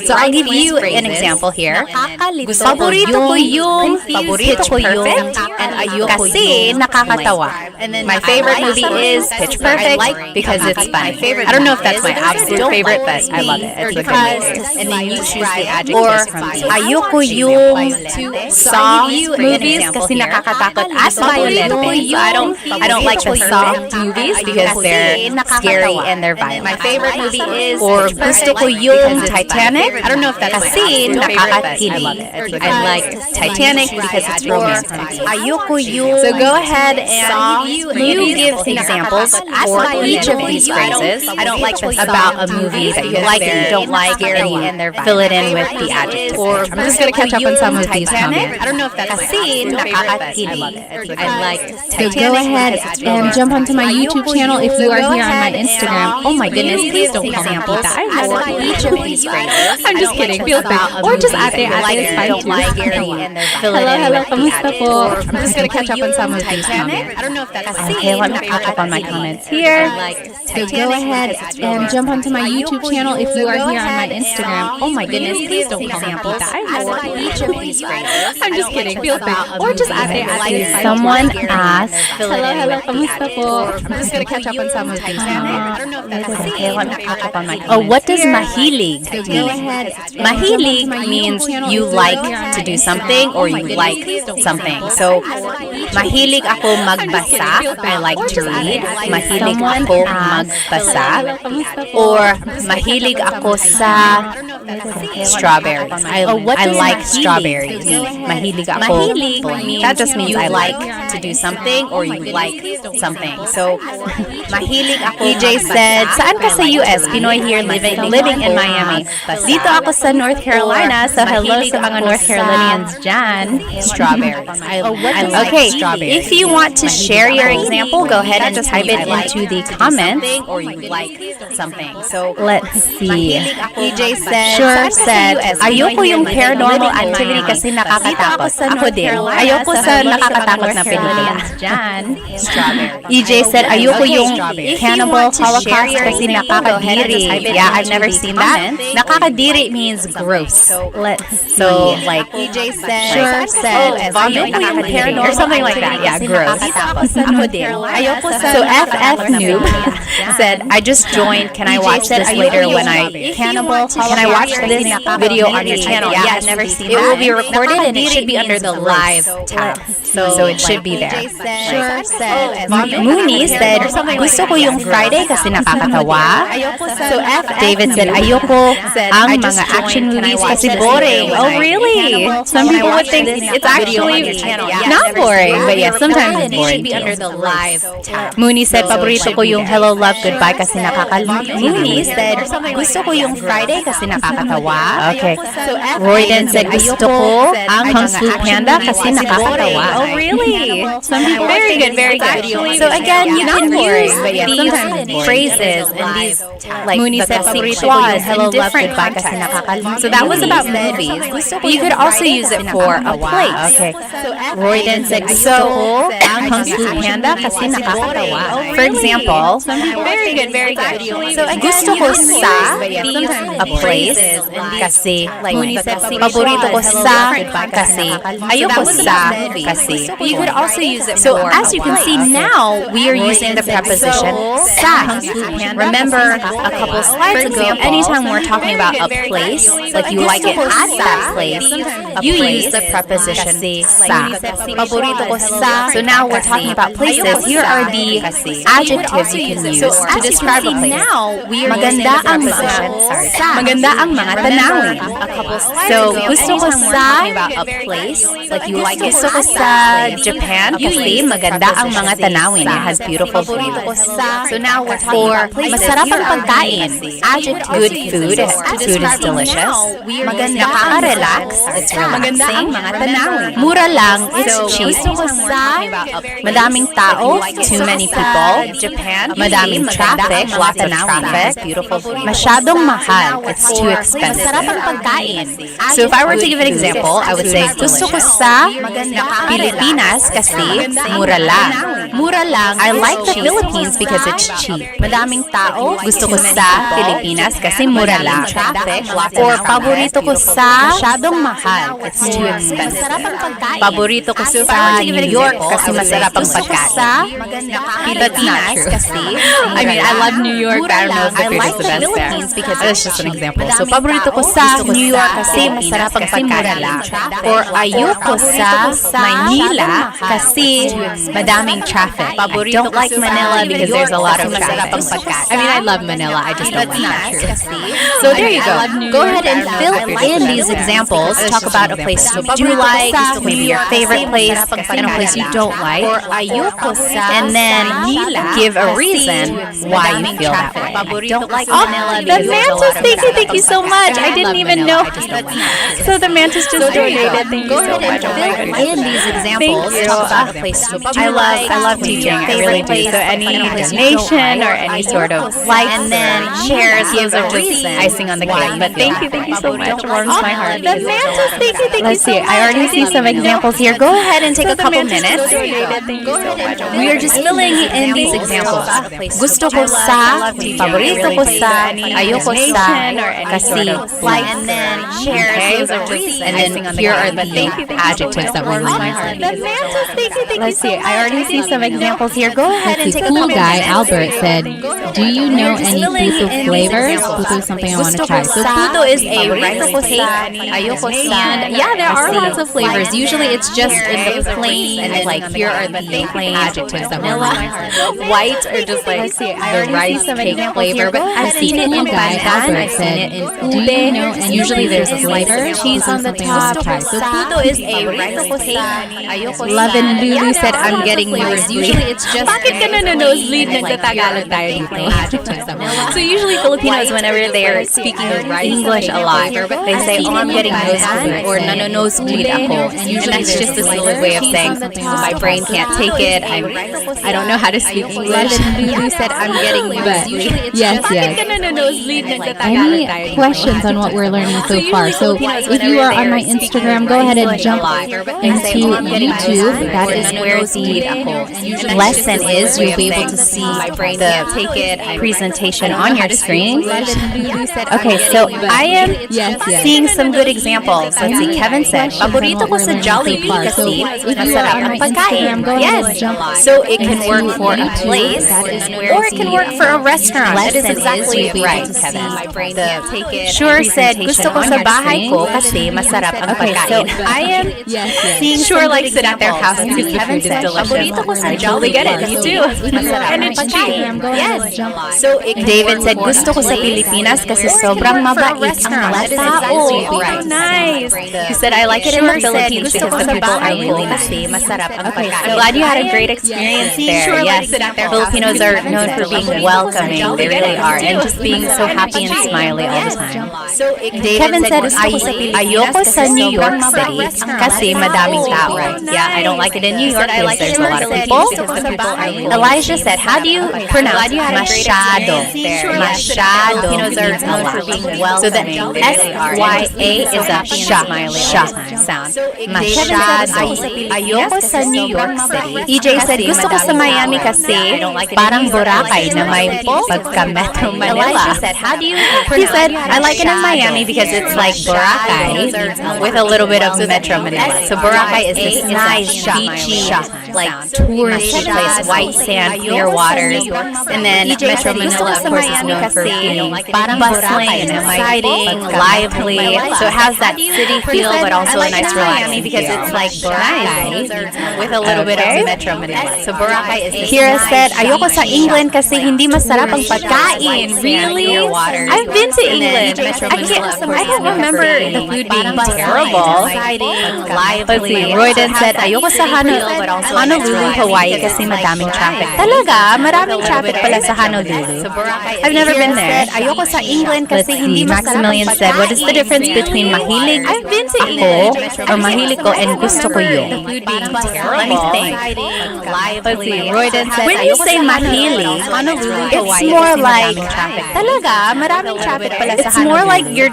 So I'll give you an example here. Paborito ko yung, and ayoko kasi nakakatawa. My favorite movie is Pitch Perfect because it's funny. I don't know if that's my absolute favorite, but I love it. It's a good movie. And then you choose the adjectives from these. Ayoko yung Saw movies kasi nakakatakot at violent. So I don't like the Saw movies because they're scary and they're violent. My favorite movie is or gusto ko yung Titanic. I don't know if that's kasi nakakakilig. I like Titanic because it's romantic. Ayoko yung. So go ahead and you give examples for each of these phrases. I don't like about a movie that you like and you don't like, and fill it in with the adjective. Or I'm just gonna catch up on some of these comments. I don't know if that's kasi nakakakilig. I like Titanic. So go ahead and jump onto my YouTube channel if you are here on my Instagram. Oh my goodness, please don't call me Tita. I love each of these phrases. I'm just kidding. Feel free. Or just ate is fine too. Hello, kamusta po? I'm just gonna catch up on some of these comments. I don't know if that's okay, let me catch up on my comments here. So go ahead and jump onto my YouTube channel if you are here on my Instagram. Oh my goodness, please don't call me Tita. I love each of these phrases. I'm just kidding. Feel free. Or just ate is fine. Someone asked, hello, kamusta po? I'm just gonna catch up on some of these comments. Okay, let me catch up on my comments. Oh, what does mahilig mean? Mahilig means you like to do something or you like something. So, mahilig ako magbasa. I like to read. Mahilig ako magbasa. Or mahilig ako sa strawberries. I like strawberries. Mahilig ako. That just means I like to do something or you like something. So, mahilig ako. EJ said, saan ka sa US? Pinoy here living in Miami. Dito ako sa North Carolina. So, hello sa mga North Carolinians dyan. Strawberries. Okay, if you want to share your example, go ahead and type it into the comments. Or you like something. So, let's see. EJ said, ayoko yung paranormal activity kasi nakakatakot. Ako din. Ayoko sa nakakatakot na pelikula. EJ said, ayoko yung cannibal holocaust kasi nakakadiri. Yeah, I've never seen that. Nakakadiri means gross. So, like, EJ said, vomit or something like that. Yeah, gross. Ako din. Ayoko sa so FF Noob said, I just joined. Can I watch this later when I cannibal? Can I watch this video on your channel? Yeah, I've never seen that. It will be recorded and it should be under the live tab. So it should be there. Mooney said, gusto ko yung Friday kasi nakakatawa. So David said, ayoko ang mga action movies kasi boring. Oh, really? Some people would think it's actually not boring, but yeah, sometimes it's boring too. Mooney said, paborito ko yung Hello, Love, Goodbye kasi Mooney said, gusto ko yung Friday kasi nakakatawa. Okay. Royden said, gusto ko ang Kung Fu Panda kasi nakakatawa. Oh, really? Some people very good, very good. So again, you can use these phrases and these, like, Mooney said, Sichuan, Hello, Love, Goodbye kasi nakakalimutan. So that was about movies. But you could also use it for a place. Okay. Royden said, gusto ko ang Kung Fu Panda kasi nakakatawa. For example, very good, very good. So gusto ko sa a place kasi, like, paborito ko sa kasi ayoko sa kasi. You could also use it so for as you can see now, we are using the preposition sa. Remember a couple slides ago, anytime we're talking about a place, like you like it at that place, you use the preposition sa. Paborito ko sa. So now we're talking about places. Here are the adjectives you can use use to describe a place. Now, we are Maganda ang mga tanawin. So, gusto ko sa a place, like you like gusto ko sa Japan kasi maganda ang mga tanawin. It has beautiful views. So now we're for masarap ang pagkain. Adjective, good food. Food is delicious. Nakaka-relax. It's relaxing. Mga tanawin. Mura lang. It's cheap. Madaming tao. Too many people. Japan. Madaming traffic. Lots of traffic. Masyadong mahal. It's too expensive. Masarap ang pagkain. So if I were to give an example, I would say gusto ko sa Pilipinas kasi mura lang. Mura lang. I like the Philippines because it's cheap. Madaming tao. Gusto ko sa Pilipinas kasi mura lang. Or paborito ko sa masyadong mahal. It's too expensive. Paborito ko sa New York kasi masarap ang pagkain. Pilipinas kasi I mean, I love New York, but I don't know if the food is the best there. Because that's just an example. So paborito ko sa New York kasi masarap ang pagkain. Or ayoko sa Manila kasi madaming traffic. I don't like Manila because there's a lot of traffic. I mean, I love Manila. I just don't like traffic. So there you go. Go ahead and fill in these examples. Talk about a place you do like, maybe your favorite place, and a place you don't like. And then give a reason why you feel that way. I don't like Manila because there's a lot of traffic. Thank you so much. I didn't even know. So the Mantis just donated. Thank you so much. In these examples, talk about a place you do like. I love teaching. I really do. So any donation or any sort of likes and then shares gives a reason. Icing on the cake. But thank you so much. It warms my heart. The Mantis, thank you Let's so see. much. I already see some examples here. Go ahead and take a couple minutes. Thank you so much. We are just filling in these examples. Gusto ko sa, paborito ko sa, ayoko sa, kasi, like, and then shares a reason. And then here are the adjectives that we're using. The Mantis, thank you Let's so see. much. I already see some examples here. Go ahead and take a Cool couple guy minutes. Albert said, "Do you know any puto flavors? Puto is something I want to try." So Puto is a rice cake. And yeah, there are lots of flavors. Usually it's just in the plain, and then like here are the plain adjectives that we're using. White or just like the rice cake flavor. But I've seen it in pandan, I've seen it in ube. Usually there's a flavor, cheese on the top. So puto is a rice cake. Love and Lulu said, "I'm getting nosebleed." Usually it's just bakit ka na nosebleed? Nagtatagalog tayo dito. So usually Filipinos, whenever they're speaking English a lot, they say, "Oh, I'm getting nosebleed," or "Nosebleed ako." And that's just a silly way of saying my brain can't take it. I don't know how to speak English. Lulu said, "I'm getting nosebleed." yes. Any questions on what we're learning so far? So if you are on my Instagram, go ahead and jump into YouTube. That is where the lesson is. You'll be able to see the presentation on your screen. Okay, so I am seeing some good examples. Let's see, Kevin said, paborito ko sa Jollibee kasi masarap ang pagkain. Yes, so it can work for a place or it can work for a restaurant. That is exactly right, Kevin. Sure said, gusto ko sa bahay ko kasi masarap ang pagkain. So I am seeing Sure likes it at their house because the food is delicious. paborito ko sa Jollibee. Get it? You do. And it's cheap. Yes. So David said, gusto ko sa Pilipinas kasi sobrang mabait ang mga tao. Nice. He said, I like it in the Philippines because the people are really nice. Masarap ang pagkain. I'm glad you had a great experience there. Yes. Filipinos are known for being welcoming. They really are. And just being so happy and smiley all the time. So Kevin said, ayoko sa New York City kasi madaming tao. Yeah, I don't like it in New York because there's a lot of people. Elijah said, how do you pronounce masyado? Masyado means a lot. So the S-Y-A is a sha sound. Masyado. Ayoko sa New York City. EJ said, gusto ko sa Miami kasi parang Boracay na may pagka-Metro Manila. He said, I like it in Miami because it's like Boracay with a little bit of Metro Manila. So Boracay is this nice, beachy, like tourist place, white sand, clear waters. And then Metro Manila, of course, is known for being bustling and exciting, lively. So it has that city feel, but also a nice relaxing because it's like Boracay with a little bit of Metro Manila. So Boracay is the Kira said, ayoko sa England kasi hindi masarap ang pagkain. Really? I've been to England. I don't remember the food being terrible. Let's see. Royden said, ayoko sa Honolulu, Hawaii kasi madaming traffic. Talaga? Maraming traffic pala sa Honolulu. I've never been there. Ayoko sa England kasi hindi masarap. Maximilian said, what is the difference between mahilig ako or mahilig ko and gusto ko yun? Let me think. Let's see. Royden said, when you say mahilig, it's more like, talaga? Maraming traffic pala sa Honolulu. It's more like you're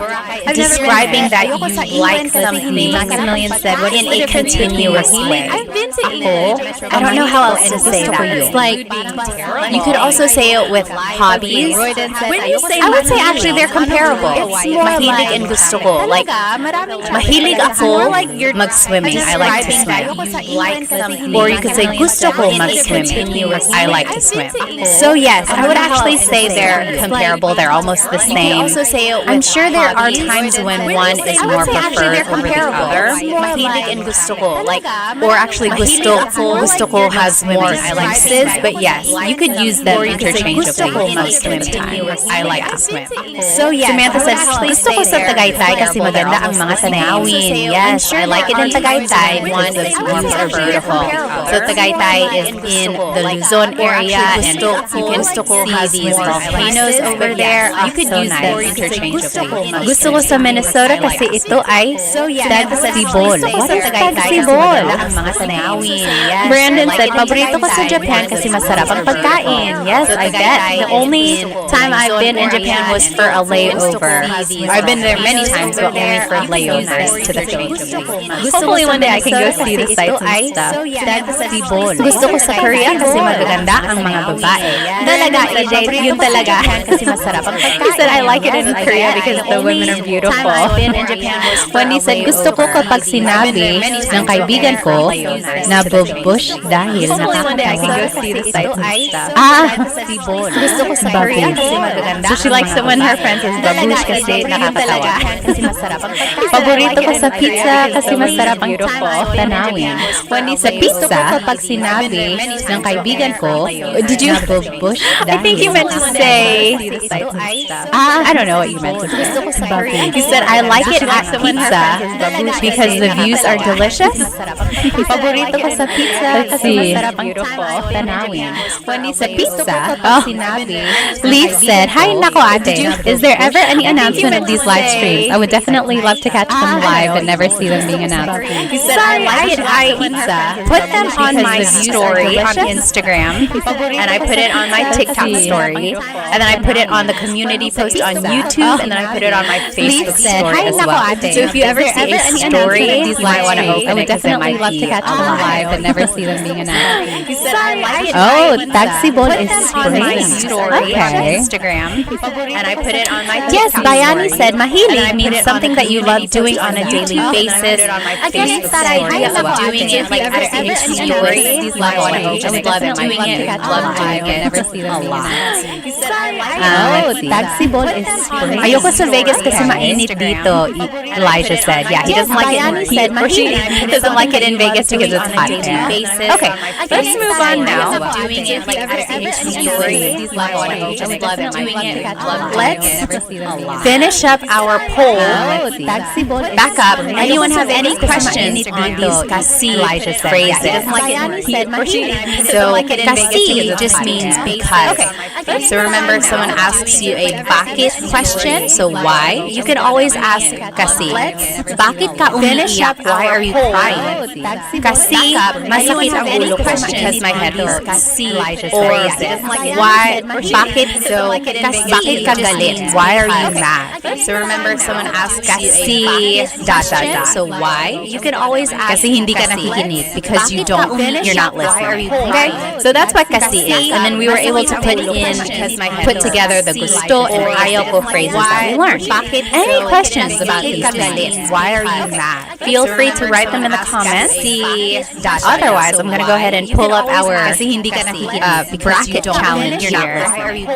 describing that you like something. Maximilian said, what in a continuous way. I've been to England. I don't know how else to say that. It's like, you could also say it with hobbies. I would say actually they're comparable. Mahilig and gusto ko. Like, mahilig ako mag-swimming. I like to swim. Or you could say gusto ko mag-swimming. I like to swim. So yes, I would actually say they're comparable. They're almost the same. I'm sure there are times when one is more preferred over the other. Mahilig and gusto ko. Like, or actually gusto ko has more uses, but yes, you could use them interchangeably most of the time. I like to swim. So yes, Samantha said, gusto ko sa Tagaytay kasi maganda ang mga tanawin. Yes, I like it in Tagaytay. One is warm or beautiful. So Tagaytay is in the Luzon area, and you can see these volcanoes over there. You could use them interchangeably. Gusto ko sa Minnesota kasi ito ay tagsibol. What is tagsibol? Ang mga tanawin. Brandon said, paborito ko sa Japan kasi masarap ang pagkain. Yes, I bet. The only time I've been in Japan was for a layover. I've been there many times, but only for layovers to the Philippines. Hopefully one day I can go see the sights and stuff. Gusto ko sa Korea kasi magaganda ang mga babae. Talaga, EJ, yun talaga. Kasi masarap ang pagkain. He said, I like it in Korea because the women are beautiful. Wendy said, gusto ko kapag sinabi ng kaibigan ko na bubush dahil nakakatawa. Gusto ko sa Korea kasi magaganda. So she likes it when her friend says babush kasi nakakatawa. Paborito ko sa pizza kasi masarap ang tanawin. Sa pizza, kapag sinabi ng kaibigan ko, did you bubush dahil? I think you meant to say, I don't know what you meant to say. You said, I like it at pizza because the views are delicious. Paborito ko sa pizza kasi masarap ang tanawin. Sa pizza, kapag sinabi. Leaf said, hi, nako ate. Is there ever any announcement of these live streams? I would definitely love to catch them live and never see them being announced. You said, I like pizza. Put them on my story on Instagram, and I put it on my TikTok story, and then I put it on the community post on YouTube, and then I put it on my Facebook story as well. So if you ever see a story, you might want to open it because it might be live and never see them being announced. You said, I like Oh, taxibol is spring. Okay. Instagram, and I put it on my TikTok Yes, Bayani story. said mahilig means something that you love doing on a daily basis. I guess that idea of doing it like at a story. Just love it. Doing it. Love doing it. Never see them a lot. Oh, taxibol is spring. Ayoko sa Vegas kasi mainit dito. Elijah said, yeah, he doesn't like it. She doesn't like it in Vegas because it's hot there. Okay, let's move on now. Doing it like at a story. Just love it. Doing it. Let's finish up our poll. Back up. Anyone have any questions on these kasi phrases? So kasi just means because. So remember, if someone asks you a bakit question, so why, you can always ask kasi. Bakit ka umiiyak? Why are you crying? Kasi masakit ang ulo ko because my head hurts. Kasi or why? Bakit? So bakit ka galit? Why are you mad? So remember, if someone asks you a question, so why, you can always ask kasi hindi ka nakikinig because you're not listening. Okay? So that's what kasi is. And then we were able to put together the gusto and ayaw ko phrases that we learned. Any questions about these things? Why are you mad? Feel free to write them in the comments. Otherwise, I'm going to go ahead and pull up our bracket challenge here.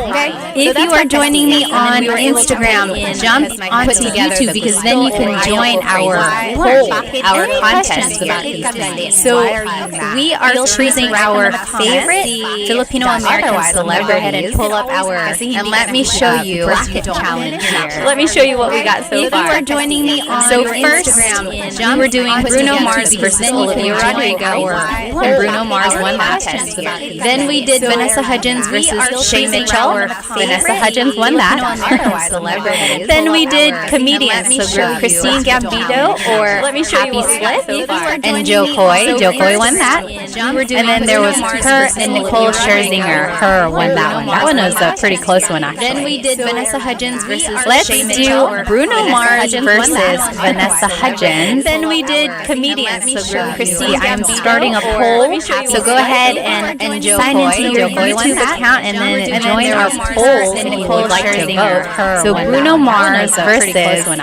Okay? If you are joining me on Instagram, jump onto YouTube because then you can join our poll, our contest here. So we are choosing our favorite Filipino American celebrity. And pull up our and let me show you bracket challenge here. Let me show you what we got so far. If you are joining me on Instagram, we were doing Bruno Mars versus Olivia Rodrigo, and Bruno Mars won that contest. Then we did Vanessa Hudgens versus Shay Mitchell. Vanessa Hudgens won that. Then we did comedians, so Christine Gambino or Happy Slip and Joe Coy. Joe Coy won that. And then there was her and Nicole Scherzinger. Her won that one. That one was a pretty close one, actually. Then we did Vanessa Hudgens versus Let's do Bruno Mars versus Vanessa Hudgens. Then we did comedians, so Christine. I'm starting a poll, so go ahead and sign into your YouTube account and then join our poll if you would like to vote. So Bruno Mars versus Vanessa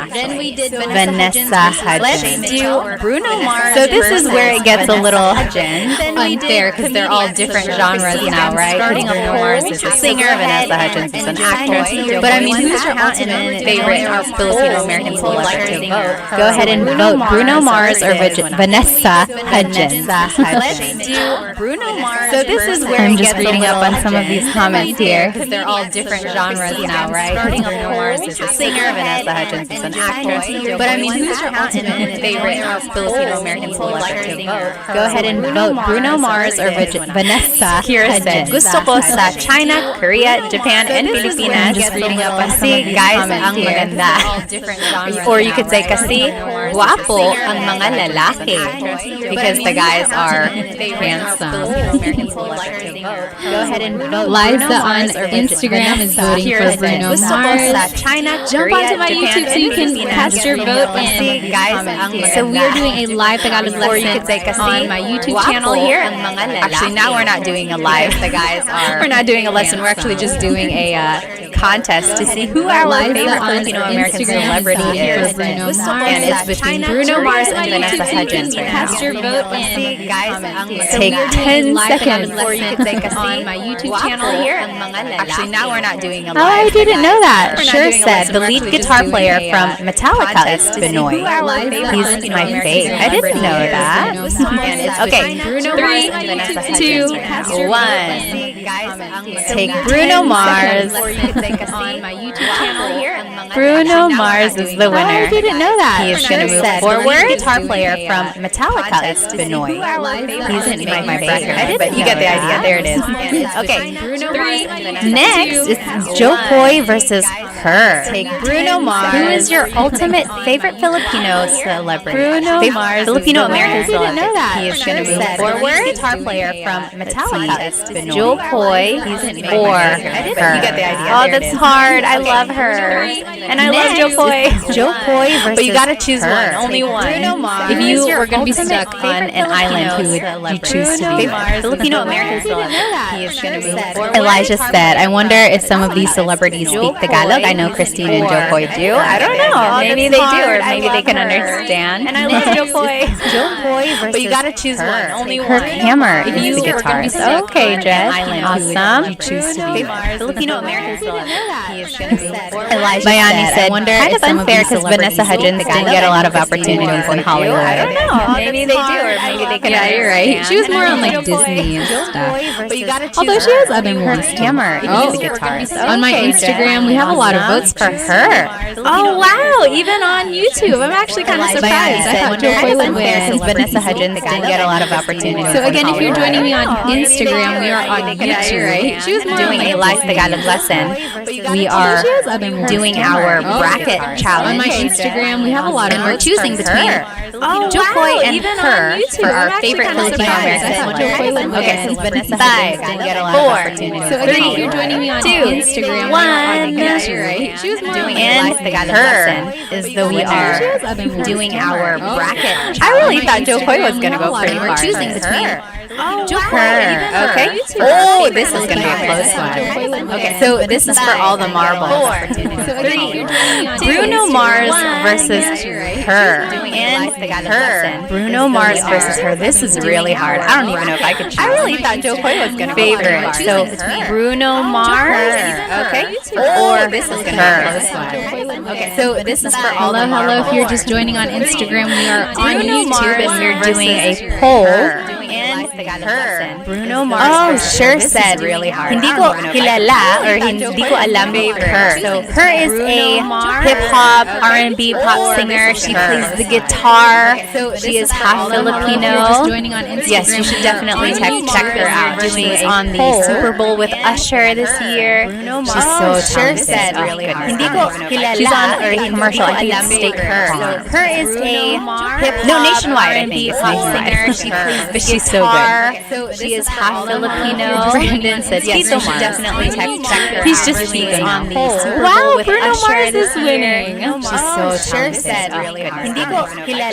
Hudgens. Let's do Bruno Mars. So this is where it gets a little unfair because they're all different genres now, right? Starting a Mars is a singer, Vanessa Hudgens is an actress. But I mean, who's your ultimate favorite Filipino American celebrity? Go ahead and vote Bruno Mars or Vanessa Hudgens. Let's do Bruno Mars. So this is where I'm just reading up on some of these comments here because they're all different genres now, right? Starting Bruno Mars is a singer, Vanessa Hudgens is an actress. But I mean, who's your ultimate favorite Filipino American celebrity? Go ahead and vote Bruno Mars or Vanessa Hudgens. Gusto ko sa China, Korea, Japan, and Pilipinas. Just reading up on kasi guys ang maganda. Or you could say kasi guwapo ang mga lalaki because the guys are handsome. Go ahead and vote. Liza on Instagram is voting for Bruno Mars. Jump onto my YouTube so you can cast your vote in. So we are doing a live Tagalog lesson on my YouTube channel here. Actually, now we're not doing a live. The guys are. We're not doing a lesson. We're actually just doing a contest to see who our favorite Filipino American celebrity is. And it's between Bruno Mars and Vanessa Hudgens right now. Cast your vote in. Take 10 seconds. Or you could say on my YouTube channel here. Actually, now we're not doing a live. Oh, I didn't know that. Sure said the lead guitar player from Metallica is Benoit. He's my fave. I didn't know that. Okay, 3, 2, 1. Take Bruno Mars. On my YouTube channel here. Bruno Mars is the winner. I didn't know that. He is going to move forward. The guitar player from Metallica is Benoit. He didn't make my bracket, but you get the idea. There it is. Okay. 3. Next is Joe Coy versus her. Take Bruno Mars. Who is your ultimate favorite Filipino celebrity? Bruno Mars. Filipino American celebrity. He is going to move forward. The guitar player from Metallica is Benoit. Joe Coy or her. You get the idea. Oh, that's hard. I love her. And I love Joe Coy. Joe Coy versus but you got to choose one. Only one. If you were going to be stuck on an island, who would you choose to be? Filipino American celebrity. He is going to move forward. Elijah said, I wonder if some of these celebrities speak Tagalog. I know Christine and Joe Coy do. I don't know. Maybe they do, or maybe they can understand. And I love Joe Coy. Joe Coy versus but you got to choose one. Only one. Kirk Hammer is the guitarist. Okay, Jess. Awesome. You choose to be Filipino American celebrity. Elijah said, kind of unfair because Vanessa Hudgens didn't get a lot of opportunities in Hollywood. I don't know. Maybe they do, or maybe they can. Yeah, you're right. She was more on like Disney and stuff. Although she has other movies. Hammer is the guitarist. On my Instagram, we have a lot of votes for her. Oh wow! Even on YouTube, I'm actually kind of surprised. I thought Joe Coy would win. Since Vanessa Hudgens didn't get a lot of opportunities. So again, if you're joining me on Instagram, we are on YouTube. Right? She was doing a live Tagalog lesson. We are doing our bracket challenge. On my Instagram, we have a lot of and we're choosing between Joe Coy and her for our favorite Filipino American. Okay, since Vanessa 5 didn't get a lot of opportunities. So again, if you're joining me on Instagram, 1. Right? She was doing and her is the we are doing our bracket challenge. I really thought Joe Coy was going to go pretty far. We're choosing between Her. Okay. Oh, this is going to be a close one. Okay, so this is for all the marbles. 3. Bruno Mars versus her. And her. Bruno Mars versus her. This is really hard. I don't even know if I could choose. I really thought Joe Coy was going to be favorite. So Bruno Mars. Okay. Or this is going to be a close one. Okay, so this is for all the marbles. Hello, if you're just joining on Instagram, we are on YouTube and we're doing a poll. Her. Bruno Mars. Sure said really hard. Hindi ko kilala or hindi ko alam her. So her is a hip hop R&B pop singer. She plays the guitar. She is half Filipino. Yes, you should definitely check her out. She was on the Super Bowl with Usher this year. She's so sure said really hard. Hindi ko kilala. She's on a commercial. I think it's State Farm. Her is a hip hop nationwide R&B pop singer. She plays the she's so good. She is half Filipino. Brandon said yes, you should definitely check her out. He's just speaking on the Super Bowl with Bruno Usher Mars this is winning. She's so sure said really hard.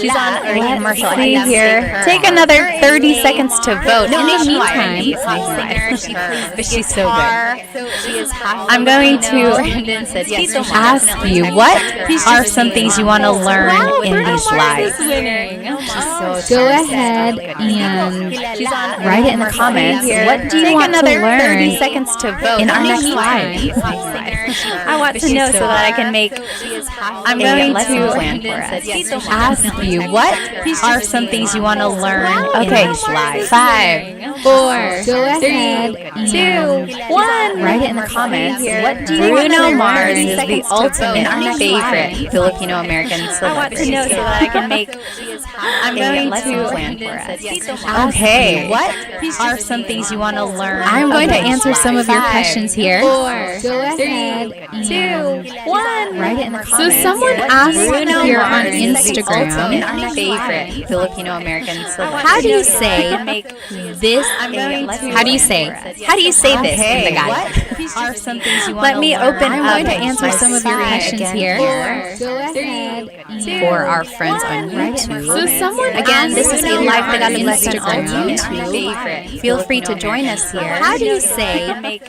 She's on a commercial. See here. Take another 30 seconds to vote. In the meantime, she's so good. I'm going to ask you, what are some things you want to learn in these lives? Go ahead and write it in the comments. What do you want to learn 30 seconds to vote in our next live? I want to know so that I can make I'm going to plan for us. ask you, what are some things you want to learn in these lives? 5, 4, Go ahead 3, 2, 1. Write it in the comments. What do you Bruno Mars is the ultimate favorite Filipino American celebrity. I want to know so that I can make I'm going to plan for us. Okay, what are some things you want to learn? I'm going to answer some of your questions here. 4, Go ahead 3, 2, 1. Write it in the So comments. someone asked here on Instagram, favorite Filipino American celebrity. how do you say this? How do you say this in Tagalog? Are some things you want Let me open I'm up going to answer my some of your screen questions again. here. 4, Go ahead 3, for our friends on YouTube. So someone Again, this is a live Tagalog lesson on Instagram. YouTube. Feel free to join us here. How do you say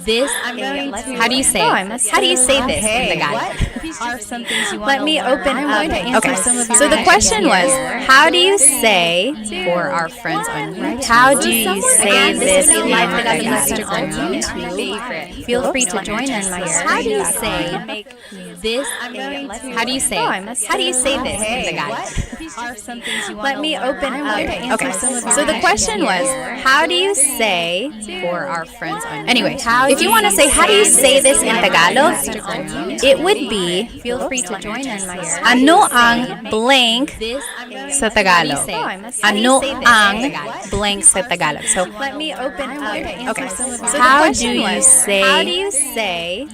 this? How do you say? How do you say this in Tagalog? Are some things you want Let me open I'm up. going to answer Okay. some of your So the question questions was, how do you say for our friends on YouTube? How do you say this in live Tagalog Tagalog? lesson on YouTube. Feel free to join us here. How do you say this? How do you say? How do you say this in Tagalog? Let me open up. Okay. So the question was, how do you say for our friends on? Anyway, if you want to say how do you say this in Tagalog, it would be. Feel free to join us here. Ano ang blank sa Tagalog? Ano ang blank sa Tagalog? So let me open up. Okay. So how do you say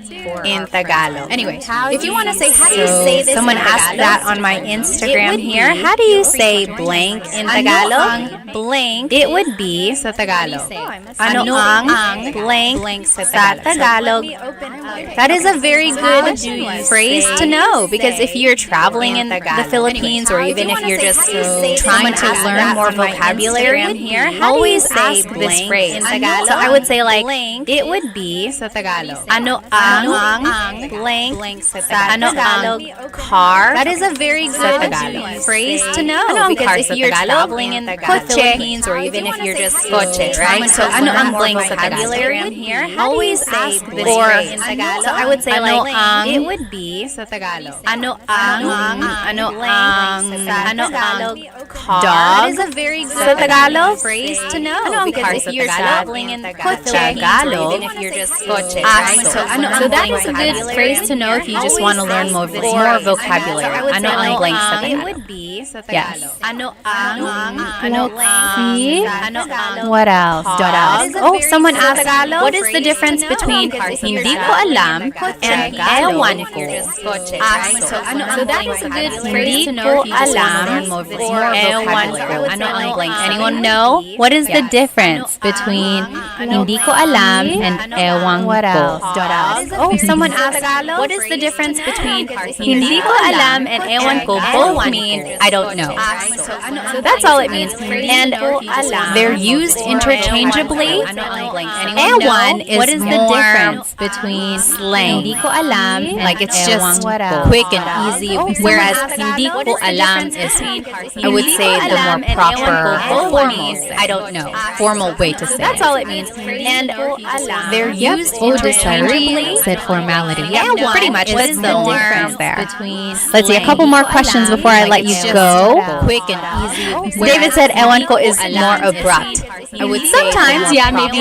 in Tagalog? Anyway, if you want to say how do you say this, someone asked that on my Instagram here. How do you say blank in Tagalog? Blank. It would be sa Tagalog. Ano ang blank sa Tagalog? That is a very good phrase to know, because if you're traveling in the Philippines, or even if you're just trying to learn more vocabulary here, always ask this phrase. So I would say like, it would be sa Tagalog. Ano ang blank sa Tagalog? Car. That is a very good phrase to know, because if you're traveling in the Philippines, or even if you're just coche, right? So ano ang blank sa vocabulary here, always ask this phrase. So I would say like, it would be sa Tagalog. Ano ang car? That is a very good sa Tagalog phrase to know, because if you're traveling in the Philippines, or even if you're just coche, right? So that is a good phrase to know if you just want to learn more vocabulary. Ano ang blank sa Tagalog? It would be sa Tagalog. Ano ang What else? Oh, someone asked, what is the difference between hindi ko alam and ewan ko? So that is a good phrase to know if you just want to learn more vocabulary. Ano ang blank? Anyone know? What is the difference between hindi ko alam and ewan ko? Oh, someone asked, what is the difference between hindi ko alam and ewan ko? Both mean I don't know. So that's all it means. And they're used interchangeably. Ewan is what is the difference between slang? Hindi ko alam. Like it's just quick and easy. Whereas hindi ko alam is, I would say, the more proper, formal. I don't know. Formal way to say. That's all it means. And they're used interchangeably. Said formality. Yeah, pretty much. What is the difference there? Let's see, a couple more questions before I let you go. Quick and easy. David said ewan ko is more abrupt. I would say sometimes, yeah, maybe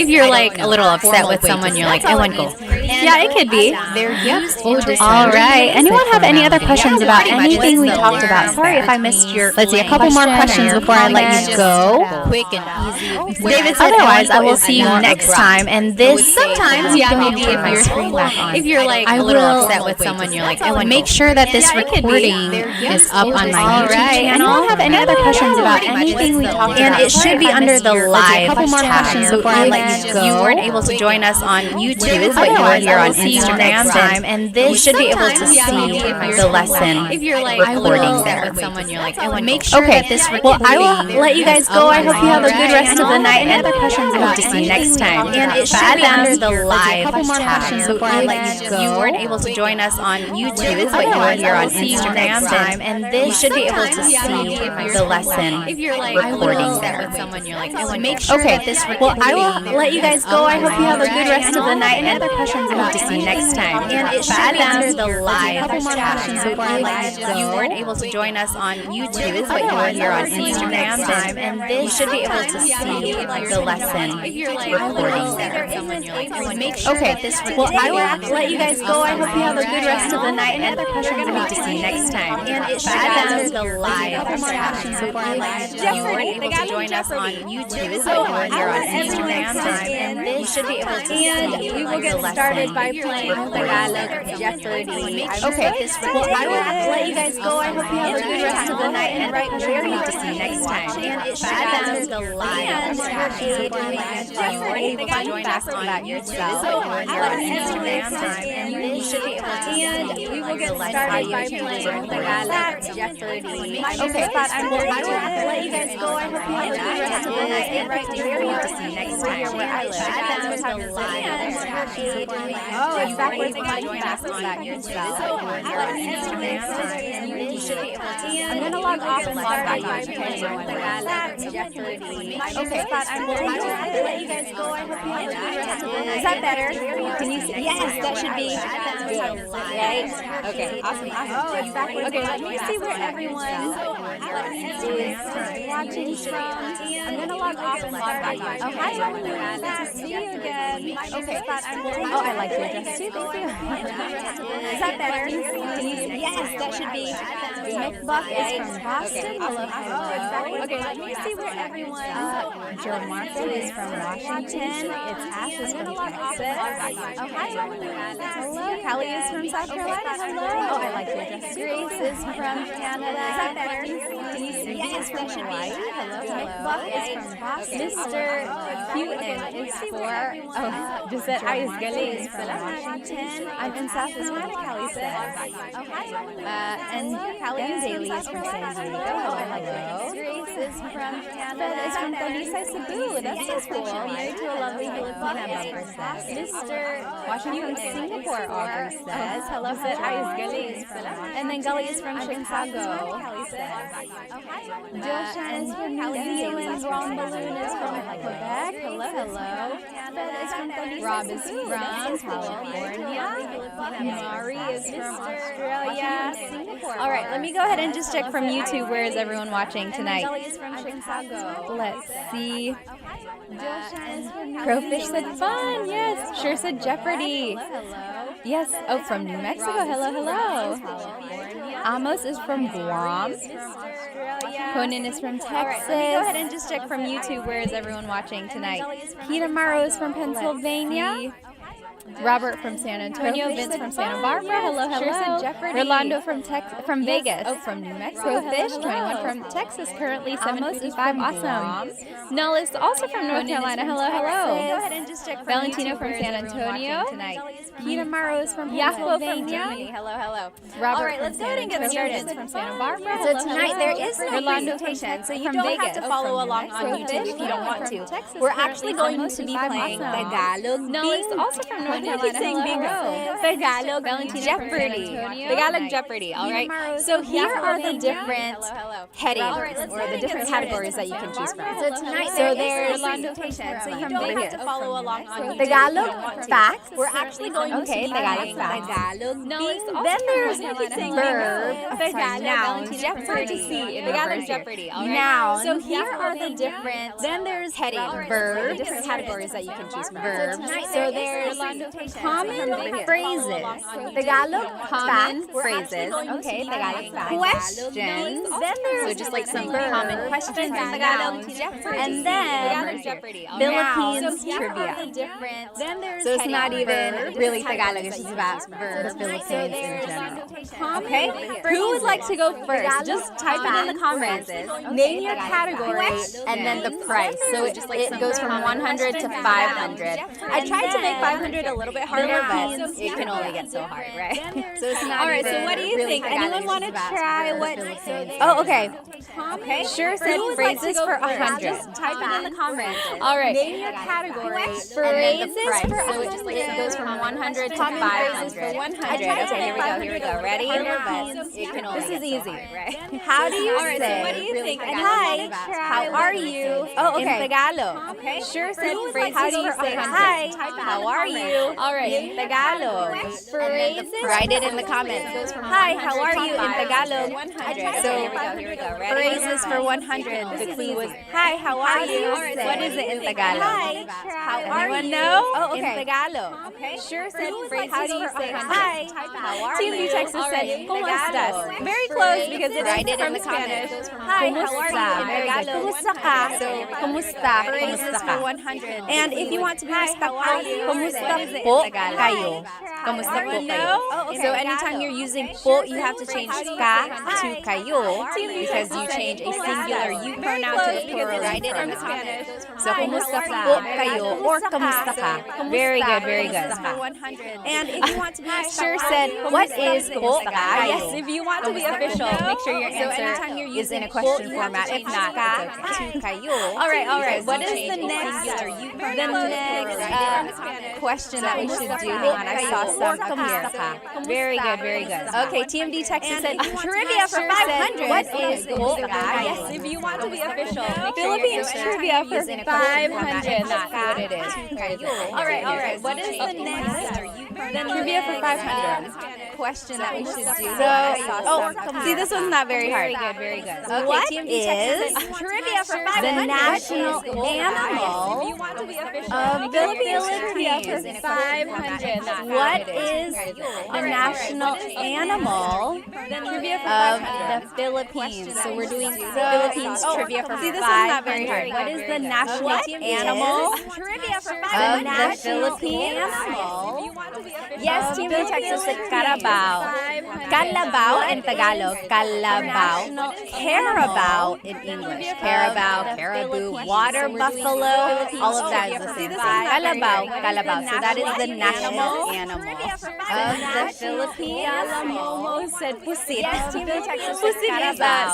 if you're like a little upset with someone, you're like ewan ko. Yeah, it could be. They're used. All right. Anyone have any other questions about anything we talked about? Sorry if I missed your. Let's see, a couple more questions before I let you go. Quick and easy. David said otherwise, I will see you next time. And this sometimes, yeah, maybe if you're like a little upset with someone, you're like, make sure that this recording is up on my YouTube channel. Anyone have any other questions about anything we talked about? And it should be under the live tab. So if you weren't able to join us on YouTube, but you were here on Instagram, and this you should be able to see the lesson recording there. Someone you're like, make sure that this recording. Well, I will let you guys go. I hope you have a good rest of the night. And other questions about to see you next time. And it should be under the live tab. So if you weren't able to join us on YouTube, but you were here on Instagram, and this you should be able to see the lesson recording there. Someone you're like, make sure that this recording. Well, I will let you guys go. I hope you have a good rest of the night. And other questions about to see you next time. And it should be under the live tab. So if you weren't able to join us on YouTube, but you were here on Instagram, and this you should be able to see the lesson recording there. Someone you're like, make sure that this recording. Well, I will let you guys go. I hope you have a good rest of the night. And other questions about to see you next time. And it should be under the live tab. So if you weren't able to join us on YouTube, but you were here on Instagram, and this you should be able to see the lesson. We will get started by playing Tagalog Jeopardy. Okay, well, I will let you guys go. I hope you have a good rest of the night. And right where you to see you next time. And it should be under the live tab. So if you weren't able to join us on YouTube, but you were here on Instagram, and you should be able to see we will get started by playing Tagalog Jeopardy. Okay, well, I will let you guys go. I hope you have a good rest of the night. And right where you to see you next time. Where I live. Oh, it's backwards on YouTube. So I'm going to log off and log back on because Tagalog Jeopardy. Okay, I will let you guys go. I hope you have a good rest of the night. Is that better? Can you see? Yes, that should be good, right? Okay, awesome. Oh, it's backwards. Okay, let me see where everyone is watching from. I'm going to log off and log back on. Oh, hi, Maraming. Nice to see you again. Okay, oh, I like your dress too. Thank you. Is that better? Can you see? Yes, that should be good. McBuck is from Boston. Okay, Hello, hello. Okay, let me see where everyone. Joe Martin is from Washington. It's Ash is from Texas. Oh, hi, hello. Kelly is from South Carolina. Hello. Oh, I like your dress. Grace is from Canada. Is that better? Can you see? Yes, that should be. Hello, hello. McBuck is from Boston. Mr. Putin is for. Oh, just said I is Galing from Washington. I'm in South Carolina. Kelly says. Oh, hi. And Kelly Daly is from San Diego. Hello. Grace is from Canada. Is from Talisay, Cebu. That's so cool. Married to a lovely Filipina, Bumper says. Mr. Washington from Singapore, Aubrey says. Hello, said I is Galing. And then Gully is from Chicago. Kelly says. Joshan is from New Zealand. Ron Balloon is from Quebec. Hello, hello. Rob is from California. Mari is from Australia. All right, let me go ahead and just check from YouTube. Where is everyone watching tonight? Let's see. Crowfish said fun. Yes. Sure said Jeopardy. Yes. Oh, from New Mexico. Hello, hello. Amos is from Guam. Conan is from Texas. Let me go ahead and just check from YouTube. Where is everyone watching tonight? Peter Morrow is from Pennsylvania. Robert from San Antonio, Vince from Santa Barbara, hello, hello. Rolando from Vegas. Oh, from New Mexico, Fish, 21 from Texas, currently 7:55, awesome. Nellis, also from North Carolina, hello, hello. Go ahead and just check Valentino from San Antonio. Peter Maros from Yahoo Pennsylvania. from Germany, Hello, hello. Robert All right, let's go ahead and get started. From Santa Barbara, So tonight there is no Rolando presentation, so you from don't Vegas. have to follow From along on Mexico, YouTube if you don't want from to. Texas, We're currently actually going to be 7:55, playing awesome. Tagalog Nellis, Bingo. also from North I keep Carolina, saying hello, bingo. hello. Tagalog Valentino from Jeopardy. San Antonio. Tagalog Jeopardy, all right? So here are the different headings All right, let's go or ahead the and different get started. categories that you can choose from. So tonight So there is there's no presentation, so you from don't Vegas. have to follow along on YouTube. Tagalog facts. We're actually going to Okay, be Tagalog playing facts. Tagalog Nellis, Bingo. also Then from there's North Carolina, Verb, hello. Tagalog, Noun, Jeopardy. Jeopardy. Tagalog Jeopardy, all right? Noun. So here are the different Then there's headings, Verb. the different categories that you can choose from. Verbs. So there's common phrases, Tagalog common phrases, okay, Tagalog facts. Questions, then there's So just like some common questions in Tagalog, and then Philippines trivia. So it's not even really Tagalog, it's just about the Philippines in general. Okay, who would like to go first? Just type it in the comments. Name your category and then the price. So it goes from 100 to 500. I tried to make 500 a little bit harder, but it can only get so hard, right? So it's not. All right. So what do you think? Anyone want to try what? Oh, okay. Okay. Sure said phrases for 100. Just type it in the comments. All right. Name your category. Phrases for 100. So it goes from 100 to 500. Okay. Here we go. Ready? This is easy, right? How do you say? What do you think? Hi. How are you? Oh, okay. In Tagalog. Okay. Sure said phrases for 100. Hi. How are you? All right. In Tagalog. Phrases. Write it in the comments. Hi. How are you? In Tagalog. 100. So here we go. Ready? Phrases for 100. The clue was hi. How are you? What is it in Tagalog? Hi. How are you? Anyone know? Oh, okay. In Tagalog. Okay. Sure said phrases for 100. Hi. How are you? Team Texas said ¿Cómo estás? Very close because it is from Spanish. Hi. How are you? In Tagalog. Kumusta ka? So kumusta? Phrases for 100. And if you want to be respectful, kumusta po kayo? Kumusta po kayo? So anytime you're using po, you have to change ka to kayo because you change a singular you pronoun to the plural pronoun. So kumusta po kayo or kamusta ka? Very good, very good. And if you want to be sure said, what is kumusta ka? Yes, if you want to be official, make sure your answer is in a question format. If not, it's okay. To kayo. All right. What is the next question that we should do? Hang on, I saw some up here. Very good, very good. Okay, TMD Texas said trivia for 500. What is kumusta ka? Yes, if you want to be official, Philippines trivia for 500. That's what it is. All right. What is the next trivia for 500? Question that we should do. See, this one's not very hard. Very good. Okay, what is trivia for 500? The national animal of the Philippines. 500. What is the national animal of the Philippines? So we're doing Philippines trivia for 500. See, this one's not very hard. What is the national animal trivia for 500? Of the Philippines? Yes, Team Texas said Carabao. Calabao in Tagalog. Calabao. Carabao in English. Carabao, caribou, water buffalo. All of that is the same thing. Calabao. So that is the national animal of the Philippines. Momo said pusit. Yes, Team Texas said Carabao.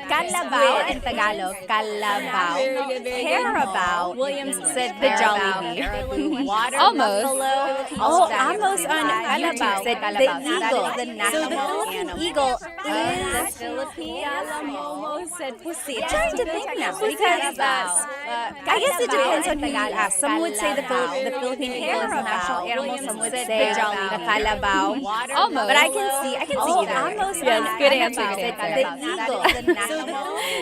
Calabao in Tagalog. Calabao. Carabao. William said the Jollibee. Water buffalo. Almost on YouTube said the eagle. So the Philippine eagle is the Philippine. I'm trying to think now because I guess it depends on who you ask. Some would say the Philippine eagle is the national animal. Some would say the kalabaw. Almost. But I can see either. Almost. Yes, good answer. Good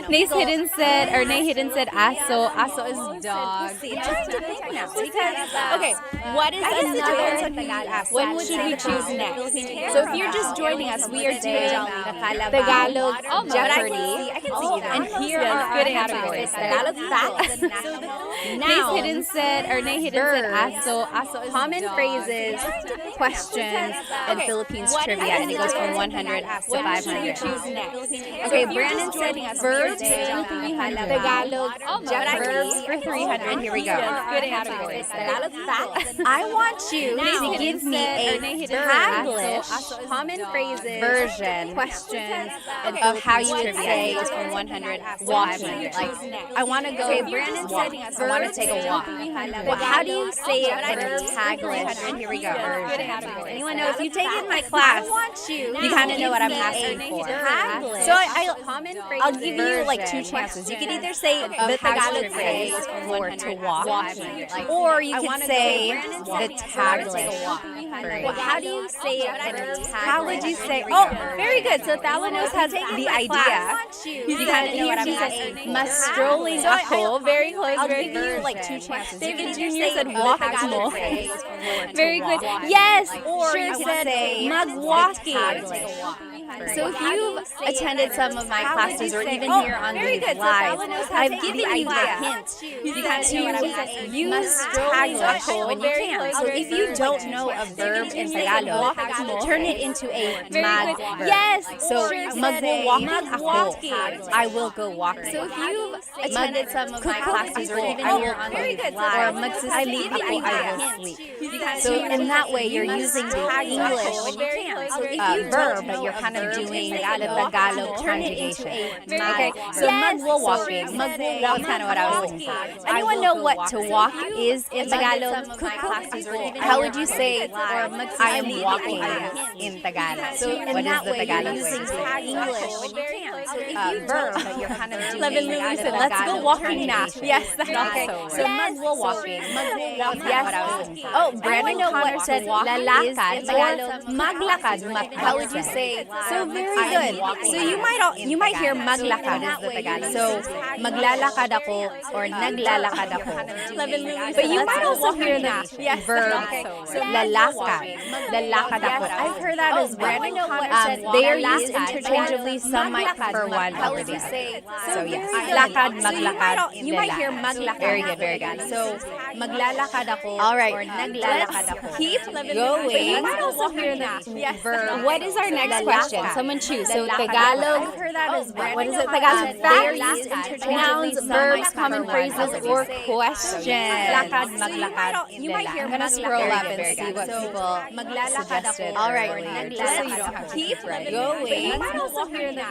The eagle. Nay Hidden said aso. Aso is dog. I'm trying to think now. Because, okay, what is another when would we choose next? So if you're just joining us, we are doing Tagalog Jeopardy. I can see either. And here are good our categories. Tagalog facts. Nay Hidden said aso. Aso is Common dog. phrases, questions, and Philippines trivia, and it goes from 100 to 500. Okay, Brandon said verbs for 300. Tagalog verbs for 300. Here we go. Good categories. Tagalog facts. I want you to give me a Taglish common phrases, version, questions, and of how you would say it goes from 100 to 500. Like, I want to go. Okay, Brandon said I want to take a walk. well, how do you say it in a Taglish? Here we go. Anyone know? If you take it in my class, you kind of know what I'm asking for. So I'll give you like two chances. You can either say the Tagalog phrase or to walk, or you can say the Taglish phrase. How do you say it in a Taglish? How would you say? Oh, very good. So Thalanos has the idea. You kind of know what I'm asking. Mas strolling ako. Very close. I'll give you like two chances. David Jr. said walk mo. Very good. Yes, sure said mag-walking. So if you've attended some of my classes or even here on these live, I've given you the hint to use Tagalog when you can. So if you don't know a verb in Tagalog, turn it into a mag verb. Yes, so mag-walking ako. I will go walking. So if you've attended some of my classes or even here on these live, or magsasleep ako, I will sleep. So in that way, you're using the English verb, but you're kind of doing the Tagalog conjugation. Okay, so mag-walking. That was kind of what I was looking for. Anyone know what to walk is in Tagalog? How would you say, I am walking in Tagalog? So what is the Tagalog way? English verb, but you're kind of doing Let's go walking now. Yes, okay. So mag-walking. That was kind of what I was looking for. Oh, Brandon Connor said lalakad or maglakad. How would you say? So very good. So you might hear maglakad is the Tagalog. So maglalakad ako or naglalakad ako. But you might also hear the verb lalakad. Lalakad ako. I've heard that as well. They are used interchangeably. Some might prefer one over the other. So yes, lakad, maglakad. You might hear maglakad. Very good, very good. So maglalakad ako or naglalakad ako. Keep going. But you might also hear the verb. What is our next question? Someone choose. So Tagalog. I've heard that as well. What is it? Tagalog facts, nouns, verbs, common phrases, or questions. Lakad, maglakad. You might hear I'm gonna scroll up and see what people suggested. All right, just so you don't have to keep going. You might also hear the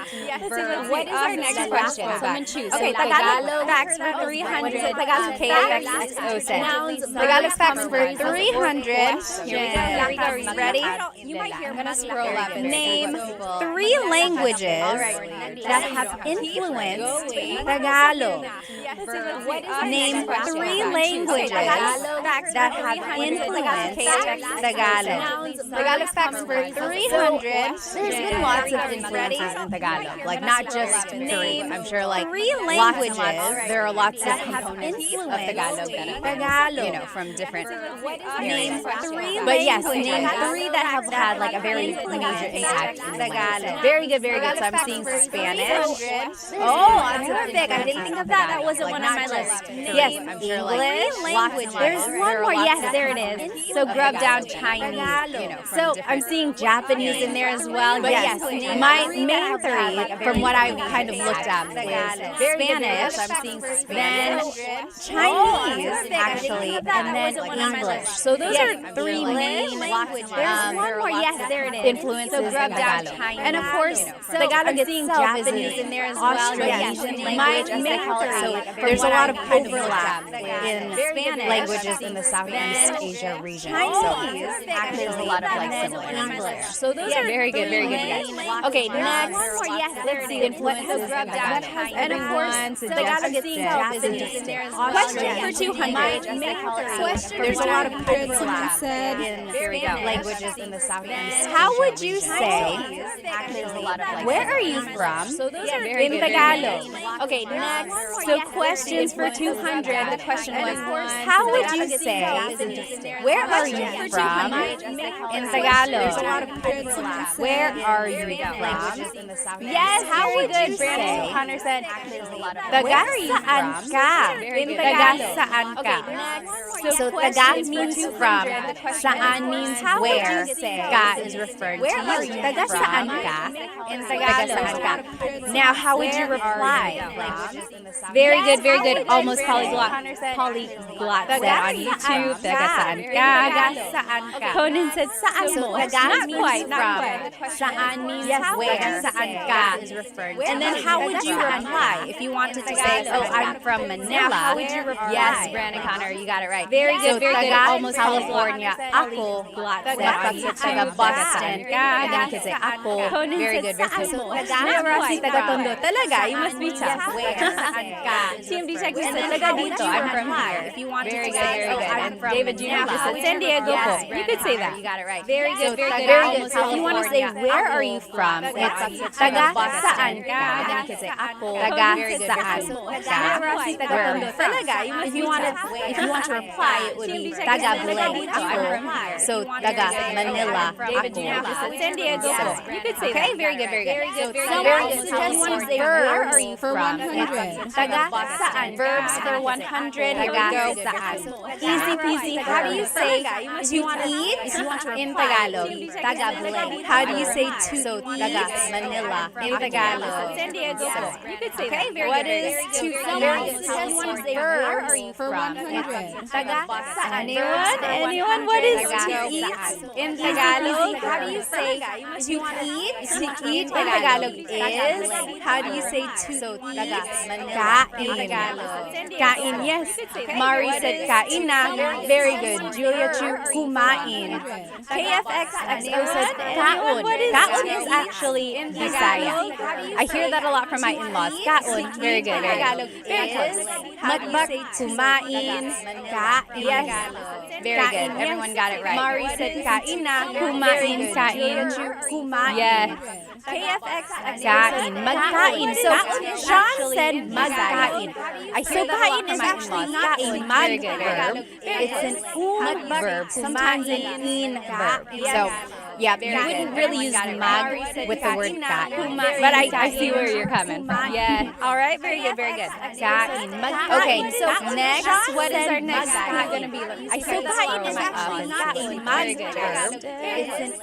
verb. What is our next question? Someone choose. Okay, Tagalog facts for 300. Tagalog KFX 607. Tagalog facts for 300. Here we go. Are you ready? I'm gonna scroll up and Name 3 languages that have influenced Tagalog. Name 3 languages that have influenced Tagalog. Tagalog facts for 300. There's been lots of influences in Tagalog, like not just name. I'm sure like 3 languages. There are lots of components of Tagalog that from different Name 3 but yes, name 3 that have had like a very major impact in Tagalog. Very good, very good. So I'm seeing Spanish. Oh, perfect. I didn't think of that. That wasn't one on my list. Yes, English language. There's one more. Yes, there it is. So grub down Chinese. So I'm seeing Japanese in there as well. But yes, my main 3 from what I've kind of looked at was Spanish. I'm seeing then Chinese actually, and then English. So those are 3 main languages. There's one more. Yes, there it is. Influences in Tagalog. And of course, Tagalog itself is in there as well. Austronesian language, as they call it. So there's a lot of overlap in Spanish languages in the Southeast Asia region. Chinese. So there's a lot of like similar English. So those are very good, guys. Okay, next. Let's see. Influences of Tagalog. And of course, Tagalog itself is interesting. Question for 200. There's a lot of overlap in languages in the Southeast. How would you say? Where are you from? In Tagalog. Okay, next. So questions for 200. The question was, how would you say? Where are you from? In Tagalog. Where are you from? Yes, how would you say? Connor said, taga saan ka? Taga saan ka? So taga means from. Saan means where. Ka is referred to you. Taga saan ka? In Tagalog. Now, how would you reply? Very good, very good. Almost polyglot said on YouTube. Taga saan ka? Taga saan ka? Conan said, saan mo? Taga means from. Saan means where. Saan ka is referred to. And then how would you reply if you wanted to say, oh, I'm from Manila? Now, how would you reply? Yes, Brandon Connor, you got it right. Very good, very good. Almost California. Ako said on YouTube. Taga Boston. And then you could say ako. Very good, very good. Rossi, taga Tondo. Talaga, you must be tough. Where? Saan ka? CMD check said, taga dito. I'm from here. If you wanted to say, oh, I'm from David Jr. said, San Diego po. You could say that. You got it right. Very good, very good. If you want to say, where are you from? It's taga saan ka? And then you could say, ako. Taga saan ka? Rossi, taga Tondo. Talaga, if you want to reply, it would be taga blank. Ako. So, taga Manila. David Jr. said, San Diego po. You could say that. Okay, very good, very good. So, you want to say, where are you from? Taga saan. Verbs for 100. Taga saan. Easy peasy. How do you say to eat in Tagalog? Taga blank. How do you say to so taga Manila in Tagalog? San Diego. You could say that. What is to eat? You want to say, where are you from? Taga saan. Anyone? What is to eat in Tagalog? How do you say to eat? To eat in Tagalog is, how do you say to so taga Manila in Tagalog? Kain, yes. Mari said kain na. Very good. Julia Chu, kumain. KFXXO said kaon. Kaon is actually in Bisaya. I hear that a lot from my in-laws. Kaon. Very good. Very close. Magbak, kumain. Yes. Very good. Everyone got it right. Mari said kain na. Kumain. Kain. Kumain. Yes. KFXXO kain. Magkain. So Sean said magkain. I hear that a lot from my in-laws. Not a mag verb. It's an verb. Sometimes an in verb. So, yeah, you wouldn't really use mag with the word ka. But I see where you're coming from. Yeah. All right. Very good. Very good. Kain. Okay. So next, what is our next thing going to be? I said kain is actually not a mag verb. It's an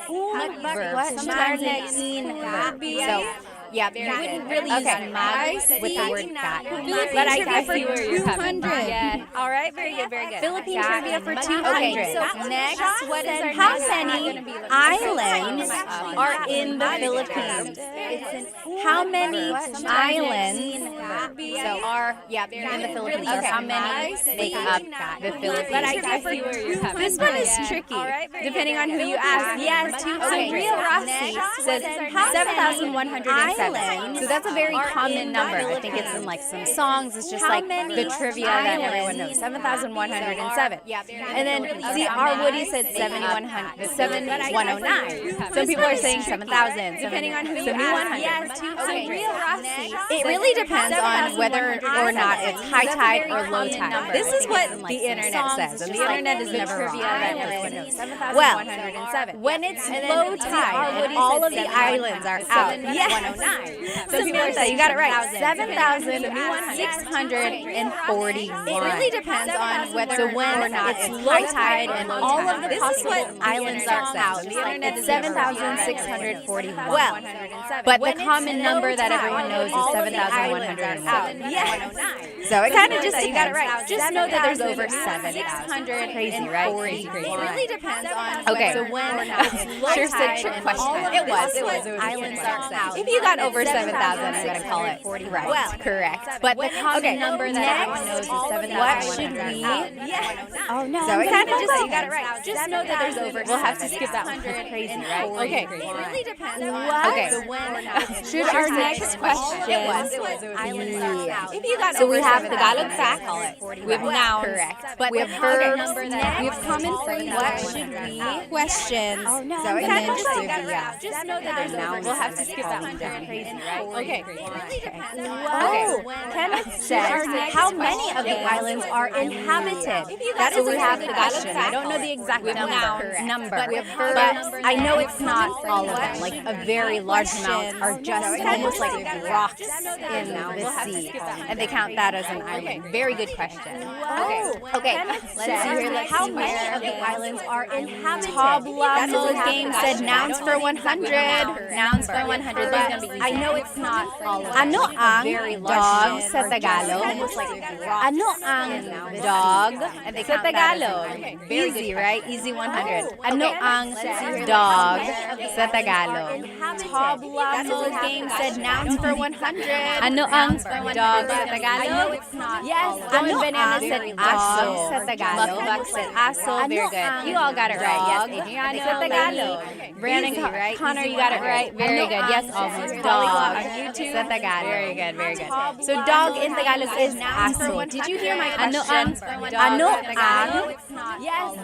verb. Sometimes an in verb. So. Yeah, you wouldn't really use mag with the word cat. But I see where you're coming from. Yeah. All right, very good, very good. Philippine trivia for 200. Okay, so next, what is our how many islands are in the Philippines? How many islands are in the Philippines? Or how many make up the Philippines? But I see where you're coming from. This one is tricky, depending on who you ask. Yes, 200. So Real Rossi says 7,107. So that's a very common number. I think it's in like some songs. It's just like the trivia that everyone knows. 7,107. And then C.R. Woody said 7,109. Some people are saying 7,000. Depending on who you ask. Yes, so Real Rossi. It really depends on whether or not it's high tide or low tide. This is what the internet says. And the internet is never wrong. That everyone knows. Well, when it's low tide and all of the islands are out, 109. So people are saying, you got it right, 7,641. It really depends on whether or not it's low tide and all of the possible islands are out. The internet is 7,641. Well, but the common number that everyone knows is 7,107. Yes. So it kind of just, you got it right. Just know that there's over 7,600. Crazy, right? Crazy. It really depends on so when sure said trick question. It was islands are out. If you got over 7,000, I'm going to call it 40. Right. Well, correct. But the common number that everyone knows is 7,000. What should we? Oh no. So I'm kind of just you got it right. Just know that there's over. We'll have to skip that one. That's crazy, right? Okay. It really depends on Okay. Should our next question be? If you got so we have Tagalog facts, we have nouns, correct. But we have verbs, we have common phrases. What should we? Questions. Oh no. And then just Just know that there's nouns. We'll have to skip that one. That's crazy, right? Okay. Whoa. Kenneth says, how many of the islands are inhabited? That is we have Tagalog facts. I don't know the exact number. But we have verbs. But I know it's not all of them. Like a very large amount are just almost like rocks in the sea. And they count that as an island. Very good question. Okay. Let's see here. How many of the islands are inhabited? Tabla game said nouns for 100. Nouns for 100. But I know it's not all of them. Ano ang dog sa Tagalog? Ano ang Dog sa Tagalog? Easy, right? Easy 100. Ano ang dog sa Tagalog? Tabla game said nouns for 100. Ano ang dog sa Tagalog? Yes. Ano Banana said aso sa Tagalog. Muckbuck said aso. Very good. You all got it right. Yes, Adriano sa Tagalog. Brandon, Connor, you got it right. Very good. Yes, almost. Dog sa Tagalog. Very good. Very good. So dog in Tagalog is aso. Did you hear my question? Ano ang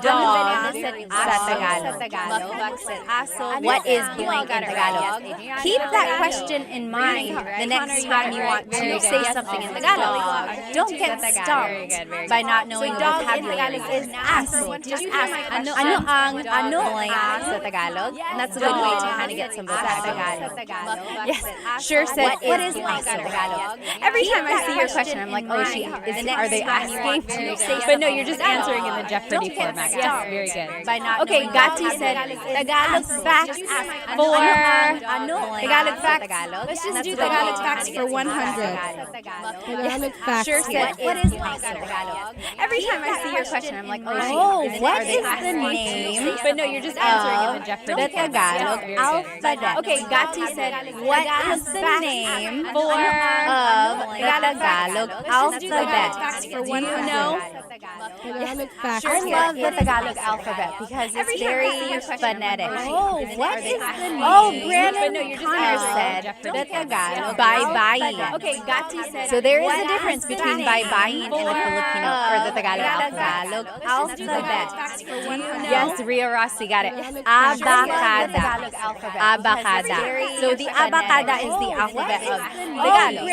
dog sa Tagalog? Muckbuck said aso. What is blank in Tagalog? Keep that question in mind the next time you want to say something in Tagalog. Don't get stumped by not knowing the vocabulary. Is aso. Just ask ano ang blank sa Tagalog? And that's a good way to kind of get some vocabulary. Yes. Sure said what is blank sa Tagalog? Every time I see your question, I'm like, oh, are they asking? But no, you're just answering in the Jeopardy format. Yes, very good. Okay, Gati said Tagalog facts for Tagalog facts. Let's just do Tagalog facts for 100. Tagalog facts. Sure said what is blank sa Tagalog? Every time I see your question, I'm like, oh, what is the name? But no, you're just answering in the Jeopardy the Tagalog alphabet. Okay, Gati said, what is the name of the Tagalog alphabet? Do you know? Tagalog facts. I love the Tagalog alphabet because it's very phonetic. Oh, what is the name? Oh, Brandon Connor said the Tagalog bye-bye. Okay, Gati said, so there is a difference between bye-bye and the Filipino or the Tagalog alphabet. Yes, Ria Rossi got it. Abacada. Abacada. So the abacada is the alphabet of Tagalog.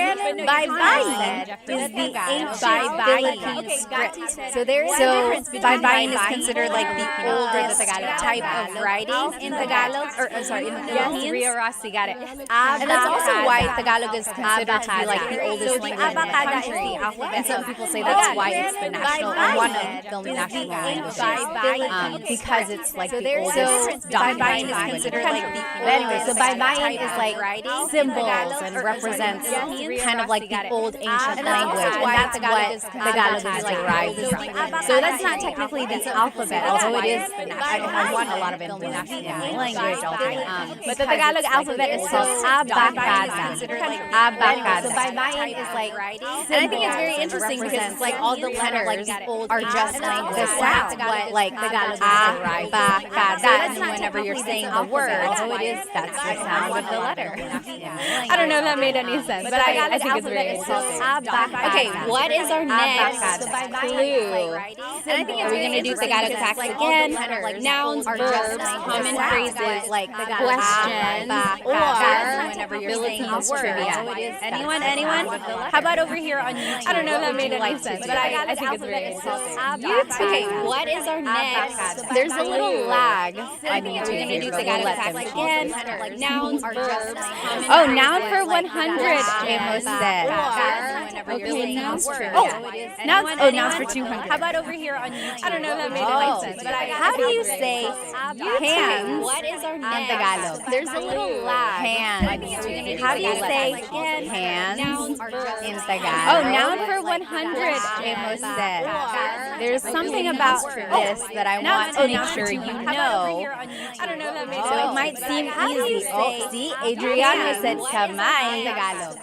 Bye-bye is the ancient Philippine script. So there is a difference between bye-bye is considered like the older Tagalog type of writing in Tagalog, or sorry, in the Philippines. Yes, Ria Rossi got it. And that's also why Tagalog is considered to be like the oldest language in the country. And some people say that's why it's the national, or one of the national languages, because it's like the oldest documented language in the country. But anyway, so bye-bye is like symbols and represents kind of like the old ancient language, and that's what Tagalog is derived from. So that's not technically the alphabet, although it is the national. It has a lot of influence in the language, but the Tagalog alphabet is called abacada. Abacada. So bye-bye is like, and I think it's very interesting because it's like all the letters are just the sound, like Tagalog is derived from abacada. And whenever you're saying the word, although it is, that's the sound of the letter. I don't know if that made any sense, but I think it's very interesting. Okay, what is our next clue? And I think it's going to do Tagalog facts again, nouns, verbs, common phrases, like questions, or Philippines trivia. Anyone? How about over here on YouTube? I don't know if that made any sense, but I think it's very interesting. Okay, what is our next? There's a little lag on YouTube. We're going to do Tagalog facts again, nouns, verbs, common phrases. Oh, noun for 100, Amos said. whenever you're saying a word. Now it's for 200. How about over here on YouTube? I don't know if that made any sense. But How do you say hands What is our in next? Tagalog? There's a little lag. Hands. How do you say hands in Tagalog? Oh, noun for 100, Amos said. There's something about this that I want to make sure you know. I don't know if that made So it might seem easy. Oh, see, Adriano said kamay.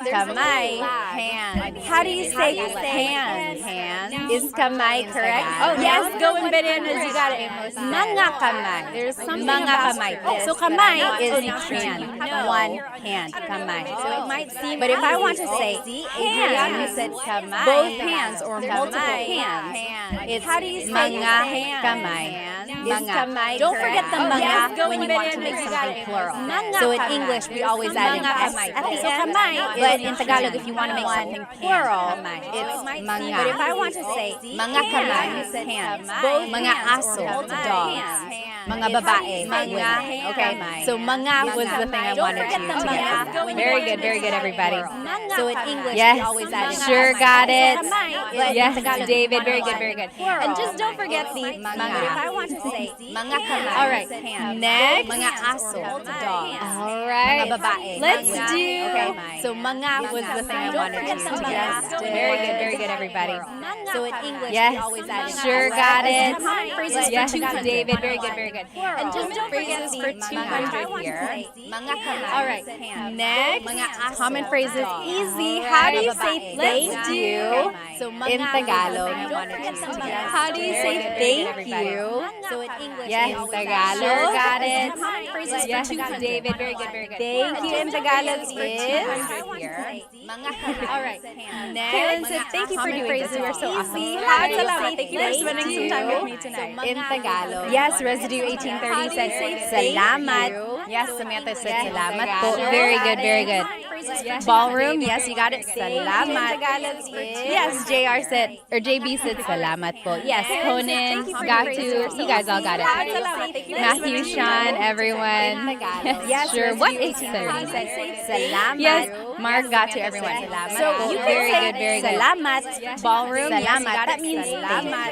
Kamay, hand. How do you say hand? Hand. Is kamay correct? Oh, Yes, going bananas. You got it. Mga kamay. There's something about this. So kamay is hand. One hand. Kamay. So it might seem. But if I want to say hand, said kamay. Both hands or multiple hands. It's how do you say mga kamay? Is kamay. Don't forget the mga when you want to make something plural. So in English we always add an s at the end. But in Tagalog, if you want to make something plural, it's mga. But if I want to say mga kamay, hands. Both mga aso, dogs. Mga babae, mga. Okay, so mga was the thing I wanted you to get. Very good, everybody. So in English, Yes, we always add an sure S. got it. But Yes, in Tagalog, David, very mga good. And just don't forget the mga. But if I want to say mga kamay, All right, next. mga aso, dogs. All right. Mga babae. Let's mga. do. Okay, so mga was the thing I wanted you to get. Very good, everybody. So in English, Yes, we always add an sure S. got And it. common phrases for Yes, 200. David, very good. And just don't forget the for mga. 200 here. Mga kamay. All right, next. Mga aso, Common phrases, dogs. easy. How do you say Let's thank you So mga in Tagalog? How do you say thank you? So in English, Yes, we always Tagalog. sure Got it. Common phrases Yes, for 200. David, very good. Thank you in Tagalog is here. Mga All right, Kaylin next. said, thank you for Common doing phrases. this. You are so Easy. awesome. How do you Salamat. say Thank you for spending some time with me tonight. In Tagalog. Yes, Residue 1830 said salamat. Yes, Samantha said salamat po. Very good. Ballroom, yes, you got it. Salamat. Yes, JR said, or JB said salamat po. Yes, Conan, Gatu, you guys all got it. Matthew, Sean, everyone. Yes, sure. What is salamat? Yes, Mark got to everyone. So you can very say good. salamat. Ballroom, yes, you Salamat. got That it. means Salamat.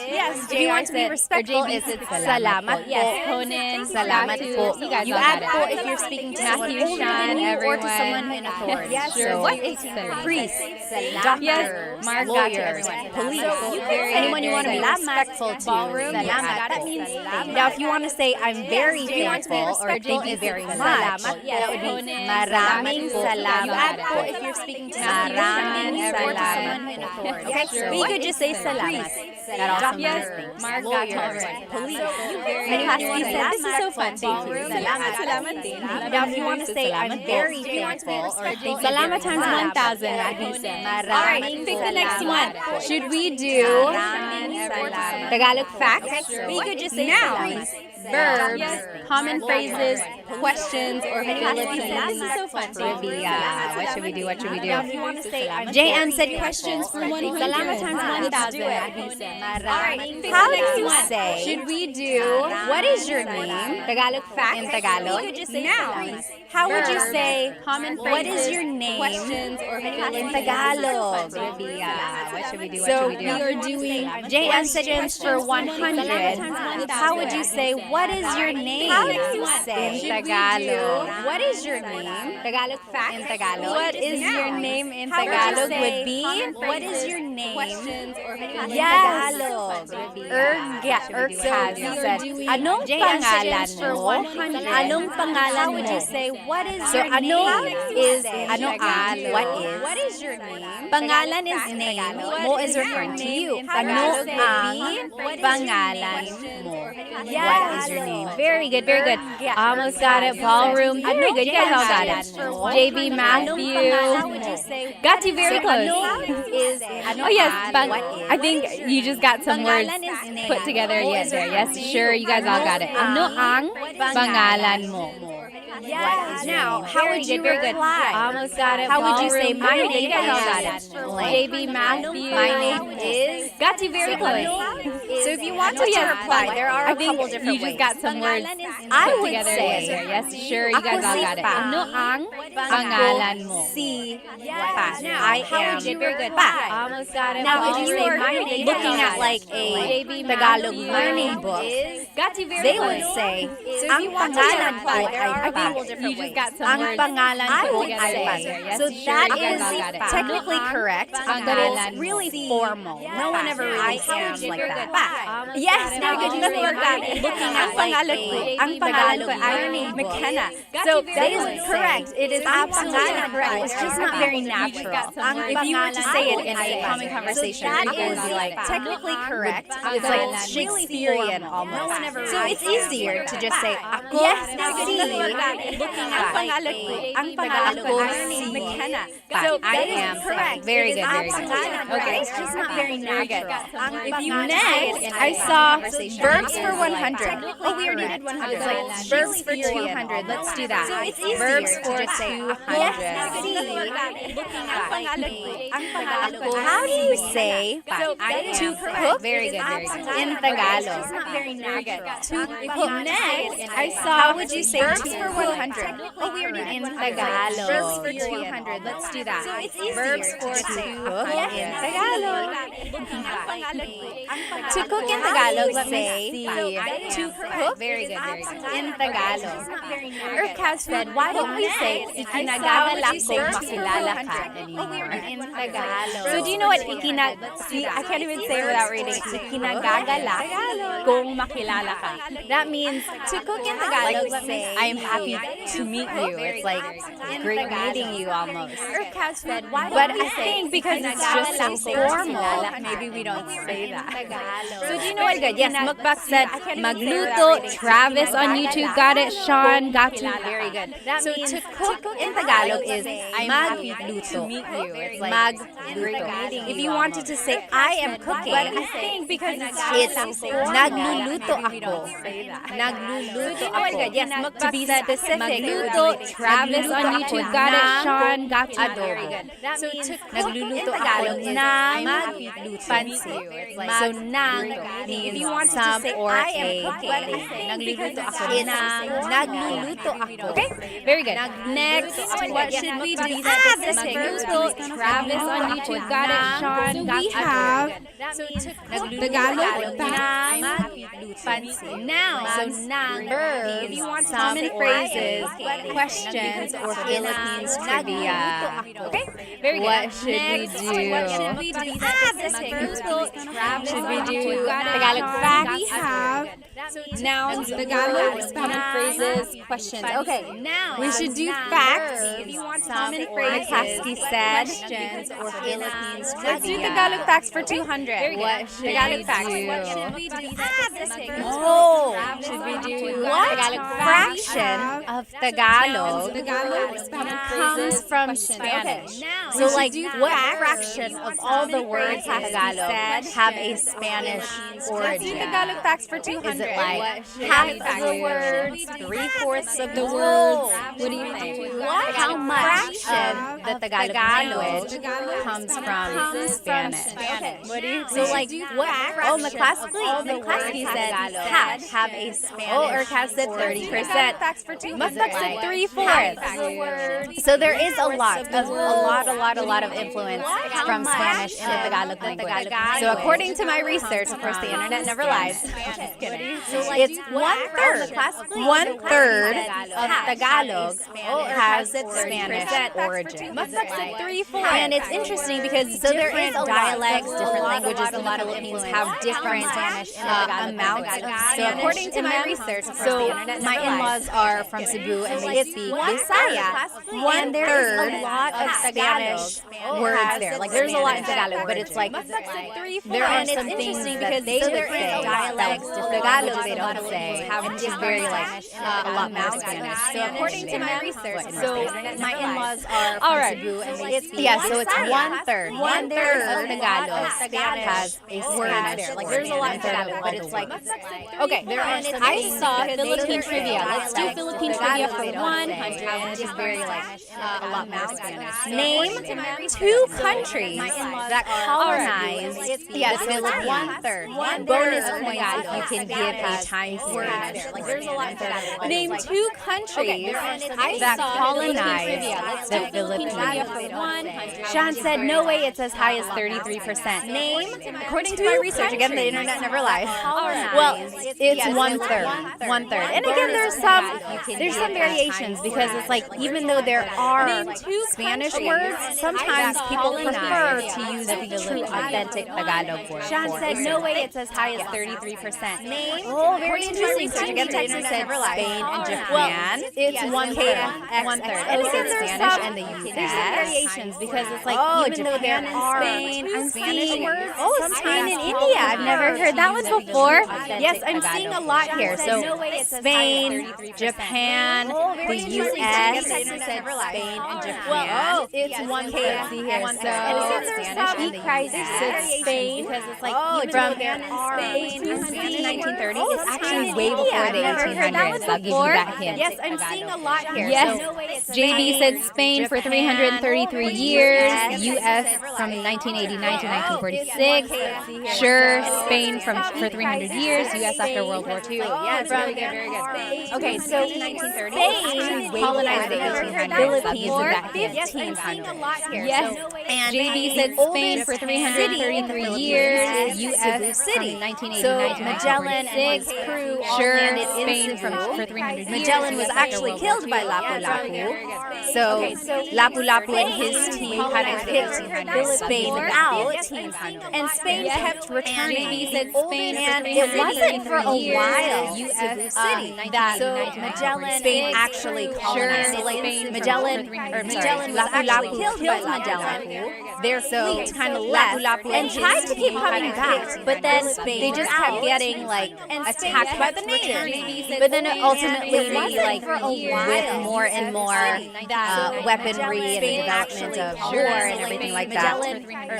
Yes, if you want to be respectful, it's salamat po. Yes, Conan, Salamat Gatu, po. you guys You all add got po it. if you're speaking to Matthew, someone older Sean, than you or to everyone. someone in authority. Yes, sure. What is salamat? Priest, Yes, doctors, Mark got to lawyers, everyone. police. So you can Very say anyone you want to be salamat. respectful to. Ballroom, yes, Salamat. got That it. means Salamat. now if you want to say I'm very If you want to be thankful or respectful, thank you it's very much, salamat. Yes, that would be Conan, maraming salamat po. salamat. You add po po if you're speaking to Maraming someone or to salamat someone in po. authority. Okay, Okay, sure. but you What could is just say salamat? salamat. That also Yes, means Mark got lawyers, already. Police. Very Class good. B said, this is so fun. Thank you. Salamat. Salamat. Now, if you want to say I'm very thankful or thank you Salamat very times much. 1,000, Matthew said. Maraming All right, pick the next one. salamat. Should we do Maraming salamat. Tagalog facts? But you could just say Nouns, salamat. verbs, Yes. common phrases, questions, or Philippines. Philippines. This is so fun. Trivia. What should we do? Now, if you want to say I'm JM said very questions thankful for or thank you 100. very times much. 1,000. Matthew said. Alright, pick How the do next you one. say? Should we do what is your name? Tagalog facts. In Tagalog? You could just say Nouns. salamat. How would you Verbs, say, common phrases, what is your name? questions, or In Philippines. Tagalog. Trivia. What should we do? What So should we we do? are doing JM said questions for 100. How would you say, what is your name? How do you say? In Tagalog. What is your name? Tagalog facts. In Tagalog. What is your name in How would you Tagalog say would be? what is your name? Questions or Yes. Tagalog. Erkaz said, anong pangalan mo? Anong pangalan mo? How would you say, what is your name? ano is ano ang What is your name? Pangalan is name. Mo is referring to you. Ano ang pangalan mo? What is your name? Very good, very good. Almost got it. Ballroom. Very good. You guys all got it. JB Matthew. Got you very close. Oh yes, I think you just got some words put together. Yes, there. Yes, sure. You guys all got it. Ano ang pangalan mo? Yes. Now, how would you very good. reply? Almost got it. How would you say, Ballroom. my Very good. name You guys all got is it. JB Matthew. My name is Got you very close. So if you wanted to reply, there are a couple different ways. You just got some words I put would together say, here. Yes, sure, you guys all got it. Ano ang pangalan mo? Si Yes. Now, I am Very good. Pa. Almost got it. Now, if Almost. you are looking at like a Tagalog learning book, Got you very they close. would say, So if ang you want to pangalan reply, ko there ay are a Pa. couple different You just ways. got some Ang words pangalan put ko together ay here. Pa. Yes, So sure, that you guys is all got it. technically correct, but Pangalan it's mo. really formal. No one ever really sounds like that. Pa. Yes, Got it. now good. You Almost never got it. Looking at like ang pangalan ko ay McKenna. So that is correct. It is absolutely correct. It's just not very natural. If you were to say it in a common conversation, it would be like technically correct. It's like Shakespearean almost. So it's easier to just say ako si looking at like ang pangalan ko si McKenna. So I that is am correct. very It is good, very good. absolutely correct. Okay. It's just not very natural. If you Next, I saw verbs for 100. Oh, we already did 100. It's like verbs for 200. Let's do that. So it's easier verbs to for just say, 200. How do you say to cook Very good, very good. in Tagalog? To cook. Next, I saw. How would you say verbs for 100? Oh, we already did in Tagalog. Verbs for 200. Let's do that. So it's easier verbs to for just say, to cook in Tagalog. To cook in Tagalog, say to cook Very good, very good. in Tagalog. Or Casfed, why don't we say ikinagagalak ko makilala ka anymore in Tagalog? So do you know what see, I can't even say it without reading. Ikinagagalak kung makilala ka. That means to cook in Tagalog, say I am happy to meet you. It's like great meeting you almost. Or Casfed, why But don't we I say think because it's just so formal, maybe we don't say that. So do you know what good? Yes, Mukbak said Magluto, Travis on YouTube got it, Sean got you. Very good. So to cook in Tagalog is magluto. Meet you. It's like Magluto. If you wanted to say I am cooking, but I think because it's nagluluto ako. Nagluluto ako. Yes, to be specific, magluto, Travis on YouTube got it, Sean got you. Very good. So to cook in Nagluluto Tagalog ako is magluto. pansi. So nang means if you want to say I am cooking, nagluluto ako. Nagluluto ako. Okay, very good. Next, what should we do? Magluto, Travis on YouTube got it, Sean got We you. have Tagalog Time. pansi. Now, so nang verbs, if you want common phrases, questions, or Philippines trivia. Okay, very good. What should we do? What should we do? Magluto, Travis should on we do YouTube got it, Tagalog Sean facts? We have Nouns, Tagalog common phrases, questions. Okay, now we should do facts. If you want common phrases, questions, or Philippines trivia. Let's do Tagalog facts for 200. What should Tagalog facts? What should we do? Oh, should we do what? Tagalog fraction of Tagalog comes from Spanish. So like what fraction of all the words in Tagalog have a Spanish origin? Let's do Tagalog facts for 200. Is it like half of the words, 3/4 of the words? What do you think? How much of the Tagalog language comes from Spanish? What do you think? So like what? Oh, McClaskey said half have a Spanish. Oh, or Cass said 30%. Mustang said 3/4. So there is a lot of influence from Spanish in the Tagalog language. So according to my research, of course, the internet never lies. Just kidding. It's 1/3. 1/3 of Tagalog has Spanish origin. Mustang said 3/4. And it's interesting because there is dialects, different languages in the Philippines have different amounts of Spanish. So according to my research, of course, the internet my in-laws are from Cebu and they speak Bisaya. 1/3 of Spanish words there. Like there's a lot in Tagalog, but it's like there are some things that they would say dialects, different languages they don't say. And she's very like a lot more Spanish. So according to my research, so my in-laws are from Cebu, and so it's 1/3. 1/3 of Tagalog has a Spanish word. Like there's a lot of Tagalog, but it's like okay. I saw Philippine trivia. Let's do Philippine trivia for 100. She's very like a lot more Spanish. Name 2 countries that colonized the Philippines. 1/3. Bonus points if you can give a time series. Like there's a lot of Tagalog. Name 2 countries that colonized the Philippines. Sean said, no way it's as high as 33%. Name, According to my research, again, the internet never lies. well, it's 1/3. 1/3. And again, there's some variations because it's like, even though there are Spanish words, sometimes people prefer to use the true, authentic Tagalog word. Sean said, no way it's as high as 33%. Name, Very interesting. So again, the internet never lies. Spain and Japan. It's 1/3. 1/3. And again, there's some variations because it's like, even though there are Spanish words, Spain and India. I've never heard that one before. Yes, I'm seeing a lot here. So Spain, Japan, the U.S., Spain and Japan. it's 1/3. See here. So Spanish Spain because it's like from Spain in 1930. It's actually way before the 1800s. I'll give you that hint. Yes, I'm seeing a lot here. Yes, JB said Spain for 333 years. U.S. from 1989 to 1946. Sure, Spain for 300 years. U.S. after World War II. Yes, very good, very good. Okay, so 1930. Spain colonized the Philippines in that 1500s. Yes, and JB said Spain for 333 years. U.S. from 1989 to 1946. Sure, Spain for 300 years. Magellan was actually killed by Lapu-Lapu. So Lapu-Lapu and his team kind of picked Spain out, and Spain kept returning. JB said Spain And it wasn't for a while U.S. that Spain actually colonized. Magellan was actually killed by Magellan. Their fleet kind of left and tried to keep coming back, but then they just kept getting like attacked by the natives. But then ultimately, with more and more weaponry and the development of war and everything like that,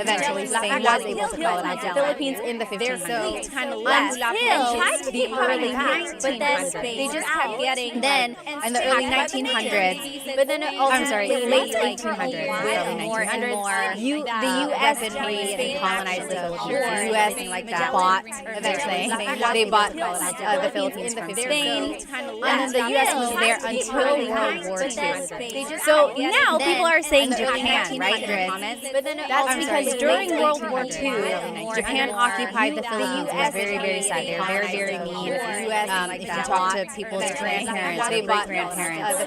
eventually Spain was able to colonize the Philippines in the 1500s. kind of left Tried to keep coming back, but then 1900s. they just kept getting in the early 1900s, but then ultimately late 1800s, with more and more the U.S. and colonized the Philippines. The U.S. like that bought eventually. They bought the Philippines from Spain, and then the U.S. was there until World War II. So now people are saying Japan, right? That's because during World War II, Japan occupied the Philippines. It was very, very sad. They were very, very mean. If you talk to people's grandparents, they bought grandparents.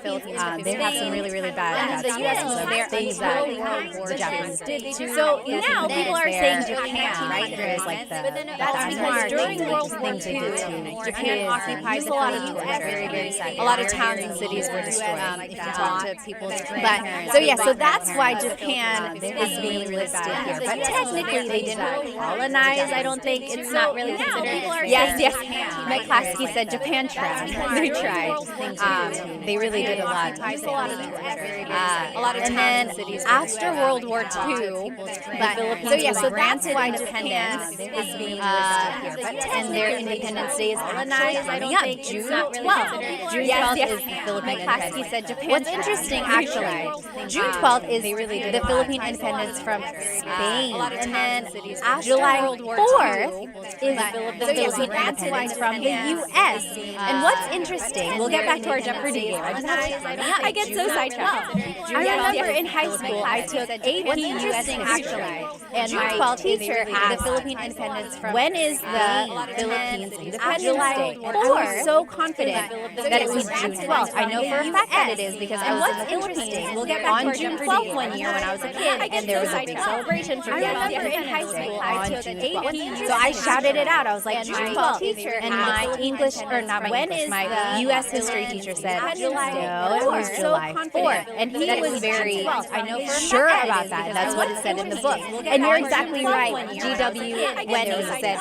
They have some really, really bad the U.S. was there things that the Japanese did. So now people are saying Japan, right? There's like that's because during World War II, Japan occupied the Philippines. Very, very sad. A lot of towns and cities were destroyed. If you talk to people's grandparents. So that's why Japan is being listed here. But technically, they didn't colonize. I don't think it's not really considered. Yes. McClaskey said Japan tried. They tried. They really did a lot. And then after World War II, the Philippines was granted independence. And their Independence Day is coming up, June 12th. June 12th is the Philippine Independence. Said Japan. What's interesting, actually, June 12th is the Philippine independence from Spain. And then July 4th is the Philippine independence from the U.S. And what's interesting, we'll get back to our Jeopardy game. I get so sidetracked. I remember in high school, I took AP U.S. history, and my teacher asked the Philippine independence from when is the Philippines Independence Day? And I was so confident that it was June 12th. I know for a fact that it is because I was in the Philippines. We'll get back on June 12th one year when I was a kid, and there was a big celebration for I remember in high school, I took AP. So I shouted it out. I was like, June 12th. And my English, or not my English, my U.S. history teacher said, no, it was July 4th. And he was very sure about that. That's what it said in the book. And you're exactly right. GW Wendy said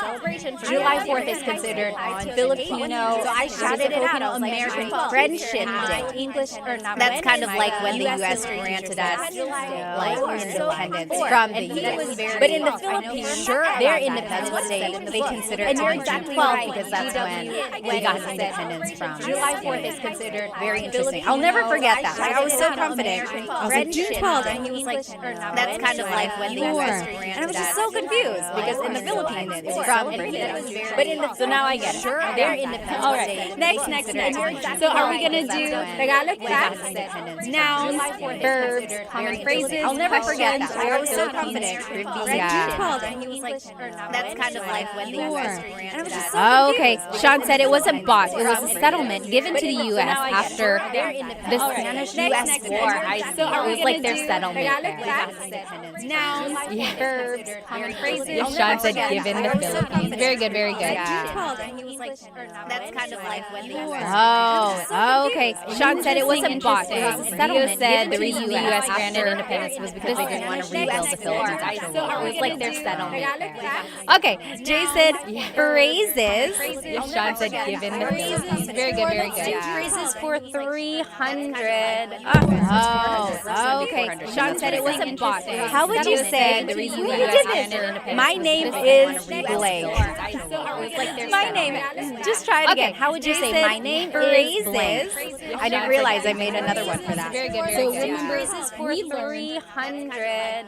July 4th is considered Filipino. So I shouted it out. American Friendship Day. English or not? That's kind of like when the U.S. granted us like independence from the U.S. But in the Philippines, their Independence Day they consider it on June 12th because that's when we got independence from. July 4th is considered very interesting. I'll never forget that. Like, I was so confident. I was like, June 12th, and he was like, that's kind of like when the U.S. granted us. And I was just so confused because in the Philippines it's from independence. But in the so now I get it. Their Independence All right. Day. Next. So are we gonna do Tagalog facts, nouns, verbs, common phrases? I'll never forget that. I was so confident. June 12th, and he was like, That's kind of like when the U.S. granted us. Oh, okay. Sean said it wasn't bought. It was a settlement given to the U.S. after the Spanish-U.S. War. It was like their settlement there. Nouns, verbs, common phrases. Sean said given the Philippines. Very good, very good. June 12th, and he was like, That's kind of like when the U.S. Oh, okay. Sean said it wasn't bought. It was a settlement. Said the reason the U.S. granted independence was because they didn't want to rebuild the Philippines after war. It was like their settlement there. Okay. Jay said phrases. Sean said given the Philippines. Very good, very good. phrases for 300. Oh, okay. Sean said it wasn't bought. How would you say the reason we the did U.S. this? granted independence? My name is blank. My name. Just try it again. How would you say my name phrases. is blank? I didn't realize I made another one for that. Very good, very So good. remember, Phrases for 300.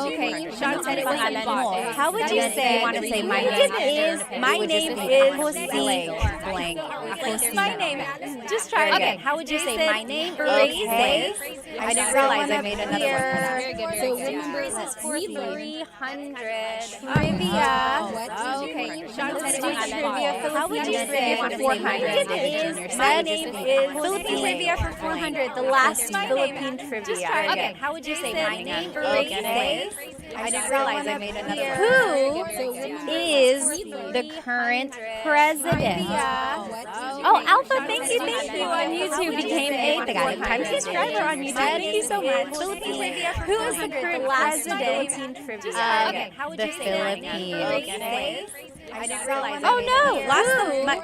Okay. Sean said it wasn't bought. How would you say? Want to say my we name did this? My name is blank. My name. Just try it Okay, again. how would you say my name? Phrases. I didn't realize I made another one for that. Very good, very so good. remember, Phrases for 300. trivia. Okay. Sean said it Do wasn't trivia bought. How would you Philippines say for for 400? My name is Philippine trivia for 400. The last Philippine trivia. Okay, how would you say my name? Phrases. I didn't realize I made another one. Who is the current president? Oh, Alpha, thank you on YouTube. Became a Tagalog Time subscriber on YouTube. Thank you so much. Who is the current president? Okay, how would you say my name? I didn't realize. Oh no! Lost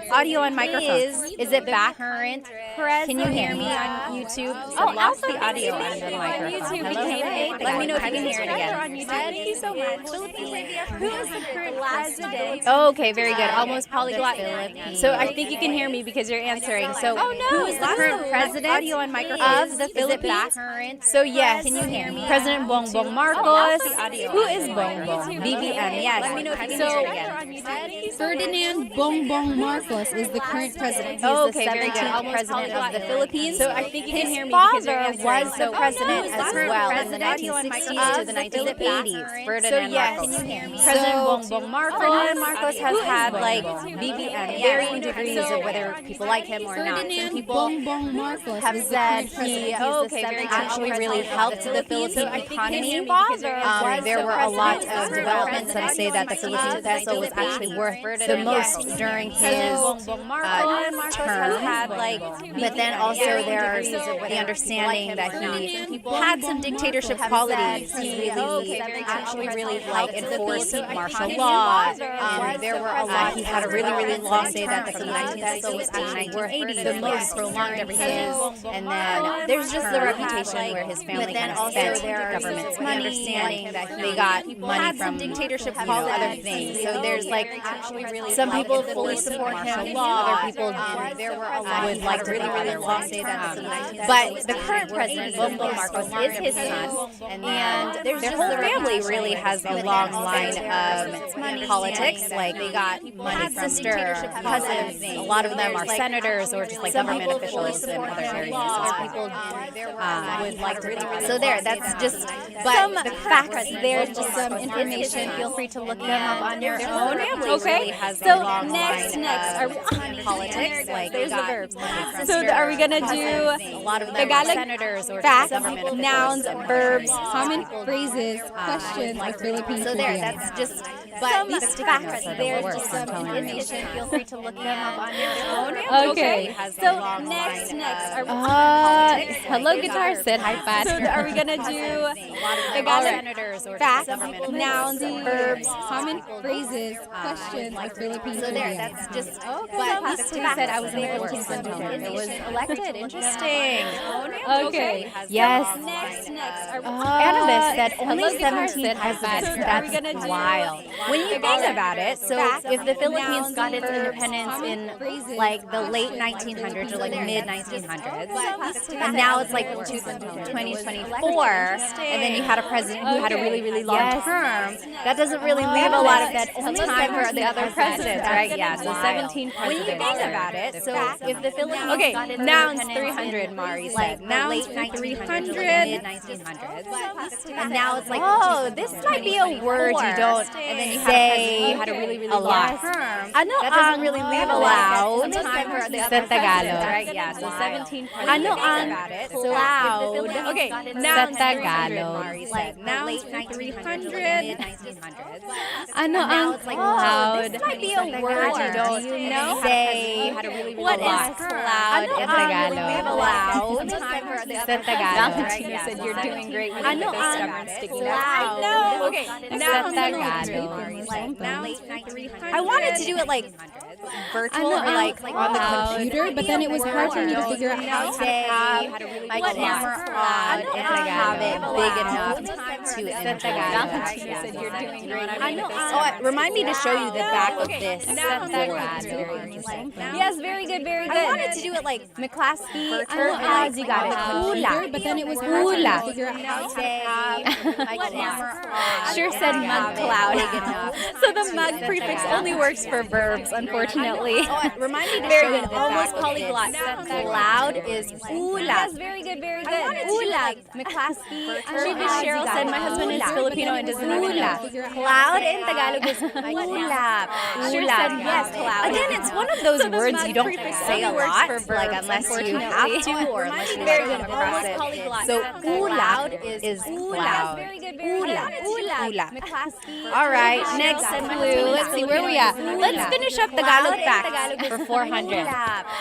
the audio and microphone. Is it back? Current Can you hear me on YouTube? Oh, lost Alpha, the audio on the microphone. YouTube Hello? became a Let me know if you can hear it again. Thank you so much. Who is the current president? Okay, very good. Almost polyglot. Philippines. So I think you can hear me because you're answering. So Oh no! who is the current president Audio and microphone. of the Philippines? Current. So yes, Can you hear me? President Bongbong Marcos. Who is Bongbong? Bongbong? BBM, yes. Let me know if you can So hear it again. Ferdinand Bongbong Marcos is the current president. He's okay, the very good. 17th Almost president of the Philippines. So I think you can His hear me because you're father answering. was the So president who is as the well in the president 1960s to the 1980s. So Ferdinand yes, Marcos. can you hear me? President Bongbong Marcos. Ferdinand Marcos has had like BBM, Varying degrees of whether people like him or not. Some Ferdinand people Bongbong Marcos have is the said current he president. actually really helped the Philippine economy. There were a lot of developments. Some say that the Philippine peso was actually worth the most during his term. But then also there's the understanding that he had some dictatorship qualities. He really enforced martial law. There were a lot. He had a really long say that the Philippine peso was actually worth the most, prolonged everything. And then there's just the reputation where his family kind of spent government's money. Understanding that they got money from dictatorship other things. So there's some people fully support him. Other people would like to really long say that. But the current president, Bongbong Marcos, is his son, and their whole family really has a long line of politics. Like they got money from sister, cousins. A lot of them are senators or just like government officials in other areas. People would like to. So that's just some facts. There's just some information. Feel free to look them up on your own. Okay. So next, are we politics? Like there's the got verbs. money from So are we gonna cousins. do A lot of them are Tagalog senators or facts, government officials. nouns, verbs, Common phrases, questions, or Philippine So trivia. that's just some facts. there's worse. just some information. Feel free to look them up on your phone. Okay. So next, are we Hello, guitar. Said hi, Pat. So are we gonna do Tagalog facts, nouns, verbs, Common phrases, questions of Filipino trivia. That's just But these two said I was able to send home. It was elected. Interesting. Okay. Yes. next, are we Annabeth said only Hello, guitar. 17 Said hi, presidents. Pat. That's gonna do wild. When you think about it, so if the Philippines got its verbs, independence in like the late 1900s or like mid 1900s, and now it's like 2024, and then you had a president who had a really, really long term, that doesn't really leave a lot of that time for the other presidents, right? Yeah, so 17 presidents. When you think about it, so if the Philippines got its nouns independence 300, Mari in, said. like the Nouns late 1900s, mid 1900s, and now it's like this might be a word you don't and then you say had a really, really a lot. long term. Ano That doesn't ang really leave a lot of time for the Sa other Tagalog. presidents, right? Yeah, so 17 presidents. Ano ang So cloud? if the Philippines Okay, got its nouns Sa Tagalog. Mari said, Nouns late 1900s, mid 1900s. Ano And now ang it's like cloud? This might be a word you don't say. had a really, really What long is term. cloud Ano in ang Tagalog? Cloud. Time for the Sa other Tagalog. Valentina said you're doing great. You Ano look at ang this stubborn sticking cloud? out. No. Okay. Sa Nouns. Tagalog. Like late 1900s. I wanted to do it like virtual or like on the Computer, but then it was hard for me to figure out how to say my what is camera cloud on and and have it big enough to enjoy. Valentina said you're doing great. Remind me to show you the back of this. Yes, very good, very good. I wanted to do it like McClaskey. As you got it. computer, but then it was hard for me to figure out how to my camera on. Sure said mug cloud. So the mug prefix only works for verbs, unfortunately. Remind me to Very show you good. the Almost back of this. polyglot. Cloud is ulap. Yes, very good, very good. Ulap. McClaskey. Cheryl said my husband is Filipino and doesn't even know. Cloud in Tagalog is ulap. Sure said yes, cloud. Again, it's one of those words you don't say a lot, like unless you have to or unless you Very come good. across it. So ulap is cloud. Very good, Ulap. Ulap. McClaskey. All right, next clue. Let's see where we at. Let's finish up Tagalog facts for 400.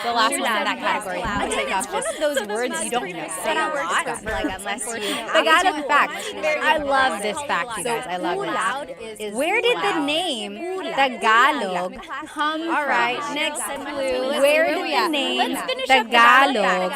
The last one in that category. Again, it's one of those words you don't say a lot, like unless you. Tagalog facts. I love this fact, you guys. I love it. Where did the name Tagalog come from? All right, next clue. Where did the name Tagalog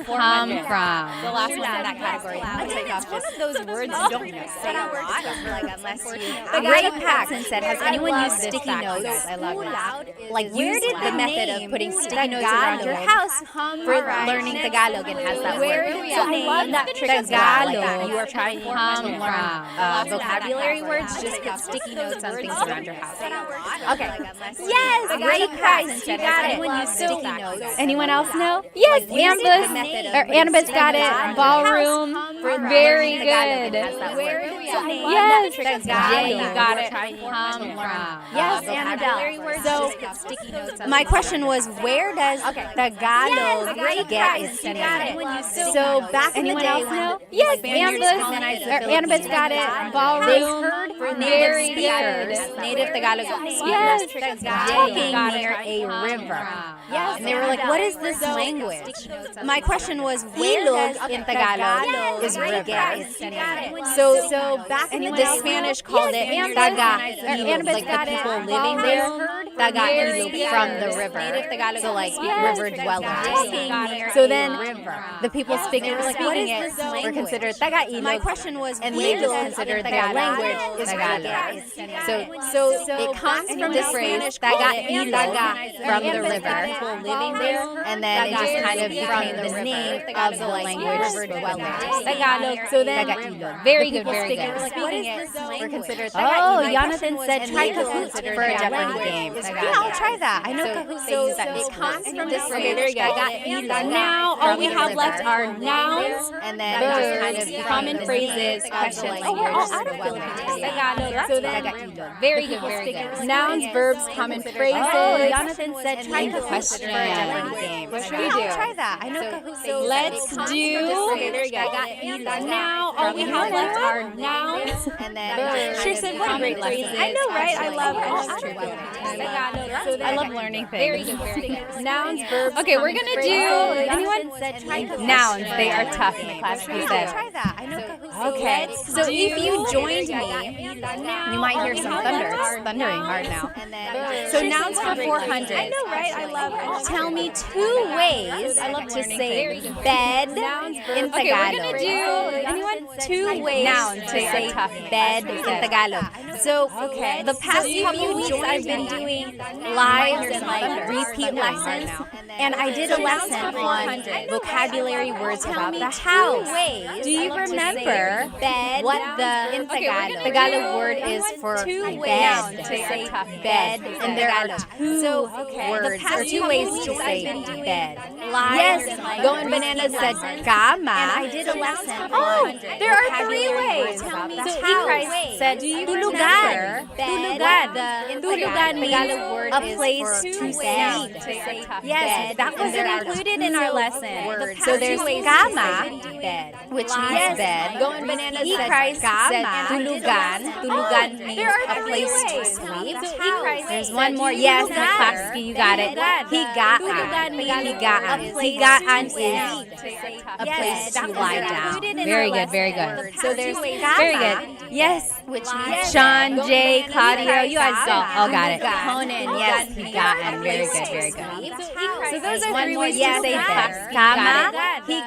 come from? The last one in that category. Again, it's one of those words you don't say a lot, like unless you. Ray Paxton said, has anyone used sticky notes? I love it. Like, Where did the method of putting sticky notes around your house for learning Tagalog and has that word? So I love that trick as well. Like you are trying to learn vocabulary words, just put sticky notes on things around your house. Okay. Yes, Ray Paxton said, has anyone used sticky notes? Anyone else know? Yes, Annabeth's got it. Ballroom. Very good. Yes, Jay, you got it. Yes, Annabelle. So my question was, where does Tagalog get its name? So back in the day, yes, Annabeth's got it. Ballroom. Very good. Native Tagalog speakers talking near a river. Yes, and they were like, what is this language? My question was, ilog in Tagalog is river. So back in the day, the Spanish called it taga-ilog, like the people living there, taga-ilog from the river. So like river dwellers. So then the people speaking it were considered taga-ilog. My question was, and they just considered their language is Tagalog. So it comes from the phrase taga-ilog from the river, people living there, and then it just kind of became the name of the language Tagalog. So then very good, very good. We're considered Tagalog. Oh, Jonathan said try Kahoot for a Jeopardy game. Yeah, I'll try that. I know Kahoot they use that. It comes from this phrase. Okay, very good. Now all we have left are nouns, and then just kind of common phrases, questions. Oh, we're all out of Philippines. Tagalog. So then, very good, very good. Nouns, verbs, common phrases. Oh, Jonathan said try Main question question. What should we do? Try that. I know Kahoot. Let's do. Okay, there you go. Now, all we have left are nouns. And then Tristan, what a great lesson. I know, right? I love I love learning things. Very good, very good. Nouns, verbs. Okay, we're gonna do Anyone said try nouns. They are tough in the class. We said. Try that. I know Kahoot. Okay, So if you joined me, you might hear some thunder. It's thundering hard now. so nouns for 400. I know, right? I love Tell me 2 ways to say bed in Tagalog. Okay, we're gonna do. Anyone? 2 ways Nouns. to They are say tough. bed in Tagalog. So the past couple weeks I've been doing lives and like repeat lessons, and I did a lesson on vocabulary words about the house. Do you remember what the Tagalog word is for bed? To say bed, and there are 2 words or 2 ways to say bed. Yes, Going Banana said cama. And I did a lesson. Oh, there are 3 ways. So Ikray said tulugan. Tulugan means a place to sleep. Yes, that wasn't included in our lesson. So there's cama, which means bed. Going Banana said tulugan. Tulugan means a place to sleep. There's one more. Yes, McClaskey, you got it. Higaan. Higaan is a place to lie down. Very good, very good. So there's Very good. yes, which means Sean, Jay, Claudio, you guys all got it. Conan, yes, Higaan. Very good, very good. So those are One 3 more, ways yes, to say they bed. Kama,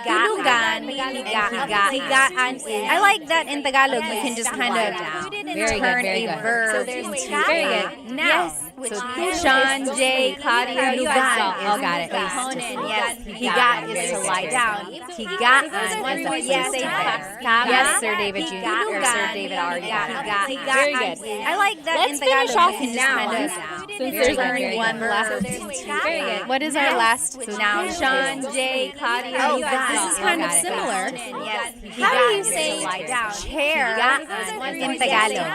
Tulugan, higaan is. I like that in Tagalog. You can just kind of Very good, turn very a good. verb Very into good. which So means Sean, Jay, Claudio, you guys all got it. Conan, yes, higa is to lie down. Higaan is a place to bed. Yes, Sir David Jr. or Sir David R. Very good. I like that in Let's finish Tagalog. off You can just kind nouns. of Since there's turn only one one left. Very good. What is our last noun? Sean, Jay, Claudio, Oh, you guys this all is kind of got it. similar. Yes. How do you say chair in Tagalog?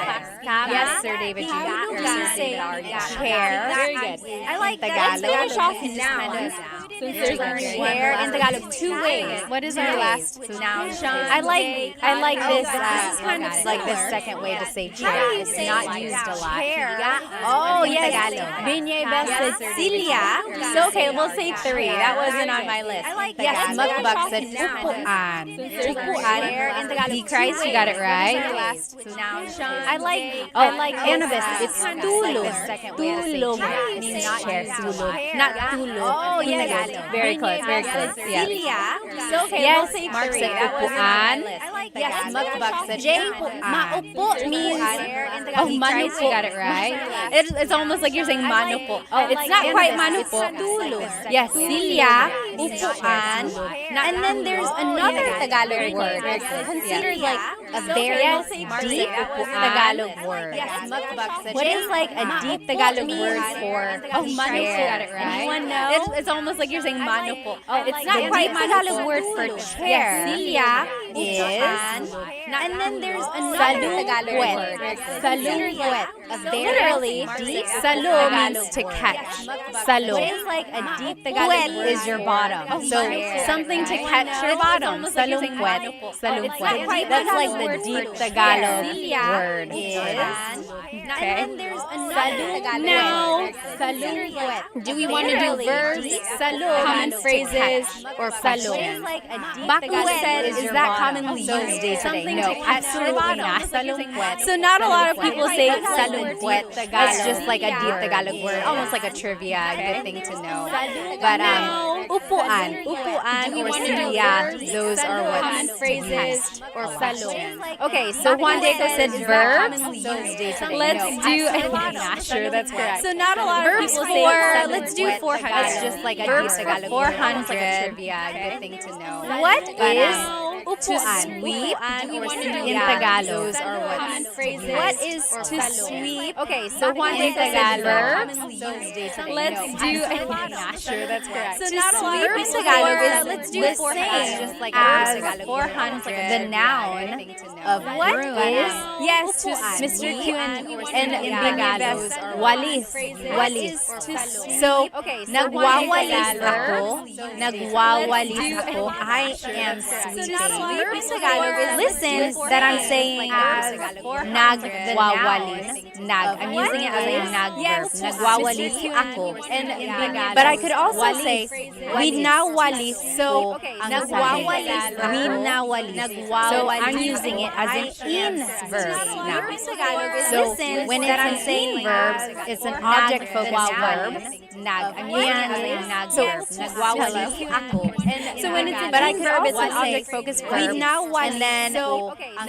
Yes, Sir David Jr. or Sir David R. Chair. Very good. I like Let's Tagalog. finish off You can just kind nouns. of Since there's only chair in Tagalog 2 ways. What is our last noun? I like this. This is kind of like the similar. second way to say How chair. do you It's say not used a lot. Oh, in yes. Tagalog. Binye Best said Celia. So, okay, we'll say 3. That wasn't on my list. Yes, Mukbak said upuan. Upuan in Tagalog. He Christ, you got it right. I like Annabis. It's tulog. Tulog means chair. Tulog. Not tulog. Oh, yes. Very close, very close. Yes. Celia. So, okay, Yes, we'll say 3. Mark said That wasn't on upuan. my list. Yes, Mukbak said maupo means Oh, manupo, got it right. It's almost like you're saying manupo. Oh, it's not quite manupo. Yes, Celia, upuan. And then there's another Tagalog word. It's considered like a very deep Tagalog word. What is like a deep Tagalog word for manupo, chair? got it right. Anyone know? It's almost like you're saying manupo. Oh, It's not quite Tagalog word for chair. Celia Is and then there's another Tagalog word. Salupuet. Literally, deep Salu means to catch. Salu. What is like a deep Tagalog word is your bottom. So something to catch your bottom. Salupuet. Salupuet. That's like the deep Tagalog word. Okay. And then there's another Tagalog Now, word. do we want to do verbs, common phrases, or salu? Baku said, is that commonly used day to day? No, absolutely not. So not a lot of people say salupuet. That's just like a deep Tagalog word, almost like a trivia, good thing to know. But upuan or siya, those are what Common phrases or salu. Okay, so Juan Diego said verbs. Let's do. Not sure that's correct. So not a lot of Verbs people for, say let's do 400. That's just like a Verbs deep for Tagalog word, almost 400. like a Trivia, good thing to know. What is sweep in Tagalog. What is to sweep? Okay, so Juan in Tagalog. Let's do. Yeah, sure, that's correct. So not a lot of in Tagalog is let's do the same just like as 400. The noun of what is Yes, Mr. Q and in Tagalog walis. So nagwawalis ako. I am sweeping. Listen that I'm saying as nagwawalis. I'm using it as a nag verb. Nagwawalis ako. But I could also say winawalis. So nagwawalis. So I'm using it as an in verb now. So when I'm saying verbs, it's an object focused verb. I'm using it as a nag verb. Nagwawalis ako. So when it's an in verb, it's an object focused verb. And then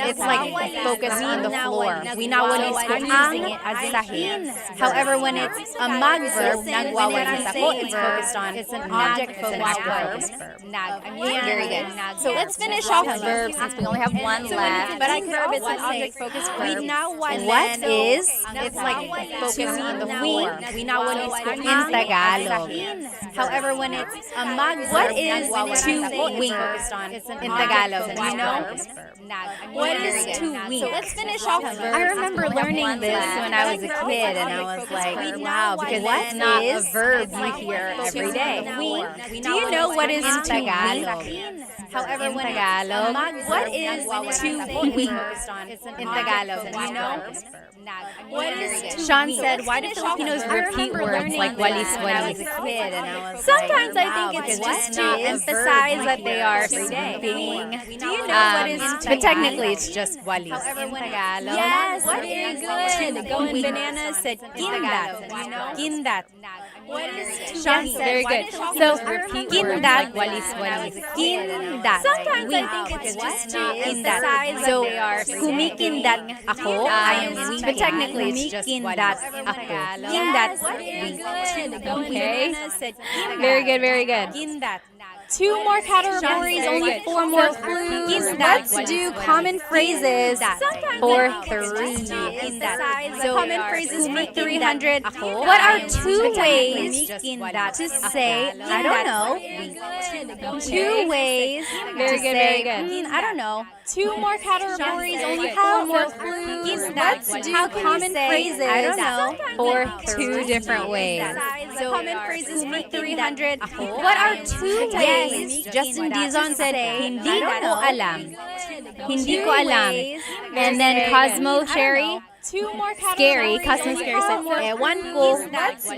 it's like focused on the floor. Winawalis ko. I'm using it as sahig. However, when it's a mag verb, nagwawalis ako, it's focused on, it's an object focused verb. Very good. So let's finish off verbs since we only have one left. But I could also it's an object focused verb. What is? It's like focused on the floor. Winawalis ko in Tagalog. However, when it's a mag verb, what is to wink in Tagalog? Do you know? What is to wink? So let's finish off verbs. I remember learning this when I was a kid, and I was like, wow, because it's not a verb you hear every day. Do you know what is to wink? However, when Tagalog, what is to wink in Tagalog? Do you know? What is Sean said, why do Filipinos repeat words like walis walis? Kid, and I was sometimes like, I think it's just to emphasize that they are sleeping. Do you know what is but technically it's just walis. In Tagalog. Yes, very good. Going Banana said kindat. Do you know? Kindat. What is Sean said, very good. So kindat, walis walis. Kindat. Sometimes I think it's just to emphasize that they are kumikindat ako. I am weak. But technically it's just kindat ako. Kindat. Okay. Very good, very good. Kindat. 2 more categories, only 4 more clues. Let's do common phrases for 3. So common phrases for 300. What are 2 ways to say, I don't know, 2 ways Very good, very good. I don't know. 2 more categories, only 4 more clues. Let's do common phrases, I don't know, for 2 different ways. So common phrases for 300. What are 2 ways? Justin Dizon said, hindi ko alam. Hindi ko alam. And then Cosmo Sherry, 2 more Scary, categories. Cosmo Scary said, ewan ko.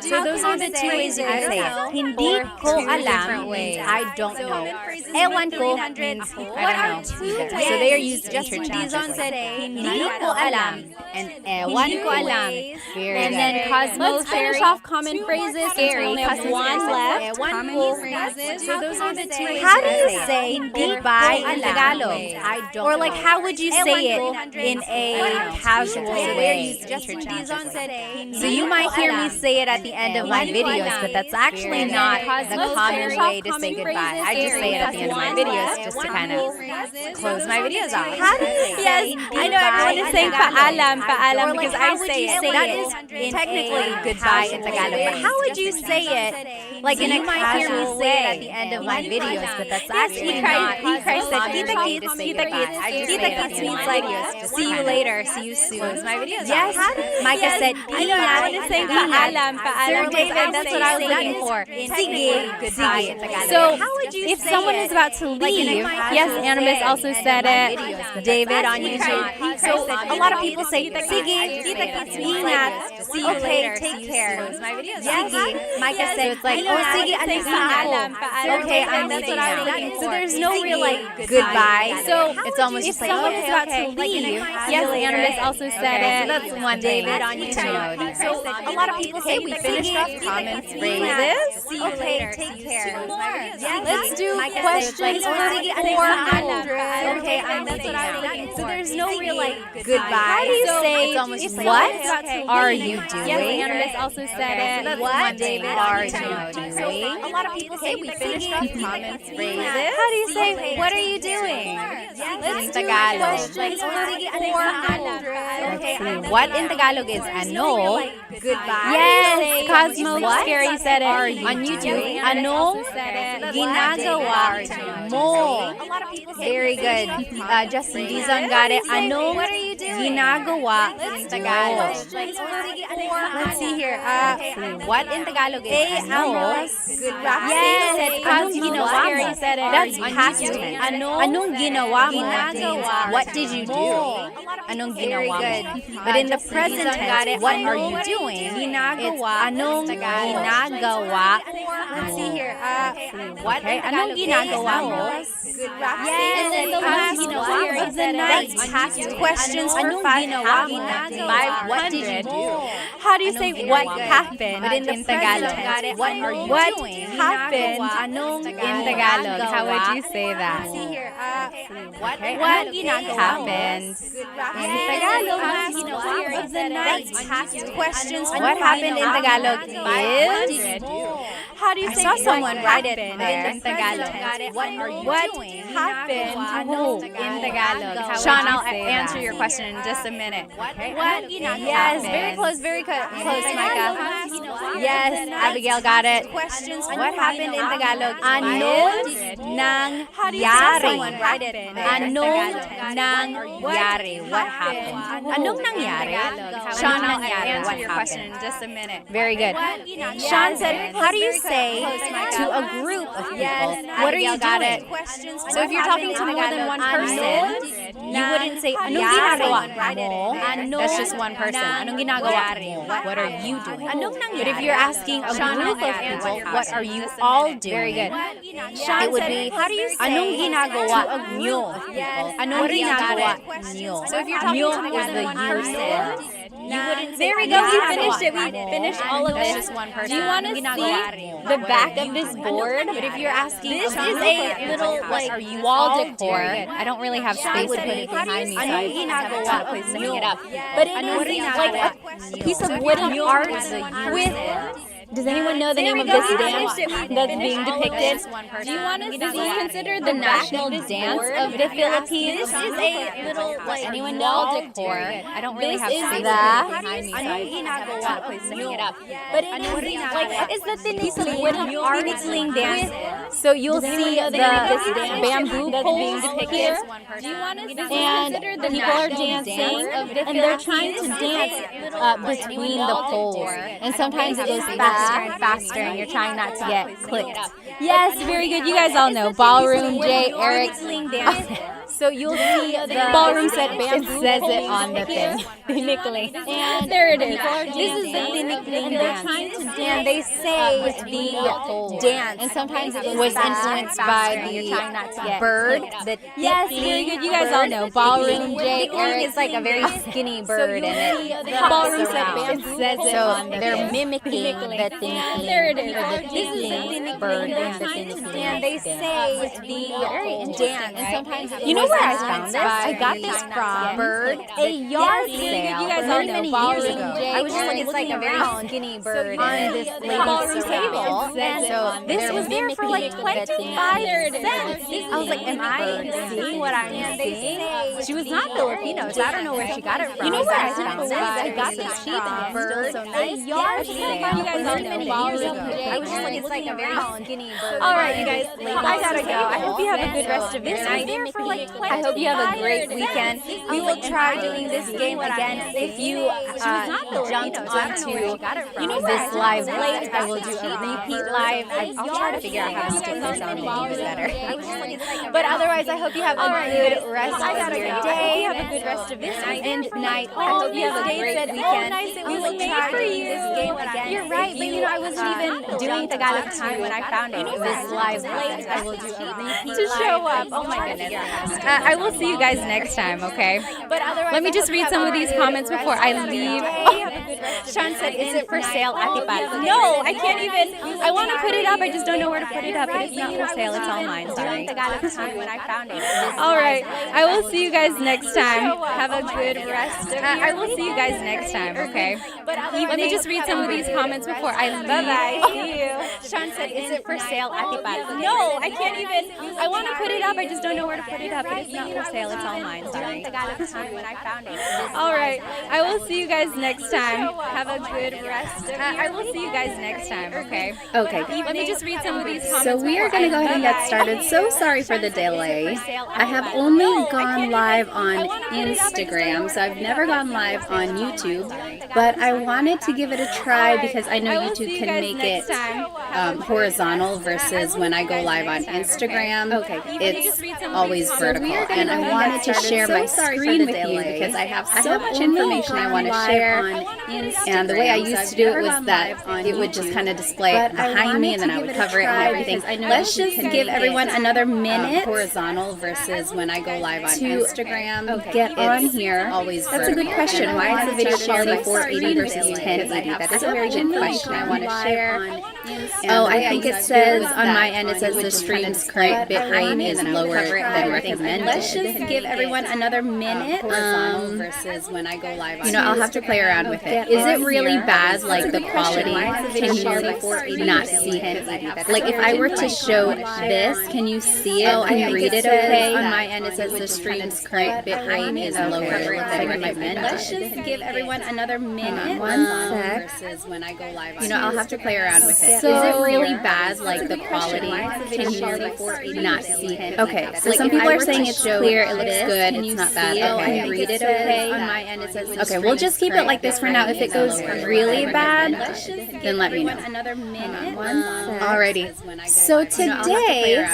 So those are the 2 ways you can say it. Hindi ko alam means I don't know. Ewan ko means I don't know either. So they are used interchangeably. Hindi ko alam and ewan ko alam. And then Cosmo Let's finish Sherry, off common phrases. Scary, We only have Cosmo 1 Scary left. said, ewan Common ko. phrases. So those are the 2 ways How you do can you say say it. goodbye in in Tagalog? Tagalog? I don't Or know. like, how would you say it in a casual way? So you might hear me say it at the end of my videos, but that's actually not the common way to say goodbye. I just say it at the end of my videos just to kind of close my videos off. How do you Yes, I know everyone is saying paalam, paalam, because I say it. That is technically goodbye in Tagalog. But how would you say it? Like in a casual way at the end of my videos, but that's actually not He Christ said, the kita common way kits, to say kita goodbye. kits. I just Kita say it at kits the end of means my like, videos just to see you kind of later, see you soon. close my videos Yes. off. Micah said, I know everyone is saying paalam, paalam. Sir because David, I that's say what I was it. looking for. Sige, goodbye in Tagalog. So, how would you if say someone it? is about to leave, yes, Animus also said it. David on YouTube. So a lot of people say, sige, kita kits ingat, see you later, take care. Sige, Micah said, it's like, oh, sige, alis na ako. Okay, I'm leaving now. So there's no real like goodbye. So it's almost If just like, someone is about to like, leave, see yes, you later. Animus also said Okay, it. so that's one David on YouTube. So a lot of people say, we finished off common phrases. See you later. Take care. Let's do questions for 400. Okay, I'm leaving now. So there's no real like How goodbye. do you So say, it's almost if just like, what what are you doing? doing? Yes, Animus also said it. What are you doing? A lot of people say we finished off common phrases. How do you say, what are you doing? Let's In Tagalog. Let's See, what in Tagalog is ano? Goodbye. Yes, Cosmo What? Scary said it on YouTube. Anong ginagawa mo? Very good. Justin Dizon got it. Anong ginagawa in Tagalog? Let's see here. What in Tagalog is ano? Yes, Cosmo Scary said it. That's on past YouTube. tense. Anong ginawa mo? What did you do? Anong ginawa mo? But in the present tense, what are you doing? It's anong ginagawa. Let's see here. What? Okay, anong ginagawa mo? Yes, And then the last one of the night. past questions for 500. What did you do? How do you say what happened in Tagalog? What are you doing? Happened in Tagalog. How would you say that? What happened in Tagalog? Of the night. Questions. What happened in Tagalog is. How do you say? I saw someone write it there in Tagalog. What happened in Tagalog? Sean, I'll answer your question in just a minute. What? Yes, very close, close, Micah. Yes, Abigail got it. What happened in Tagalog? Anong nangyari? Anong nangyari? What happened? Anong nangyari? Sean, I'll answer your question in just a minute. Very good. Sean said, how do you say to a group of people, what are you doing? So if you're talking to more than one person, you wouldn't say, anong ginagawa mo? That's just one person. Anong ginagawa mo? What are you doing? But if you're asking a group of people, what are you all doing? Very good. It would be, anong ginagawa nyo? Anong ginagawa nyo? So if you're talking to more than one person, you wouldn't say, There we go. We finished it. We finished all of That's this. just one person. Do you want to see the back of this board? But if you're asking, This is a little like wall decor. I don't really have space to put it behind me, so I have a lot of place to hang it up. But it is like a piece of wooden art with. Does anyone know the name of this dance that's being depicted? Do you want to? This is considered the national dance of the Philippines. This is a little like Anyone know wall decor? I don't really This have is space to the- put it behind me, so I have a lot of place to hang it up. But it is like it's the piece of wooden art dance. So you'll see the bamboo poles being depicted. Do you want to? And people are dancing, and they're trying to dance between the poles. And sometimes it goes faster and faster, and you're trying not to get clipped. Yes, very good. You guys all know Ballroom, Jay, Eric. So you'll see the Ballroom said It bamboo says it poles on the thing. Tinikling. And there it is. This is the tinikling dance. Trying to dance. And they say the dance. And sometimes it was influenced by the bird. Yes, very good. You guys all know Ballroom, Jay, Eric. Is like a very skinny bird, and it Ballroom said bamboo. It says it on the they're mimicking the tinikling. There it is. This is the tinikling bird and the tinikling. And they say the dance. And sometimes You know where I found this? I got this from bird. a yard sale. You guys all know many Ballroom years ago. Jay, I was just like, Eric, it's like a very looking skinny bird on on this this Ballroom lady's table. table. And so this was there for like 25 cents. I was like, am I seeing what I'm seeing? She was not Filipino, so I don't know where she got it from. You know where I found found this? this? I got this cheap and Bird. it's still so nice. A yard sale. sale. You guys all know many Ballroom years ago. Jay, I was just like, Eric, it's like a very skinny bird. All right, you guys. I gotta go. I hope you have a good rest of your night. I hope you have a great weekend. We will try doing this game again. If you jumped onto this live late, I will do a repeat live. I'll try to figure out how to stick this on maybe better. But otherwise, I hope you have a good rest of your day. Have a good rest of your night and night. I hope you have a great weekend. We will try doing this game again. You're right, but I wasn't even doing Tagalog Time when I found it. It was live late. I will do a repeat to show up. Oh my goodness. I will see you guys next time, okay? Let me just read some of these comments before I leave. Sean said, is it for sale, Ate Pat? No, I can't even. I want to put it up. I just don't know where to put it up. But it's not for sale. It's all mine. Sorry. Tagalog Time when I found it. All right. I will see you guys next time. Have a good rest of I will see you guys next time, okay? Let me just read some of these comments before I leave. Bye-bye. See you. Sean said, is it for sale, Ate Pat? No, I can't even. I want to put it up. I just don't know where to put it up. But it's not for sale. It's all mine. Sorry. Tagalog Time when I found it. All right. I will see you guys next time. Have a good rest of I will see you guys next time, okay? Okay. Let me just read some of these comments. So we are going to go ahead and get started. So sorry for the delay. I have only gone live on Instagram, so I've never gone live on YouTube, but I wanted to give it a try because I know YouTube can make it horizontal versus when I go live on Instagram. Okay, it's always vertical, and I wanted to share my screen with you because I have so much information I want to share, and the way I used to do it was that it would just kind of display it behind me, and then I would cover it and everything. Let's just give everyone another minute horizontal versus when I go live on Instagram. Get on here. Always that's a good question. Why is the video quality 480 versus 1080? That is a very good question I want to share. Oh, I think it says on my end, it says the stream's current bitrate is lower than recommended. Let's just give everyone another minute. Versus when I go live on I'll have to play around with it. Is it really bad, like the quality? Can you not see it? Like if I were to show this, can you see it? Can you read it okay? On my end, it says the stream's current bitrate is lower than recommended. Let's just give everyone another minute. One sec. Versus when I go live on I'll have to play around with it. Is it really bad, like the quality? Can you not see it? Okay, so some people are saying it's clear, it looks good, it's not bad. Can you read it okay? On my end, it says okay, we'll just keep it like this for now. If it goes really bad, then let me know. Alrighty. So today,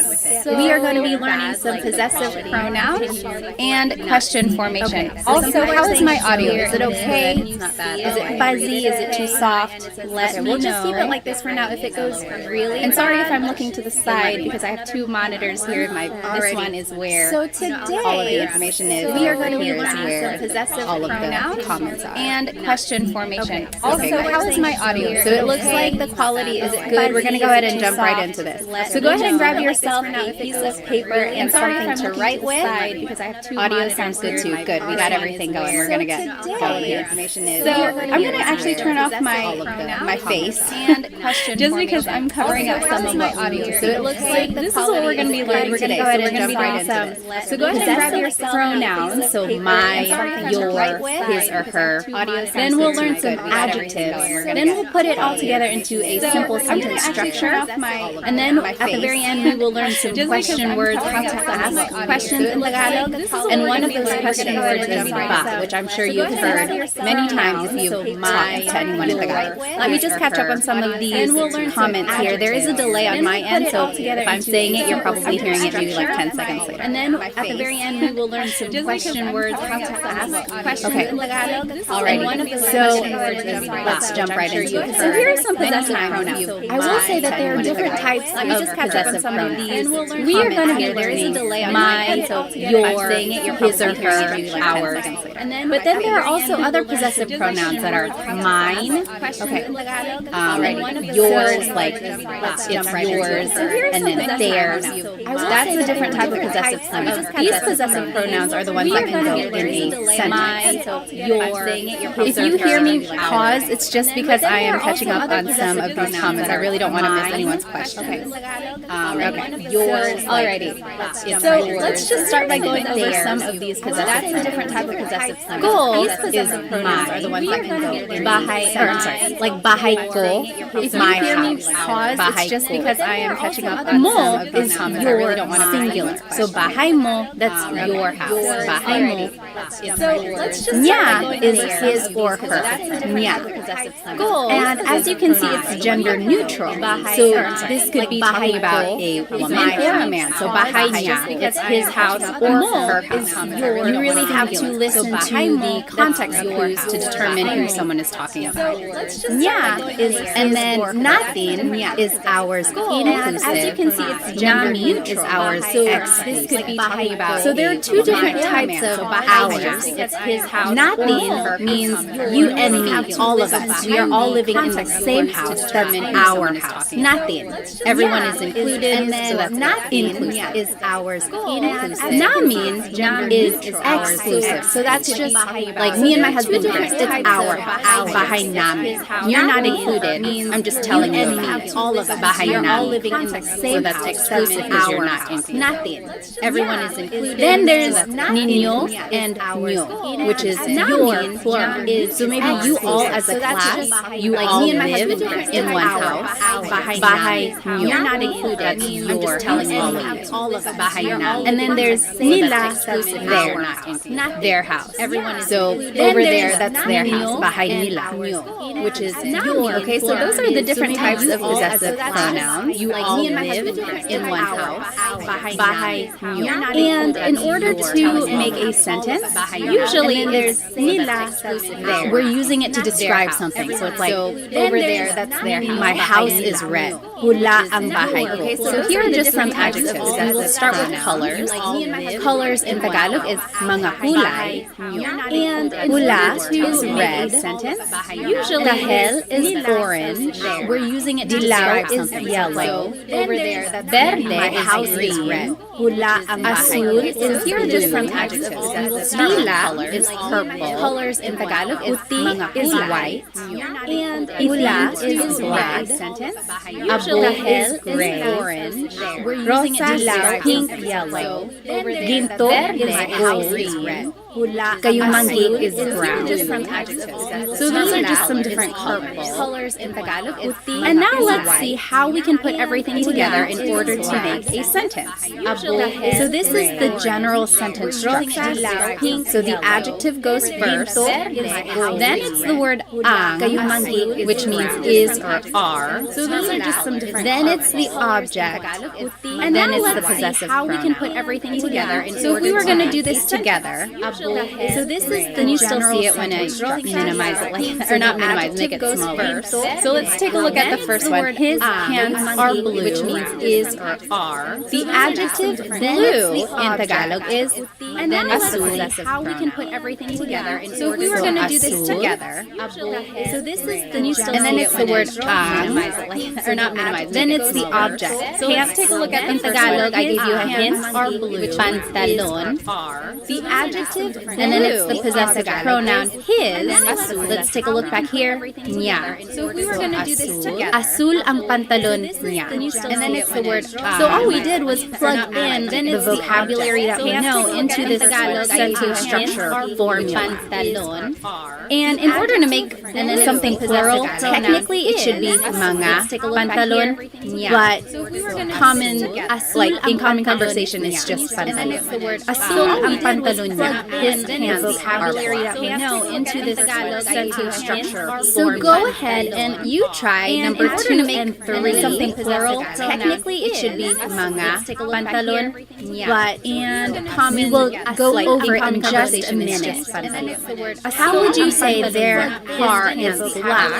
we are going to be learning some possessive pronouns and question formation. Also, how is my audio? Is it okay? Is it fuzzy? Is it too soft? Let me know. We'll just keep it like this for now. If it goes really bad. And sorry if I'm looking to the side because I have two monitors here. This one is where all of the information is. We are going to be learning some possessive pronouns comments are. And question formation. Also, how is my audio? So it looks like the quality is good. We're going to go ahead and jump right into this. So go ahead and grab yourself a piece of paper and something to write with. Audio sounds good too. Good. We got everything going. We're going to get going here. So I'm going to actually turn off my face just because I'm covering up some of my audio. So it looks like this is what we're going to be learning today. So we're going to be doing some. So go ahead and grab your pronouns. So my, your, his or her. Then we'll learn some adjectives. Then we'll put it all together into a simple sentence structure. And then at the very end, we will learn some question words, how to ask questions in Tagalog. And one of those question words is ba, which I'm sure you've heard many times if you've talked to anyone in Tagalog. Let me just catch up on some of these comments here. There is a delay on my end, so if I'm saying it, you're probably hearing it maybe like 10 seconds later. And then at the very end, we will learn some question words, how to ask questions in Tagalog. Alrighty, so let's jump right into it. So here are some possessive pronouns. I will say that there are different types of possessive pronouns. We are going to be learning my, your, his or her, ours. But then there are also other possessive pronouns that are mine, yours, like it's yours, and then theirs. That's a different type of possessive pronoun. These possessive pronouns are the ones that can go in a sentence. Your, if you hear me pause, it's just because I am catching up on some of these comments. I really don't want to miss anyone's question. Yours, alrighty. So let's just start by going over some of these possessive. That's a different type of possessive pronoun. Go is my, are the ones that can go in bahay, or I'm sorry, like bahay ko is my house. Pause, it's just because I am catching up on some of these comments. I really don't want to singular. So bahay mo, that's your house. Bahay mo. So let's just start is his or her. Go. And as you can see, it's gender neutral. So this could be talking about a woman or a man. So bahay niya, it's his house or her house. You really have to listen to the context clues to determine who someone is talking about. Is, and then nothing is ours inclusive. And as you can see, it's gender neutral. Is ours exclusive. This could be talking about. So there are two different types of ours. It's his house. Natin means you and me, all of us. We are all living in the same house. That's our house. Natin. Everyone is included. And then so that's natin is ours. Namin is exclusive. So that's just like me and my husband first. It's our house. Bahay namin. You're not included. I'm just telling you about all of us. Bahay namin. All living in the same. So that's exclusive because you're not included. Natin. Everyone is included. Then there's ninyo and nyo, which is your plural. So maybe you all as a class, you all live in one house. Bahay nyo. You're not included. That's your. I'm just telling all of us. Bahay namin. And then there's nila, not their house. Everyone is so over there. That's their house. Bahay nila, which is your. Okay, so those are the different types of possessive pronouns. You all live in one house. Bahay nyo. And in order to make a sentence, usually there's nila there. We're using it to describe something. So it's like over there, that's their house. My house is red. Hula ang bahay ko. Okay, so here are just some adjectives. We will start with colors. Colors in Tagalog is mga kulay. And hula is red. Usually dahil is orange. We're using it to describe something. Yellow. Over there, that's verde. My house is red. Hula ang azul is here are just some adjectives. Lila is purple. Colors in Tagalog is puti is white. And hula is black. Abul is gray. Orange. Rosa, pink, yellow. Ginto is gold. Kayumanggi is brown. So those are just some different colors in Tagalog. And now let's see how we can put everything together in order to make a sentence. So this is the general sentence structure. So the adjective goes first. Then it's the word ang, which means is or are. So those are just some different. Then it's the object. And then it's the possessive pronoun. How we can put everything together. So if we were going to do this together. So this is the. You still see it when I minimize it, like or not minimize, make it smaller. So let's take a look at the first one. His hands are blue, which means is or are. The adjective blue in Tagalog is and then azul. How we can put everything together. So if we were going to do this together. So this is the. You still and then it's the word or not minimize. Then it's the object. So let's take a look at in Tagalog. I gave you a hint. Are blue. Pantalon. The adjective. And then it's the possessive pronoun his. Let's take a look back here. Niya. So if we were going to do this together. Azul ang pantalon niya. And then it's the word. So all we did was plug in the vocabulary that we know into this sentence structure formula. Pantalon. And in order to make something plural, technically it should be mga pantalon. But like in common conversation, it's just pantalon. Azul ang pantalon niya. His hands vocabulary that we know into this sentence structure. So go ahead and you try number 2 and 3. Something plural. Technically, it should be mga pantalon. But we will go over it in just a minute. How would you say their car is black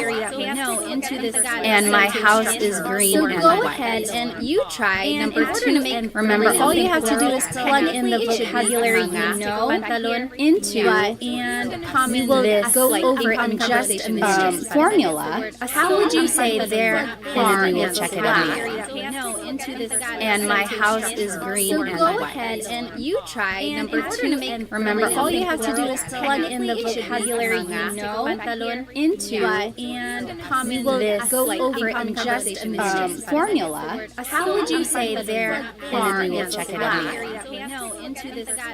and my house is green and white? So go ahead and you try number 2. Remember, all you have to do is plug in the vocabulary you know into and we will go over it in just a formula. How would you say their car is check it out? And my house is green and white. So go ahead and you try number 2. Remember, all you have to do is plug in the vocabulary you know into and we will go over it in just a formula. How would you say their car is check it out?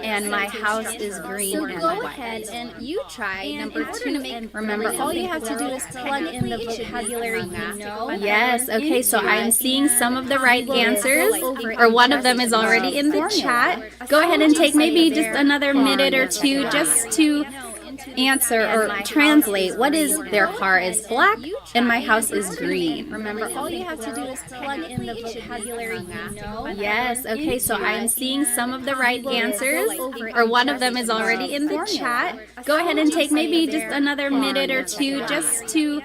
And my house is green and white. Go ahead and you try number 2. Remember, all you have to do is plug in the vocabulary you know. Yes, okay, so I'm seeing some of the right answers, or one of them is already in the chat. Go ahead and take maybe just another minute or 2 just to answer or translate what is their car is black and my house is green. Remember, all you have to do is plug in the vocabulary you know. Yes, okay, so I'm seeing some of the right answers, or one of them is already in the chat. Go ahead and take maybe just another minute or 2 just to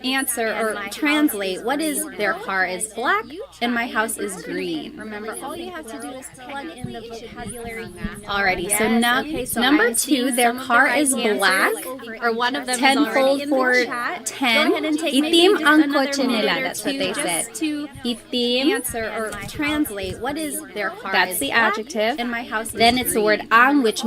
answer or translate, what is their car is black and my house is green. Remember, all you have to do is plug in the vocabulary. Alrighty, so now number 2, their car is black. Or one of them 10 is fold already for in the chat. 10. Go ahead and take Itim ang another kotse nila. moment That's or what they two said. just to Itim. answer or translate, what is their car That's is the black adjective. and my house is Then it's the word green. ang, which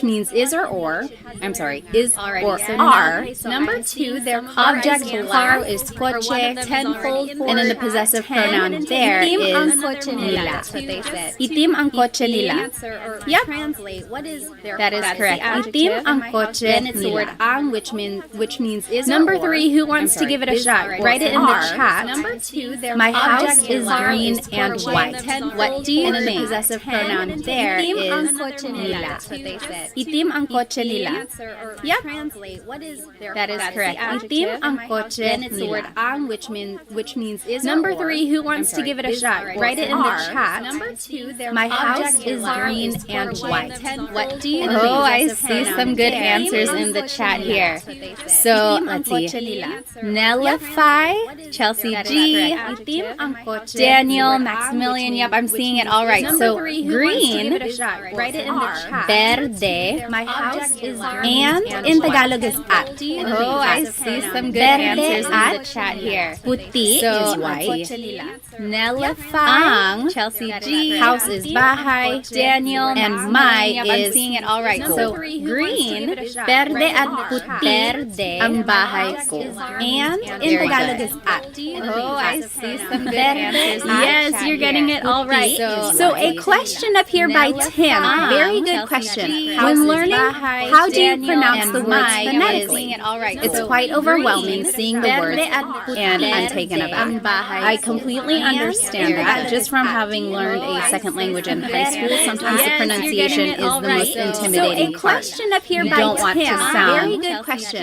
means is or. I'm sorry, is Alrighty, or so are. number Number 2, 2, their their car object is car black, is or one of kotse. them is 10 already fold in for the and then the word possessive 10. pronoun there Itim ang is kotse nila. nila. That's what they said. Itim ang kotse nila. Answer or Yep. translate, what is their That is car? correct. That's the Itim adjective. ang And my house kotse is Then it's the word nila. ang, which means is Number or. 3, who wants I'm to sorry, give it a is shot? or Write it in the are. chat. Number 2, My house house is car green is and for white. one. What do you And then the think? possessive pronoun there Itim is ang kotse nila. nila. That's what they said. Itim ang kotse nila. Answer or Yep. translate, what is their That is car? correct. That's the Itim adjective. ang And my house kotse is Then it's the nila. word ang, which means is Number or. 3, who wants I'm to give it a sorry, shot? is Write it in or the are. chat. Number 2, My house object is car green is and for white. What do you And the think? Oh, I possessive see pronoun some good there. answers in the chat here. So, let's see. Nella Phi, Chelsea G, Itim ang kotse, Daniel, Maximilian, yep, I'm seeing it all right. So, green, Write it in the chat. verde, My house is and in Tagalog is at. Oh, I see some good answers in the chat here. Puti is white. Nella Ang, Chelsea G, house is bahay, Daniel, and my is, I'm seeing it all right. So, green, verde at puti, verde, ang bahay ko. And in Tagalog is at. Oh, I see some good answers. Yes, you're getting it all right. So a question up here by Tim. Very good question. When learning, how do you pronounce the words phonetically? It's quite overwhelming seeing the words and I'm taken aback. I completely understand that. Just from having learned a second language in high school, sometimes the pronunciation is the most intimidating part. You don't want to sound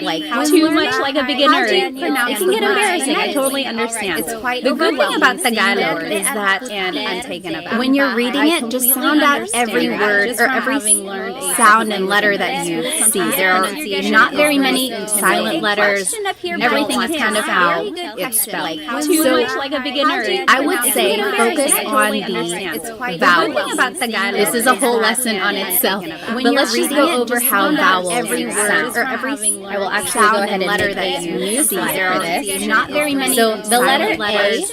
like Too much like a beginner. It can get embarrassing. I totally understand. It's quite The good thing about overwhelming Tagalog seeing is that, and I'm taken aback. When you're reading it, just sound out every word or every sound and letter that you see. There are not very many silent letters. Everything is kind of how it's spelled. Too So much like a beginner. I would say focus on the vowels. This is a whole lesson on itself. But let's just go over how vowels sound. I will actually go ahead and letter that you see for this. Not very many. So the letter A,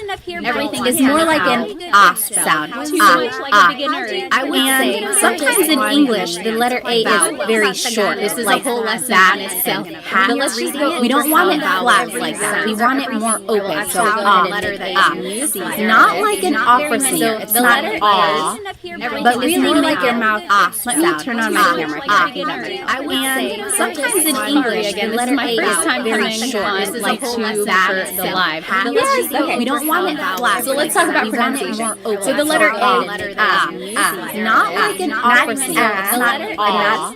everything is more like an ah sound. Too much like a beginner. I would say sometimes in English the letter A is very short. This is a whole lesson on itself. But let's just go. We don't want it flat like that. We want it more open. So letter that not like an opera singer. It's not ah, but really like your mouth ah. Let me turn on my camera. I would say sometimes in English the letter A is very short. This is like that for the live. Yes, okay. We don't want it flat. So let's talk about pronunciation. So the letter A, not like an opera singer. It's not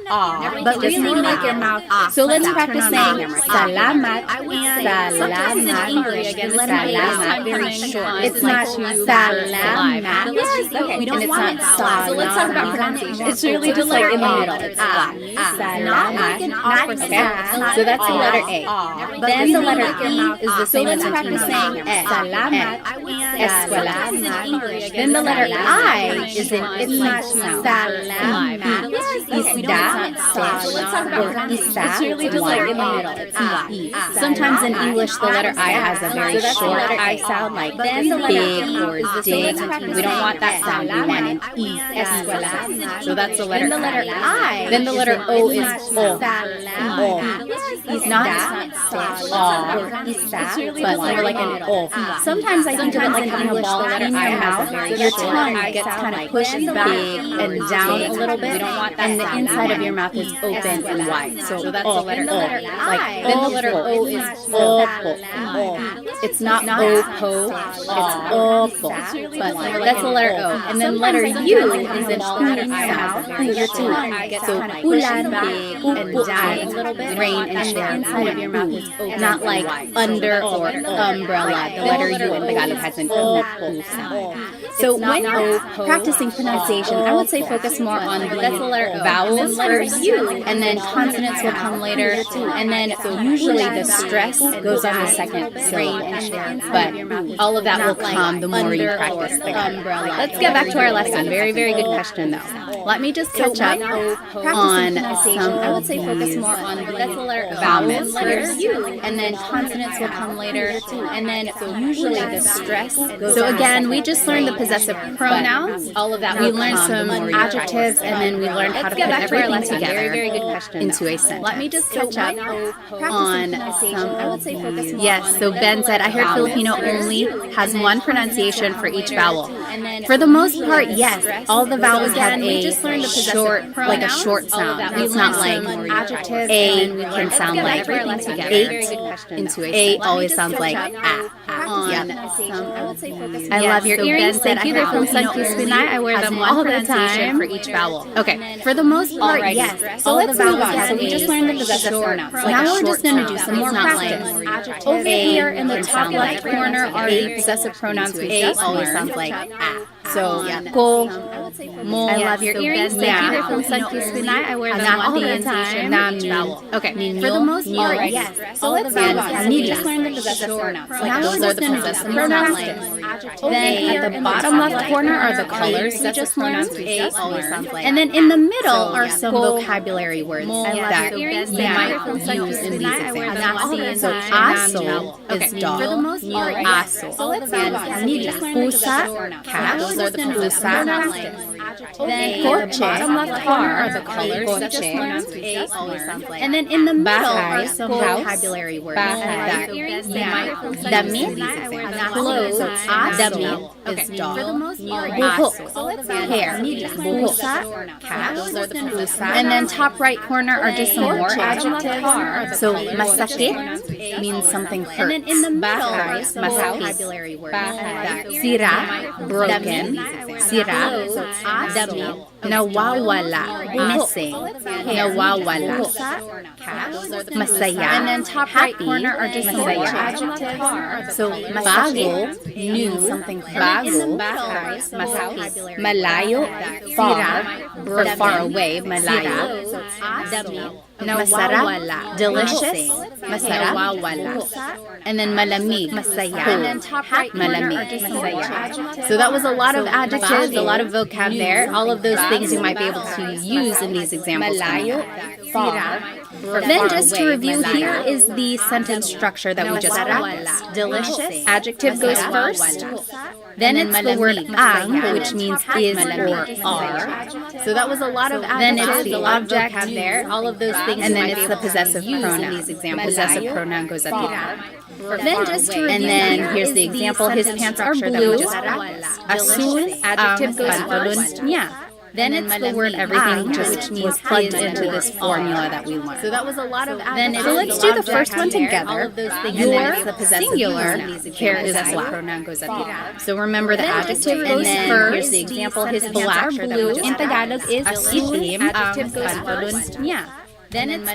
ah, but really like your mouth ah. So let's practice saying salamat. Sometimes in English the letter A is very short. It's not salamat. Yes, okay. We don't want it flat. So let's talk about pronunciation. It's really just like in the middle. It's not like an opera singer. So that's the letter A. Then the letter E is the same as in English. Salamat, eskwela. Then the letter I is in it's not salamat, isda, or isa. It's really just like in the middle. It's sometimes in English the letter I has a very short I sound, like big or dig. We don't want that sound. We want an E, eskwela. So that's the letter I. Then the letter O is O. Not or isa, but more like an O. Sometimes I think of it like having a ball in your mouth. Your tongue gets kind of pushed back and down a little bit, and the inside of your mouth is open and wide. So that's the letter O. Like then the letter O is opo. It's not opo. It's opo. But that's the letter O. And then letter U is an O in your mouth. Your tongue gets so ulan, big and down a little bit. Rain and the inside of your mouth is open, not like under or umbrella. The letter U in Tagalog has an O sound. So when you're practicing pronunciation, I would say focus more on that's the letter vowels first, and then consonants will come later, and then usually the stress goes on the second syllable. But all of that will come the more you practice the umbrella. Let's get back to our lesson. Very, very good question, though. Let me just catch up on some. I would say focus more on the vowels first, and then consonants will come later, and then usually the stress goes. So again, we just learned the possessive pronouns. All of that. We learned some adjectives, and then we learned how to put everything together. Very, very good question. Into a sentence. Let me just catch up on some. I would say focus more. Yes. So Ben said, I heard Filipino only has one pronunciation for each vowel. For the most part, yes. All the vowels have a short, like a short sound. It's not like A can sound like 8 into A always sounds like A. I love your earrings. Thank you. They're from Sunkist Pinay. I wear them all the time. For each vowel. Okay. For the most part, yes. So all the vowels have. So we just learned the possessive pronouns. Now we're just going to do some more practice. Over here in the top left corner are the possessive pronouns we just always sounds like A. So, ko, mo. I love your earrings. Thank you. They're from Sunkist Pinay. I wear them all the time. Okay. For the most part, yes. So let's do that. We just learned the possessive pronouns. Now those are the possessive pronouns. Then at the bottom left corner are the colors we just learned. And then in the middle are some vocabulary words that you might use in these examples. So aso is dog. For the most part, aso. And pusa, cat. Those are the possessive pronouns. Then coche, bottom left corner are the colors we just learned. And then in the middle are some vocabulary words that you might damit, clothes, damit is dog, buhok, hair, buhok, cat, and then top right corner are just some more adjectives. So masakit means something hurts. And then in the middle are some vocabulary words that sira, broken, sira, damit, nawawala, missing, nawawala, masaya, and then top right corner are just some more adjectives. So bago, new, something bago, malayo, far, or far away, malayo, masarap, delicious, masarap, and then malamig, masaya, and then top right malamig, masaya. So that was a lot of adjectives, a lot of vocab there. All of those things you might be able to use in these examples. Malayo, far. Then just to review, here is the sentence structure that we just practiced. Delicious, adjective goes first. Then it's the word ang, which means is or are. So that was a lot of adjectives. Then it's the object there. All of those things. And then it's the possessive pronoun. In these examples, possessive pronoun goes at the end. Then just to review, and then here's the example. His pants are blue. Azul, adjective goes first. Yeah. Then it's the word everything just was plugged into this formula that we learned. So that was a lot of adjectives. So let's do the first one together. Your singular, care is pronoun goes at the end. So remember the adjective goes first. Here's the example. His pants are blue. In Tagalog is itim. Adjective goes first. Yeah. Then it's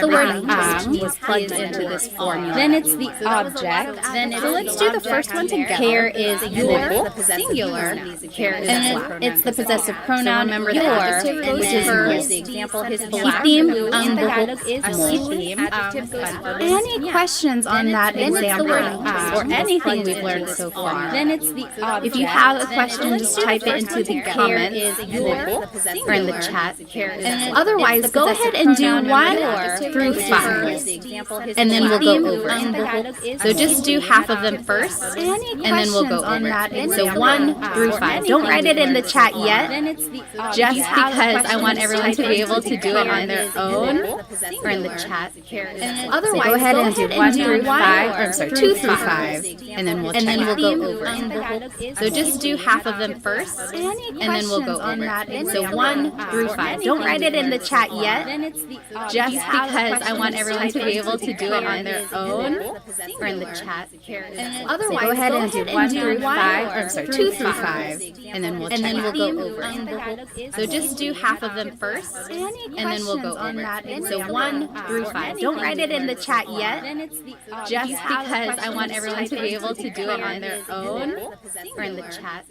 the word ang was plugged into this formula. Then it's the object. So let's do the first one together. Care is your singular. Care is it's the possessive pronoun. Remember the adjective which is first. The example his itim ang buhok is itim. Any questions on that example or anything we've learned so far? Then it's the object. If you have a question, just type it into the comments or in the chat. Otherwise, go ahead and do 1 through 5, and then we'll go over. So just do half of them first, and then we'll go over. So 1 through 5. Don't write it in the chat yet, just because I want everyone to be able to do it on their own or in the chat. Otherwise, go ahead and do 1 through 5, or I'm sorry, 2 through 5, and then we'll go over. So just do half of them first, and then we'll go over. So 1 through 5. Don't write it in the chat yet, just because I want everyone to be able to do it on their own or in the chat. Otherwise, go ahead and do 1 through 5, or I'm sorry, 2 through 5, and then we'll go over it. So just do half of them first, and then we'll go over it. So 1 through 5. Don't write it in the chat yet, just because I want everyone to be able to do it on their own or in the chat.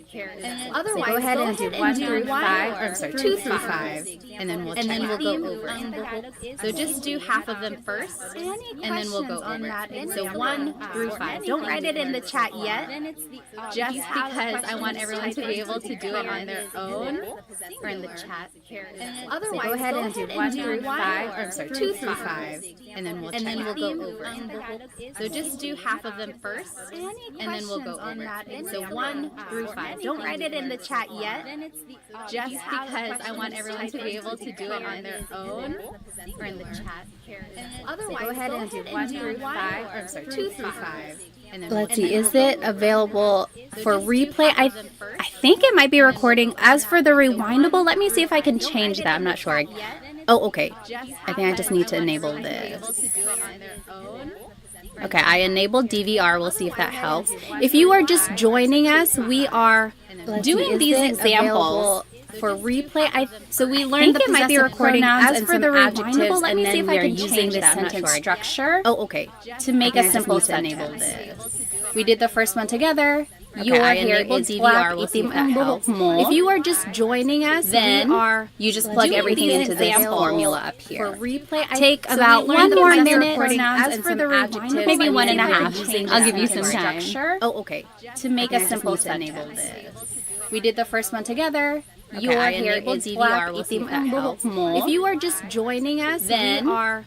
Otherwise, go ahead and do 1 through 5, or I'm sorry, 2 through 5, and then we'll go over it. So just do half of them first, and then we'll go over it. So 1 through 5. Don't write it in the chat yet, just because I want everyone to be able to do it on their own or in the chat. Otherwise, go ahead and do 1 through 5, or I'm sorry, 2 through 5, and then we'll go over it. So just do half of them first, and then we'll go over it. So 1 through 5. Don't write it in the chat yet, just because I want everyone to be able to do it on their own or in the chat. Otherwise, go ahead and do 1 through 5, or I'm sorry, 2 through 5. Let's see, is it available for replay? I think it might be recording. As for the rewindable, let me see if I can change that. I'm not sure. Oh, okay. I think I just need to enable this. Okay, I enabled DVR. We'll see if that helps. If you are just joining us, we are doing these examples for replay. So we learned the possessive pronouns and some adjectives, and then we are using the sentence structure. Oh, okay. To make a simple sentence. We did the first one together. Your hair is black, itim ang buhok mo. If you are just joining us, then you just plug everything into this formula up here. For replay, take about 1 more minute, pronouns and some adjectives, maybe 1.5. I'll give you some time. Oh, okay. To make a simple sentence. We did the first one together. Your hair is black, itim ang buhok mo. If you are just joining us, then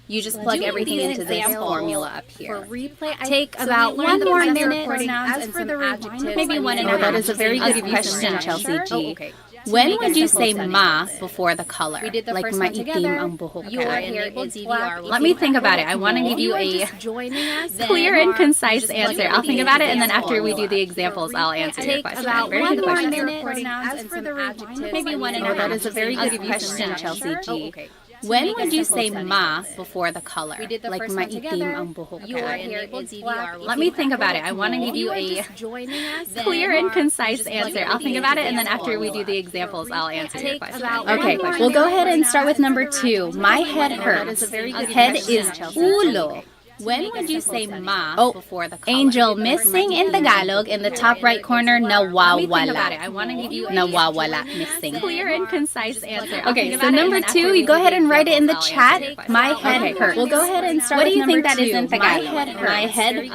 you just plug everything into this formula up here. For replay, take about 1 more minute, pronouns and some adjectives, maybe 1.5. That is a very good question, Chelsea G. Oh, okay. When would you say ma before the color? Like maitim ang buhok ko. Let me think about it. I want to give you a clear and concise answer. I'll think about it, and then after we do the examples, I'll answer your question. Take about 1 more minute, pronouns and some adjectives, maybe 1.5. That is a very good question, Chelsea G. When would you say ma before the color? Like maitim ang buhok ko. Let me think about it. I want to give you a clear and concise answer. I'll think about it, and then after we do the examples, I'll answer your question. Okay, we'll go ahead and start with number 2. My head hurts. Head is ulo. When would you say ma before the color? Angel, missing in Tagalog in the top right corner, nawawala. I want to give you nawawala, missing. Clear and concise answer. Okay, so number 2, you go ahead and write it in the chat. My head hurts. We'll go ahead and start with number 2. What do you think that is in Tagalog? My head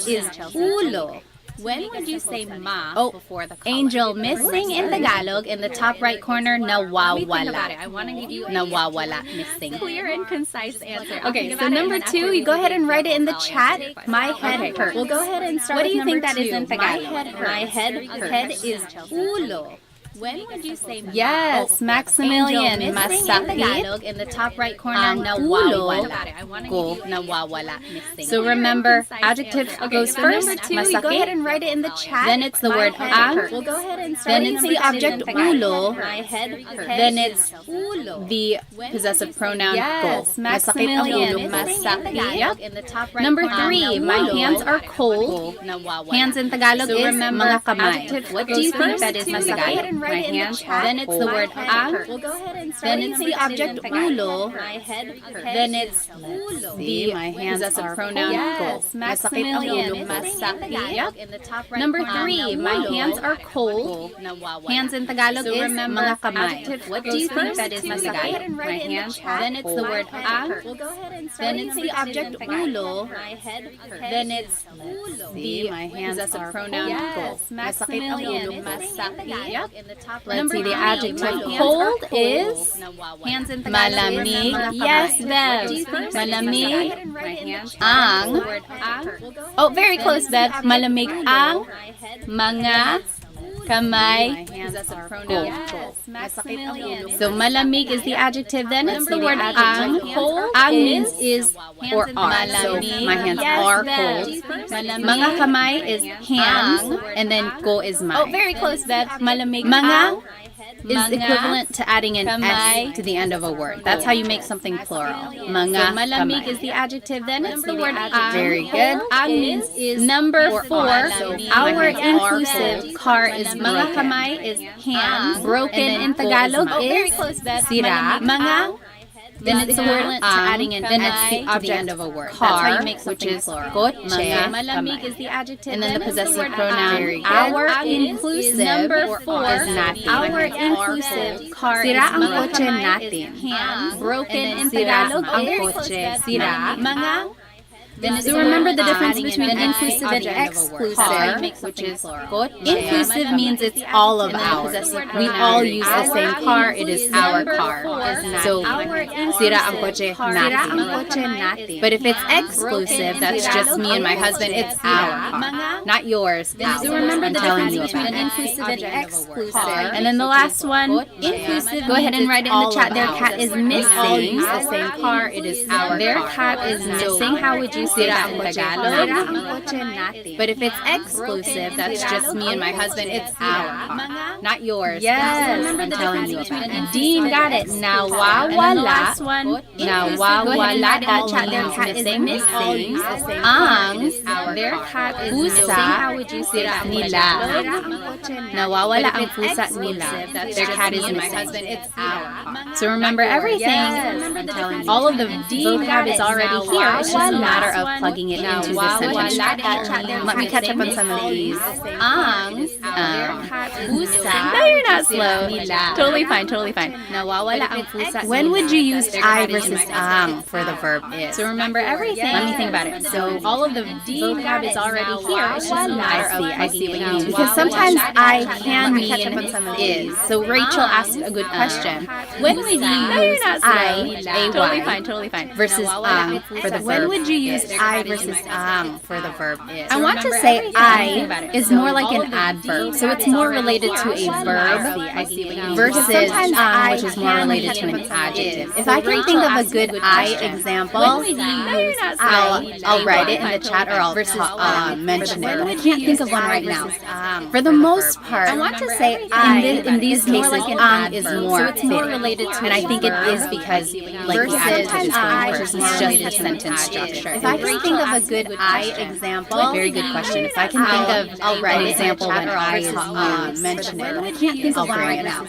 is ulo. When would you say ma before the color? Angel, missing in Tagalog in the top right corner, nawawala. I want to give you nawawala, missing. Clear and concise answer. Okay, so number 2, you go ahead and write it in the chat. My head hurts. We'll go ahead and start with number 2. What do you think that is in Tagalog? My head is ulo. When would you say ma? Yes, Maximilian, masakit in the top right corner, nawawala. Ko, nawawala, missing. So remember, adjective goes first, masakit. Go ahead and write it in the chat. Then it's the word ang. We'll go ahead and start. Then it's the object ulo. Then it's the possessive pronoun ko. Masakit ang ulo, masakit. Number 3, my hands are cold. Hands in Tagalog is mga kamay. What do you think that is masakit? My hands, then it's the word ang, then it's the object ulo, then it's the my hands as a pronoun ko. Masakit ang ulo, masakit. Number 3, my hands are cold. Hands in Tagalog is mga kamay. What do you think that is masakit? My hands, then it's the word ang, then it's the object ulo, then it's the my hands as a pronoun ko. Masakit ang ulo, masakit. Let's see, the adjective cold is malamig. Yes, Bev. Malamig ang. Oh, very close, Bev. Malamig ang mga kamay ko. So malamig is the adjective, then it's the word ang. Ang means is or are. So my hands are cold. Mga kamay is hands, and then ko is my. Oh, very close, Beth. Malamig mga is equivalent to adding an S to the end of a word. That's how you make something plural. Mga so malamig is the adjective, then it's the word ang. Very good. Ang means is number 4. So our inclusive car is Mga kamay is hands. Broken in Tagalog is sira. Mga, then it's equivalent to adding an then it's the object of a word. Car, that's how you make which is kotse. Malamig is the adjective. And then the possessive pronoun. Our inclusive number 4 is natin. Our inclusive car sira ang kotse natin. Hands. Broken in Tagalog ang kotse. Sira. Mga. So remember the difference between inclusive and exclusive, which is inclusive means it's all of ours. We all use the same car. It is our car. So sira ang kotse natin. But if it's exclusive, that's just me and my husband. It's our car, not yours. So remember the difference between inclusive and exclusive. And then the last one, inclusive. Go ahead and write it in the chat. Their cat is missing. The same car. It is our. Their cat is missing. How would you sira ang Tagalog? But if it's exclusive, that's just me and my husband. It's our, not yours. Yes, I'm telling you. Dean got it. Nawawala. Nawawala. That chat their cat is missing. Ang their cat is pusa. How would you say that? Nila. Nawawala ang pusa nila. Their cat is missing. It's our. So remember everything. All of the vocab is already here. It's just a matter of plugging it into the sentence. Let me catch up on some of these. Ang, pusa. No, you're not slow. Totally fine, totally fine. Nawawala ang pusa. When would you use I versus ang for the verb is? So remember everything. Let me think about it. So all of the vocab is already here. It's just a matter of I see what you mean. Because sometimes I can mean is. So Rachel asked a good question. When would you use I, totally fine, totally fine, versus for the verb? When would you use I versus for the verb is? I want to say I is more like an adverb, so it's more related to a verb versus which is more related to an adjective. If I can think of a good I example, I'll write it in the chat or I'll mention it. But I can't think of one right now. For the most part, I want to say in these cases, is more so it's more related to, and I think it is because like the adjective is going first. It's just the sentence structure. If I can think of a good I example, very good question. If I can think of, I'll write an example when I is mention it. But I can't think of one right now.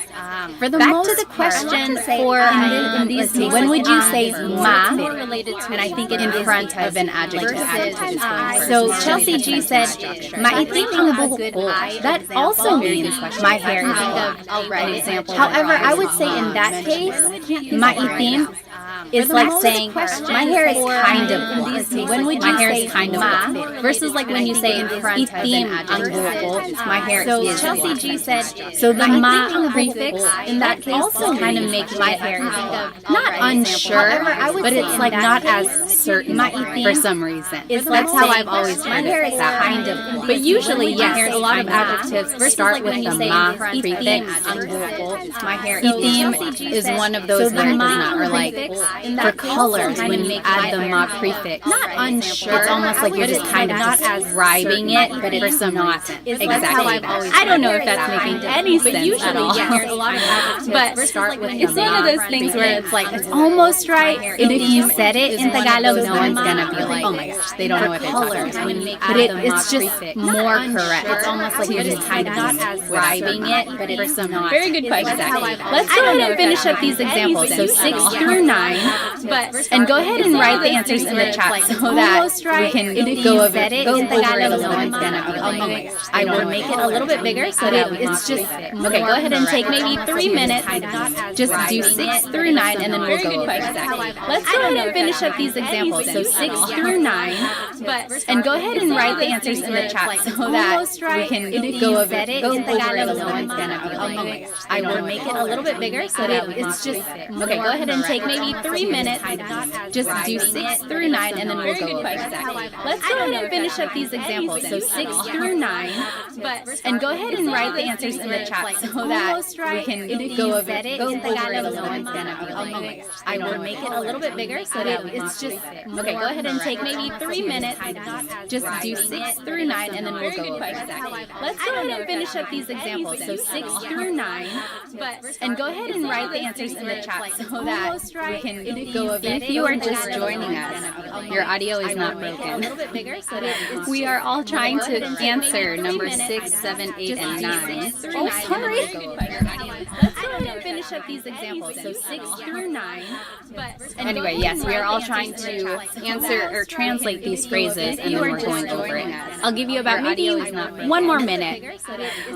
For the back to the question for in these cases, when would you say ma? And I think it in front of an adjective. So Chelsea G said, maitim ang buhok ko. That also means my hair is I'll write an example. However, I would say in that case, maitim is like saying my hair is kind of black. When would you say kind of black? Versus like when you say itim ang buhok ko, my hair is. So Chelsea G said, so the ma prefix in that case also kind of makes my hair not unsure, but it's like not as certain for some reason. That's how I've always heard it. Kind of. But usually, yes, a lot of adjectives start with the ma prefix. My hair itim is one of those that does not, or like for colors when you add the ma prefix. Not unsure. It's almost like you're just kind of not as driving it, but it's not exactly. I don't know if that's making any sense at all. But it's one of those things where it's like it's almost right, and if you said it in Tagalog, no one's gonna be like, oh my gosh, they don't know what they're talking about. But it's just more correct. It's almost like you're just kind of not as driving it, but it's not. Very good question. Let's go ahead and finish up these examples. So 6 through 9, and go ahead and write the answers in the chat so that we can go over it in Tagalog. No one's gonna be like, oh my gosh. I will make it a little bit bigger so that it's just okay. Go ahead and take maybe 3 minutes. Just do 6 through 9, and then we'll go over it. Let's go ahead and finish up these examples. So 6 through 9, and go ahead and write the answers in the chat so that we can go over it in Tagalog. No one's gonna be like, oh my gosh. I will make it a little bit bigger so that it's just okay. Go ahead and take maybe 3 minutes. Just do 6 through 9, and then we'll go over it. Let's go ahead and finish up these examples. So 6 through 9, and go ahead and write the answers in the chat so that we can go over it in Tagalog. No one's gonna be like, oh my gosh. I will make it a little bit bigger so that it's just okay. Go ahead and take maybe 3 minutes. Just do 6 through 9, and then we'll go over it. Let's go ahead and finish up these examples. So 6 through 9, and go ahead and write the answers in the chat so that we can If you are just joining us, your audio is not broken. We are all trying to answer number 6, 7, 8, and 9. Oh, sorry. Let's go ahead and finish up these examples. So 6 through 9. Anyway, yes, we are all trying to answer or translate these phrases, and then we're going over it. I'll give you about maybe 1 more minute.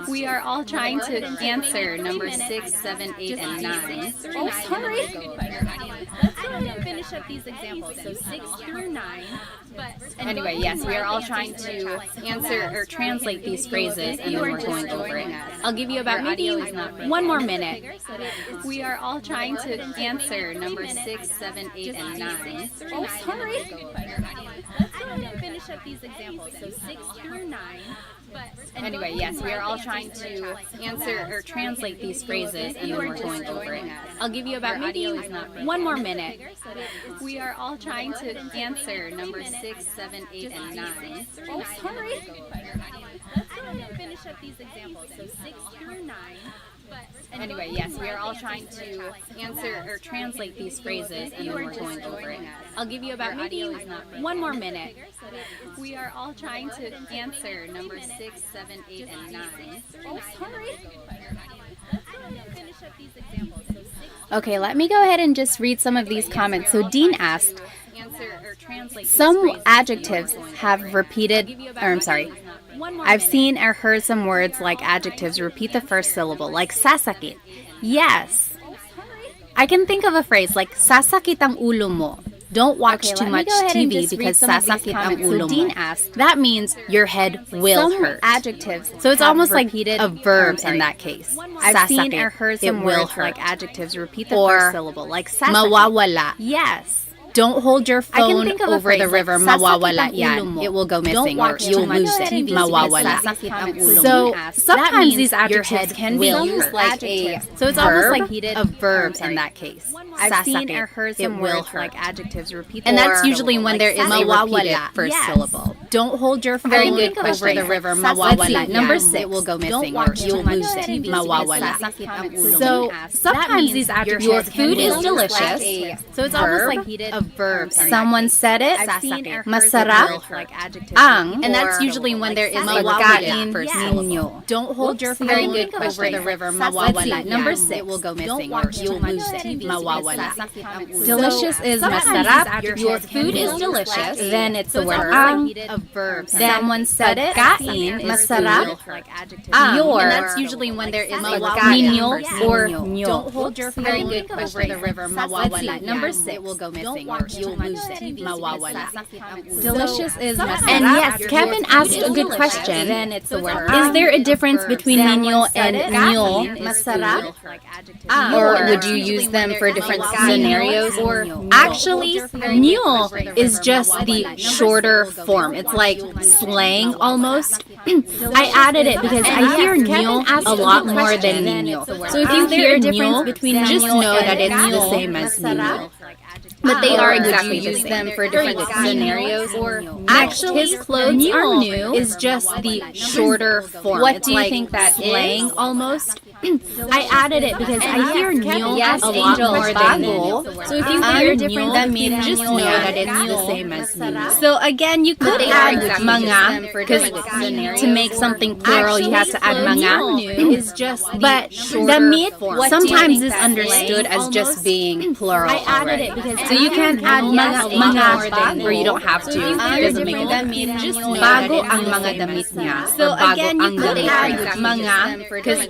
We are all trying to answer number 6, 7, 8, and 9. Oh, sorry. Let's go ahead and finish up these examples. So 6 through 9. Anyway, yes, we are all trying to answer or translate these phrases, and then we're going over it. I'll give you about maybe 1 more minute. We are all trying to answer number 6, 7, 8, and 9. Oh, sorry. Let's go ahead and finish up these examples. So 6 through 9. Anyway, yes, we are all trying to answer or translate these phrases, and then we're going over it. I'll give you about maybe 1 more minute. We are all trying to answer number 6, 7, 8, and 9. Oh, sorry. Let's go ahead and finish up these examples. So 6 through 9. Anyway, yes, we are all trying to answer or translate these phrases, and then we're going over it. I'll give you about maybe 1 more minute. We are all trying to answer number 6, 7, 8, and 9. Oh, sorry. Let's go ahead and finish up these examples. So 6. Okay, let me go ahead and just read some of these comments. So Dean asked, some adjectives have repeated, or I'm sorry, I've seen or heard some words like adjectives repeat the first syllable, like sasakit. Yes. I can think of a phrase like sasakit ang ulo mo. Don't watch too much TV because sasakit ang ulo mo. That means your head will hurt. Adjectives. So it's almost like a verb in that case. I've seen or heard some words like adjectives repeat the first syllable, like sasakit. Mawawala. Yes. Don't hold your phone over the river. Mawawala yan. It will go missing or you'll lose it. Mawawala. So sometimes these adjectives can be used like a so it's almost like a verb in that case. I've seen or heard some words like adjectives repeat and that's usually when there is a repeated first syllable. Don't hold your phone over the river. Mawawala. Number 6. It will go missing or you'll lose it. Mawawala. So sometimes these adjectives your food is delicious. So it's almost like a verb. Someone said it. Masarap ang, and that's usually when there is a kain first syllable. Don't hold your phone over the river. Mawawala. Number 6. It will go missing or you'll lose it. Mawawala. Delicious is masarap. Your food is delicious. Then it's the word ang. A verb. Someone said it. Kain. Masarap. Your. And that's usually when there is a ninyo or nyo. Don't hold your phone over the river. Mawawala. Number 6. It will go missing or you'll lose it. Mawawala. Delicious is masarap. And yes, Kevin asked a good question. Then it's the word. Is there a difference between ninyo and nyo? Masarap. Or would you use them for different scenarios? Or actually, nyo is just the shorter form. It's like slang almost. I added it because I hear nyo a lot more than nino. So if you hear nyo, just know that it's the same as nino. But they are exactly the same. Them for different scenarios. Or actually, his clothes are new is just the shorter form. What do you think that slang almost? I added it because I hear nyo a lot more than nino. So if you hear different, that means just know that it's the same as nino. So again, you could add mga because to make something plural, you have to add mga. Is just but the meat sometimes is understood as just being plural. I added it because so you can add mga or you don't have to. It doesn't make it. That means just bago ang mga damit niya. So again, you could add mga because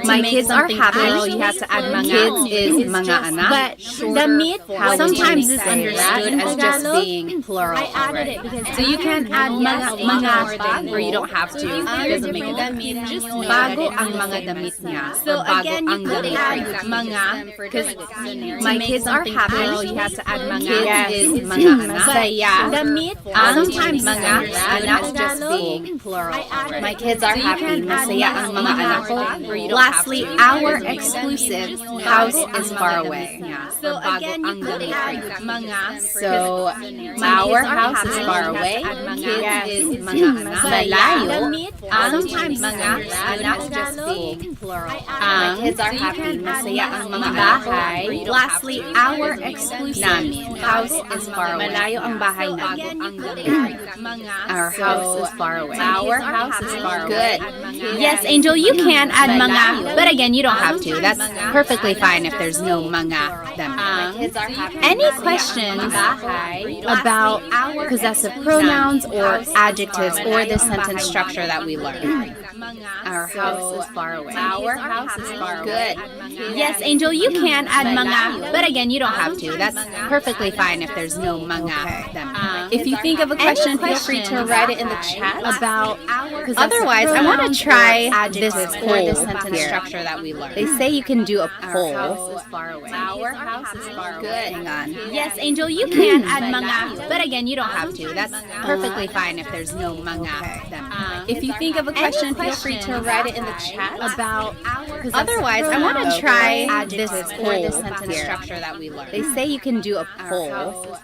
my kids are happy. You have to add mga. Kids is mga anak. But the meat sometimes is understood as just being plural. I added it because so you can add mga or you don't have to. It doesn't make it. That means just bago ang mga damit niya. So again, you could add mga because my kids are happy. You have to add mga. Kids is mga anak. Saya. The meat sometimes mga anak just being plural. My kids are happy. Masaya ang mga anak ko. Lastly, our exclusive house is far away. So again, you could add mga. So our house is far away. Kids is mga anak. Malaya Tayo ang mga anak ang kids are happy. Masaya ang mga bahay. Lastly, our exclusive namin. House is far away. Malayo ang bahay namin. Our house is far away. Our house is far away. Good. Yes, Angel, you can add mga, but again, you don't have to. That's perfectly fine if there's no mga. Any questions about possessive pronouns or adjectives or the sentence structure that we learned? Our house is far away. Our house is far away. Good. Yes, Angel, you can add mga, but again, you don't have to. That's perfectly fine if there's no mga. If you think of a question, feel free to write it in the chat about. Otherwise, I want to try this poll or the sentence structure that we learned. They say you can do a poll. Our house is far away. Our house is far away. Good. Hang on. Yes, Angel, you can add mga, but again, you don't have to. That's perfectly fine if there's no mga. If you think of a question, feel free to write it in the chat about. Otherwise, I want to try this poll or the sentence structure that we learned. They say you can do a poll.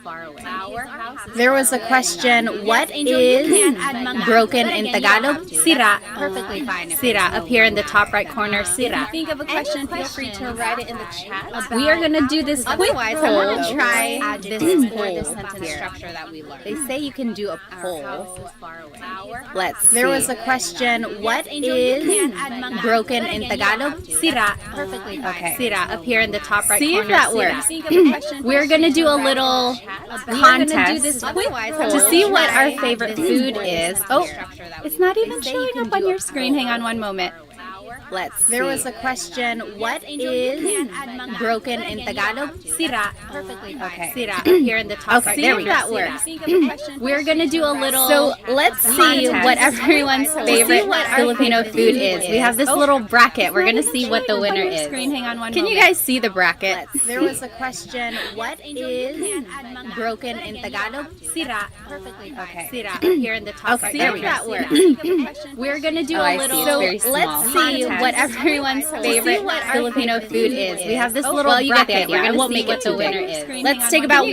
There was a question, what is broken in Tagalog? Sira. Perfectly fine. Sira. Up here in the top right corner, sira. If you think of a question, feel free to write it in the chat. We are going to do this quick poll. I want to try this poll or the sentence structure that we learned. They say you can do a poll. Let's see. There was a question, what is broken in Tagalog? Sira. Perfectly fine. Okay. Sira. Up here in the top right corner. See if that works. We're going to do a little contest to see what our favorite food is. Oh, it's not even showing up on your screen. Hang on one moment. Let's see. There was a question, what is broken in Tagalog? Sira. Perfectly fine. Okay. Sira. Up here in the top right. There we go. That works. We're going to do a little. So let's see what everyone's favorite Filipino food is. We have this little bracket. We're going to see what the winner is. Can you guys see the bracket? There was a question, what is broken in Tagalog? Sira. Perfectly fine. Okay. Sira. Up here in the top right. There we go. That works. We're going to do a little. So let's see what everyone's favorite Filipino food is. We have this little bracket. I won't make it the winner is. Let's take about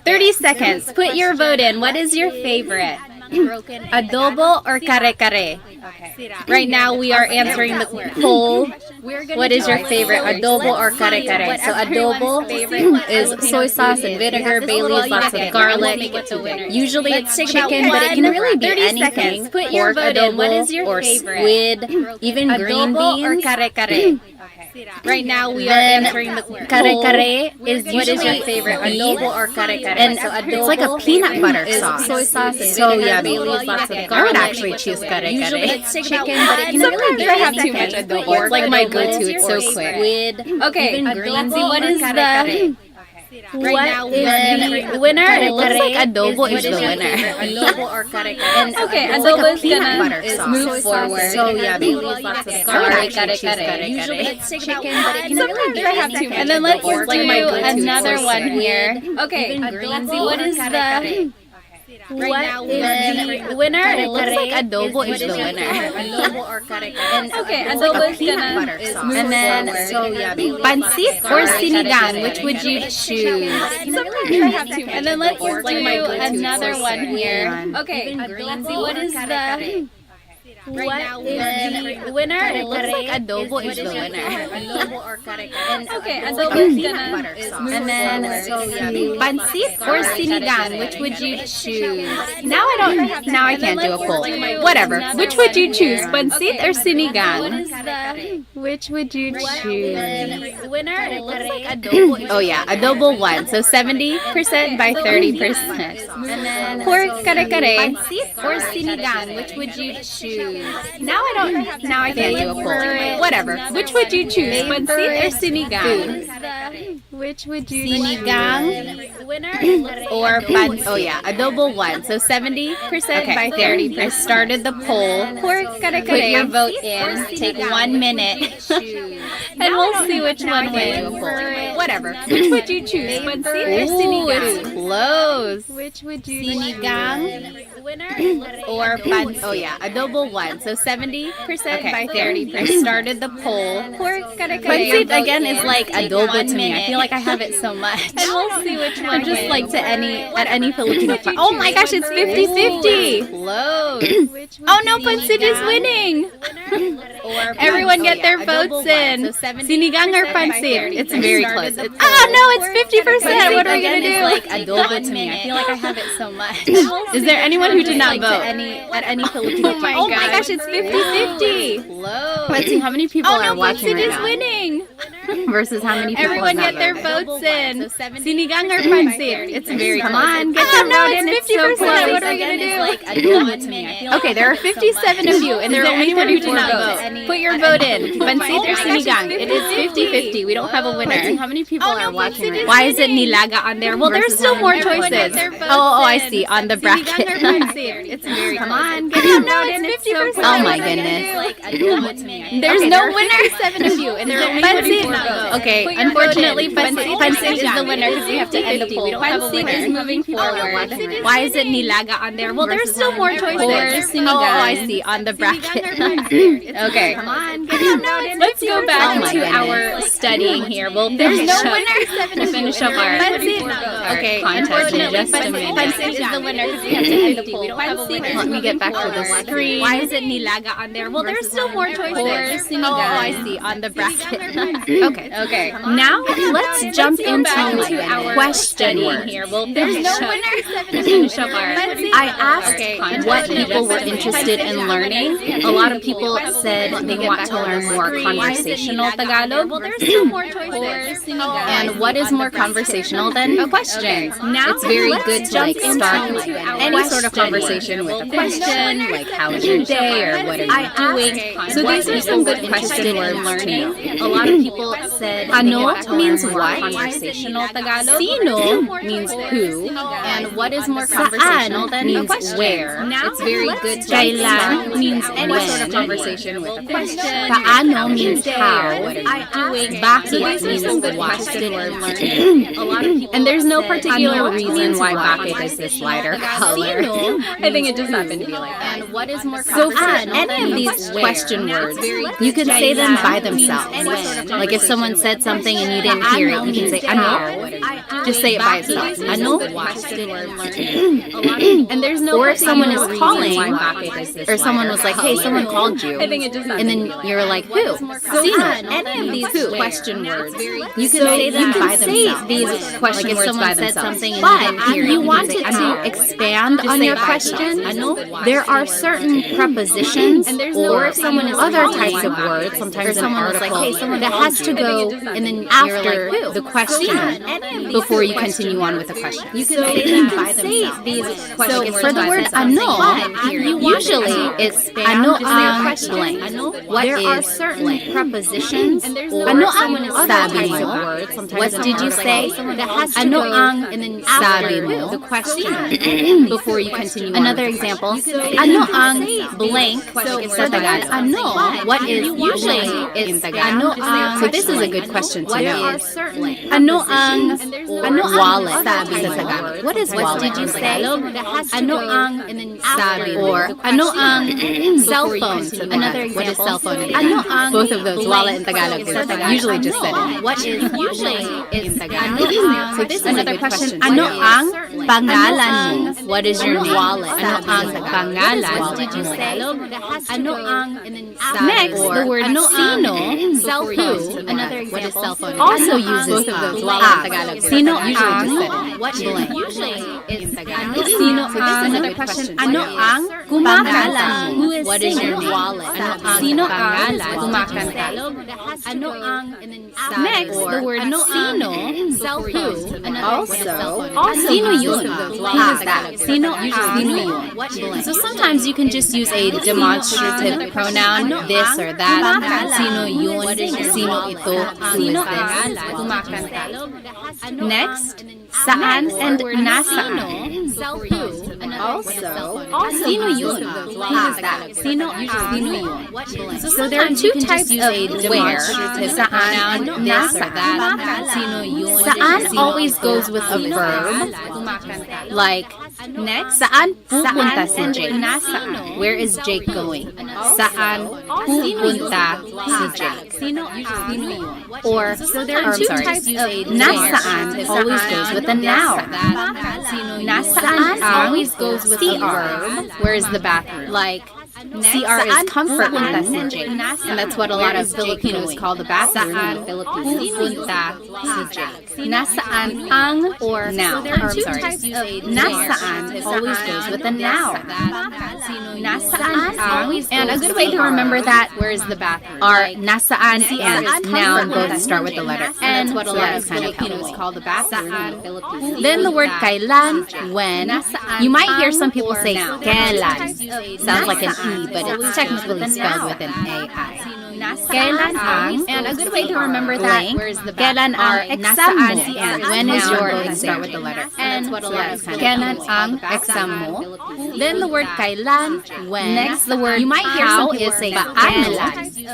30 seconds. Put your vote in. What is your favorite? Adobo or kare-kare? Right now we are answering the poll. What is your favorite, adobo or kare-kare? So adobo is soy sauce and vinegar, bay leaves, lots of garlic. Usually it's chicken, but it can really be anything. Put your vote in. What is your favorite? Squid, even green beans or kare-kare? Right now we are answering the kare-kare is what is your favorite, adobo or kare-kare? And so it's like a peanut butter sauce. Soy sauce and so yummy. Lots of garlic. I would actually choose kare-kare. Usually it's chicken, but it can really be anything. Sometimes I have too much adobo. It's like my go-to. It's so quick. Squid. Okay, even green beans. What is the Right now, the winner, it looks like adobo is the winner. Adobo or kare-kare. Okay, adobo is gonna move forward. So yummy. Lots of garlic, kare-kare. Usually it's chicken, but it can really be anything. And then let's do another one here. Okay, what is the Right now, the winner, it looks like adobo is the winner. Adobo or kare-kare. Okay, adobo is gonna move forward. And then, pansit or sinigang, which would you choose? And then let's do another one here. Okay, what is the Right now, the winner, it looks like adobo is the winner. Adobo or kare-kare. Okay, adobo is gonna move and then pansit or sinigang, which would you choose? Now I can't do a poll. Whatever. Which would you choose? Pansit or sinigang? Which would you choose? The winner, it looks like adobo. Oh yeah, adobo won. So 70% by 30%. And then pork kare-kare. Pansit or sinigang, which would you choose? Now I can't do a poll. Whatever. Which would you choose? Pansit or sinigang? Which would you sinigang or pan? Oh yeah, adobo won. So 70% by 30%. I started the poll. Pork kare-kare. Put your vote in. Take 1 minute, and we'll see which one wins. Whatever. Which would you choose? Pansit or sinigang? It's close. Which would you sinigang or oh yeah, adobo 1. So 70% by 30%. Started the poll. Pancit again is like adobo to me. I feel like I have it so much. And we'll see which one. But just like at any Filipino part. Oh my gosh, it's 50-50. Close. Oh no, pancit is winning. Everyone get their votes in. Sinigang or pancit? It's very close. No, it's 50%. What are we gonna do? Like adobo to me. I feel like I have it so much. Is there anyone who did not vote? At any Filipino part? Oh my gosh, it's 50-50. Let's see how many people are watching right now. Pancit is winning. Versus how many people everyone get their votes in. Sinigang or pancit? It's very close. Come on, get your vote in. It's 50%. What are we gonna do? Like adobo to me. Okay, there are 57 of you, and there are anyone who did not vote. Put your vote in. Pancit or sinigang? It is 50-50. We don't have a winner. How many people are watching right now? Why is it nilaga on there? Well, there's still more choices. Oh, I see. On the bracket. It's very come on, get your vote in. It's 50%. Oh my goodness. There's no winner. 7 of you, and there are only okay, unfortunately, pancit is the winner because we have to end the poll. Pancit is moving forward. Why is it nilaga on there? Well, there's still more choices. Oh, I see. On the bracket. Okay. Come on, let's go back to our studying here. Well, there's no winner. Finish up our okay. Unfortunately, just a minute. Pancit is the winner because we have to end the poll. Let me get back to the screen. Why is it nilaga on there? Well, there's still more choices. Oh, I see. On the bracket. Okay. Now let's jump into our questioning here. Well, there's no winner. Finish up our. I asked what people were interested in learning. A lot of people said they want to learn more conversational Tagalog. Well, there's still more choices. And what is more conversational than questions? Now it's very good to start any sort of conversation with a question, like how was your day or what are you doing? So these are some good interested in learning. A lot of people said ano means what? Conversational Tagalog. Sino means who. And what is more conversational than means where. It's very good to kailan means any sort of conversation with a question. Paano means how. What are you doing? Bakit means why. A lot of people and there's no particular reason why bakit is this lighter color. I think it just happened to be like that. And what is more so for any of these question words, you can say them by themselves. Like if someone said something and you didn't hear it, you can say ano. Just say it by itself. Ano. And there's no. Or if someone is calling, or someone was like, "Hey, someone called you," and then you're like, "Who?" Sino. Any of these question words, you can say them by themselves. These question words by themselves. But if you wanted to expand on your question, there are certain prepositions, or if someone is other types of words. Sometimes someone was like, "Hey, someone that has to go," and then after the question before you continue on with the question. You can say these questions. So for the word ano, usually it's ano ang blank. There are certain prepositions or ano ang sabi mo. What did you say? Ano ang and then sabi mo the question before you continue. Another example. Ano ang blank sa Tagalog? Ano. What is usually in Tagalog? Ano ang. So this is a good question to know. Ano ang wallet sabi sa Tagalog? What is wallet? What did you say? Ano ang sabi or ano ang cell phone? Another example. What is cell phone? Ano ang both of those wallet and Tagalog usually just said it. What is usually in Tagalog? So this is another question. Ano ang pangalan mo? What is your wallet? Ano ang pangalan? Did you say? Ano ang next the word sino? Cell who? Another example. What is cell phone? Also uses both of those wallet and Tagalog. Sino ang what usually is Tagalog? Sino ang another question. Ano ang kumakalan? Who is what is your wallet? Ano ang sino ang kumakanta? Ano ang next the word sino? Cell who? Also sino yun? Sino yun? So sometimes you can just use a demonstrative pronoun, this or that. Sino yun? Sino ito? Sino is kumakanta? Next, saan and nasaan. Also sino yun? Sino yun? So there are two types of where. Saan, this or that. Sino yun? Saan always goes with a verb. Like, Next, saan pupunta si Jake? Where is Jake going? Saan pupunta si Jake? Or I'm sorry, nasaan always goes with a noun. Nasaan always goes with a verb. Where is the bathroom? Like, CR is comfort room, and that's what a lot of Filipinos call the bathroom in the Philippines. Punta si Jake. Nasaan ang or noun. I'm sorry. Nasaan always goes with a noun. Nasaan ang, and a good way to remember that, where is the bathroom, are nasaan and noun both start with the letter N. That's what a lot of Filipinos call the bathroom in the Philippines. Then the word kailan, when. You might hear some people say kailan. Sounds like an E, but it's technically spelled with an AI. Kailan ang, and a good way to remember that, where's the kailan ang exam mo, and when is your exam? Start with the letter N. Kailan ang exam mo. Then the word kailan, when. Next, the word you might hear some people say paano.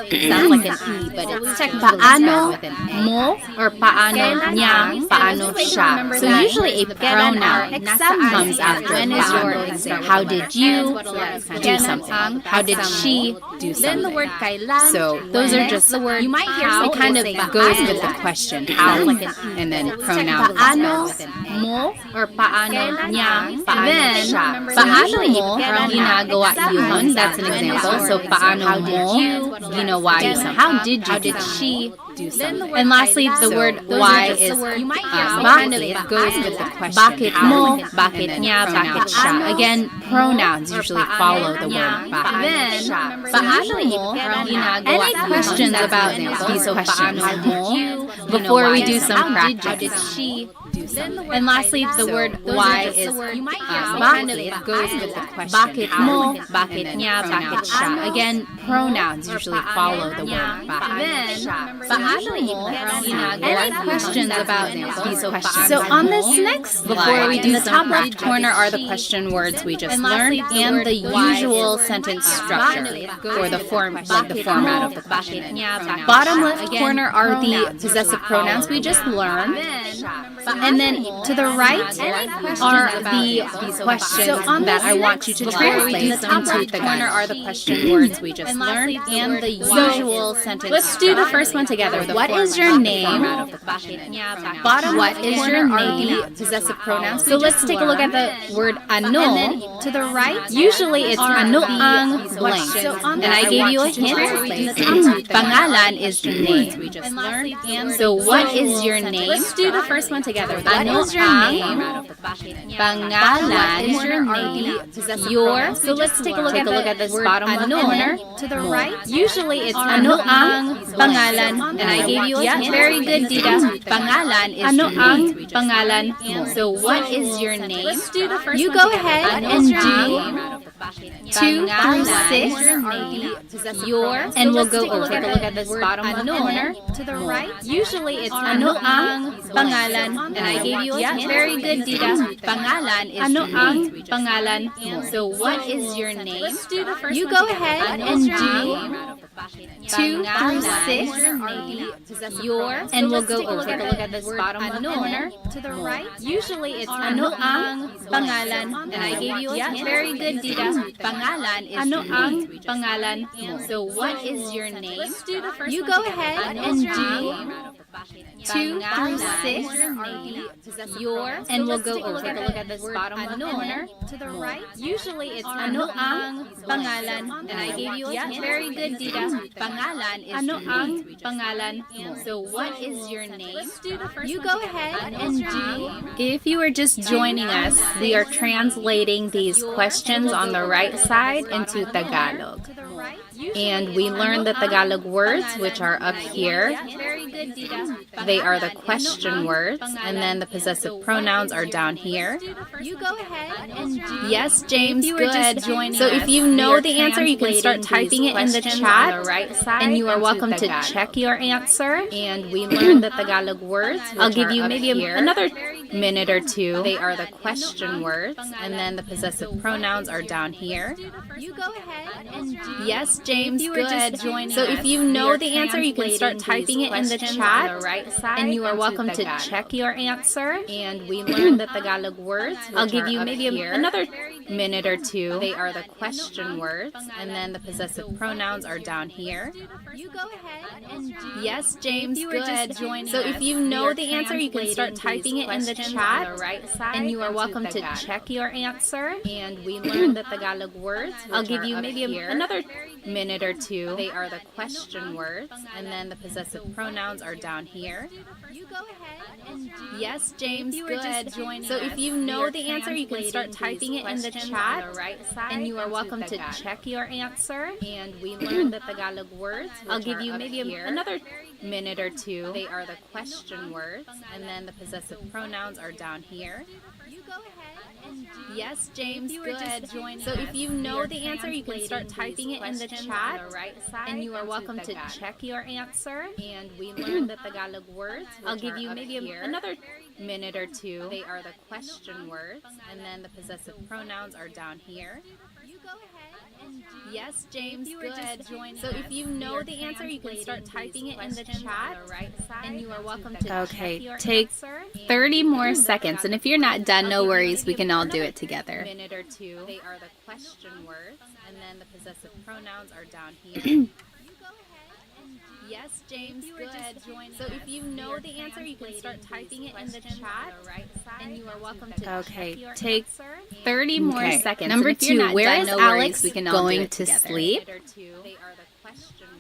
Sounds like an E, but it's technically spelled with an A. Mo or paano niya, paano siya. So usually a pronoun comes after when is your exam. How did you do something? How did she do something? Then the word kailan. So those are just the word. You might hear some kind of goes with the question how, and then pronoun. Paano mo or paano niya, paano siya. Paano mo ginagawa yun? That's an example. So paano mo ginawa yun? How did you? How did she do something? And lastly, the word why is bakit goes with the question. Bakit mo, bakit niya, bakit siya. Again, pronouns usually follow the word bakit. Then, paano mo ginagawa. Any questions about these questions before we do some practice? How did she do something? And lastly, the word why is bakit goes with the question. Bakit mo, bakit niya, bakit siya. Again, pronouns usually follow the word bakit. Then, paano mo ginagawa. Any questions about these questions? So on this next before we do the top left corner are the question words we just learned and the usual sentence structure or the form, like the format of the question. Bottom left corner are the possessive pronouns we just learned. And then to the right are the questions that I want you to translate into the corner are the question words we just learned and the usual sentence. Let's do the first one together. What is your name? Bottom what is your name? Possessive pronouns. So let's take a look at the word ano. And then to the right, usually it's ano ang blank. And I gave you a hint. Pangalan is your name. We just learned. So what is your name? Let's do the first one together. Ano is your name? Pangalan is your name. Your. So let's take a look at this bottom left corner. To the right, usually it's ano ang pangalan. And I gave you a hint. Very good, Dita. Pangalan is ano ang pangalan mo. So what is your name? Let's do the first. You go ahead and do 2 through 6. Your. And we'll go over. Take a look at this bottom left corner. To the right, usually it's ano ang pangalan. And I gave you a hint. Very good, Dita. Pangalan is ano ang pangalan mo. So what is your name? Let's do the first. You go ahead and do 2 through 6. Your. And we'll go over. Take a look at this bottom left corner. To the right, usually it's ano ang pangalan. And I gave you a hint. Very good, Dita. Pangalan is ano ang pangalan mo. So what is your name? Let's do the first. You go ahead and do 2 through 6. Your. And we'll go over. Take a look at this bottom left corner. To the right, usually it's ano ang pangalan. And I gave you a hint. Very good, Dita. Pangalan is ano ang pangalan mo. So what is your name? Let's do the first. You go ahead and do. If you are just joining us, we are translating these questions on the right side into Tagalog. And we learned the Tagalog words, which are up here. They are the question words, and then the possessive pronouns are down here. You go ahead and do. Yes, James, good. So if you know the answer, you can start typing it in the chat, on the right side, and you are welcome to check your answer. And we learned the Tagalog words. I'll give you maybe another minute or two. They are the question words, and then the possessive pronouns are down here. You go ahead and do. Yes, James. Good. So if you know the answer, you can start typing it in the chat. And you are welcome to check your answer. And we learned the Tagalog words. I'll give you maybe another minute or two. They are the question words. And then the possessive pronouns are down here. You go ahead and do. Yes, James. Good. So if you know the answer, you can start typing it in the chat. And you are welcome to check your answer. And we learned the Tagalog words. I'll give you maybe another minute or two. They are the question words. And then the possessive pronouns are down here. You go ahead and do. Yes, James. Good. So if you know the answer, you can start typing it in the chat. And you are welcome to check your answer. And we learned the Tagalog words. I'll give you maybe another minute or two. They are the question words. And then the possessive pronouns are down here. You go ahead and do. Yes, James. Good. So if you know the answer, you can start typing it in the chat. And you are welcome to check your answer. And we learned the Tagalog words. I'll give you maybe another minute or two. They are the question words. And then the possessive pronouns are down here. You go ahead and do. Yes, James. Good. So if you know the answer, you can start typing it in the chat. And you are welcome to check your answer. 30 more seconds. And if you're not done, no worries. We can all do it together. Minute or two. They are the question words. And then the possessive pronouns are down here. You go ahead and do. Yes, James. Good. So if you know the answer, you can start typing it in the chat. And you are welcome to check your answer. 30 more seconds. Number 2, where is Alex going to sleep?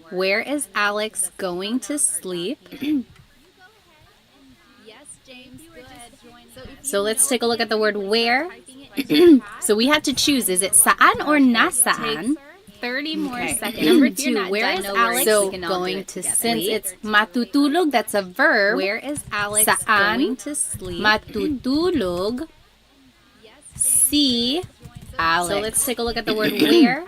Where is Alex going to sleep? So let's take a look at the word where. So we have to choose. Is it saan or nasaan? 30 more seconds. Number 2, where is Alex going to sleep? Since it's matutulog, that's a verb. Where is Alex going to sleep? Matutulog si Alex. So let's take a look at the word where.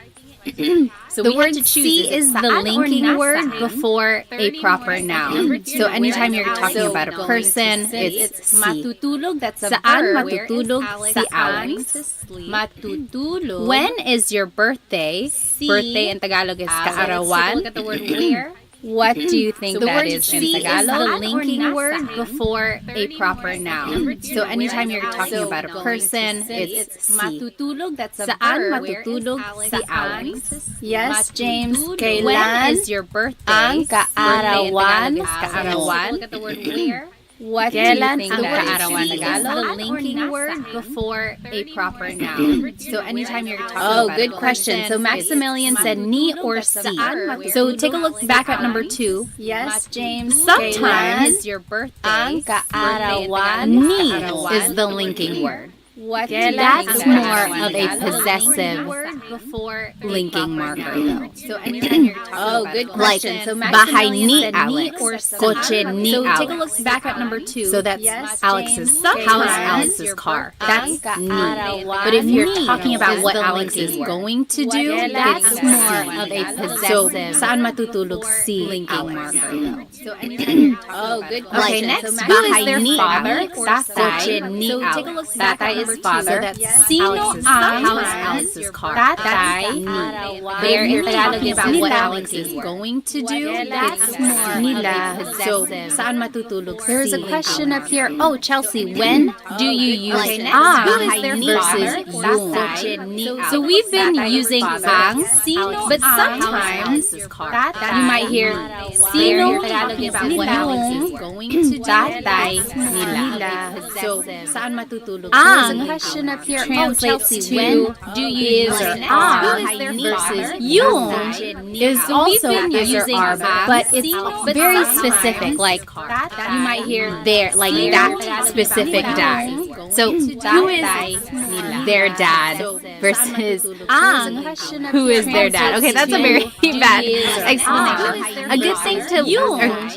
So the word "si" is the linking word before a proper noun. So anytime you're talking about a person, it's si. Matutulog, that's a verb. Matutulog si Alex. Matutulog. When is your birthday? Birthday in Tagalog is kaarawan. Look at the word where. What do you think that is in Tagalog? The linking word before a proper noun. So anytime you're talking about a person, it's si. Matutulog, that's a verb. Matutulog si Alex. Yes, James. Kailan when is your birthday? Ang kaarawan. Look at the word where. What do you think that is in Tagalog? The linking word before a proper noun. So anytime you're talking about good question. So Maximilian said ni or si. So take a look back at number 2. Yes, James. Sometimes your birthday. Ang kaarawan. Ni is the linking word. That's more of a possessive linking marker, though. So anytime you're talking about good question. So bahay ni Alex, coche ni Alex. So take a look back at number 2. So that's Alex's house, Alex's car. That's ni. But if you're talking about what Alex is going to do, that's more of a possessive. So saan matutulog si linking marker, though. So anytime you're talking about good question. Okay, next, who is their father? Tatay. So take a look back at number father. So that's sino ang Alex's car? Tatay ni. There in Tagalog is about what Alex is going to do. That's more nila. So saan matutulog? There is a question up here. Oh, Chelsea, when do you use ang versus yung? So we've been using ang, but sometimes you might hear sino ang what Alex is going to do. Tatay nila. So saan matutulog? Ang question up here translates to when do you use ang versus yung is also using but it's very specific. Like you might hear there, like that specific dad. So who is their dad versus ang who is their dad? Okay, that's a very bad explanation. A good thing to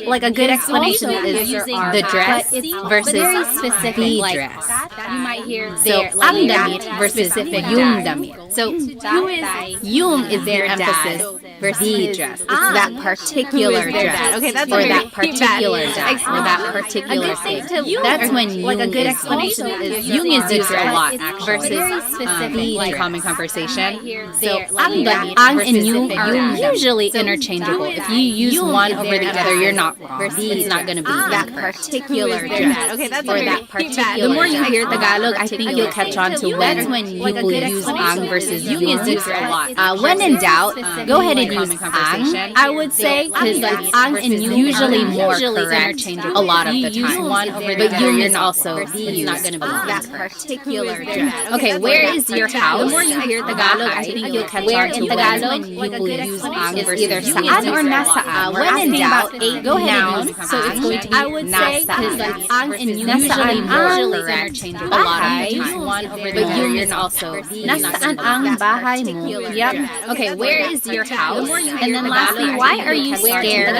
like a good explanation is the dress versus the dress. You might hear there, like ang damit versus yung damit. So who is yung is the emphasis versus dress. It's that particular dress. Okay, that's or a that particular dress or that particular thing. That's when yung a good is explanation used. Yung is used a lot versus in common conversation. So ang and yung usually interchangeable. If you use one over the other, you're not wrong. It's not going to be that particular dress. Okay, that's or that particular. The more you hear Tagalog, I think you'll catch on to when people use ang versus yung is used a lot. When in doubt, go ahead and use ang. I would say because ang and yung usually more correct a lot of the time. But yung is also it's not going to be that particular dress. Okay, where is your house? The more you hear Tagalog, I think you'll catch on to when people use ang versus either saan or nasaan. When in doubt, go ahead and use so it's going to be I would say because ang and yung usually more correct a lot of the time. But yung is also nasaan ang bahay mo? Yep. Okay, where is your house? And then lastly, why are you scared?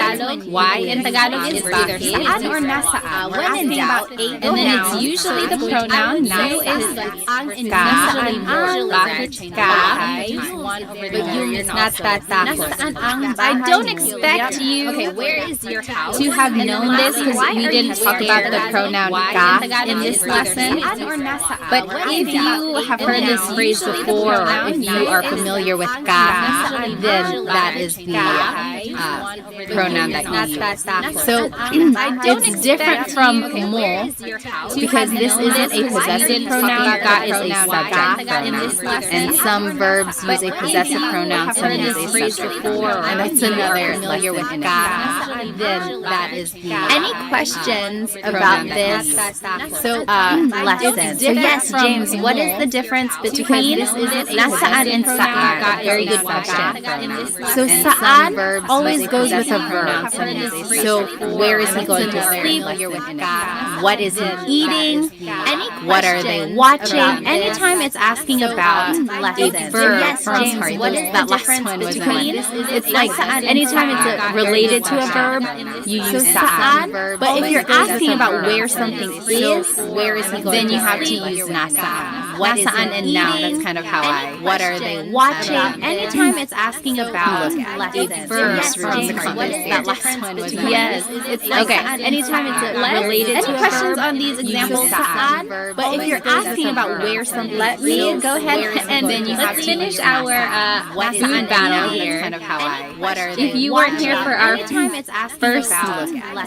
Why in Tagalog is either saan or nasaan. When in doubt, and then it's usually the pronoun you is ka, bakit ka, but yung is natatakot. I don't expect you to have known this because we didn't talk about the pronoun ka in this lesson. But if you have heard this phrase before, or if you are familiar with ka, then that is the pronoun that you use. So it's different from mo because this isn't a possessive pronoun. Ka is a subject pronoun. And some verbs use a possessive pronoun, some use a subject pronoun. And that's another familiar with ka. Then that is the any questions about this? So lesson. So yes, James, what is the difference between nasaan and saan? Very good question. So saan always goes with a verb. So where is he going to sleep? What is he eating? What are they watching? Anytime it's asking about a verb. Yes, James, what is that last one was between? It's like anytime it's related to a verb, you use saan. But if you're asking about where something is, where is he going? Then you have to use nasaan. What is nasaan and now? That's kind of how I. What are they watching? Anytime it's asking about a verb from the context. That last one was yes. It's like okay. Anytime it's related to a questions on these examples? But if you're asking about where something, let me go ahead and then you have to finish our food battle here. Kind of how I. What are they? If you weren't here for our first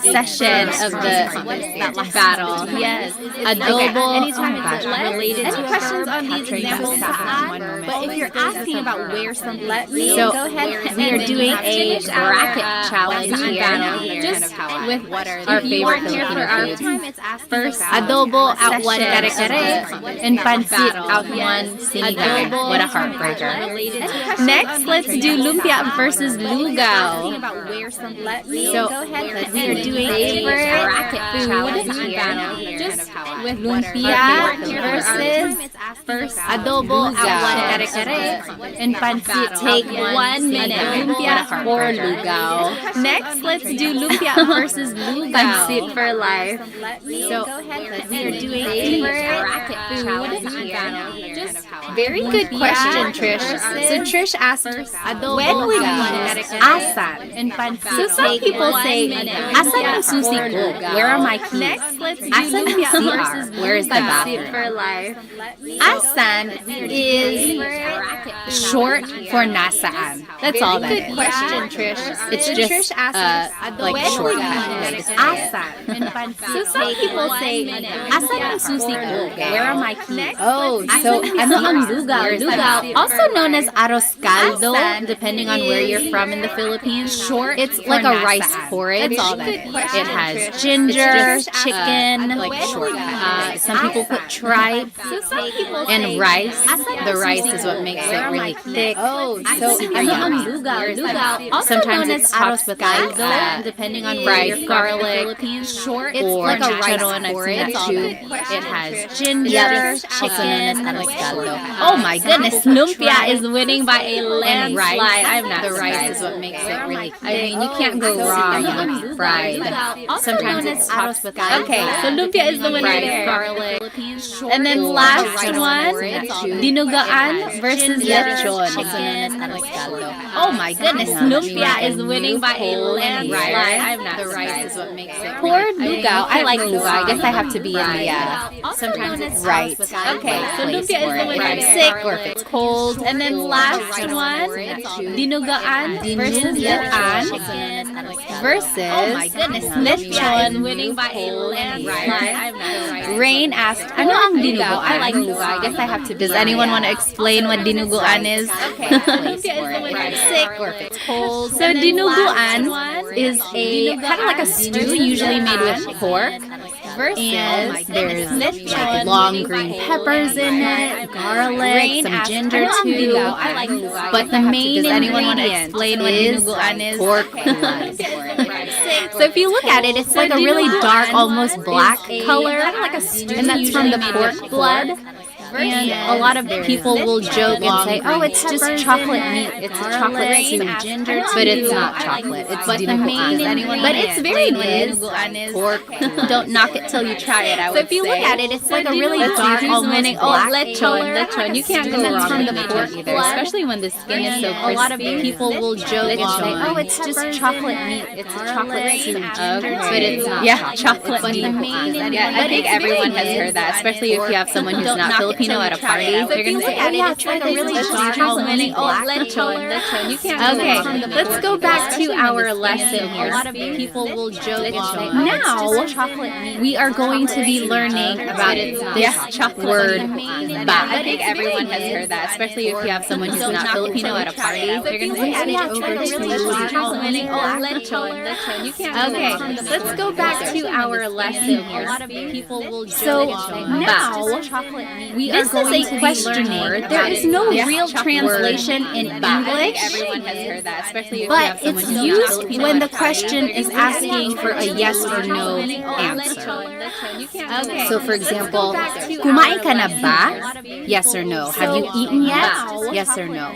session of the battle, yes, adobo. Anytime it's related to questions on these examples? But if you're asking about where something, let me go ahead. We are doing a bracket challenge here, just with our favorite Filipino food. First, adobo out one kare-kare, and pancit out one sinigang. What a heartbreaker. Next, let's do lumpia versus lugaw. So, we are doing favorite bracket food here, just with lumpia versus first adobo out one kare-kare, and pancit. Take 1 minute. Lumpia or lugaw. Next, let's do lumpia versus lugaw. Pancit for life. So, we are doing favorite bracket food here. Just very good question, Trish. So Trish asked, when will you use asan and pancit? So some people say, asan ang susi ko? Where are my keys? Next, let's do asan ang CR? Where is the bathroom? For life. Asan is short for nasaan. That's all that is. Good question, Trish. It's just like shortcut. Asan and pancit. So some people say, asan ang susi ko? Where are my keys? Oh, so ano ang lugaw? Lugaw, also known as arroz caldo, depending on where you're from in the Philippines. Short. It's like a rice porridge. That's all that is. It has ginger, chicken, like shortcut. Some people put tripe and rice. The rice is what makes it really thick. Oh, so ano ang lugaw? Lugaw, also known as arroz caldo, depending on fried garlic, short. It's like a rice porridge. It has ginger, chicken, and oh my goodness, lumpia is winning by a landslide. I'm not. The rice is what makes it really thick. I mean, you can't go wrong with fried. Sometimes it's topped with okay, so lumpia is the winner there. Garlic. And then last one, dinugaan versus lechon. Oh my goodness, lumpia is winning by a landslide. I'm not surprised. Poor lugaw. I like lugaw. I guess I have to be in the sometimes it's right. Okay, so lumpia is the winner. If I'm sick or if it's cold. And then last one, dinugaan versus versus oh my goodness, lechon winning by a landslide. Rain asked, ano ang dinuguan? I like lugaw. I guess I have to. Does anyone want to explain what dinuguan is? Okay, if I'm sick or if it's cold. So dinuguan is a kind of like a stew, usually made with pork. And there's like long green peppers in it, garlic, some ginger too. But the main ingredient is pork blood. So if you look at it, it's like a really dark, almost black color, and that's from the pork blood. And a lot of people will joke and say, oh, it's just chocolate meat. It's a chocolate soup. But it's not chocolate. It's dinuguan. But it's very good. Pork. Don't knock it till you try it, I would say. So if you look at it, it's like a really dark, almost black lechon. You can't go wrong from the pork either, especially when the skin is so crispy. A lot of people will joke and say, oh, it's just chocolate meat. It's a chocolate soup. But it's not. Yeah, chocolate meat. Yeah, I think everyone has heard that, especially if you have someone who's not Filipino at a party. They're going to say, oh yeah, try the really dark lechon. Okay, let's go back to our lesson here. A lot of people will joke and say, now we are going to be learning about this word ba. I think everyone has heard that, especially if you have someone who's not Filipino at a party. They're going to say, oh yeah, try the really dark lechon. Okay, let's go back to our lesson here. A lot of people will joke and say, now we this is a question word. There is no real translation in English, but it's used when the question is asking for a yes or no answer. So for example, kumain ka na ba? Yes or no. Have you eaten yet? Yes or no.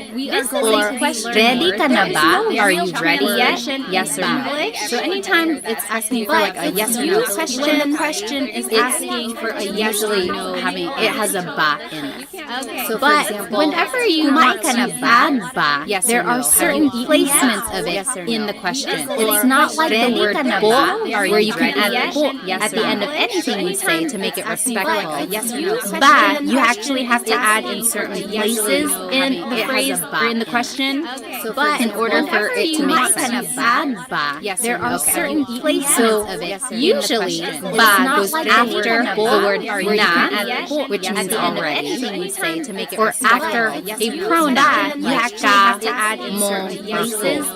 Or ready ka na ba? Are you ready yet? Yes or no. So anytime it's asking for like a yes or no question, when the question is asking for a yes or no, it has a ba in it. So for example, whenever you want to add ba, there are certain placements of it in the question. It's not like the word bo, where you can add bo at the end of anything you say to make it respectful. Ba, you actually have to add in certain places in the phrase or in the question. But in order for it to make sense, there are certain placements of it. Usually, ba goes after the word na, which means already. To make it or after a pronoun, you actually have to add in certain places.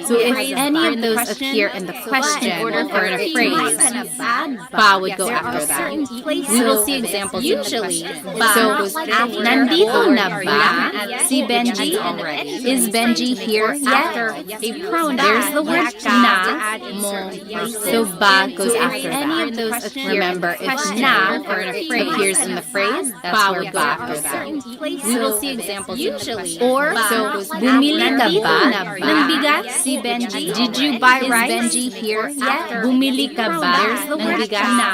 So if any of those appear in the question or in a phrase, ba would go after that. We will see examples usually. So nandito na ba si Benji? Is Benji here yet? A pronoun. There's the word na, mo. So ba goes after that. Remember, if na or in a phrase appears in the phrase, ba would go after that. We will see examples usually. Or, so, bumili ka ba ng bigas si Benji? Did you buy rice? Is Benji here yet? Bumili ka ba ng bigas na?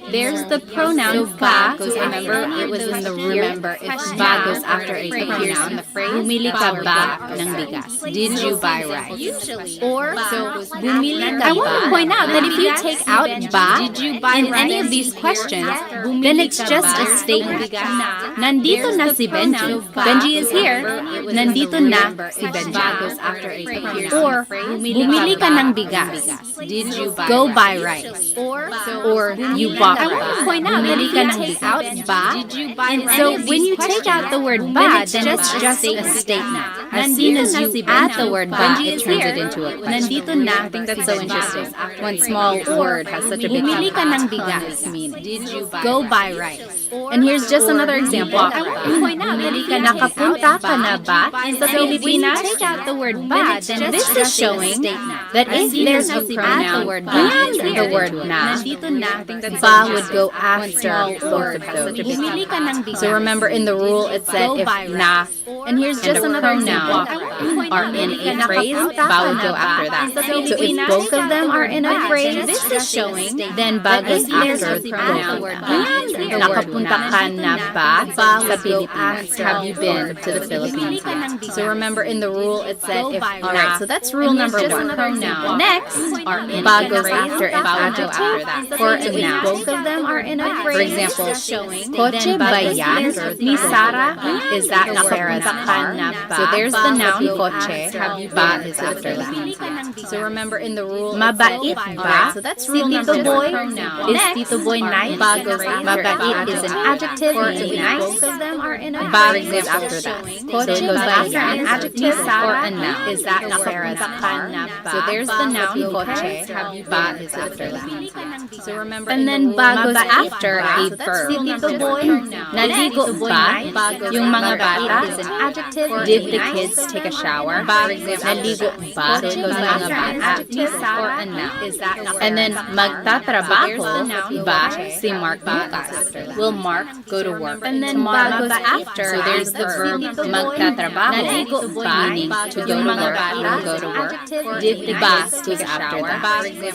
There's the pronoun ba. Remember, it was in the room. Remember, if ba goes after a pronoun in the phrase, bumili ka ba ng bigas? Did you buy rice? Or, so, bumili ka ba? I want to point out that if you take out ba in any of these questions, then it's just a statement. Nandito na si Benji. Benji is here. Nandito na si Benji. Or, bumili ka ng bigas. Did you buy Go buy rice. Or, you bought rice. I want to point out that if you take out ba, and so when you take out the word ba, then it's just a statement. As soon as you add the word ba, it turns it into a question. Nandito na. I think that's so interesting. One small word has such a big bumili ka ng bigas meaning. Go buy rice. And here's just another example. I want to point out that if nakapunta ka na ba sa Pilipinas, take out the word ba, then this is showing that if there's a pronoun and the word na, ba would go after both of those. So remember in the rule it said if na, and here's just another pronoun noun are in a phrase, ba would go after that. So if both of them are in a phrase, this is showing, then ba goes after the pronoun. Nakapunta ka na ba sa Pilipinas? Have you been to the Philippines yet? So remember in the rule it said if not. So that's rule number 1. Pronoun. Next, ba goes after an adjective or a noun. Both of them are in a phrase. For example, Koche ba yan ni Sarah? Is that Sarah's car? So there's the noun koche. Ba is after that. So remember in the rule, mabait ba? So that's rule number 1. Is Tito Boy nice? Ba goes after. Mabait is an adjective or a nice. Both of them are in a phrase. Ba goes after that. Koche goes after an adjective or a noun. Is that Sarah's car? So there's the noun koche. Ba is after that. So remember, and then ba goes after a verb. Naligo ba? Yung mga bata. Did the kids take a shower? Naligo ba? Yung mga bata. Or a noun. And then magtatrabaho ba? Si Mark bukas. Will Mark go to work? And then ba goes after. So there's the verb magtatrabaho. Naligo ba? Meaning to go to work. Will go to work. Did the ba goes after that.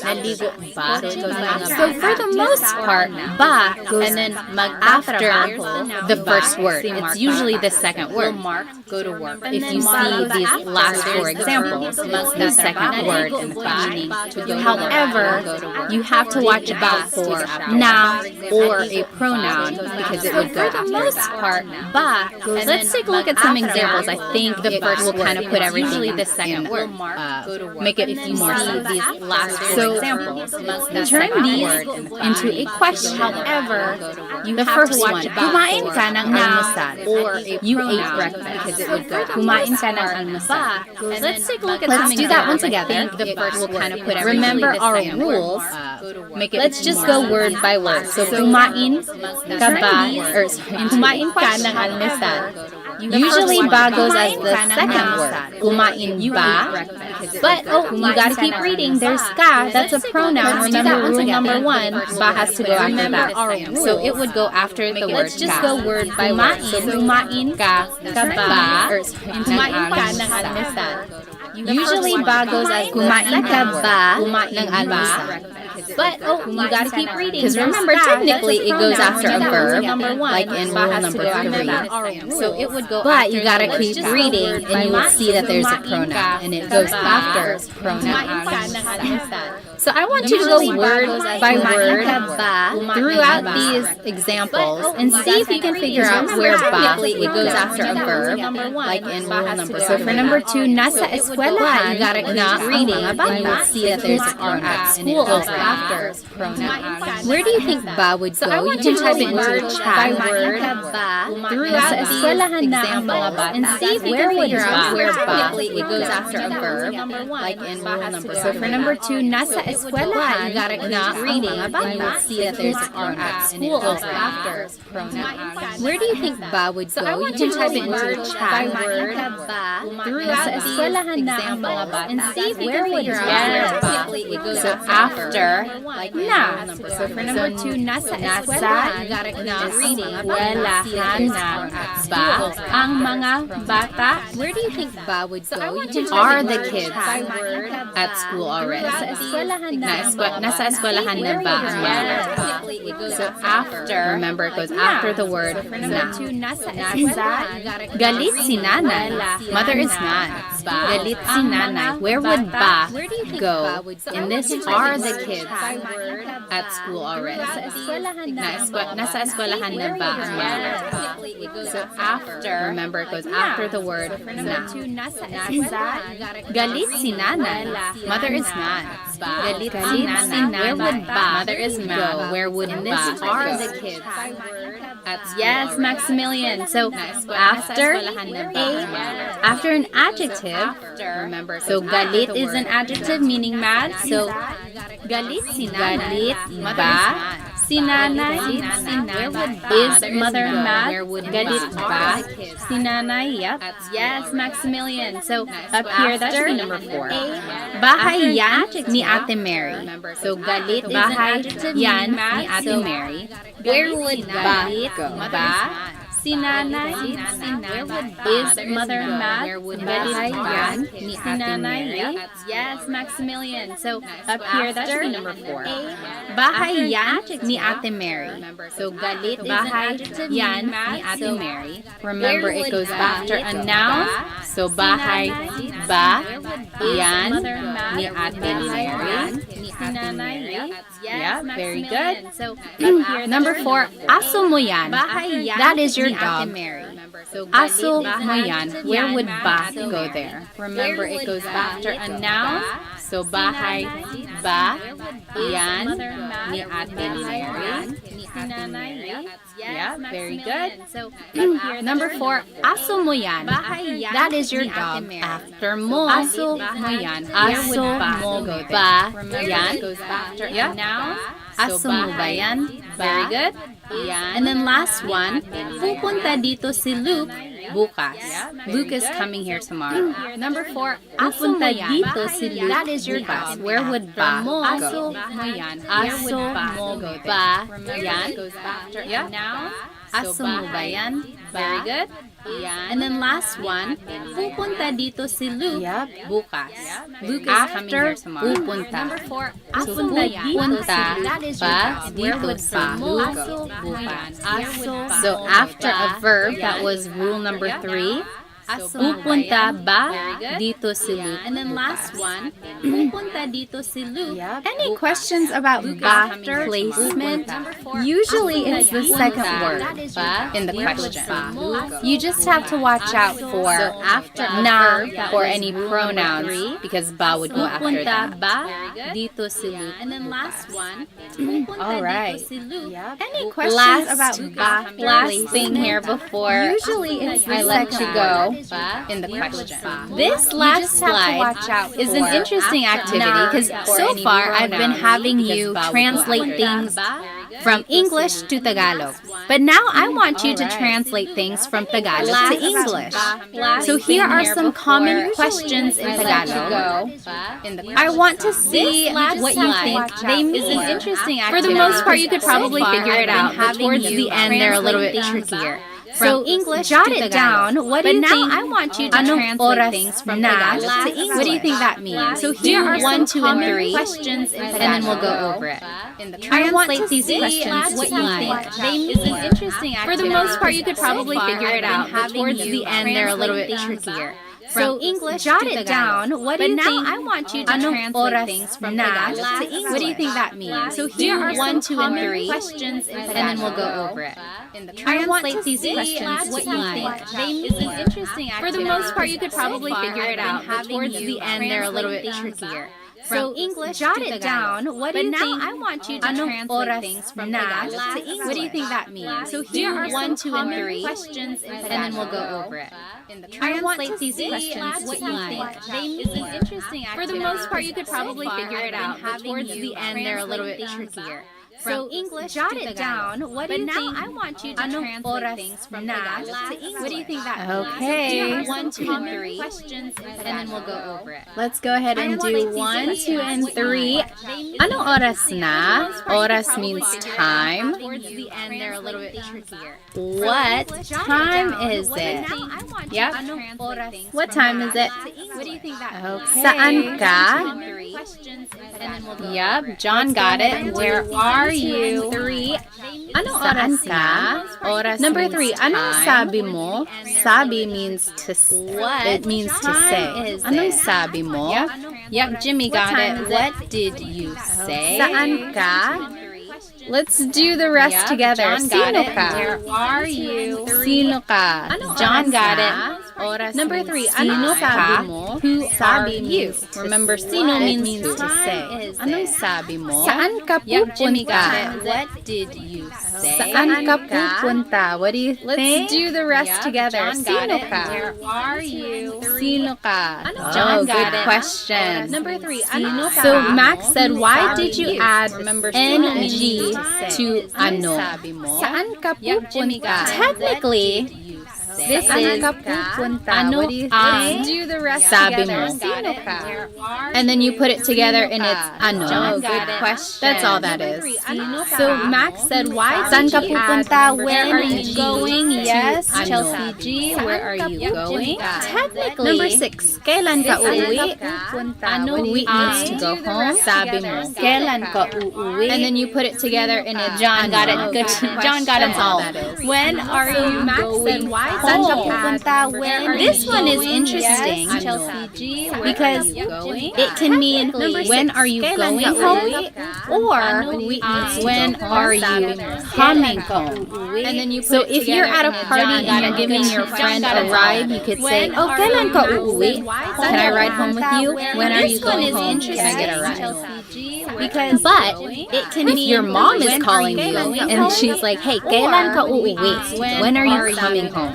Naligo ba? So for the most part, ba goes and then after the first word. It's usually the second word. Go to work. If you see these last 4 examples, it's the second word in the meaning. However, you have to watch out for noun or a pronoun because it would go for the most part. Ba goes. Let's take a look at some examples. I think the first will kind of put everything the second word. Make it more see these last 4 examples. Turn these into a question. However, the first one, kumain ka ng almusal, or you ate breakfast, because it would go, kumain ka ng almusal. Let's take a look at some examples. Let's do that one together. The first will kind of put everything. Remember our rules. Let's just go word by word. So, kumain ka ba, or kumain ka ng almusal. Usually, ba goes as the second word. Kumain ba? But, you gotta keep reading. There's ka. That's a pronoun. Remember rule number 1. Ba has to go after that. So, it would go after the word ka. Let's just go word by word. So, kumain ka ba? Or kumain ka ng almusal. Usually, ba goes as kumain ka ba ng almusal. But, you gotta keep reading. Because remember, technically, it goes after a verb, like in rule number 3. So it would go. But you gotta keep reading, and you will see that there's a pronoun, and it goes after pronoun. So I want you to go word by word throughout these examples, and see if you can figure out where ba it goes after a verb, like in rule number. So for number 2, nasa eskwelahan, you gotta keep reading, and you will see that there's a pronoun, and it goes after pronoun. Where do you think ba would go? You can type it into the chat. Throughout the eskwelahan na ang mga bata, and see if you can figure out where ba it goes after a verb, like in rule number. So for number 2, nasa eskwelahan, you gotta keep reading, and you will see that there's a pronoun, and it goes after pronoun. Where do you think ba would go? You can type it into the chat. Throughout the eskwelahan na ang mga bata, and see if you can figure out where ba it goes. So after, like na. So for number 2, nasa eskwelahan, you gotta keep reading, eskwelahan na ba ang mga bata. Where do you think ba would go? Are the kids at school already? Nasa eskwelahan na ba ang mga bata? So after, remember it goes after the word na. Galit si nanay. Mother is not. Galit si nanay. Where would ba go? In this, are the kids at school already? Nasa eskwelahan na ba ang mga bata? So after, remember it goes after the word na. Galit si nanay. Mother is not. Galit si nanay. Where would ba? Mother is not. Where would ba? Are the kids? Yes, Maximilian. So after an adjective, remember. So galit is an adjective meaning mad. So galit si nanay. Galit ba? Si nanay. Is mother mad? Galit ba? Si nanay. Yep. Yes, Maximilian. So up here, that should be number 4. Bahay yan ni Ate Mary. So galit bahay yan ni Ate Mary. Where would ba go? Ba? Si nanay is mother Matt. Bahay yan ni si nanay. Yes, Maximilian. So up here, that should be number 4. Bahay yan ni Ate Mary. So galit bahay yan ni Ate Mary. Remember, it goes after a noun. So bahay ba yan ni Ate Mary. Yeah, very good. So number 4, aso mo yan. That is your dog. Aso mo yan. Where would ba go there? Remember, it goes after a noun. So bahay ba yan ni Ate Mary. Yeah, very good. So number 4, aso mo yan. That is your dog. After mo, aso mo yan. Aso mo ba yan goes after a noun. Aso mo ba yan? Very good. And then last one, pupunta dito si Luke bukas. Luke is coming here tomorrow. Number 4, pupunta dito si Luke. That is your dog. Where would ba go? Aso mo yan. Aso mo ba yan goes after a noun. Aso mo ba yan? Very good. And then last one, pupunta dito si Luke bukas. Luke is coming here tomorrow. Pupunta. Number 4, pupunta ba dito si Luke bukas. So after a verb, that was rule number 3. Pupunta ba dito si Luke? And then last one, pupunta dito si Luke. Any questions about ba placement? Usually it's the second word in the question. You just have to watch out for na or any pronouns because ba would go after that. Ba dito si Luke. And then last one, pupunta dito si Luke. Any questions about ba? Last thing here before I let you go. In the question. This last slide is an interesting activity because so far I've been having you translate things from English to Tagalog. But now I want you to translate things from Tagalog to English. So here are some common questions in Tagalog. I want to see what you think they mean. It's an interesting activity. For the most part, you could probably figure it out, but towards the end, they're a little bit trickier. So English jot it down. What do you think? I want you to translate things from Tagalog to English. What do you think that means? So here are 1, 2, and 3 questions, and then we'll go over it. Translate these questions. What you think they mean? It's an interesting activity. For the most part, you could probably figure it out, but towards the end, they're a little bit trickier. So English jot it down. What do you think? I want you to translate things from Tagalog to English. What do you think that means? So here are 1, 2, and 3 questions, and then we'll go over it. Translate these questions. What you think they mean? It's an interesting activity. For the most part, you could probably figure it out, but towards the end, they're a little bit trickier. So English jot it down. What do you think? I want you to translate things from Tagalog to English. What do you think that means? So here are 1, 2, and 3 questions, and then we'll go over it. Translate these questions. What you think they mean? It's an interesting activity. For the most part, you could probably figure it out, but towards the end, they're a little bit trickier. So English jot it down. What do you think? I want you to translate things from Tagalog to English. What do you think that means? Okay. 1, 2, and 3 questions, and then we'll go over it. Let's go ahead and do 1, 2, and 3. Anong oras na? Oras means time. Towards the end, they're a little bit trickier. What time is it? Yep. What time is it? What do you think that means? Okay. Saan ka? Yep. John got it. Where are you? 3. Anong oras ka? Number 3. Anong sabi mo? Sabi means to say. It means to say. Anong sabi mo? Yep. Jimmy got it. What did you say? Saan ka? Let's do the rest together. Sino ka? Where are you? Sino ka? John got it. Number 3, ano sabi mo? Who are you? Remember, sino means to say. Anong sabi mo? Saan ka pupunta? What did you say? Saan ka pupunta? What do you think? Let's do the rest together. Sino ka? Where are you? Sino ka? Oh, good question. Number 3, sino ka? So Max said, why did you add NG to ano? Saan ka pupunta? Technically, This is ano ang Do the rest sabi together. mo. Sino ka? And then you put it together and it's ano. Good question. That's all that is. So Max said, why Saan did ka you pupunta? add, When where are are you you going? Yes, Ano. Chelsea G, Where are you going? Technically, Number 6, kailan ka uuwi? Ano means to go home? Sabi mo. Kailan ka uuwi? And then you put it together and it's John got it. ano. Good. John got it That's all all. that is. When are you Max said, going why Saan ka home? pupunta? When are This you one is going? interesting. Yes, Chelsea G, Because going? it can mean when are you Kailan going ka home uuwi? or when are you coming home. And then you so if you're at a party and you're giving your friend a ride, you could say, oh, kailan ka uuwi? Can I ride home with you? When are you going home? Can I get a ride? Because But it can mean your mom is calling you and she's like, hey, kailan ka uuwi? When are you coming home?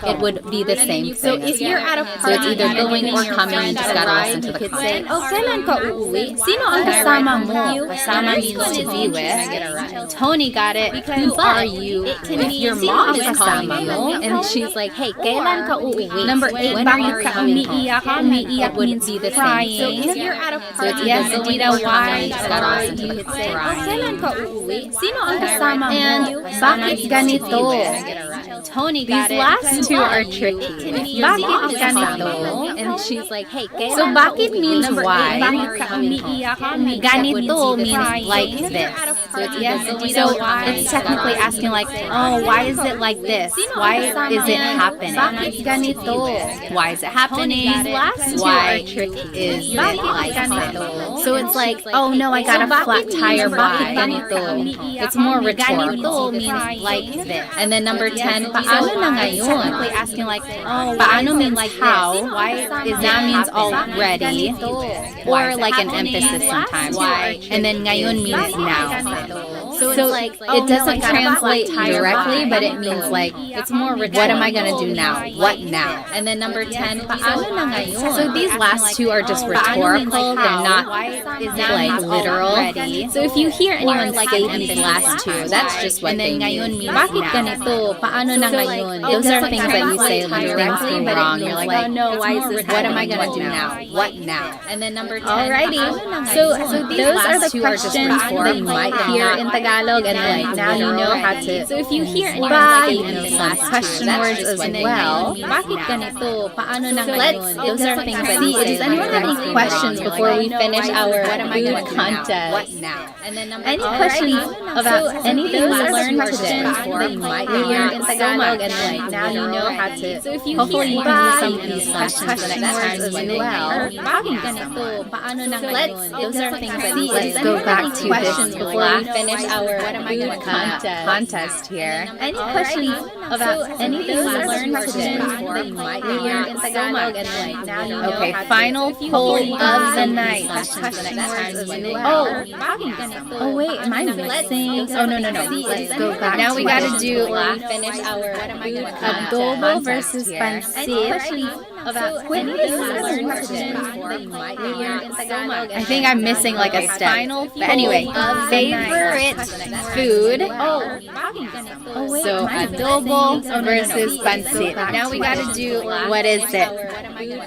It would be the same thing. So if you're at a party, so it's either going or coming, you just gotta listen to the context. Oh, kailan ka uuwi? Sino ang kasama mo? Kasama means to be with. Tony got it. Who are you? If your mom is calling you and she's like, hey, kailan ka uuwi? Number 8, when are you coming home? Umiiyak means be the same. So if you're at a party, yes, Dita, why are you? You could say, oh, kailan ka uuwi? Sino ang kasama mo? And bakit ganito? Tony got These it. last two are tricky. Bakit ganito? And she's like, hey, kailan So ka bakit uuwi? means Number why? 8, Bakit ka umiiyak? Ganito means like this. Yes, so it's technically asking like, oh, why is it like this? Why is it happening? Bakit ganito? Why is it happening? Why is it like ganito? So it's like, oh no, I got a flat tire. Bakit ganito? It's more rhetorical. Ganito means Like this. And then number 10, paano na ngayon? Technically asking like, oh, paano means like how? Why is that means already? Or like an emphasis sometimes. Why? And then ngayon means now. So it's like, it doesn't translate directly, but it means like, it's more rhetorical. What am I going to do now? What now? And then number 10, paano na ngayon? So these last two are just rhetorical. They're not like literal. So if you hear anyone say these last two, that's just what they mean. Bakit ganito? Paano na ngayon? Those are things that you say when things go wrong. You're like, oh no, why is this? What am I going to do now? What now? And then number 10. Alrighty. So those are the questions that you might hear in Tagalog, and like now you know how to. So if you hear anyone say those last question words as well, bakit ganito? Paano na ngayon? Those are things that you say. Does anyone have any questions before we finish our food contest? What now? And then any questions about anything we learned today that you might hear in Tagalog, and like now you know how to. So if you hopefully you can use some of these questions the next time as well. Bakit ganito? Paano na ngayon? Those are things that you say. Let's go back to questions before we finish our food contest here. Any questions about anything we learned today that you might hear in Tagalog, and like now you know. Okay, final poll of the night. Oh wait, am I missing? Oh no. Let's go back. Now we gotta do finish our food Adobo versus pancit. About anything we learned today that you might hear in Tagalog. I think I'm missing like a step. But anyway, favorite food. So adobo versus pancit. Now we gotta do, what is it?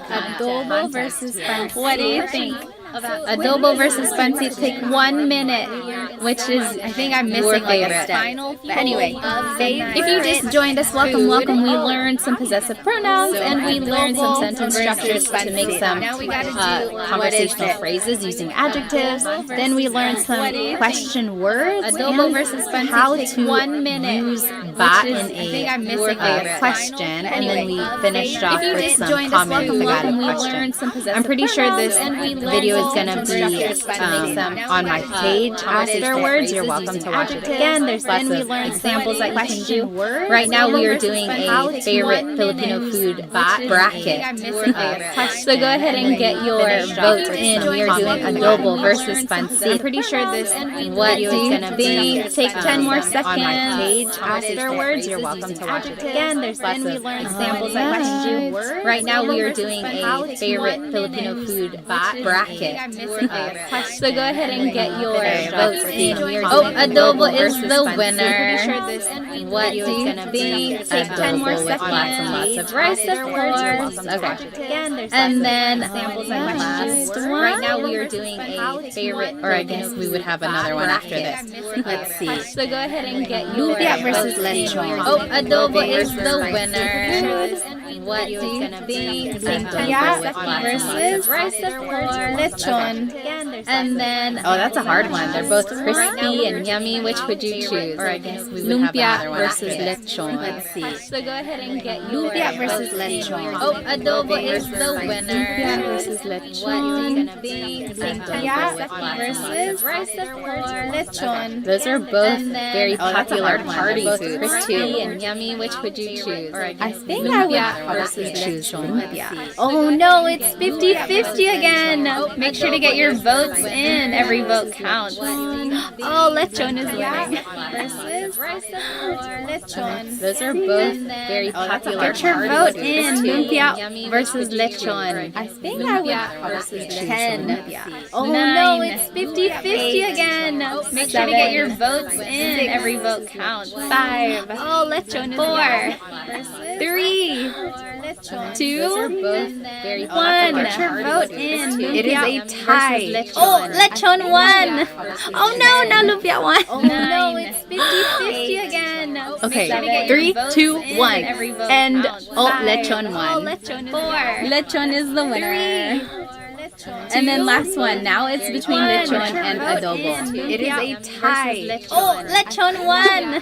Adobo versus pancit. What do you think? Adobo versus pancit, take 1 minute, which is, I think I'm missing like a step. But anyway, if you just joined us, welcome. We learned some possessive pronouns and we learned some sentence structures to make some conversational phrases using adjectives. Then we learned some question words and how to use ba in a question. And then we finished off with some common Tagalog questions. I'm pretty sure this video is going to be on my page afterwards. You're welcome to watch it again. There's lots of examples that you can do. Right now we are doing a favorite Filipino food bracket. So go ahead and get your vote in. We are doing adobo versus pancit. I'm pretty sure this video is going to be take 10 more seconds on my page afterwards. You're welcome to watch it again. There's lots of examples that you can do. Right now we are doing a favorite Filipino food bracket. So go ahead and get your votes in. Adobo is the winner. What do you think? Take 10 more seconds. Lots of rice, of course. Okay. And then last one. Right now we are doing a favorite, or I guess we would have another one after this. Let's see. So go ahead and get your Lumpia versus lechon. Adobo is the winner. What do you think? Lumpia versus lechon. And then, that's a hard one. They're both crispy and yummy. Which would you choose? Or I guess we would have another one versus lechon. Let's see. So go ahead and get Lumpia versus lechon. Adobo is the winner. Lumpia versus lechon. What do you think? Lumpia versus lechon. Those are both very popular party foods. Crispy and yummy. Which would you choose? I think I would probably choose lumpia. Oh no, it's 50-50 again. Make sure to get your votes in. Every vote counts. Oh, lechon is winning. Versus lechon. Those are both very popular. Get your vote in. Lumpia versus lechon. I think I would probably choose 10. Oh no, it's 50-50 again. Make sure to get your votes in. Every vote counts. 5. Oh, lechon is 4. 3. 2. 1. Get your vote in. It is a tie. Oh, lechon won. Oh no, now lumpia won. Oh no, it's 50-50 again. Okay, 3, 2, 1. And lechon won. 4. Lechon is the winner. And then last one. Now it's between lechon and adobo. It is a tie. Oh, lechon won.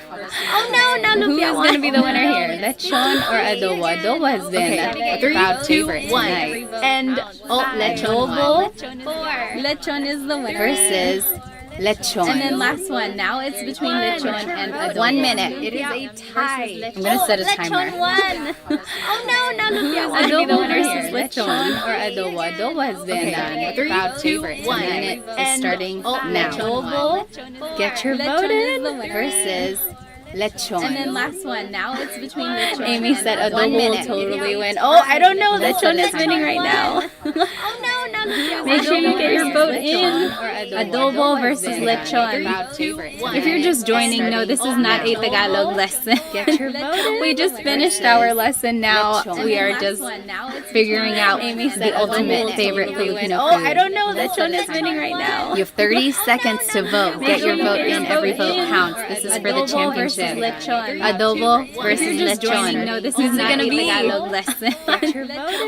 Oh no, now Who lumpia is won. going to be the winner here? Lechon or adobo? Adobo has been a 3, crowd 2, favorite 1. tonight. And lechon won. Lechon is the winner. Versus lechon. And then last one. Now it's between lechon and adobo. 1 minute. It is a tie. I'm going to set a timer. Lechon won. Oh no, now lumpia won. Adobo versus lechon or adobo. Adobo has been a crowd favorite. 1 minute is starting now. Adobo. Get your vote Lechon is in. the winner. Versus lechon. And then last one. Now it's between lechon. Amy said and adobo will adobo. totally win. Oh, I don't know. Lechon is winning right now. Oh no, now lumpia won. Make sure you get your vote in. Adobo versus lechon. If you're just joining, no, this is not a Tagalog lesson. We just finished our lesson. Now we are just figuring out the ultimate favorite Filipino Oh, food. I don't know. Lechon is winning right now. You have 30 seconds to vote. Get your vote in. Every vote counts. This is for the championship. Adobo versus If you're just lechon. joining, No, this who's is it not gonna a be? Tagalog lesson.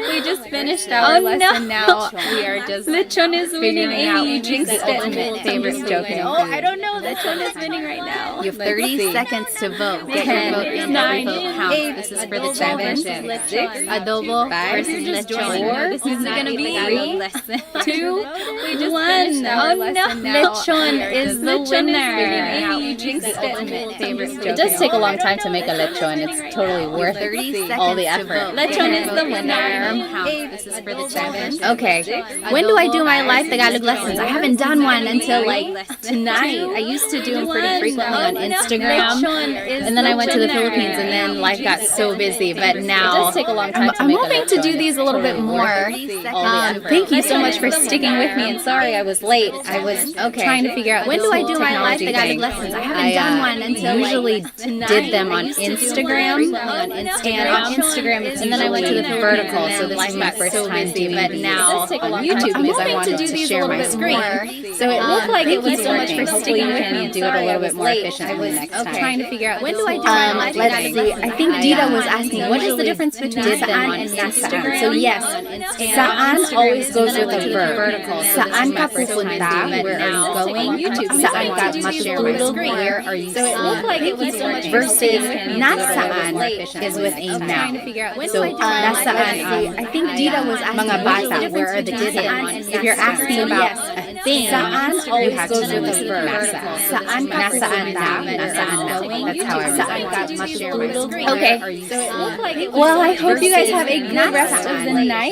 We just finished our lesson. Now we are just Lechon is winning. figuring out Amy, you jinxed the it. ultimate favorite Filipino Oh, food. I don't know. Lechon is winning right now. You have 30 seconds to vote. Get your vote in. Every vote counts. This is for the championship. Adobo versus lechon. This is not a Tagalog lesson. 2, We just 1. finished our Oh no, lesson. Now lechon we are is just the figuring winner. out You jinxed the it. ultimate favorite. It does take a long time to make a lechon. It's totally worth all the effort. Lechon is the winner. This is for the championship. Okay, when do I do my live Tagalog lessons? I haven't done one until like tonight. I used to do them pretty frequently on Instagram, and then I went to the Philippines, and then life got so busy. But now It does take a long time to I'm make a hoping to lechon. do these a little bit more. Thank you so much for sticking with me, and sorry I was late. I was trying to figure out when do I do my live Tagalog lessons. I haven't done one until usually did them on Instagram, and on Instagram it's And then I went to the vertical, so this is my first time doing but these. now It does take a long on time YouTube to because I make wanted a to lechon. share my screen. So it looked like it was so much for sticking with me and do it a little bit more efficiently next time. Trying to figure out when do I do my live let's Tagalog see. lessons. I think Dita was asking what is the difference between saan and nasaan. So yes, saan always goes with a verb. Saan ka pupunta? Where are you going? Saan ka matutulog? Where are you? So it looked like it was so much versus nasaan is with a noun. So nasaan, I think Dita was asking mga bata, where are the kids? If you're asking about a thing, saan always goes with a verb. Saan ka pupunta? Nasaan going? That's how I saan ka matutulog? Okay. Well, I hope you guys have a good rest of the night.